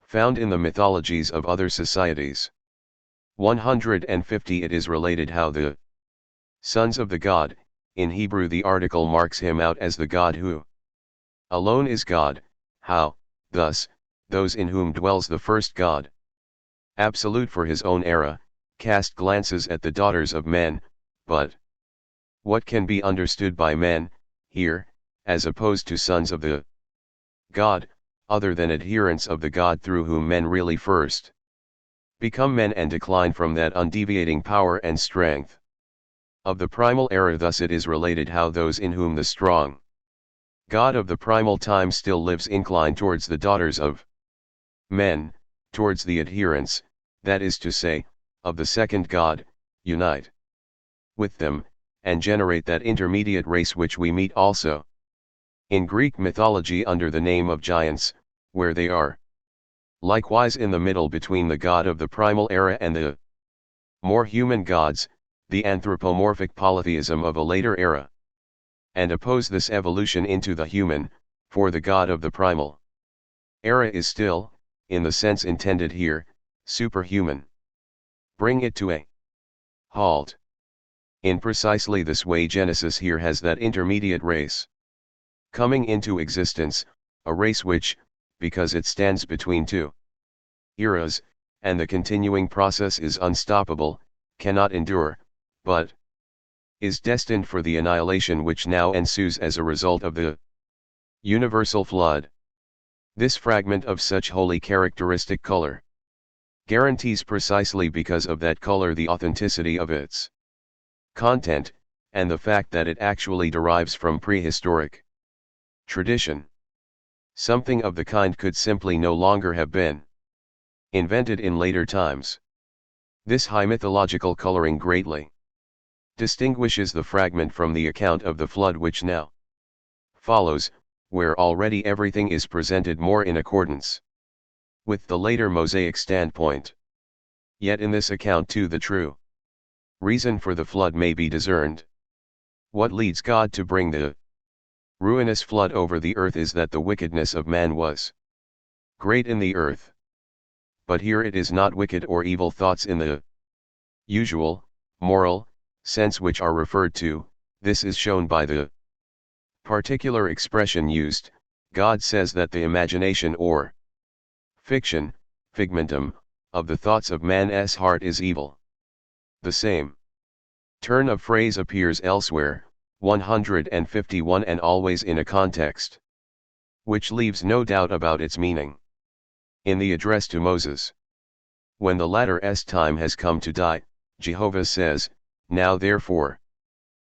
found in the mythologies of other societies. 150 It is related how the sons of the god, in Hebrew the article marks him out as the god who alone is God, how, thus, those in whom dwells the first god, absolute for his own era, cast glances at the daughters of men, but what can be understood by men, here, as opposed to sons of the god, other than adherents of the god through whom men really first become men and decline from that undeviating power and strength of the primal era? Thus it is related how those in whom the strong God of the primal time still lives incline towards the daughters of men, towards the adherents, that is to say, of the second God, unite with them, and generate that intermediate race which we meet also in Greek mythology under the name of giants, where they are likewise in the middle between the god of the primal era and the more human gods, the anthropomorphic polytheism of a later era, and oppose this evolution into the human, for the god of the primal era is still, in the sense intended here, superhuman. Bring it to a halt. In precisely this way Genesis here has that intermediate race coming into existence, a race which, because it stands between two eras, and the continuing process is unstoppable, cannot endure, but is destined for the annihilation which now ensues as a result of the universal flood. This fragment of such wholly characteristic color guarantees precisely because of that color the authenticity of its content, and the fact that it actually derives from prehistoric tradition. Something of the kind could simply no longer have been invented in later times. This high mythological coloring greatly distinguishes the fragment from the account of the flood which now follows, where already everything is presented more in accordance with the later Mosaic standpoint. Yet in this account too the true reason for the flood may be discerned. What leads God to bring the Ruinous flood over the earth is that the wickedness of man was great in the earth. But here it is not wicked or evil thoughts in the usual, moral, sense which are referred to. This is shown by the particular expression used. God says that the imagination or fiction, figmentum, of the thoughts of man's heart is evil. The same turn of phrase appears elsewhere, 151, and always in a context which leaves no doubt about its meaning. In the address to Moses, when the latter's time has come to die, Jehovah says, "Now therefore,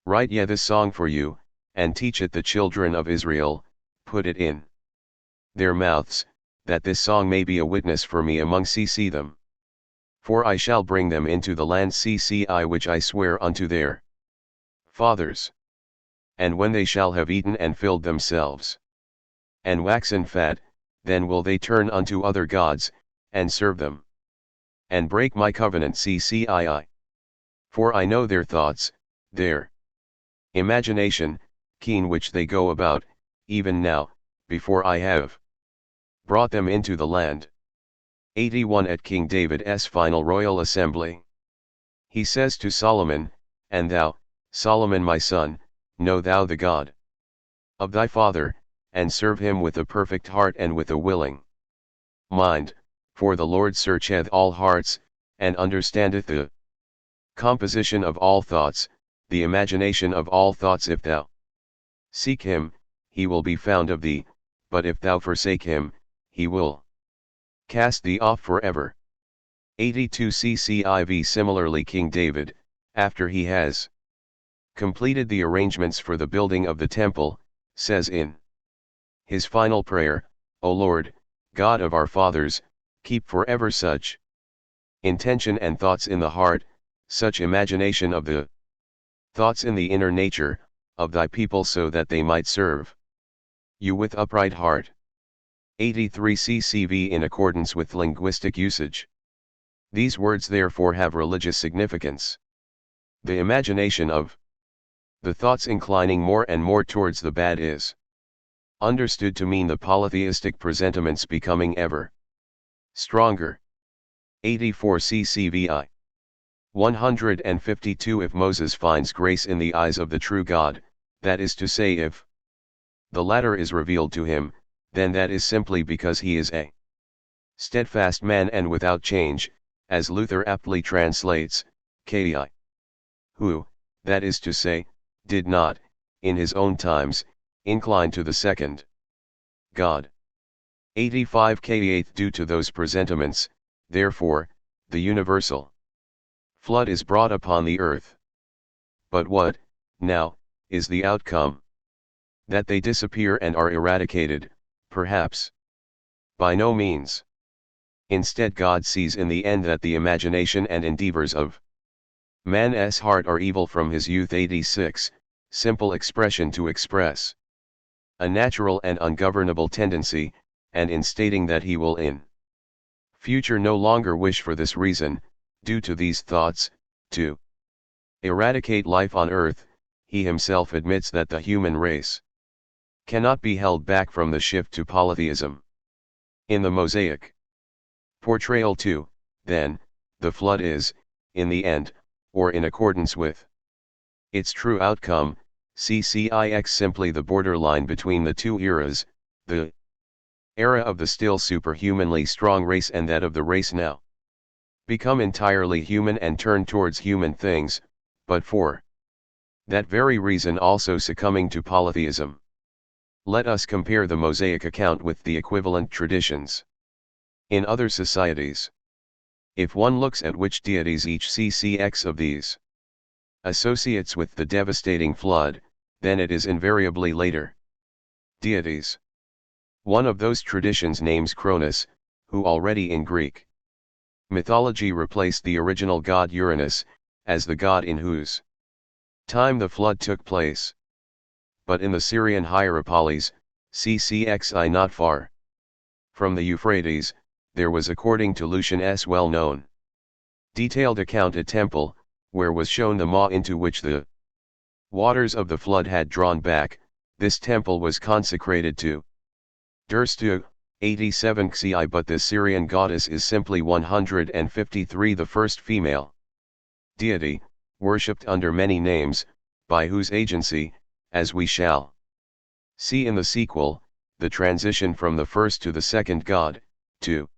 write ye this song for you, and teach it the children of Israel, put it in their mouths, that this song may be a witness for me among them. For I shall bring them into the land which I swear unto their fathers. And when they shall have eaten and filled themselves, and waxen fat, then will they turn unto other gods, and serve them, and break my covenant For I know their thoughts, their imagination, keen which they go about, even now, before I have brought them into the land." 81 At King David's final royal assembly, he says to Solomon, "And thou, Solomon my son, know thou the God of thy father, and serve him with a perfect heart and with a willing mind, for the Lord searcheth all hearts, and understandeth the composition of all thoughts, the imagination of all thoughts. If thou seek him, he will be found of thee, but if thou forsake him, he will cast thee off forever." 82 CCIV Similarly, King David, after he has completed the arrangements for the building of the temple, says in his final prayer, "O Lord, God of our fathers, keep forever such intention and thoughts in the heart, such imagination of the thoughts in the inner nature, of thy people, so that they might serve you with upright heart." 83 CCV In accordance with linguistic usage, these words therefore have religious significance. The imagination of the thoughts inclining more and more towards the bad is understood to mean the polytheistic presentiments becoming ever stronger. 84 CCVI 152 If Moses finds grace in the eyes of the true God, that is to say, if the latter is revealed to him, then that is simply because he is a steadfast man and without change, as Luther aptly translates, Ki, who, that is to say, did not, in his own times, incline to the second God. 85 K8 Due to those presentiments, therefore, the universal flood is brought upon the earth. But what, now, is the outcome? That they disappear and are eradicated? Perhaps. By no means. Instead, God sees in the end that the imagination and endeavors of man's heart are evil from his youth. 86 Simple expression to express a natural and ungovernable tendency, and in stating that he will in future no longer wish for this reason, due to these thoughts, to eradicate life on earth, he himself admits that the human race cannot be held back from the shift to polytheism. In the Mosaic portrayal too, then, the flood is, in the end, or in accordance with its true outcome, CCIX simply the borderline between the two eras, the era of the still superhumanly strong race and that of the race now become entirely human and turn towards human things, but for that very reason also succumbing to polytheism. Let us compare the Mosaic account with the equivalent traditions in other societies. If one looks at which deities each CCX of these associates with the devastating flood, then it is invariably later deities. One of those traditions names Cronus, who already in Greek mythology replaced the original god Uranus, as the god in whose time the flood took place. But in the Syrian Hierapolis, CCXI not far from the Euphrates, there was, according to Lucian's well-known detailed account, a temple, where was shown the maw into which the waters of the flood had drawn back, this temple was consecrated to Durstu, 87 Xi, but the Syrian goddess is simply 153, the first female deity, worshipped under many names, by whose agency, as we shall see in the sequel, the transition from the first to the second god, to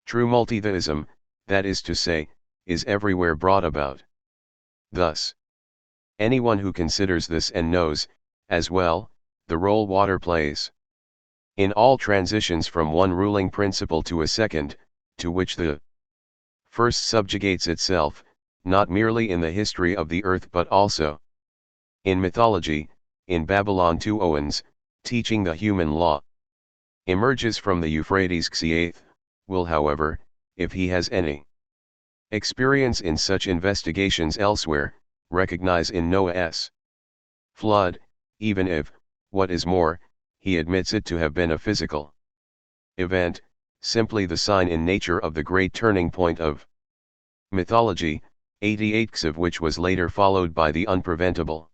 true multitheism, that is to say, is everywhere brought about. Thus, anyone who considers this and knows, as well, the role water plays in all transitions from one ruling principle to a second, to which the first subjugates itself, not merely in the history of the earth but also in mythology, in Babylon 2 Owens, teaching the human law, emerges from the Euphrates. Xiath will, however, if he has any experience in such investigations elsewhere, recognize in Noah's flood, even if, what is more, he admits it to have been a physical event, simply the sign in nature of the great turning point of mythology, 88 of which was later followed by the unpreventable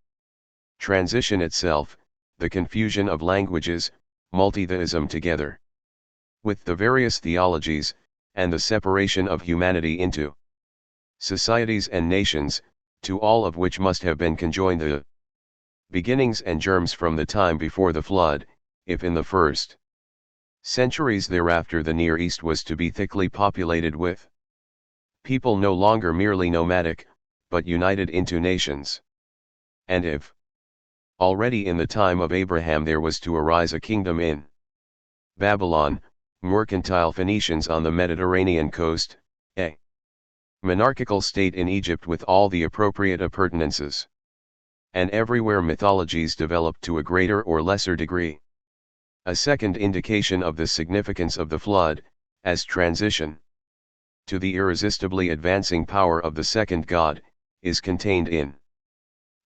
transition itself, the confusion of languages, multitheism together with the various theologies, and the separation of humanity into societies and nations, to all of which must have been conjoined the beginnings and germs from the time before the flood, if in the first centuries thereafter the Near East was to be thickly populated with people no longer merely nomadic, but united into nations. And if already in the time of Abraham there was to arise a kingdom in Babylon, mercantile Phoenicians on the Mediterranean coast, a monarchical state in Egypt with all the appropriate appurtenances, and everywhere mythologies developed to a greater or lesser degree. A second indication of the significance of the flood, as transition to the irresistibly advancing power of the second god, is contained in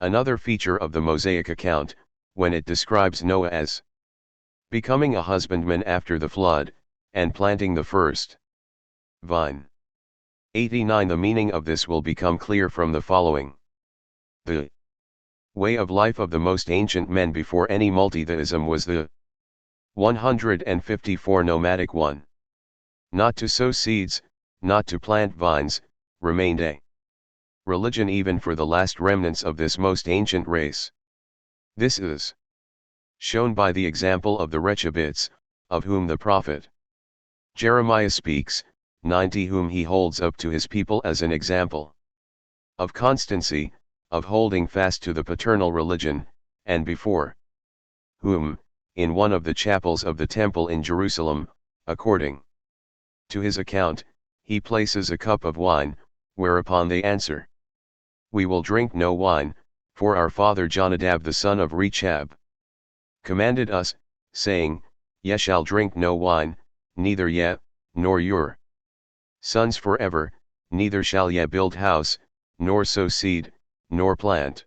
another feature of the Mosaic account, when it describes Noah as becoming a husbandman after the flood, and planting the first vine. 89 The meaning of this will become clear from the following. The way of life of the most ancient men before any multitheism was the 154 nomadic one. Not to sow seeds, not to plant vines, remained a religion even for the last remnants of this most ancient race. This is shown by the example of the Rechabites, of whom the prophet Jeremiah speaks, 90, whom he holds up to his people as an example of constancy, of holding fast to the paternal religion, and before whom, in one of the chapels of the temple in Jerusalem, according to his account, he places a cup of wine, whereupon they answer, "We will drink no wine, for our father Jonadab the son of Rechab commanded us, saying, Ye shall drink no wine, neither ye, nor your sons forever, neither shall ye build house, nor sow seed, nor plant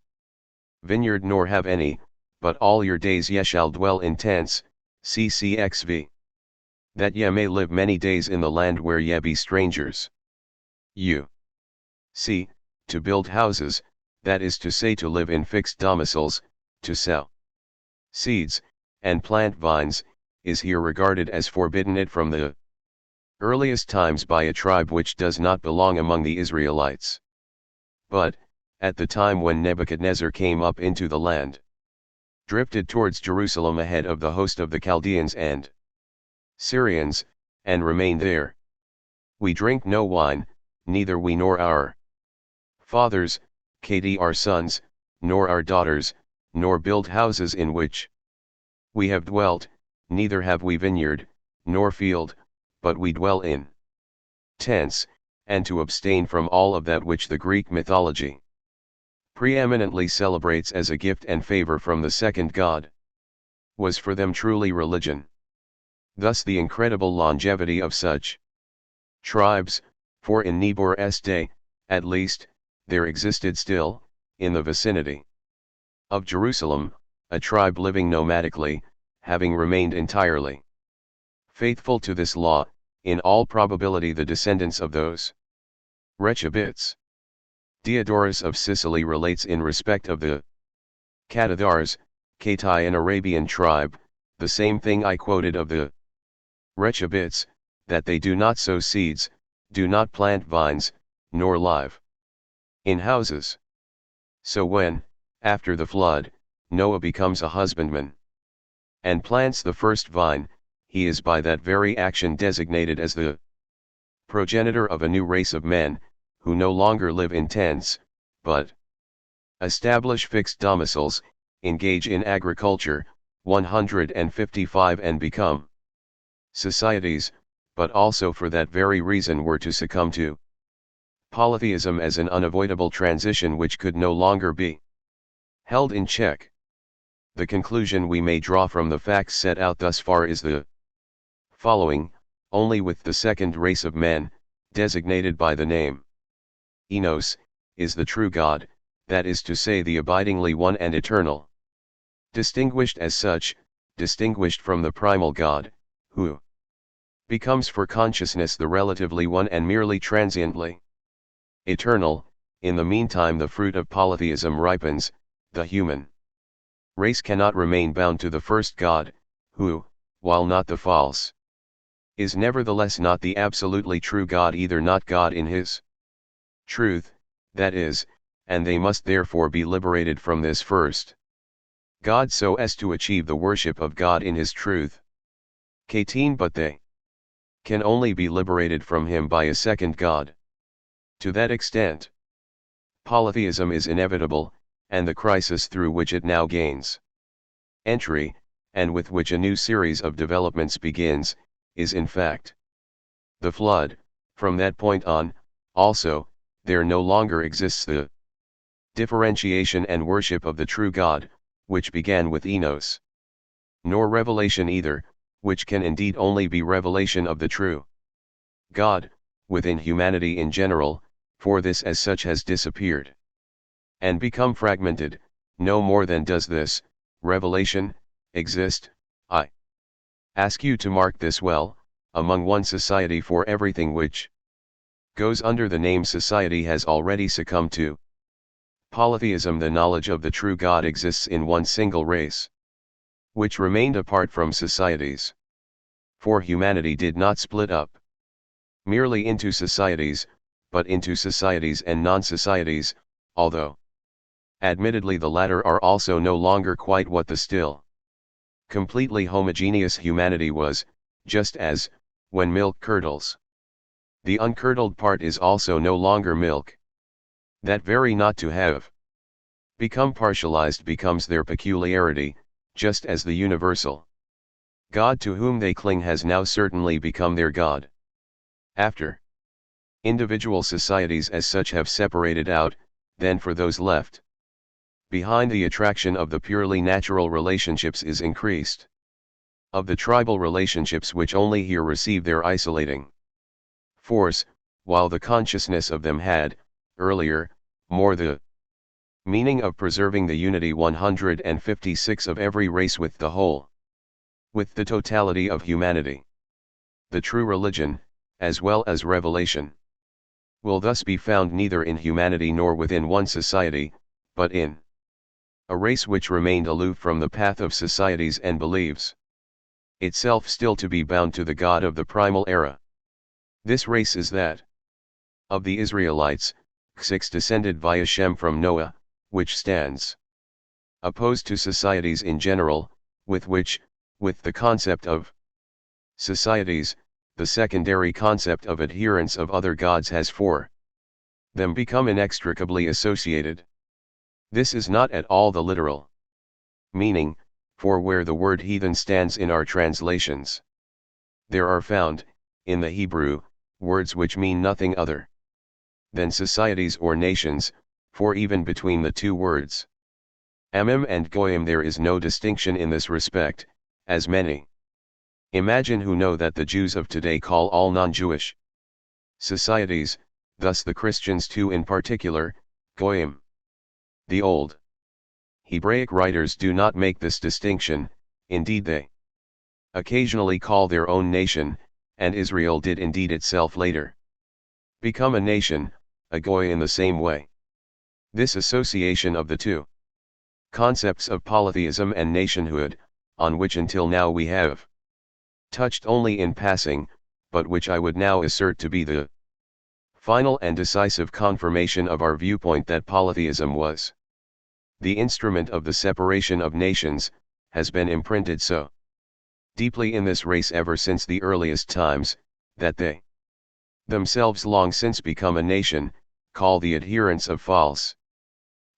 vineyard, nor have any, but all your days ye shall dwell in tents, CCXV. That ye may live many days in the land where ye be strangers. You see, to build houses, that is to say to live in fixed domiciles, to sow seeds, and plant vines, is here regarded as forbidden it from the earliest times by a tribe which does not belong among the Israelites. But, at the time when Nebuchadnezzar came up into the land, drifted towards Jerusalem ahead of the host of the Chaldeans and Syrians, and remained there. We drink no wine, neither we nor our fathers, our sons, nor our daughters, nor build houses in which we have dwelt, neither have we vineyard, nor field, but we dwell in tents, and to abstain from all of that which the Greek mythology preeminently celebrates as a gift and favor from the second god, was for them truly religion. Thus the incredible longevity of such tribes, for in Nebor's day, at least, there existed still, in the vicinity of Jerusalem, a tribe living nomadically, having remained entirely faithful to this law, in all probability the descendants of those Rechabites. Diodorus of Sicily relates in respect of the Cathars, Katai, an Arabian tribe, the same thing I quoted of the Rechabites, that they do not sow seeds, do not plant vines, nor live in houses. So when, after the flood, Noah becomes a husbandman and plants the first vine, he is by that very action designated as the progenitor of a new race of men, who no longer live in tents, but establish fixed domiciles, engage in agriculture, 155 and become societies, but also for that very reason were to succumb to polytheism as an unavoidable transition which could no longer be held in check. The conclusion we may draw from the facts set out thus far is the following: only with the second race of men, designated by the name Enos, is the true God, that is to say the abidingly one and eternal. Distinguished as such, distinguished from the primal God, who becomes for consciousness the relatively one and merely transiently eternal. In the meantime the fruit of polytheism ripens. The human race cannot remain bound to the first God, who, while not the false, is nevertheless not the absolutely true God, either not God in his truth, that is, and they must therefore be liberated from this first God so as to achieve the worship of God in his truth. 18 But they can only be liberated from him by a second God. To that extent, polytheism is inevitable, and the crisis through which it now gains entry, and with which a new series of developments begins, is in fact the flood. From that point on, also, there no longer exists the differentiation and worship of the true God, which began with Enos. Nor revelation either, which can indeed only be revelation of the true God, within humanity in general, for this as such has disappeared and become fragmented, no more than does this revelation exist. I ask you to mark this well: among one society for everything which goes under the name society has already succumbed to polytheism, the knowledge of the true God exists in one single race, which remained apart from societies. For humanity did not split up merely into societies, but into societies and non-societies, although admittedly the latter are also no longer quite what the still completely homogeneous humanity was, just as, when milk curdles, the uncurdled part is also no longer milk. That very not to have become partialized becomes their peculiarity, just as the universal God to whom they cling has now certainly become their God. After individual societies as such have separated out, then for those left behind the attraction of the purely natural relationships is increased. Of the tribal relationships which only here receive their isolating force, while the consciousness of them had, earlier, more the meaning of preserving the unity 156 of every race with the whole, with the totality of humanity. The true religion, as well as revelation, will thus be found neither in humanity nor within one society, but in a race which remained aloof from the path of societies and believes itself still to be bound to the God of the primal era. This race is that of the Israelites, 6 descended via Shem from Noah, which stands opposed to societies in general, with which, with the concept of societies, the secondary concept of adherence of other gods has for them become inextricably associated. This is not at all the literal meaning, for where the word heathen stands in our translations, there are found, in the Hebrew, words which mean nothing other than societies or nations, for even between the two words Amim and Goyim there is no distinction in this respect, as many imagine who know that the Jews of today call all non-Jewish societies, thus the Christians too in particular, Goyim. The old Hebraic writers do not make this distinction, indeed they occasionally call their own nation, and Israel did indeed itself later become a nation, a goy in the same way. This association of the two Concepts of polytheism and nationhood, on which until now we have touched only in passing, but which I would now assert to be the final and decisive confirmation of our viewpoint that polytheism was the instrument of the separation of nations, has been imprinted so deeply in this race ever since the earliest times, that they themselves long since become a nation, call the adherents of false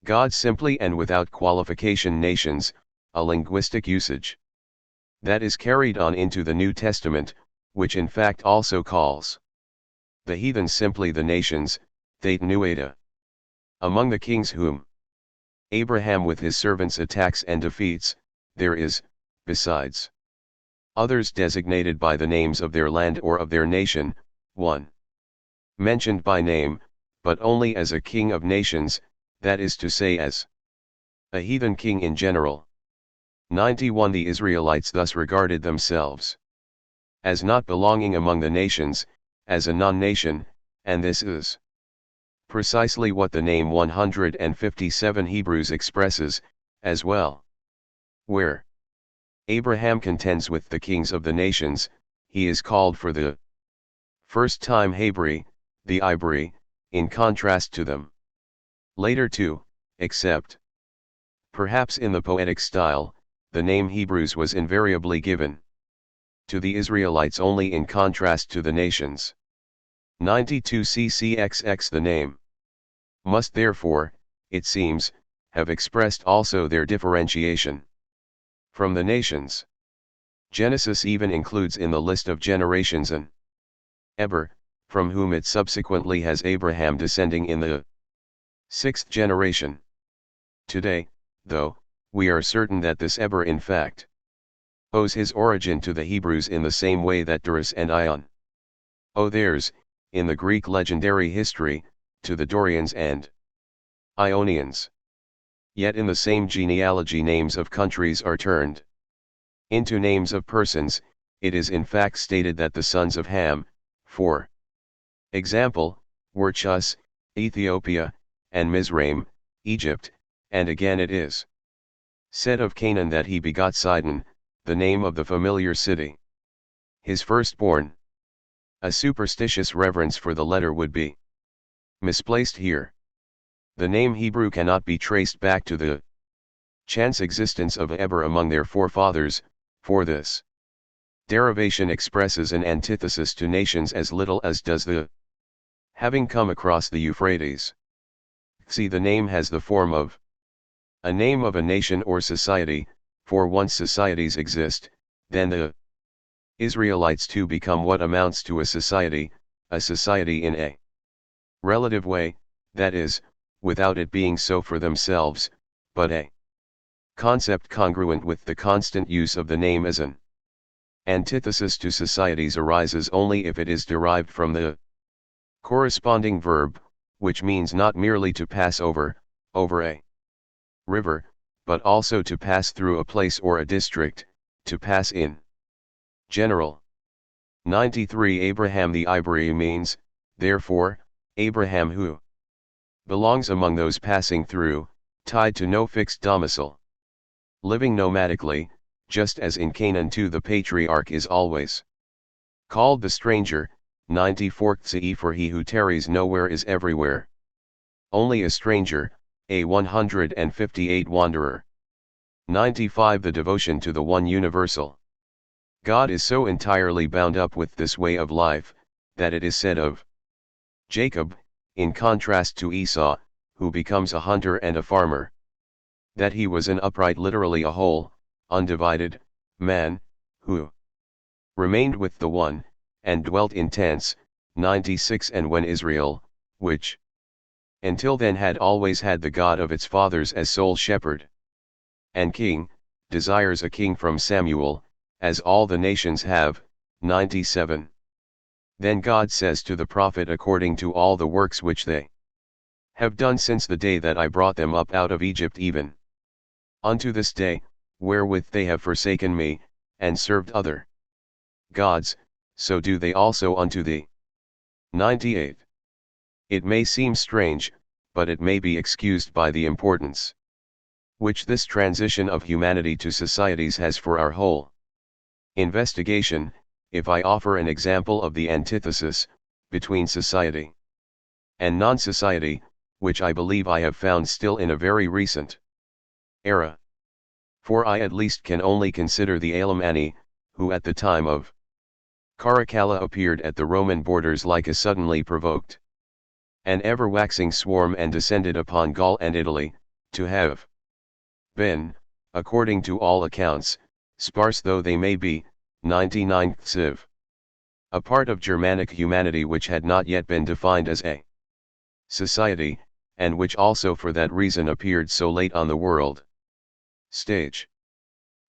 gods simply and without qualification nations, a linguistic usage that is carried on into the New Testament, which in fact also calls the heathens simply the nations, THIRD-WORLDISM. Among the kings whom Abraham with his servants attacks and defeats, there is, besides others designated by the names of their land or of their nation, one mentioned by name, but only as a king of nations, that is to say as a heathen king in general. 91 The Israelites thus regarded themselves as not belonging among the nations, as a non-nation, and this is precisely what the name 157 Hebrews expresses, as well. Where Abraham contends with the kings of the nations, he is called for the first time Hebri, the Ibri, in contrast to them. Later too, except perhaps in the poetic style, the name Hebrews was invariably given to the Israelites only in contrast to the nations. 92 CCXX The name must therefore, it seems, have expressed also their differentiation from the nations. Genesis even includes in the list of generations an Eber, from whom it subsequently has Abraham descending in the 6th generation. Today, though, we are certain that this Eber in fact owes his origin to the Hebrews in the same way that Darius and Ion owe theirs, in the Greek legendary history, to the Dorians and Ionians. Yet in the same genealogy names of countries are turned into names of persons. It is in fact stated that the sons of Ham, for example, were Chus, Ethiopia, and Mizraim, Egypt, and again it is said of Canaan that he begot Sidon, the name of the familiar city, his firstborn. A superstitious reverence for the letter would be misplaced here. The name Hebrew cannot be traced back to the chance existence of Eber among their forefathers, for this derivation expresses an antithesis to nations as little as does the having come across the Euphrates. See, the name has the form of a name of a nation or society, for once societies exist, then the Israelites too become what amounts to a society in a relative way, that is, without it being so for themselves, but a concept congruent with the constant use of the name as an antithesis to societies arises only if it is derived from the corresponding verb, which means not merely to pass over a river, but also to pass through a place or a district, to pass in general. 93 Abraham the Ibri means, therefore, Abraham who belongs among those passing through, tied to no fixed domicile, living nomadically, just as in Canaan too the patriarch is always called the stranger. 94 Tse, for he who tarries nowhere is everywhere only a stranger, a 158 wanderer. 95 The devotion to the one universal God is so entirely bound up with this way of life, that it is said of Jacob, in contrast to Esau, who becomes a hunter and a farmer, that he was an upright, literally a whole, undivided, man, who remained with the one, and dwelt in tents. 96 And when Israel, which until then had always had the God of its fathers as sole shepherd and king, desires a king from Samuel, as all the nations have. 97 Then God says to the prophet, according to all the works which they have done since the day that I brought them up out of Egypt even unto this day, wherewith they have forsaken me, and served other gods, so do they also unto thee. 98 It may seem strange, but it may be excused by the importance which this transition of humanity to societies has for our whole investigation, if I offer an example of the antithesis between society and non-society, which I believe I have found still in a very recent era. For I at least can only consider the Alemanni, who at the time of Caracalla appeared at the Roman borders like a suddenly provoked an ever-waxing swarm and descended upon Gaul and Italy, to have been, according to all accounts, sparse though they may be, 99 civ. A part of Germanic humanity which had not yet been defined as a society, and which also for that reason appeared so late on the world stage.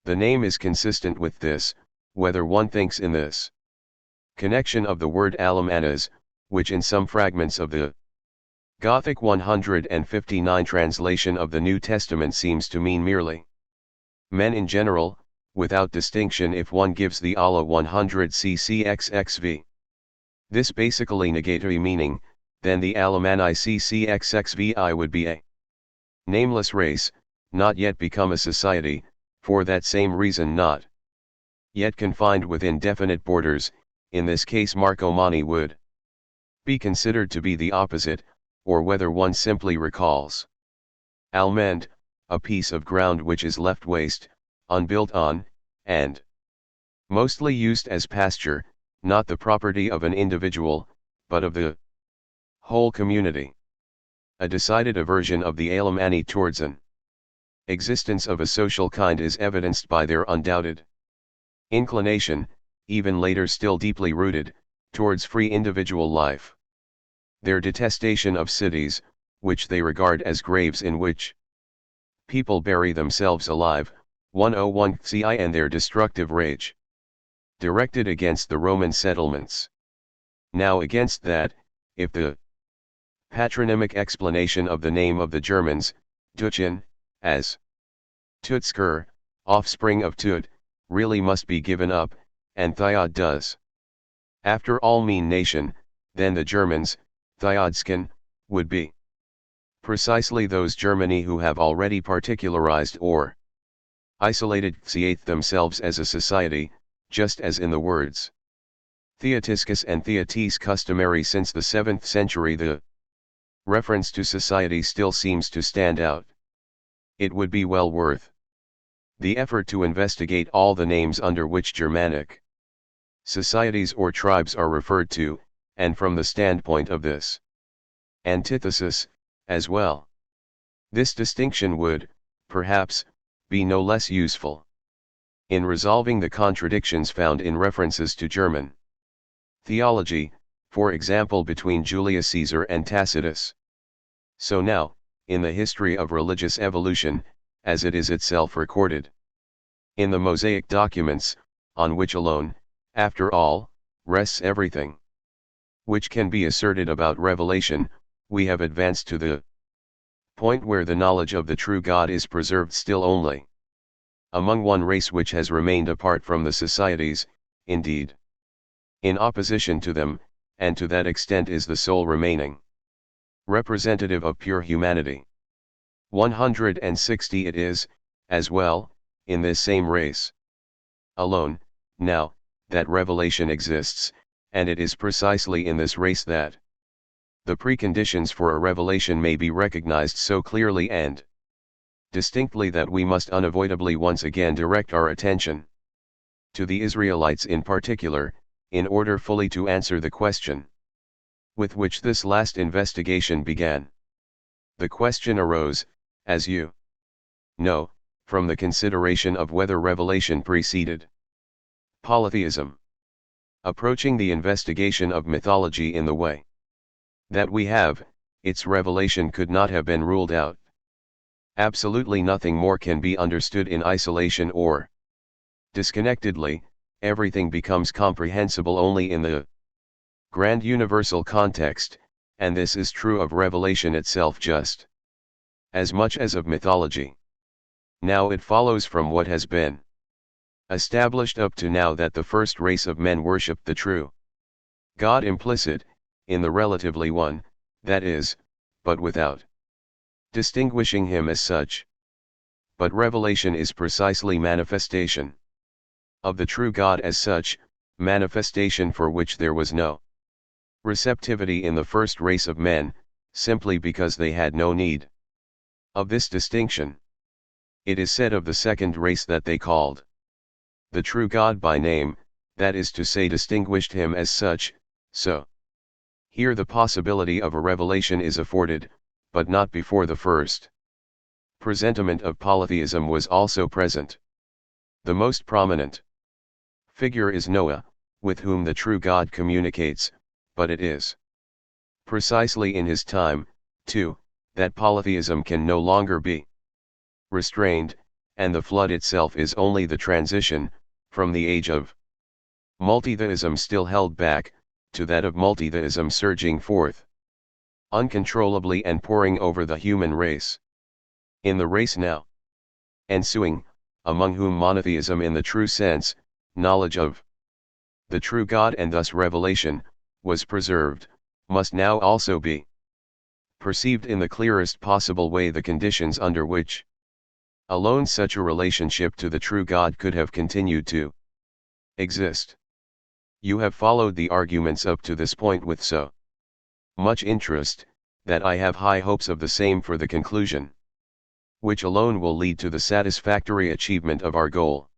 The name is consistent with this, whether one thinks in this connection of the word Alamannas, which in some fragments of the Gothic 159 translation of the New Testament seems to mean merely men in general, without distinction if one gives the Allah 100 ccxxv. This basically negatory meaning, then the Alamanni ccxxvi would be a nameless race, not yet become a society, for that same reason not yet confined within definite borders. In this case Marcomanni would be considered to be the opposite, or whether one simply recalls almend, a piece of ground which is left waste, unbuilt on, and mostly used as pasture, not the property of an individual, but of the whole community. A decided aversion of the Alemanni towards an existence of a social kind is evidenced by their undoubted inclination, even later still deeply rooted, towards free individual life. Their detestation of cities, which they regard as graves in which people bury themselves alive, 101 ci, and their destructive rage directed against the Roman settlements. Now against that, if the patronymic explanation of the name of the Germans, Deutschen, as Tutsker, offspring of Tut, really must be given up, and Thiod does after all mean nation, then the Germans, Thiodsken, would be precisely those Germany who have already particularized or isolated themselves as a society, just as in the words Theotiscus and Theotis customary since the 7th century the reference to society still seems to stand out. It would be well worth the effort to investigate all the names under which Germanic societies or tribes are referred to, and from the standpoint of this antithesis, as well. This distinction would, perhaps, be no less useful in resolving the contradictions found in references to German theology, for example between Julius Caesar and Tacitus. So now, in the history of religious evolution, as it is itself recorded in the Mosaic documents, on which alone, after all, rests everything which can be asserted about revelation, we have advanced to the point where the knowledge of the true God is preserved still only among one race which has remained apart from the societies, indeed in opposition to them, and to that extent is the sole remaining representative of pure humanity. 160 it is, as well, in this same race alone, now, that revelation exists, and it is precisely in this race that the preconditions for a revelation may be recognized so clearly and distinctly that we must unavoidably once again direct our attention to the Israelites in particular, in order fully to answer the question with which this last investigation began. The question arose, as you know, from the consideration of whether revelation preceded polytheism. Approaching the investigation of mythology in the way that we have, its revelation could not have been ruled out. Absolutely nothing more can be understood in isolation or disconnectedly, everything becomes comprehensible only in the grand universal context, and this is true of revelation itself just as much as of mythology. Now it follows from what has been established up to now that the first race of men worshipped the true God implicit, in the relatively one, that is, but without distinguishing him as such. but revelation is precisely manifestation of the true God as such, manifestation for which there was no receptivity in the first race of men, simply because they had no need of this distinction. It is said of the second race that they called the true God by name, that is to say distinguished him as such, so here the possibility of a revelation is afforded, but not before the first presentiment of polytheism was also present. The most prominent figure is Noah, with whom the true God communicates, but it is precisely in his time, too, that polytheism can no longer be restrained, and the flood itself is only the transition, from the age of multitheism still held back, to that of multitheism surging forth uncontrollably and pouring over the human race. In the race now ensuing, among whom monotheism in the true sense, knowledge of the true God and thus revelation, was preserved, must now also be perceived in the clearest possible way the conditions under which alone such a relationship to the true God could have continued to exist. You have followed the arguments up to this point with so much interest, that I have high hopes of the same for the conclusion, which alone will lead to the satisfactory achievement of our goal.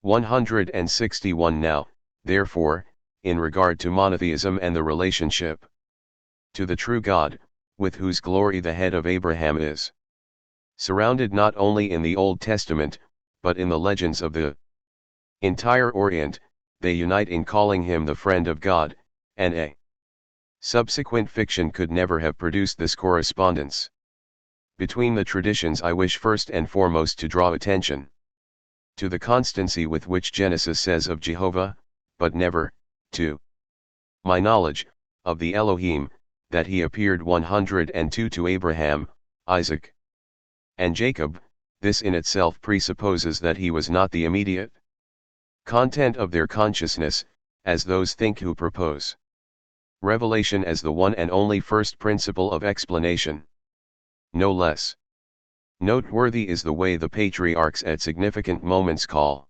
161 Now, therefore, in regard to monotheism and the relationship to the true God, with whose glory the head of Abraham is surrounded not only in the Old Testament, but in the legends of the entire Orient, they unite in calling him the friend of God, and a subsequent fiction could never have produced this correspondence between the traditions. I wish first and foremost to draw attention to the constancy with which Genesis says of Jehovah, but never, to my knowledge, of the Elohim, that he appeared 102 to Abraham, Isaac, and Jacob. This in itself presupposes that he was not the immediate content of their consciousness, as those think who propose revelation as the one and only first principle of explanation. No less noteworthy is the way the patriarchs at significant moments call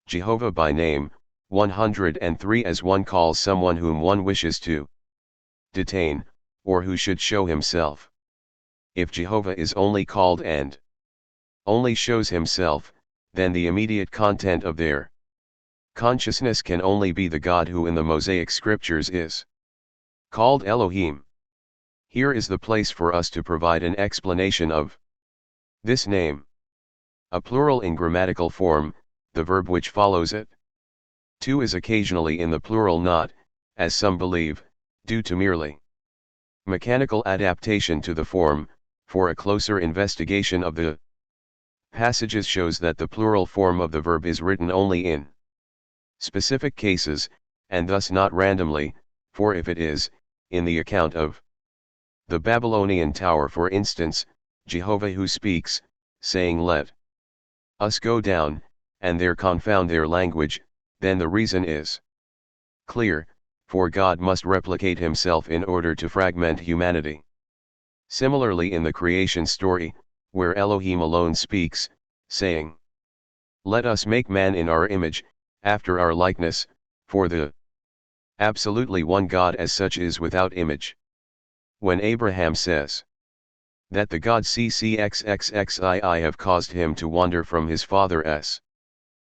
Jehovah by name, 103 as one calls someone whom one wishes to detain, or who should show himself. If Jehovah is only called and only shows himself, then the immediate content of their consciousness can only be the God who in the Mosaic scriptures is called Elohim. Here is the place for us to provide an explanation of this name. A plural in grammatical form, the verb which follows it. Two is occasionally in the plural not, as some believe, due to merely mechanical adaptation to the form. For a closer investigation of the passages shows that the plural form of the verb is written only in specific cases, and thus not randomly, for if it is, in the account of the Babylonian tower for instance, Jehovah who speaks, saying let us go down, and there confound their language, then the reason is clear, for God must replicate himself in order to fragment humanity. Similarly in the creation story, where Elohim alone speaks, saying, let us make man in our image, after our likeness, for the absolutely one God as such is without image. When Abraham says that the God CCXXXII have caused him to wander from his father's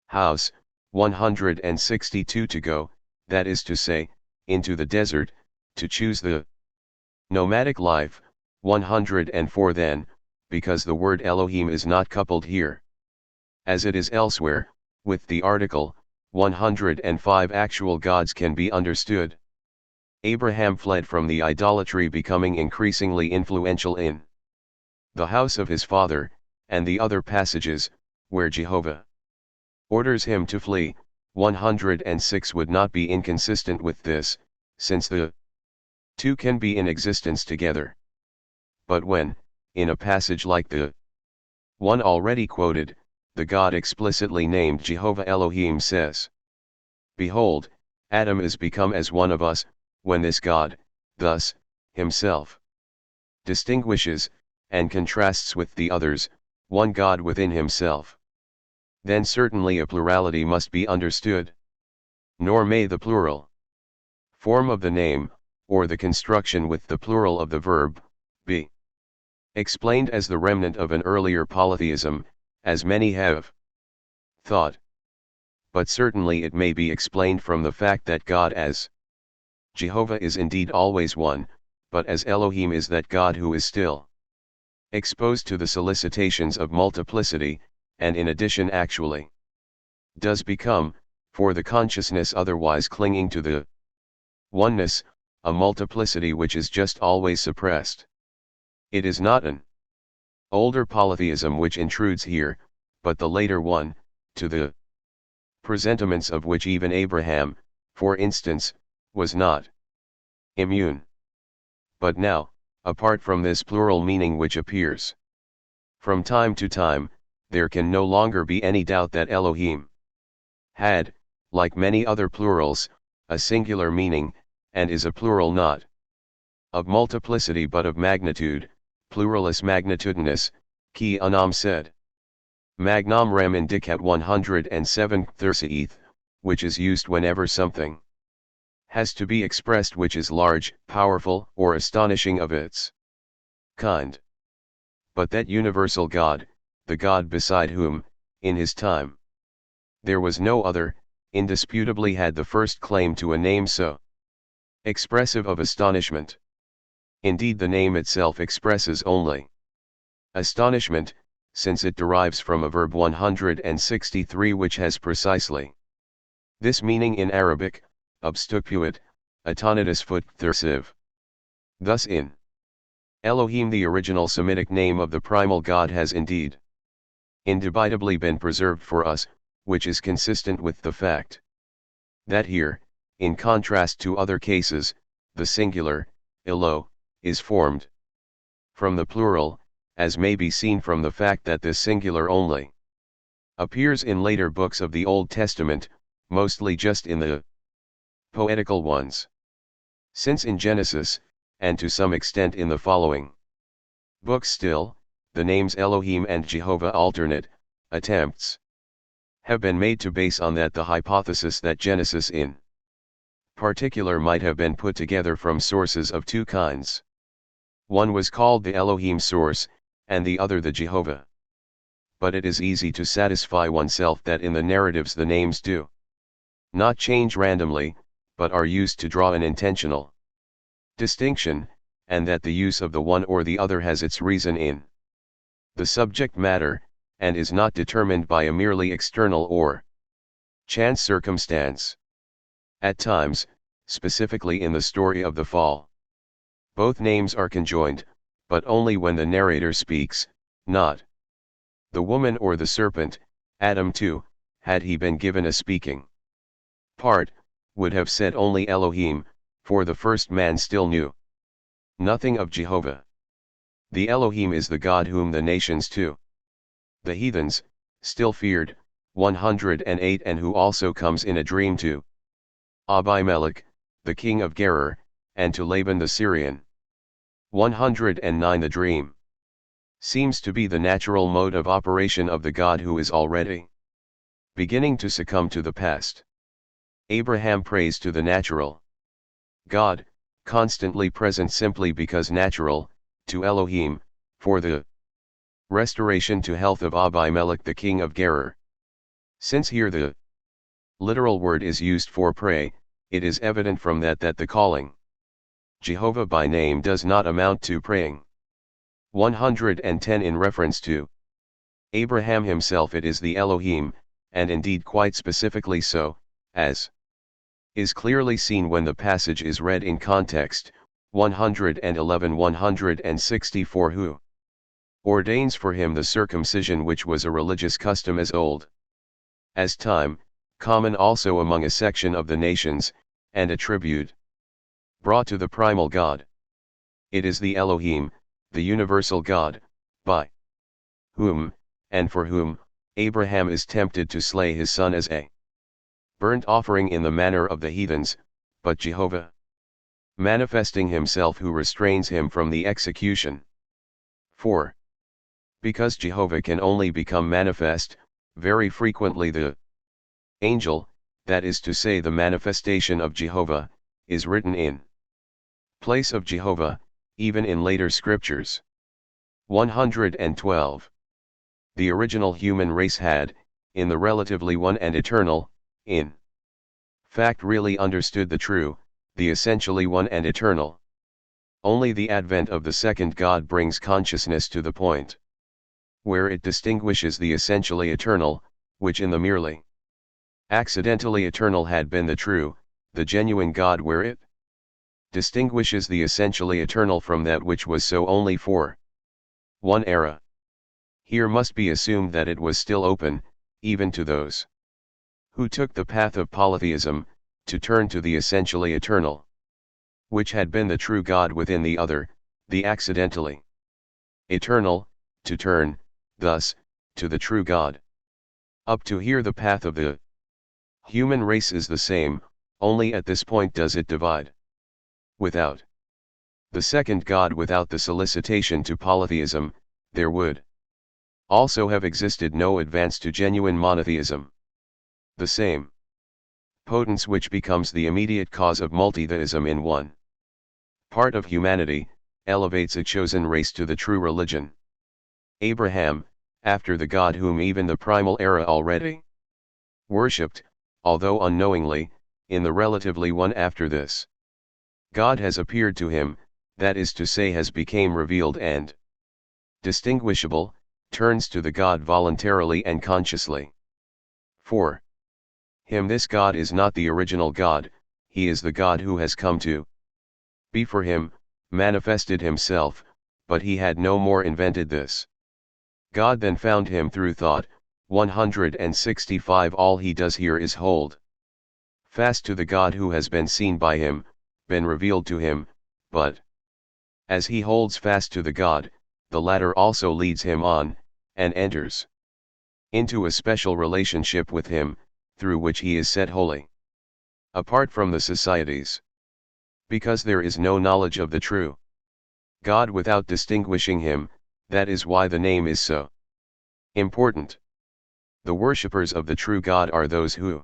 house, 162 to go, that is to say, into the desert, to choose the nomadic life, 104 then, because the word Elohim is not coupled here, as it is elsewhere, with the article, 105 actual gods can be understood. Abraham fled from the idolatry becoming increasingly influential in the house of his father, and the other passages, where Jehovah orders him to flee, 106 would not be inconsistent with this, since the two can be in existence together. But when, in a passage like the one already quoted, the God explicitly named Jehovah Elohim says, behold, Adam is become as one of us, when this God, thus, himself distinguishes, and contrasts with the others, one God within himself. Then certainly a plurality must be understood. Nor may the plural form of the name, or the construction with the plural of the verb, be explained as the remnant of an earlier polytheism, as many have thought. But certainly it may be explained from the fact that God as Jehovah is indeed always one, but as Elohim is that God who is still exposed to the solicitations of multiplicity, and in addition actually does become, for the consciousness otherwise clinging to the oneness, a multiplicity which is just always suppressed. It is not an older polytheism which intrudes here, but the later one, to the presentiments of which even Abraham, for instance, was not immune. But now, apart from this plural meaning which appears from time to time, there can no longer be any doubt that Elohim had, like many other plurals, a singular meaning, and is a plural not of multiplicity but of magnitude, pluralis magnitudinus, qui unam sed magnam rem indicat 107 thirtieth, which is used whenever something has to be expressed which is large, powerful, or astonishing of its kind. But that universal God, the God beside whom, in his time, there was no other, indisputably had the first claim to a name so expressive of astonishment. Indeed, the name itself expresses only astonishment, since it derives from a verb 163 which has precisely this meaning in Arabic, obstupuit, atonitus foot thursiv. Thus in Elohim the original Semitic name of the primal God has indeed indubitably been preserved for us, which is consistent with the fact that here, in contrast to other cases, the singular, Elo, is formed from the plural, as may be seen from the fact that this singular only appears in later books of the Old Testament, mostly just in the poetical ones. Since in Genesis, and to some extent in the following books still, the names Elohim and Jehovah alternate, attempts have been made to base on that the hypothesis that Genesis in particular might have been put together from sources of two kinds. One was called the Elohim source, and the other the Jehovah. But it is easy to satisfy oneself that in the narratives the names do not change randomly, but are used to draw an intentional distinction, and that the use of the one or the other has its reason in the subject matter, and is not determined by a merely external or chance circumstance. At times, specifically in the story of the fall, both names are conjoined, but only when the narrator speaks, not the woman or the serpent. Adam too, had he been given a speaking part, would have said only Elohim, for the first man still knew nothing of Jehovah. The Elohim is the God whom the nations too, the heathens, still feared, 108, and who also comes in a dream to Abimelech, the king of Gerar, and to Laban the Syrian. 109. The dream seems to be the natural mode of operation of the God who is already beginning to succumb to the past. Abraham prays to the natural God, constantly present simply because natural, to Elohim, for the restoration to health of Abimelech the king of Gerar. Since here the literal word is used for pray, it is evident from that the calling Jehovah by name does not amount to praying. 110. In reference to Abraham himself, it is the Elohim, and indeed quite specifically so, as is clearly seen when the passage is read in context. 111-164 Who ordains for him the circumcision, which was a religious custom as old as time, common also among a section of the nations, and a tribute brought to the primal God. It is the Elohim, the universal God, by whom, and for whom, Abraham is tempted to slay his son as a burnt offering in the manner of the heathens, but Jehovah manifesting himself who restrains him from the execution. 4. Because Jehovah can only become manifest, very frequently the angel, that is to say the manifestation of Jehovah, is written in place of Jehovah, even in later scriptures. 112. The original human race had, in the relatively one and eternal, in fact really understood the true, the essentially one and eternal. Only the advent of the second God brings consciousness to the point where it distinguishes the essentially eternal, which in the merely accidentally eternal had been the true, the genuine God, where it distinguishes the essentially eternal from that which was so only for one era. Here must be assumed that it was still open, even to those who took the path of polytheism, to turn to the essentially eternal, which had been the true God within the other, the accidentally eternal, to turn, thus, to the true God. Up to here the path of the human race is the same, only at this point does it divide. Without the second God, without the solicitation to polytheism, there would also have existed no advance to genuine monotheism. The same potence which becomes the immediate cause of multitheism in one part of humanity, elevates a chosen race to the true religion. Abraham, after the God whom even the primal era already worshipped, although unknowingly, in the relatively one after this God has appeared to him, that is to say has become revealed and distinguishable, turns to the God voluntarily and consciously. For him this God is not the original God, he is the God who has come to be for him, manifested himself, but he had no more invented this God than found him through thought. 165. All he does here is hold fast to the God who has been seen by him, been revealed to him, but as he holds fast to the God, the latter also leads him on, and enters into a special relationship with him, through which he is set wholly apart from the societies. Because there is no knowledge of the true God without distinguishing him, that is why the name is so important. The worshippers of the true God are those who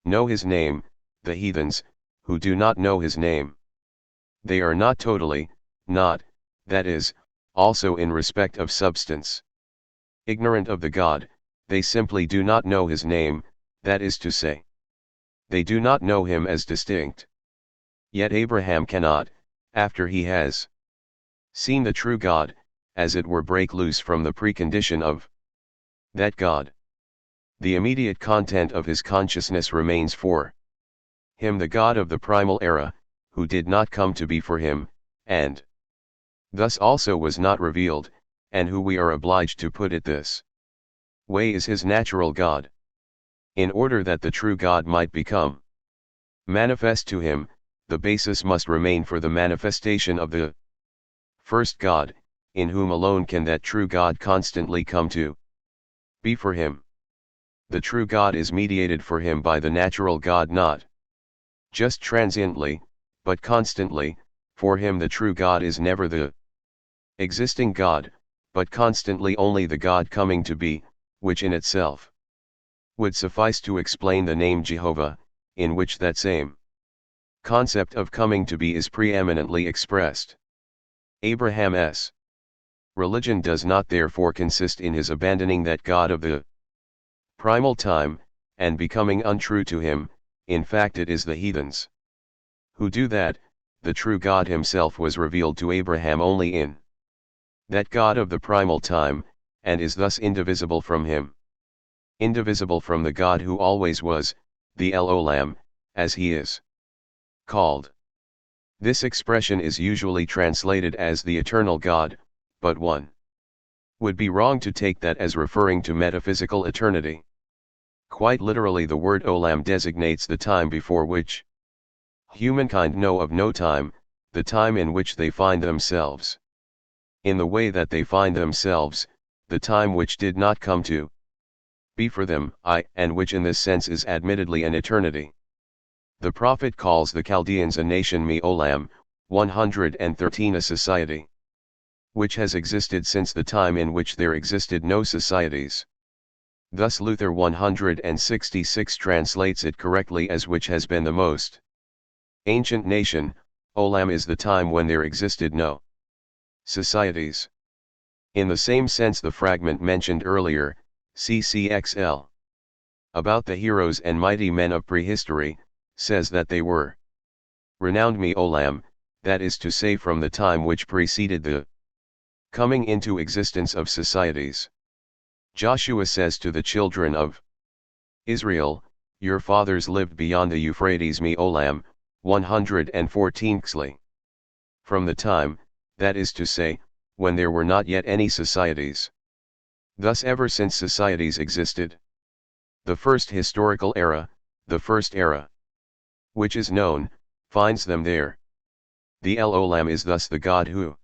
know his name, the heathens, who do not know his name. They are not totally, not, that is, also in respect of substance, ignorant of the God, they simply do not know his name, that is to say, they do not know him as distinct. Yet Abraham cannot, after he has seen the true God, as it were break loose from the precondition of that God. The immediate content of his consciousness remains for him the God of the primal era, who did not come to be for him, and thus also was not revealed, and who we are obliged to put it this way is his natural God. In order that the true God might become manifest to him, the basis must remain for the manifestation of the first God, in whom alone can that true God constantly come to be for him. The true God is mediated for him by the natural God, not just transiently, but constantly. For him the true God is never the existing God, but constantly only the God coming to be, which in itself would suffice to explain the name Jehovah, in which that same concept of coming to be is preeminently expressed. Abraham's religion does not therefore consist in his abandoning that God of the primal time, and becoming untrue to him. In fact it is the heathens who do that. The true God himself was revealed to Abraham only in that God of the primal time, and is thus indivisible from him. Indivisible from the God who always was, the El-Olam, as he is called. This expression is usually translated as the eternal God, but one would be wrong to take that as referring to metaphysical eternity. Quite literally the word Olam designates the time before which humankind know of no time, the time in which they find themselves. In the way that they find themselves, the time which did not come to be for them, and which in this sense is admittedly an eternity. The prophet calls the Chaldeans a nation, Me Olam, 113, a society. which has existed since the time in which there existed no societies. Thus Luther 166 translates it correctly as which has been the most ancient nation. Olam is the time when there existed no societies. In the same sense the fragment mentioned earlier, CCXL, about the heroes and mighty men of prehistory, says that they were renowned me Olam, that is to say from the time which preceded the coming into existence of societies. Joshua says to the children of Israel, your fathers lived beyond the Euphrates me Olam, 114 Schelli. From the time, that is to say, when there were not yet any societies. Thus ever since societies existed. The first historical era, the first era, which is known, finds them there. The El Olam is thus the God who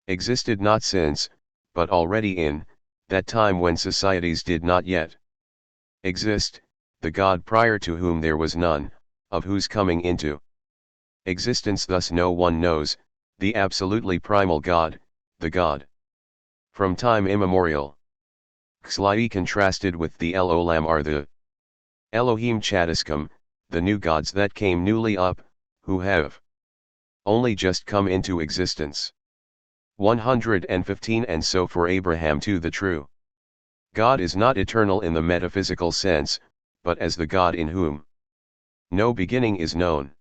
existed not since, but already in, that time when societies did not yet exist, the God prior to whom there was none, of whose coming into existence thus no one knows, the absolutely primal God, the God from time immemorial. Schelli contrasted with the El Olam are the Elohim Chadiskim, the new gods that came newly up, who have only just come into existence. 115 And so for Abraham too the true God is not eternal in the metaphysical sense, but as the God in whom no beginning is known.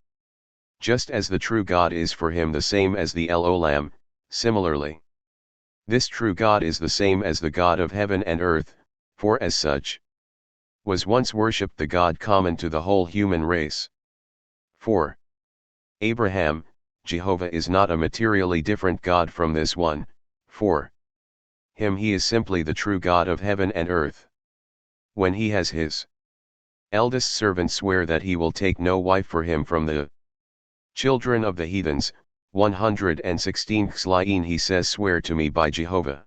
Just as the true God is for him the same as the El Olam, similarly, this true God is the same as the God of heaven and earth, for as such was once worshipped the God common to the whole human race. For Abraham, Jehovah is not a materially different God from this one, for him he is simply the true God of heaven and earth. When he has his eldest servant swear that he will take no wife for him from the children of the heathens, 116 Schelli he says swear to me by Jehovah,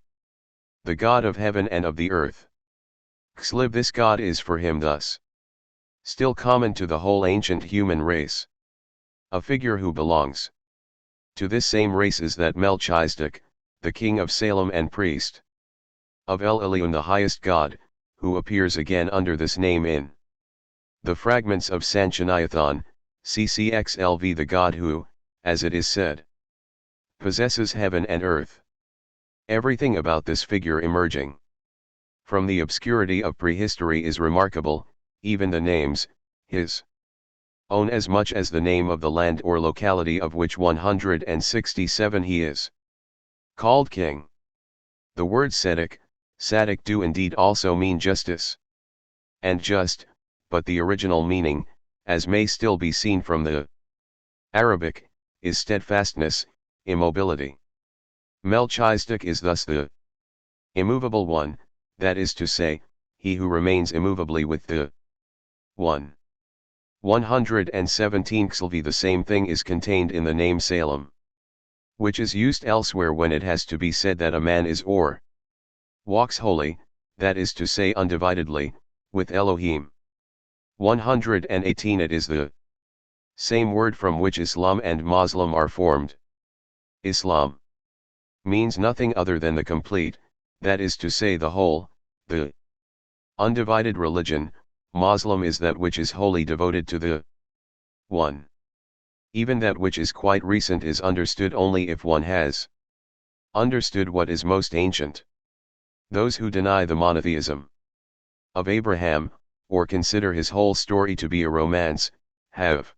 the God of heaven and of the earth. Xlib this God is for him thus still common to the whole ancient human race. A figure who belongs to this same race is that Melchizedek, the king of Salem and priest of El Elyon the highest God, who appears again under this name in the fragments of Sanchuniathon, CCXLV the God who, as it is said, possesses heaven and earth. Everything about this figure emerging from the obscurity of prehistory is remarkable, even the names, his own as much as the name of the land or locality of which 167 he is called king. The word Sadik do indeed also mean justice and just, but the original meaning, as may still be seen from the Arabic, is steadfastness, immobility. Melchizedek is thus the immovable one, that is to say, he who remains immovably with the one. 117 Xlvi the same thing is contained in the name Salem, which is used elsewhere when it has to be said that a man is or walks wholly, that is to say undividedly, with Elohim. 118 It is the same word from which Islam and Muslim are formed. Islam means nothing other than the complete, that is to say the whole, the undivided religion. Muslim is that which is wholly devoted to the one. Even that which is quite recent is understood only if one has understood what is most ancient. Those who deny the monotheism of Abraham, or consider his whole story to be a romance, have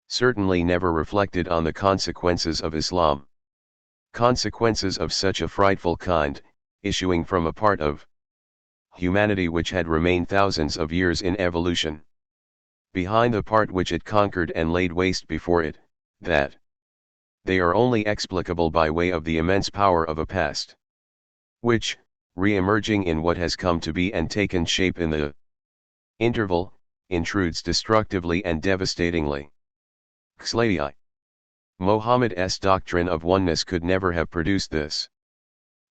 certainly never reflected on the consequences of Islam. Consequences of such a frightful kind, issuing from a part of humanity which had remained thousands of years in evolution behind the part which it conquered and laid waste before it, that they are only explicable by way of the immense power of a past, which, re-emerging in what has come to be and taken shape in the interval, intrudes destructively and devastatingly. Xlai. Mohammed's doctrine of oneness could never have produced this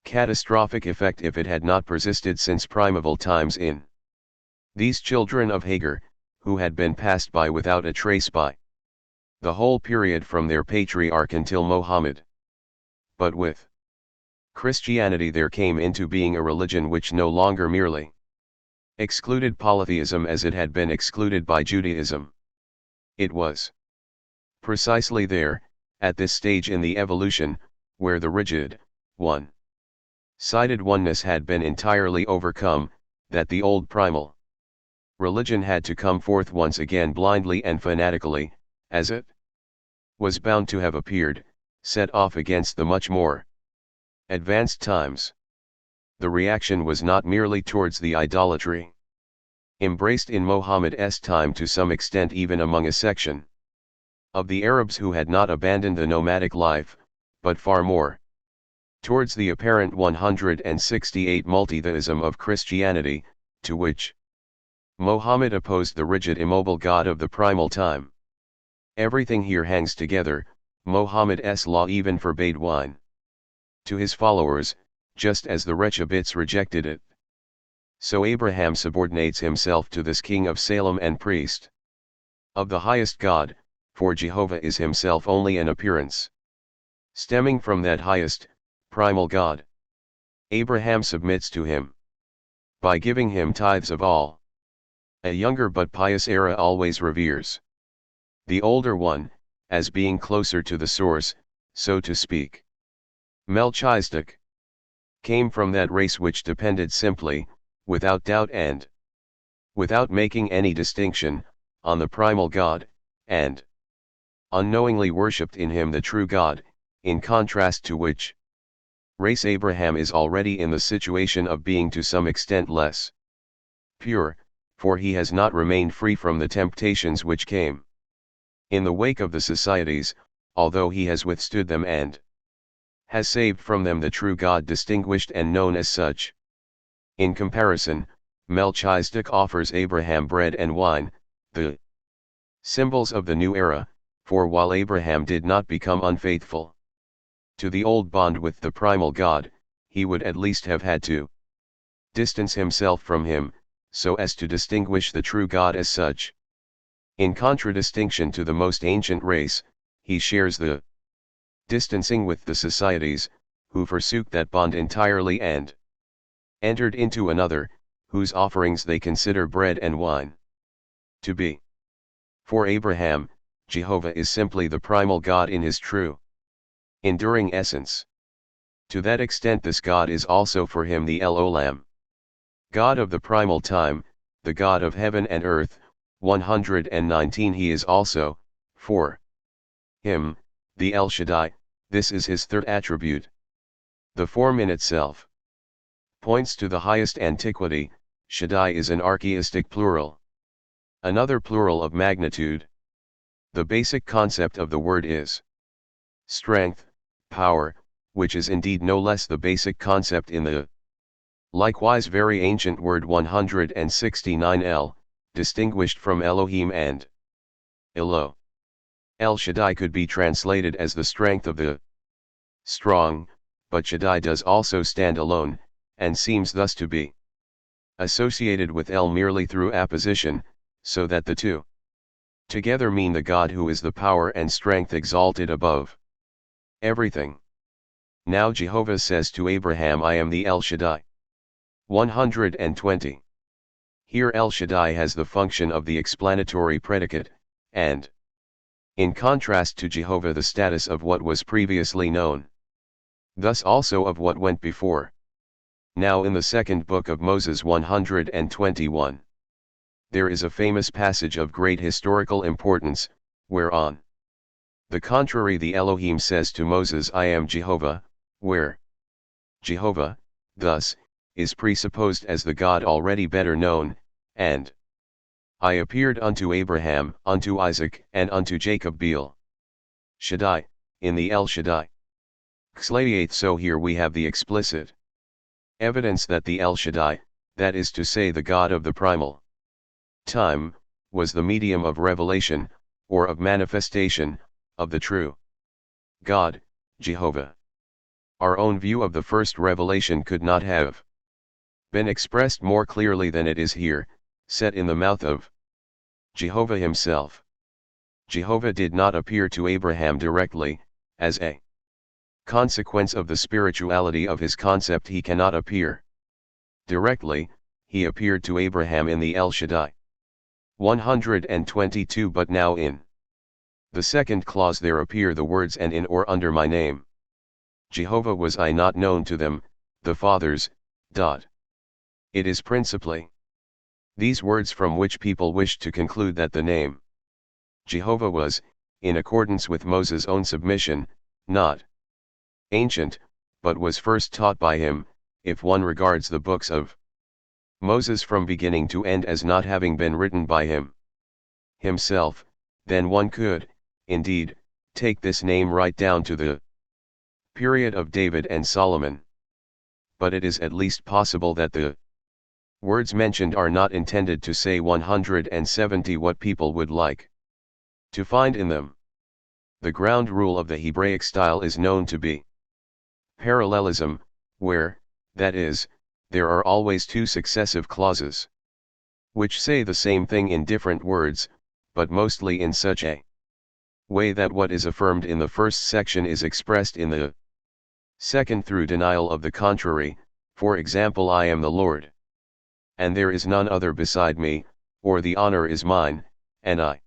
catastrophic effect if it had not persisted since primeval times in these children of Hagar, who had been passed by without a trace by the whole period from their patriarch until Mohammed. But with Christianity there came into being a religion which no longer merely excluded polytheism as it had been excluded by Judaism. It was precisely there, at this stage in the evolution, where the rigid, one-sided oneness had been entirely overcome, that the old primal religion had to come forth once again blindly and fanatically, as it was bound to have appeared, set off against the much more advanced times. The reaction was not merely towards the idolatry embraced in Muhammad's time, to some extent even among a section of the Arabs who had not abandoned the nomadic life, but far more towards the apparent 168 multitheism of Christianity, to which Muhammad opposed the rigid immobile God of the primal time. Everything here hangs together. Muhammad's law even forbade wine to his followers, just as the Rechabites rejected it. So Abraham subordinates himself to this king of Salem and priest of the highest God, for Jehovah is himself only an appearance stemming from that highest, primal God. Abraham submits to him by giving him tithes of all. A younger but pious era always reveres the older one, as being closer to the source, so to speak. Melchizedek came from that race which depended simply, without doubt and without making any distinction, on the primal God, and unknowingly worshipped in him the true God, in contrast to which race Abraham is already in the situation of being to some extent less pure, for he has not remained free from the temptations which came in the wake of the societies, although he has withstood them and has saved from them the true God distinguished and known as such. In comparison, Melchizedek offers Abraham bread and wine, the symbols of the new era, for while Abraham did not become unfaithful to the old bond with the primal God, he would at least have had to distance himself from him, so as to distinguish the true God as such. In contradistinction to the most ancient race, he shares the distancing with the societies, who forsook that bond entirely and entered into another, whose offerings they consider bread and wine to be. For Abraham, Jehovah is simply the primal God in his true, enduring essence. To that extent this God is also for him the El Olam, God of the primal time, the God of heaven and earth. 119 He is also, for him, the El Shaddai. This is his third attribute. The form in itself points to the highest antiquity. Shaddai is an archaistic plural, another plural of magnitude. The basic concept of the word is strength, power, which is indeed no less the basic concept in the likewise very ancient word 169 El, distinguished from Elohim and Elo. El Shaddai could be translated as the strength of the strong, but Shaddai does also stand alone, and seems thus to be associated with El merely through apposition, so that the two together mean the God who is the power and strength exalted above everything. Now Jehovah says to Abraham, I am the El Shaddai. 120. Here El Shaddai has the function of the explanatory predicate, and in contrast to Jehovah the status of what was previously known, thus also of what went before. Now in the second book of Moses 121, there is a famous passage of great historical importance, whereon the contrary the Elohim says to Moses, I am Jehovah, where Jehovah, thus, is presupposed as the God already better known, and I appeared unto Abraham, unto Isaac, and unto Jacob Beel Shaddai, in the El Shaddai. Xlayath. So here we have the explicit evidence that the El Shaddai, that is to say the God of the primal time, was the medium of revelation, or of manifestation, of the true God, Jehovah. Our own view of the first revelation could not have been expressed more clearly than it is here, set in the mouth of Jehovah himself. Jehovah did not appear to Abraham directly, as a consequence of the spirituality of his concept, he cannot appear directly. He appeared to Abraham in the El Shaddai. 122. But now in the second clause there appear the words and in or under my name. Jehovah was I not known to them, the fathers. It is principally these words from which people wish to conclude that the name Jehovah was, in accordance with Moses' own submission, not ancient, but was first taught by him. If one regards the books of Moses from beginning to end as not having been written by him himself, then one could, indeed, take this name right down to the period of David and Solomon. But it is at least possible that the words mentioned are not intended to say 170 what people would like to find in them. The ground rule of the Hebraic style is known to be parallelism, where, that is, there are always two successive clauses which say the same thing in different words, but mostly in such a way that what is affirmed in the first section is expressed in the second through denial of the contrary. For example, I am the Lord, and there is none other beside me, or the honor is mine, and I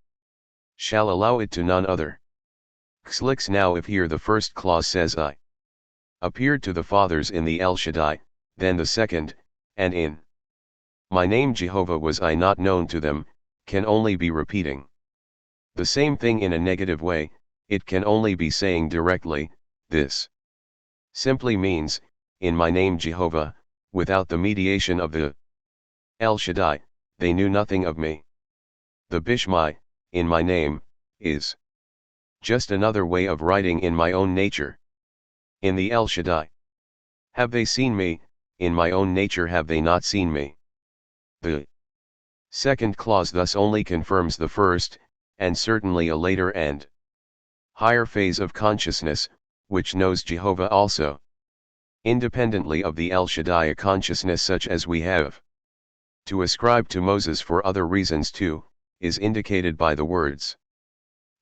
shall allow it to none other. Xlix. Now if here the first clause says I appeared to the fathers in the El Shaddai, then the second, and in my name Jehovah was I not known to them, can only be repeating the same thing in a negative way. It can only be saying directly, this simply means, in my name Jehovah, without the mediation of the El Shaddai, they knew nothing of me. The Bishmai, in my name, is just another way of writing in my own nature. In the El Shaddai have they seen me, in my own nature have they not seen me. The second clause thus only confirms the first, and certainly a later and higher phase of consciousness, which knows Jehovah also. Independently of the El Shaddai, a consciousness such as we have to ascribe to Moses for other reasons too, is indicated by the words.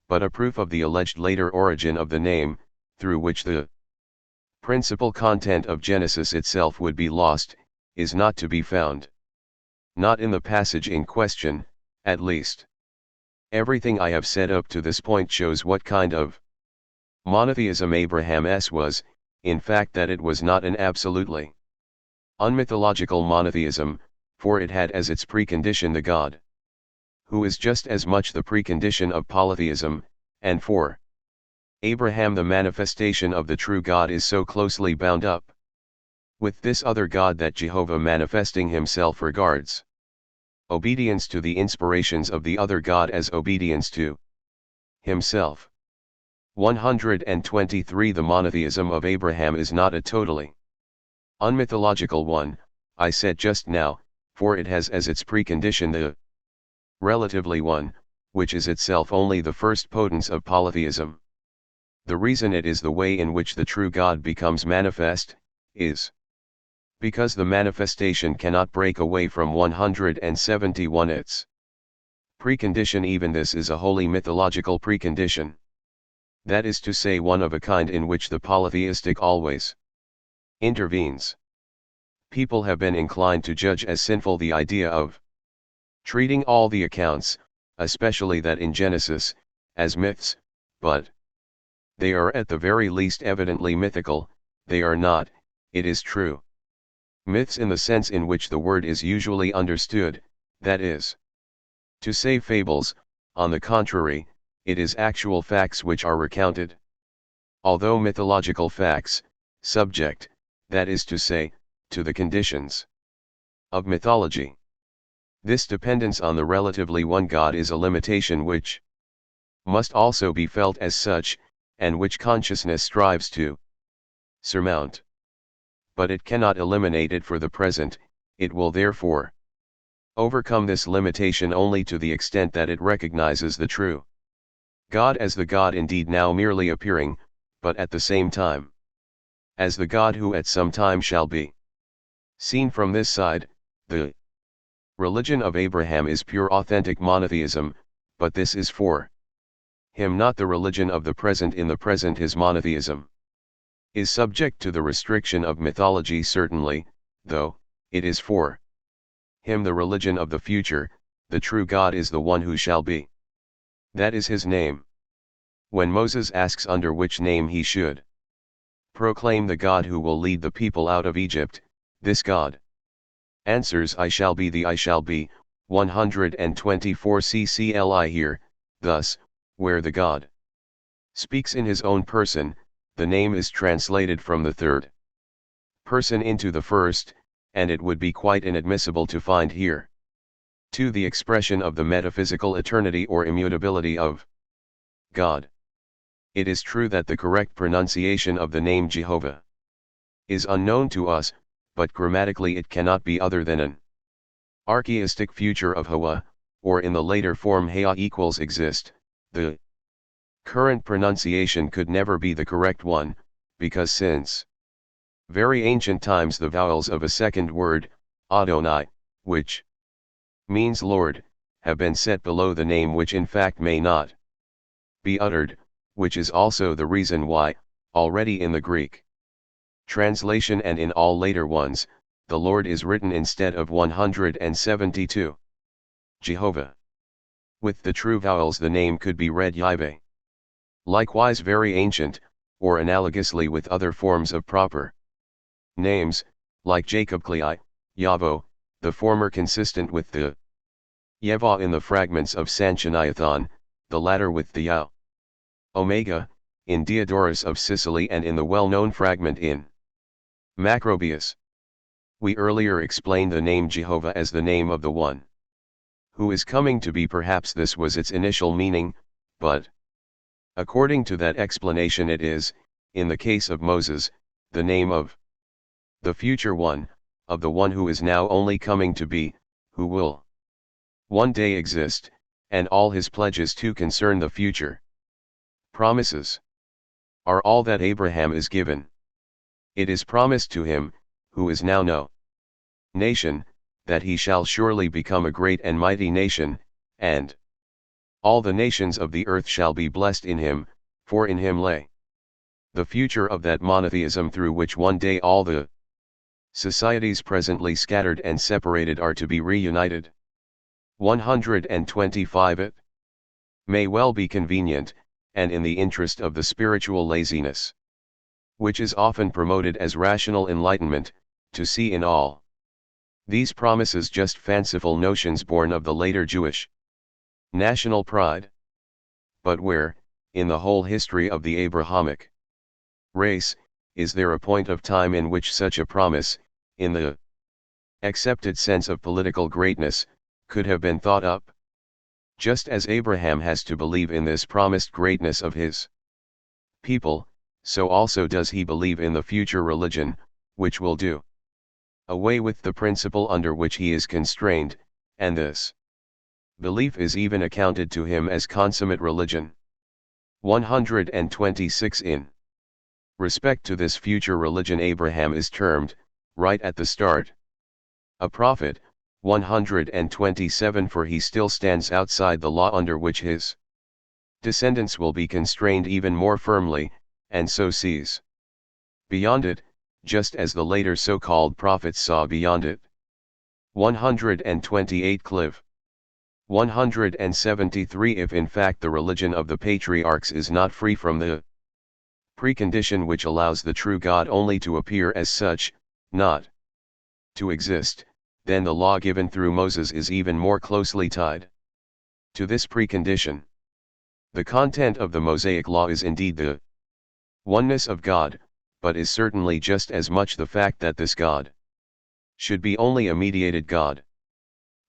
But a proof of the alleged later origin of the name, through which the principal content of Genesis itself would be lost, is not to be found. Not in the passage in question, at least. Everything I have said up to this point shows what kind of monotheism Abraham's was, in fact that it was not an absolutely unmythological monotheism, for it had as its precondition the God, who is just as much the precondition of polytheism, and for Abraham the manifestation of the true God is so closely bound up with this other God that Jehovah manifesting himself regards obedience to the inspirations of the other God as obedience to himself. 123. The monotheism of Abraham is not a totally unmythological one, I said just now, for it has as its precondition the relatively one, which is itself only the first potence of polytheism. The reason it is the way in which the true God becomes manifest, is because the manifestation cannot break away from 171 its precondition. Even this is a wholly mythological precondition. That is to say, one of a kind in which the polytheistic always intervenes. People have been inclined to judge as sinful the idea of treating all the accounts, especially that in Genesis, as myths, but they are at the very least evidently mythical. They are not, it is true, myths in the sense in which the word is usually understood, that is to say fables. On the contrary, it is actual facts which are recounted. Although mythological facts, subject, that is to say, to the conditions of mythology. This dependence on the relatively one God is a limitation which must also be felt as such, and which consciousness strives to surmount. But it cannot eliminate it for the present. It will therefore overcome this limitation only to the extent that it recognizes the true God as the God indeed now merely appearing, but at the same time as the God who at some time shall be seen from this side. The religion of Abraham is pure authentic monotheism, but this is for him not the religion of the present. In the present his monotheism is subject to the restriction of mythology certainly, though, it is for him the religion of the future. The true God is the one who shall be. That is his name. When Moses asks under which name he should proclaim the God who will lead the people out of Egypt, this God answers, I shall be the I shall be, 124 CCLI here. Thus, where the God speaks in his own person, the name is translated from the third person into the first, and it would be quite inadmissible to find here 2 the expression of the metaphysical eternity or immutability of God. It is true that the correct pronunciation of the name Jehovah is unknown to us, but grammatically it cannot be other than an archaistic future of Hawa, or in the later form Hea equals exist. The current pronunciation could never be the correct one, because since very ancient times the vowels of a second word, Adonai, which means Lord, have been set below the name, which in fact may not be uttered, which is also the reason why, already in the Greek translation and in all later ones, the Lord is written instead of 172. Jehovah. With the true vowels the name could be read Yahweh. Likewise very ancient, or analogously with other forms of proper names, like Jacob Klei, Yavo, the former consistent with the Yeva in the fragments of Sanchuniathon, the latter with the Yao. Omega, in Diodorus of Sicily and in the well-known fragment in Macrobius. We earlier explained the name Jehovah as the name of the one who is coming to be. Perhaps this was its initial meaning, but according to that explanation it is, in the case of Moses, the name of the future one, of the one who is now only coming to be, who will one day exist, and all his pledges to concern the future promises are all that Abraham is given. It is promised to him, who is now no nation, that he shall surely become a great and mighty nation, and all the nations of the earth shall be blessed in him, for in him lay the future of that monotheism through which one day all the societies presently scattered and separated are to be reunited. 125. It may well be convenient, and in the interest of the spiritual laziness, which is often promoted as rational enlightenment, to see in all these promises just fanciful notions born of the later Jewish national pride. But where, in the whole history of the Abrahamic race, is there a point of time in which such a promise, in the accepted sense of political greatness, could have been thought up? Just as Abraham has to believe in this promised greatness of his people, so also does he believe in the future religion, which will do away with the principle under which he is constrained, and this belief is even accounted to him as consummate religion. 126. In respect to this future religion Abraham is termed, right at the start, a prophet. 127. For he still stands outside the law under which his descendants will be constrained even more firmly, and so sees beyond it, just as the later so-called prophets saw beyond it. 128. Cliv. 173. If in fact the religion of the patriarchs is not free from the precondition which allows the true God only to appear as such, not to exist, then the law given through Moses is even more closely tied to this precondition. The content of the Mosaic law is indeed the oneness of God, but is certainly just as much the fact that this God should be only a mediated God.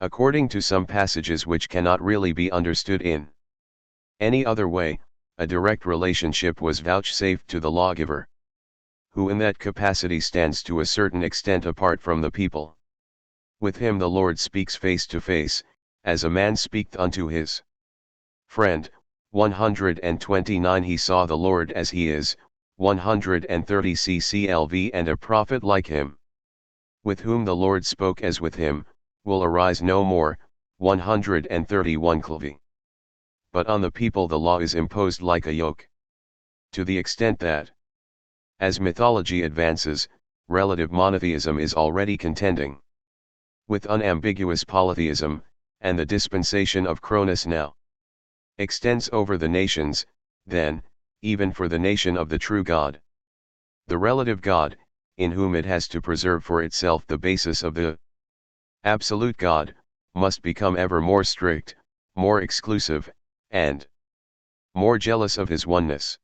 According to some passages which cannot really be understood in any other way, a direct relationship was vouchsafed to the lawgiver, who in that capacity stands to a certain extent apart from the people. With him the Lord speaks face to face, as a man speaketh unto his friend. 129. He saw the Lord as he is. 130 CCLV. And a prophet like him, with whom the Lord spoke as with him, will arise no more. 131 CLV. But on the people the law is imposed like a yoke, to the extent that, As mythology advances, relative monotheism is already contending with unambiguous polytheism, and the dispensation of Cronus now extends over the nations, then, even for the nation of the true God. The relative God, in whom it has to preserve for itself the basis of the absolute God, must become ever more strict, more exclusive, and more jealous of his oneness.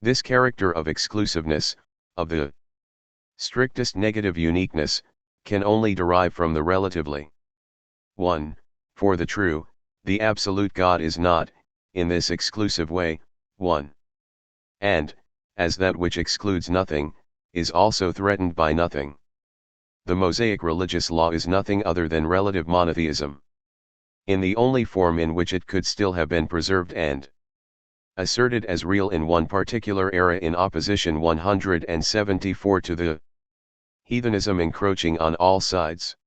This character of exclusiveness, of the strictest negative uniqueness, can only derive from the relatively 1, for the true, the absolute God is not, in this exclusive way, 1. And, as that which excludes nothing, is also threatened by nothing. The Mosaic religious law is nothing other than relative monotheism, in the only form in which it could still have been preserved and asserted as real in one particular era, in opposition 174 to the heathenism encroaching on all sides.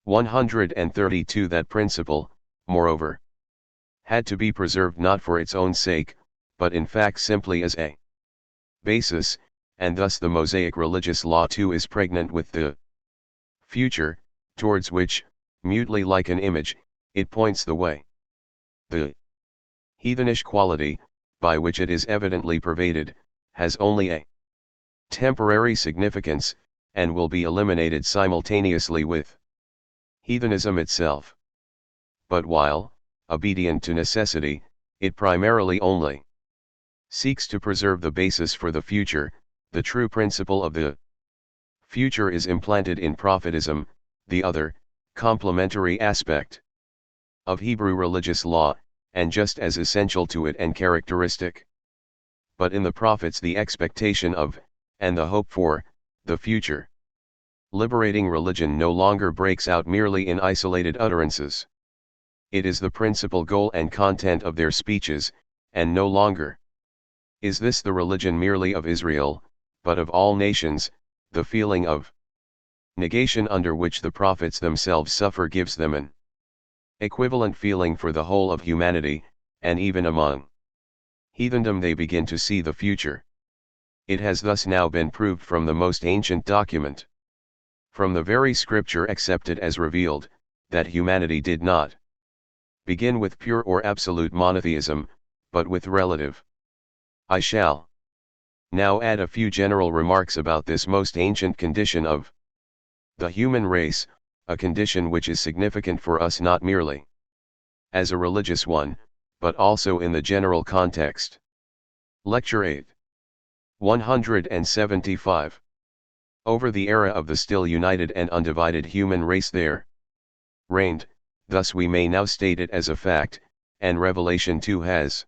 132 That principle, moreover, had to be preserved not for its own sake, but in fact simply as a basis, and thus the Mosaic religious law too is pregnant with the future, towards which, mutely like an image, it points the way. The heathenish quality, by which it is evidently pervaded, has only a temporary significance, and will be eliminated simultaneously with heathenism itself. But while, obedient to necessity, it primarily only seeks to preserve the basis for the future, the true principle of the future is implanted in prophetism, the other, complementary aspect of Hebrew religious law, and just as essential to it and characteristic. But in the prophets the expectation of, and the hope for, the future liberating religion no longer breaks out merely in isolated utterances. It is the principal goal and content of their speeches, and no longer is this the religion merely of Israel, but of all nations. The feeling of negation under which the prophets themselves suffer gives them an equivalent feeling for the whole of humanity, and even among heathendom they begin to see the future. It has thus now been proved from the most ancient document, from the very scripture accepted as revealed, that humanity did not begin with pure or absolute monotheism, but with relative. I shall now add a few general remarks about this most ancient condition of the human race, a condition which is significant for us not merely as a religious one, but also in the general context. Lecture 8. 175. Over the era of the still united and undivided human race there reigned, thus we may now state it as a fact, and Revelation 2 has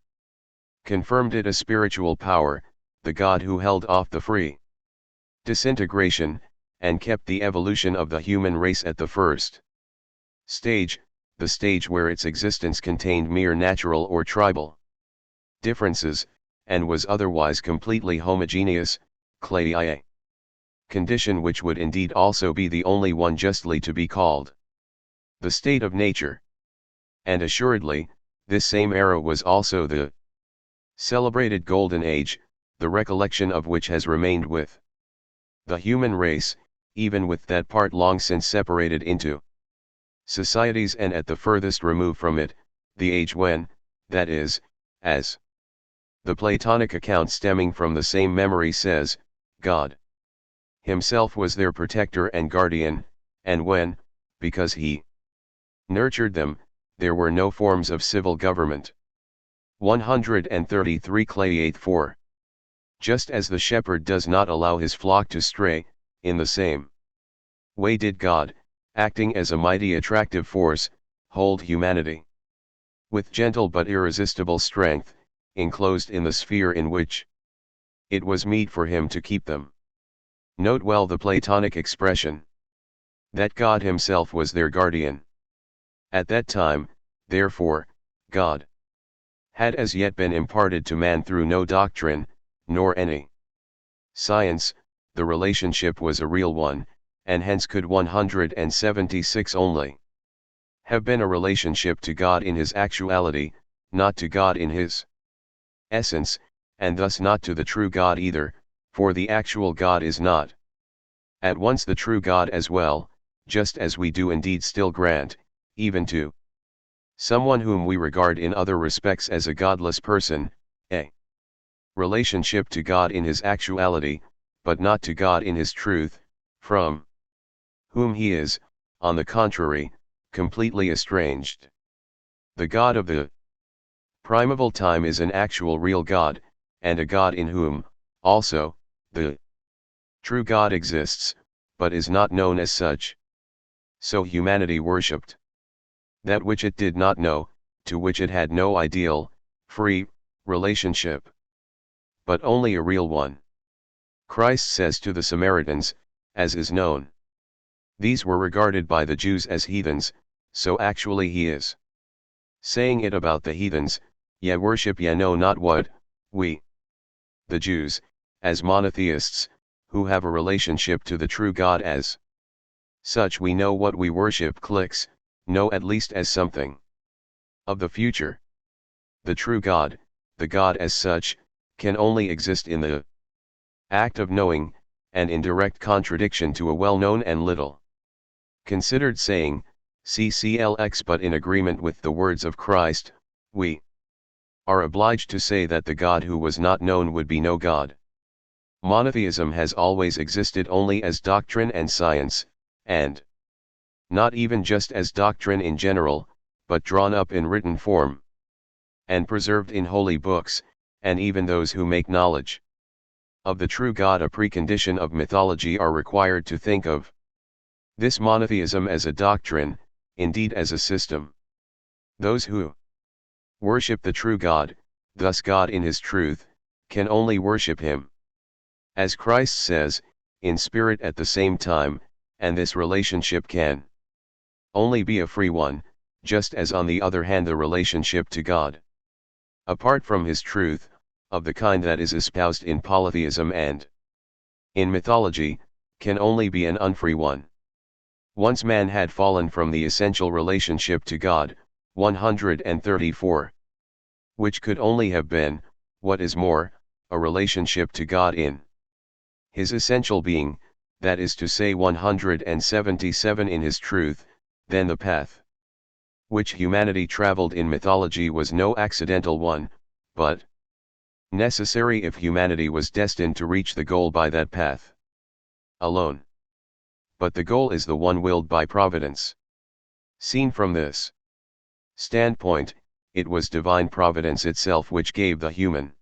confirmed it, a spiritual power, the God who held off the free disintegration, and kept the evolution of the human race at the first stage, the stage where its existence contained mere natural or tribal differences, and was otherwise completely homogeneous, a condition which would indeed also be the only one justly to be called the state of nature. And assuredly, this same era was also the celebrated Golden Age, the recollection of which has remained with the human race, even with that part long since separated into societies, and at the furthest remove from it, the age when, that is, as the Platonic account stemming from the same memory says, God himself was their protector and guardian, and when, because he nurtured them, there were no forms of civil government. 133 Clay 4. Just as the shepherd does not allow his flock to stray, in the same way did God, acting as a mighty attractive force, hold humanity with gentle but irresistible strength, enclosed in the sphere in which it was meet for him to keep them. Note well the Platonic expression that God himself was their guardian. At that time, therefore, God had as yet been imparted to man through no doctrine, nor any science. The relationship was a real one, and hence could 176 only have been a relationship to God in his actuality, not to God in his essence, and thus not to the true God either, for the actual God is not at once the true God as well, just as we do indeed still grant, even to someone whom we regard in other respects as a godless person, a relationship to God in his actuality, but not to God in his truth, from whom he is, on the contrary, completely estranged. The God of the primeval time is an actual real God, and a God in whom, also, the true God exists, but is not known as such. So humanity worshipped that which it did not know, to which it had no ideal, free, relationship, but only a real one. Christ says to the Samaritans, as is known. These were regarded by the Jews as heathens, so actually he is saying it about the heathens, ye worship ye know not what, we, the Jews, as monotheists, who have a relationship to the true God as such we know what we worship clicks, know at least as something of the future. The true God, the God as such, can only exist in the act of knowing, and in direct contradiction to a well-known and little considered saying, CCLX, but in agreement with the words of Christ, we are obliged to say that the God who was not known would be no God. Monotheism has always existed only as doctrine and science, and not even just as doctrine in general, but drawn up in written form, and preserved in holy books, and even those who make knowledge of the true God a precondition of mythology are required to think of this monotheism as a doctrine, indeed as a system. Those who worship the true God, thus God in his truth, can only worship him, as Christ says, in spirit at the same time, and this relationship can only be a free one, just as on the other hand the relationship to God, apart from his truth, of the kind that is espoused in polytheism and in mythology, can only be an unfree one. Once man had fallen from the essential relationship to God, 134. Which could only have been, what is more, a relationship to God in his essential being, that is to say 177 in his truth, then the path which humanity traveled in mythology was no accidental one, but necessary if humanity was destined to reach the goal by that path alone. But the goal is the one willed by providence. Seen from this standpoint, it was divine providence itself which gave the human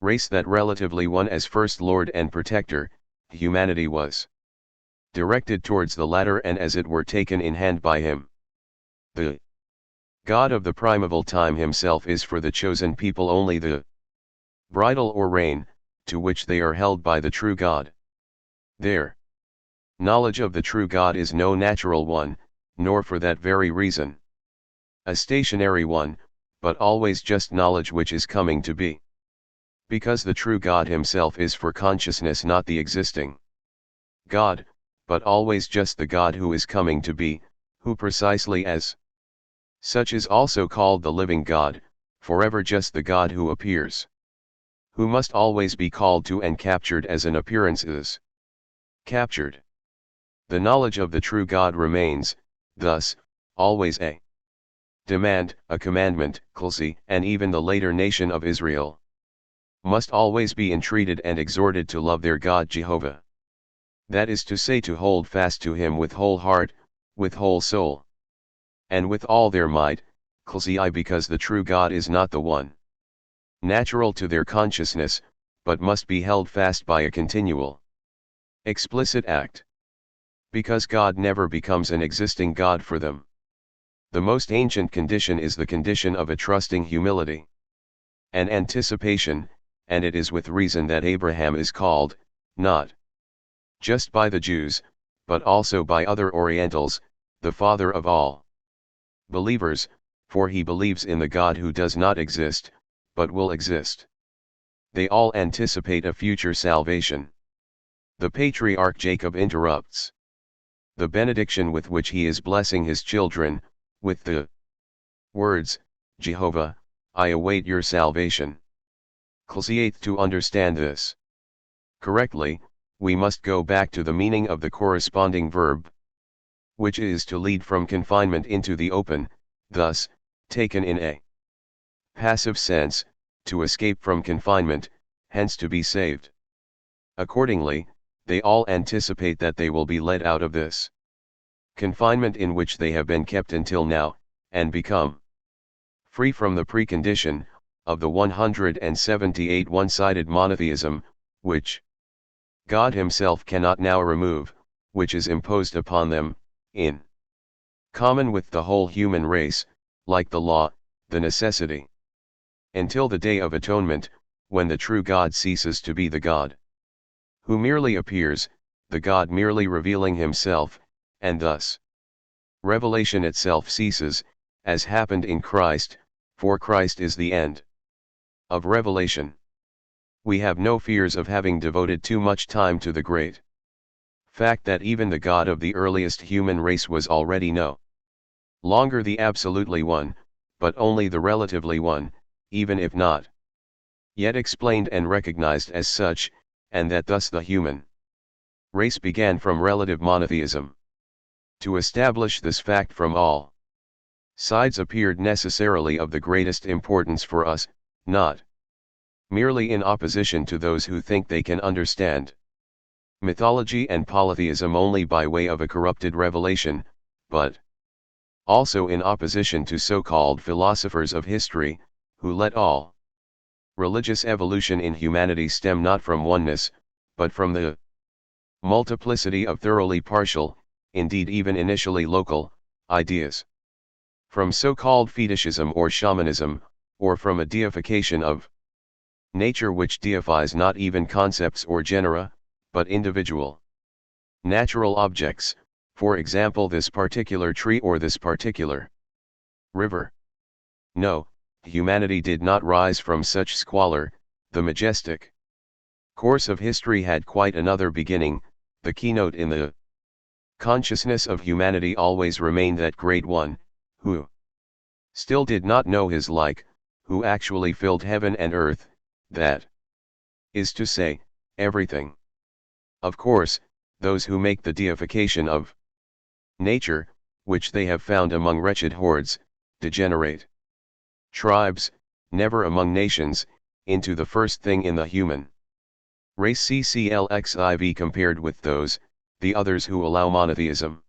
race that relatively one as first Lord and protector. Humanity was directed towards the latter and as it were taken in hand by him. The God of the primeval time himself is for the chosen people only the bridle or rein, to which they are held by the true God. Their knowledge of the true God is no natural one, nor for that very reason a stationary one, but always just knowledge which is coming to be. Because the true God himself is for consciousness not the existing God, but always just the God who is coming to be, who precisely as such is also called the living God, forever just the God who appears, who must always be called to and captured as an appearance is captured. The knowledge of the true God remains, thus, always a demand, a commandment, and even the later nation of Israel must always be entreated and exhorted to love their God Jehovah. That is to say, to hold fast to him with whole heart, with whole soul, and with all their might, because the true God is not the one natural to their consciousness, but must be held fast by a continual, explicit act. Because God never becomes an existing God for them. The most ancient condition is the condition of a trusting humility, an anticipation, and it is with reason that Abraham is called, not just by the Jews, but also by other Orientals, the father of all believers, for he believes in the God who does not exist, but will exist. They all anticipate a future salvation. The patriarch Jacob interrupts the benediction with which he is blessing his children, with the words, Jehovah, I await your salvation. To understand this Correctly, we must go back to the meaning of the corresponding verb, which is to lead from confinement into the open, thus, taken in a passive sense, to escape from confinement, hence to be saved. Accordingly, they all anticipate that they will be led out of this confinement in which they have been kept until now, and become free from the precondition of the 178 one-sided monotheism, which God himself cannot now remove, which is imposed upon them, in common with the whole human race, like the law, the necessity. Until the day of atonement, when the true God ceases to be the God who merely appears, the God merely revealing himself, and thus revelation itself ceases, as happened in Christ, for Christ is the end of revelation. We have no fears of having devoted too much time to the great fact that even the God of the earliest human race was already no longer the absolutely one, but only the relatively one, even if not yet explained and recognized as such, and that thus the human race began from relative monotheism. To establish this fact from all sides appeared necessarily of the greatest importance for us, not merely in opposition to those who think they can understand mythology and polytheism only by way of a corrupted revelation, but also in opposition to so-called philosophers of history, who let all religious evolution in humanity stem not from oneness, but from the multiplicity of thoroughly partial, indeed even initially local, ideas. From so-called fetishism or shamanism, or from a deification of nature which deifies not even concepts or genera, but individual natural objects, for example this particular tree or this particular river. No, humanity did not rise from such squalor. The majestic course of history had quite another beginning. The keynote in the consciousness of humanity always remained that great one, who still did not know his like, who actually filled heaven and earth, that is to say, everything. Of course, those who make the deification of nature, which they have found among wretched hordes, degenerate tribes, never among nations, into the first thing in the human race CCLXIV compared with those, the others who allow monotheism.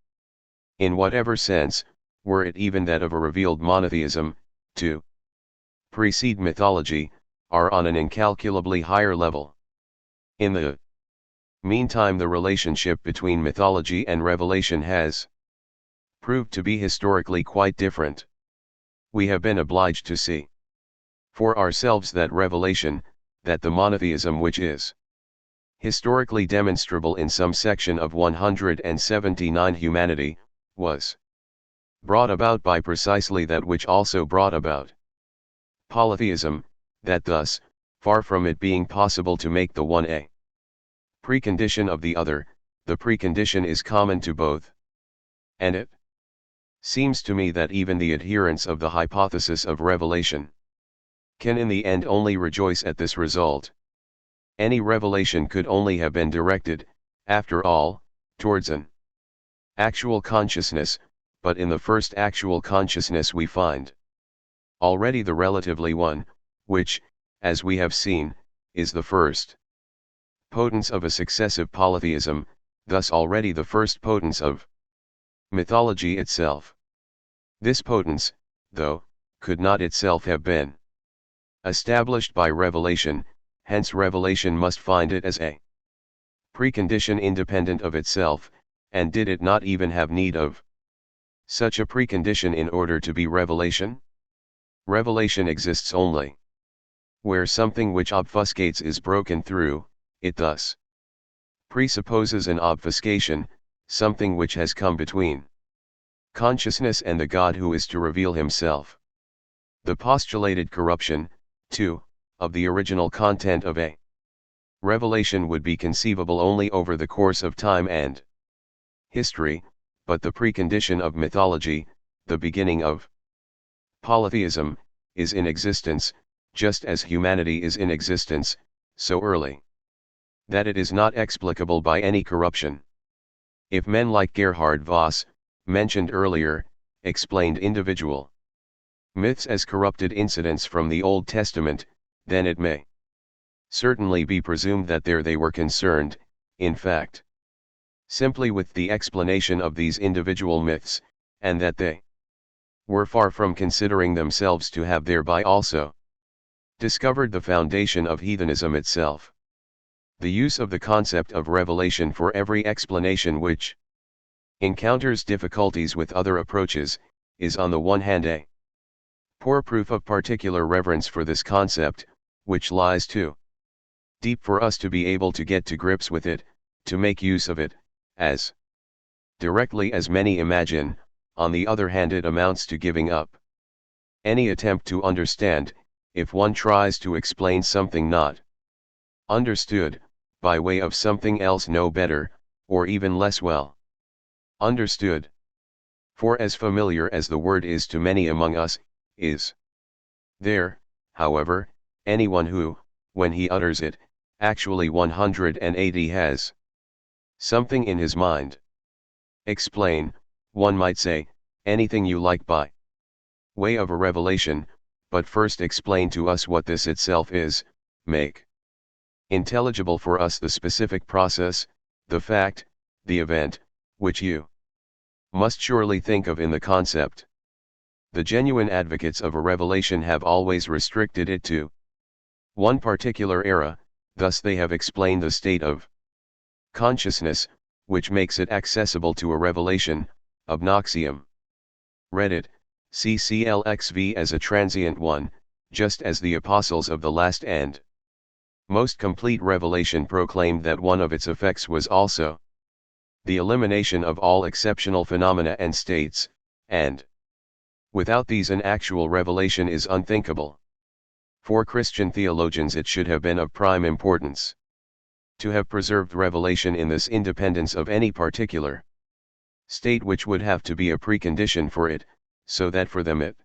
In whatever sense, were it even that of a revealed monotheism, to precede mythology, are on an incalculably higher level. In the meantime the relationship between mythology and revelation has proved to be historically quite different. We have been obliged to see for ourselves that revelation, that the monotheism which is historically demonstrable in some section of 179 humanity, was brought about by precisely that which also brought about polytheism, that thus, far from it being possible to make the one a precondition of the other, the precondition is common to both. And it seems to me that even the adherents of the hypothesis of revelation can in the end only rejoice at this result. Any revelation could only have been directed, after all, towards an actual consciousness, but in the first actual consciousness we find already the relatively one, which, as we have seen, is the first potence of a successive polytheism, thus already the first potence of mythology itself. This potence, though, could not itself have been established by revelation, hence revelation must find it as a precondition independent of itself, and did it not even have need of such a precondition in order to be revelation? Revelation exists only where something which obfuscates is broken through. It thus presupposes an obfuscation, something which has come between consciousness and the God who is to reveal himself. The postulated corruption, too, of the original content of a revelation would be conceivable only over the course of time and history, but the precondition of mythology, the beginning of polytheism, is in existence, just as humanity is in existence, so early. that it is not explicable by any corruption. If men like Gerhard Voss, mentioned earlier, explained individual myths as corrupted incidents from the Old Testament, then it may certainly be presumed that there they were concerned, in fact, simply with the explanation of these individual myths, and that they were far from considering themselves to have thereby also discovered the foundation of heathenism itself. The use of the concept of revelation for every explanation which encounters difficulties with other approaches, is on the one hand a poor proof of particular reverence for this concept, which lies too deep for us to be able to get to grips with it, to make use of it, as directly as many imagine. On the other hand, it amounts to giving up any attempt to understand, if one tries to explain something not understood, by way of something else no better, or even less well understood. For as familiar as the word is to many among us, is there, however, anyone who, when he utters it, actually 180 has something in his mind? Explain, one might say, anything you like by way of a revelation, but first explain to us what this itself is, make intelligible for us the specific process, the fact, the event, which you must surely think of in the concept. The genuine advocates of a revelation have always restricted it to one particular era, thus they have explained the state of consciousness, which makes it accessible to a revelation, obnoxium. Reddit, CCLXV as a transient one, just as the apostles of the last and most complete revelation proclaimed that one of its effects was also the elimination of all exceptional phenomena and states, and without these an actual revelation is unthinkable. For Christian theologians it should have been of prime importance to have preserved revelation in this independence of any particular state, which would have to be a precondition for it, so that for them it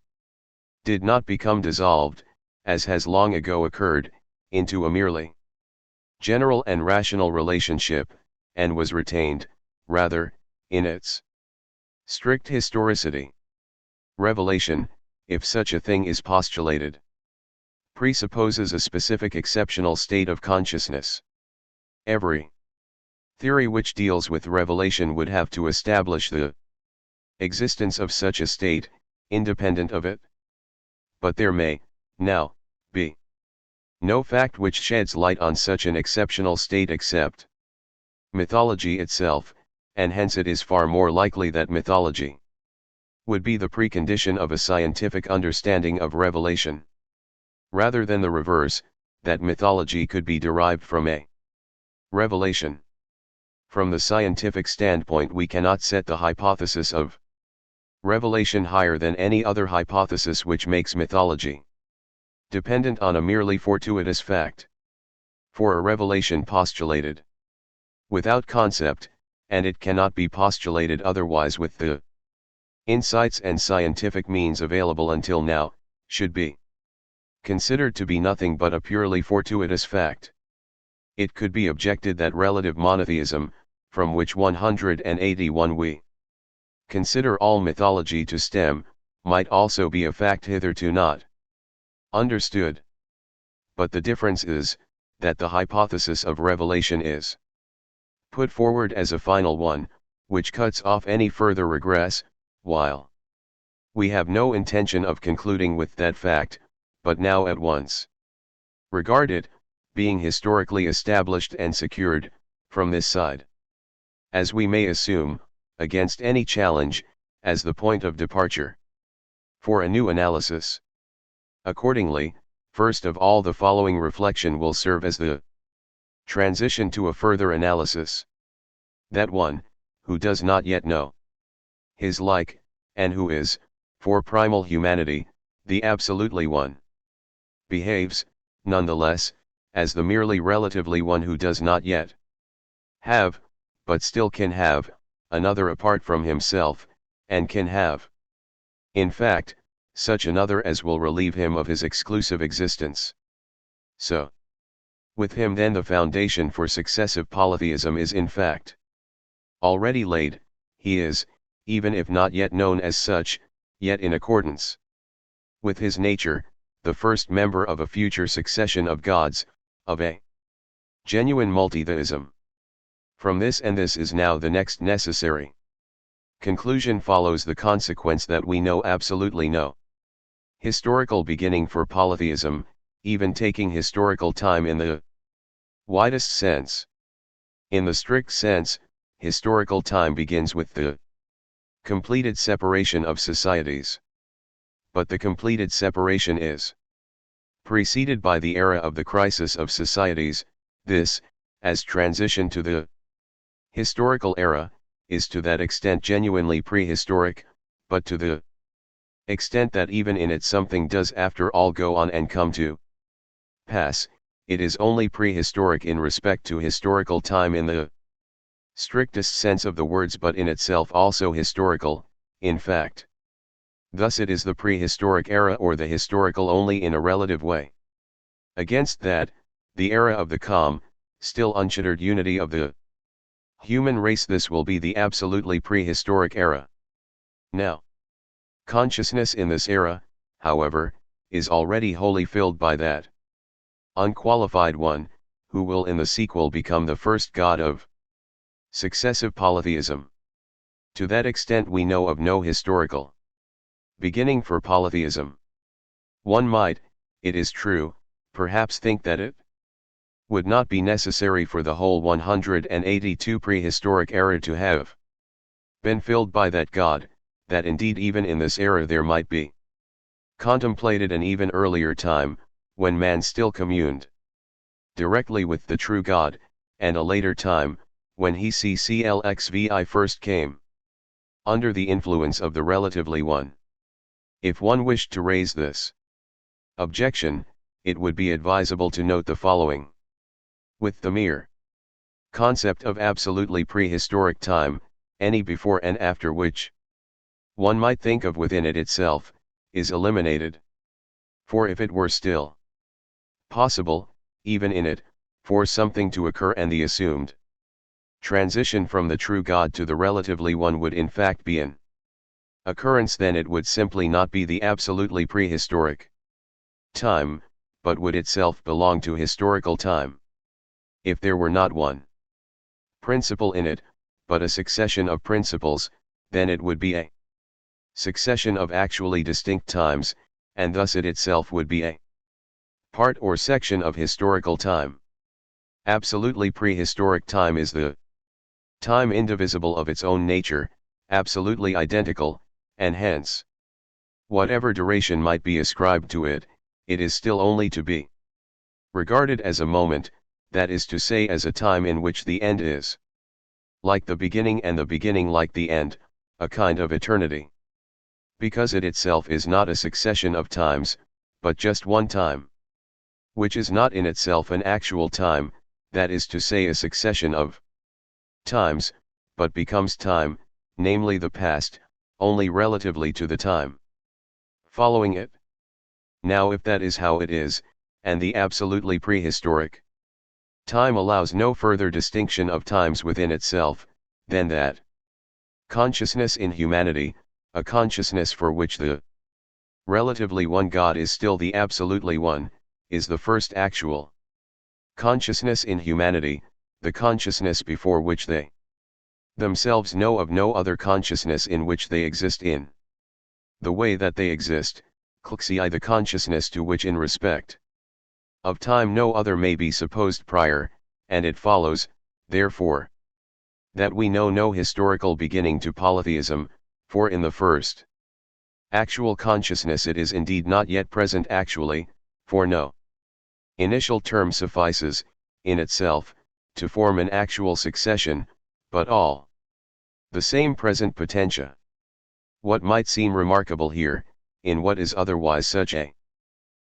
did not become dissolved, as has long ago occurred, into a merely general and rational relationship, and was retained, rather, in its strict historicity. Revelation, if such a thing is postulated, presupposes a specific exceptional state of consciousness. Every theory which deals with revelation would have to establish the existence of such a state, independent of it. But there may, now, be no fact which sheds light on such an exceptional state except mythology itself, and hence it is far more likely that mythology would be the precondition of a scientific understanding of revelation, rather than the reverse, that mythology could be derived from a revelation. From the scientific standpoint, we cannot set the hypothesis of revelation higher than any other hypothesis which makes mythology dependent on a merely fortuitous fact. For a revelation postulated without concept, and it cannot be postulated otherwise with the insights and scientific means available until now, should be considered to be nothing but a purely fortuitous fact. It could be objected that relative monotheism, from which 181 we consider all mythology to stem, might also be a fact hitherto not understood. But the difference is, that the hypothesis of revelation is put forward as a final one, which cuts off any further regress, while we have no intention of concluding with that fact, but now at once regard it, being historically established and secured, from this side, as we may assume, against any challenge, as the point of departure for a new analysis. Accordingly, first of all, the following reflection will serve as the transition to a further analysis. That one, who does not yet know his like, and who is, for primal humanity, the absolutely one, behaves, nonetheless, as the merely relatively one who does not yet have, but still can have, another apart from himself, and can have, in fact, such another as will relieve him of his exclusive existence. So, With him then the foundation for successive polytheism is in fact already laid. He is, even if not yet known as such, yet in accordance with his nature, the first member of a future succession of gods, of a genuine multitheism. From this and this is now the next necessary conclusion follows the consequence that we know absolutely no historical beginning for polytheism, even taking historical time in the widest sense. In the strict sense, historical time begins with the completed separation of societies. But the completed separation is preceded by the era of the crisis of societies. This, as transition to the historical era, is to that extent genuinely prehistoric, but to the extent that even in it something does after all go on and come to pass, it is only prehistoric in respect to historical time in the strictest sense of the words, but in itself also historical, in fact. Thus it is the prehistoric era or the historical only in a relative way. Against that, the era of the calm, still unshuttered unity of the human race, this will be the absolutely prehistoric era. Now, consciousness in this era, however, is already wholly filled by that unqualified one, who will in the sequel become the first god of successive polytheism. To that extent we know of no historical beginning for polytheism. One might, it is true, perhaps think that it would not be necessary for the whole 182 prehistoric era to have been filled by that god, that indeed even in this era there might be contemplated an even earlier time, when man still communed directly with the true God, and a later time, when he CCLXVI first came under the influence of the relatively one. If one wished to raise this objection, it would be advisable to note the following. With the mere concept of absolutely prehistoric time, any before and after which one might think of within it itself, is eliminated. For if it were still possible, even in it, for something to occur and the assumed transition from the true God to the relatively one would in fact be an occurrence, then it would simply not be the absolutely prehistoric time, but would itself belong to historical time. If there were not one principle in it, but a succession of principles, then it would be a succession of actually distinct times, and thus it itself would be a part or section of historical time. Absolutely prehistoric time is the time indivisible of its own nature, absolutely identical, and hence, whatever duration might be ascribed to it, it is still only to be regarded as a moment, that is to say as a time in which the end is like the beginning and the beginning like the end, a kind of eternity. Because it itself is not a succession of times, but just one time, which is not in itself an actual time, that is to say a succession of times, but becomes time, namely the past, only relatively to the time following it. Now if that is how it is, and the absolutely prehistoric time allows no further distinction of times within itself, then that consciousness in humanity, a consciousness for which the relatively one God is still the absolutely one, is the first actual consciousness in humanity, the consciousness before which they themselves know of no other consciousness in which they exist in the way that they exist, the consciousness to which in respect of time no other may be supposed prior, and it follows, therefore, that we know no historical beginning to polytheism, for in the first actual consciousness it is indeed not yet present actually, for no initial term suffices, in itself, to form an actual succession, but all the same present potentia. What might seem remarkable here, in what is otherwise such a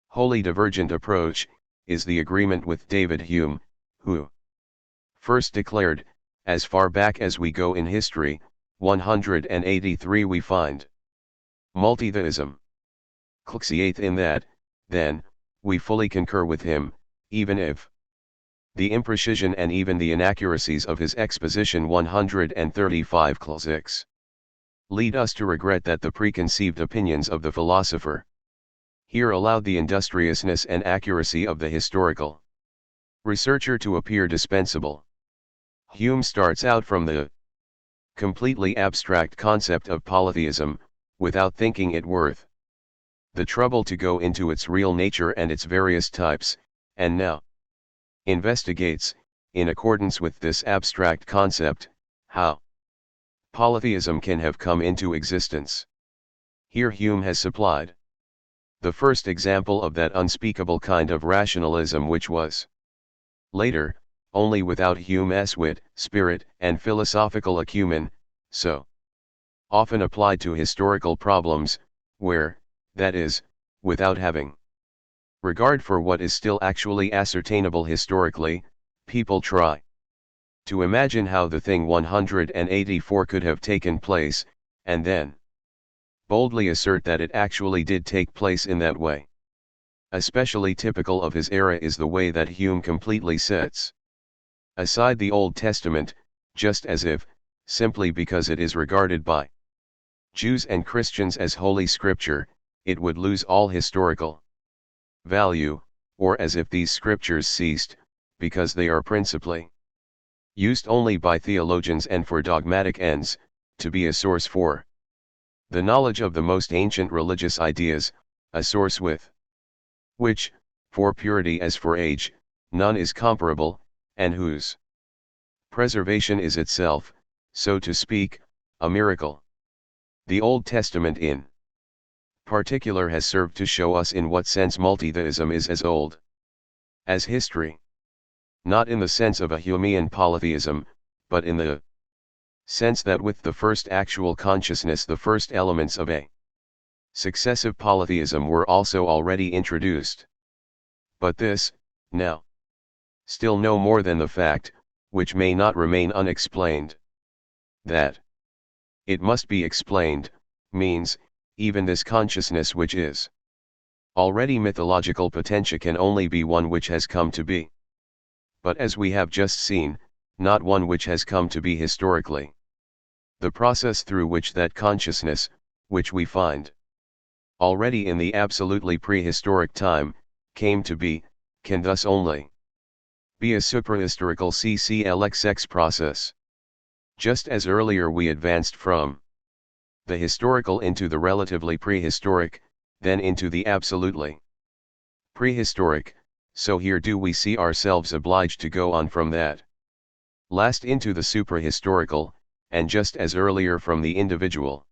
wholly divergent approach, is the agreement with David Hume, who first declared, as far back as we go in history, 183 we find multitheism. In that, then, we fully concur with him, even if The imprecision and even the inaccuracies of his exposition 135 lead us to regret that the preconceived opinions of the philosopher here allowed the industriousness and accuracy of the historical researcher to appear dispensable. Hume starts out from the completely abstract concept of polytheism, without thinking it worth the trouble to go into its real nature and its various types, and now investigates, in accordance with this abstract concept, how polytheism can have come into existence. Here Hume has supplied the first example of that unspeakable kind of rationalism which was later, only without Hume's wit, spirit, and philosophical acumen, so often applied to historical problems, where, that is, without having regard for what is still actually ascertainable historically, people try to imagine how the thing 184 could have taken place, and then boldly assert that it actually did take place in that way. Especially typical of his era is the way that Hume completely sets aside the Old Testament, just as if, simply because it is regarded by Jews and Christians as Holy Scripture, it would lose all historical value, or as if these scriptures ceased, because they are principally used only by theologians and for dogmatic ends, to be a source for the knowledge of the most ancient religious ideas, a source with which, for purity as for age, none is comparable, and whose preservation is itself, so to speak, a miracle. The Old Testament in particular has served to show us in what sense multitheism is as old as history. Not in the sense of a Humean polytheism, but in the sense that with the first actual consciousness the first elements of a successive polytheism were also already introduced. But this, now, still no more than the fact, which may not remain unexplained, that it must be explained, means, even this consciousness which is already mythological potentia can only be one which has come to be. But as we have just seen, not one which has come to be historically. The process through which that consciousness, which we find already in the absolutely prehistoric time, came to be, can thus only be a suprahistorical CCLXX process. Just as earlier we advanced from the historical into the relatively prehistoric, then into the absolutely prehistoric, so here do we see ourselves obliged to go on from that last into the suprahistorical, and just as earlier from the individual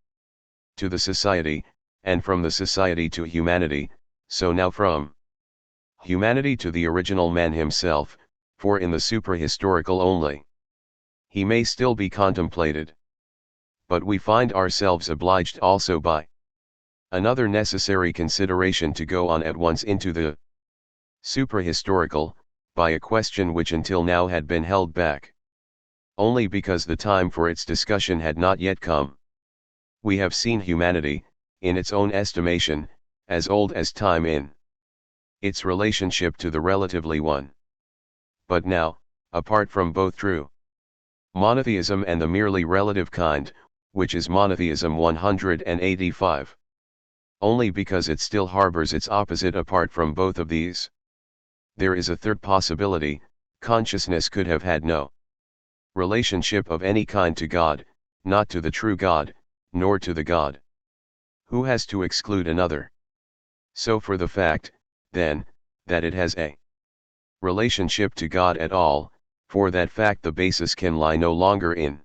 to the society, and from the society to humanity, so now from humanity to the original man himself, for in the suprahistorical only he may still be contemplated. But we find ourselves obliged also by another necessary consideration to go on at once into the suprahistorical, by a question which until now had been held back only because the time for its discussion had not yet come. We have seen humanity, in its own estimation, as old as time in its relationship to the relatively one. But now, apart from both true monotheism and the merely relative kind, which is monotheism 185. Only because it still harbors its opposite apart from both of these. There is a third possibility: consciousness could have had no relationship of any kind to God, not to the true God, nor to the God who has to exclude another. So for the fact, then, that it has a relationship to God at all, for that fact the basis can lie no longer in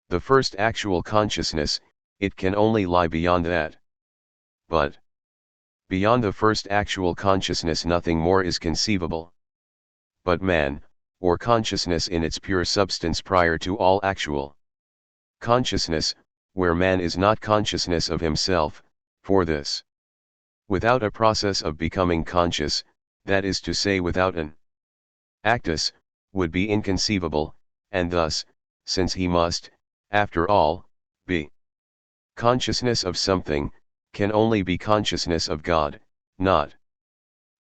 the first actual consciousness, it can only lie beyond that. But beyond the first actual consciousness nothing more is conceivable. But man, or consciousness in its pure substance prior to all actual consciousness, where man is not consciousness of himself, for this, without a process of becoming conscious, that is to say without an actus, would be inconceivable, and thus, since he must, after all, be consciousness of something, can only be consciousness of God, not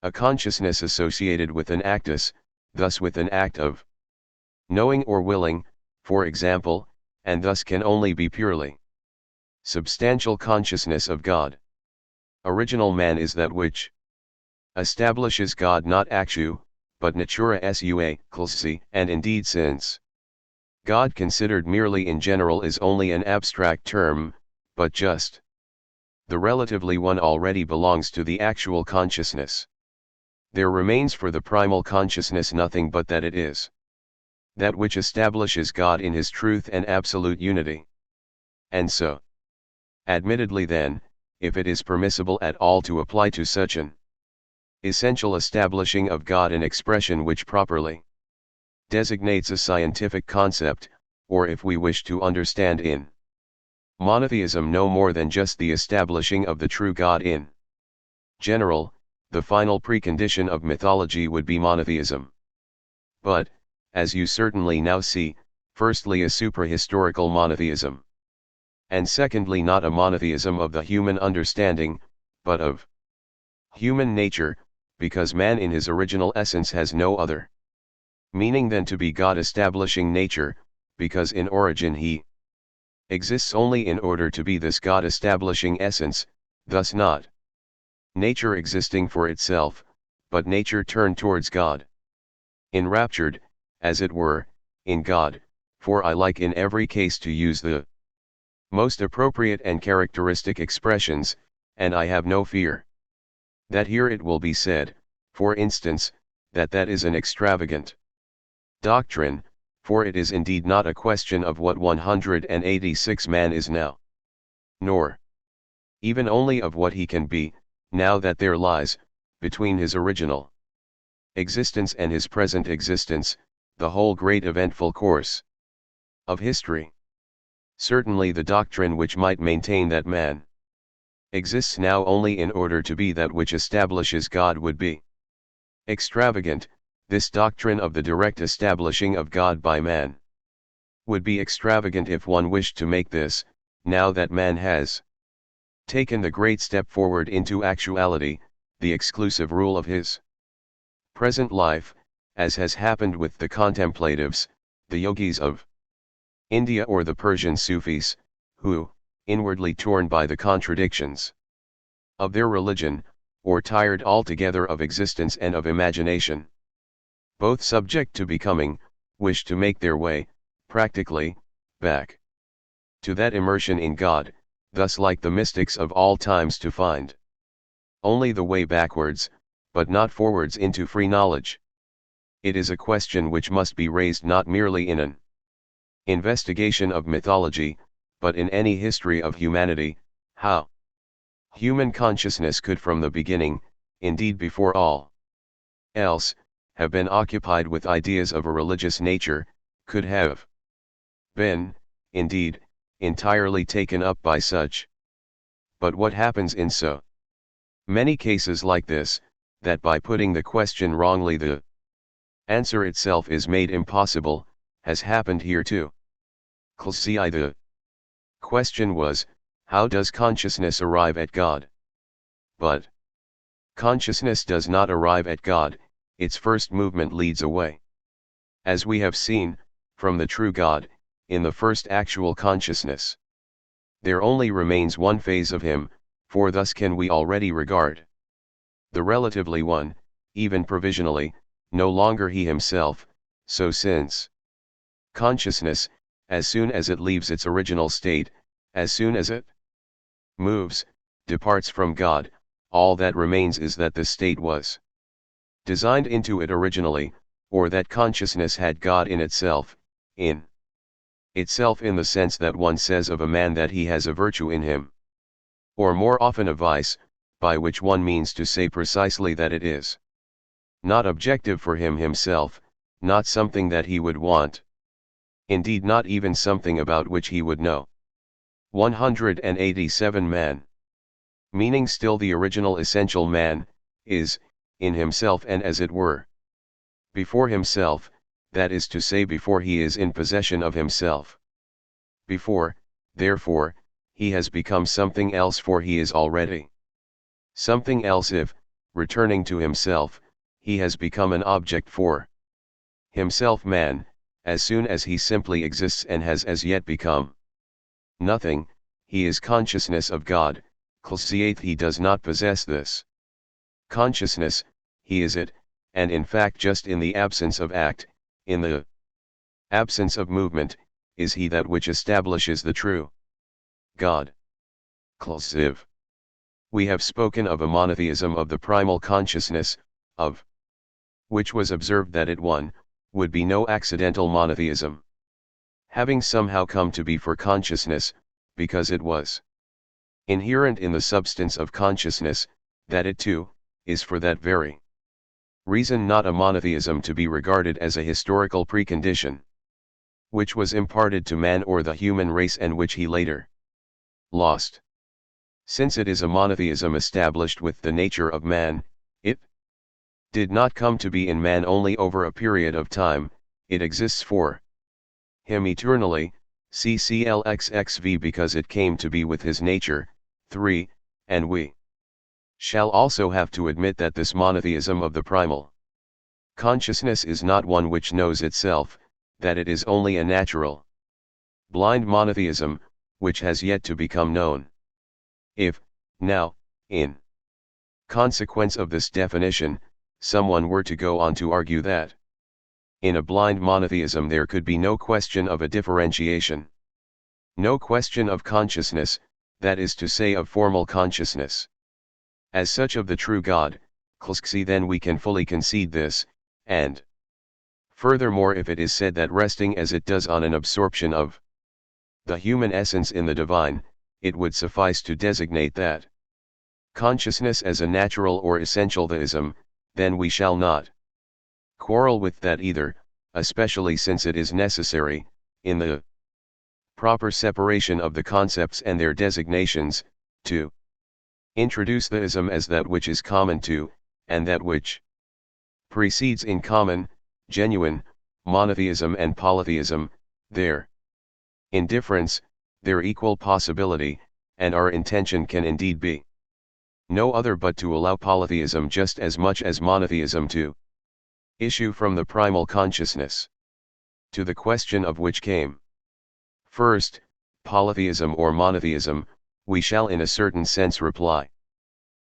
a consciousness associated with an actus, thus with an act of knowing or willing, for example, and thus can only be purely substantial consciousness of God. Original man is that which establishes God not actu, but natura sua, clasi, and indeed since God considered merely in general is only an abstract term, but just the relatively one already belongs to the actual consciousness. There remains for the primal consciousness nothing but that it is that which establishes God in his truth and absolute unity. And so, admittedly then, if it is permissible at all to apply to such an essential establishing of God an expression which properly designates a scientific concept, or if we wish to understand in monotheism no more than just the establishing of the true God in general, the final precondition of mythology would be monotheism. But, as you certainly now see, firstly a suprahistorical monotheism, and secondly not a monotheism of the human understanding, but of human nature, because man in his original essence has no other meaning than to be God establishing nature, because in origin he exists only in order to be this God establishing essence, thus not nature existing for itself, but nature turned towards God. Enraptured, as it were, in God, for I like in every case to use the most appropriate and characteristic expressions, and I have no fear that here it will be said, for instance, that that is an extravagant doctrine, for it is indeed not a question of what 186 man is now, nor even only of what he can be, now that there lies, between his original existence and his present existence, the whole great eventful course of history. Certainly the doctrine which might maintain that man exists now only in order to be that which establishes God would be extravagant. This doctrine of the direct establishing of God by man would be extravagant if one wished to make this, now that man has taken the great step forward into actuality, the exclusive rule of his present life, as has happened with the contemplatives, the yogis of India or the Persian Sufis, who, inwardly torn by the contradictions of their religion, or tired altogether of existence and of imagination, both subject to becoming, wish to make their way, practically, back to that immersion in God, thus like the mystics of all times to find only the way backwards, but not forwards into free knowledge. It is a question which must be raised not merely in an investigation of mythology, but in any history of humanity, how human consciousness could from the beginning, indeed before all else, have been occupied with ideas of a religious nature, could have been, indeed, entirely taken up by such. But what happens in so many cases like this, that by putting the question wrongly the answer itself is made impossible, has happened here too. Clasi, the question was, how does consciousness arrive at God? But consciousness does not arrive at God, its first movement leads away, as we have seen, from the true God, in the first actual consciousness. There only remains one phase of him, for thus can we already regard the relatively one, even provisionally, no longer he himself, so since consciousness, as soon as it leaves its original state, as soon as it moves, departs from God, all that remains is that the state was designed into it originally, or that consciousness had God in itself in the sense that one says of a man that he has a virtue in him, or more often a vice, by which one means to say precisely that it is not objective for him himself, not something that he would want, indeed not even something about which he would know. 187 man, meaning still the original essential man, is, in himself and as it were, before himself, that is to say before he is in possession of himself. Before, therefore, he has become something else, for he is already something else if, returning to himself, he has become an object for himself man, as soon as he simply exists and has as yet become nothing, he is consciousness of God, he does not possess this consciousness, he is it, and in fact just in the absence of act, in the absence of movement, is he that which establishes the true God. We have spoken of a monotheism of the primal consciousness, of which was observed that it would be no accidental monotheism, having somehow come to be for consciousness, because it was inherent in the substance of consciousness, that it too, is for that very reason not a monotheism to be regarded as a historical precondition, which was imparted to man or the human race and which he later lost. Since it is a monotheism established with the nature of man, it did not come to be in man only over a period of time, it exists for him eternally, CCLXXV, because it came to be with his nature. 3, and we shall also have to admit that this monotheism of the primal consciousness is not one which knows itself, that it is only a natural, blind monotheism, which has yet to become known. If, now, in consequence of this definition, someone were to go on to argue that in a blind monotheism there could be no question of a differentiation, no question of consciousness, that is to say of formal consciousness, as such of the true God, then we can fully concede this, and furthermore if it is said that resting as it does on an absorption of the human essence in the divine, it would suffice to designate that consciousness as a natural or essential theism, then we shall not quarrel with that either, especially since it is necessary, in the proper separation of the concepts and their designations, to introduce theism as that which is common to, and that which precedes in common, genuine, monotheism and polytheism, their indifference, their equal possibility, and our intention can indeed be no other but to allow polytheism just as much as monotheism to issue from the primal consciousness. To the question of which came first, polytheism or monotheism, we shall in a certain sense reply,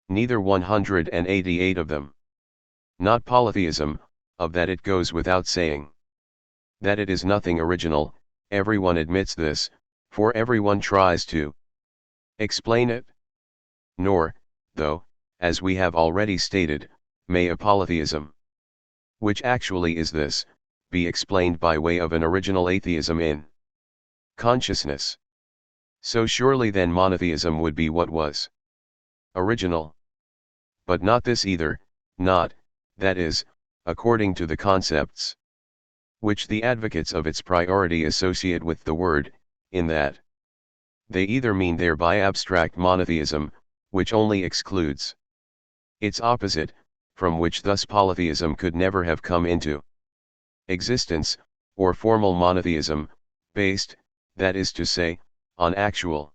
neither 188 of them. Not polytheism, of that it goes without saying that it is nothing original, everyone admits this, for everyone tries to explain it. Nor, though, as we have already stated, may a polytheism, which actually is this, be explained by way of an original atheism in consciousness. So surely then monotheism would be what was original. But not this either, not, that is, according to the concepts which the advocates of its priority associate with the word, in that they either mean thereby abstract monotheism, which only excludes its opposite, from which thus polytheism could never have come into existence, or formal monotheism, based, that is to say, on actual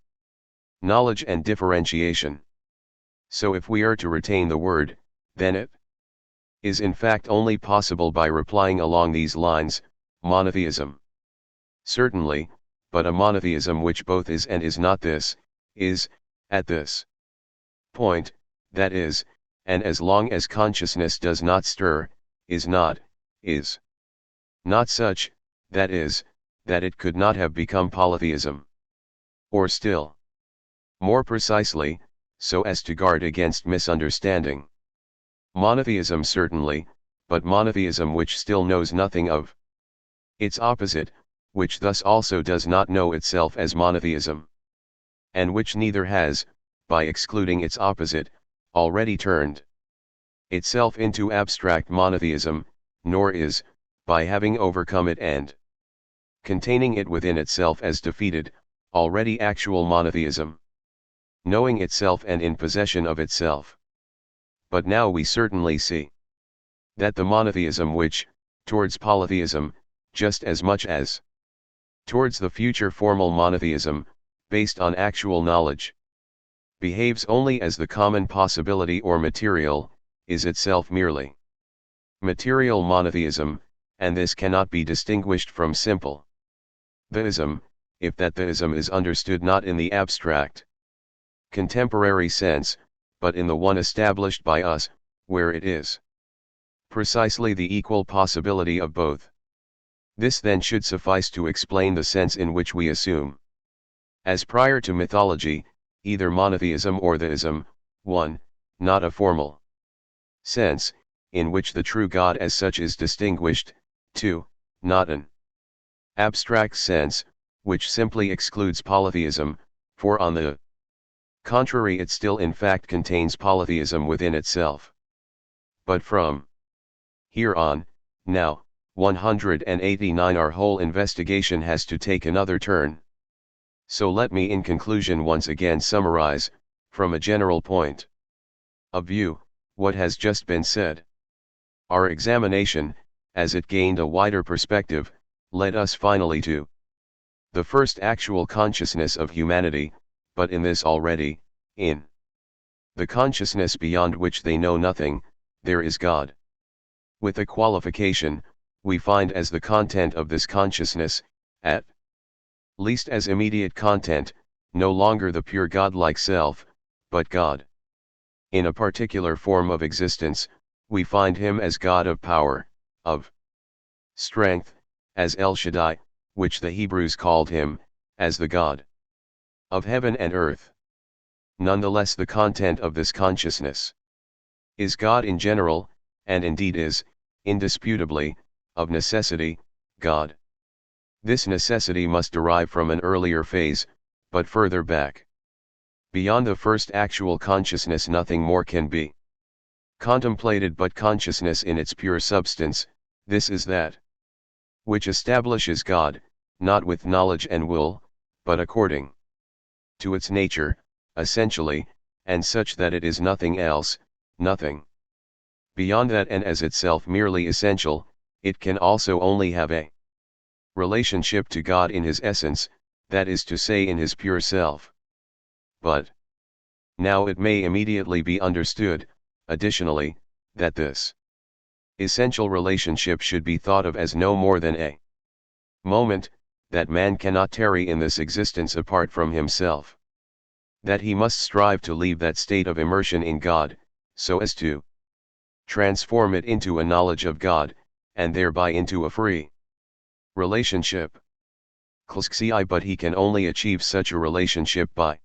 knowledge and differentiation. So if we are to retain the word, then it is in fact only possible by replying along these lines, monotheism. Certainly, but a monotheism which both is and is not this, is, at this point, that is, and as long as consciousness does not stir, is not such, that is, that it could not have become polytheism. Or still more precisely, so as to guard against misunderstanding, monotheism certainly, but monotheism which still knows nothing of its opposite, which thus also does not know itself as monotheism, and which neither has, by excluding its opposite, already turned itself into abstract monotheism, nor is, by having overcome it and containing it within itself as defeated, already actual monotheism, knowing itself and in possession of itself. But now we certainly see that the monotheism which, towards polytheism, just as much as towards the future formal monotheism, based on actual knowledge, behaves only as the common possibility or material, is itself merely material monotheism, and this cannot be distinguished from simple theism, if that theism is understood not in the abstract, contemporary sense, but in the one established by us, where it is precisely the equal possibility of both. This then should suffice to explain the sense in which we assume, as prior to mythology, either monotheism or theism, 1, not a formal sense, in which the true God as such is distinguished, 2, not an abstract sense, which simply excludes polytheism, for on the contrary it still in fact contains polytheism within itself. But from here on, now, 189 our whole investigation has to take another turn. So let me in conclusion once again summarize, from a general point of view, what has just been said. Our examination, as it gained a wider perspective, led us finally to the first actual consciousness of humanity, but in this already, in the consciousness beyond which they know nothing, there is God. With a qualification, we find as the content of this consciousness, at least as immediate content, no longer the pure God-like self, but God. In a particular form of existence, we find him as God of power, of strength, as El Shaddai, which the Hebrews called him, as the God of heaven and earth. Nonetheless, the content of this consciousness is God in general, and indeed is, indisputably, of necessity, God. This necessity must derive from an earlier phase, but further back. Beyond the first actual consciousness nothing more can be contemplated but consciousness in its pure substance. This is that which establishes God, not with knowledge and will, but according to its nature, essentially, and such that it is nothing else, nothing beyond that, and as itself merely essential, it can also only have a relationship to God in his essence, that is to say in his pure self. But now it may immediately be understood, additionally, that this essential relationship should be thought of as no more than a moment, that man cannot tarry in this existence apart from himself. That he must strive to leave that state of immersion in God, so as to transform it into a knowledge of God, and thereby into a free relationship. But he can only achieve such a relationship by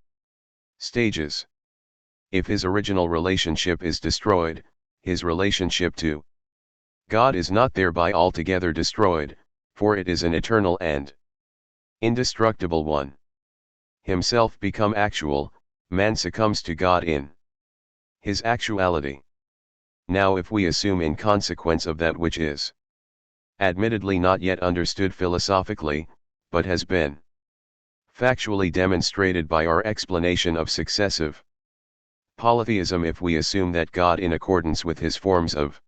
stages. If his original relationship is destroyed, his relationship to God is not thereby altogether destroyed, for it is an eternal and indestructible one. Himself become actual, man succumbs to God in his actuality. Now if we assume in consequence of that which is admittedly not yet understood philosophically, but has been factually demonstrated by our explanation of successive polytheism, if we assume that God in accordance with his forms of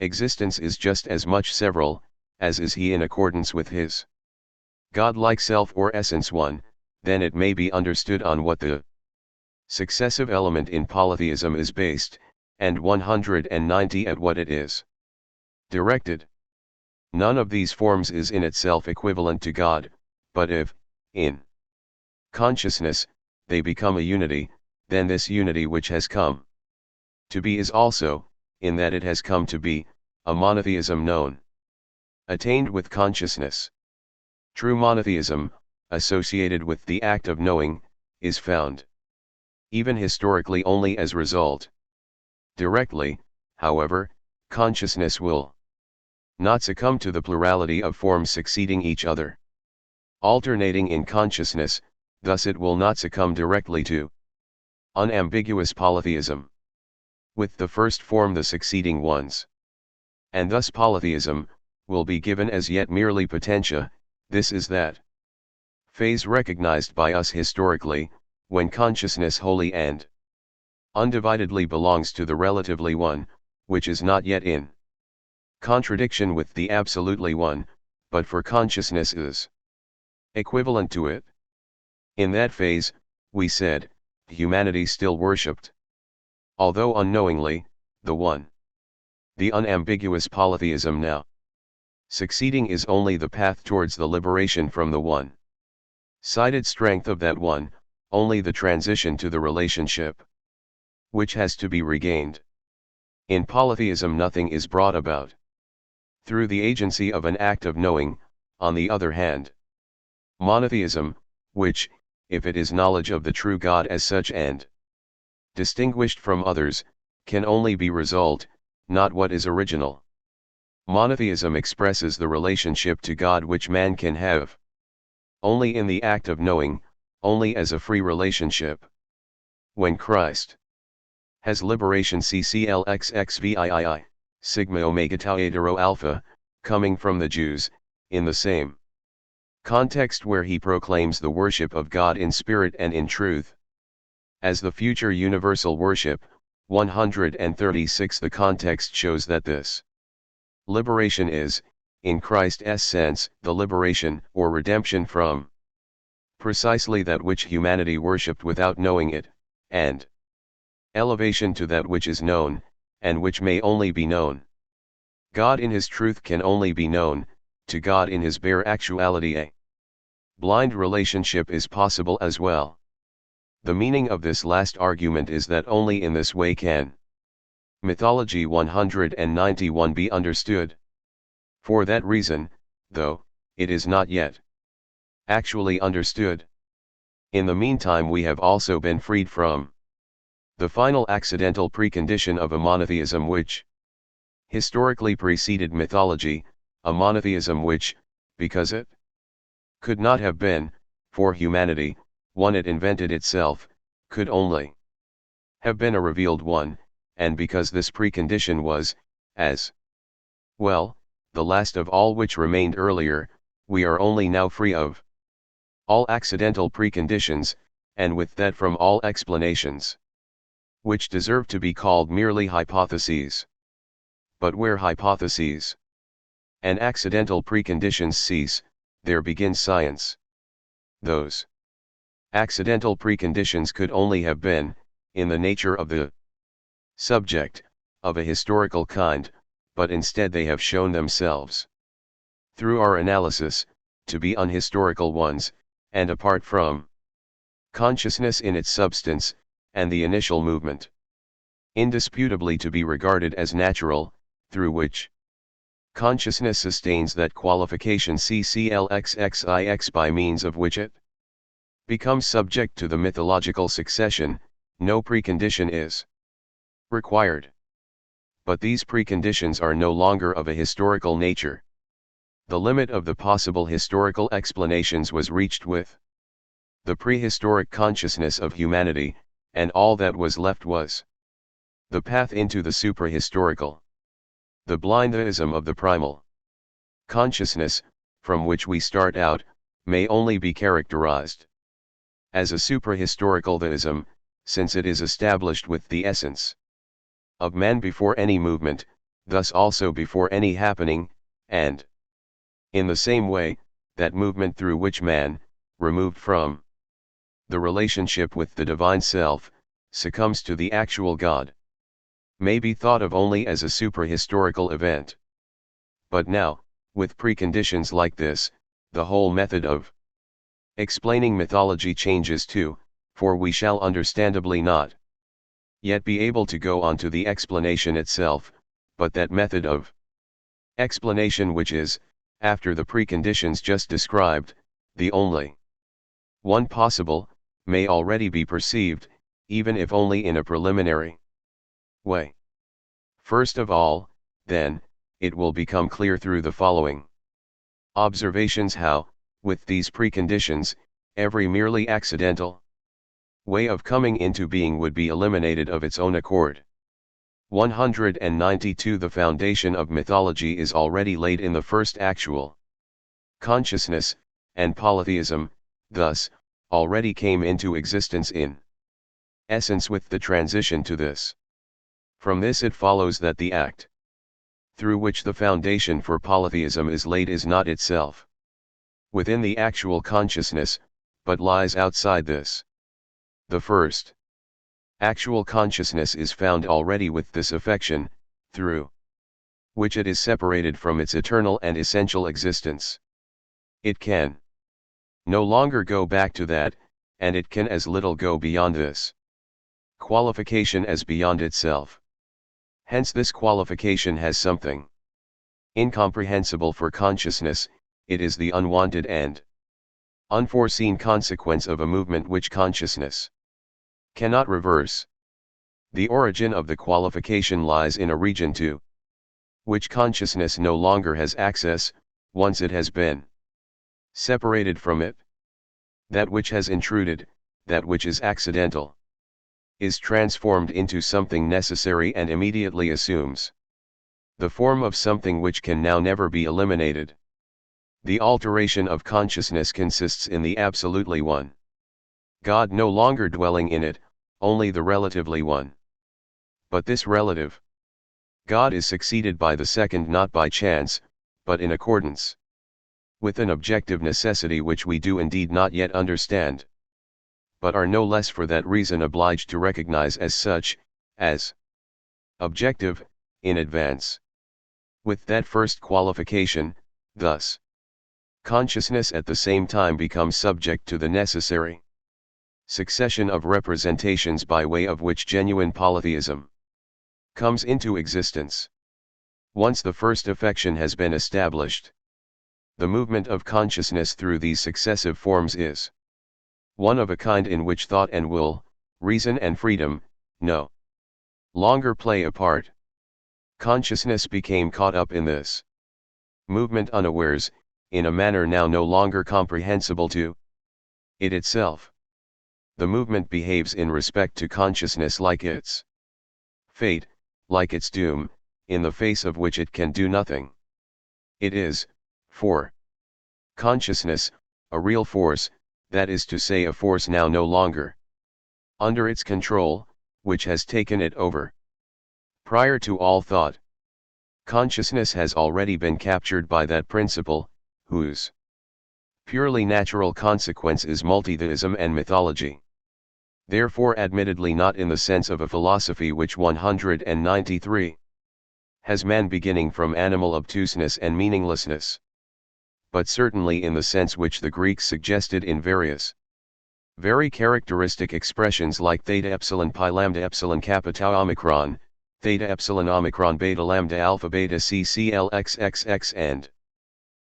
existence is just as much several, as is he in accordance with his God-like self or essence one, then it may be understood on what the successive element in polytheism is based, and 190 at what it is directed. None of these forms is in itself equivalent to God, but if, in consciousness, they become a unity, then this unity which has come to be is also, in that it has come to be, a monotheism known, attained with consciousness. True monotheism, associated with the act of knowing, is found, even historically, only as result. Directly, however, consciousness will not succumb to the plurality of forms succeeding each other, alternating in consciousness, thus it will not succumb directly to unambiguous polytheism with the first form the succeeding ones. And thus polytheism will be given as yet merely potentia. This is that phase recognized by us historically, when consciousness wholly and undividedly belongs to the relatively one, which is not yet in contradiction with the absolutely one, but for consciousness is equivalent to it. In that phase, we said, humanity still worshipped, although unknowingly, the one. The unambiguous polytheism now Succeeding is only the path towards the liberation from the one-sided strength of that one, only the transition to the relationship, which has to be regained. In polytheism nothing is brought about through the agency of an act of knowing, on the other hand. Monotheism, which, if it is knowledge of the true God as such and distinguished from others, can only be result, not what is original. Monotheism expresses the relationship to God which man can have only in the act of knowing, only as a free relationship. When Christ has liberation CCLXXVIII, sigma omega tau hetero alpha, coming from the Jews, in the same context where he proclaims the worship of God in spirit and in truth as the future universal worship, 136. The context shows that this liberation is, in Christ's sense, the liberation or redemption from precisely that which humanity worshipped without knowing it, and elevation to that which is known, and which may only be known. God in his truth can only be known, to God in his bare actuality a blind relationship is possible as well. The meaning of this last argument is that only in this way can Mythology 191 be understood. For that reason, though, it is not yet actually understood. In the meantime we have also been freed from the final accidental precondition of a monotheism which historically preceded mythology, a monotheism which, because it could not have been, for humanity, one it invented itself, could only have been a revealed one, and because this precondition was, as well, the last of all which remained earlier, we are only now free of all accidental preconditions, and with that from all explanations, which deserve to be called merely hypotheses. But where hypotheses and accidental preconditions cease, there begins science. Those accidental preconditions could only have been, in the nature of the subject, of a historical kind, but instead they have shown themselves, through our analysis, to be unhistorical ones, and apart from consciousness in its substance, and the initial movement, indisputably to be regarded as natural, through which consciousness sustains that qualification CCLXXIX by means of which it becomes subject to the mythological succession. No precondition is required. But these preconditions are no longer of a historical nature. The limit of the possible historical explanations was reached with the prehistoric consciousness of humanity, and all that was left was the path into the suprahistorical. The blind theism of the primal consciousness, from which we start out, may only be characterized as a suprahistorical theism, since it is established with the essence of man before any movement, thus also before any happening, and in the same way, that movement through which man, removed from the relationship with the divine self, succumbs to the actual God, may be thought of only as a suprahistorical event. But now, with preconditions like this, the whole method of explaining mythology changes too, for we shall understandably not yet be able to go on to the explanation itself, but that method of explanation which is, after the preconditions just described, the only one possible, may already be perceived, even if only in a preliminary way. First of all, then, it will become clear through the following observations how, with these preconditions, every merely accidental way of coming into being would be eliminated of its own accord. 192 The foundation of mythology is already laid in the first actual consciousness, and polytheism, thus, already came into existence in essence with the transition to this. From this it follows that the act through which the foundation for polytheism is laid is not itself within the actual consciousness, but lies outside this. The first actual consciousness is found already with this affection, through which it is separated from its eternal and essential existence. It can no longer go back to that, and it can as little go beyond this qualification as beyond itself. Hence this qualification has something incomprehensible for consciousness. It is the unwanted and unforeseen consequence of a movement which consciousness cannot reverse. The origin of the qualification lies in a region to which consciousness no longer has access, once it has been separated from it. That which has intruded, that which is accidental, is transformed into something necessary and immediately assumes the form of something which can now never be eliminated. The alteration of consciousness consists in the absolutely one God no longer dwelling in it, only the relatively one. But this relative God is succeeded by the second not by chance, but in accordance with an objective necessity which we do indeed not yet understand, but are no less for that reason obliged to recognize as such, as objective, in advance. With that first qualification, thus, consciousness at the same time becomes subject to the necessary succession of representations by way of which genuine polytheism comes into existence. Once the first affection has been established, the movement of consciousness through these successive forms is one of a kind in which thought and will, reason and freedom, no longer play a part. Consciousness became caught up in this movement unawares, in a manner now no longer comprehensible to it itself. The movement behaves in respect to consciousness like its fate, like its doom, in the face of which it can do nothing. It is, for consciousness, a real force, that is to say a force now no longer under its control, which has taken it over. Prior to all thought, consciousness has already been captured by that principle, whose purely natural consequence is multitheism and mythology. Therefore admittedly not in the sense of a philosophy which 193 has man beginning from animal obtuseness and meaninglessness, but certainly in the sense which the Greeks suggested in various very characteristic expressions like theta epsilon pi lambda epsilon kappa tau omicron, theta epsilon omicron beta lambda alpha beta ccl xxx and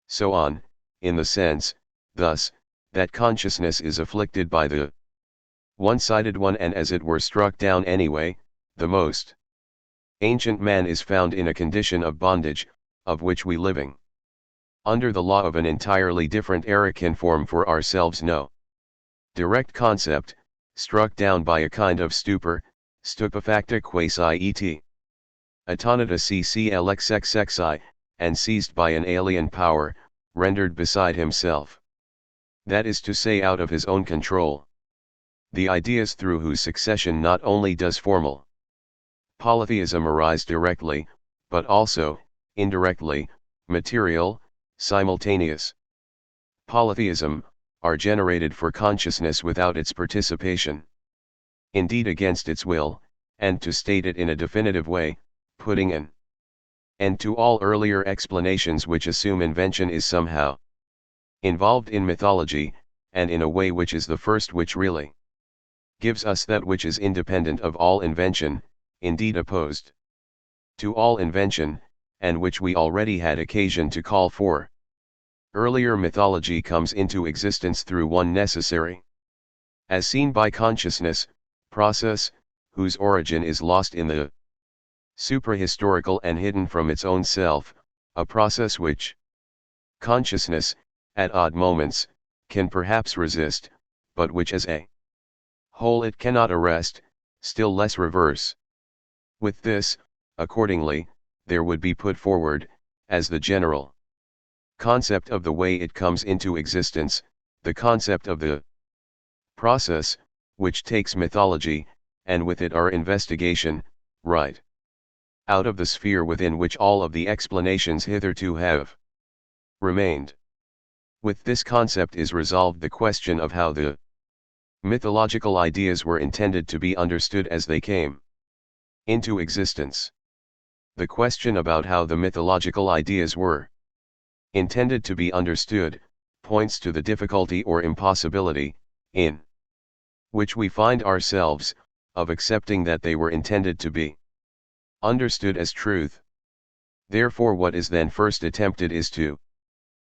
so on, in the sense, thus, that consciousness is afflicted by the one-sided one and as it were struck down anyway. The most ancient man is found in a condition of bondage, of which we living under the law of an entirely different era can form for ourselves no direct concept, struck down by a kind of stupor, stupefacta quasi et attonita cclxxxi, and seized by an alien power, rendered beside himself. That is to say out of his own control. The ideas through whose succession not only does formal polytheism arise directly, but also, indirectly, material, simultaneous polytheism, are generated for consciousness without its participation. Indeed against its will, and to state it in a definitive way, putting an end to all earlier explanations which assume invention is somehow involved in mythology, and in a way which is the first which really gives us that which is independent of all invention, indeed opposed to all invention, and which we already had occasion to call for. Earlier mythology comes into existence through one necessary, as seen by consciousness, process, whose origin is lost in the suprahistorical and hidden from its own self, a process which consciousness, at odd moments, can perhaps resist, but which as a whole it cannot arrest, still less reverse. With this, accordingly, there would be put forward, as the general concept of the way it comes into existence, the concept of the process, which takes mythology, and with it our investigation, right out of the sphere within which all of the explanations hitherto have remained. With this concept is resolved the question of how the mythological ideas were intended to be understood as they came into existence. The question about how the mythological ideas were intended to be understood, points to the difficulty or impossibility, in which we find ourselves, of accepting that they were intended to be understood as truth. Therefore what is then first attempted is to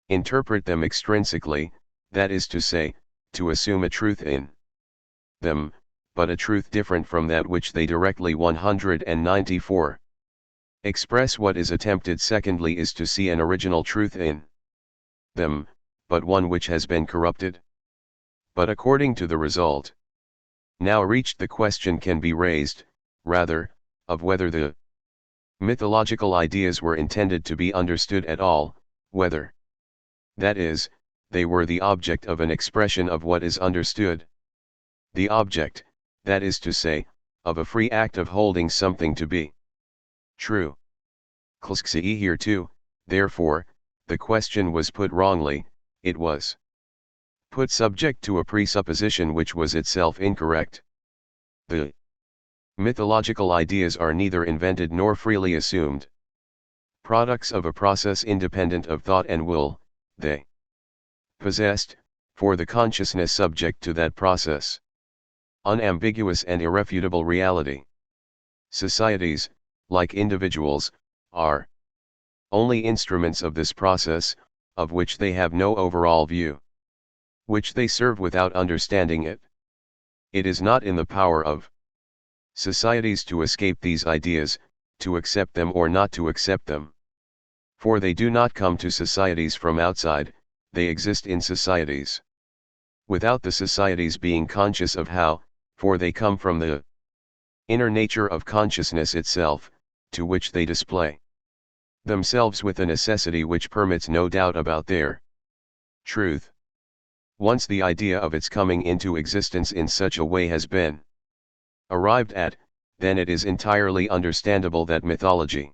interpret them extrinsically, that is to say, to assume a truth in them, but a truth different from that which they directly 194. Express. What is attempted secondly is to see an original truth in them, but one which has been corrupted. But according to the result now reached, the question can be raised, rather, of whether the mythological ideas were intended to be understood at all, whether, that is, they were the object of an expression of what is understood. The object, that is to say, of a free act of holding something to be true. Here too, therefore, the question was put wrongly, it was put subject to a presupposition which was itself incorrect. The mythological ideas are neither invented nor freely assumed. Products of a process independent of thought and will, they possessed, for the consciousness subject to that process, unambiguous and irrefutable reality. Societies, like individuals, are only instruments of this process, of which they have no overall view, which they serve without understanding it. It is not in the power of societies to escape these ideas, to accept them or not to accept them. For they do not come to societies from outside, they exist in societies, without the societies being conscious of how, for they come from the inner nature of consciousness itself, to which they display themselves with a necessity which permits no doubt about their truth. Once the idea of its coming into existence in such a way has been arrived at, then it is entirely understandable that mythology,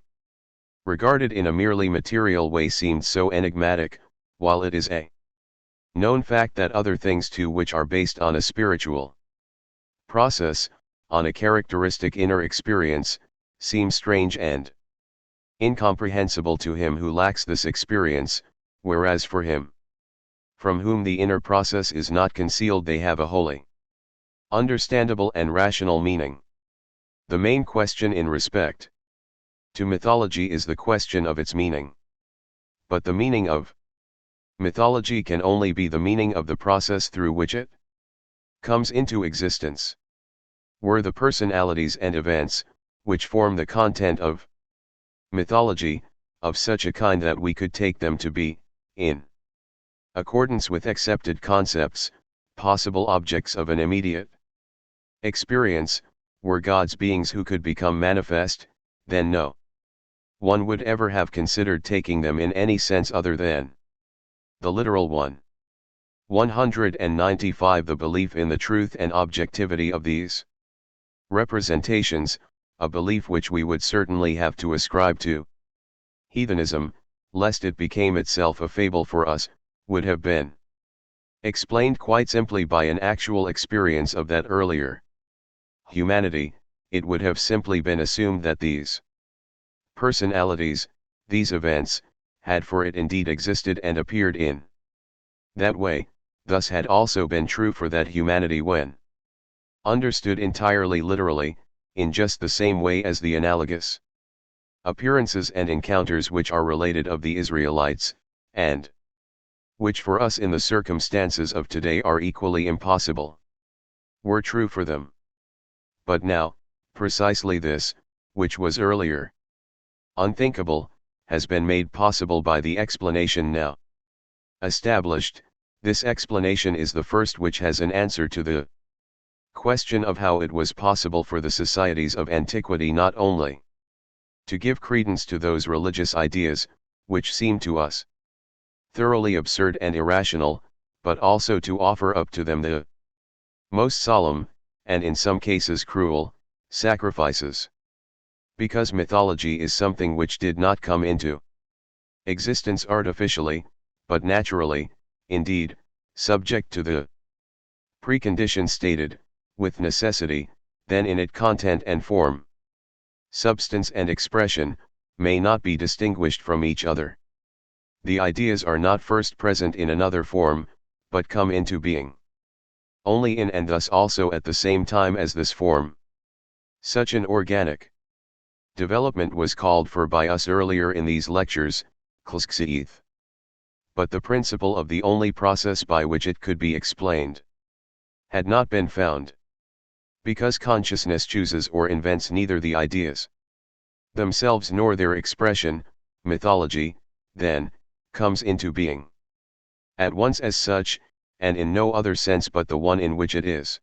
regarded in a merely material way, seemed so enigmatic, while it is a known fact that other things too which are based on a spiritual process, on a characteristic inner experience, seem strange and incomprehensible to him who lacks this experience, whereas for him, from whom the inner process is not concealed, they have a wholly understandable and rational meaning. The main question in respect to mythology is the question of its meaning. But the meaning of mythology can only be the meaning of the process through which it comes into existence. Were the personalities and events, which form the content of mythology, of such a kind that we could take them to be, in accordance with accepted concepts, possible objects of an immediate experience, were God's beings who could become manifest, then no one would ever have considered taking them in any sense other than the literal one. 195. The belief in the truth and objectivity of these representations, a belief which we would certainly have to ascribe to heathenism, lest it became itself a fable for us, would have been explained quite simply by an actual experience of that earlier humanity. It would have simply been assumed that these personalities, these events, had for it indeed existed and appeared in that way, thus had also been true for that humanity when understood entirely literally, in just the same way as the analogous appearances and encounters which are related of the Israelites, and which for us in the circumstances of today are equally impossible, were true for them. But now, precisely this, which was earlier unthinkable, has been made possible by the explanation now established. This explanation is the first which has an answer to the question of how it was possible for the societies of antiquity not only to give credence to those religious ideas, which seem to us thoroughly absurd and irrational, but also to offer up to them the most solemn, and in some cases cruel, sacrifices. Because mythology is something which did not come into existence artificially, but naturally, indeed, subject to the preconditions stated, with necessity, then in it content and form, substance and expression, may not be distinguished from each other. The ideas are not first present in another form, but come into being only in and thus also at the same time as this form. Such an organic development was called for by us earlier in these lectures, Klskseith. But the principle of the only process by which it could be explained had not been found. Because consciousness chooses or invents neither the ideas themselves nor their expression, mythology, then, comes into being at once as such, and in no other sense but the one in which it is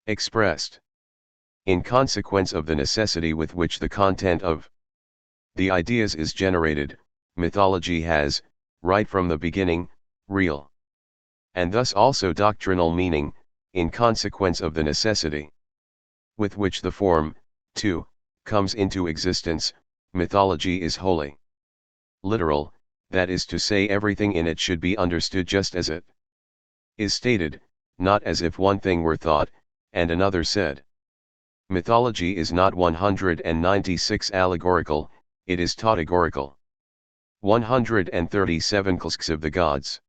expressed. In consequence of the necessity with which the content of the ideas is generated, mythology has, right from the beginning, real and thus also doctrinal meaning, in consequence of the necessity with which the form, too, comes into existence. Mythology is wholly literal, that is to say everything in it should be understood just as it is stated, not as if one thing were thought, and another said. Mythology is not 196 allegorical, it is tautogorical. 137 Klsks of the gods.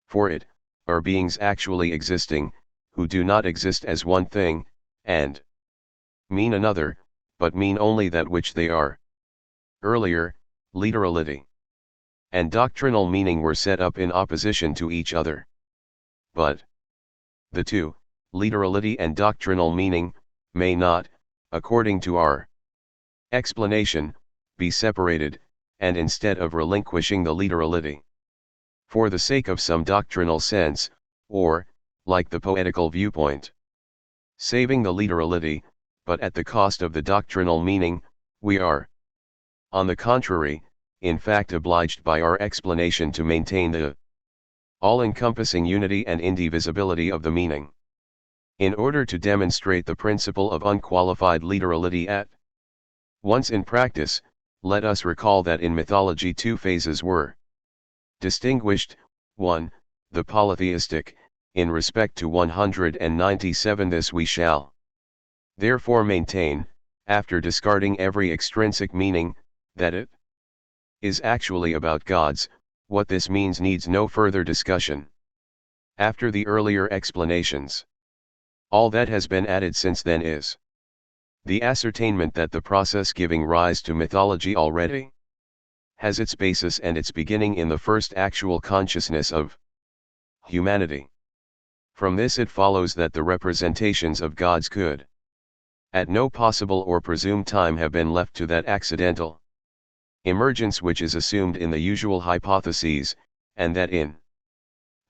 For it, are beings actually existing, who do not exist as one thing, and mean another, but mean only that which they are. Earlier, literality and doctrinal meaning were set up in opposition to each other. But the two, literality and doctrinal meaning, may not, according to our explanation, be separated, and instead of relinquishing the literality for the sake of some doctrinal sense, or, like the poetical viewpoint, saving the literality, but at the cost of the doctrinal meaning, we are, on the contrary, in fact obliged by our explanation to maintain the all-encompassing unity and indivisibility of the meaning. In order to demonstrate the principle of unqualified literality at once in practice, let us recall that in mythology two phases were distinguished. 1. The polytheistic, in respect to 197. This we shall therefore maintain, after discarding every extrinsic meaning, that it is actually about gods. What this means needs no further discussion. After the earlier explanations, all that has been added since then is the ascertainment that the process giving rise to mythology already has its basis and its beginning in the first actual consciousness of humanity. From this it follows that the representations of gods could, at no possible or presumed time, have been left to that accidental emergence which is assumed in the usual hypotheses, and that in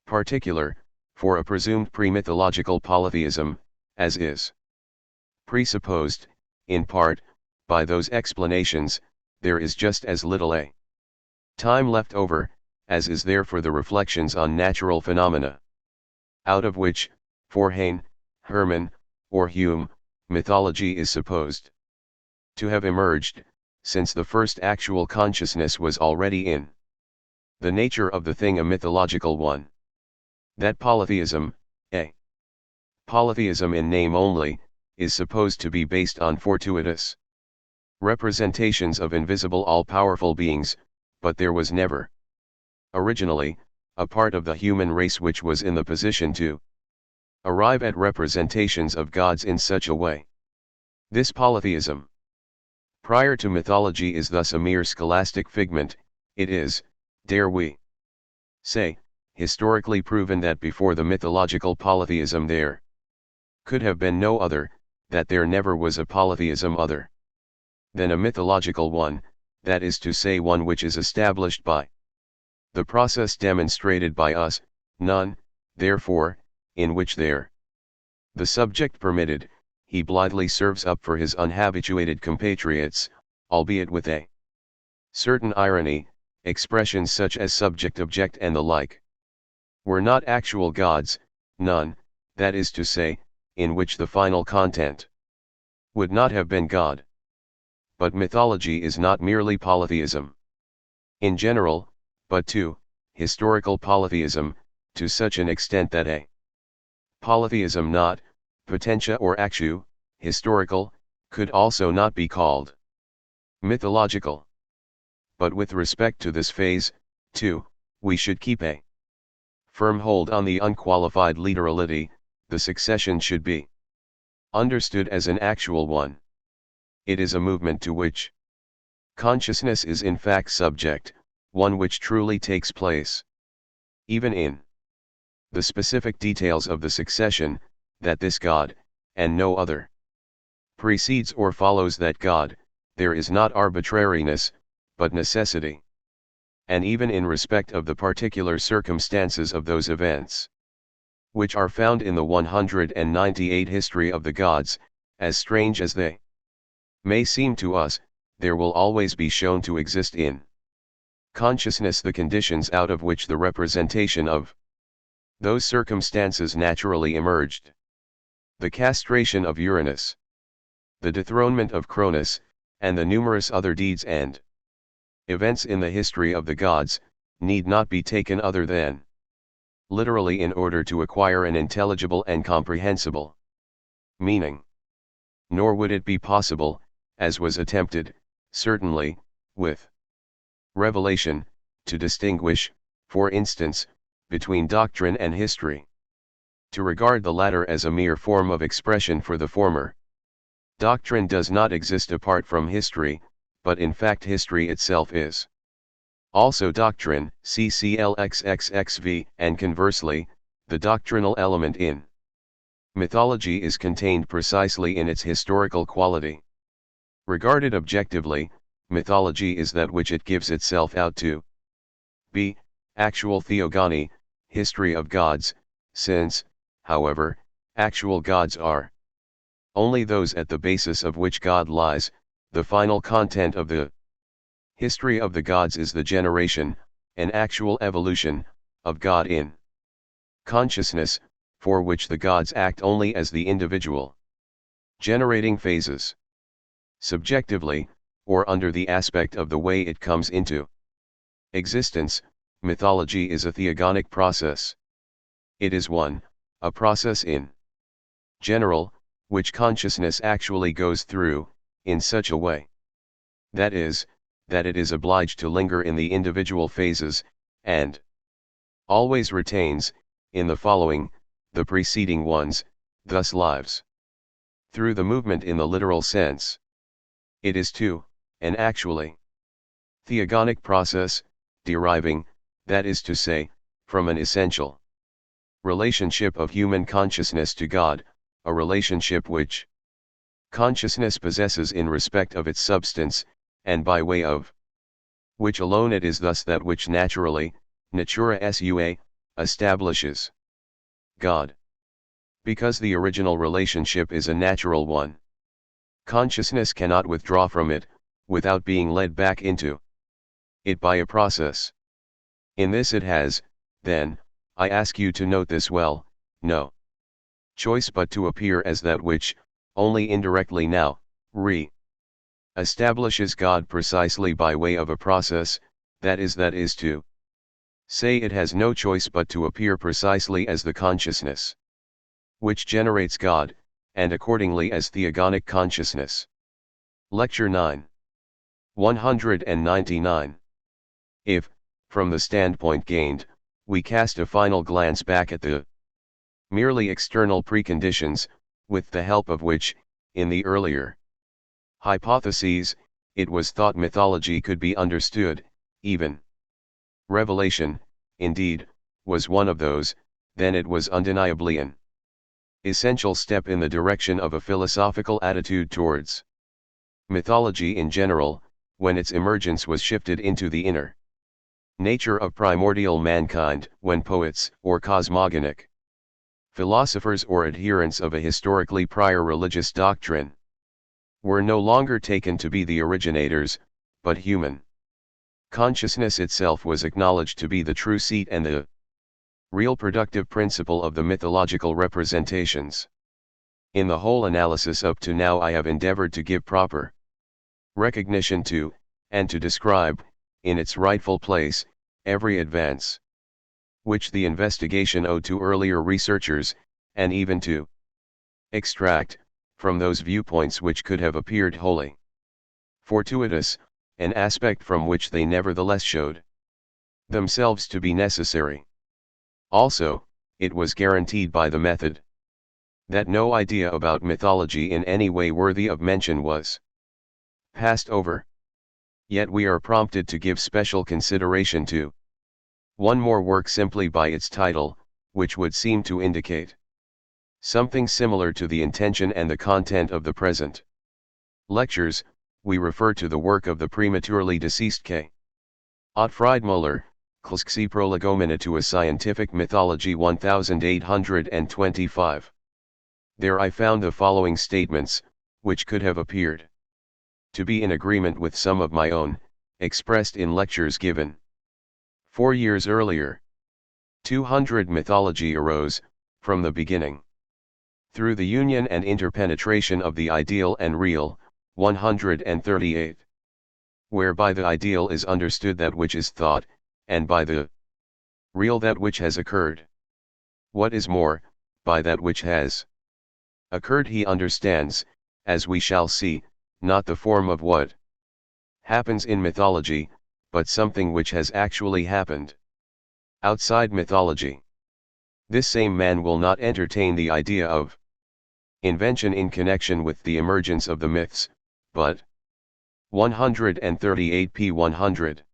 particular, for a presumed pre-mythological polytheism, as is presupposed, in part, by those explanations, there is just as little a time left over, as is there for the reflections on natural phenomena, out of which, for Heine, Hermann, or Hume, mythology is supposed to have emerged, since the first actual consciousness was already in the nature of the thing a mythological one. That polytheism, a polytheism in name only, is supposed to be based on fortuitous representations of invisible all-powerful beings, but there was never, originally, a part of the human race which was in the position to arrive at representations of gods in such a way. This polytheism, prior to mythology, is thus a mere scholastic figment. It is, dare we say, historically proven that before the mythological polytheism there could have been no other, that there never was a polytheism other than a mythological one, that is to say one which is established by the process demonstrated by us, none, therefore, in which there the subject permitted, he blithely serves up for his unhabituated compatriots, albeit with a certain irony, expressions such as subject, object, and the like, were not actual gods, none, that is to say, in which the final content would not have been God. But mythology is not merely polytheism in general, but too, historical polytheism, to such an extent that a polytheism not, potentia or actu, historical, could also not be called mythological. but with respect to this phase, too, we should keep a firm hold on the unqualified literality. The succession should be understood as an actual one. It is a movement to which consciousness is in fact subject, one which truly takes place. Even in the specific details of the succession, that this God, and no other, precedes or follows that God, there is not arbitrariness, but necessity. And even in respect of the particular circumstances of those events, which are found in the 198 history of the gods, as strange as they may seem to us, there will always be shown to exist in consciousness the conditions out of which the representation of those circumstances naturally emerged. The castration of Uranus, the dethronement of Cronus, and the numerous other deeds and events in the history of the gods, need not be taken other than literally in order to acquire an intelligible and comprehensible meaning. Nor would it be possible, as was attempted, certainly, with revelation, to distinguish, for instance, between doctrine and history. To regard the latter as a mere form of expression for the former. Doctrine does not exist apart from history, but in fact history itself is also doctrine, CCLXXXV, and conversely, the doctrinal element in mythology is contained precisely in its historical quality. Regarded objectively, mythology is that which it gives itself out to be, actual theogony, history of gods, since, however, actual gods are only those at the basis of which God lies. The final content of the history of the gods is the generation, an actual evolution, of God in consciousness, for which the gods act only as the individual generating phases. Subjectively, or under the aspect of the way it comes into existence, mythology is a theogonic process. It is a process in general, which consciousness actually goes through, in such a way that it is obliged to linger in the individual phases, and always retains, in the following, the preceding ones, thus lives through the movement in the literal sense. It is too, an actually theogonic process, deriving, that is to say, from an essential relationship of human consciousness to God, a relationship which consciousness possesses in respect of its substance, and by way of which alone it is thus that which naturally, natura sua, establishes God. Because the original relationship is a natural one, consciousness cannot withdraw from it, without being led back into it by a process. In this it has, then, I ask you to note this well, no choice but to appear as that which, only indirectly now, establishes God precisely by way of a process, that is to say it has no choice but to appear precisely as the consciousness which generates God, and accordingly as theogonic consciousness. Lecture 9. 199. If, from the standpoint gained, we cast a final glance back at the merely external preconditions, with the help of which, in the earlier hypotheses, it was thought mythology could be understood, even revelation, indeed, was one of those, then it was undeniably an essential step in the direction of a philosophical attitude towards mythology in general, when its emergence was shifted into the inner nature of primordial mankind, when poets, or cosmogonic philosophers or adherents of a historically prior religious doctrine were no longer taken to be the originators, but human consciousness itself was acknowledged to be the true seat and the real productive principle of the mythological representations. In the whole analysis up to now I have endeavored to give proper recognition to, and to describe, in its rightful place, every advance which the investigation owed to earlier researchers, and even to extract, from those viewpoints which could have appeared wholly fortuitous, an aspect from which they nevertheless showed themselves to be necessary. Also, it was guaranteed by the method that no idea about mythology in any way worthy of mention was passed over. Yet we are prompted to give special consideration to one more work simply by its title, which would seem to indicate something similar to the intention and the content of the present lectures. We refer to the work of the prematurely deceased K. Ottfried Müller, Klsky Prolegomena to a Scientific Mythology 1825. There I found the following statements, which could have appeared to be in agreement with some of my own, expressed in lectures given 4 years earlier. 200 Mythology arose, from the beginning, through the union and interpenetration of the ideal and real. 138. Whereby the ideal is understood that which is thought, and by the real that which has occurred. What is more, by that which has occurred he understands, as we shall see, not the form of what happens in mythology, but something which has actually happened outside mythology. This same man will not entertain the idea of invention in connection with the emergence of the myths, but 138 p. 100.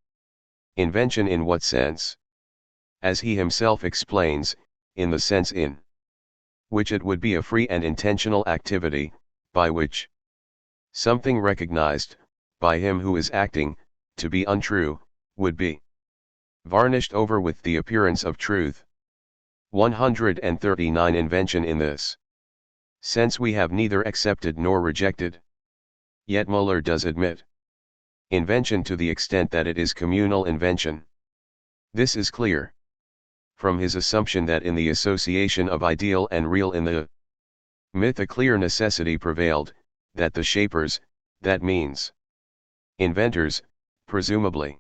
Invention in what sense? As he himself explains, in the sense in which it would be a free and intentional activity, by which something recognized, by him who is acting, to be untrue, would be varnished over with the appearance of truth. 139. Invention in this sense we have neither accepted nor rejected. Yet Müller does admit invention to the extent that it is communal invention. This is clear from his assumption that in the association of ideal and real in the myth a clear necessity prevailed, that the shapers, that means inventors, presumably,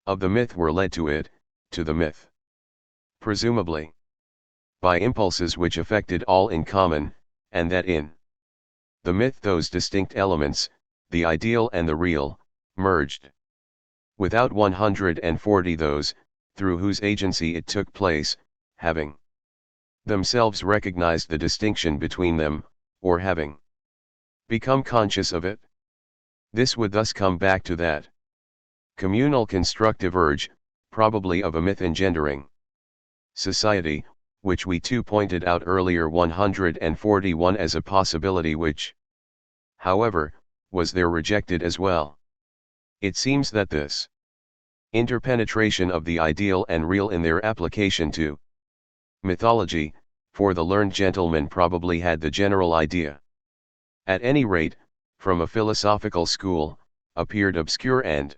of the myth were led to it, to the myth, presumably, by impulses which affected all in common, and that in the myth those distinct elements, the ideal and the real, merged. Without 140 those, through whose agency it took place, having themselves recognized the distinction between them, or having become conscious of it. This would thus come back to that communal constructive urge, probably of a myth-engendering society, which we too pointed out earlier 141 as a possibility which, however, was there rejected as well. It seems that this interpenetration of the ideal and real in their application to mythology, for the learned gentleman probably had the general idea, at any rate, from a philosophical school, appeared obscure and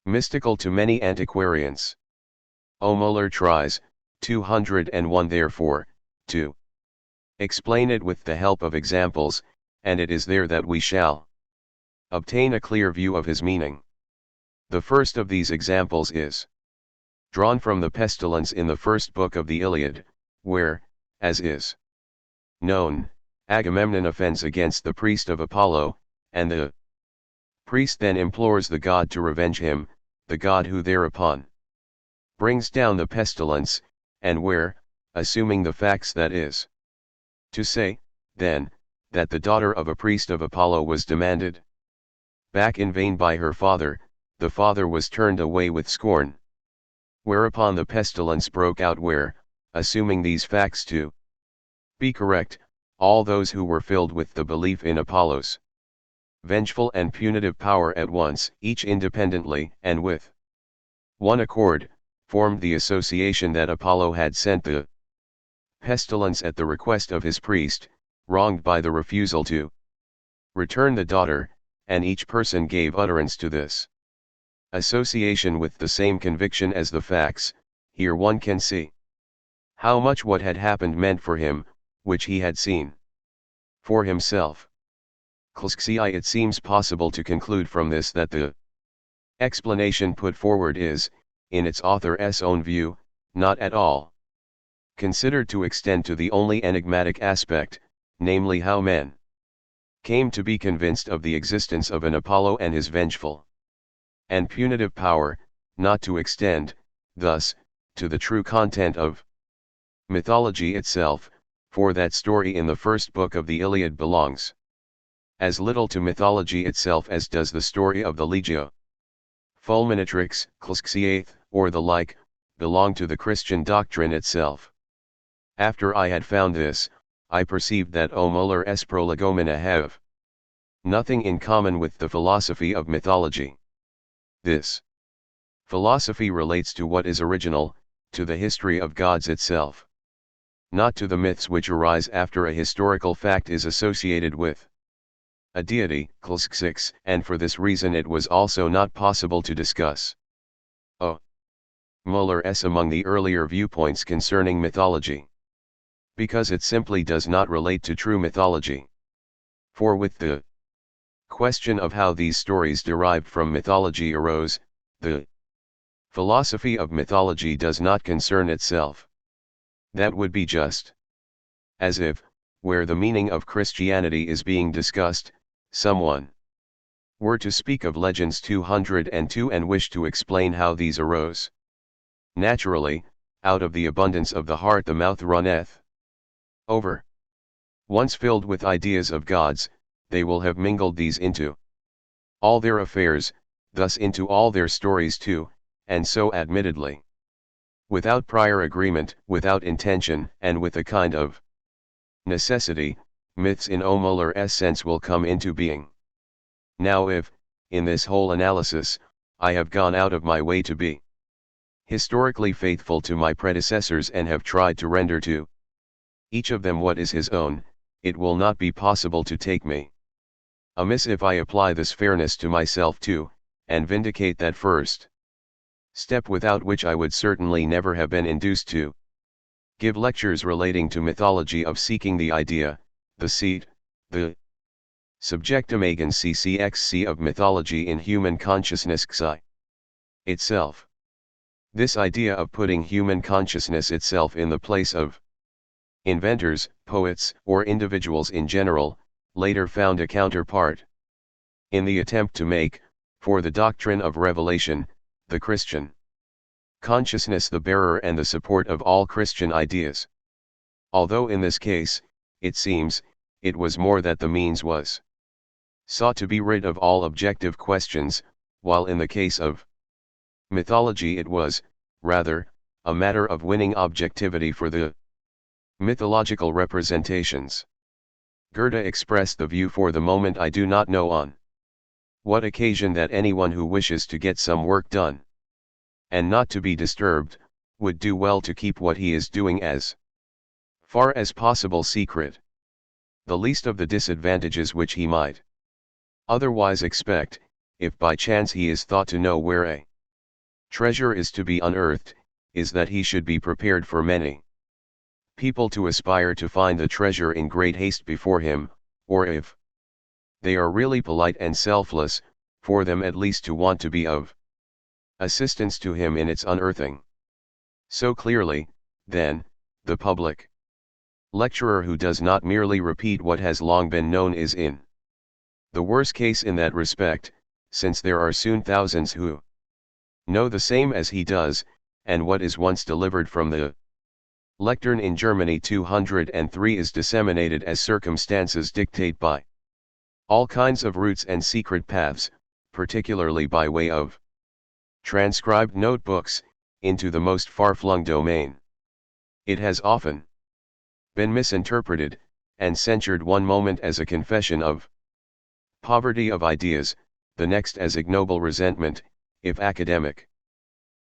mystical to many antiquarians. O. Müller tries, 201 therefore, to explain it with the help of examples, and it is there that we shall obtain a clear view of his meaning. The first of these examples is drawn from the pestilence in the first book of the Iliad, where, as is known, Agamemnon offends against the priest of Apollo, and the priest then implores the god to revenge him, the god who thereupon brings down the pestilence, and where, assuming the facts that is to say, then, that the daughter of a priest of Apollo was demanded back in vain by her father, the father was turned away with scorn. Whereupon the pestilence broke out where, assuming these facts to be correct, all those who were filled with the belief in Apollo's vengeful and punitive power at once, each independently and with one accord, formed the association that Apollo had sent the pestilence at the request of his priest, wronged by the refusal to return the daughter, and each person gave utterance to this association with the same conviction as the facts. Here one can see how much what had happened meant for him, which he had seen for himself. It seems possible to conclude from this that the explanation put forward is, in its author's own view, not at all considered to extend to the only enigmatic aspect, namely how men came to be convinced of the existence of an Apollo and his vengeful and punitive power, not to extend, thus, to the true content of mythology itself, for that story in the first book of the Iliad belongs as little to mythology itself as does the story of the Legio Fulminatrix, Clxxiath, or the like, belong to the Christian doctrine itself. After I had found this, I perceived that O Muller s prolegomena have nothing in common with the philosophy of mythology. This philosophy relates to what is original, to the history of gods itself, not to the myths which arise after a historical fact is associated with a deity, Clxxix, and for this reason it was also not possible to discuss O. Muller s among the earlier viewpoints concerning mythology, because it simply does not relate to true mythology. For with the question of how these stories derived from mythology arose, the philosophy of mythology does not concern itself. That would be just as if, where the meaning of Christianity is being discussed, someone were to speak of Legends 202 and wish to explain how these arose. Naturally, out of the abundance of the heart the mouth runneth over. Once filled with ideas of gods, they will have mingled these into all their affairs, thus into all their stories too, and so admittedly, without prior agreement, without intention, and with a kind of necessity, myths in O. Muller's sense will come into being. Now if, in this whole analysis, I have gone out of my way to be historically faithful to my predecessors and have tried to render to each of them what is his own, it will not be possible to take me amiss if I apply this fairness to myself too, and vindicate that first step without which I would certainly never have been induced to give lectures relating to mythology, of seeking the idea, the seat, the subjectum agens ccxc of mythology in human consciousness xi itself. This idea of putting human consciousness itself in the place of inventors, poets, or individuals in general, later found a counterpart in the attempt to make, for the doctrine of revelation, the Christian consciousness the bearer and the support of all Christian ideas. Although in this case, it seems, it was more that the means was sought to be rid of all objective questions, while in the case of mythology it was, rather, a matter of winning objectivity for the mythological representations. Goethe expressed the view, for the moment I do not know on what occasion, that anyone who wishes to get some work done and not to be disturbed, would do well to keep what he is doing as far as possible secret. The least of the disadvantages which he might otherwise expect, if by chance he is thought to know where a treasure is to be unearthed, is that he should be prepared for many people to aspire to find the treasure in great haste before him, or if they are really polite and selfless, for them at least to want to be of assistance to him in its unearthing. So clearly, then, the public lecturer who does not merely repeat what has long been known is in the worst case in that respect, since there are soon thousands who know the same as he does, and what is once delivered from the lectern in Germany 203 is disseminated as circumstances dictate by all kinds of routes and secret paths, particularly by way of transcribed notebooks, into the most far-flung domain. It has often been misinterpreted, and censured one moment as a confession of poverty of ideas, the next as ignoble resentment, if academic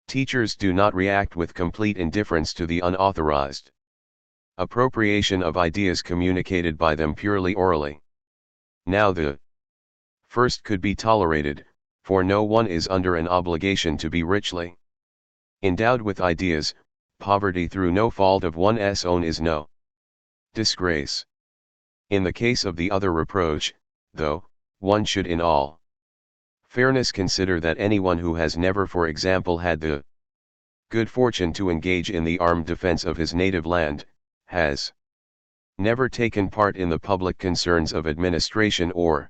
teachers do not react with complete indifference to the unauthorized appropriation of ideas communicated by them purely orally. Now the first could be tolerated, for no one is under an obligation to be richly endowed with ideas. Poverty through no fault of one's own is no disgrace. In the case of the other reproach, though, one should in all fairness consider that anyone who has never, for example, had the good fortune to engage in the armed defense of his native land, has never taken part in the public concerns of administration or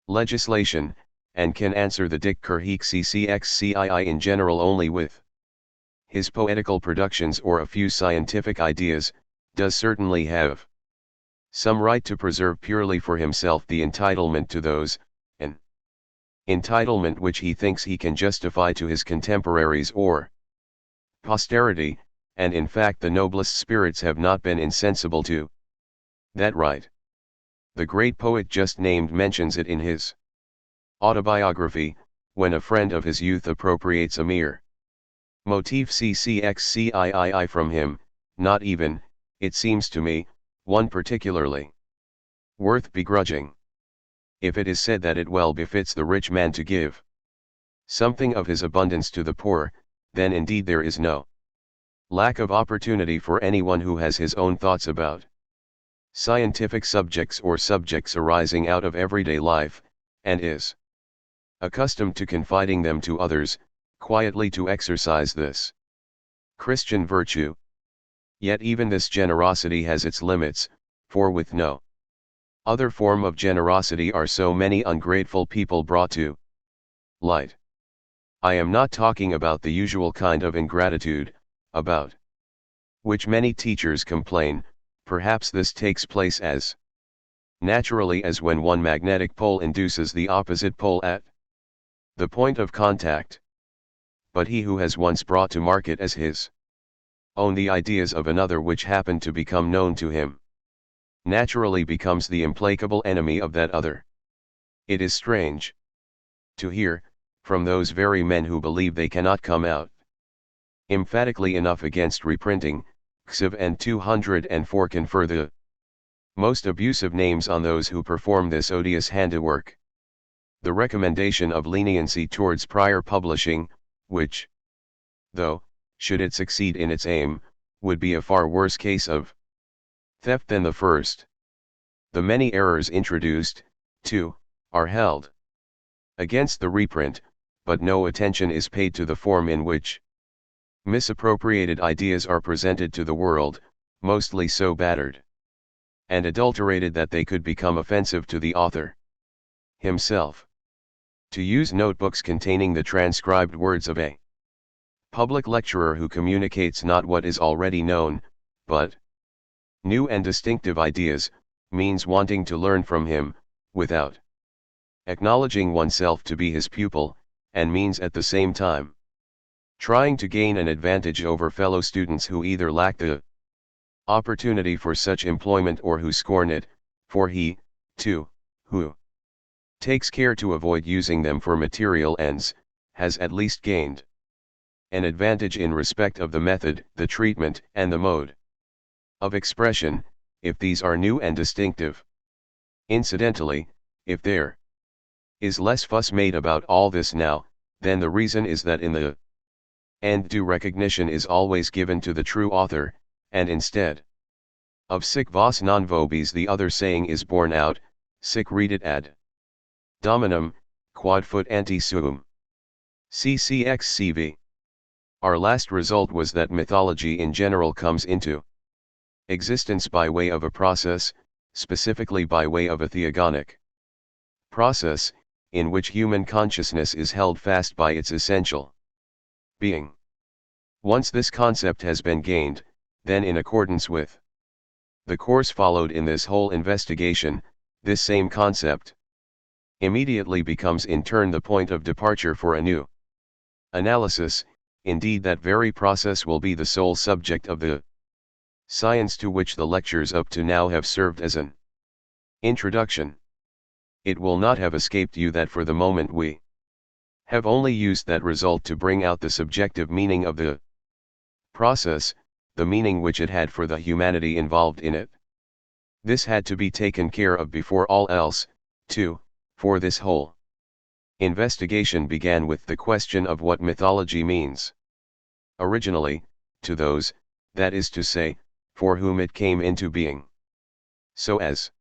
legislation, and can answer the Dik Kerhik CCXCII in general only with his poetical productions or a few scientific ideas, does certainly have some right to preserve purely for himself the entitlement to those, an entitlement which he thinks he can justify to his contemporaries or posterity, and in fact the noblest spirits have not been insensible to that right. The great poet just named mentions it in his autobiography, when a friend of his youth appropriates a mere motif CCXCIII from him, not even, it seems to me, one particularly worth begrudging. If it is said that it well befits the rich man to give something of his abundance to the poor, then indeed there is no lack of opportunity for anyone who has his own thoughts about scientific subjects or subjects arising out of everyday life, and is accustomed to confiding them to others, quietly to exercise this Christian virtue. Yet even this generosity has its limits, for with no other form of generosity are so many ungrateful people brought to light. I am not talking about the usual kind of ingratitude, about which many teachers complain. Perhaps this takes place as naturally as when one magnetic pole induces the opposite pole at the point of contact. But he who has once brought to market as his own the ideas of another which happen to become known to him, naturally becomes the implacable enemy of that other. It is strange to hear, from those very men who believe they cannot come out emphatically enough against reprinting, XIV and 204 confer the most abusive names on those who perform this odious handiwork. The recommendation of leniency towards prior publishing, which, though, should it succeed in its aim, would be a far worse case of theft than the first. The many errors introduced, too, are held against the reprint, but no attention is paid to the form in which misappropriated ideas are presented to the world, mostly so battered and adulterated that they could become offensive to the author himself. To use notebooks containing the transcribed words of a public lecturer who communicates not what is already known, but new and distinctive ideas, means wanting to learn from him, without acknowledging oneself to be his pupil, and means at the same time trying to gain an advantage over fellow students who either lack the opportunity for such employment or who scorn it, for he, too, who takes care to avoid using them for material ends, has at least gained an advantage in respect of the method, the treatment, and the mode of expression, if these are new and distinctive. Incidentally, if there is less fuss made about all this now, then the reason is that in the end due recognition is always given to the true author, and instead of sic vos non vobis the other saying is borne out, sic redit ad dominum, quod fut ante suum. CCXCV. Our last result was that mythology in general comes into existence by way of a process, specifically by way of a theogonic process, in which human consciousness is held fast by its essential being. Once this concept has been gained, then in accordance with the course followed in this whole investigation, this same concept immediately becomes in turn the point of departure for a new analysis. Indeed, that very process will be the sole subject of the science to which the lectures up to now have served as an introduction. It will not have escaped you that for the moment we have only used that result to bring out the subjective meaning of the process, the meaning which it had for the humanity involved in it. This had to be taken care of before all else, too, for this whole investigation began with the question of what mythology means. Originally, to those, that is to say, for whom it came into being. So as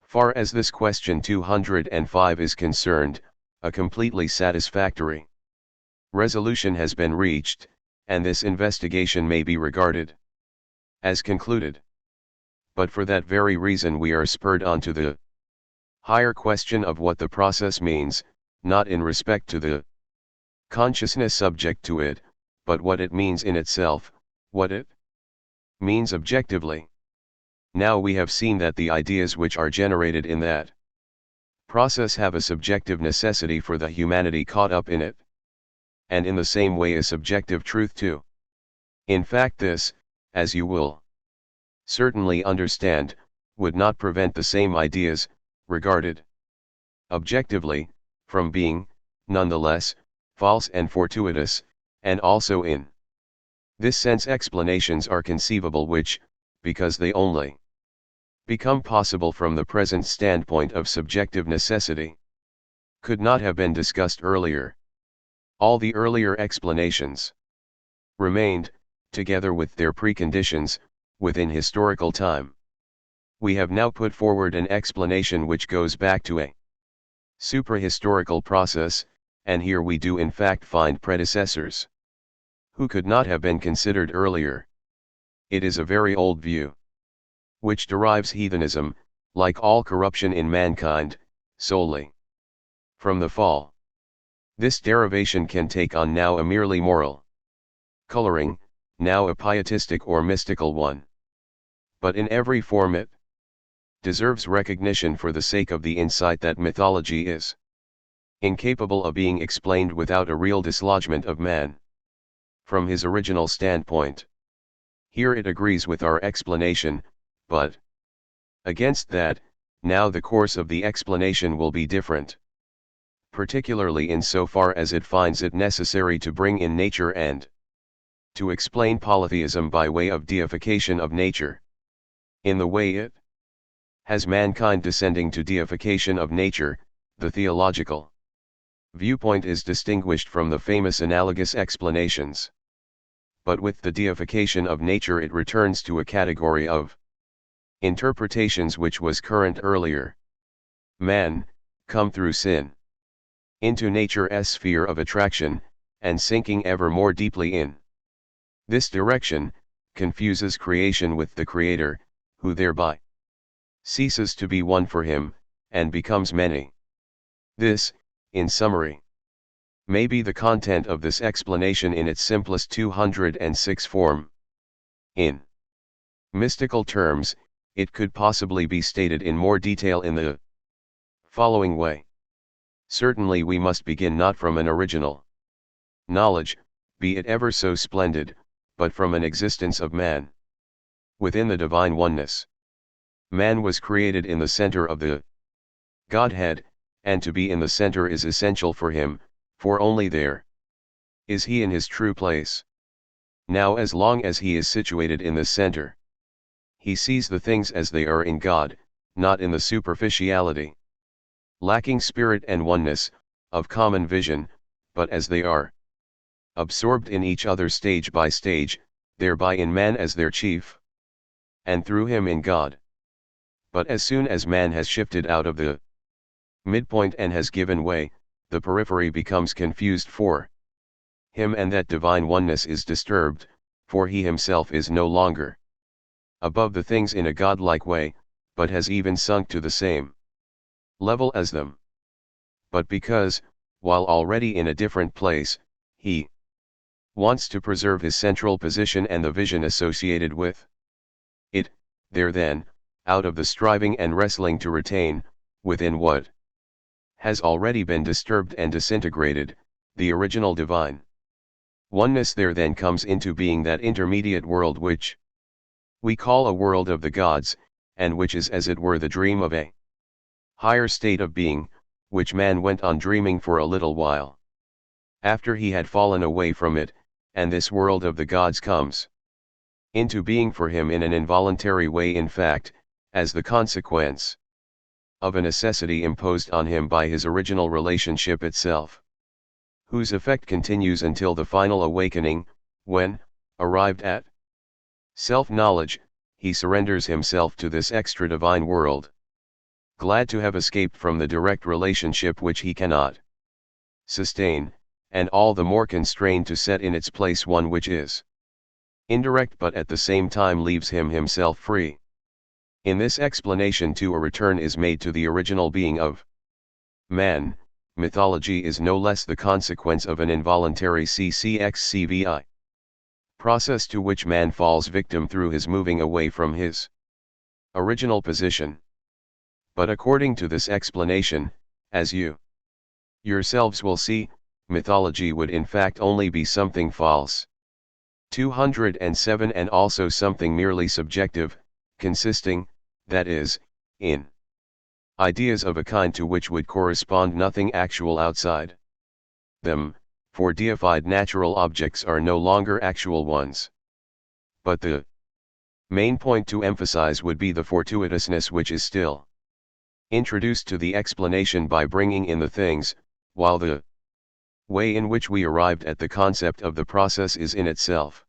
far as this question 205 is concerned, a completely satisfactory resolution has been reached, and this investigation may be regarded as concluded. But for that very reason we are spurred on to the higher question of what the process means, not in respect to the consciousness subject to it, but what it means in itself, what it means objectively. Now we have seen that the ideas which are generated in that process have a subjective necessity for the humanity caught up in it, and in the same way a subjective truth too. In fact this, as you will certainly understand, would not prevent the same ideas, regarded objectively, from being, nonetheless, false and fortuitous, and also in this sense explanations are conceivable which, because they only become possible from the present standpoint of subjective necessity, could not have been discussed earlier. All the earlier explanations remained, together with their preconditions, within historical time. We have now put forward an explanation which goes back to a suprahistorical process, and here we do in fact find predecessors who could not have been considered earlier. It is a very old view, which derives heathenism, like all corruption in mankind, solely from the fall. This derivation can take on now a merely moral coloring, now a pietistic or mystical one. But in every form it deserves recognition for the sake of the insight that mythology is incapable of being explained without a real dislodgement of man from his original standpoint. Here it agrees with our explanation, but against that, now the course of the explanation will be different, particularly in so far as it finds it necessary to bring in nature and to explain polytheism by way of deification of nature. In the way it has mankind descending to deification of nature, the theological viewpoint is distinguished from the famous analogous explanations. But with the deification of nature it returns to a category of interpretations which was current earlier. Man, come through sin into nature's sphere of attraction, and sinking ever more deeply in this direction, confuses creation with the Creator, who thereby ceases to be one for him, and becomes many. This, in summary, may be the content of this explanation in its simplest 206 form. In mystical terms, it could possibly be stated in more detail in the following way. Certainly we must begin not from an original knowledge, be it ever so splendid, but from an existence of man within the divine oneness. Man was created in the center of the Godhead, and to be in the center is essential for him, for only there is he in his true place. Now as long as he is situated in the center, he sees the things as they are in God, not in the superficiality, lacking spirit and oneness, of common vision, but as they are, absorbed in each other stage by stage, thereby in man as their chief, and through him in God. But as soon as man has shifted out of the midpoint and has given way, the periphery becomes confused for him, and that divine oneness is disturbed, for he himself is no longer above the things in a godlike way, but has even sunk to the same level as them. But because, while already in a different place, he wants to preserve his central position and the vision associated with it, there then, out of the striving and wrestling to retain, within what has already been disturbed and disintegrated, the original divine oneness, there then comes into being that intermediate world which we call a world of the gods, and which is as it were the dream of a higher state of being, which man went on dreaming for a little while after he had fallen away from it, and this world of the gods comes into being for him in an involuntary way, in fact, as the consequence of a necessity imposed on him by his original relationship itself, whose effect continues until the final awakening, when, arrived at self-knowledge, he surrenders himself to this extra-divine world, glad to have escaped from the direct relationship which he cannot sustain, and all the more constrained to set in its place one which is indirect but at the same time leaves him himself free. In this explanation too a return is made to the original being of man, mythology is no less the consequence of an involuntary CCXCVI process to which man falls victim through his moving away from his original position. But according to this explanation, as you yourselves will see, mythology would in fact only be something false. 207 and also something merely subjective, consisting, that is, in ideas of a kind to which would correspond nothing actual outside them, for deified natural objects are no longer actual ones. But the main point to emphasize would be the fortuitousness which is still introduced to the explanation by bringing in the things, while the way in which we arrived at the concept of the process is in itself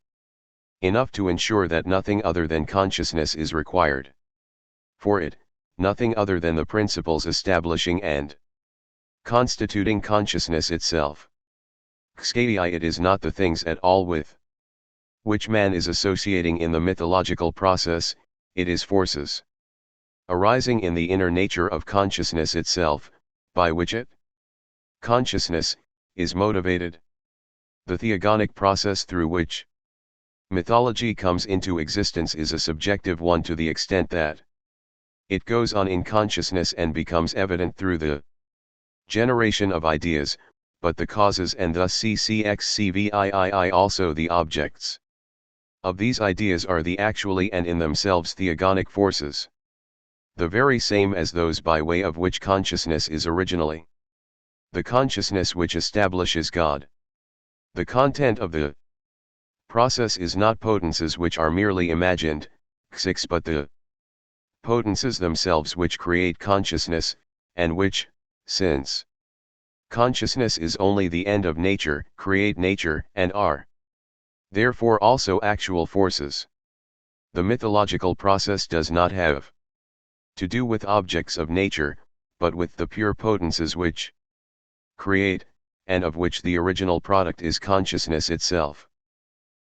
enough to ensure that nothing other than consciousness is required. For it, nothing other than the principles establishing and constituting consciousness itself. Schelli, it is not the things at all with which man is associating in the mythological process, it is forces arising in the inner nature of consciousness itself, by which it, consciousness, is motivated. The theogonic process through which mythology comes into existence is a subjective one to the extent that it goes on in consciousness and becomes evident through the generation of ideas, but the causes and thus CCXCVIII also the objects of these ideas are the actually and in themselves theogonic forces, the very same as those by way of which consciousness is originally the consciousness which establishes God. The content of the process is not potences which are merely imagined, but the potences themselves which create consciousness, and which, since consciousness is only the end of nature, create nature, and are therefore also actual forces. The mythological process does not have to do with objects of nature, but with the pure potences which create, and of which the original product is consciousness itself.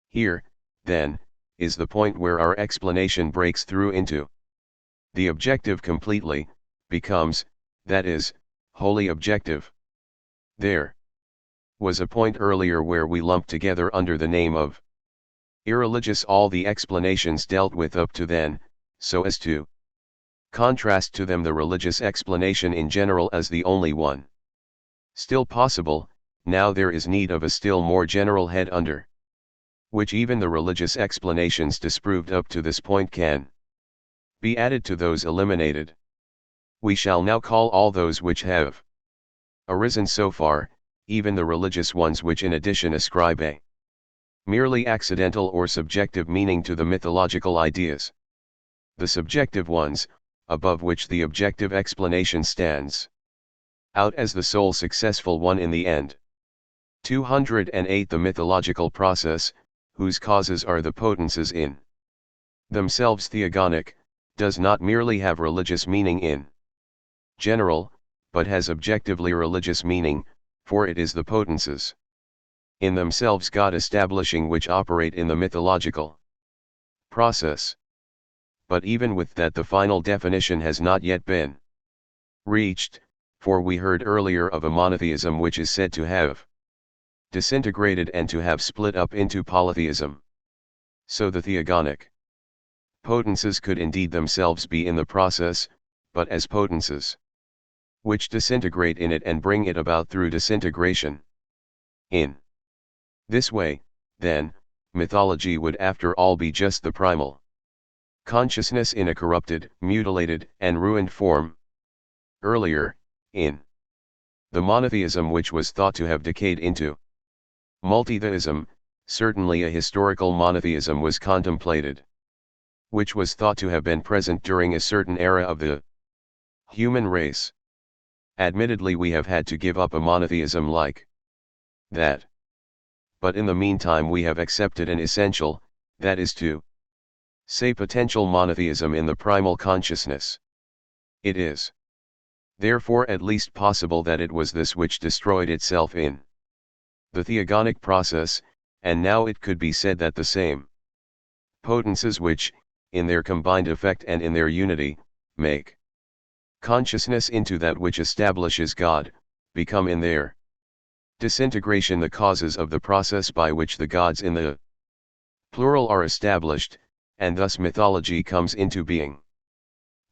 Here, then, is the point where our explanation breaks through into the objective completely, becomes, that is, wholly objective. There was a point earlier where we lumped together under the name of irreligious all the explanations dealt with up to then, so as to contrast to them the religious explanation in general as the only one still possible. Now there is need of a still more general head under which even the religious explanations disproved up to this point can be added to those eliminated. We shall now call all those which have arisen so far, even the religious ones which in addition ascribe a merely accidental or subjective meaning to the mythological ideas. The subjective ones, above which the objective explanation stands out as the sole successful one in the end. 208 The mythological process, whose causes are the potences in themselves theogonic, does not merely have religious meaning in general, but has objectively religious meaning, for it is the potences in themselves God establishing which operate in the mythological process. But even with that the final definition has not yet been reached, for we heard earlier of a monotheism which is said to have disintegrated and to have split up into polytheism. So the theogonic potences could indeed themselves be in the process, but as potences which disintegrate in it and bring it about through disintegration. In this way, then, mythology would after all be just the primal consciousness in a corrupted, mutilated, and ruined form. Earlier, in the monotheism which was thought to have decayed into multitheism, certainly a historical monotheism was contemplated, which was thought to have been present during a certain era of the human race. Admittedly, we have had to give up a monotheism like that. But in the meantime we have accepted an essential, that is to say potential monotheism in the primal consciousness. It is therefore at least possible that it was this which destroyed itself in the theogonic process, and now it could be said that the same potences which, in their combined effect and in their unity, make consciousness into that which establishes God, become in their disintegration the causes of the process by which the gods in the plural are established, and thus mythology comes into being.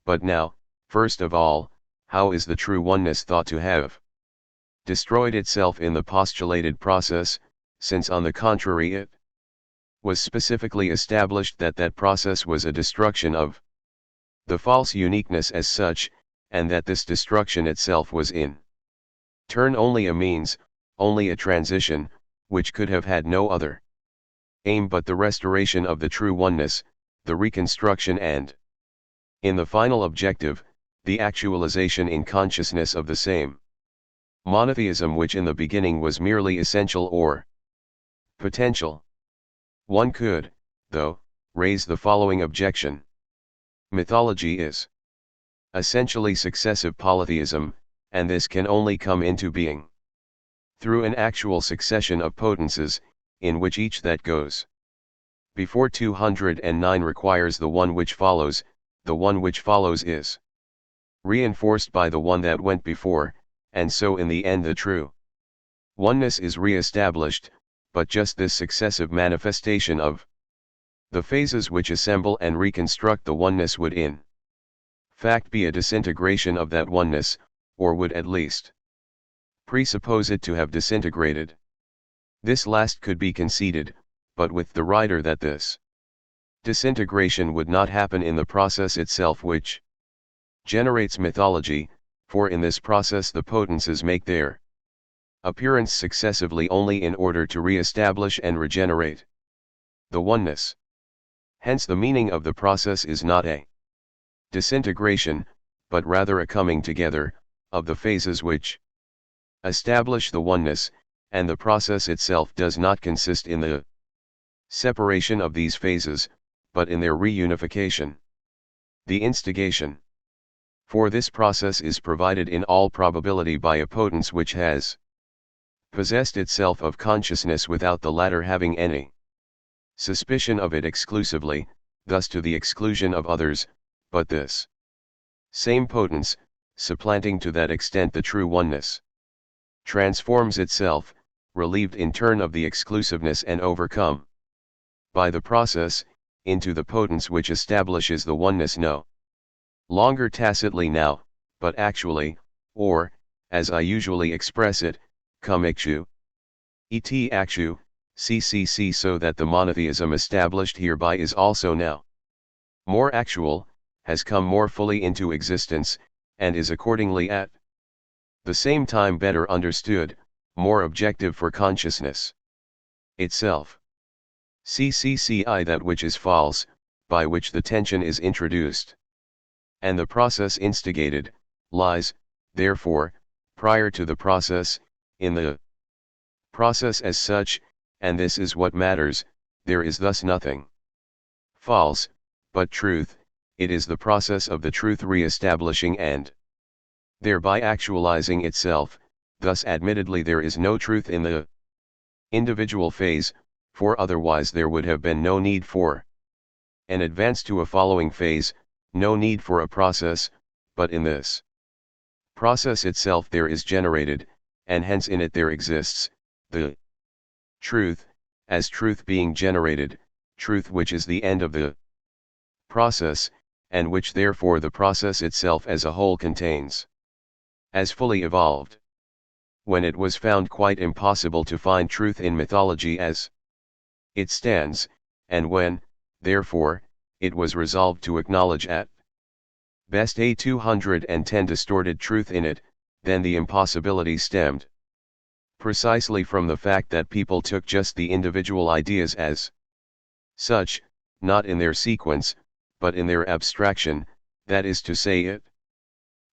But now, first of all, how is the true oneness thought to have destroyed itself in the postulated process, since on the contrary it was specifically established that that process was a destruction of the false uniqueness as such, and that this destruction itself was in turn only a means, only a transition, which could have had no other aim but the restoration of the true oneness, the reconstruction and, in the final objective, the actualization in consciousness of the same monotheism which in the beginning was merely essential or potential. One could, though, raise the following objection. Mythology is essentially successive polytheism, and this can only come into being through an actual succession of potences, in which each that goes before 209 requires the one which follows, the one which follows is reinforced by the one that went before, and so in the end the true oneness is re-established, but just this successive manifestation of the phases which assemble and reconstruct the oneness would in fact be a disintegration of that oneness, or would at least presuppose it to have disintegrated. This last could be conceded, but with the writer that this disintegration would not happen in the process itself which generates mythology, for in this process the potences make their appearance successively only in order to re-establish and regenerate the oneness. Hence the meaning of the process is not a disintegration, but rather a coming together of the phases which establish the oneness, and the process itself does not consist in the separation of these phases, but in their reunification. The instigation for this process is provided in all probability by a potence which has possessed itself of consciousness without the latter having any suspicion of it exclusively, thus to the exclusion of others, but this same potence, supplanting to that extent the true oneness, transforms itself, relieved in turn of the exclusiveness and overcome by the process, into the potence which establishes the oneness no longer tacitly now, but actually, or, as I usually express it, cum ictu, et actu, ccc, so that the monotheism established hereby is also now more actual, has come more fully into existence, and is accordingly at the same time better understood, more objective for consciousness itself. CCCI, that which is false, by which the tension is introduced, and the process instigated, lies, therefore, prior to the process, in the process as such, and this is what matters. There is thus nothing false, but truth. It is the process of the truth re-establishing and thereby actualizing itself. Thus admittedly there is no truth in the individual phase, for otherwise there would have been no need for an advance to a following phase, no need for a process, but in this process itself there is generated, and hence in it there exists, the truth, as truth being generated, truth which is the end of the process, and which therefore the process itself as a whole contains, as fully evolved. When it was found quite impossible to find truth in mythology as it stands, and when, therefore, it was resolved to acknowledge at best a 210 distorted truth in it, then the impossibility stemmed precisely from the fact that people took just the individual ideas as such, not in their sequence, but in their abstraction, that is to say it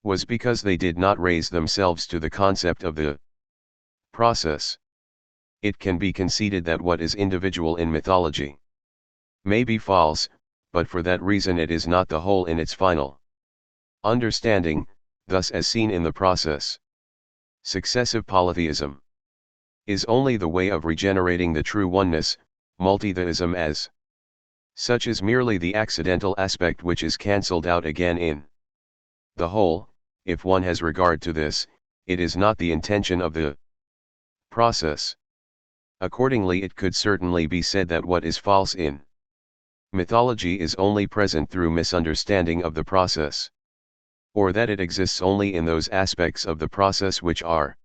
was because they did not raise themselves to the concept of the process. It can be conceded that what is individual in mythology may be false, but for that reason it is not the whole in its final understanding, thus as seen in the process. Successive polytheism is only the way of regenerating the true oneness. Multitheism as such is merely the accidental aspect which is cancelled out again in the whole. If one has regard to this, it is not the intention of the process. Accordingly, it could certainly be said that what is false in mythology is only present through misunderstanding of the process, or that it exists only in those aspects of the process which are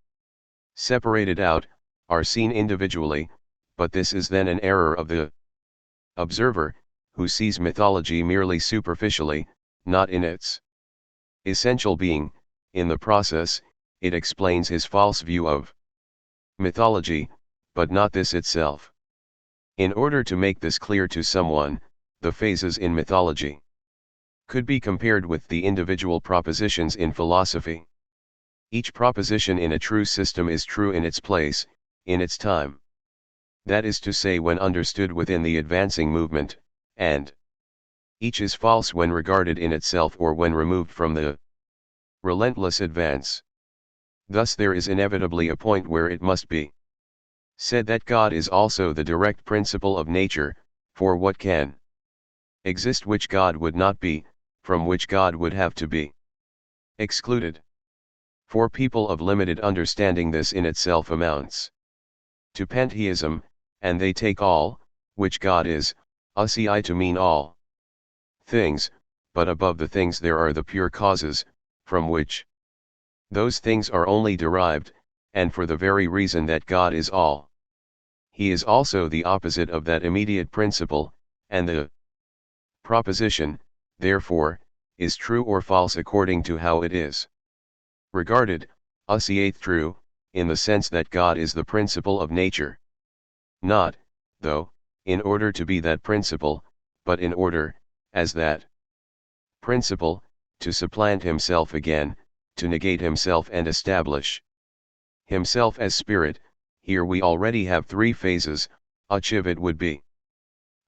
separated out, are seen individually, but this is then an error of the observer, who sees mythology merely superficially, not in its essential being. In the process, it explains his false view of mythology, but not this itself. In order to make this clear to someone, the phases in mythology could be compared with the individual propositions in philosophy. Each proposition in a true system is true in its place, in its time. That is to say, when understood within the advancing movement, and each is false when regarded in itself or when removed from the relentless advance. Thus there is inevitably a point where it must be said that God is also the direct principle of nature, for what can exist which God would not be, from which God would have to be excluded? For people of limited understanding, this in itself amounts to pantheism, and they take all, which God is, to mean all things, but above the things there are the pure causes, from which those things are only derived, and for the very reason that God is all, he is also the opposite of that immediate principle, and the proposition, therefore, is true or false according to how it is regarded, true, in the sense that God is the principle of nature. Not, though, in order to be that principle, but in order, as that principle, to supplant himself again, to negate himself and establish himself as spirit. Here we already have three phases. It would be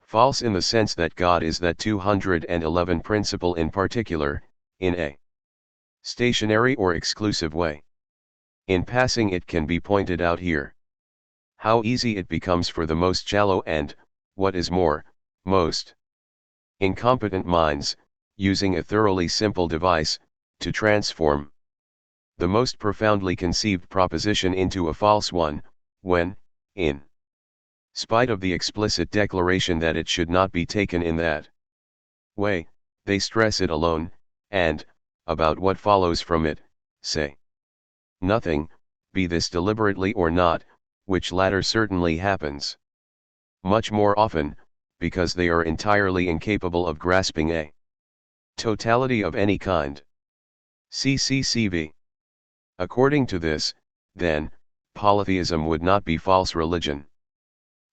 false in the sense that God is that 211 principle in particular, in a stationary or exclusive way. In passing, it can be pointed out here how easy it becomes for the most shallow and, what is more, most incompetent minds, using a thoroughly simple device, to transform the most profoundly conceived proposition into a false one, when, in spite of the explicit declaration that it should not be taken in that way, they stress it alone, and, about what follows from it, say nothing, be this deliberately or not, which latter certainly happens much more often, because they are entirely incapable of grasping a totality of any kind. CCCV. According to this, then, polytheism would not be false religion.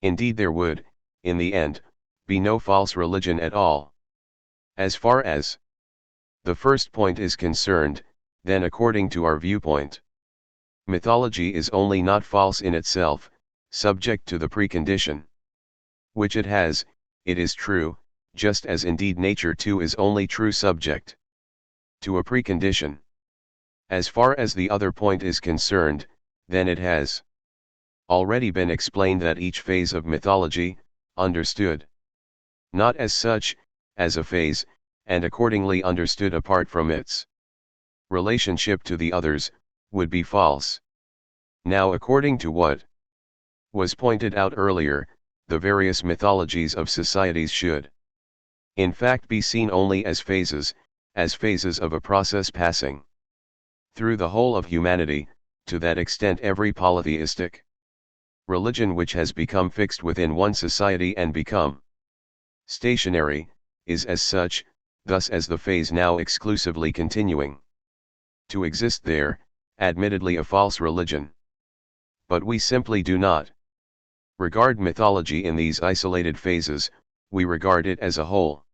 Indeed, there would, in the end, be no false religion at all. As far as the first point is concerned, then according to our viewpoint, mythology is only not false in itself, subject to the precondition which it has, it is true, just as indeed nature too is only true subject to a precondition. As far as the other point is concerned, then it has already been explained that each phase of mythology, understood not as such, as a phase, and accordingly understood apart from its relationship to the others, would be false. Now, according to what was pointed out earlier, the various mythologies of societies should, in fact, be seen only as phases of a process passing through the whole of humanity. To that extent, every polytheistic religion which has become fixed within one society and become stationary, is as such, thus as the phase now exclusively continuing to exist there, admittedly a false religion. But we simply do not regard mythology in these isolated phases, we regard it as a whole,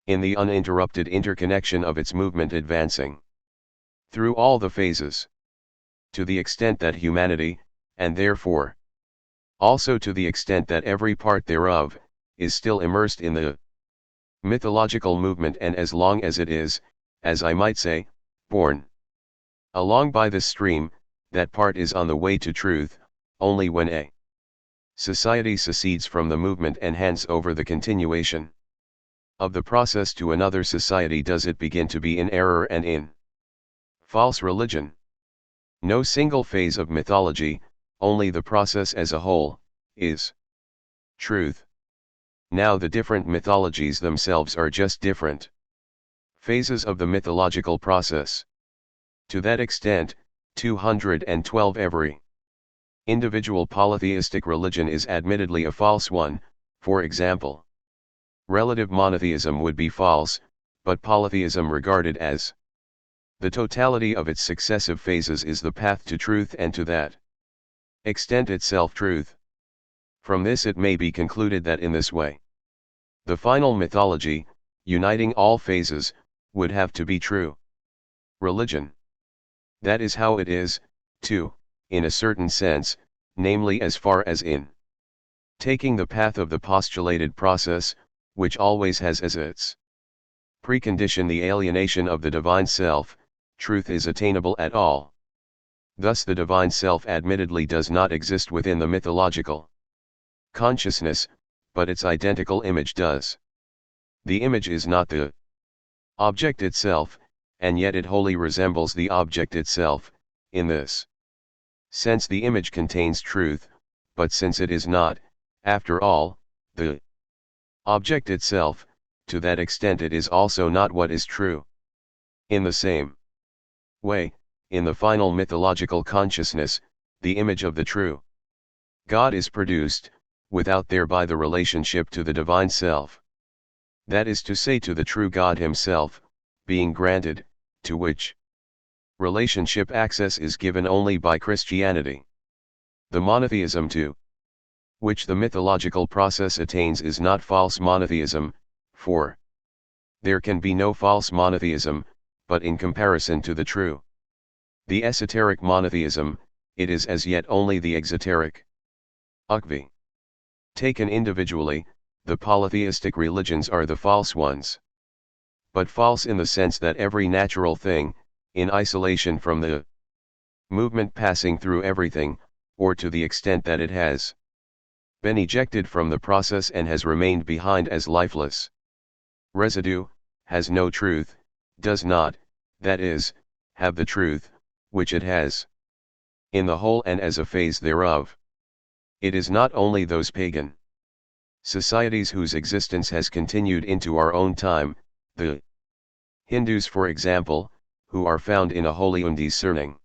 in the uninterrupted interconnection of its movement advancing through all the phases. To the extent that humanity, and therefore also to the extent that every part thereof, is still immersed in the mythological movement, and as long as it is, as I might say, borne along by this stream, that part is on the way to truth. Only when a society secedes from the movement and hands over the continuation of the process to another society does it begin to be in error and in false religion. No single phase of mythology, only the process as a whole, is truth. Now the different mythologies themselves are just different phases of the mythological process. To that extent, 212 every individual polytheistic religion is admittedly a false one. For example, relative monotheism would be false, but polytheism regarded as the totality of its successive phases is the path to truth and to that extent itself truth. From this it may be concluded that in this way, the final mythology, uniting all phases, would have to be true religion. That is how it is, too, in a certain sense, namely as far as in taking the path of the postulated process, which always has as its precondition the alienation of the divine self, truth is attainable at all. Thus the divine self admittedly does not exist within the mythological consciousness, but its identical image does. The image is not the object itself, and yet it wholly resembles the object itself. In this sense the image contains truth, but since it is not, after all, the object itself, to that extent it is also not what is true. In the same way, in the final mythological consciousness, the image of the true God is produced, without thereby the relationship to the divine self. That is to say, to the true God himself, being granted, to which relationship access is given only by Christianity. The monotheism to which the mythological process attains is not false monotheism, for there can be no false monotheism, but in comparison to the true, the esoteric monotheism, it is as yet only the exoteric ukvi. Taken individually, the polytheistic religions are the false ones. But false in the sense that every natural thing, in isolation from the movement passing through everything, or to the extent that it has been ejected from the process and has remained behind as lifeless residue, has no truth, does not, that is, have the truth, which it has in the whole and as a phase thereof. It is not only those pagan societies whose existence has continued into our own time, the Hindus for example, who are found in a wholly undiscerning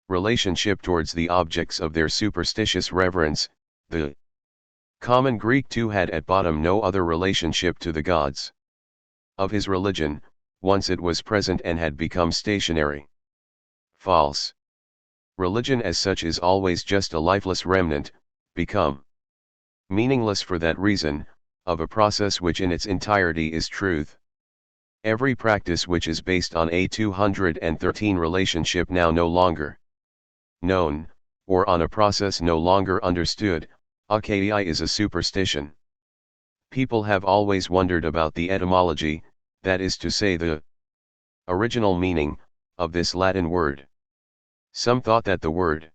relationship towards the objects of their superstitious reverence. The common Greek too had at bottom no other relationship to the gods of his religion, once it was present and had become stationary. False religion as such is always just a lifeless remnant, become meaningless for that reason, of a process which in its entirety is truth. Every practice which is based on a 213 relationship now no longer known, or on a process no longer understood, AKI is a superstition. People have always wondered about the etymology, that is to say the original meaning, of this Latin word. Some thought that the word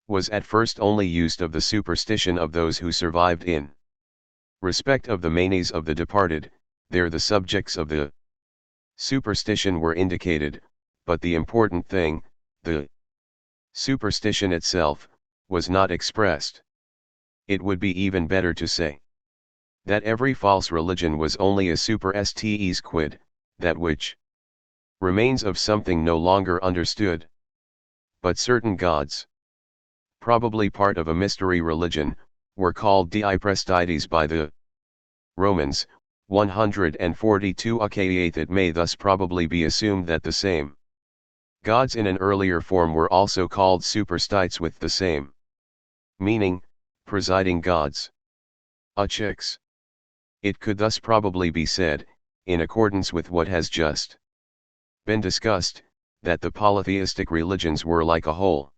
was at first only used of the superstition of those who survived in respect of the manes of the departed, there the subjects of the superstition were indicated, but the important thing, the superstition itself, was not expressed. It would be even better to say that every false religion was only a super-stes quid, that which remains of something no longer understood. But certain gods, probably part of a mystery religion, were called Diprestides by the Romans, 142 AKE. It may thus probably be assumed that the same gods in an earlier form were also called superstites with the same meaning, presiding gods. Achix. It could thus probably be said, in accordance with what has just been discussed, that the polytheistic religions were like a whole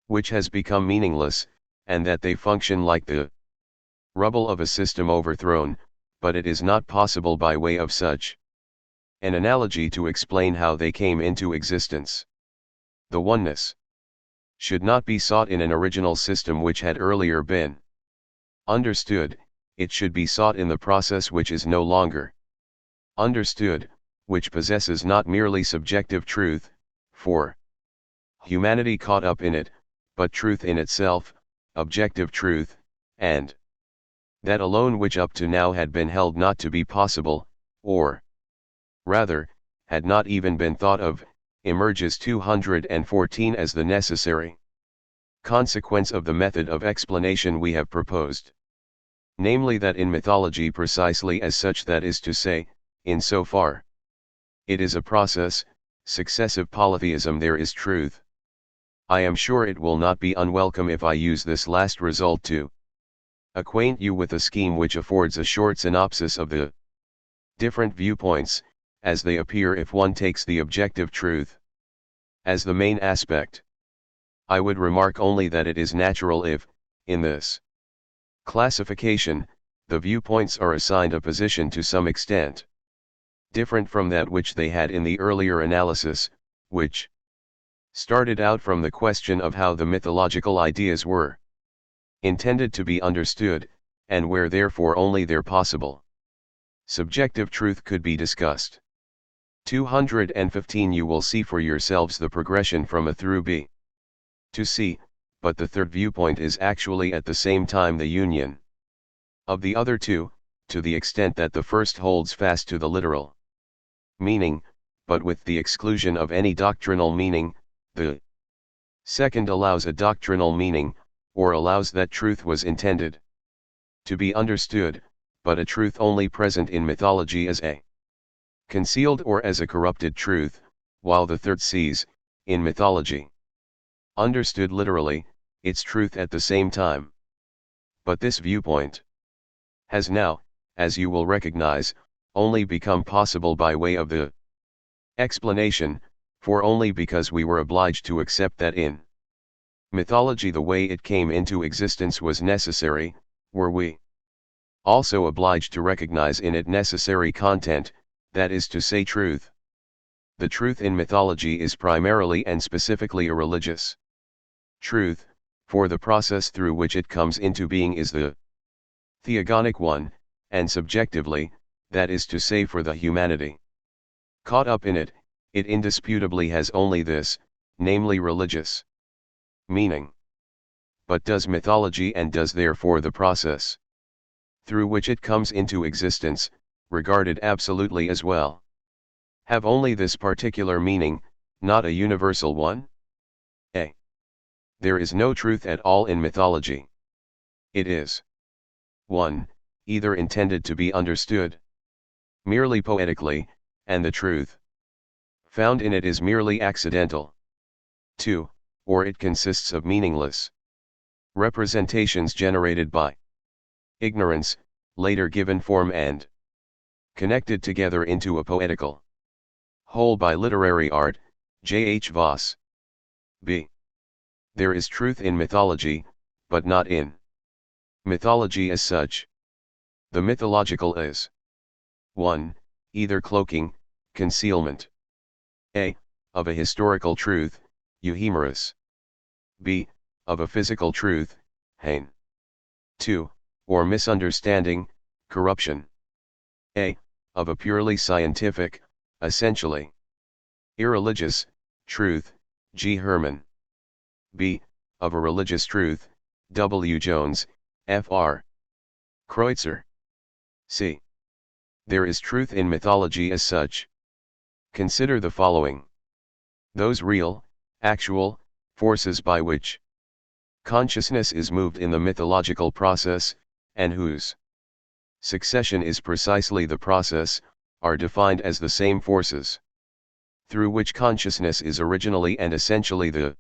which has become meaningless, and that they function like the rubble of a system overthrown, but it is not possible by way of such an analogy to explain how they came into existence. The oneness should not be sought in an original system which had earlier been understood, it should be sought in the process which is no longer understood, which possesses not merely subjective truth, for humanity caught up in it, but truth in itself, objective truth, and that alone which up to now had been held not to be possible, or rather, had not even been thought of, emerges 214 as the necessary consequence of the method of explanation we have proposed. Namely that in mythology precisely as such, that is to say, in so far it is a process, successive polytheism, there is truth. I am sure it will not be unwelcome if I use this last result to acquaint you with a scheme which affords a short synopsis of the different viewpoints, as they appear if one takes the objective truth as the main aspect. I would remark only that it is natural if, in this classification, the viewpoints are assigned a position to some extent different from that which they had in the earlier analysis, which started out from the question of how the mythological ideas were intended to be understood, and where therefore only their possible subjective truth could be discussed. 215. You will see for yourselves the progression from A through B to C, but the third viewpoint is actually at the same time the union of the other two, to the extent that the first holds fast to the literal meaning, but with the exclusion of any doctrinal meaning. The second allows a doctrinal meaning, or allows that truth was intended to be understood, but a truth only present in mythology as a concealed or as a corrupted truth, while the third sees, in mythology, understood literally, its truth at the same time. But this viewpoint has now, as you will recognize, only become possible by way of the explanation, for only because we were obliged to accept that in mythology the way it came into existence was necessary, were we also obliged to recognize in it necessary content, that is to say truth. The truth in mythology is primarily and specifically a religious truth, for the process through which it comes into being is the theogonic one, and subjectively, that is to say for the humanity caught up in it, it indisputably has only this, namely religious meaning. But does mythology, and does therefore the process through which it comes into existence, regarded absolutely as well, have only this particular meaning, not a universal one? A. There is no truth at all in mythology. It is 1. Either intended to be understood merely poetically, and the truth found in it is merely accidental. 2. Or it consists of meaningless representations generated by ignorance, later given form and connected together into a poetical whole by literary art. J. H. Voss. B. There is truth in mythology, but not in mythology as such. The mythological is 1. Either cloaking, concealment a. Of a historical truth, euhemerus. b. Of a physical truth, hain. 2. Or misunderstanding, corruption a. Of a purely scientific, essentially irreligious, truth, G. Herman. b. Of a religious truth, W. Jones, Fr. Kreutzer. c. There is truth in mythology as such. Consider the following. Those real, actual, forces by which consciousness is moved in the mythological process, and whose succession is precisely the process, are defined as the same forces through which consciousness is originally and essentially the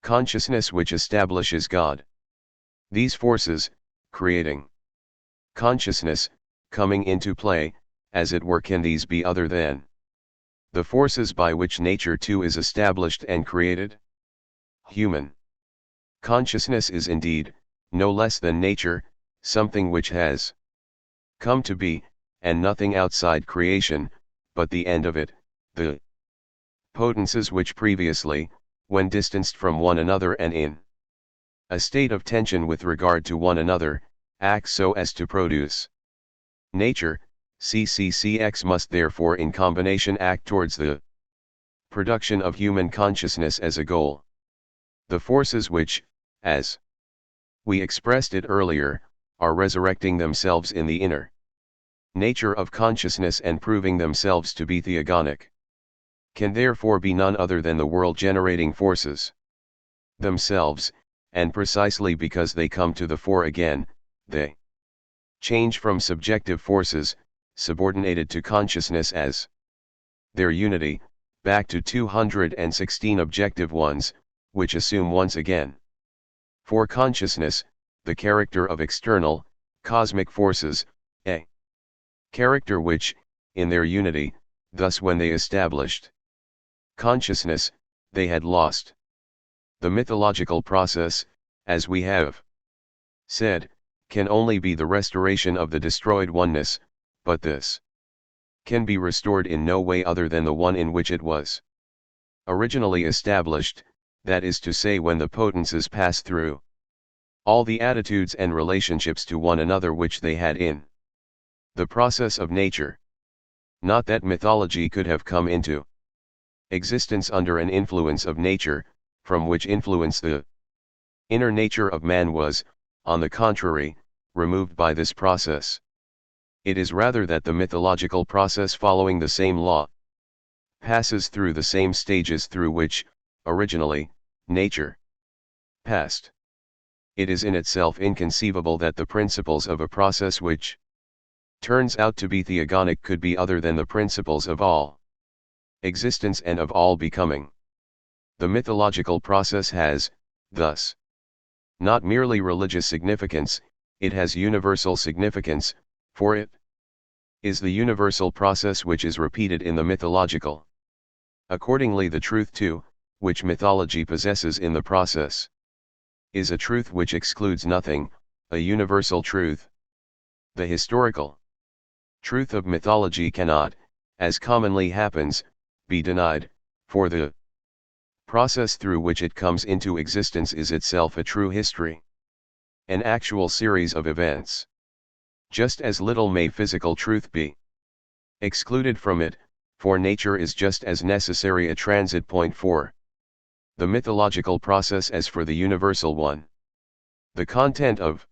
consciousness which establishes God. These forces, creating consciousness, coming into play, as it were, can these be other than the forces by which nature too is established and created? Human consciousness is indeed, no less than nature, something which has come to be, and nothing outside creation, but the end of it, the potencies which previously, when distanced from one another and in a state of tension with regard to one another, act so as to produce nature. CCCX must therefore in combination act towards the production of human consciousness as a goal. The forces which, as we expressed it earlier, are resurrecting themselves in the inner nature of consciousness and proving themselves to be theogonic, can therefore be none other than the world-generating forces themselves, and precisely because they come to the fore again, they change from subjective forces, subordinated to consciousness as their unity, back to 216 objective ones, which assume once again for consciousness, the character of external, cosmic forces, a character which, in their unity, thus when they established consciousness, they had lost. The mythological process, as we have said, can only be the restoration of the destroyed oneness, but this can be restored in no way other than the one in which it was originally established, that is to say when the potences pass through all the attitudes and relationships to one another which they had in the process of nature. Not that mythology could have come into existence under an influence of nature, from which influence the inner nature of man was, on the contrary, removed by this process. It is rather that the mythological process following the same law passes through the same stages through which, originally, nature passed. It is in itself inconceivable that the principles of a process which turns out to be theogonic could be other than the principles of all existence and of all becoming. The mythological process has, thus, not merely religious significance, it has universal significance, for it is the universal process which is repeated in the mythological. Accordingly, the truth too, which mythology possesses in the process, is a truth which excludes nothing, a universal truth. The historical truth of mythology cannot, as commonly happens, be denied, for the process through which it comes into existence is itself a true history, an actual series of events. Just as little may physical truth be excluded from it, for nature is just as necessary a transit point for the mythological process as for the universal one. The content of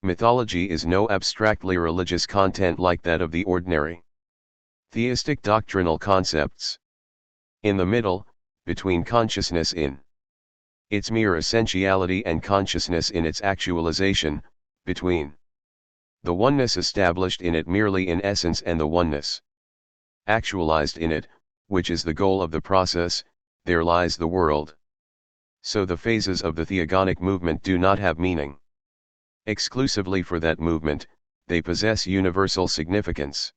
mythology is no abstractly religious content like that of the ordinary theistic doctrinal concepts. In the middle, between consciousness in its mere essentiality and consciousness in its actualization, between the oneness established in it merely in essence and the oneness actualized in it, which is the goal of the process, there lies the world. So the phases of the theogonic movement do not have meaning exclusively for that movement, they possess universal significance.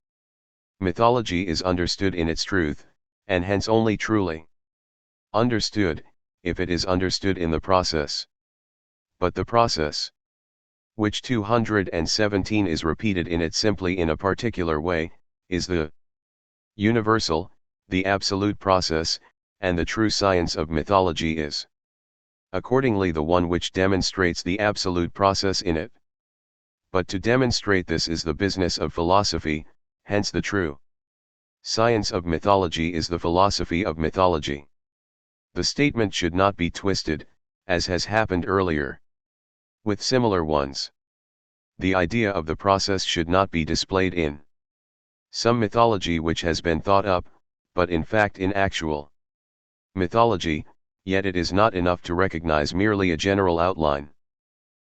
Mythology is understood in its truth, and hence only truly understood, if it is understood in the process. But the process, which 217 is repeated in it simply in a particular way, is the universal, the absolute process, and the true science of mythology is accordingly the one which demonstrates the absolute process in it. But to demonstrate this is the business of philosophy, hence the true science of mythology is the philosophy of mythology. The statement should not be twisted, as has happened earlier with similar ones. The idea of the process should not be displayed in some mythology which has been thought up, but in fact in actual mythology, yet it is not enough to recognize merely a general outline.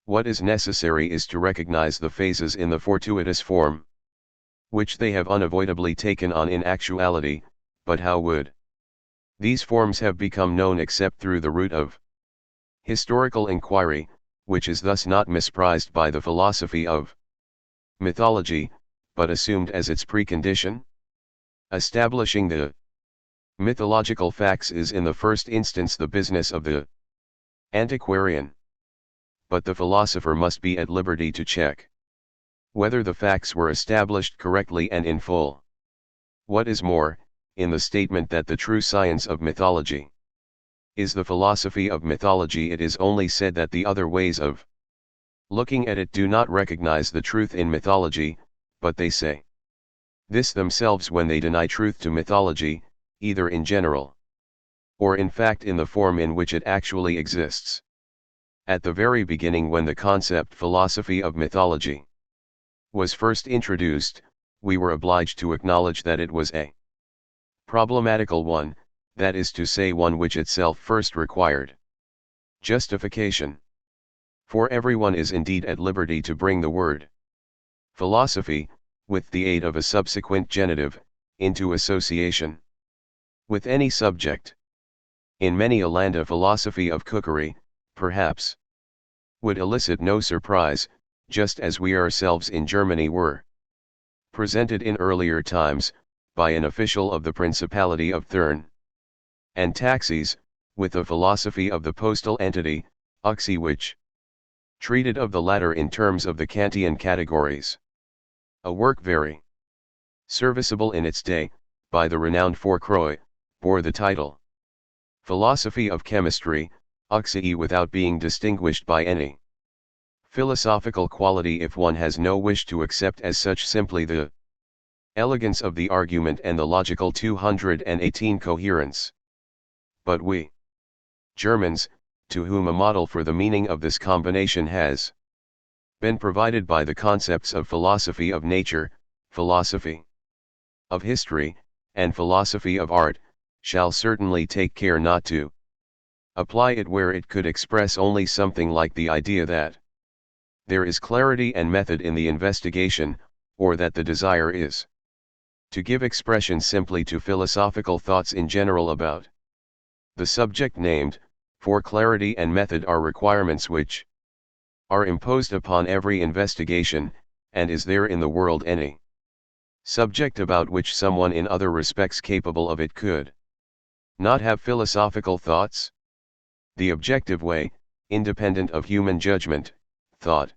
What is necessary is to recognize the phases in the fortuitous form which they have unavoidably taken on in actuality, but how would these forms have become known except through the route of historical inquiry, which is thus not misprized by the philosophy of mythology, but assumed as its precondition? Establishing the mythological facts is in the first instance the business of the antiquarian. But the philosopher must be at liberty to check whether the facts were established correctly and in full. What is more, in the statement that the true science of mythology is the philosophy of mythology, it is only said that the other ways of looking at it do not recognize the truth in mythology, but they say this themselves when they deny truth to mythology, either in general or in fact in the form in which it actually exists. At the very beginning, when the concept philosophy of mythology was first introduced, we were obliged to acknowledge that it was a problematical one, that is to say one which itself first required justification. For everyone is indeed at liberty to bring the word philosophy, with the aid of a subsequent genitive, into association with any subject. In many a land a philosophy of cookery, perhaps, would elicit no surprise, just as we ourselves in Germany were presented in earlier times, by an official of the Principality of Thurn and Taxis, with a philosophy of the postal entity, Uxie, which treated of the latter in terms of the Kantian categories. A work very serviceable in its day, by the renowned Fourcroy, bore the title Philosophy of Chemistry, Uxie, without being distinguished by any philosophical quality if one has no wish to accept as such simply the elegance of the argument and the logical 218 coherence. But we Germans, to whom a model for the meaning of this combination has been provided by the concepts of philosophy of nature, philosophy of history, and philosophy of art, shall certainly take care not to apply it where it could express only something like the idea that there is clarity and method in the investigation, or that the desire is to give expression simply to philosophical thoughts in general about the subject named, for clarity and method are requirements which are imposed upon every investigation, and is there in the world any subject about which someone in other respects capable of it could not have philosophical thoughts? The objective way, independent of human judgment, thought,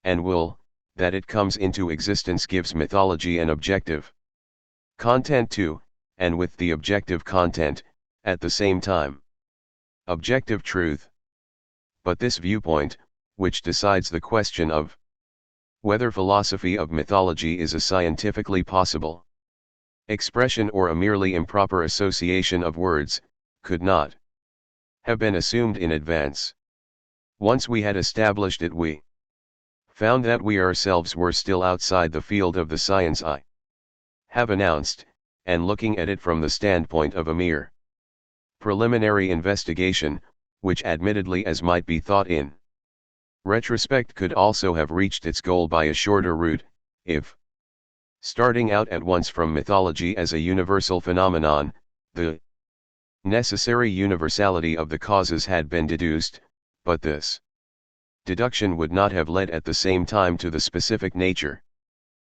and will, that it comes into existence gives mythology an objective content too, and with the objective content, at the same time, objective truth. But this viewpoint, which decides the question of whether philosophy of mythology is a scientifically possible expression or a merely improper association of words, could not have been assumed in advance. Once we had established it, we found that we ourselves were still outside the field of the science I have announced, and looking at it from the standpoint of a mere preliminary investigation, which admittedly, as might be thought in retrospect, could also have reached its goal by a shorter route, if, starting out at once from mythology as a universal phenomenon, the necessary universality of the causes had been deduced, but this deduction would not have led at the same time to the specific nature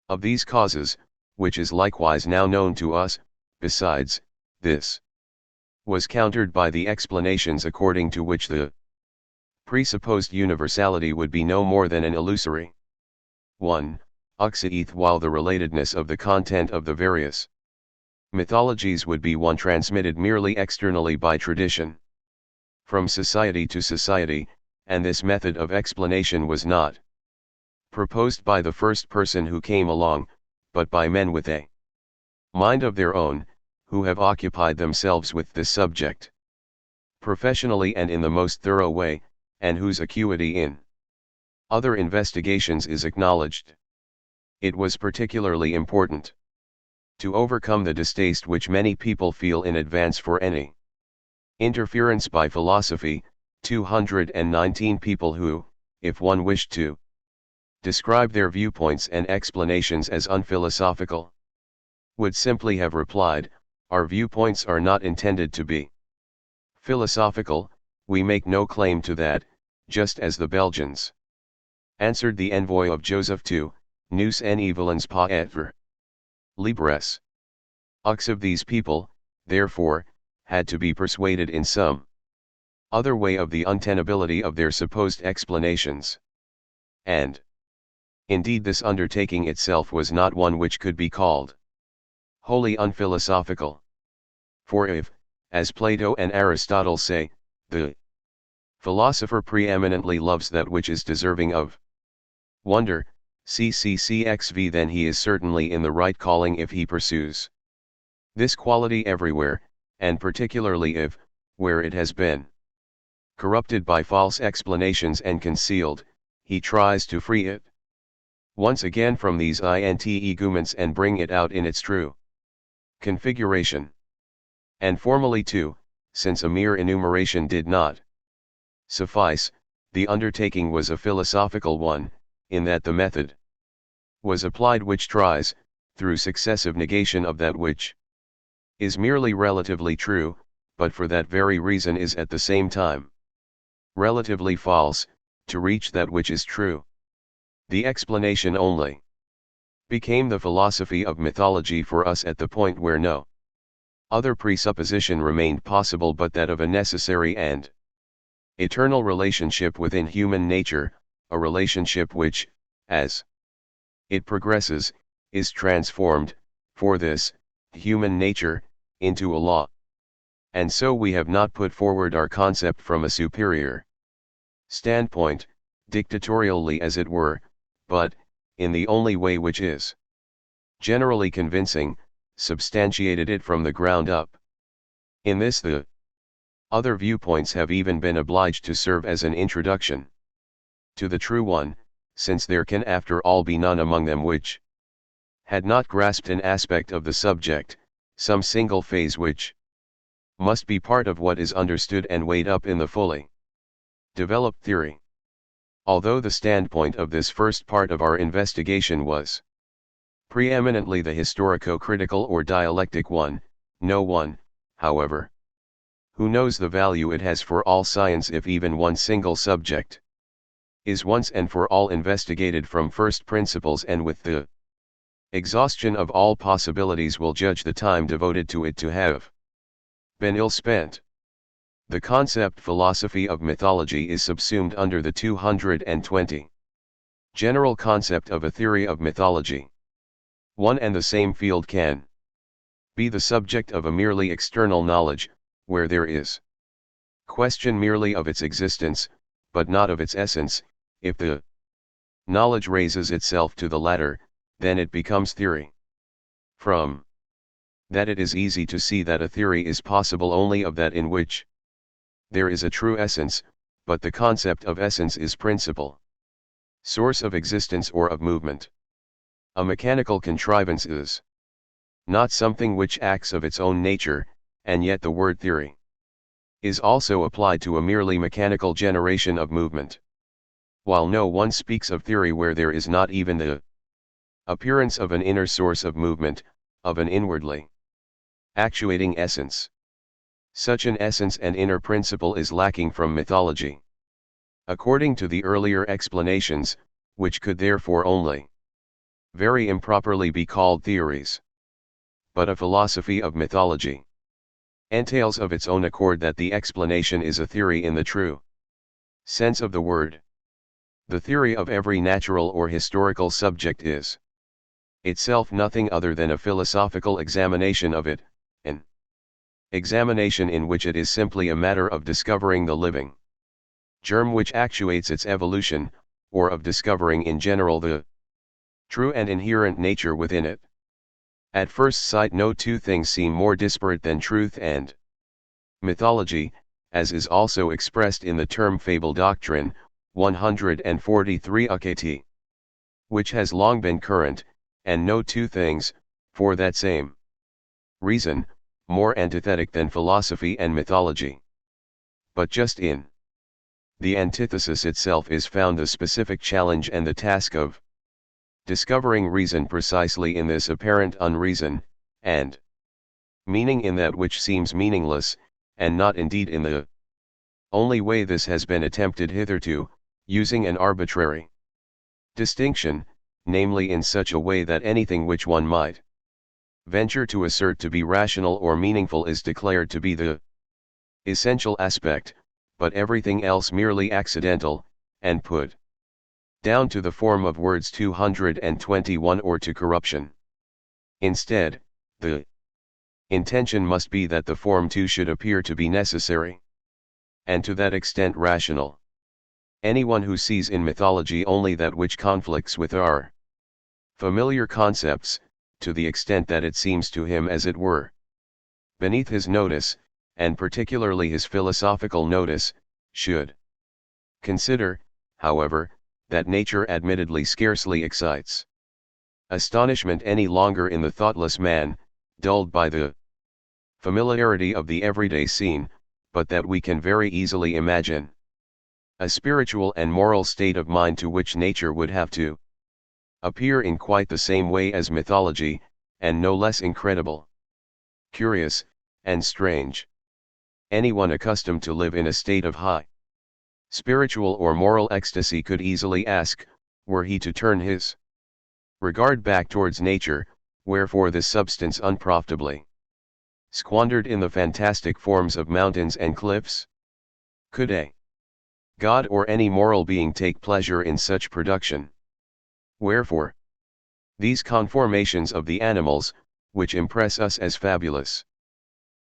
of these causes, which is likewise now known to us. Besides, this was countered by the explanations according to which the presupposed universality would be no more than an illusory 1, uxieeth, while the relatedness of the content of the various mythologies would be one transmitted merely externally by tradition from society to society, and this method of explanation was not proposed by the first person who came along, but by men with a mind of their own, who have occupied themselves with this subject professionally and in the most thorough way, and whose acuity in other investigations is acknowledged. It was particularly important to overcome the distaste which many people feel in advance for any interference by philosophy. 219 people who, if one wished to describe their viewpoints and explanations as unphilosophical, would simply have replied, "Our viewpoints are not intended to be philosophical, we make no claim to that," just as the Belgians answered the envoy of Joseph II, "Nous ne voulons pas être libres." Of these people, therefore, had to be persuaded in some other way of the untenability of their supposed explanations. And indeed this undertaking itself was not one which could be called wholly unphilosophical. For if, as Plato and Aristotle say, the philosopher preeminently loves that which is deserving of wonder, cccxv, then he is certainly in the right calling if he pursues this quality everywhere, and particularly if, where it has been corrupted by false explanations and concealed, he tries to free it once again from these integuments and bring it out in its true configuration. And formally too, since a mere enumeration did not suffice, the undertaking was a philosophical one, in that the method was applied which tries, through successive negation of that which is merely relatively true, but for that very reason is at the same time relatively false, to reach that which is true. The explanation only became the philosophy of mythology for us at the point where no other presupposition remained possible but that of a necessary and eternal relationship within human nature, a relationship which, as it progresses, is transformed, for this, human nature, into a law. And so we have not put forward our concept from a superior standpoint, dictatorially as it were, but, in the only way which is generally convincing, substantiated it from the ground up. In this the other viewpoints have even been obliged to serve as an introduction to the true one, since there can after all be none among them which had not grasped an aspect of the subject, some single phase which must be part of what is understood and weighed up in the fully developed theory. Although the standpoint of this first part of our investigation was preeminently the historico-critical or dialectic one, no one, however, who knows the value it has for all science if even one single subject is once and for all investigated from first principles and with the exhaustion of all possibilities will judge the time devoted to it to have been ill spent. The concept philosophy of mythology is subsumed under the 220 general concept of a theory of mythology. One and the same field can be the subject of a merely external knowledge, where there is question merely of its existence, but not of its essence. If the knowledge raises itself to the latter, then it becomes theory. From that it is easy to see that a theory is possible only of that in which there is a true essence, but the concept of essence is principle, source of existence or of movement. A mechanical contrivance is not something which acts of its own nature, and yet the word theory is also applied to a merely mechanical generation of movement. While no one speaks of theory where there is not even the appearance of an inner source of movement, of an inwardly actuating essence. Such an essence and inner principle is lacking from mythology. According to the earlier explanations, which could therefore only very improperly be called theories. But a philosophy of mythology entails of its own accord that the explanation is a theory in the true sense of the word. The theory of every natural or historical subject is itself nothing other than a philosophical examination of it, an examination in which it is simply a matter of discovering the living germ which actuates its evolution, or of discovering in general the true and inherent nature within it. At first sight no two things seem more disparate than truth and mythology, as is also expressed in the term fable doctrine, 143 UKT, which has long been current, and no two things, for that same reason, more antithetic than philosophy and mythology. But just in the antithesis itself is found the specific challenge and the task of discovering reason precisely in this apparent unreason, and meaning in that which seems meaningless, and not indeed in the only way this has been attempted hitherto, using an arbitrary distinction, namely in such a way that anything which one might venture to assert to be rational or meaningful is declared to be the essential aspect, but everything else merely accidental, and put down to the form of words 221 or to corruption. Instead, the intention must be that the form too should appear to be necessary, and to that extent rational. Anyone who sees in mythology only that which conflicts with our familiar concepts, to the extent that it seems to him as it were beneath his notice, and particularly his philosophical notice, should consider, however, that nature admittedly scarcely excites astonishment any longer in the thoughtless man, dulled by the familiarity of the everyday scene, but that we can very easily imagine a spiritual and moral state of mind to which nature would have to appear in quite the same way as mythology, and no less incredible, curious, and strange. Anyone accustomed to live in a state of high spiritual or moral ecstasy could easily ask, were he to turn his regard back towards nature, wherefore this substance unprofitably squandered in the fantastic forms of mountains and cliffs? Could a God or any moral being take pleasure in such production? Wherefore these conformations of the animals, which impress us as fabulous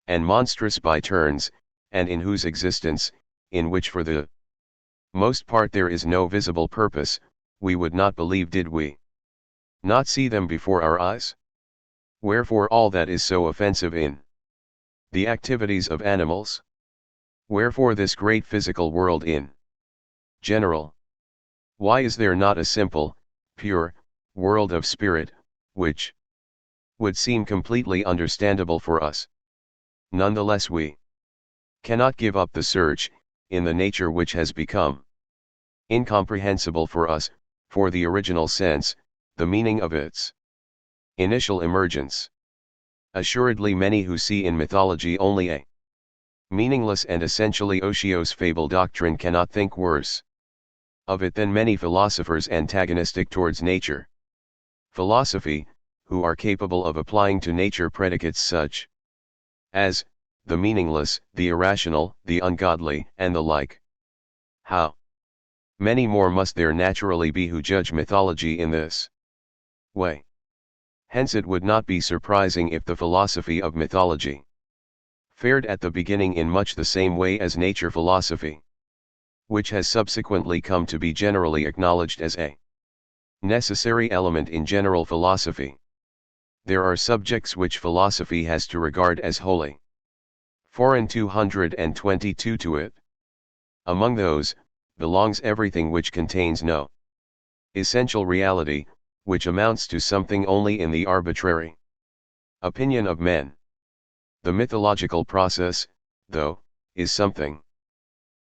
and monstrous by turns, and in whose existence, in which for the most part there is no visible purpose, we would not believe did we not see them before our eyes? Wherefore all that is so offensive in the activities of animals? Wherefore this great physical world in general? Why is there not a simple, pure, world of spirit, which would seem completely understandable for us? Nonetheless we cannot give up the search, in the nature which has become incomprehensible for us, for the original sense, the meaning of its initial emergence. Assuredly many who see in mythology only a meaningless and essentially otiose fable doctrine cannot think worse of it than many philosophers antagonistic towards nature. Philosophy, who are capable of applying to nature predicates such as the meaningless, the irrational, the ungodly, and the like. How many more must there naturally be who judge mythology in this way? Hence it would not be surprising if the philosophy of mythology fared at the beginning in much the same way as nature philosophy, which has subsequently come to be generally acknowledged as a necessary element in general philosophy. There are subjects which philosophy has to regard as holy, foreign 222 to it. Among those, belongs everything which contains no essential reality, which amounts to something only in the arbitrary opinion of men. The mythological process, though, is something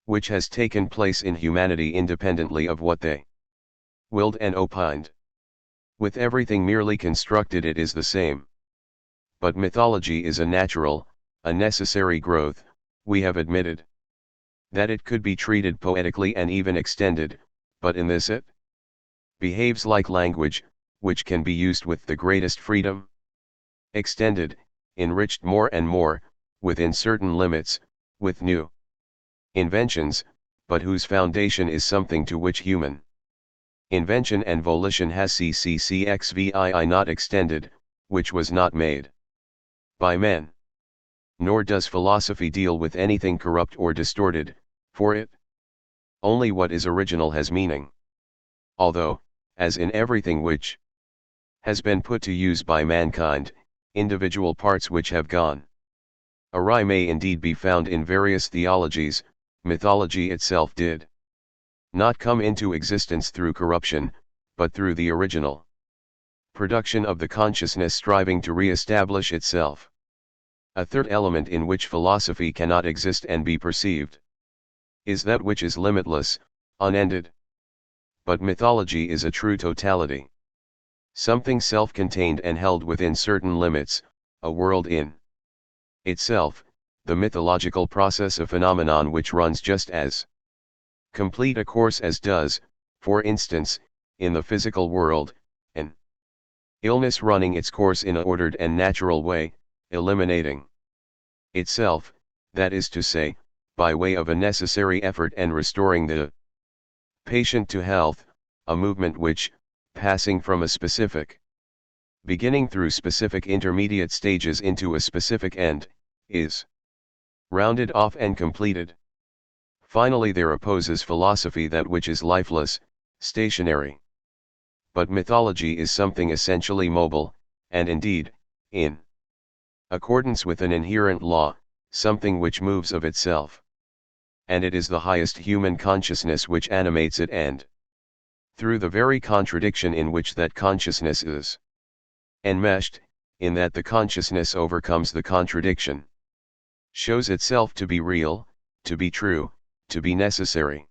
which has taken place in humanity independently of what they willed and opined. With everything merely constructed it is the same. But mythology is a natural, a necessary growth. We have admitted that it could be treated poetically and even extended, but in this it behaves like language, which can be used with the greatest freedom, extended, enriched more and more, within certain limits, with new inventions, but whose foundation is something to which human invention and volition has cccxvii not extended, which was not made by men. Nor does philosophy deal with anything corrupt or distorted, for it only what is original has meaning. Although, as in everything which has been put to use by mankind, individual parts which have gone awry may indeed be found in various theologies, mythology itself did not come into existence through corruption, but through the original production of the consciousness striving to re-establish itself. A third element in which philosophy cannot exist and be perceived is that which is limitless, unended. But mythology is a true totality. Something self-contained and held within certain limits, a world in itself, the mythological process a phenomenon which runs just as complete a course as does, for instance, in the physical world, an illness running its course in an ordered and natural way, eliminating itself, that is to say, by way of a necessary effort and restoring the patient to health, a movement which, passing from a specific beginning through specific intermediate stages into a specific end, is rounded off and completed. Finally there opposes philosophy that which is lifeless, stationary. But mythology is something essentially mobile, and indeed, in Accordance with an inherent law, something which moves of itself. And it is the highest human consciousness which animates it, and through the very contradiction in which that consciousness is enmeshed, in that the consciousness overcomes the contradiction, shows itself to be real, to be true, to be necessary.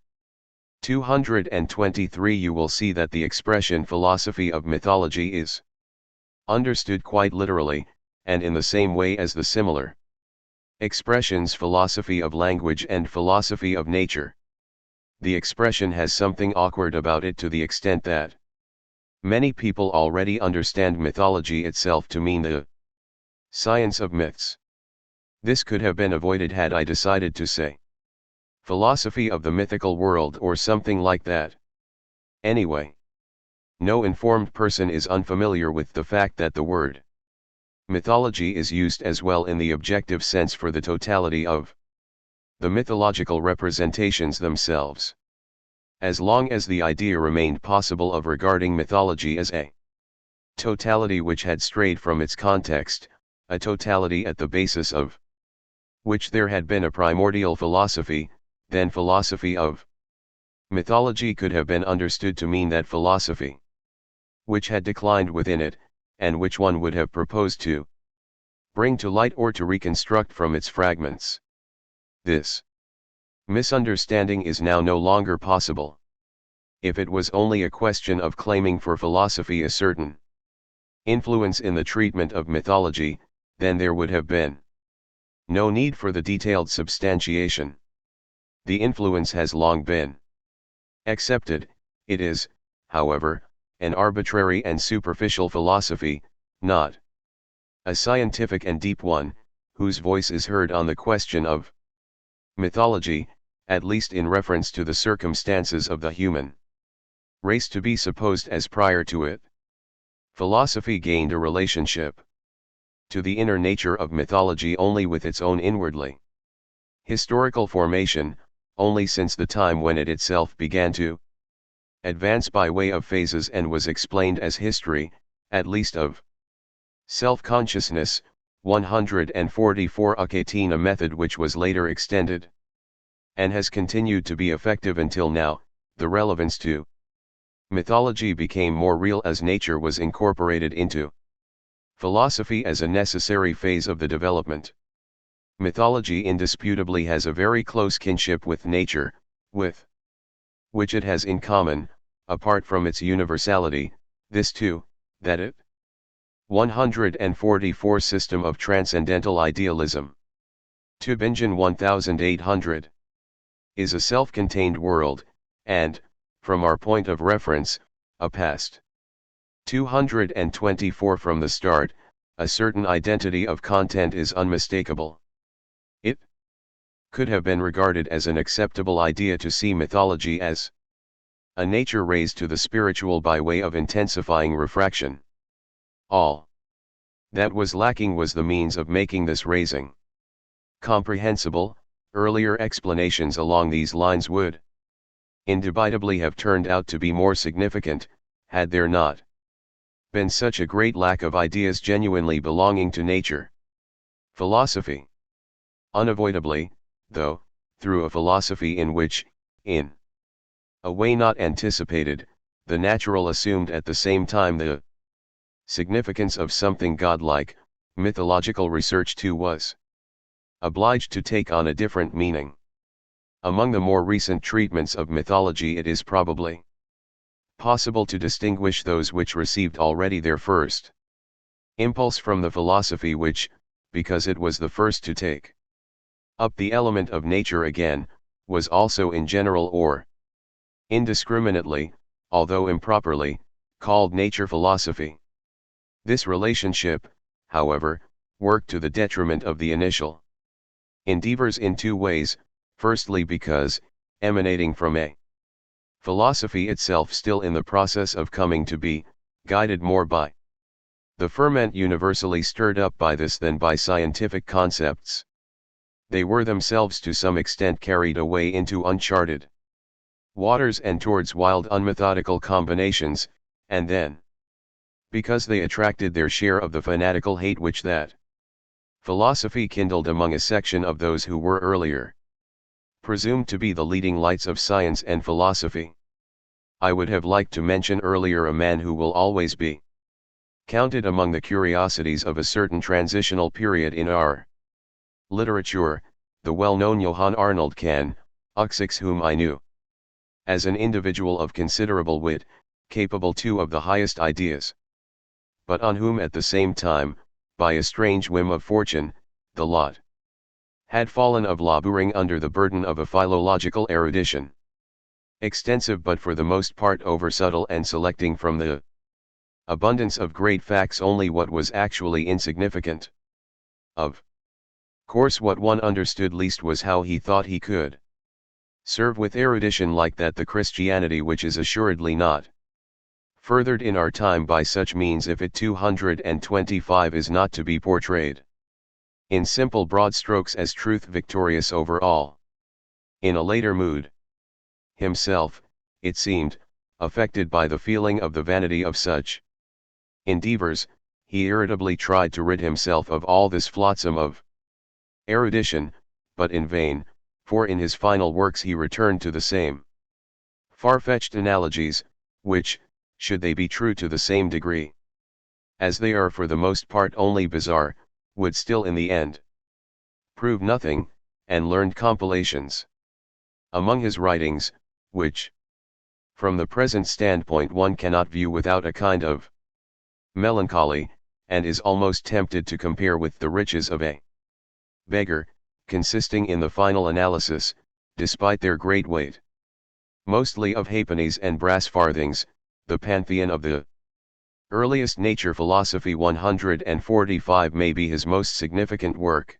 223. You will see that the expression philosophy of mythology is understood quite literally, and in the same way as the similar expressions philosophy of language and philosophy of nature. The expression has something awkward about it to the extent that many people already understand mythology itself to mean the science of myths. This could have been avoided had I decided to say philosophy of the mythical world or something like that. Anyway, no informed person is unfamiliar with the fact that the word mythology is used as well in the objective sense for the totality of the mythological representations themselves. As long as the idea remained possible of regarding mythology as a totality which had strayed from its context, a totality at the basis of which there had been a primordial philosophy, then philosophy of mythology could have been understood to mean that philosophy which had declined within it, and which one would have proposed to bring to light or to reconstruct from its fragments. This misunderstanding is now no longer possible. If it was only a question of claiming for philosophy a certain influence in the treatment of mythology, then there would have been no need for the detailed substantiation. The influence has long been accepted. It is, however, an arbitrary and superficial philosophy, not a scientific and deep one, whose voice is heard on the question of mythology, at least in reference to the circumstances of the human race to be supposed as prior to it. Philosophy gained a relationship to the inner nature of mythology only with its own inwardly historical formation, only since the time when it itself began to advance by way of phases and was explained as history, at least of self-consciousness. 144. A method which was later extended and has continued to be effective until now. The relevance to mythology became more real as nature was incorporated into philosophy as a necessary phase of the development. Mythology indisputably has a very close kinship with nature, with which it has in common, apart from its universality, this too, that it 144 System of Transcendental Idealism. Tübingen 1800 is a self-contained world, and, from our point of reference, a past. 224 From the start, a certain identity of content is unmistakable. It could have been regarded as an acceptable idea to see mythology as a nature raised to the spiritual by way of intensifying refraction. All that was lacking was the means of making this raising comprehensible. Earlier explanations along these lines would indubitably have turned out to be more significant, had there not been such a great lack of ideas genuinely belonging to nature. Philosophy unavoidably, though, through a philosophy in which, in a way not anticipated, the natural assumed at the same time the significance of something godlike, mythological research too was obliged to take on a different meaning. Among the more recent treatments of mythology it is probably possible to distinguish those which received already their first impulse from the philosophy which, because it was the first to take up the element of nature again, was also in general or indiscriminately, although improperly, called nature philosophy. This relationship, however, worked to the detriment of the initial endeavors in two ways. Firstly, because, emanating from a philosophy itself still in the process of coming to be, guided more by the ferment universally stirred up by this than by scientific concepts, they were themselves to some extent carried away into uncharted waters and towards wild unmethodical combinations, and then, because they attracted their share of the fanatical hate which that Philosophy kindled among a section of those who were earlier presumed to be the leading lights of science and philosophy. I would have liked to mention earlier a man who will always be counted among the curiosities of a certain transitional period in our literature, the well-known Johann Arnold Kann, whom I knew as an individual of considerable wit, capable too of the highest ideas, but on whom at the same time, by a strange whim of fortune, the lot had fallen of laboring under the burden of a philological erudition, extensive but for the most part over-subtle and selecting from the abundance of great facts only what was actually insignificant. Of course what one understood least was how he thought he could serve with erudition like that the Christianity which is assuredly not furthered in our time by such means if it 225 is not to be portrayed in simple broad strokes as truth victorious over all. In a later mood, himself, it seemed, affected by the feeling of the vanity of such endeavors, he irritably tried to rid himself of all this flotsam of erudition, but in vain, for in his final works he returned to the same far-fetched analogies, which, should they be true to the same degree as they are for the most part only bizarre, would still in the end prove nothing, and learned compilations. Among his writings, which, from the present standpoint one cannot view without a kind of melancholy, and is almost tempted to compare with the riches of a beggar, consisting in the final analysis, despite their great weight, mostly of halfpennies and brass farthings, the pantheon of the earliest nature philosophy 145 may be his most significant work.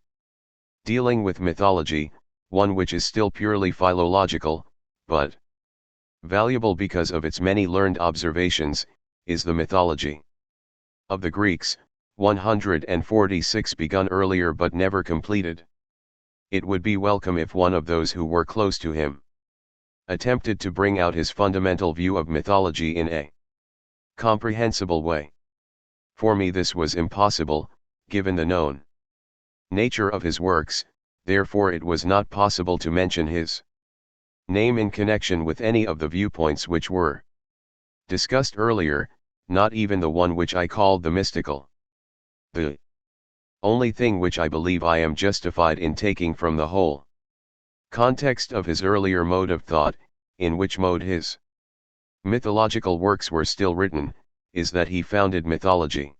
Dealing with mythology, one which is still purely philological, but valuable because of its many learned observations, is the Mythology of the Greeks, 146 begun earlier but never completed. It would be welcome if one of those who were close to him attempted to bring out his fundamental view of mythology in a comprehensible way. For me this was impossible, given the known nature of his works, therefore it was not possible to mention his name in connection with any of the viewpoints which were discussed earlier, not even the one which I called the mystical. The only thing which I believe I am justified in taking from the whole context of his earlier mode of thought, in which mode his mythological works were still written, is that he founded mythology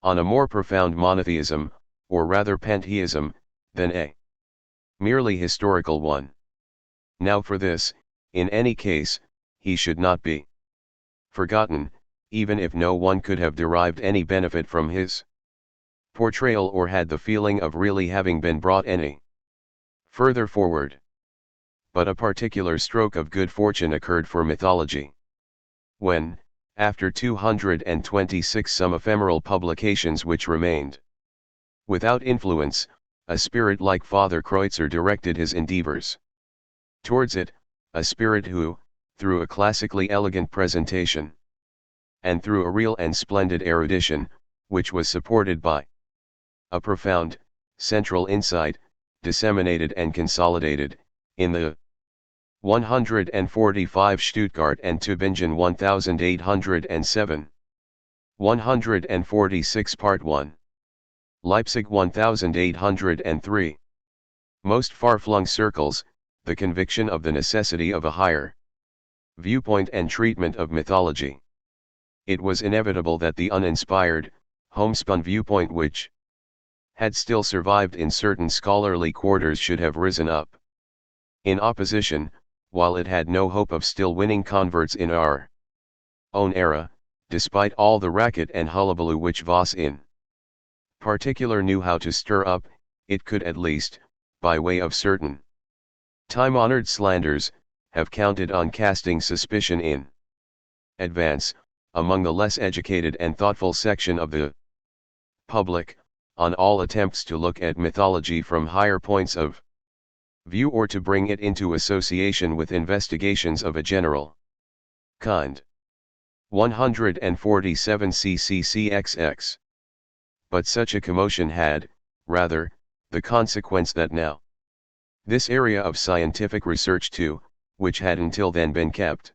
on a more profound monotheism, or rather pantheism, than a merely historical one. Now for this, in any case, he should not be forgotten, even if no one could have derived any benefit from his portrayal or had the feeling of really having been brought any further forward. But a particular stroke of good fortune occurred for mythology. When, after 226 some ephemeral publications which remained without influence, a spirit like Father Kreutzer directed his endeavors towards it, a spirit who, through a classically elegant presentation, and through a real and splendid erudition, which was supported by a profound, central insight, disseminated and consolidated, in the 145 Stuttgart and Tübingen 1807, 146 Part 1, Leipzig 1803. Most far-flung circles, the conviction of the necessity of a higher viewpoint and treatment of mythology. It was inevitable that the uninspired, homespun viewpoint which had still survived in certain scholarly quarters should have risen up in opposition, while it had no hope of still winning converts in our own era, despite all the racket and hullabaloo which Voss in particular knew how to stir up. It could at least, by way of certain time-honored slanders, have counted on casting suspicion in advance, among the less educated and thoughtful section of the public, on all attempts to look at mythology from higher points of view or to bring it into association with investigations of a general kind. 147 CCCXX. But such a commotion had, rather, the consequence that now this area of scientific research too, which had until then been kept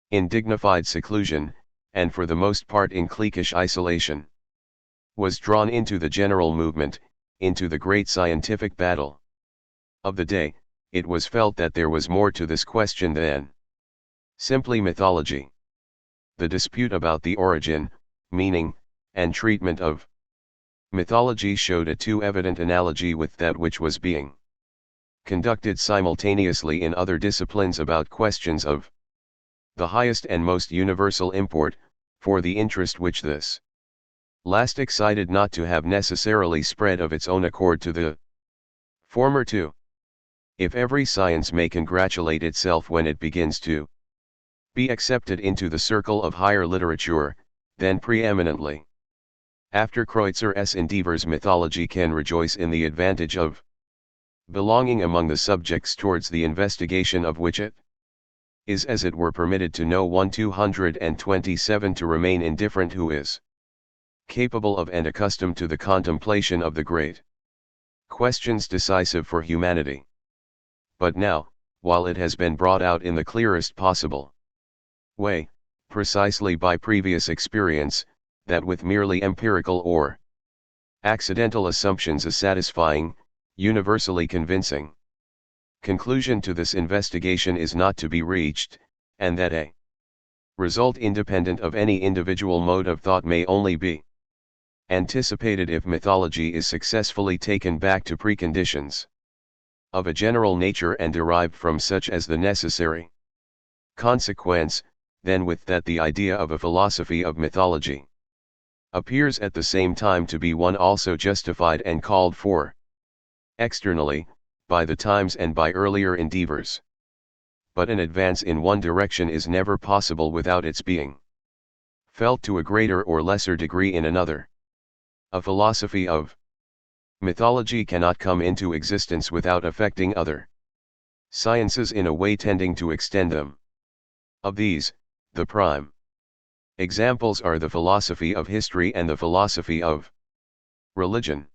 in dignified seclusion, and for the most part in cliquish isolation, was drawn into the general movement, into the great scientific battle of the day. It was felt that there was more to this question than simply mythology. The dispute about the origin, meaning, and treatment of mythology showed a too evident analogy with that which was being conducted simultaneously in other disciplines about questions of the highest and most universal import, for the interest which this last excited not to have necessarily spread of its own accord to the former too. If every science may congratulate itself when it begins to be accepted into the circle of higher literature, then preeminently after Kreutzer's endeavors mythology can rejoice in the advantage of belonging among the subjects towards the investigation of which it is as it were permitted to know 227 to remain indifferent who is capable of and accustomed to the contemplation of the great questions decisive for humanity. But now, while it has been brought out in the clearest possible way, precisely by previous experience, that with merely empirical or accidental assumptions a satisfying, universally convincing conclusion to this investigation is not to be reached, and that a result independent of any individual mode of thought may only be anticipated if mythology is successfully taken back to preconditions of a general nature and derived from such as the necessary consequence, then with that the idea of a philosophy of mythology appears at the same time to be one also justified and called for externally, by the times and by earlier endeavors. But an advance in one direction is never possible without its being felt to a greater or lesser degree in another. A philosophy of mythology cannot come into existence without affecting other sciences in a way tending to extend them. Of these, the prime examples are the philosophy of history and the philosophy of religion.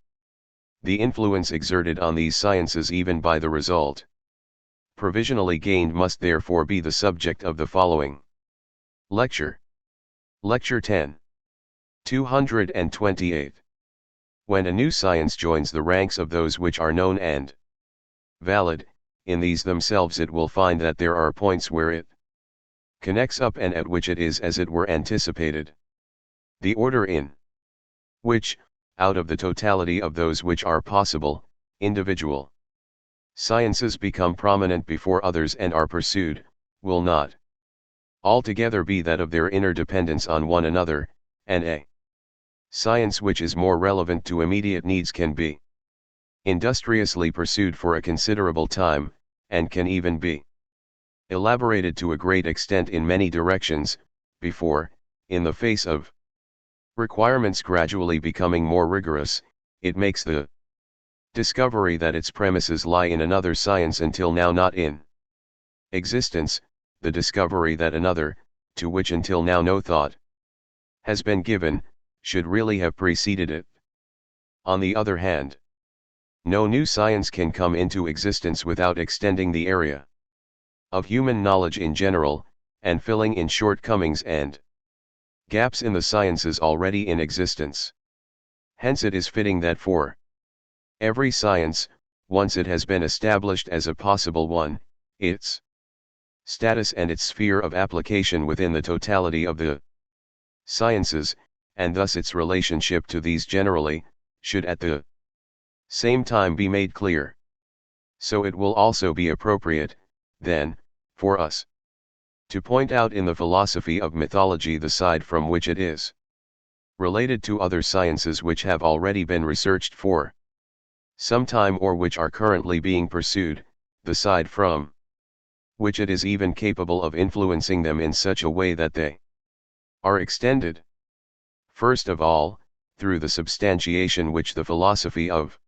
The influence exerted on these sciences even by the result provisionally gained must therefore be the subject of the following lecture. Lecture 10. 228. When a new science joins the ranks of those which are known and valid, in these themselves it will find that there are points where it connects up and at which it is as it were anticipated. The order in which, out of the totality of those which are possible, individual sciences become prominent before others and are pursued, will not altogether be that of their interdependence on one another, and a science which is more relevant to immediate needs can be industriously pursued for a considerable time, and can even be elaborated to a great extent in many directions, before, in the face of requirements gradually becoming more rigorous, it makes the discovery that its premises lie in another science until now not in existence, the discovery that another, to which until now no thought has been given, should really have preceded it. On the other hand, no new science can come into existence without extending the area of human knowledge in general, and filling in shortcomings and gaps in the sciences already in existence. Hence it is fitting that for every science, once it has been established as a possible one, its status and its sphere of application within the totality of the sciences, and thus its relationship to these generally, should at the same time be made clear. So it will also be appropriate, then, for us to point out in the philosophy of mythology the side from which it is related to other sciences which have already been researched for some time or which are currently being pursued, the side from which it is even capable of influencing them in such a way that they are extended. First of all, through the substantiation which the philosophy of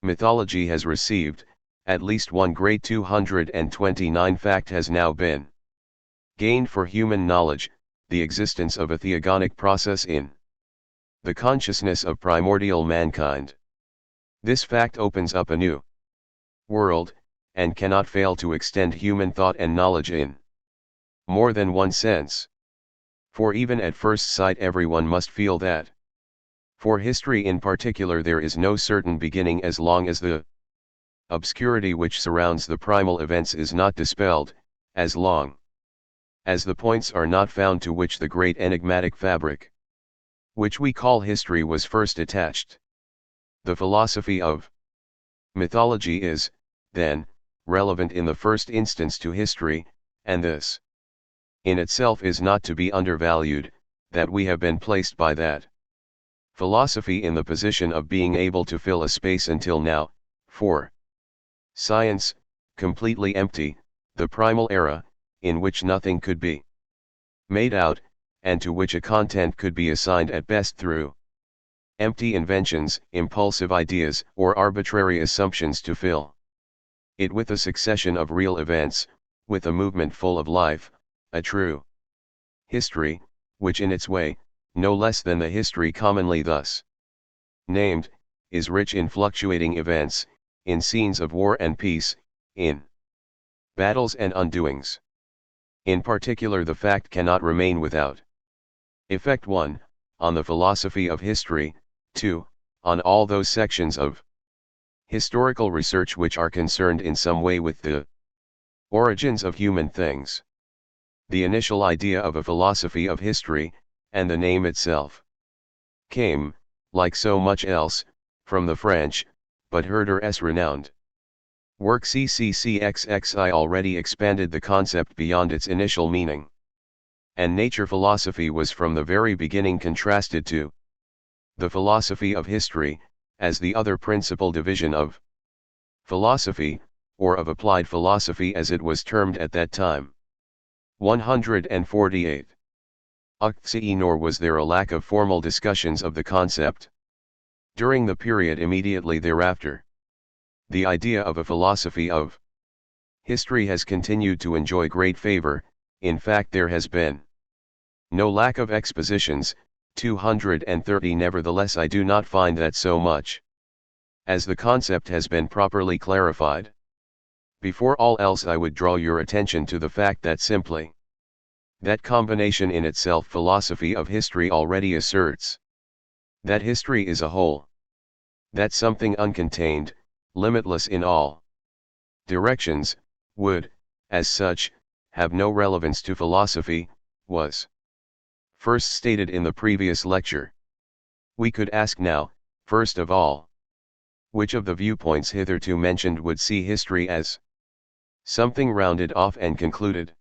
mythology has received, at least one great 229 fact has now been gained for human knowledge, the existence of a theogonic process in the consciousness of primordial mankind. This fact opens up a new world, and cannot fail to extend human thought and knowledge in more than one sense. For even at first sight everyone must feel that for history in particular there is no certain beginning as long as the obscurity which surrounds the primal events is not dispelled, as long as the points are not found to which the great enigmatic fabric which we call history was first attached. The philosophy of mythology is, then, relevant in the first instance to history, and this in itself is not to be undervalued, that we have been placed by that philosophy in the position of being able to fill a space until now, for science, completely empty, the primal era, in which nothing could be made out, and to which a content could be assigned at best through empty inventions, impulsive ideas, or arbitrary assumptions to fill it with a succession of real events, with a movement full of life, a true history, which in its way, no less than the history commonly thus named, is rich in fluctuating events, in scenes of war and peace, in battles and undoings. In particular the fact cannot remain without effect 1, on the philosophy of history, 2, on all those sections of historical research which are concerned in some way with the origins of human things. The initial idea of a philosophy of history, and the name itself, came, like so much else, from the French, but Herder's renowned work CCCXXI already expanded the concept beyond its initial meaning. And nature philosophy was from the very beginning contrasted to the philosophy of history, as the other principal division of philosophy, or of applied philosophy as it was termed at that time. 148. Nor was there a lack of formal discussions of the concept. During the period immediately thereafter, the idea of a philosophy of history has continued to enjoy great favor. In fact there has been no lack of expositions. 230 Nevertheless I do not find that so much as the concept has been properly clarified. Before all else I would draw your attention to the fact that simply that combination in itself philosophy of history already asserts that history is a whole, that something uncontained, limitless in all directions, would, as such, have no relevance to philosophy, was first stated in the previous lecture. We could ask now, first of all, which of the viewpoints hitherto mentioned would see history as something rounded off and concluded?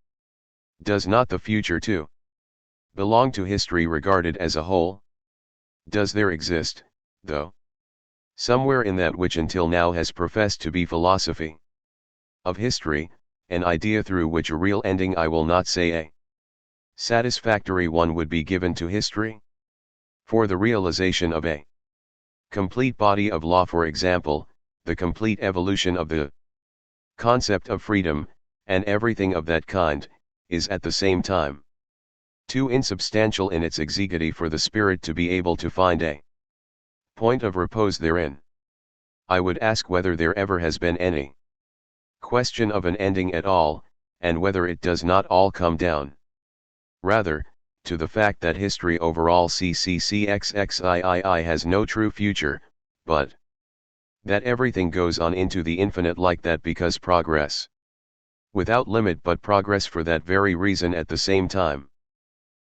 Does not the future too belong to history regarded as a whole? Does there exist, though, somewhere in that which until now has professed to be philosophy of history, an idea through which a real ending, I will not say a satisfactory one, would be given to history? For the realization of a complete body of law, for example, the complete evolution of the concept of freedom, and everything of that kind, is at the same time too insubstantial in its executy for the spirit to be able to find a point of repose therein. I would ask whether there ever has been any question of an ending at all, and whether it does not all come down rather to the fact that history overall CCCXXIII has no true future, but that everything goes on into the infinite like that because progress without limit, but progress for that very reason at the same time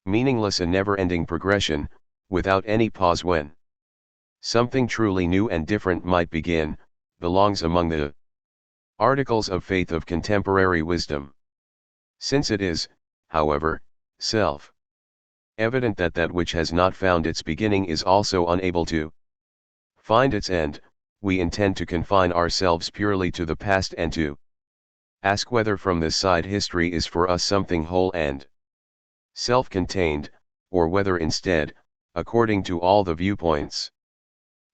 meaningless, a never-ending progression, without any pause when something truly new and different might begin, belongs among the articles of faith of contemporary wisdom. Since it is, however, self-evident that that which has not found its beginning is also unable to find its end, we intend to confine ourselves purely to the past and to ask whether from this side history is for us something whole and self-contained, or whether instead, according to all the viewpoints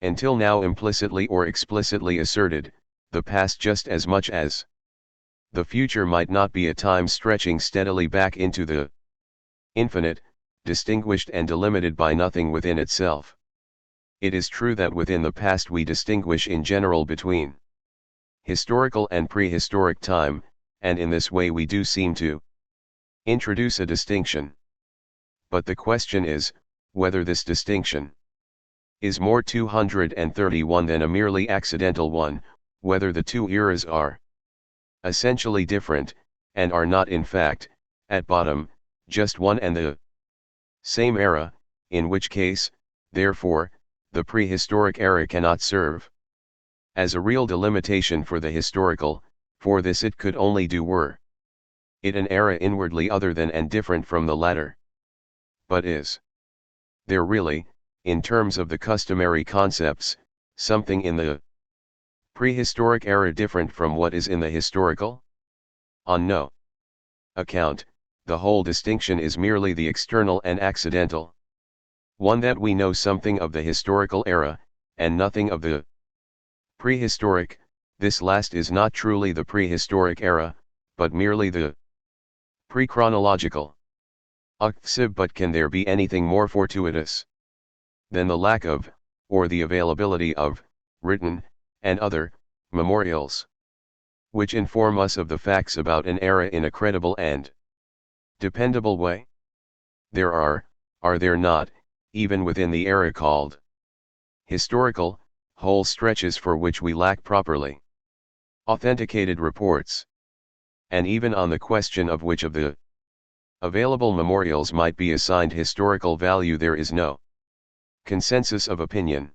until now implicitly or explicitly asserted, the past just as much as the future might not be a time stretching steadily back into the infinite, distinguished and delimited by nothing within itself. It is true that within the past we distinguish in general between historical and prehistoric time, and in this way we do seem to introduce a distinction. But the question is, whether this distinction is more 231 than a merely accidental one, whether the two eras are essentially different, and are not in fact, at bottom, just one and the same era, in which case, therefore, the prehistoric era cannot serve as a real delimitation for the historical, for this it could only do were it an era inwardly other than and different from the latter. But is there really, in terms of the customary concepts, something in the prehistoric era different from what is in the historical? On no account, the whole distinction is merely the external and accidental one, that we know something of the historical era, and nothing of the prehistoric. This last is not truly the prehistoric era, but merely the pre-chronological. But can there be anything more fortuitous than the lack of, or the availability of, written, and other, memorials, which inform us of the facts about an era in a credible and dependable way? There are there not, even within the era called historical, whole stretches for which we lack properly authenticated reports? And even on the question of which of the available memorials might be assigned historical value there is no consensus of opinion.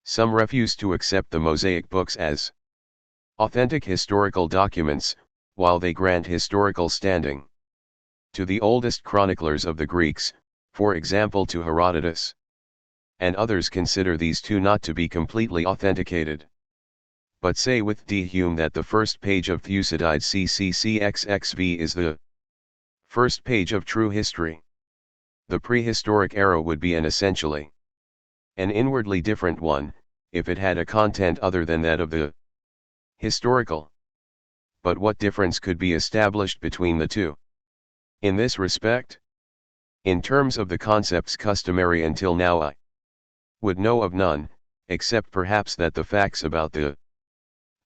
Some refuse to accept the Mosaic books as authentic historical documents, while they grant historical standing to the oldest chroniclers of the Greeks, for example to Herodotus. And others consider these two not to be completely authenticated, but say with D. Hume that the first page of Thucydides CCCXXV is the first page of true history. The prehistoric era would be an essentially an inwardly different one, if it had a content other than that of the historical. But what difference could be established between the two in this respect? In terms of the concepts customary until now, I would know of none, except perhaps that the facts about the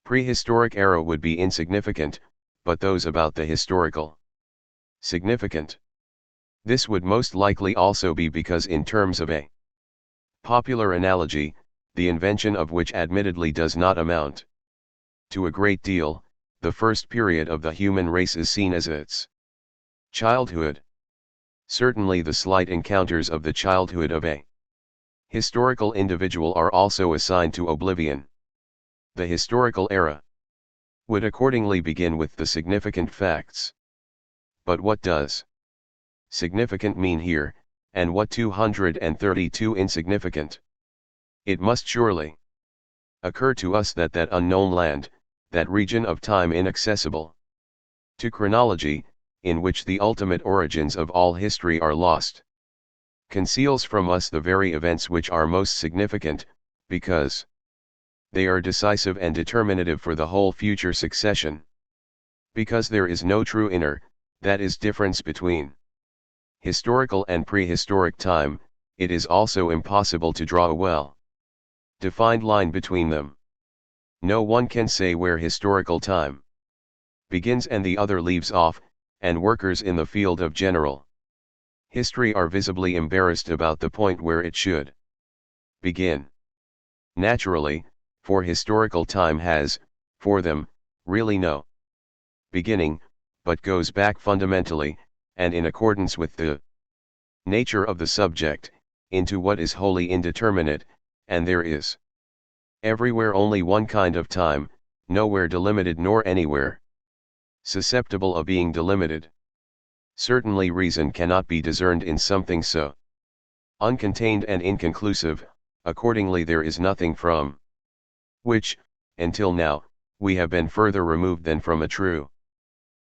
prehistoric era would be insignificant, but those about the historical significant. This would most likely also be because in terms of a popular analogy, the invention of which admittedly does not amount to a great deal, the first period of the human race is seen as its childhood. Certainly the slight encounters of the childhood of a historical individual are also assigned to oblivion. The historical era would accordingly begin with the significant facts. But what does significant mean here, and what 232 insignificant? It must surely occur to us that that unknown land, that region of time inaccessible to chronology, in which the ultimate origins of all history are lost, conceals from us the very events which are most significant, because they are decisive and determinative for the whole future succession. Because there is no true inner, that is, difference between historical and prehistoric time, it is also impossible to draw a well-defined line between them. No one can say where historical time begins and the other leaves off, and workers in the field of general history are visibly embarrassed about the point where it should begin. Naturally, for historical time has, for them, really no beginning, but goes back fundamentally, and in accordance with the nature of the subject, into what is wholly indeterminate, and there is everywhere only one kind of time, nowhere delimited nor anywhere susceptible of being delimited. Certainly reason cannot be discerned in something so uncontained and inconclusive, accordingly there is nothing from which, until now, we have been further removed than from a true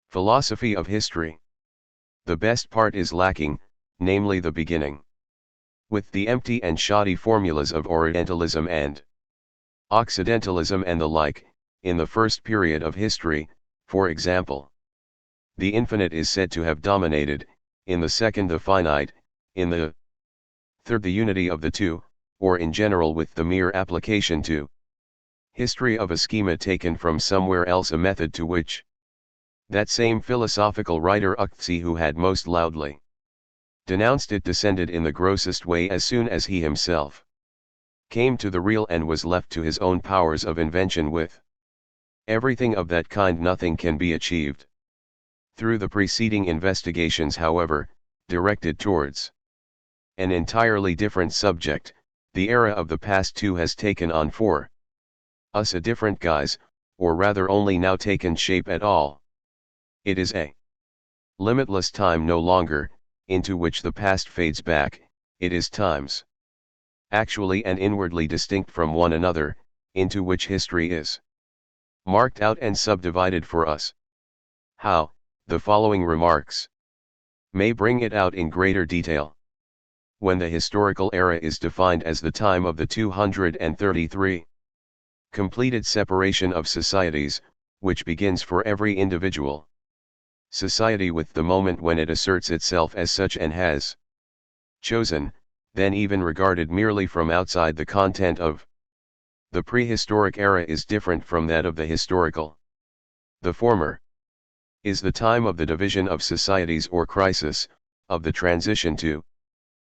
philosophy of history. The best part is lacking, namely the beginning. With the empty and shoddy formulas of Orientalism and Occidentalism and the like, in the first period of history, for example, the infinite is said to have dominated, in the second the finite, in the third the unity of the two, or in general with the mere application to history of a schema taken from somewhere else, a method to which that same philosophical writer Uktsi, who had most loudly denounced it, descended in the grossest way as soon as he himself came to the real and was left to his own powers of invention. With everything of that kind nothing can be achieved through the preceding investigations, however, directed towards an entirely different subject. The era of the past too has taken on for us a different guise, or rather only now taken shape at all. It is a limitless time no longer, into which the past fades back. It is times actually and inwardly distinct from one another, into which history is marked out and subdivided for us. How, the following remarks may bring it out in greater detail. When the historical era is defined as the time of the 233 completed separation of societies, which begins for every individual society with the moment when it asserts itself as such and has chosen, then even regarded merely from outside, the content of the prehistoric era is different from that of the historical. The former is the time of the division of societies or crisis, of the transition to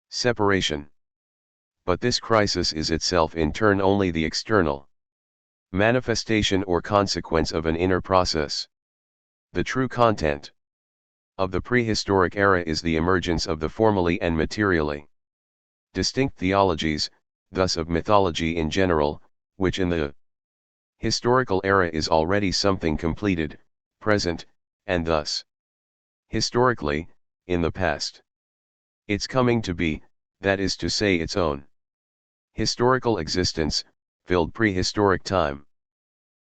separation. But this crisis is itself in turn only the external manifestation or consequence of an inner process. The true content of the prehistoric era is the emergence of the formally and materially distinct theologies, thus of mythology in general, which in the historical era is already something completed, present, and thus historically, in the past. Its coming to be, that is to say its own historical existence, filled prehistoric time.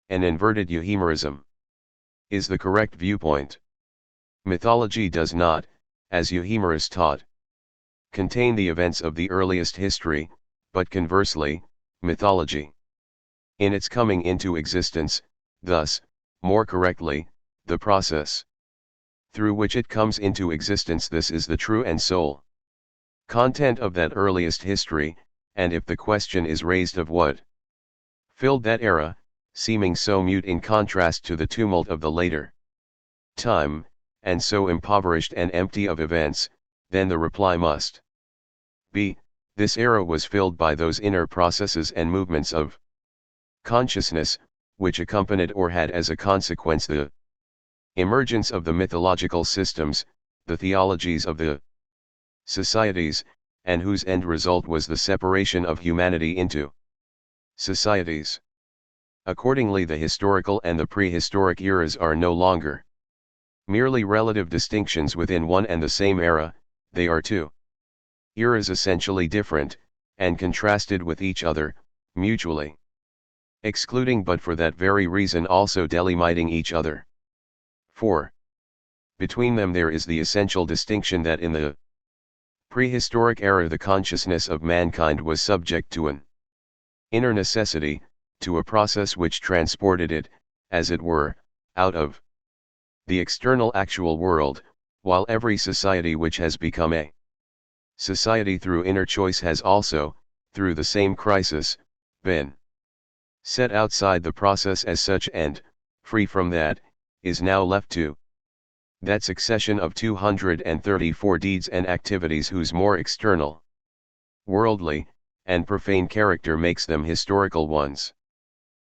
An inverted euhemerism is the correct viewpoint. Mythology does not, as Euhemerus taught, contain the events of the earliest history, but conversely, mythology, in its coming into existence, thus, more correctly, the process through which it comes into existence, this is the true and sole content of that earliest history. And if the question is raised of what filled that era, seeming so mute in contrast to the tumult of the later time, and so impoverished and empty of events, then the reply must be, this era was filled by those inner processes and movements of consciousness, which accompanied or had as a consequence the emergence of the mythological systems, the theologies of the societies, and whose end result was the separation of humanity into societies. Accordingly, the historical and the prehistoric eras are no longer merely relative distinctions within one and the same era, they are two eras essentially different, and contrasted with each other, mutually excluding, but for that very reason also delimiting each other. For between them there is the essential distinction that in the prehistoric era the consciousness of mankind was subject to an inner necessity, to a process which transported it, as it were, out of the external actual world, while every society which has become a society through inner choice has also, through the same crisis, been set outside the process as such and, free from that, is now left to that succession of 234 deeds and activities whose more external, worldly, and profane character makes them historical ones.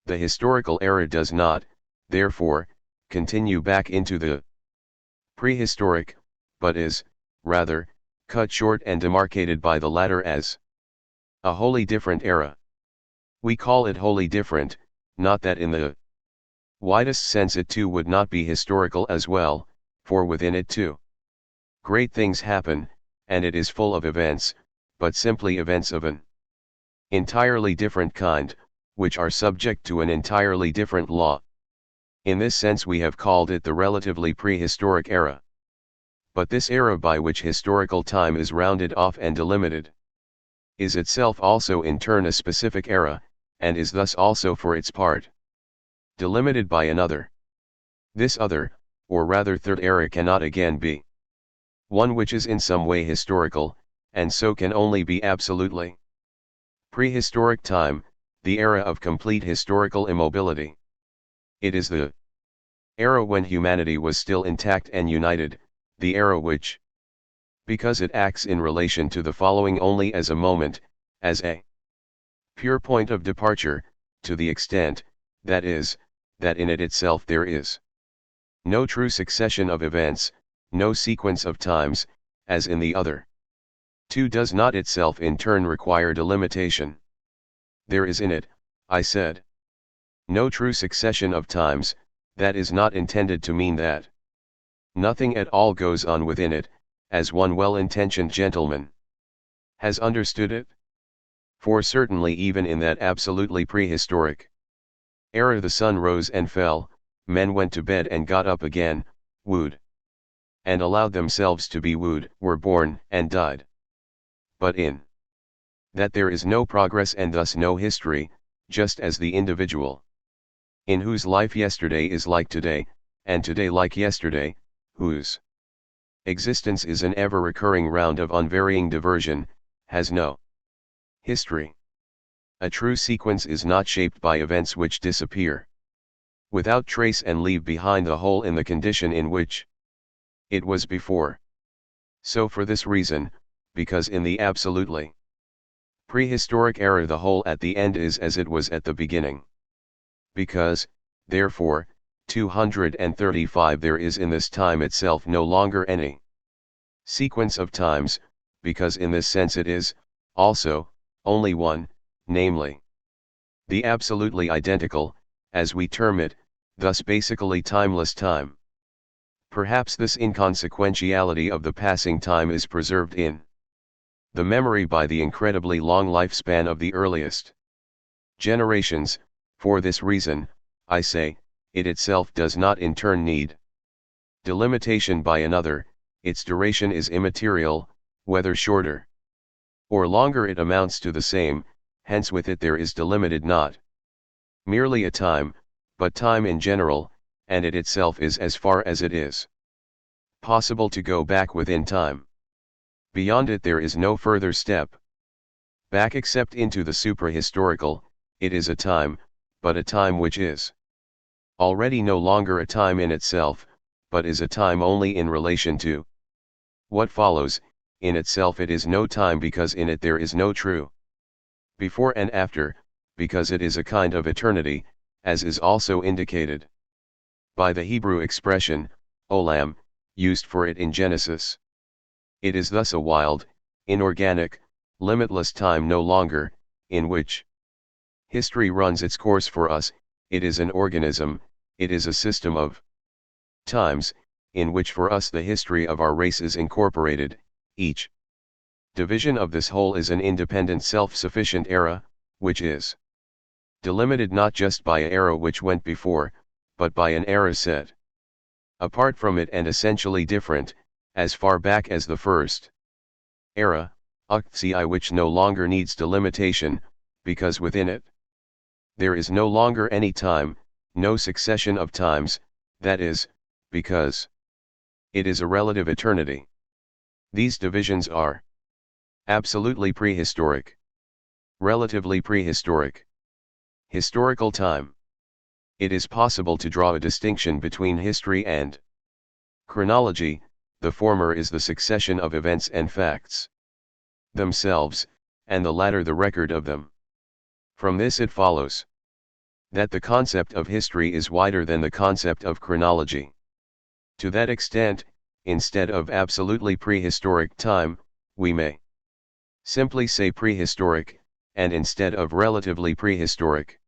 The historical era does not, therefore, continue back into the prehistoric, but is, rather, cut short and demarcated by the latter as a wholly different era. We call it wholly different, not that in the widest sense it too would not be historical as well, for within it too great things happen, and it is full of events, but simply events of an entirely different kind, which are subject to an entirely different law. In this sense we have called it the relatively prehistoric era. But this era by which historical time is rounded off and delimited is itself also in turn a specific era, and is thus also for its part delimited by another. This other, or rather third era, cannot again be one which is in some way historical, and so can only be absolutely Prehistoric time, the era of complete historical immobility. It is the era when humanity was still intact and united, the era which, because it acts in relation to the following only as a moment, as a pure point of departure, to the extent, that is, that in it itself there is no true succession of events, no sequence of times, as in the other two does not itself in turn require delimitation. There is in it, I said, no true succession of times. That is not intended to mean that nothing at all goes on within it, as one well-intentioned gentleman has understood it. For certainly even in that absolutely prehistoric era the sun rose and fell, men went to bed and got up again, wooed and allowed themselves to be wooed, were born and died. But in that there is no progress and thus no history, just as the individual, in whose life yesterday is like today, and today like yesterday, whose existence is an ever-recurring round of unvarying diversion, has no history. A true sequence is not shaped by events which disappear without trace and leave behind the hole in the condition in which it was before. So for this reason, because in the absolutely prehistoric era the whole at the end is as it was at the beginning. Because, therefore, 235 there is in this time itself no longer any sequence of times, because in this sense it is, also, only one, namely, the absolutely identical, as we term it, thus basically timeless time. Perhaps this inconsequentiality of the passing time is preserved in the memory by the incredibly long lifespan of the earliest generations. For this reason, I say, it itself does not in turn need delimitation by another, its duration is immaterial, whether shorter or longer it amounts to the same, hence with it there is delimited not merely a time, but time in general, and it itself is as far as it is possible to go back within time. Beyond it there is no further step back except into the suprahistorical. It is a time, but a time which is already no longer a time in itself, but is a time only in relation to what follows. In itself it is no time because in it there is no true before and after, because it is a kind of eternity, as is also indicated by the Hebrew expression, olam, used for it in Genesis. It is thus a wild, inorganic, limitless time no longer, in which history runs its course for us. It is an organism, it is a system of times, in which for us the history of our race is incorporated. Each division of this whole is an independent self-sufficient era, which is delimited not just by an era which went before, but by an era set apart from it and essentially different, as far back as the first era, Uktci, which no longer needs delimitation, because within it there is no longer any time, no succession of times, that is, because it is a relative eternity. These divisions are absolutely prehistoric, relatively prehistoric, historical time. It is possible to draw a distinction between history and chronology. The former is the succession of events and facts themselves, and the latter the record of them. From this it follows that the concept of history is wider than the concept of chronology. To that extent, instead of absolutely prehistoric time, we may simply say prehistoric, and instead of relatively prehistoric,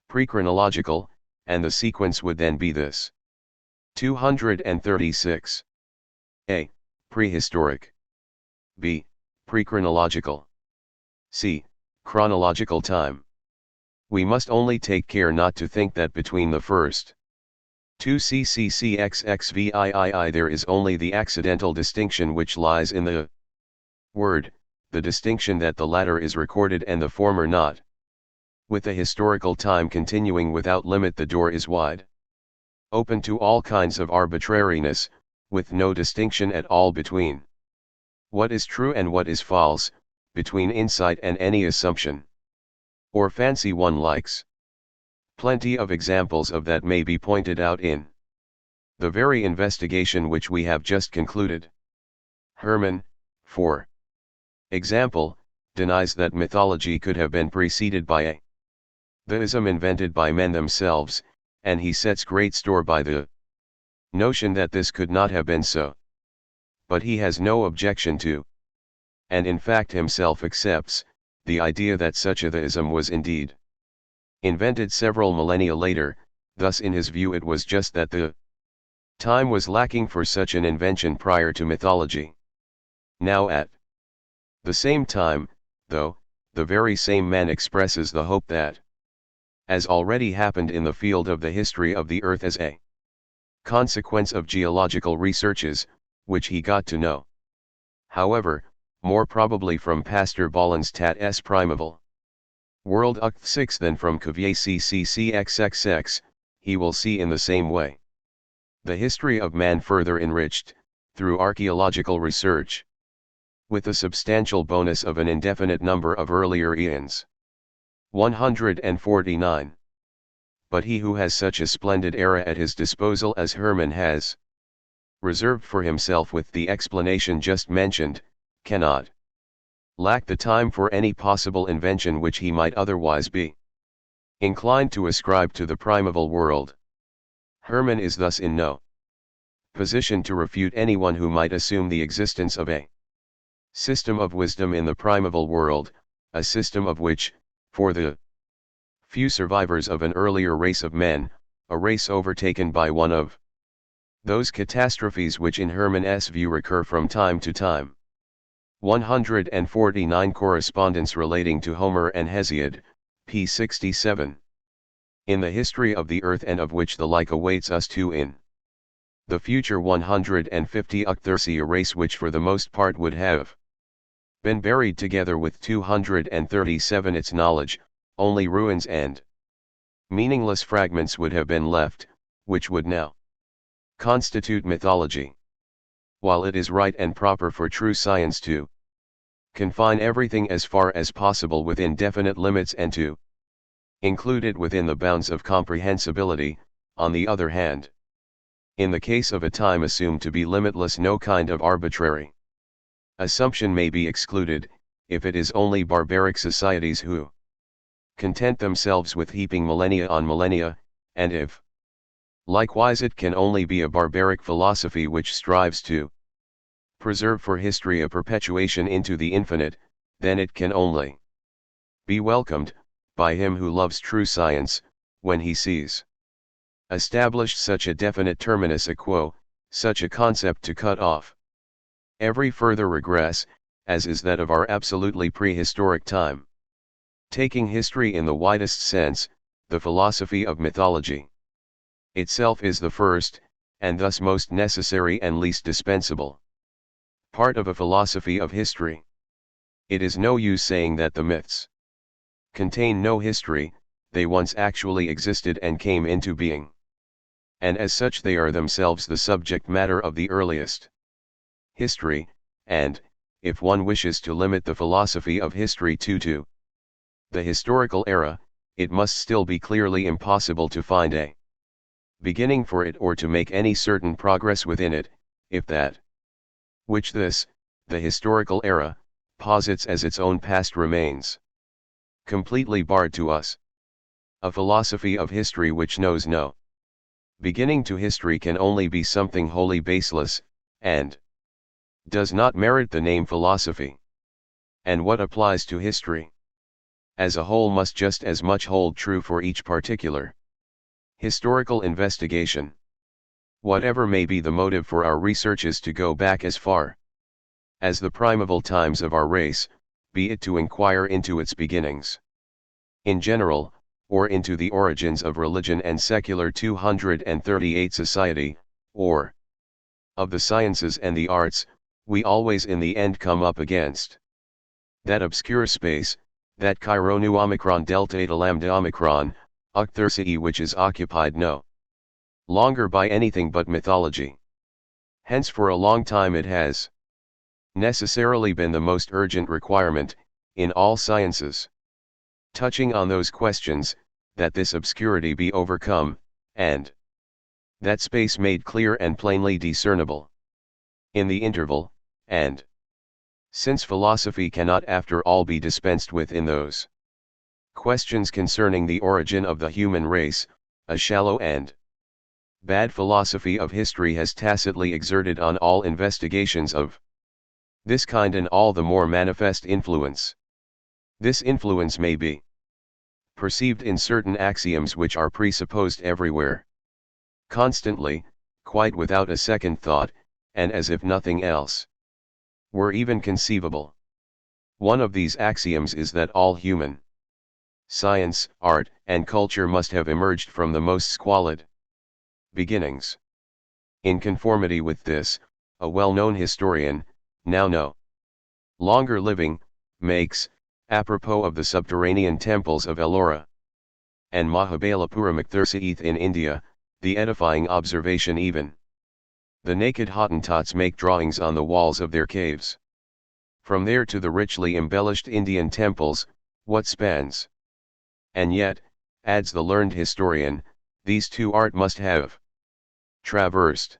pre-chronological, and the sequence would then be this. 236. A. Prehistoric. B. Pre-chronological. C. Chronological time. We must only take care not to think that between the first 2 CCCXXVIII there is only the accidental distinction which lies in the word, the distinction that the latter is recorded and the former not. With the historical time continuing without limit, the door is wide open to all kinds of arbitrariness, with no distinction at all between what is true and what is false, between insight and any assumption or fancy one likes. Plenty of examples of that may be pointed out in the very investigation which we have just concluded. Hermann, for example, denies that mythology could have been preceded by a theism invented by men themselves, and he sets great store by the notion that this could not have been so. But he has no objection to, and in fact himself accepts, the idea that such a theism was indeed invented several millennia later. Thus in his view it was just that the time was lacking for such an invention prior to mythology. Now at the same time, though, the very same man expresses the hope that, as already happened in the field of the history of the earth as a consequence of geological researches, which he got to know, however, more probably from Pastor Boland's Tat S. Primeval World Uct 6 than from Cuvier CCCXXX, he will see in the same way the history of man further enriched, through archaeological research, with the substantial bonus of an indefinite number of earlier eons. 149. But he who has such a splendid era at his disposal as Hermann has reserved for himself with the explanation just mentioned, cannot lack the time for any possible invention which he might otherwise be inclined to ascribe to the primeval world. Hermann is thus in no position to refute anyone who might assume the existence of a system of wisdom in the primeval world, a system of which, for the few survivors of an earlier race of men, a race overtaken by one of those catastrophes which in Hermann's view recur from time to time. 149 Correspondence relating to Homer and Hesiod, p. 67. In the history of the earth and of which the like awaits us too in the future. 150 Ucthersi, a race which for the most part would have been buried together with 237 its knowledge, only ruins and meaningless fragments would have been left, which would now constitute mythology. While it is right and proper for true science to confine everything as far as possible within definite limits and to include it within the bounds of comprehensibility, on the other hand, in the case of a time assumed to be limitless, no kind of arbitrary assumption may be excluded, if it is only barbaric societies who content themselves with heaping millennia on millennia, and if likewise it can only be a barbaric philosophy which strives to preserve for history a perpetuation into the infinite, then it can only be welcomed by him who loves true science, when he sees established such a definite terminus a quo, such a concept to cut off every further regress, as is that of our absolutely prehistoric time. Taking history in the widest sense, the philosophy of mythology itself is the first, and thus most necessary and least dispensable part of a philosophy of history. It is no use saying that the myths contain no history, they once actually existed and came into being, and as such they are themselves the subject matter of the earliest history, and, if one wishes to limit the philosophy of history to the historical era, it must still be clearly impossible to find a beginning for it or to make any certain progress within it, if that which this, the historical era, posits as its own past remains completely barred to us. A philosophy of history which knows no beginning to history can only be something wholly baseless, and does not merit the name philosophy. And what applies to history as a whole must just as much hold true for each particular historical investigation. Whatever may be the motive for our researches to go back as far as the primeval times of our race, be it to inquire into its beginnings in general, or into the origins of religion and secular 238 society, or of the sciences and the arts, we always in the end come up against that obscure space, that Chi Nu Omicron Delta Eta Lambda Omicron, Ucthersi, which is occupied no longer by anything but mythology. Hence for a long time it has necessarily been the most urgent requirement, in all sciences. Touching on those questions, that this obscurity be overcome, and that space made clear and plainly discernible. In the interval, and since philosophy cannot after all be dispensed with in those questions concerning the origin of the human race, a shallow and bad philosophy of history has tacitly exerted on all investigations of this kind and all the more manifest influence. This influence may be perceived in certain axioms which are presupposed everywhere, constantly, quite without a second thought, and as if nothing else were even conceivable. One of these axioms is that all human science, art, and culture must have emerged from the most squalid beginnings. In conformity with this, a well-known historian, now no longer living, makes, apropos of the subterranean temples of Ellora and Mahabalipuram in India, the edifying observation even the naked Hottentots make drawings on the walls of their caves. From there to the richly embellished Indian temples, what spans? And yet, adds the learned historian, these two art must have traversed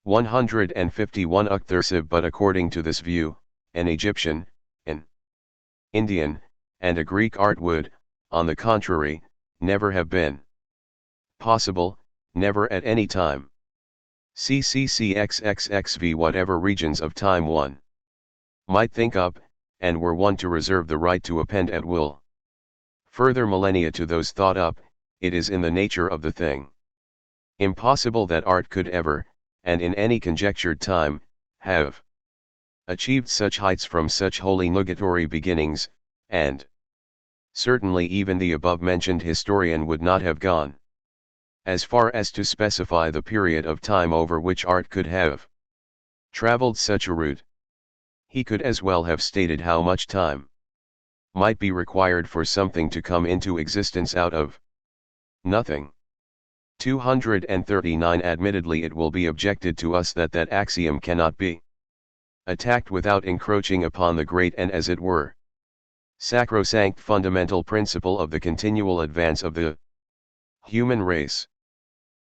151 uktharsiv, but according to this view, an Egyptian, an Indian, and a Greek art would, on the contrary, never have been possible, never at any time. CCCXXXV whatever regions of time one might think up, and were one to reserve the right to append at will further millennia to those thought up, it is in the nature of the thing impossible that art could ever, and in any conjectured time, have achieved such heights from such wholly nugatory beginnings, and certainly even the above-mentioned historian would not have gone as far as to specify the period of time over which art could have traveled such a route. He could as well have stated how much time might be required for something to come into existence out of nothing. 239 Admittedly, it will be objected to us that that axiom cannot be attacked without encroaching upon the great and, as it were, sacrosanct fundamental principle of the continual advance of the human race.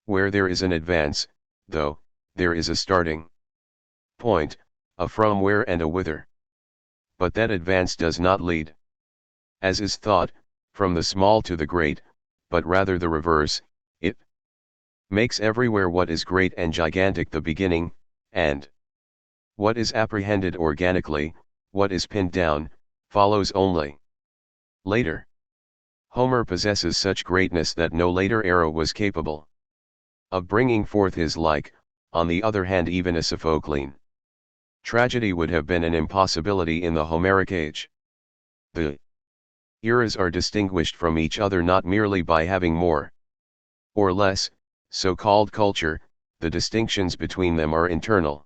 Where there is an advance, though, there is a starting point, a from where and a whither. But that advance does not lead, as is thought, from the small to the great, but rather the reverse. It makes everywhere what is great and gigantic the beginning, and what is apprehended organically, what is pinned down, follows only later. Homer possesses such greatness that no later era was capable of bringing forth his like. On the other hand, even a Sophoclean tragedy would have been an impossibility in the Homeric age. The eras are distinguished from each other not merely by having more or less so-called culture, the distinctions between them are internal.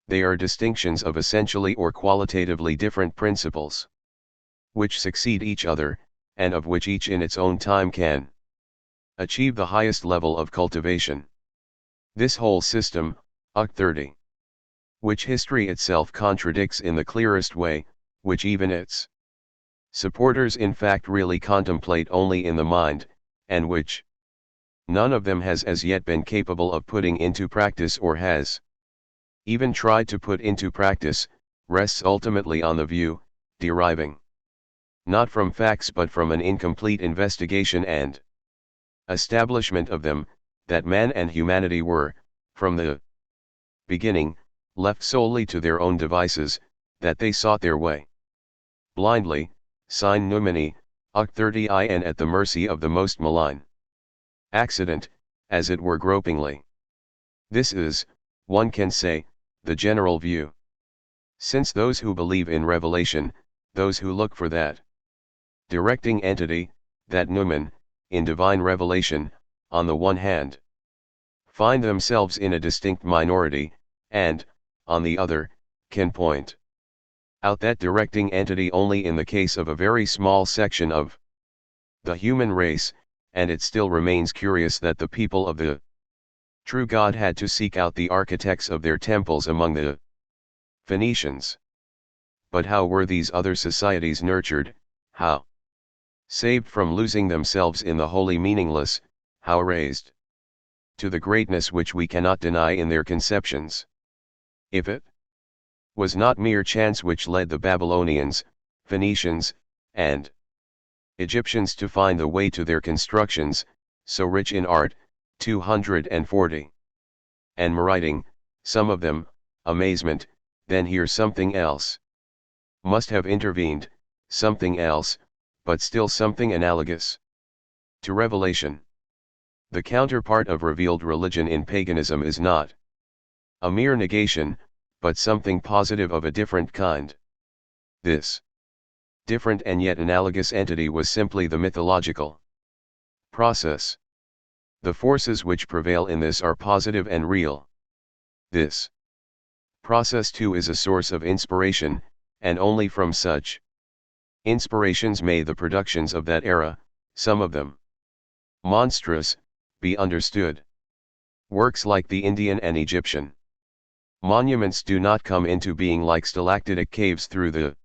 They are distinctions of essentially or qualitatively different principles, which succeed each other, and of which each in its own time can achieve the highest level of cultivation. This whole system, Uct30, which history itself contradicts in the clearest way, which even its supporters in fact really contemplate only in the mind, and which none of them has as yet been capable of putting into practice or has even tried to put into practice, rests ultimately on the view, deriving not from facts but from an incomplete investigation and establishment of them, that man and humanity were, from the beginning, left solely to their own devices, that they sought their way blindly, sine numini, Uct30 and at the mercy of the most malign accident, as it were gropingly. This is, one can say, the general view. Since those who believe in revelation, those who look for that directing entity, that noumen, in divine revelation, on the one hand, find themselves in a distinct minority, and, on the other, can point out that directing entity only in the case of a very small section of the human race, and it still remains curious that the people of the true God had to seek out the architects of their temples among the Phoenicians. But how were these other societies nurtured, how saved from losing themselves in the wholly meaningless, how raised to the greatness which we cannot deny in their conceptions? If it was not mere chance which led the Babylonians, Phoenicians, and Egyptians to find the way to their constructions, so rich in art, 240. And writing, some of them, amazement, then here something else must have intervened, something else, but still something analogous to revelation. The counterpart of revealed religion in paganism is not a mere negation, but something positive of a different kind. This different and yet analogous entity was simply the mythological process. The forces which prevail in this are positive and real. This process too is a source of inspiration, and only from such inspirations may the productions of that era, some of them monstrous, be understood. Works like the Indian and Egyptian monuments do not come into being like stalactitic caves through the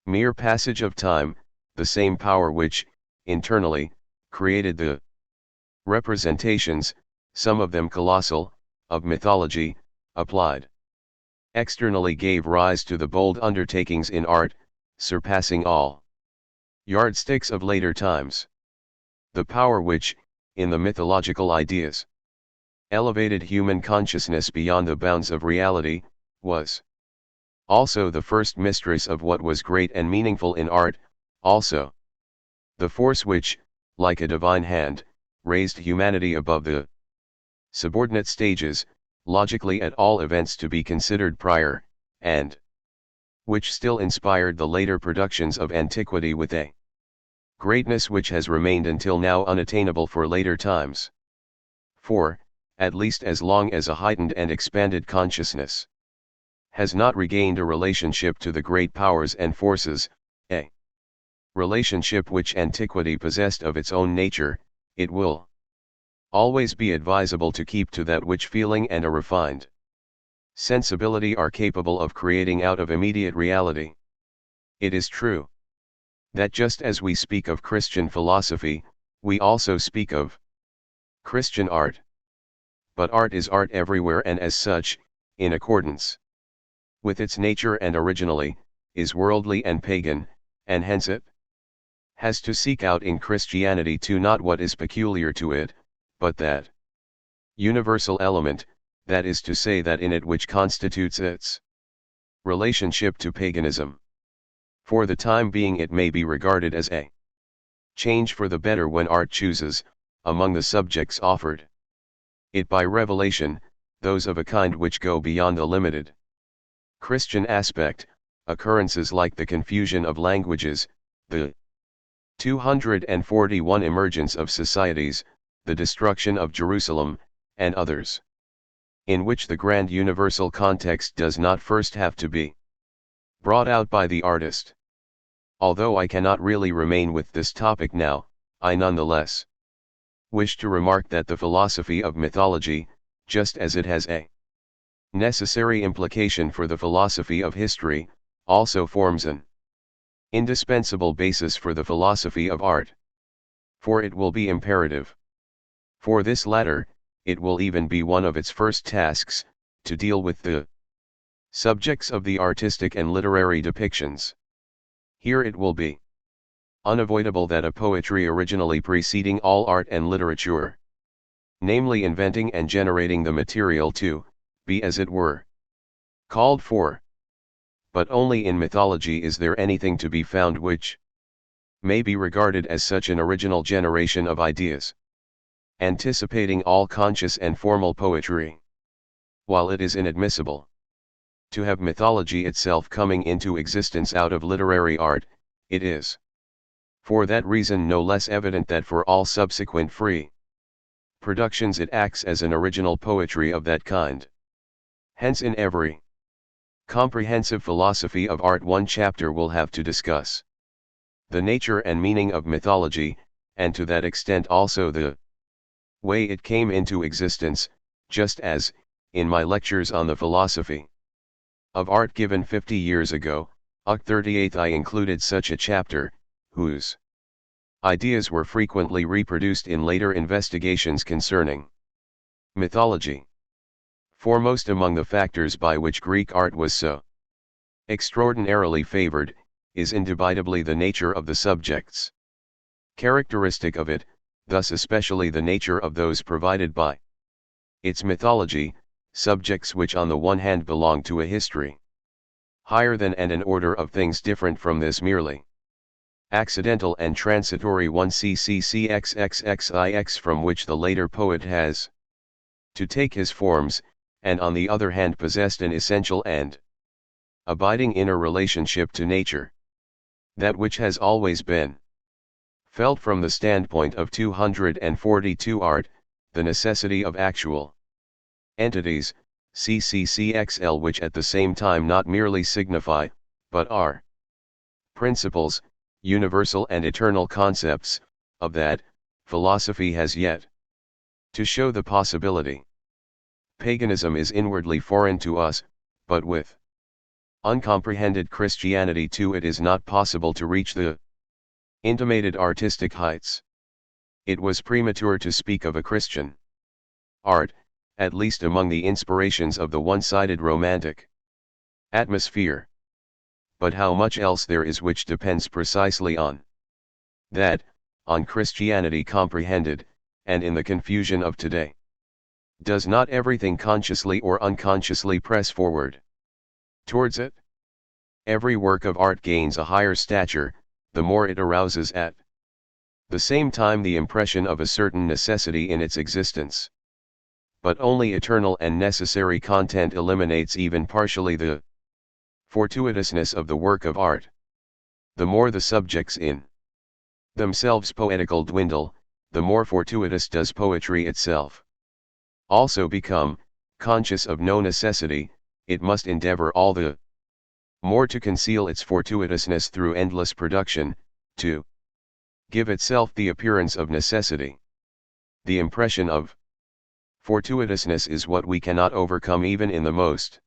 mere passage of time. The same power which, internally, created the representations, some of them colossal, of mythology, applied externally gave rise to the bold undertakings in art, surpassing all yardsticks of later times. The power which, in the mythological ideas, elevated human consciousness beyond the bounds of reality, was also the first mistress of what was great and meaningful in art, also the force which, like a divine hand, raised humanity above the subordinate stages, logically at all events to be considered prior, and which still inspired the later productions of antiquity with a greatness which has remained until now unattainable for later times. For, at least as long as a heightened and expanded consciousness has not regained a relationship to the great powers and forces, a relationship which antiquity possessed of its own nature, it will always be advisable to keep to that which feeling and a refined sensibility are capable of creating out of immediate reality. It is true that just as we speak of Christian philosophy, we also speak of Christian art. But art is art everywhere, and as such, in accordance with its nature and originally, is worldly and pagan, and hence it has to seek out in Christianity too not what is peculiar to it, but that universal element, that is to say that in it which constitutes its relationship to paganism. For the time being it may be regarded as a change for the better when art chooses, among the subjects offered it by revelation, those of a kind which go beyond the limited Christian aspect, occurrences like the confusion of languages, the 241 emergence of societies, the destruction of Jerusalem, and others, in which the grand universal context does not first have to be brought out by the artist. Although I cannot really remain with this topic now, I nonetheless wish to remark that the philosophy of mythology, just as it has a necessary implication for the philosophy of history, also forms an indispensable basis for the philosophy of art. For it will be imperative for this latter, it will even be one of its first tasks, to deal with the subjects of the artistic and literary depictions. Here it will be unavoidable that a poetry originally preceding all art and literature, namely inventing and generating the material to be as it were called for. But only in mythology is there anything to be found which may be regarded as such an original generation of ideas, anticipating all conscious and formal poetry. While it is inadmissible to have mythology itself coming into existence out of literary art, it is for that reason no less evident that for all subsequent free productions it acts as an original poetry of that kind. Hence in every comprehensive philosophy of art one chapter will have to discuss the nature and meaning of mythology, and to that extent also the way it came into existence, just as, in my lectures on the philosophy Of art given 50 years ago, UC 38 I included such a chapter, whose ideas were frequently reproduced in later investigations concerning mythology. Foremost among the factors by which Greek art was so extraordinarily favored, is indubitably the nature of the subjects. Characteristic of it, thus especially the nature of those provided by its mythology, subjects which on the one hand belong to a history higher than and an order of things different from this merely accidental and transitory one CCCXXXIX from which the later poet has to take his forms, and on the other hand possessed an essential and abiding inner relationship to nature, that which has always been felt from the standpoint of 242 art, the necessity of actual entities, CCCXL, which at the same time not merely signify, but are principles, universal and eternal concepts, of that, philosophy has yet to show the possibility. Paganism is inwardly foreign to us, but with uncomprehended Christianity too it is not possible to reach the intimated artistic heights. It was premature to speak of a Christian art, at least among the inspirations of the one-sided romantic atmosphere. But how much else there is which depends precisely on that, on Christianity comprehended, and in the confusion of today. Does not everything consciously or unconsciously press forward towards it? Every work of art gains a higher stature, the more it arouses at the same time the impression of a certain necessity in its existence. But only eternal and necessary content eliminates even partially the fortuitousness of the work of art. The more the subjects in themselves poetical dwindle, the more fortuitous does poetry itself also become. Conscious of no necessity, it must endeavor all the more to conceal its fortuitousness through endless production, to give itself the appearance of necessity. The impression of fortuitousness is what we cannot overcome even in the most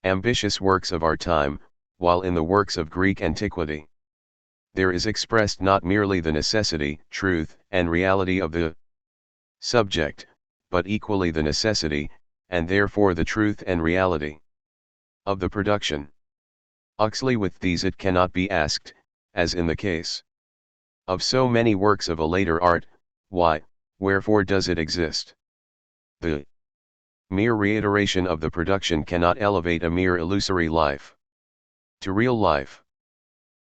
ambitious works of our time, while in the works of Greek antiquity there is expressed not merely the necessity, truth, and reality of the subject, but equally the necessity, and therefore the truth and reality of the production. Huxley, with these it cannot be asked, as in the case of so many works of a later art, why, wherefore does it exist? The mere reiteration of the production cannot elevate a mere illusory life to real life.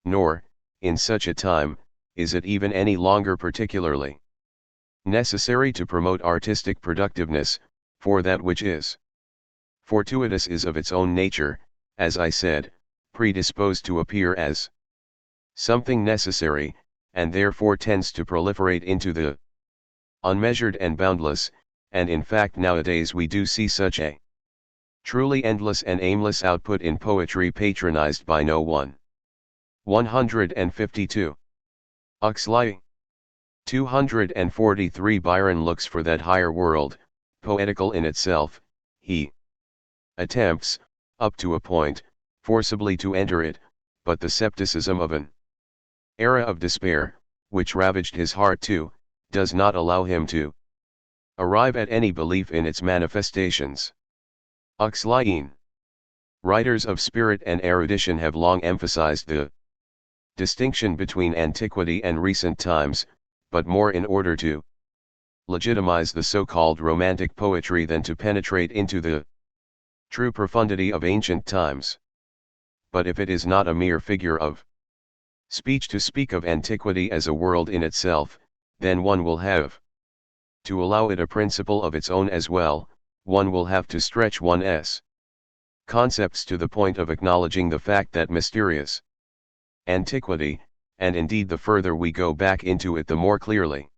Nor, in such a time, is it even any longer particularly necessary to promote artistic productiveness, for that which is fortuitous is of its own nature, as I said, predisposed to appear as something necessary, and therefore tends to proliferate into the unmeasured and boundless, and in fact nowadays we do see such a truly endless and aimless output in poetry patronized by no one. 152. Huxley. 243 Byron looks for that higher world, poetical in itself. He attempts, up to a point, forcibly to enter it, but the scepticism of an era of despair, which ravaged his heart too, does not allow him to arrive at any belief in its manifestations. Huxleyan. Writers of spirit and erudition have long emphasized the distinction between antiquity and recent times, but more in order to legitimize the so-called romantic poetry than to penetrate into the true profundity of ancient times. But if it is not a mere figure of speech to speak of antiquity as a world in itself, then one will have to allow it a principle of its own as well. One will have to stretch one's concepts to the point of acknowledging the fact that mysterious antiquity, and indeed the further we go back into it the more clearly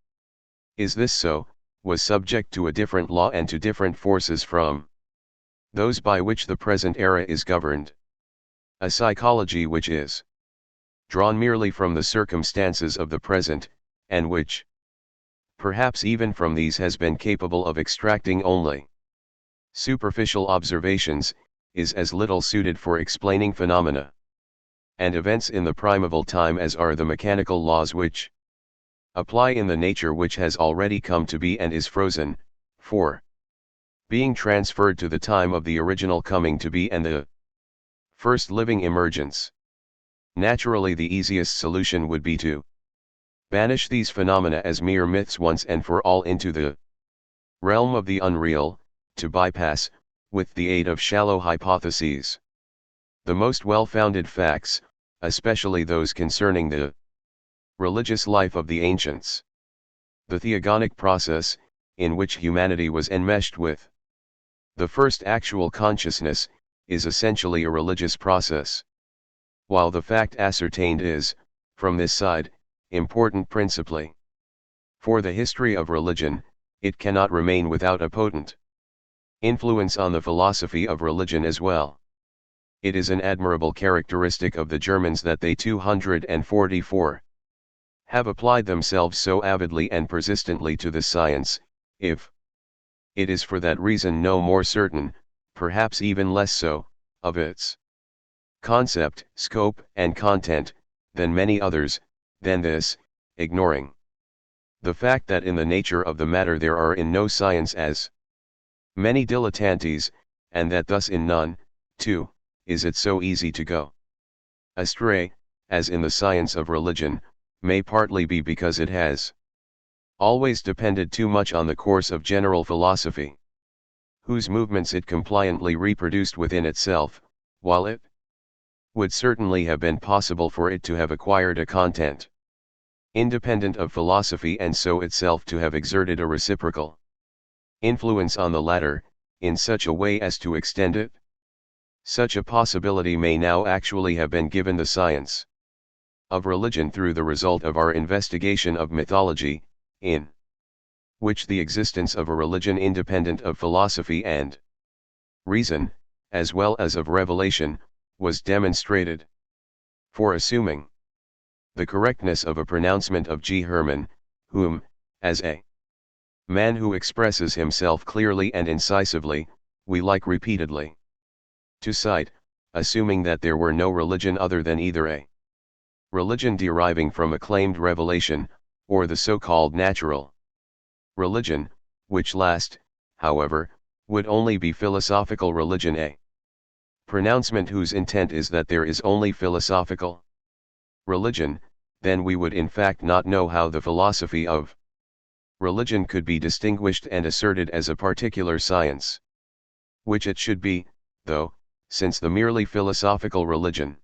is this so, was subject to a different law and to different forces from those by which the present era is governed. A psychology which is drawn merely from the circumstances of the present, and which, perhaps even from these has been capable of extracting only superficial observations, is as little suited for explaining phenomena and events in the primeval time as are the mechanical laws which apply in the nature which has already come to be and is frozen, for being transferred to the time of the original coming to be and the first living emergence. Naturally, the easiest solution would be to banish these phenomena as mere myths once and for all into the realm of the unreal, to bypass, with the aid of shallow hypotheses, the most well-founded facts, especially those concerning the religious life of the ancients. The theogonic process, in which humanity was enmeshed with the first actual consciousness, is essentially a religious process. While the fact ascertained is, from this side, important principally for the history of religion, it cannot remain without a potent influence on the philosophy of religion as well. It is an admirable characteristic of the Germans that they 244 have applied themselves so avidly and persistently to this science, if it is for that reason no more certain, perhaps even less so, of its concept, scope, and content, than many others, than this, ignoring the fact that in the nature of the matter there are in no science as many dilettantes, and that thus in none, too, is it so easy to go astray, as in the science of religion, may partly be because it has always depended too much on the course of general philosophy, whose movements it compliantly reproduced within itself, while it would certainly have been possible for it to have acquired a content independent of philosophy and so itself to have exerted a reciprocal influence on the latter, in such a way as to extend it. Such a possibility may now actually have been given the science of religion through the result of our investigation of mythology, in which the existence of a religion independent of philosophy and reason, as well as of revelation, was demonstrated. For assuming the correctness of a pronouncement of G. Hermann, whom, as a man who expresses himself clearly and incisively, we like repeatedly to cite, assuming that there were no religion other than either a religion deriving from acclaimed revelation, or the so-called natural religion, which last, however, would only be philosophical religion, a pronouncement whose intent is that there is only philosophical religion, then we would in fact not know how the philosophy of religion could be distinguished and asserted as a particular science, which it should be, though, since the merely philosophical religion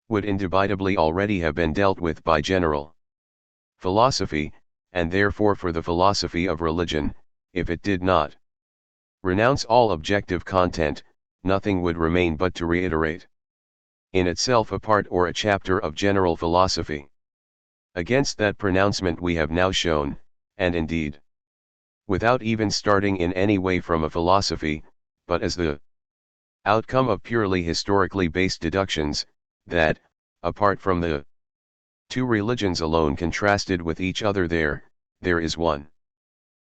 would indubitably already have been dealt with by general philosophy, and therefore for the philosophy of religion, if it did not renounce all objective content, nothing would remain but to reiterate in itself a part or a chapter of general philosophy. Against that pronouncement we have now shown, and indeed, without even starting in any way from a philosophy, but as the outcome of purely historically based deductions, that, apart from the two religions alone contrasted with each other there is one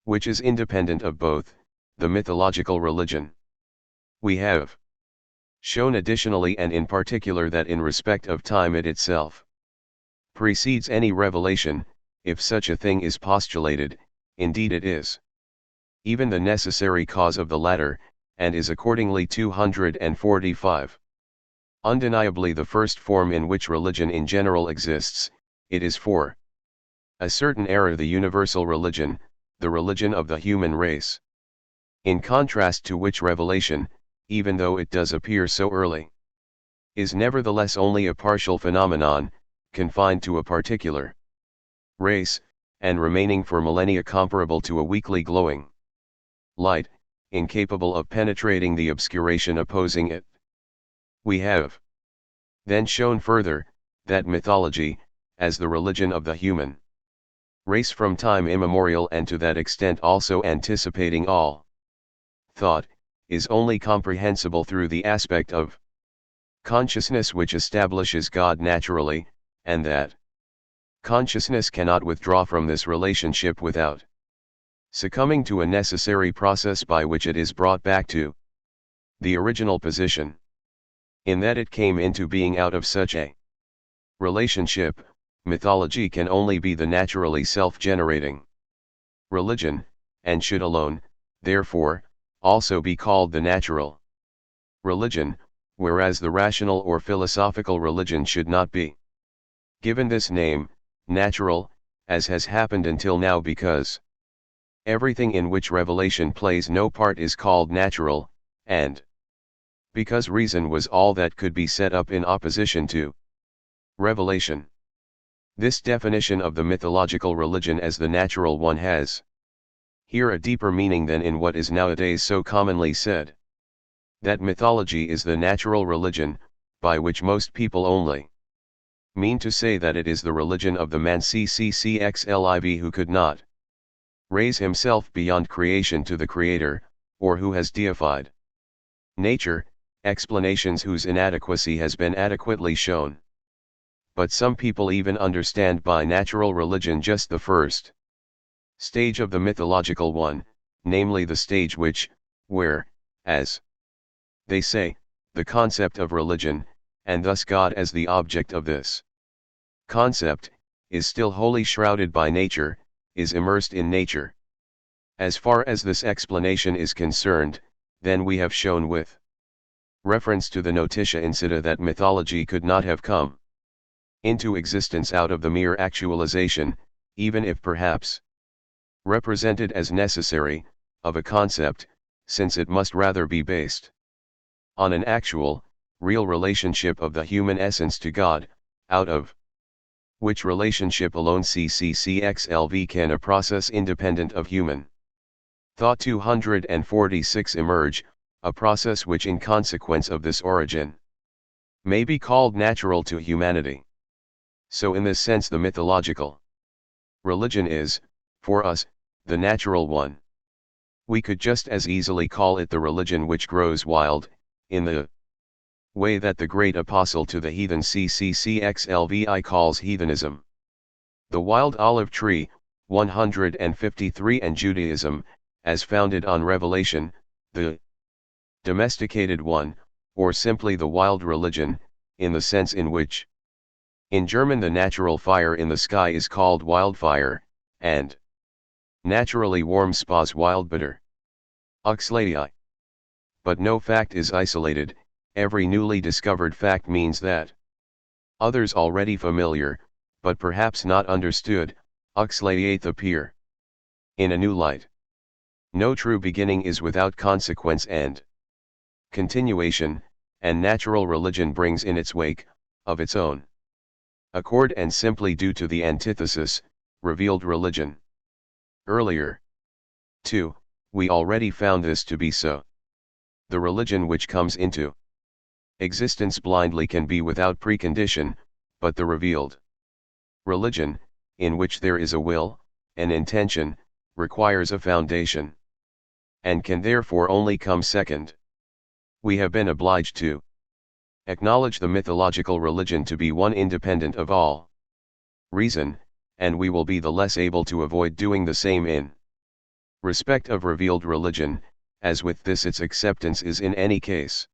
which is independent of both, the mythological religion. We have shown additionally and in particular that in respect of time it itself precedes any revelation, if such a thing is postulated, indeed it is even the necessary cause of the latter, and is accordingly 245. Undeniably the first form in which religion in general exists, it is for a certain era the universal religion, the religion of the human race. In contrast to which revelation, even though it does appear so early, is nevertheless only a partial phenomenon, confined to a particular race, and remaining for millennia comparable to a weakly glowing light, incapable of penetrating the obscuration opposing it. We have then shown further, that mythology, as the religion of the human race from time immemorial and to that extent also anticipating all thought, is only comprehensible through the aspect of consciousness which establishes God naturally, and that consciousness cannot withdraw from this relationship without succumbing to a necessary process by which it is brought back to the original position. In that it came into being out of such a relationship, mythology can only be the naturally self-generating religion, and should alone, therefore, also be called the natural religion, whereas the rational or philosophical religion should not be given this name, natural, as has happened until now, because everything in which revelation plays no part is called natural, and because reason was all that could be set up in opposition to revelation. This definition of the mythological religion as the natural one has here a deeper meaning than in what is nowadays so commonly said. That mythology is the natural religion, by which most people only mean to say that it is the religion of the man cccxliv who could not raise himself beyond creation to the Creator, or who has deified nature, explanations whose inadequacy has been adequately shown. But some people even understand by natural religion just the first stage of the mythological one, namely the stage where, as they say, the concept of religion, and thus God as the object of this concept, is still wholly shrouded by nature, is immersed in nature. As far as this explanation is concerned, then we have shown with reference to the Notitia Insita that mythology could not have come into existence out of the mere actualization, even if perhaps represented as necessary, of a concept, since it must rather be based on an actual, real relationship of the human essence to God, out of which relationship alone cccxlv can a process independent of human thought 246 emerge, a process which in consequence of this origin may be called natural to humanity. So in this sense the mythological religion is, for us, the natural one. We could just as easily call it the religion which grows wild, in the way that the great apostle to the heathen cccxlvi calls heathenism the wild olive tree, 153, and Judaism, as founded on revelation, the domesticated one, or simply the wild religion, in the sense in which in German the natural fire in the sky is called wildfire, and naturally warm spas wildbitter. Oxlei. But no fact is isolated, every newly discovered fact means that others already familiar, but perhaps not understood, Oxleiath appear in a new light. No true beginning is without consequence and continuation, and natural religion brings in its wake, of its own accord and simply due to the antithesis, revealed religion. Earlier, too, we already found this to be so. The religion which comes into existence blindly can be without precondition, but the revealed religion, in which there is a will, an intention, requires a foundation, and can therefore only come second. We have been obliged to acknowledge the mythological religion to be one independent of all reason, and we will be the less able to avoid doing the same in respect of revealed religion, as with this its acceptance is in any case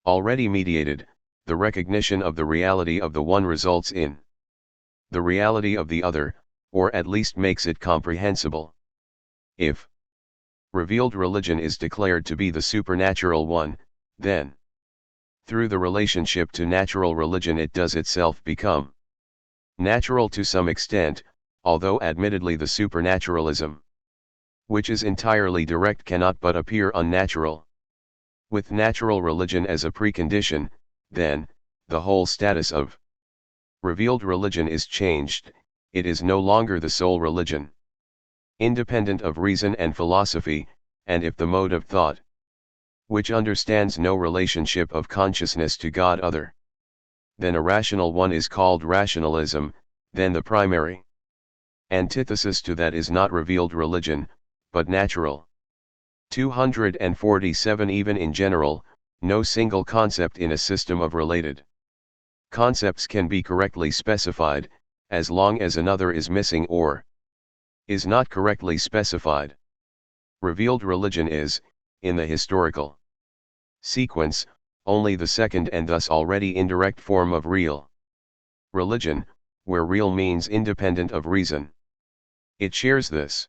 already mediated. The recognition of the reality of the one results in the reality of the other, or at least makes it comprehensible. If revealed religion is declared to be the supernatural one, then through the relationship to natural religion it does itself become natural to some extent, although admittedly the supernaturalism which is entirely direct cannot but appear unnatural. With natural religion as a precondition, then, the whole status of revealed religion is changed, it is no longer the sole religion, independent of reason and philosophy, and if the mode of thought which understands no relationship of consciousness to God other than a rational one is called rationalism, then the primary antithesis to that is not revealed religion, but natural. 247 Even in general, no single concept in a system of related concepts can be correctly specified, as long as another is missing or is not correctly specified. Revealed religion is, in the historical Sequence, only the second and thus already indirect form of real religion, where real means independent of reason. It shares this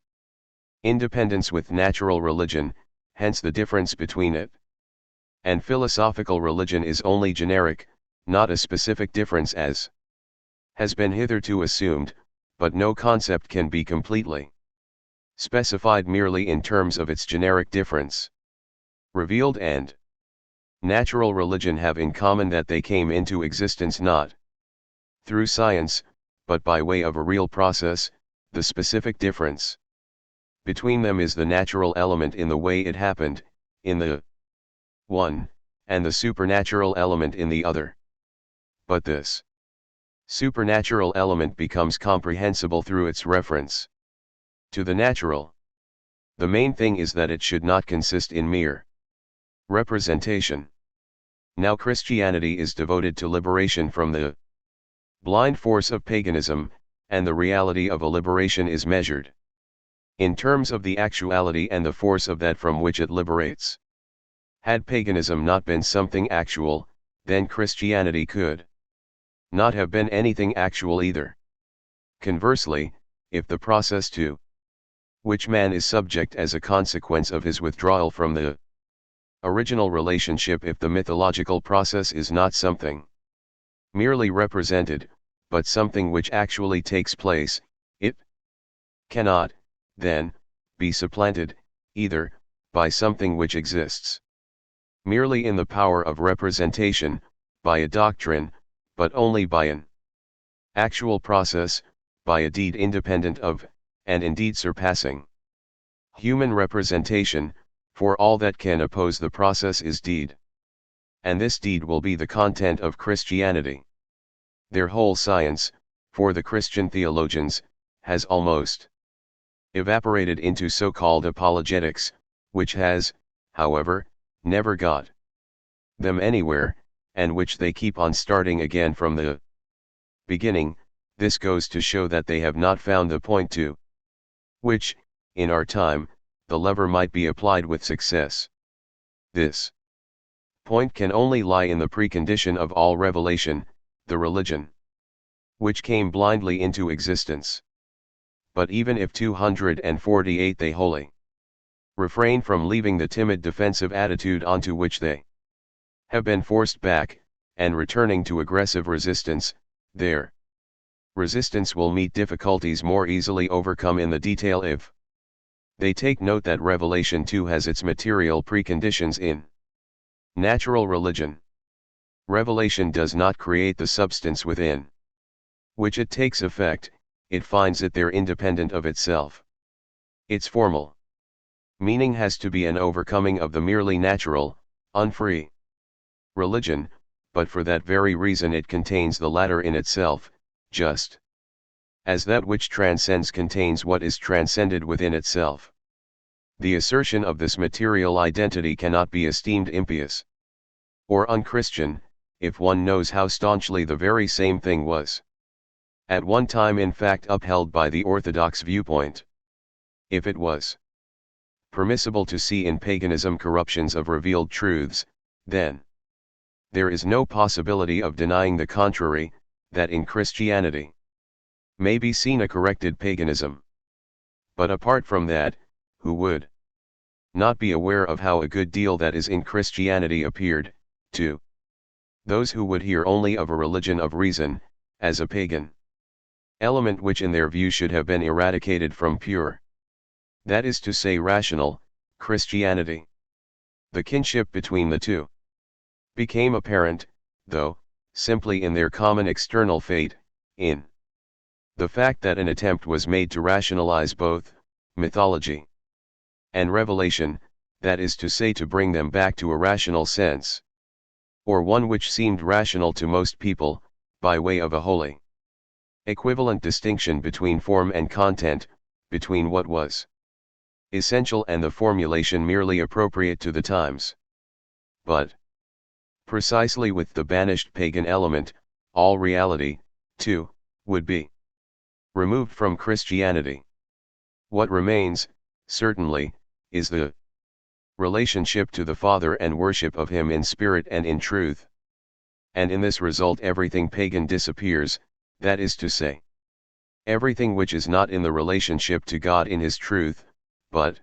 independence with natural religion, hence the difference between it and philosophical religion is only generic, not a specific difference as has been hitherto assumed, but no concept can be completely specified merely in terms of its generic difference. Revealed and natural religion have in common that they came into existence not through science, but by way of a real process. The specific difference between them is the natural element in the way it happened, in the one, and the supernatural element in the other. But this supernatural element becomes comprehensible through its reference to the natural. The main thing is that it should not consist in mere representation. Now Christianity is devoted to liberation from the blind force of paganism, and the reality of a liberation is measured in terms of the actuality and the force of that from which it liberates. Had paganism not been something actual, then Christianity could not have been anything actual either. Conversely, if the process to which man is subject as a consequence of his withdrawal from the original relationship, if the mythological process is not something merely represented, but something which actually takes place, it cannot, then, be supplanted, either, by something which exists merely in the power of representation, by a doctrine, but only by an actual process, by a deed independent of, and indeed surpassing, human representation, for all that can oppose the process is deed. And this deed will be the content of Christianity. Their whole science, for the Christian theologians, has almost evaporated into so-called apologetics, which has, however, never got them anywhere, and which they keep on starting again from the beginning. This goes to show that they have not found the point to which, in our time, the lever might be applied with success. This point can only lie in the precondition of all revelation, the religion which came blindly into existence. But even if 248 they wholly refrain from leaving the timid defensive attitude onto which they have been forced back, and returning to aggressive resistance, their resistance will meet difficulties more easily overcome in the detail if they take note that Revelation 2 has its material preconditions in natural religion. Revelation does not create the substance within which it takes effect, it finds it there independent of itself. Its formal meaning has to be an overcoming of the merely natural, unfree religion, but for that very reason it contains the latter in itself, just as that which transcends contains what is transcended within itself. The assertion of this material identity cannot be esteemed impious or unchristian, if one knows how staunchly the very same thing was at one time in fact upheld by the orthodox viewpoint. If it was permissible to see in paganism corruptions of revealed truths, then there is no possibility of denying the contrary, that in Christianity may be seen a corrected paganism. But apart from that, who would not be aware of how a good deal that is in Christianity appeared, to those who would hear only of a religion of reason, as a pagan element which in their view should have been eradicated from pure, that is to say rational, Christianity? The kinship between the two became apparent, though, simply in their common external fate, in the fact that an attempt was made to rationalize both mythology and revelation, that is to say to bring them back to a rational sense, or one which seemed rational to most people, by way of a wholly equivalent distinction between form and content, between what was essential and the formulation merely appropriate to the times. But precisely with the banished pagan element, all reality, too, would be removed from Christianity. What remains, certainly, is the relationship to the Father and worship of Him in spirit and in truth. And in this result everything pagan disappears, that is to say, everything which is not in the relationship to God in His truth, but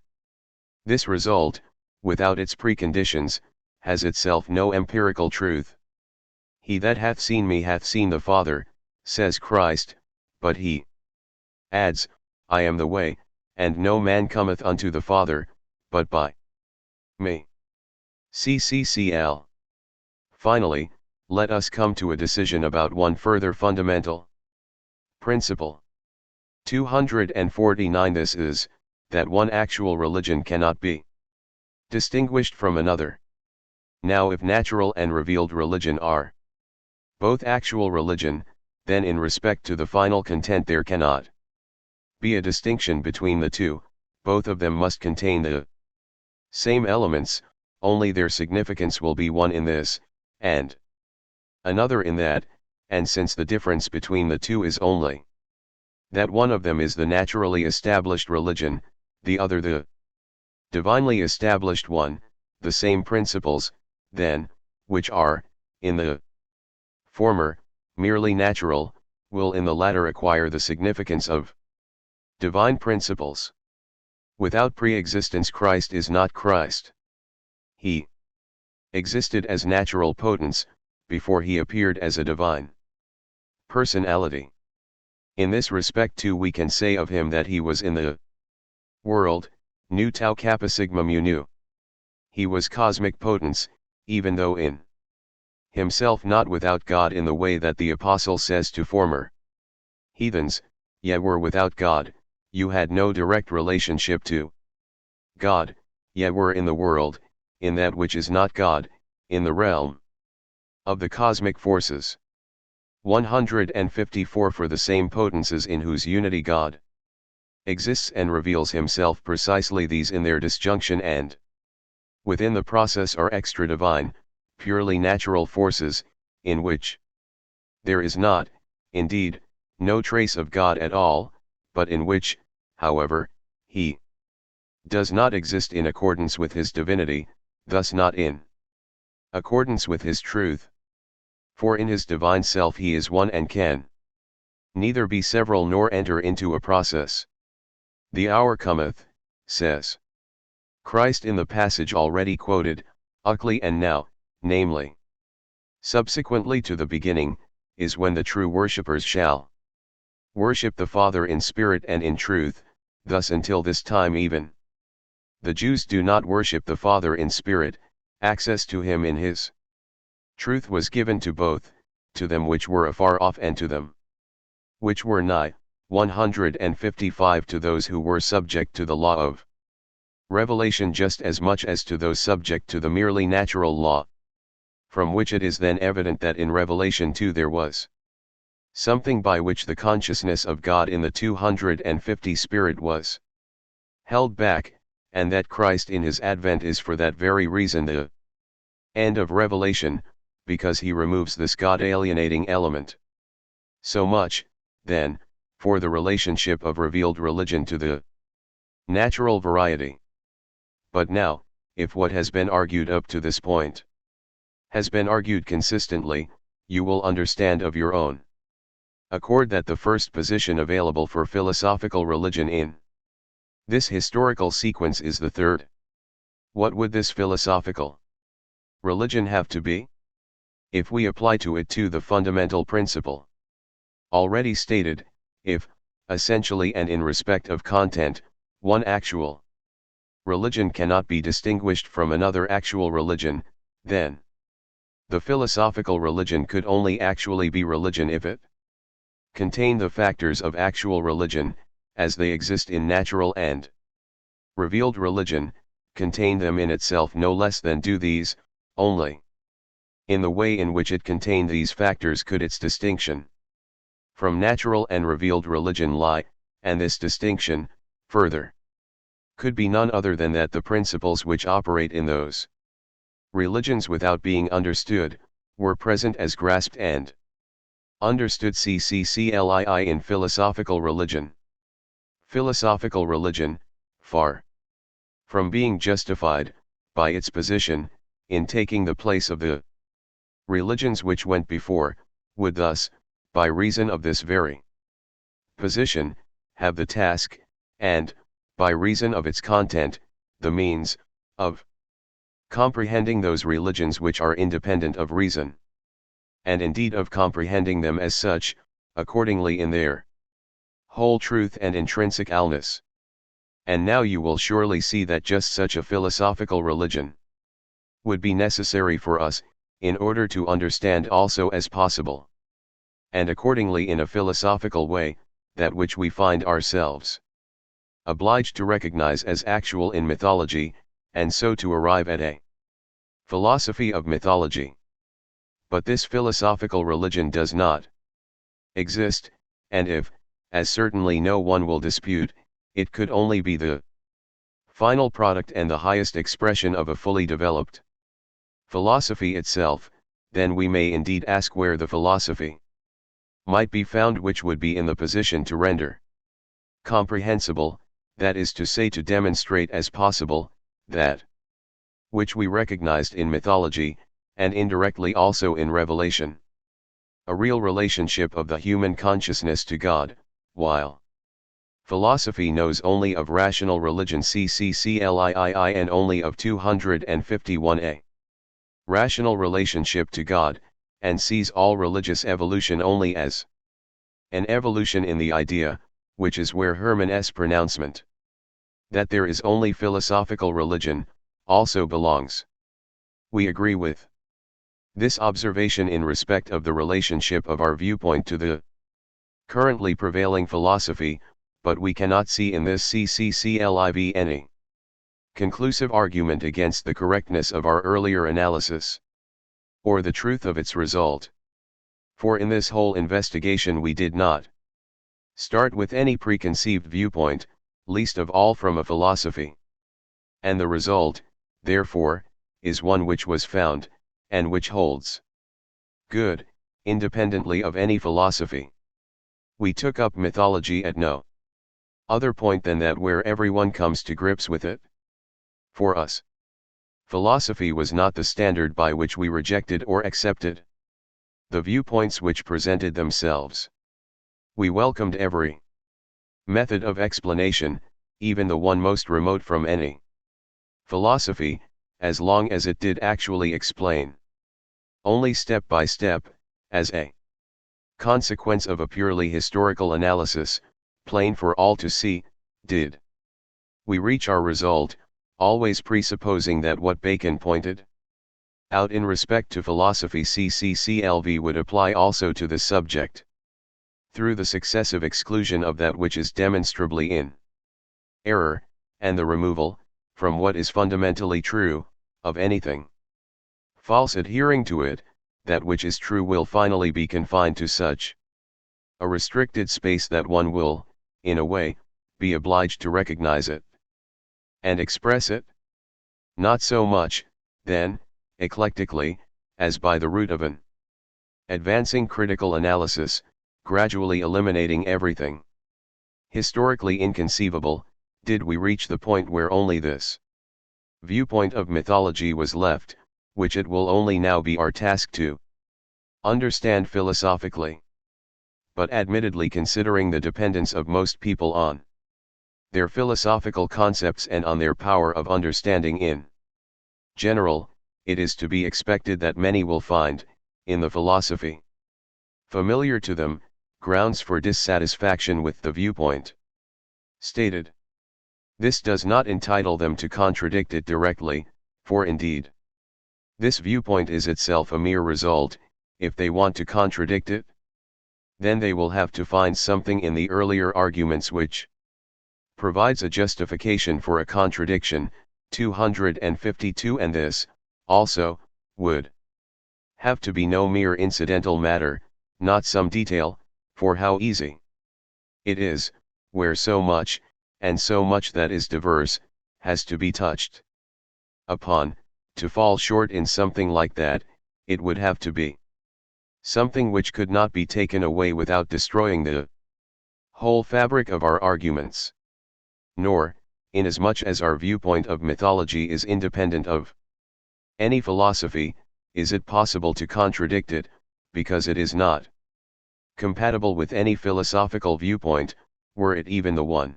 this result, without its preconditions, has itself no empirical truth. He that hath seen me hath seen the Father, says Christ, but he adds, I am the way, and no man cometh unto the Father, but by me. CCCL. Finally, let us come to a decision about one further fundamental principle. 249. This is, that one actual religion cannot be distinguished from another. Now if natural and revealed religion are both actual religion, then in respect to the final content there cannot be a distinction between the two, both of them must contain the same elements, only their significance will be one in this, and another in that, and since the difference between the two is only that one of them is the naturally established religion, the other the divinely established one, the same principles, then, which are, in the former, merely natural, will in the latter acquire the significance of divine principles. Without pre-existence Christ is not Christ. He existed as natural potence, before he appeared as a divine personality. In this respect too we can say of him that he was in the world, nu tau kappa sigma mu nu. He was cosmic potence, even though in himself not without God in the way that the apostle says to former heathens, yet were without God, you had no direct relationship to God, yet were in the world, in that which is not God, in the realm of the cosmic forces. 154. For the same potences in whose unity God exists and reveals himself precisely these in their disjunction and within the process are extra-divine, purely natural forces, in which there is not, indeed, no trace of God at all, but in which, however, he does not exist in accordance with his divinity, thus not in accordance with his truth. For in his divine self he is one and can neither be several nor enter into a process. The hour cometh, says Christ in the passage already quoted, ucli and now, namely, subsequently to the beginning, is when the true worshippers shall worship the Father in spirit and in truth. Thus until this time even the Jews do not worship the Father in spirit. Access to him in his truth was given to both, to them which were afar off and to them which were nigh. 155. To those who were subject to the law of revelation just as much as to those subject to the merely natural law. From which it is then evident that in Revelation 2 there was something by which the consciousness of God in the 250 spirit was held back, and that Christ in his advent is for that very reason the end of revelation, because he removes this God-alienating element. So much, then, for the relationship of revealed religion to the natural variety. But now, if what has been argued up to this point has been argued consistently, you will understand of your own accord that the first position available for philosophical religion in this historical sequence is the third. What would this philosophical religion have to be? If we apply to it too the fundamental principle already stated, if, essentially and in respect of content, one actual religion cannot be distinguished from another actual religion, then the philosophical religion could only actually be religion if it contained the factors of actual religion, as they exist in natural and revealed religion, contain them in itself no less than do these, only in the way in which it contained these factors could its distinction from natural and revealed religion lie, and this distinction, further, could be none other than that the principles which operate in those religions without being understood, were present as grasped and understood. CCCLII in philosophical religion. Philosophical religion, far from being justified, by its position, in taking the place of the religions which went before, would thus, by reason of this very position, have the task, and, by reason of its content, the means, of comprehending those religions which are independent of reason, and indeed of comprehending them as such, accordingly in their whole truth and intrinsic allness. And now you will surely see that just such a philosophical religion would be necessary for us, in order to understand also as possible, and accordingly in a philosophical way, that which we find ourselves obliged to recognize as actual in mythology, and so to arrive at a philosophy of mythology. But this philosophical religion does not exist, and if, as certainly no one will dispute, it could only be the final product and the highest expression of a fully developed philosophy itself, then we may indeed ask where the philosophy might be found which would be in the position to render comprehensible, that is to say to demonstrate as possible, that which we recognized in mythology, and indirectly also in revelation, a real relationship of the human consciousness to God, while philosophy knows only of rational religion CCCLIII and only of 251a. Rational relationship to God, and sees all religious evolution only as an evolution in the idea, which is where Hermann's pronouncement that there is only philosophical religion, also belongs. We agree with this observation in respect of the relationship of our viewpoint to the currently prevailing philosophy, but we cannot see in this CCCLIV any conclusive argument against the correctness of our earlier analysis, or the truth of its result. For in this whole investigation we did not start with any preconceived viewpoint, least of all from a philosophy. And the result, therefore, is one which was found, and which holds good, independently of any philosophy. We took up mythology at no other point than that where everyone comes to grips with it. For us, philosophy was not the standard by which we rejected or accepted the viewpoints which presented themselves. We welcomed every method of explanation, even the one most remote from any philosophy, as long as it did actually explain, only step by step, as a consequence of a purely historical analysis, plain for all to see, did we reach our result, always presupposing that what Bacon pointed out in respect to philosophy CCCLV would apply also to the subject, through the successive exclusion of that which is demonstrably in error, and the removal, from what is fundamentally true, of anything false adhering to it. That which is true will finally be confined to such a restricted space that one will, in a way, be obliged to recognize it and express it, not so much, then, eclectically, as by the route of an advancing critical analysis, gradually eliminating everything historically inconceivable, did we reach the point where only this viewpoint of mythology was left, which it will only now be our task to understand philosophically. But admittedly, considering the dependence of most people on their philosophical concepts and on their power of understanding in general, it is to be expected that many will find, in the philosophy familiar to them, grounds for dissatisfaction with the viewpoint stated. This does not entitle them to contradict it directly, for indeed, this viewpoint is itself a mere result. If they want to contradict it, then they will have to find something in the earlier arguments which provides a justification for a contradiction, 252, and this, also, would have to be no mere incidental matter, not some detail, for how easy it is, where so much, and so much that is diverse, has to be touched upon, to fall short in something like that. It would have to be something which could not be taken away without destroying the whole fabric of our arguments. Nor, inasmuch as our viewpoint of mythology is independent of any philosophy, is it possible to contradict it, because it is not compatible with any philosophical viewpoint, were it even the one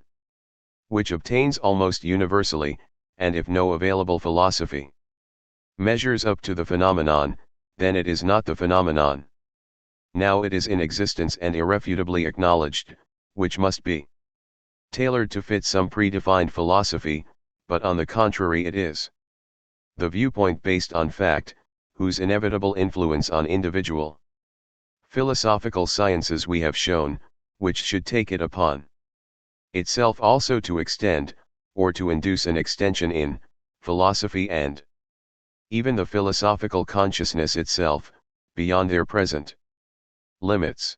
which obtains almost universally, and if no available philosophy measures up to the phenomenon, then it is not the phenomenon. Now it is in existence and irrefutably acknowledged, which must be tailored to fit some predefined philosophy, but on the contrary it is the viewpoint based on fact, whose inevitable influence on individual philosophical sciences we have shown, which should take it upon itself also to extend, or to induce an extension in, philosophy and even the philosophical consciousness itself, beyond their present limits.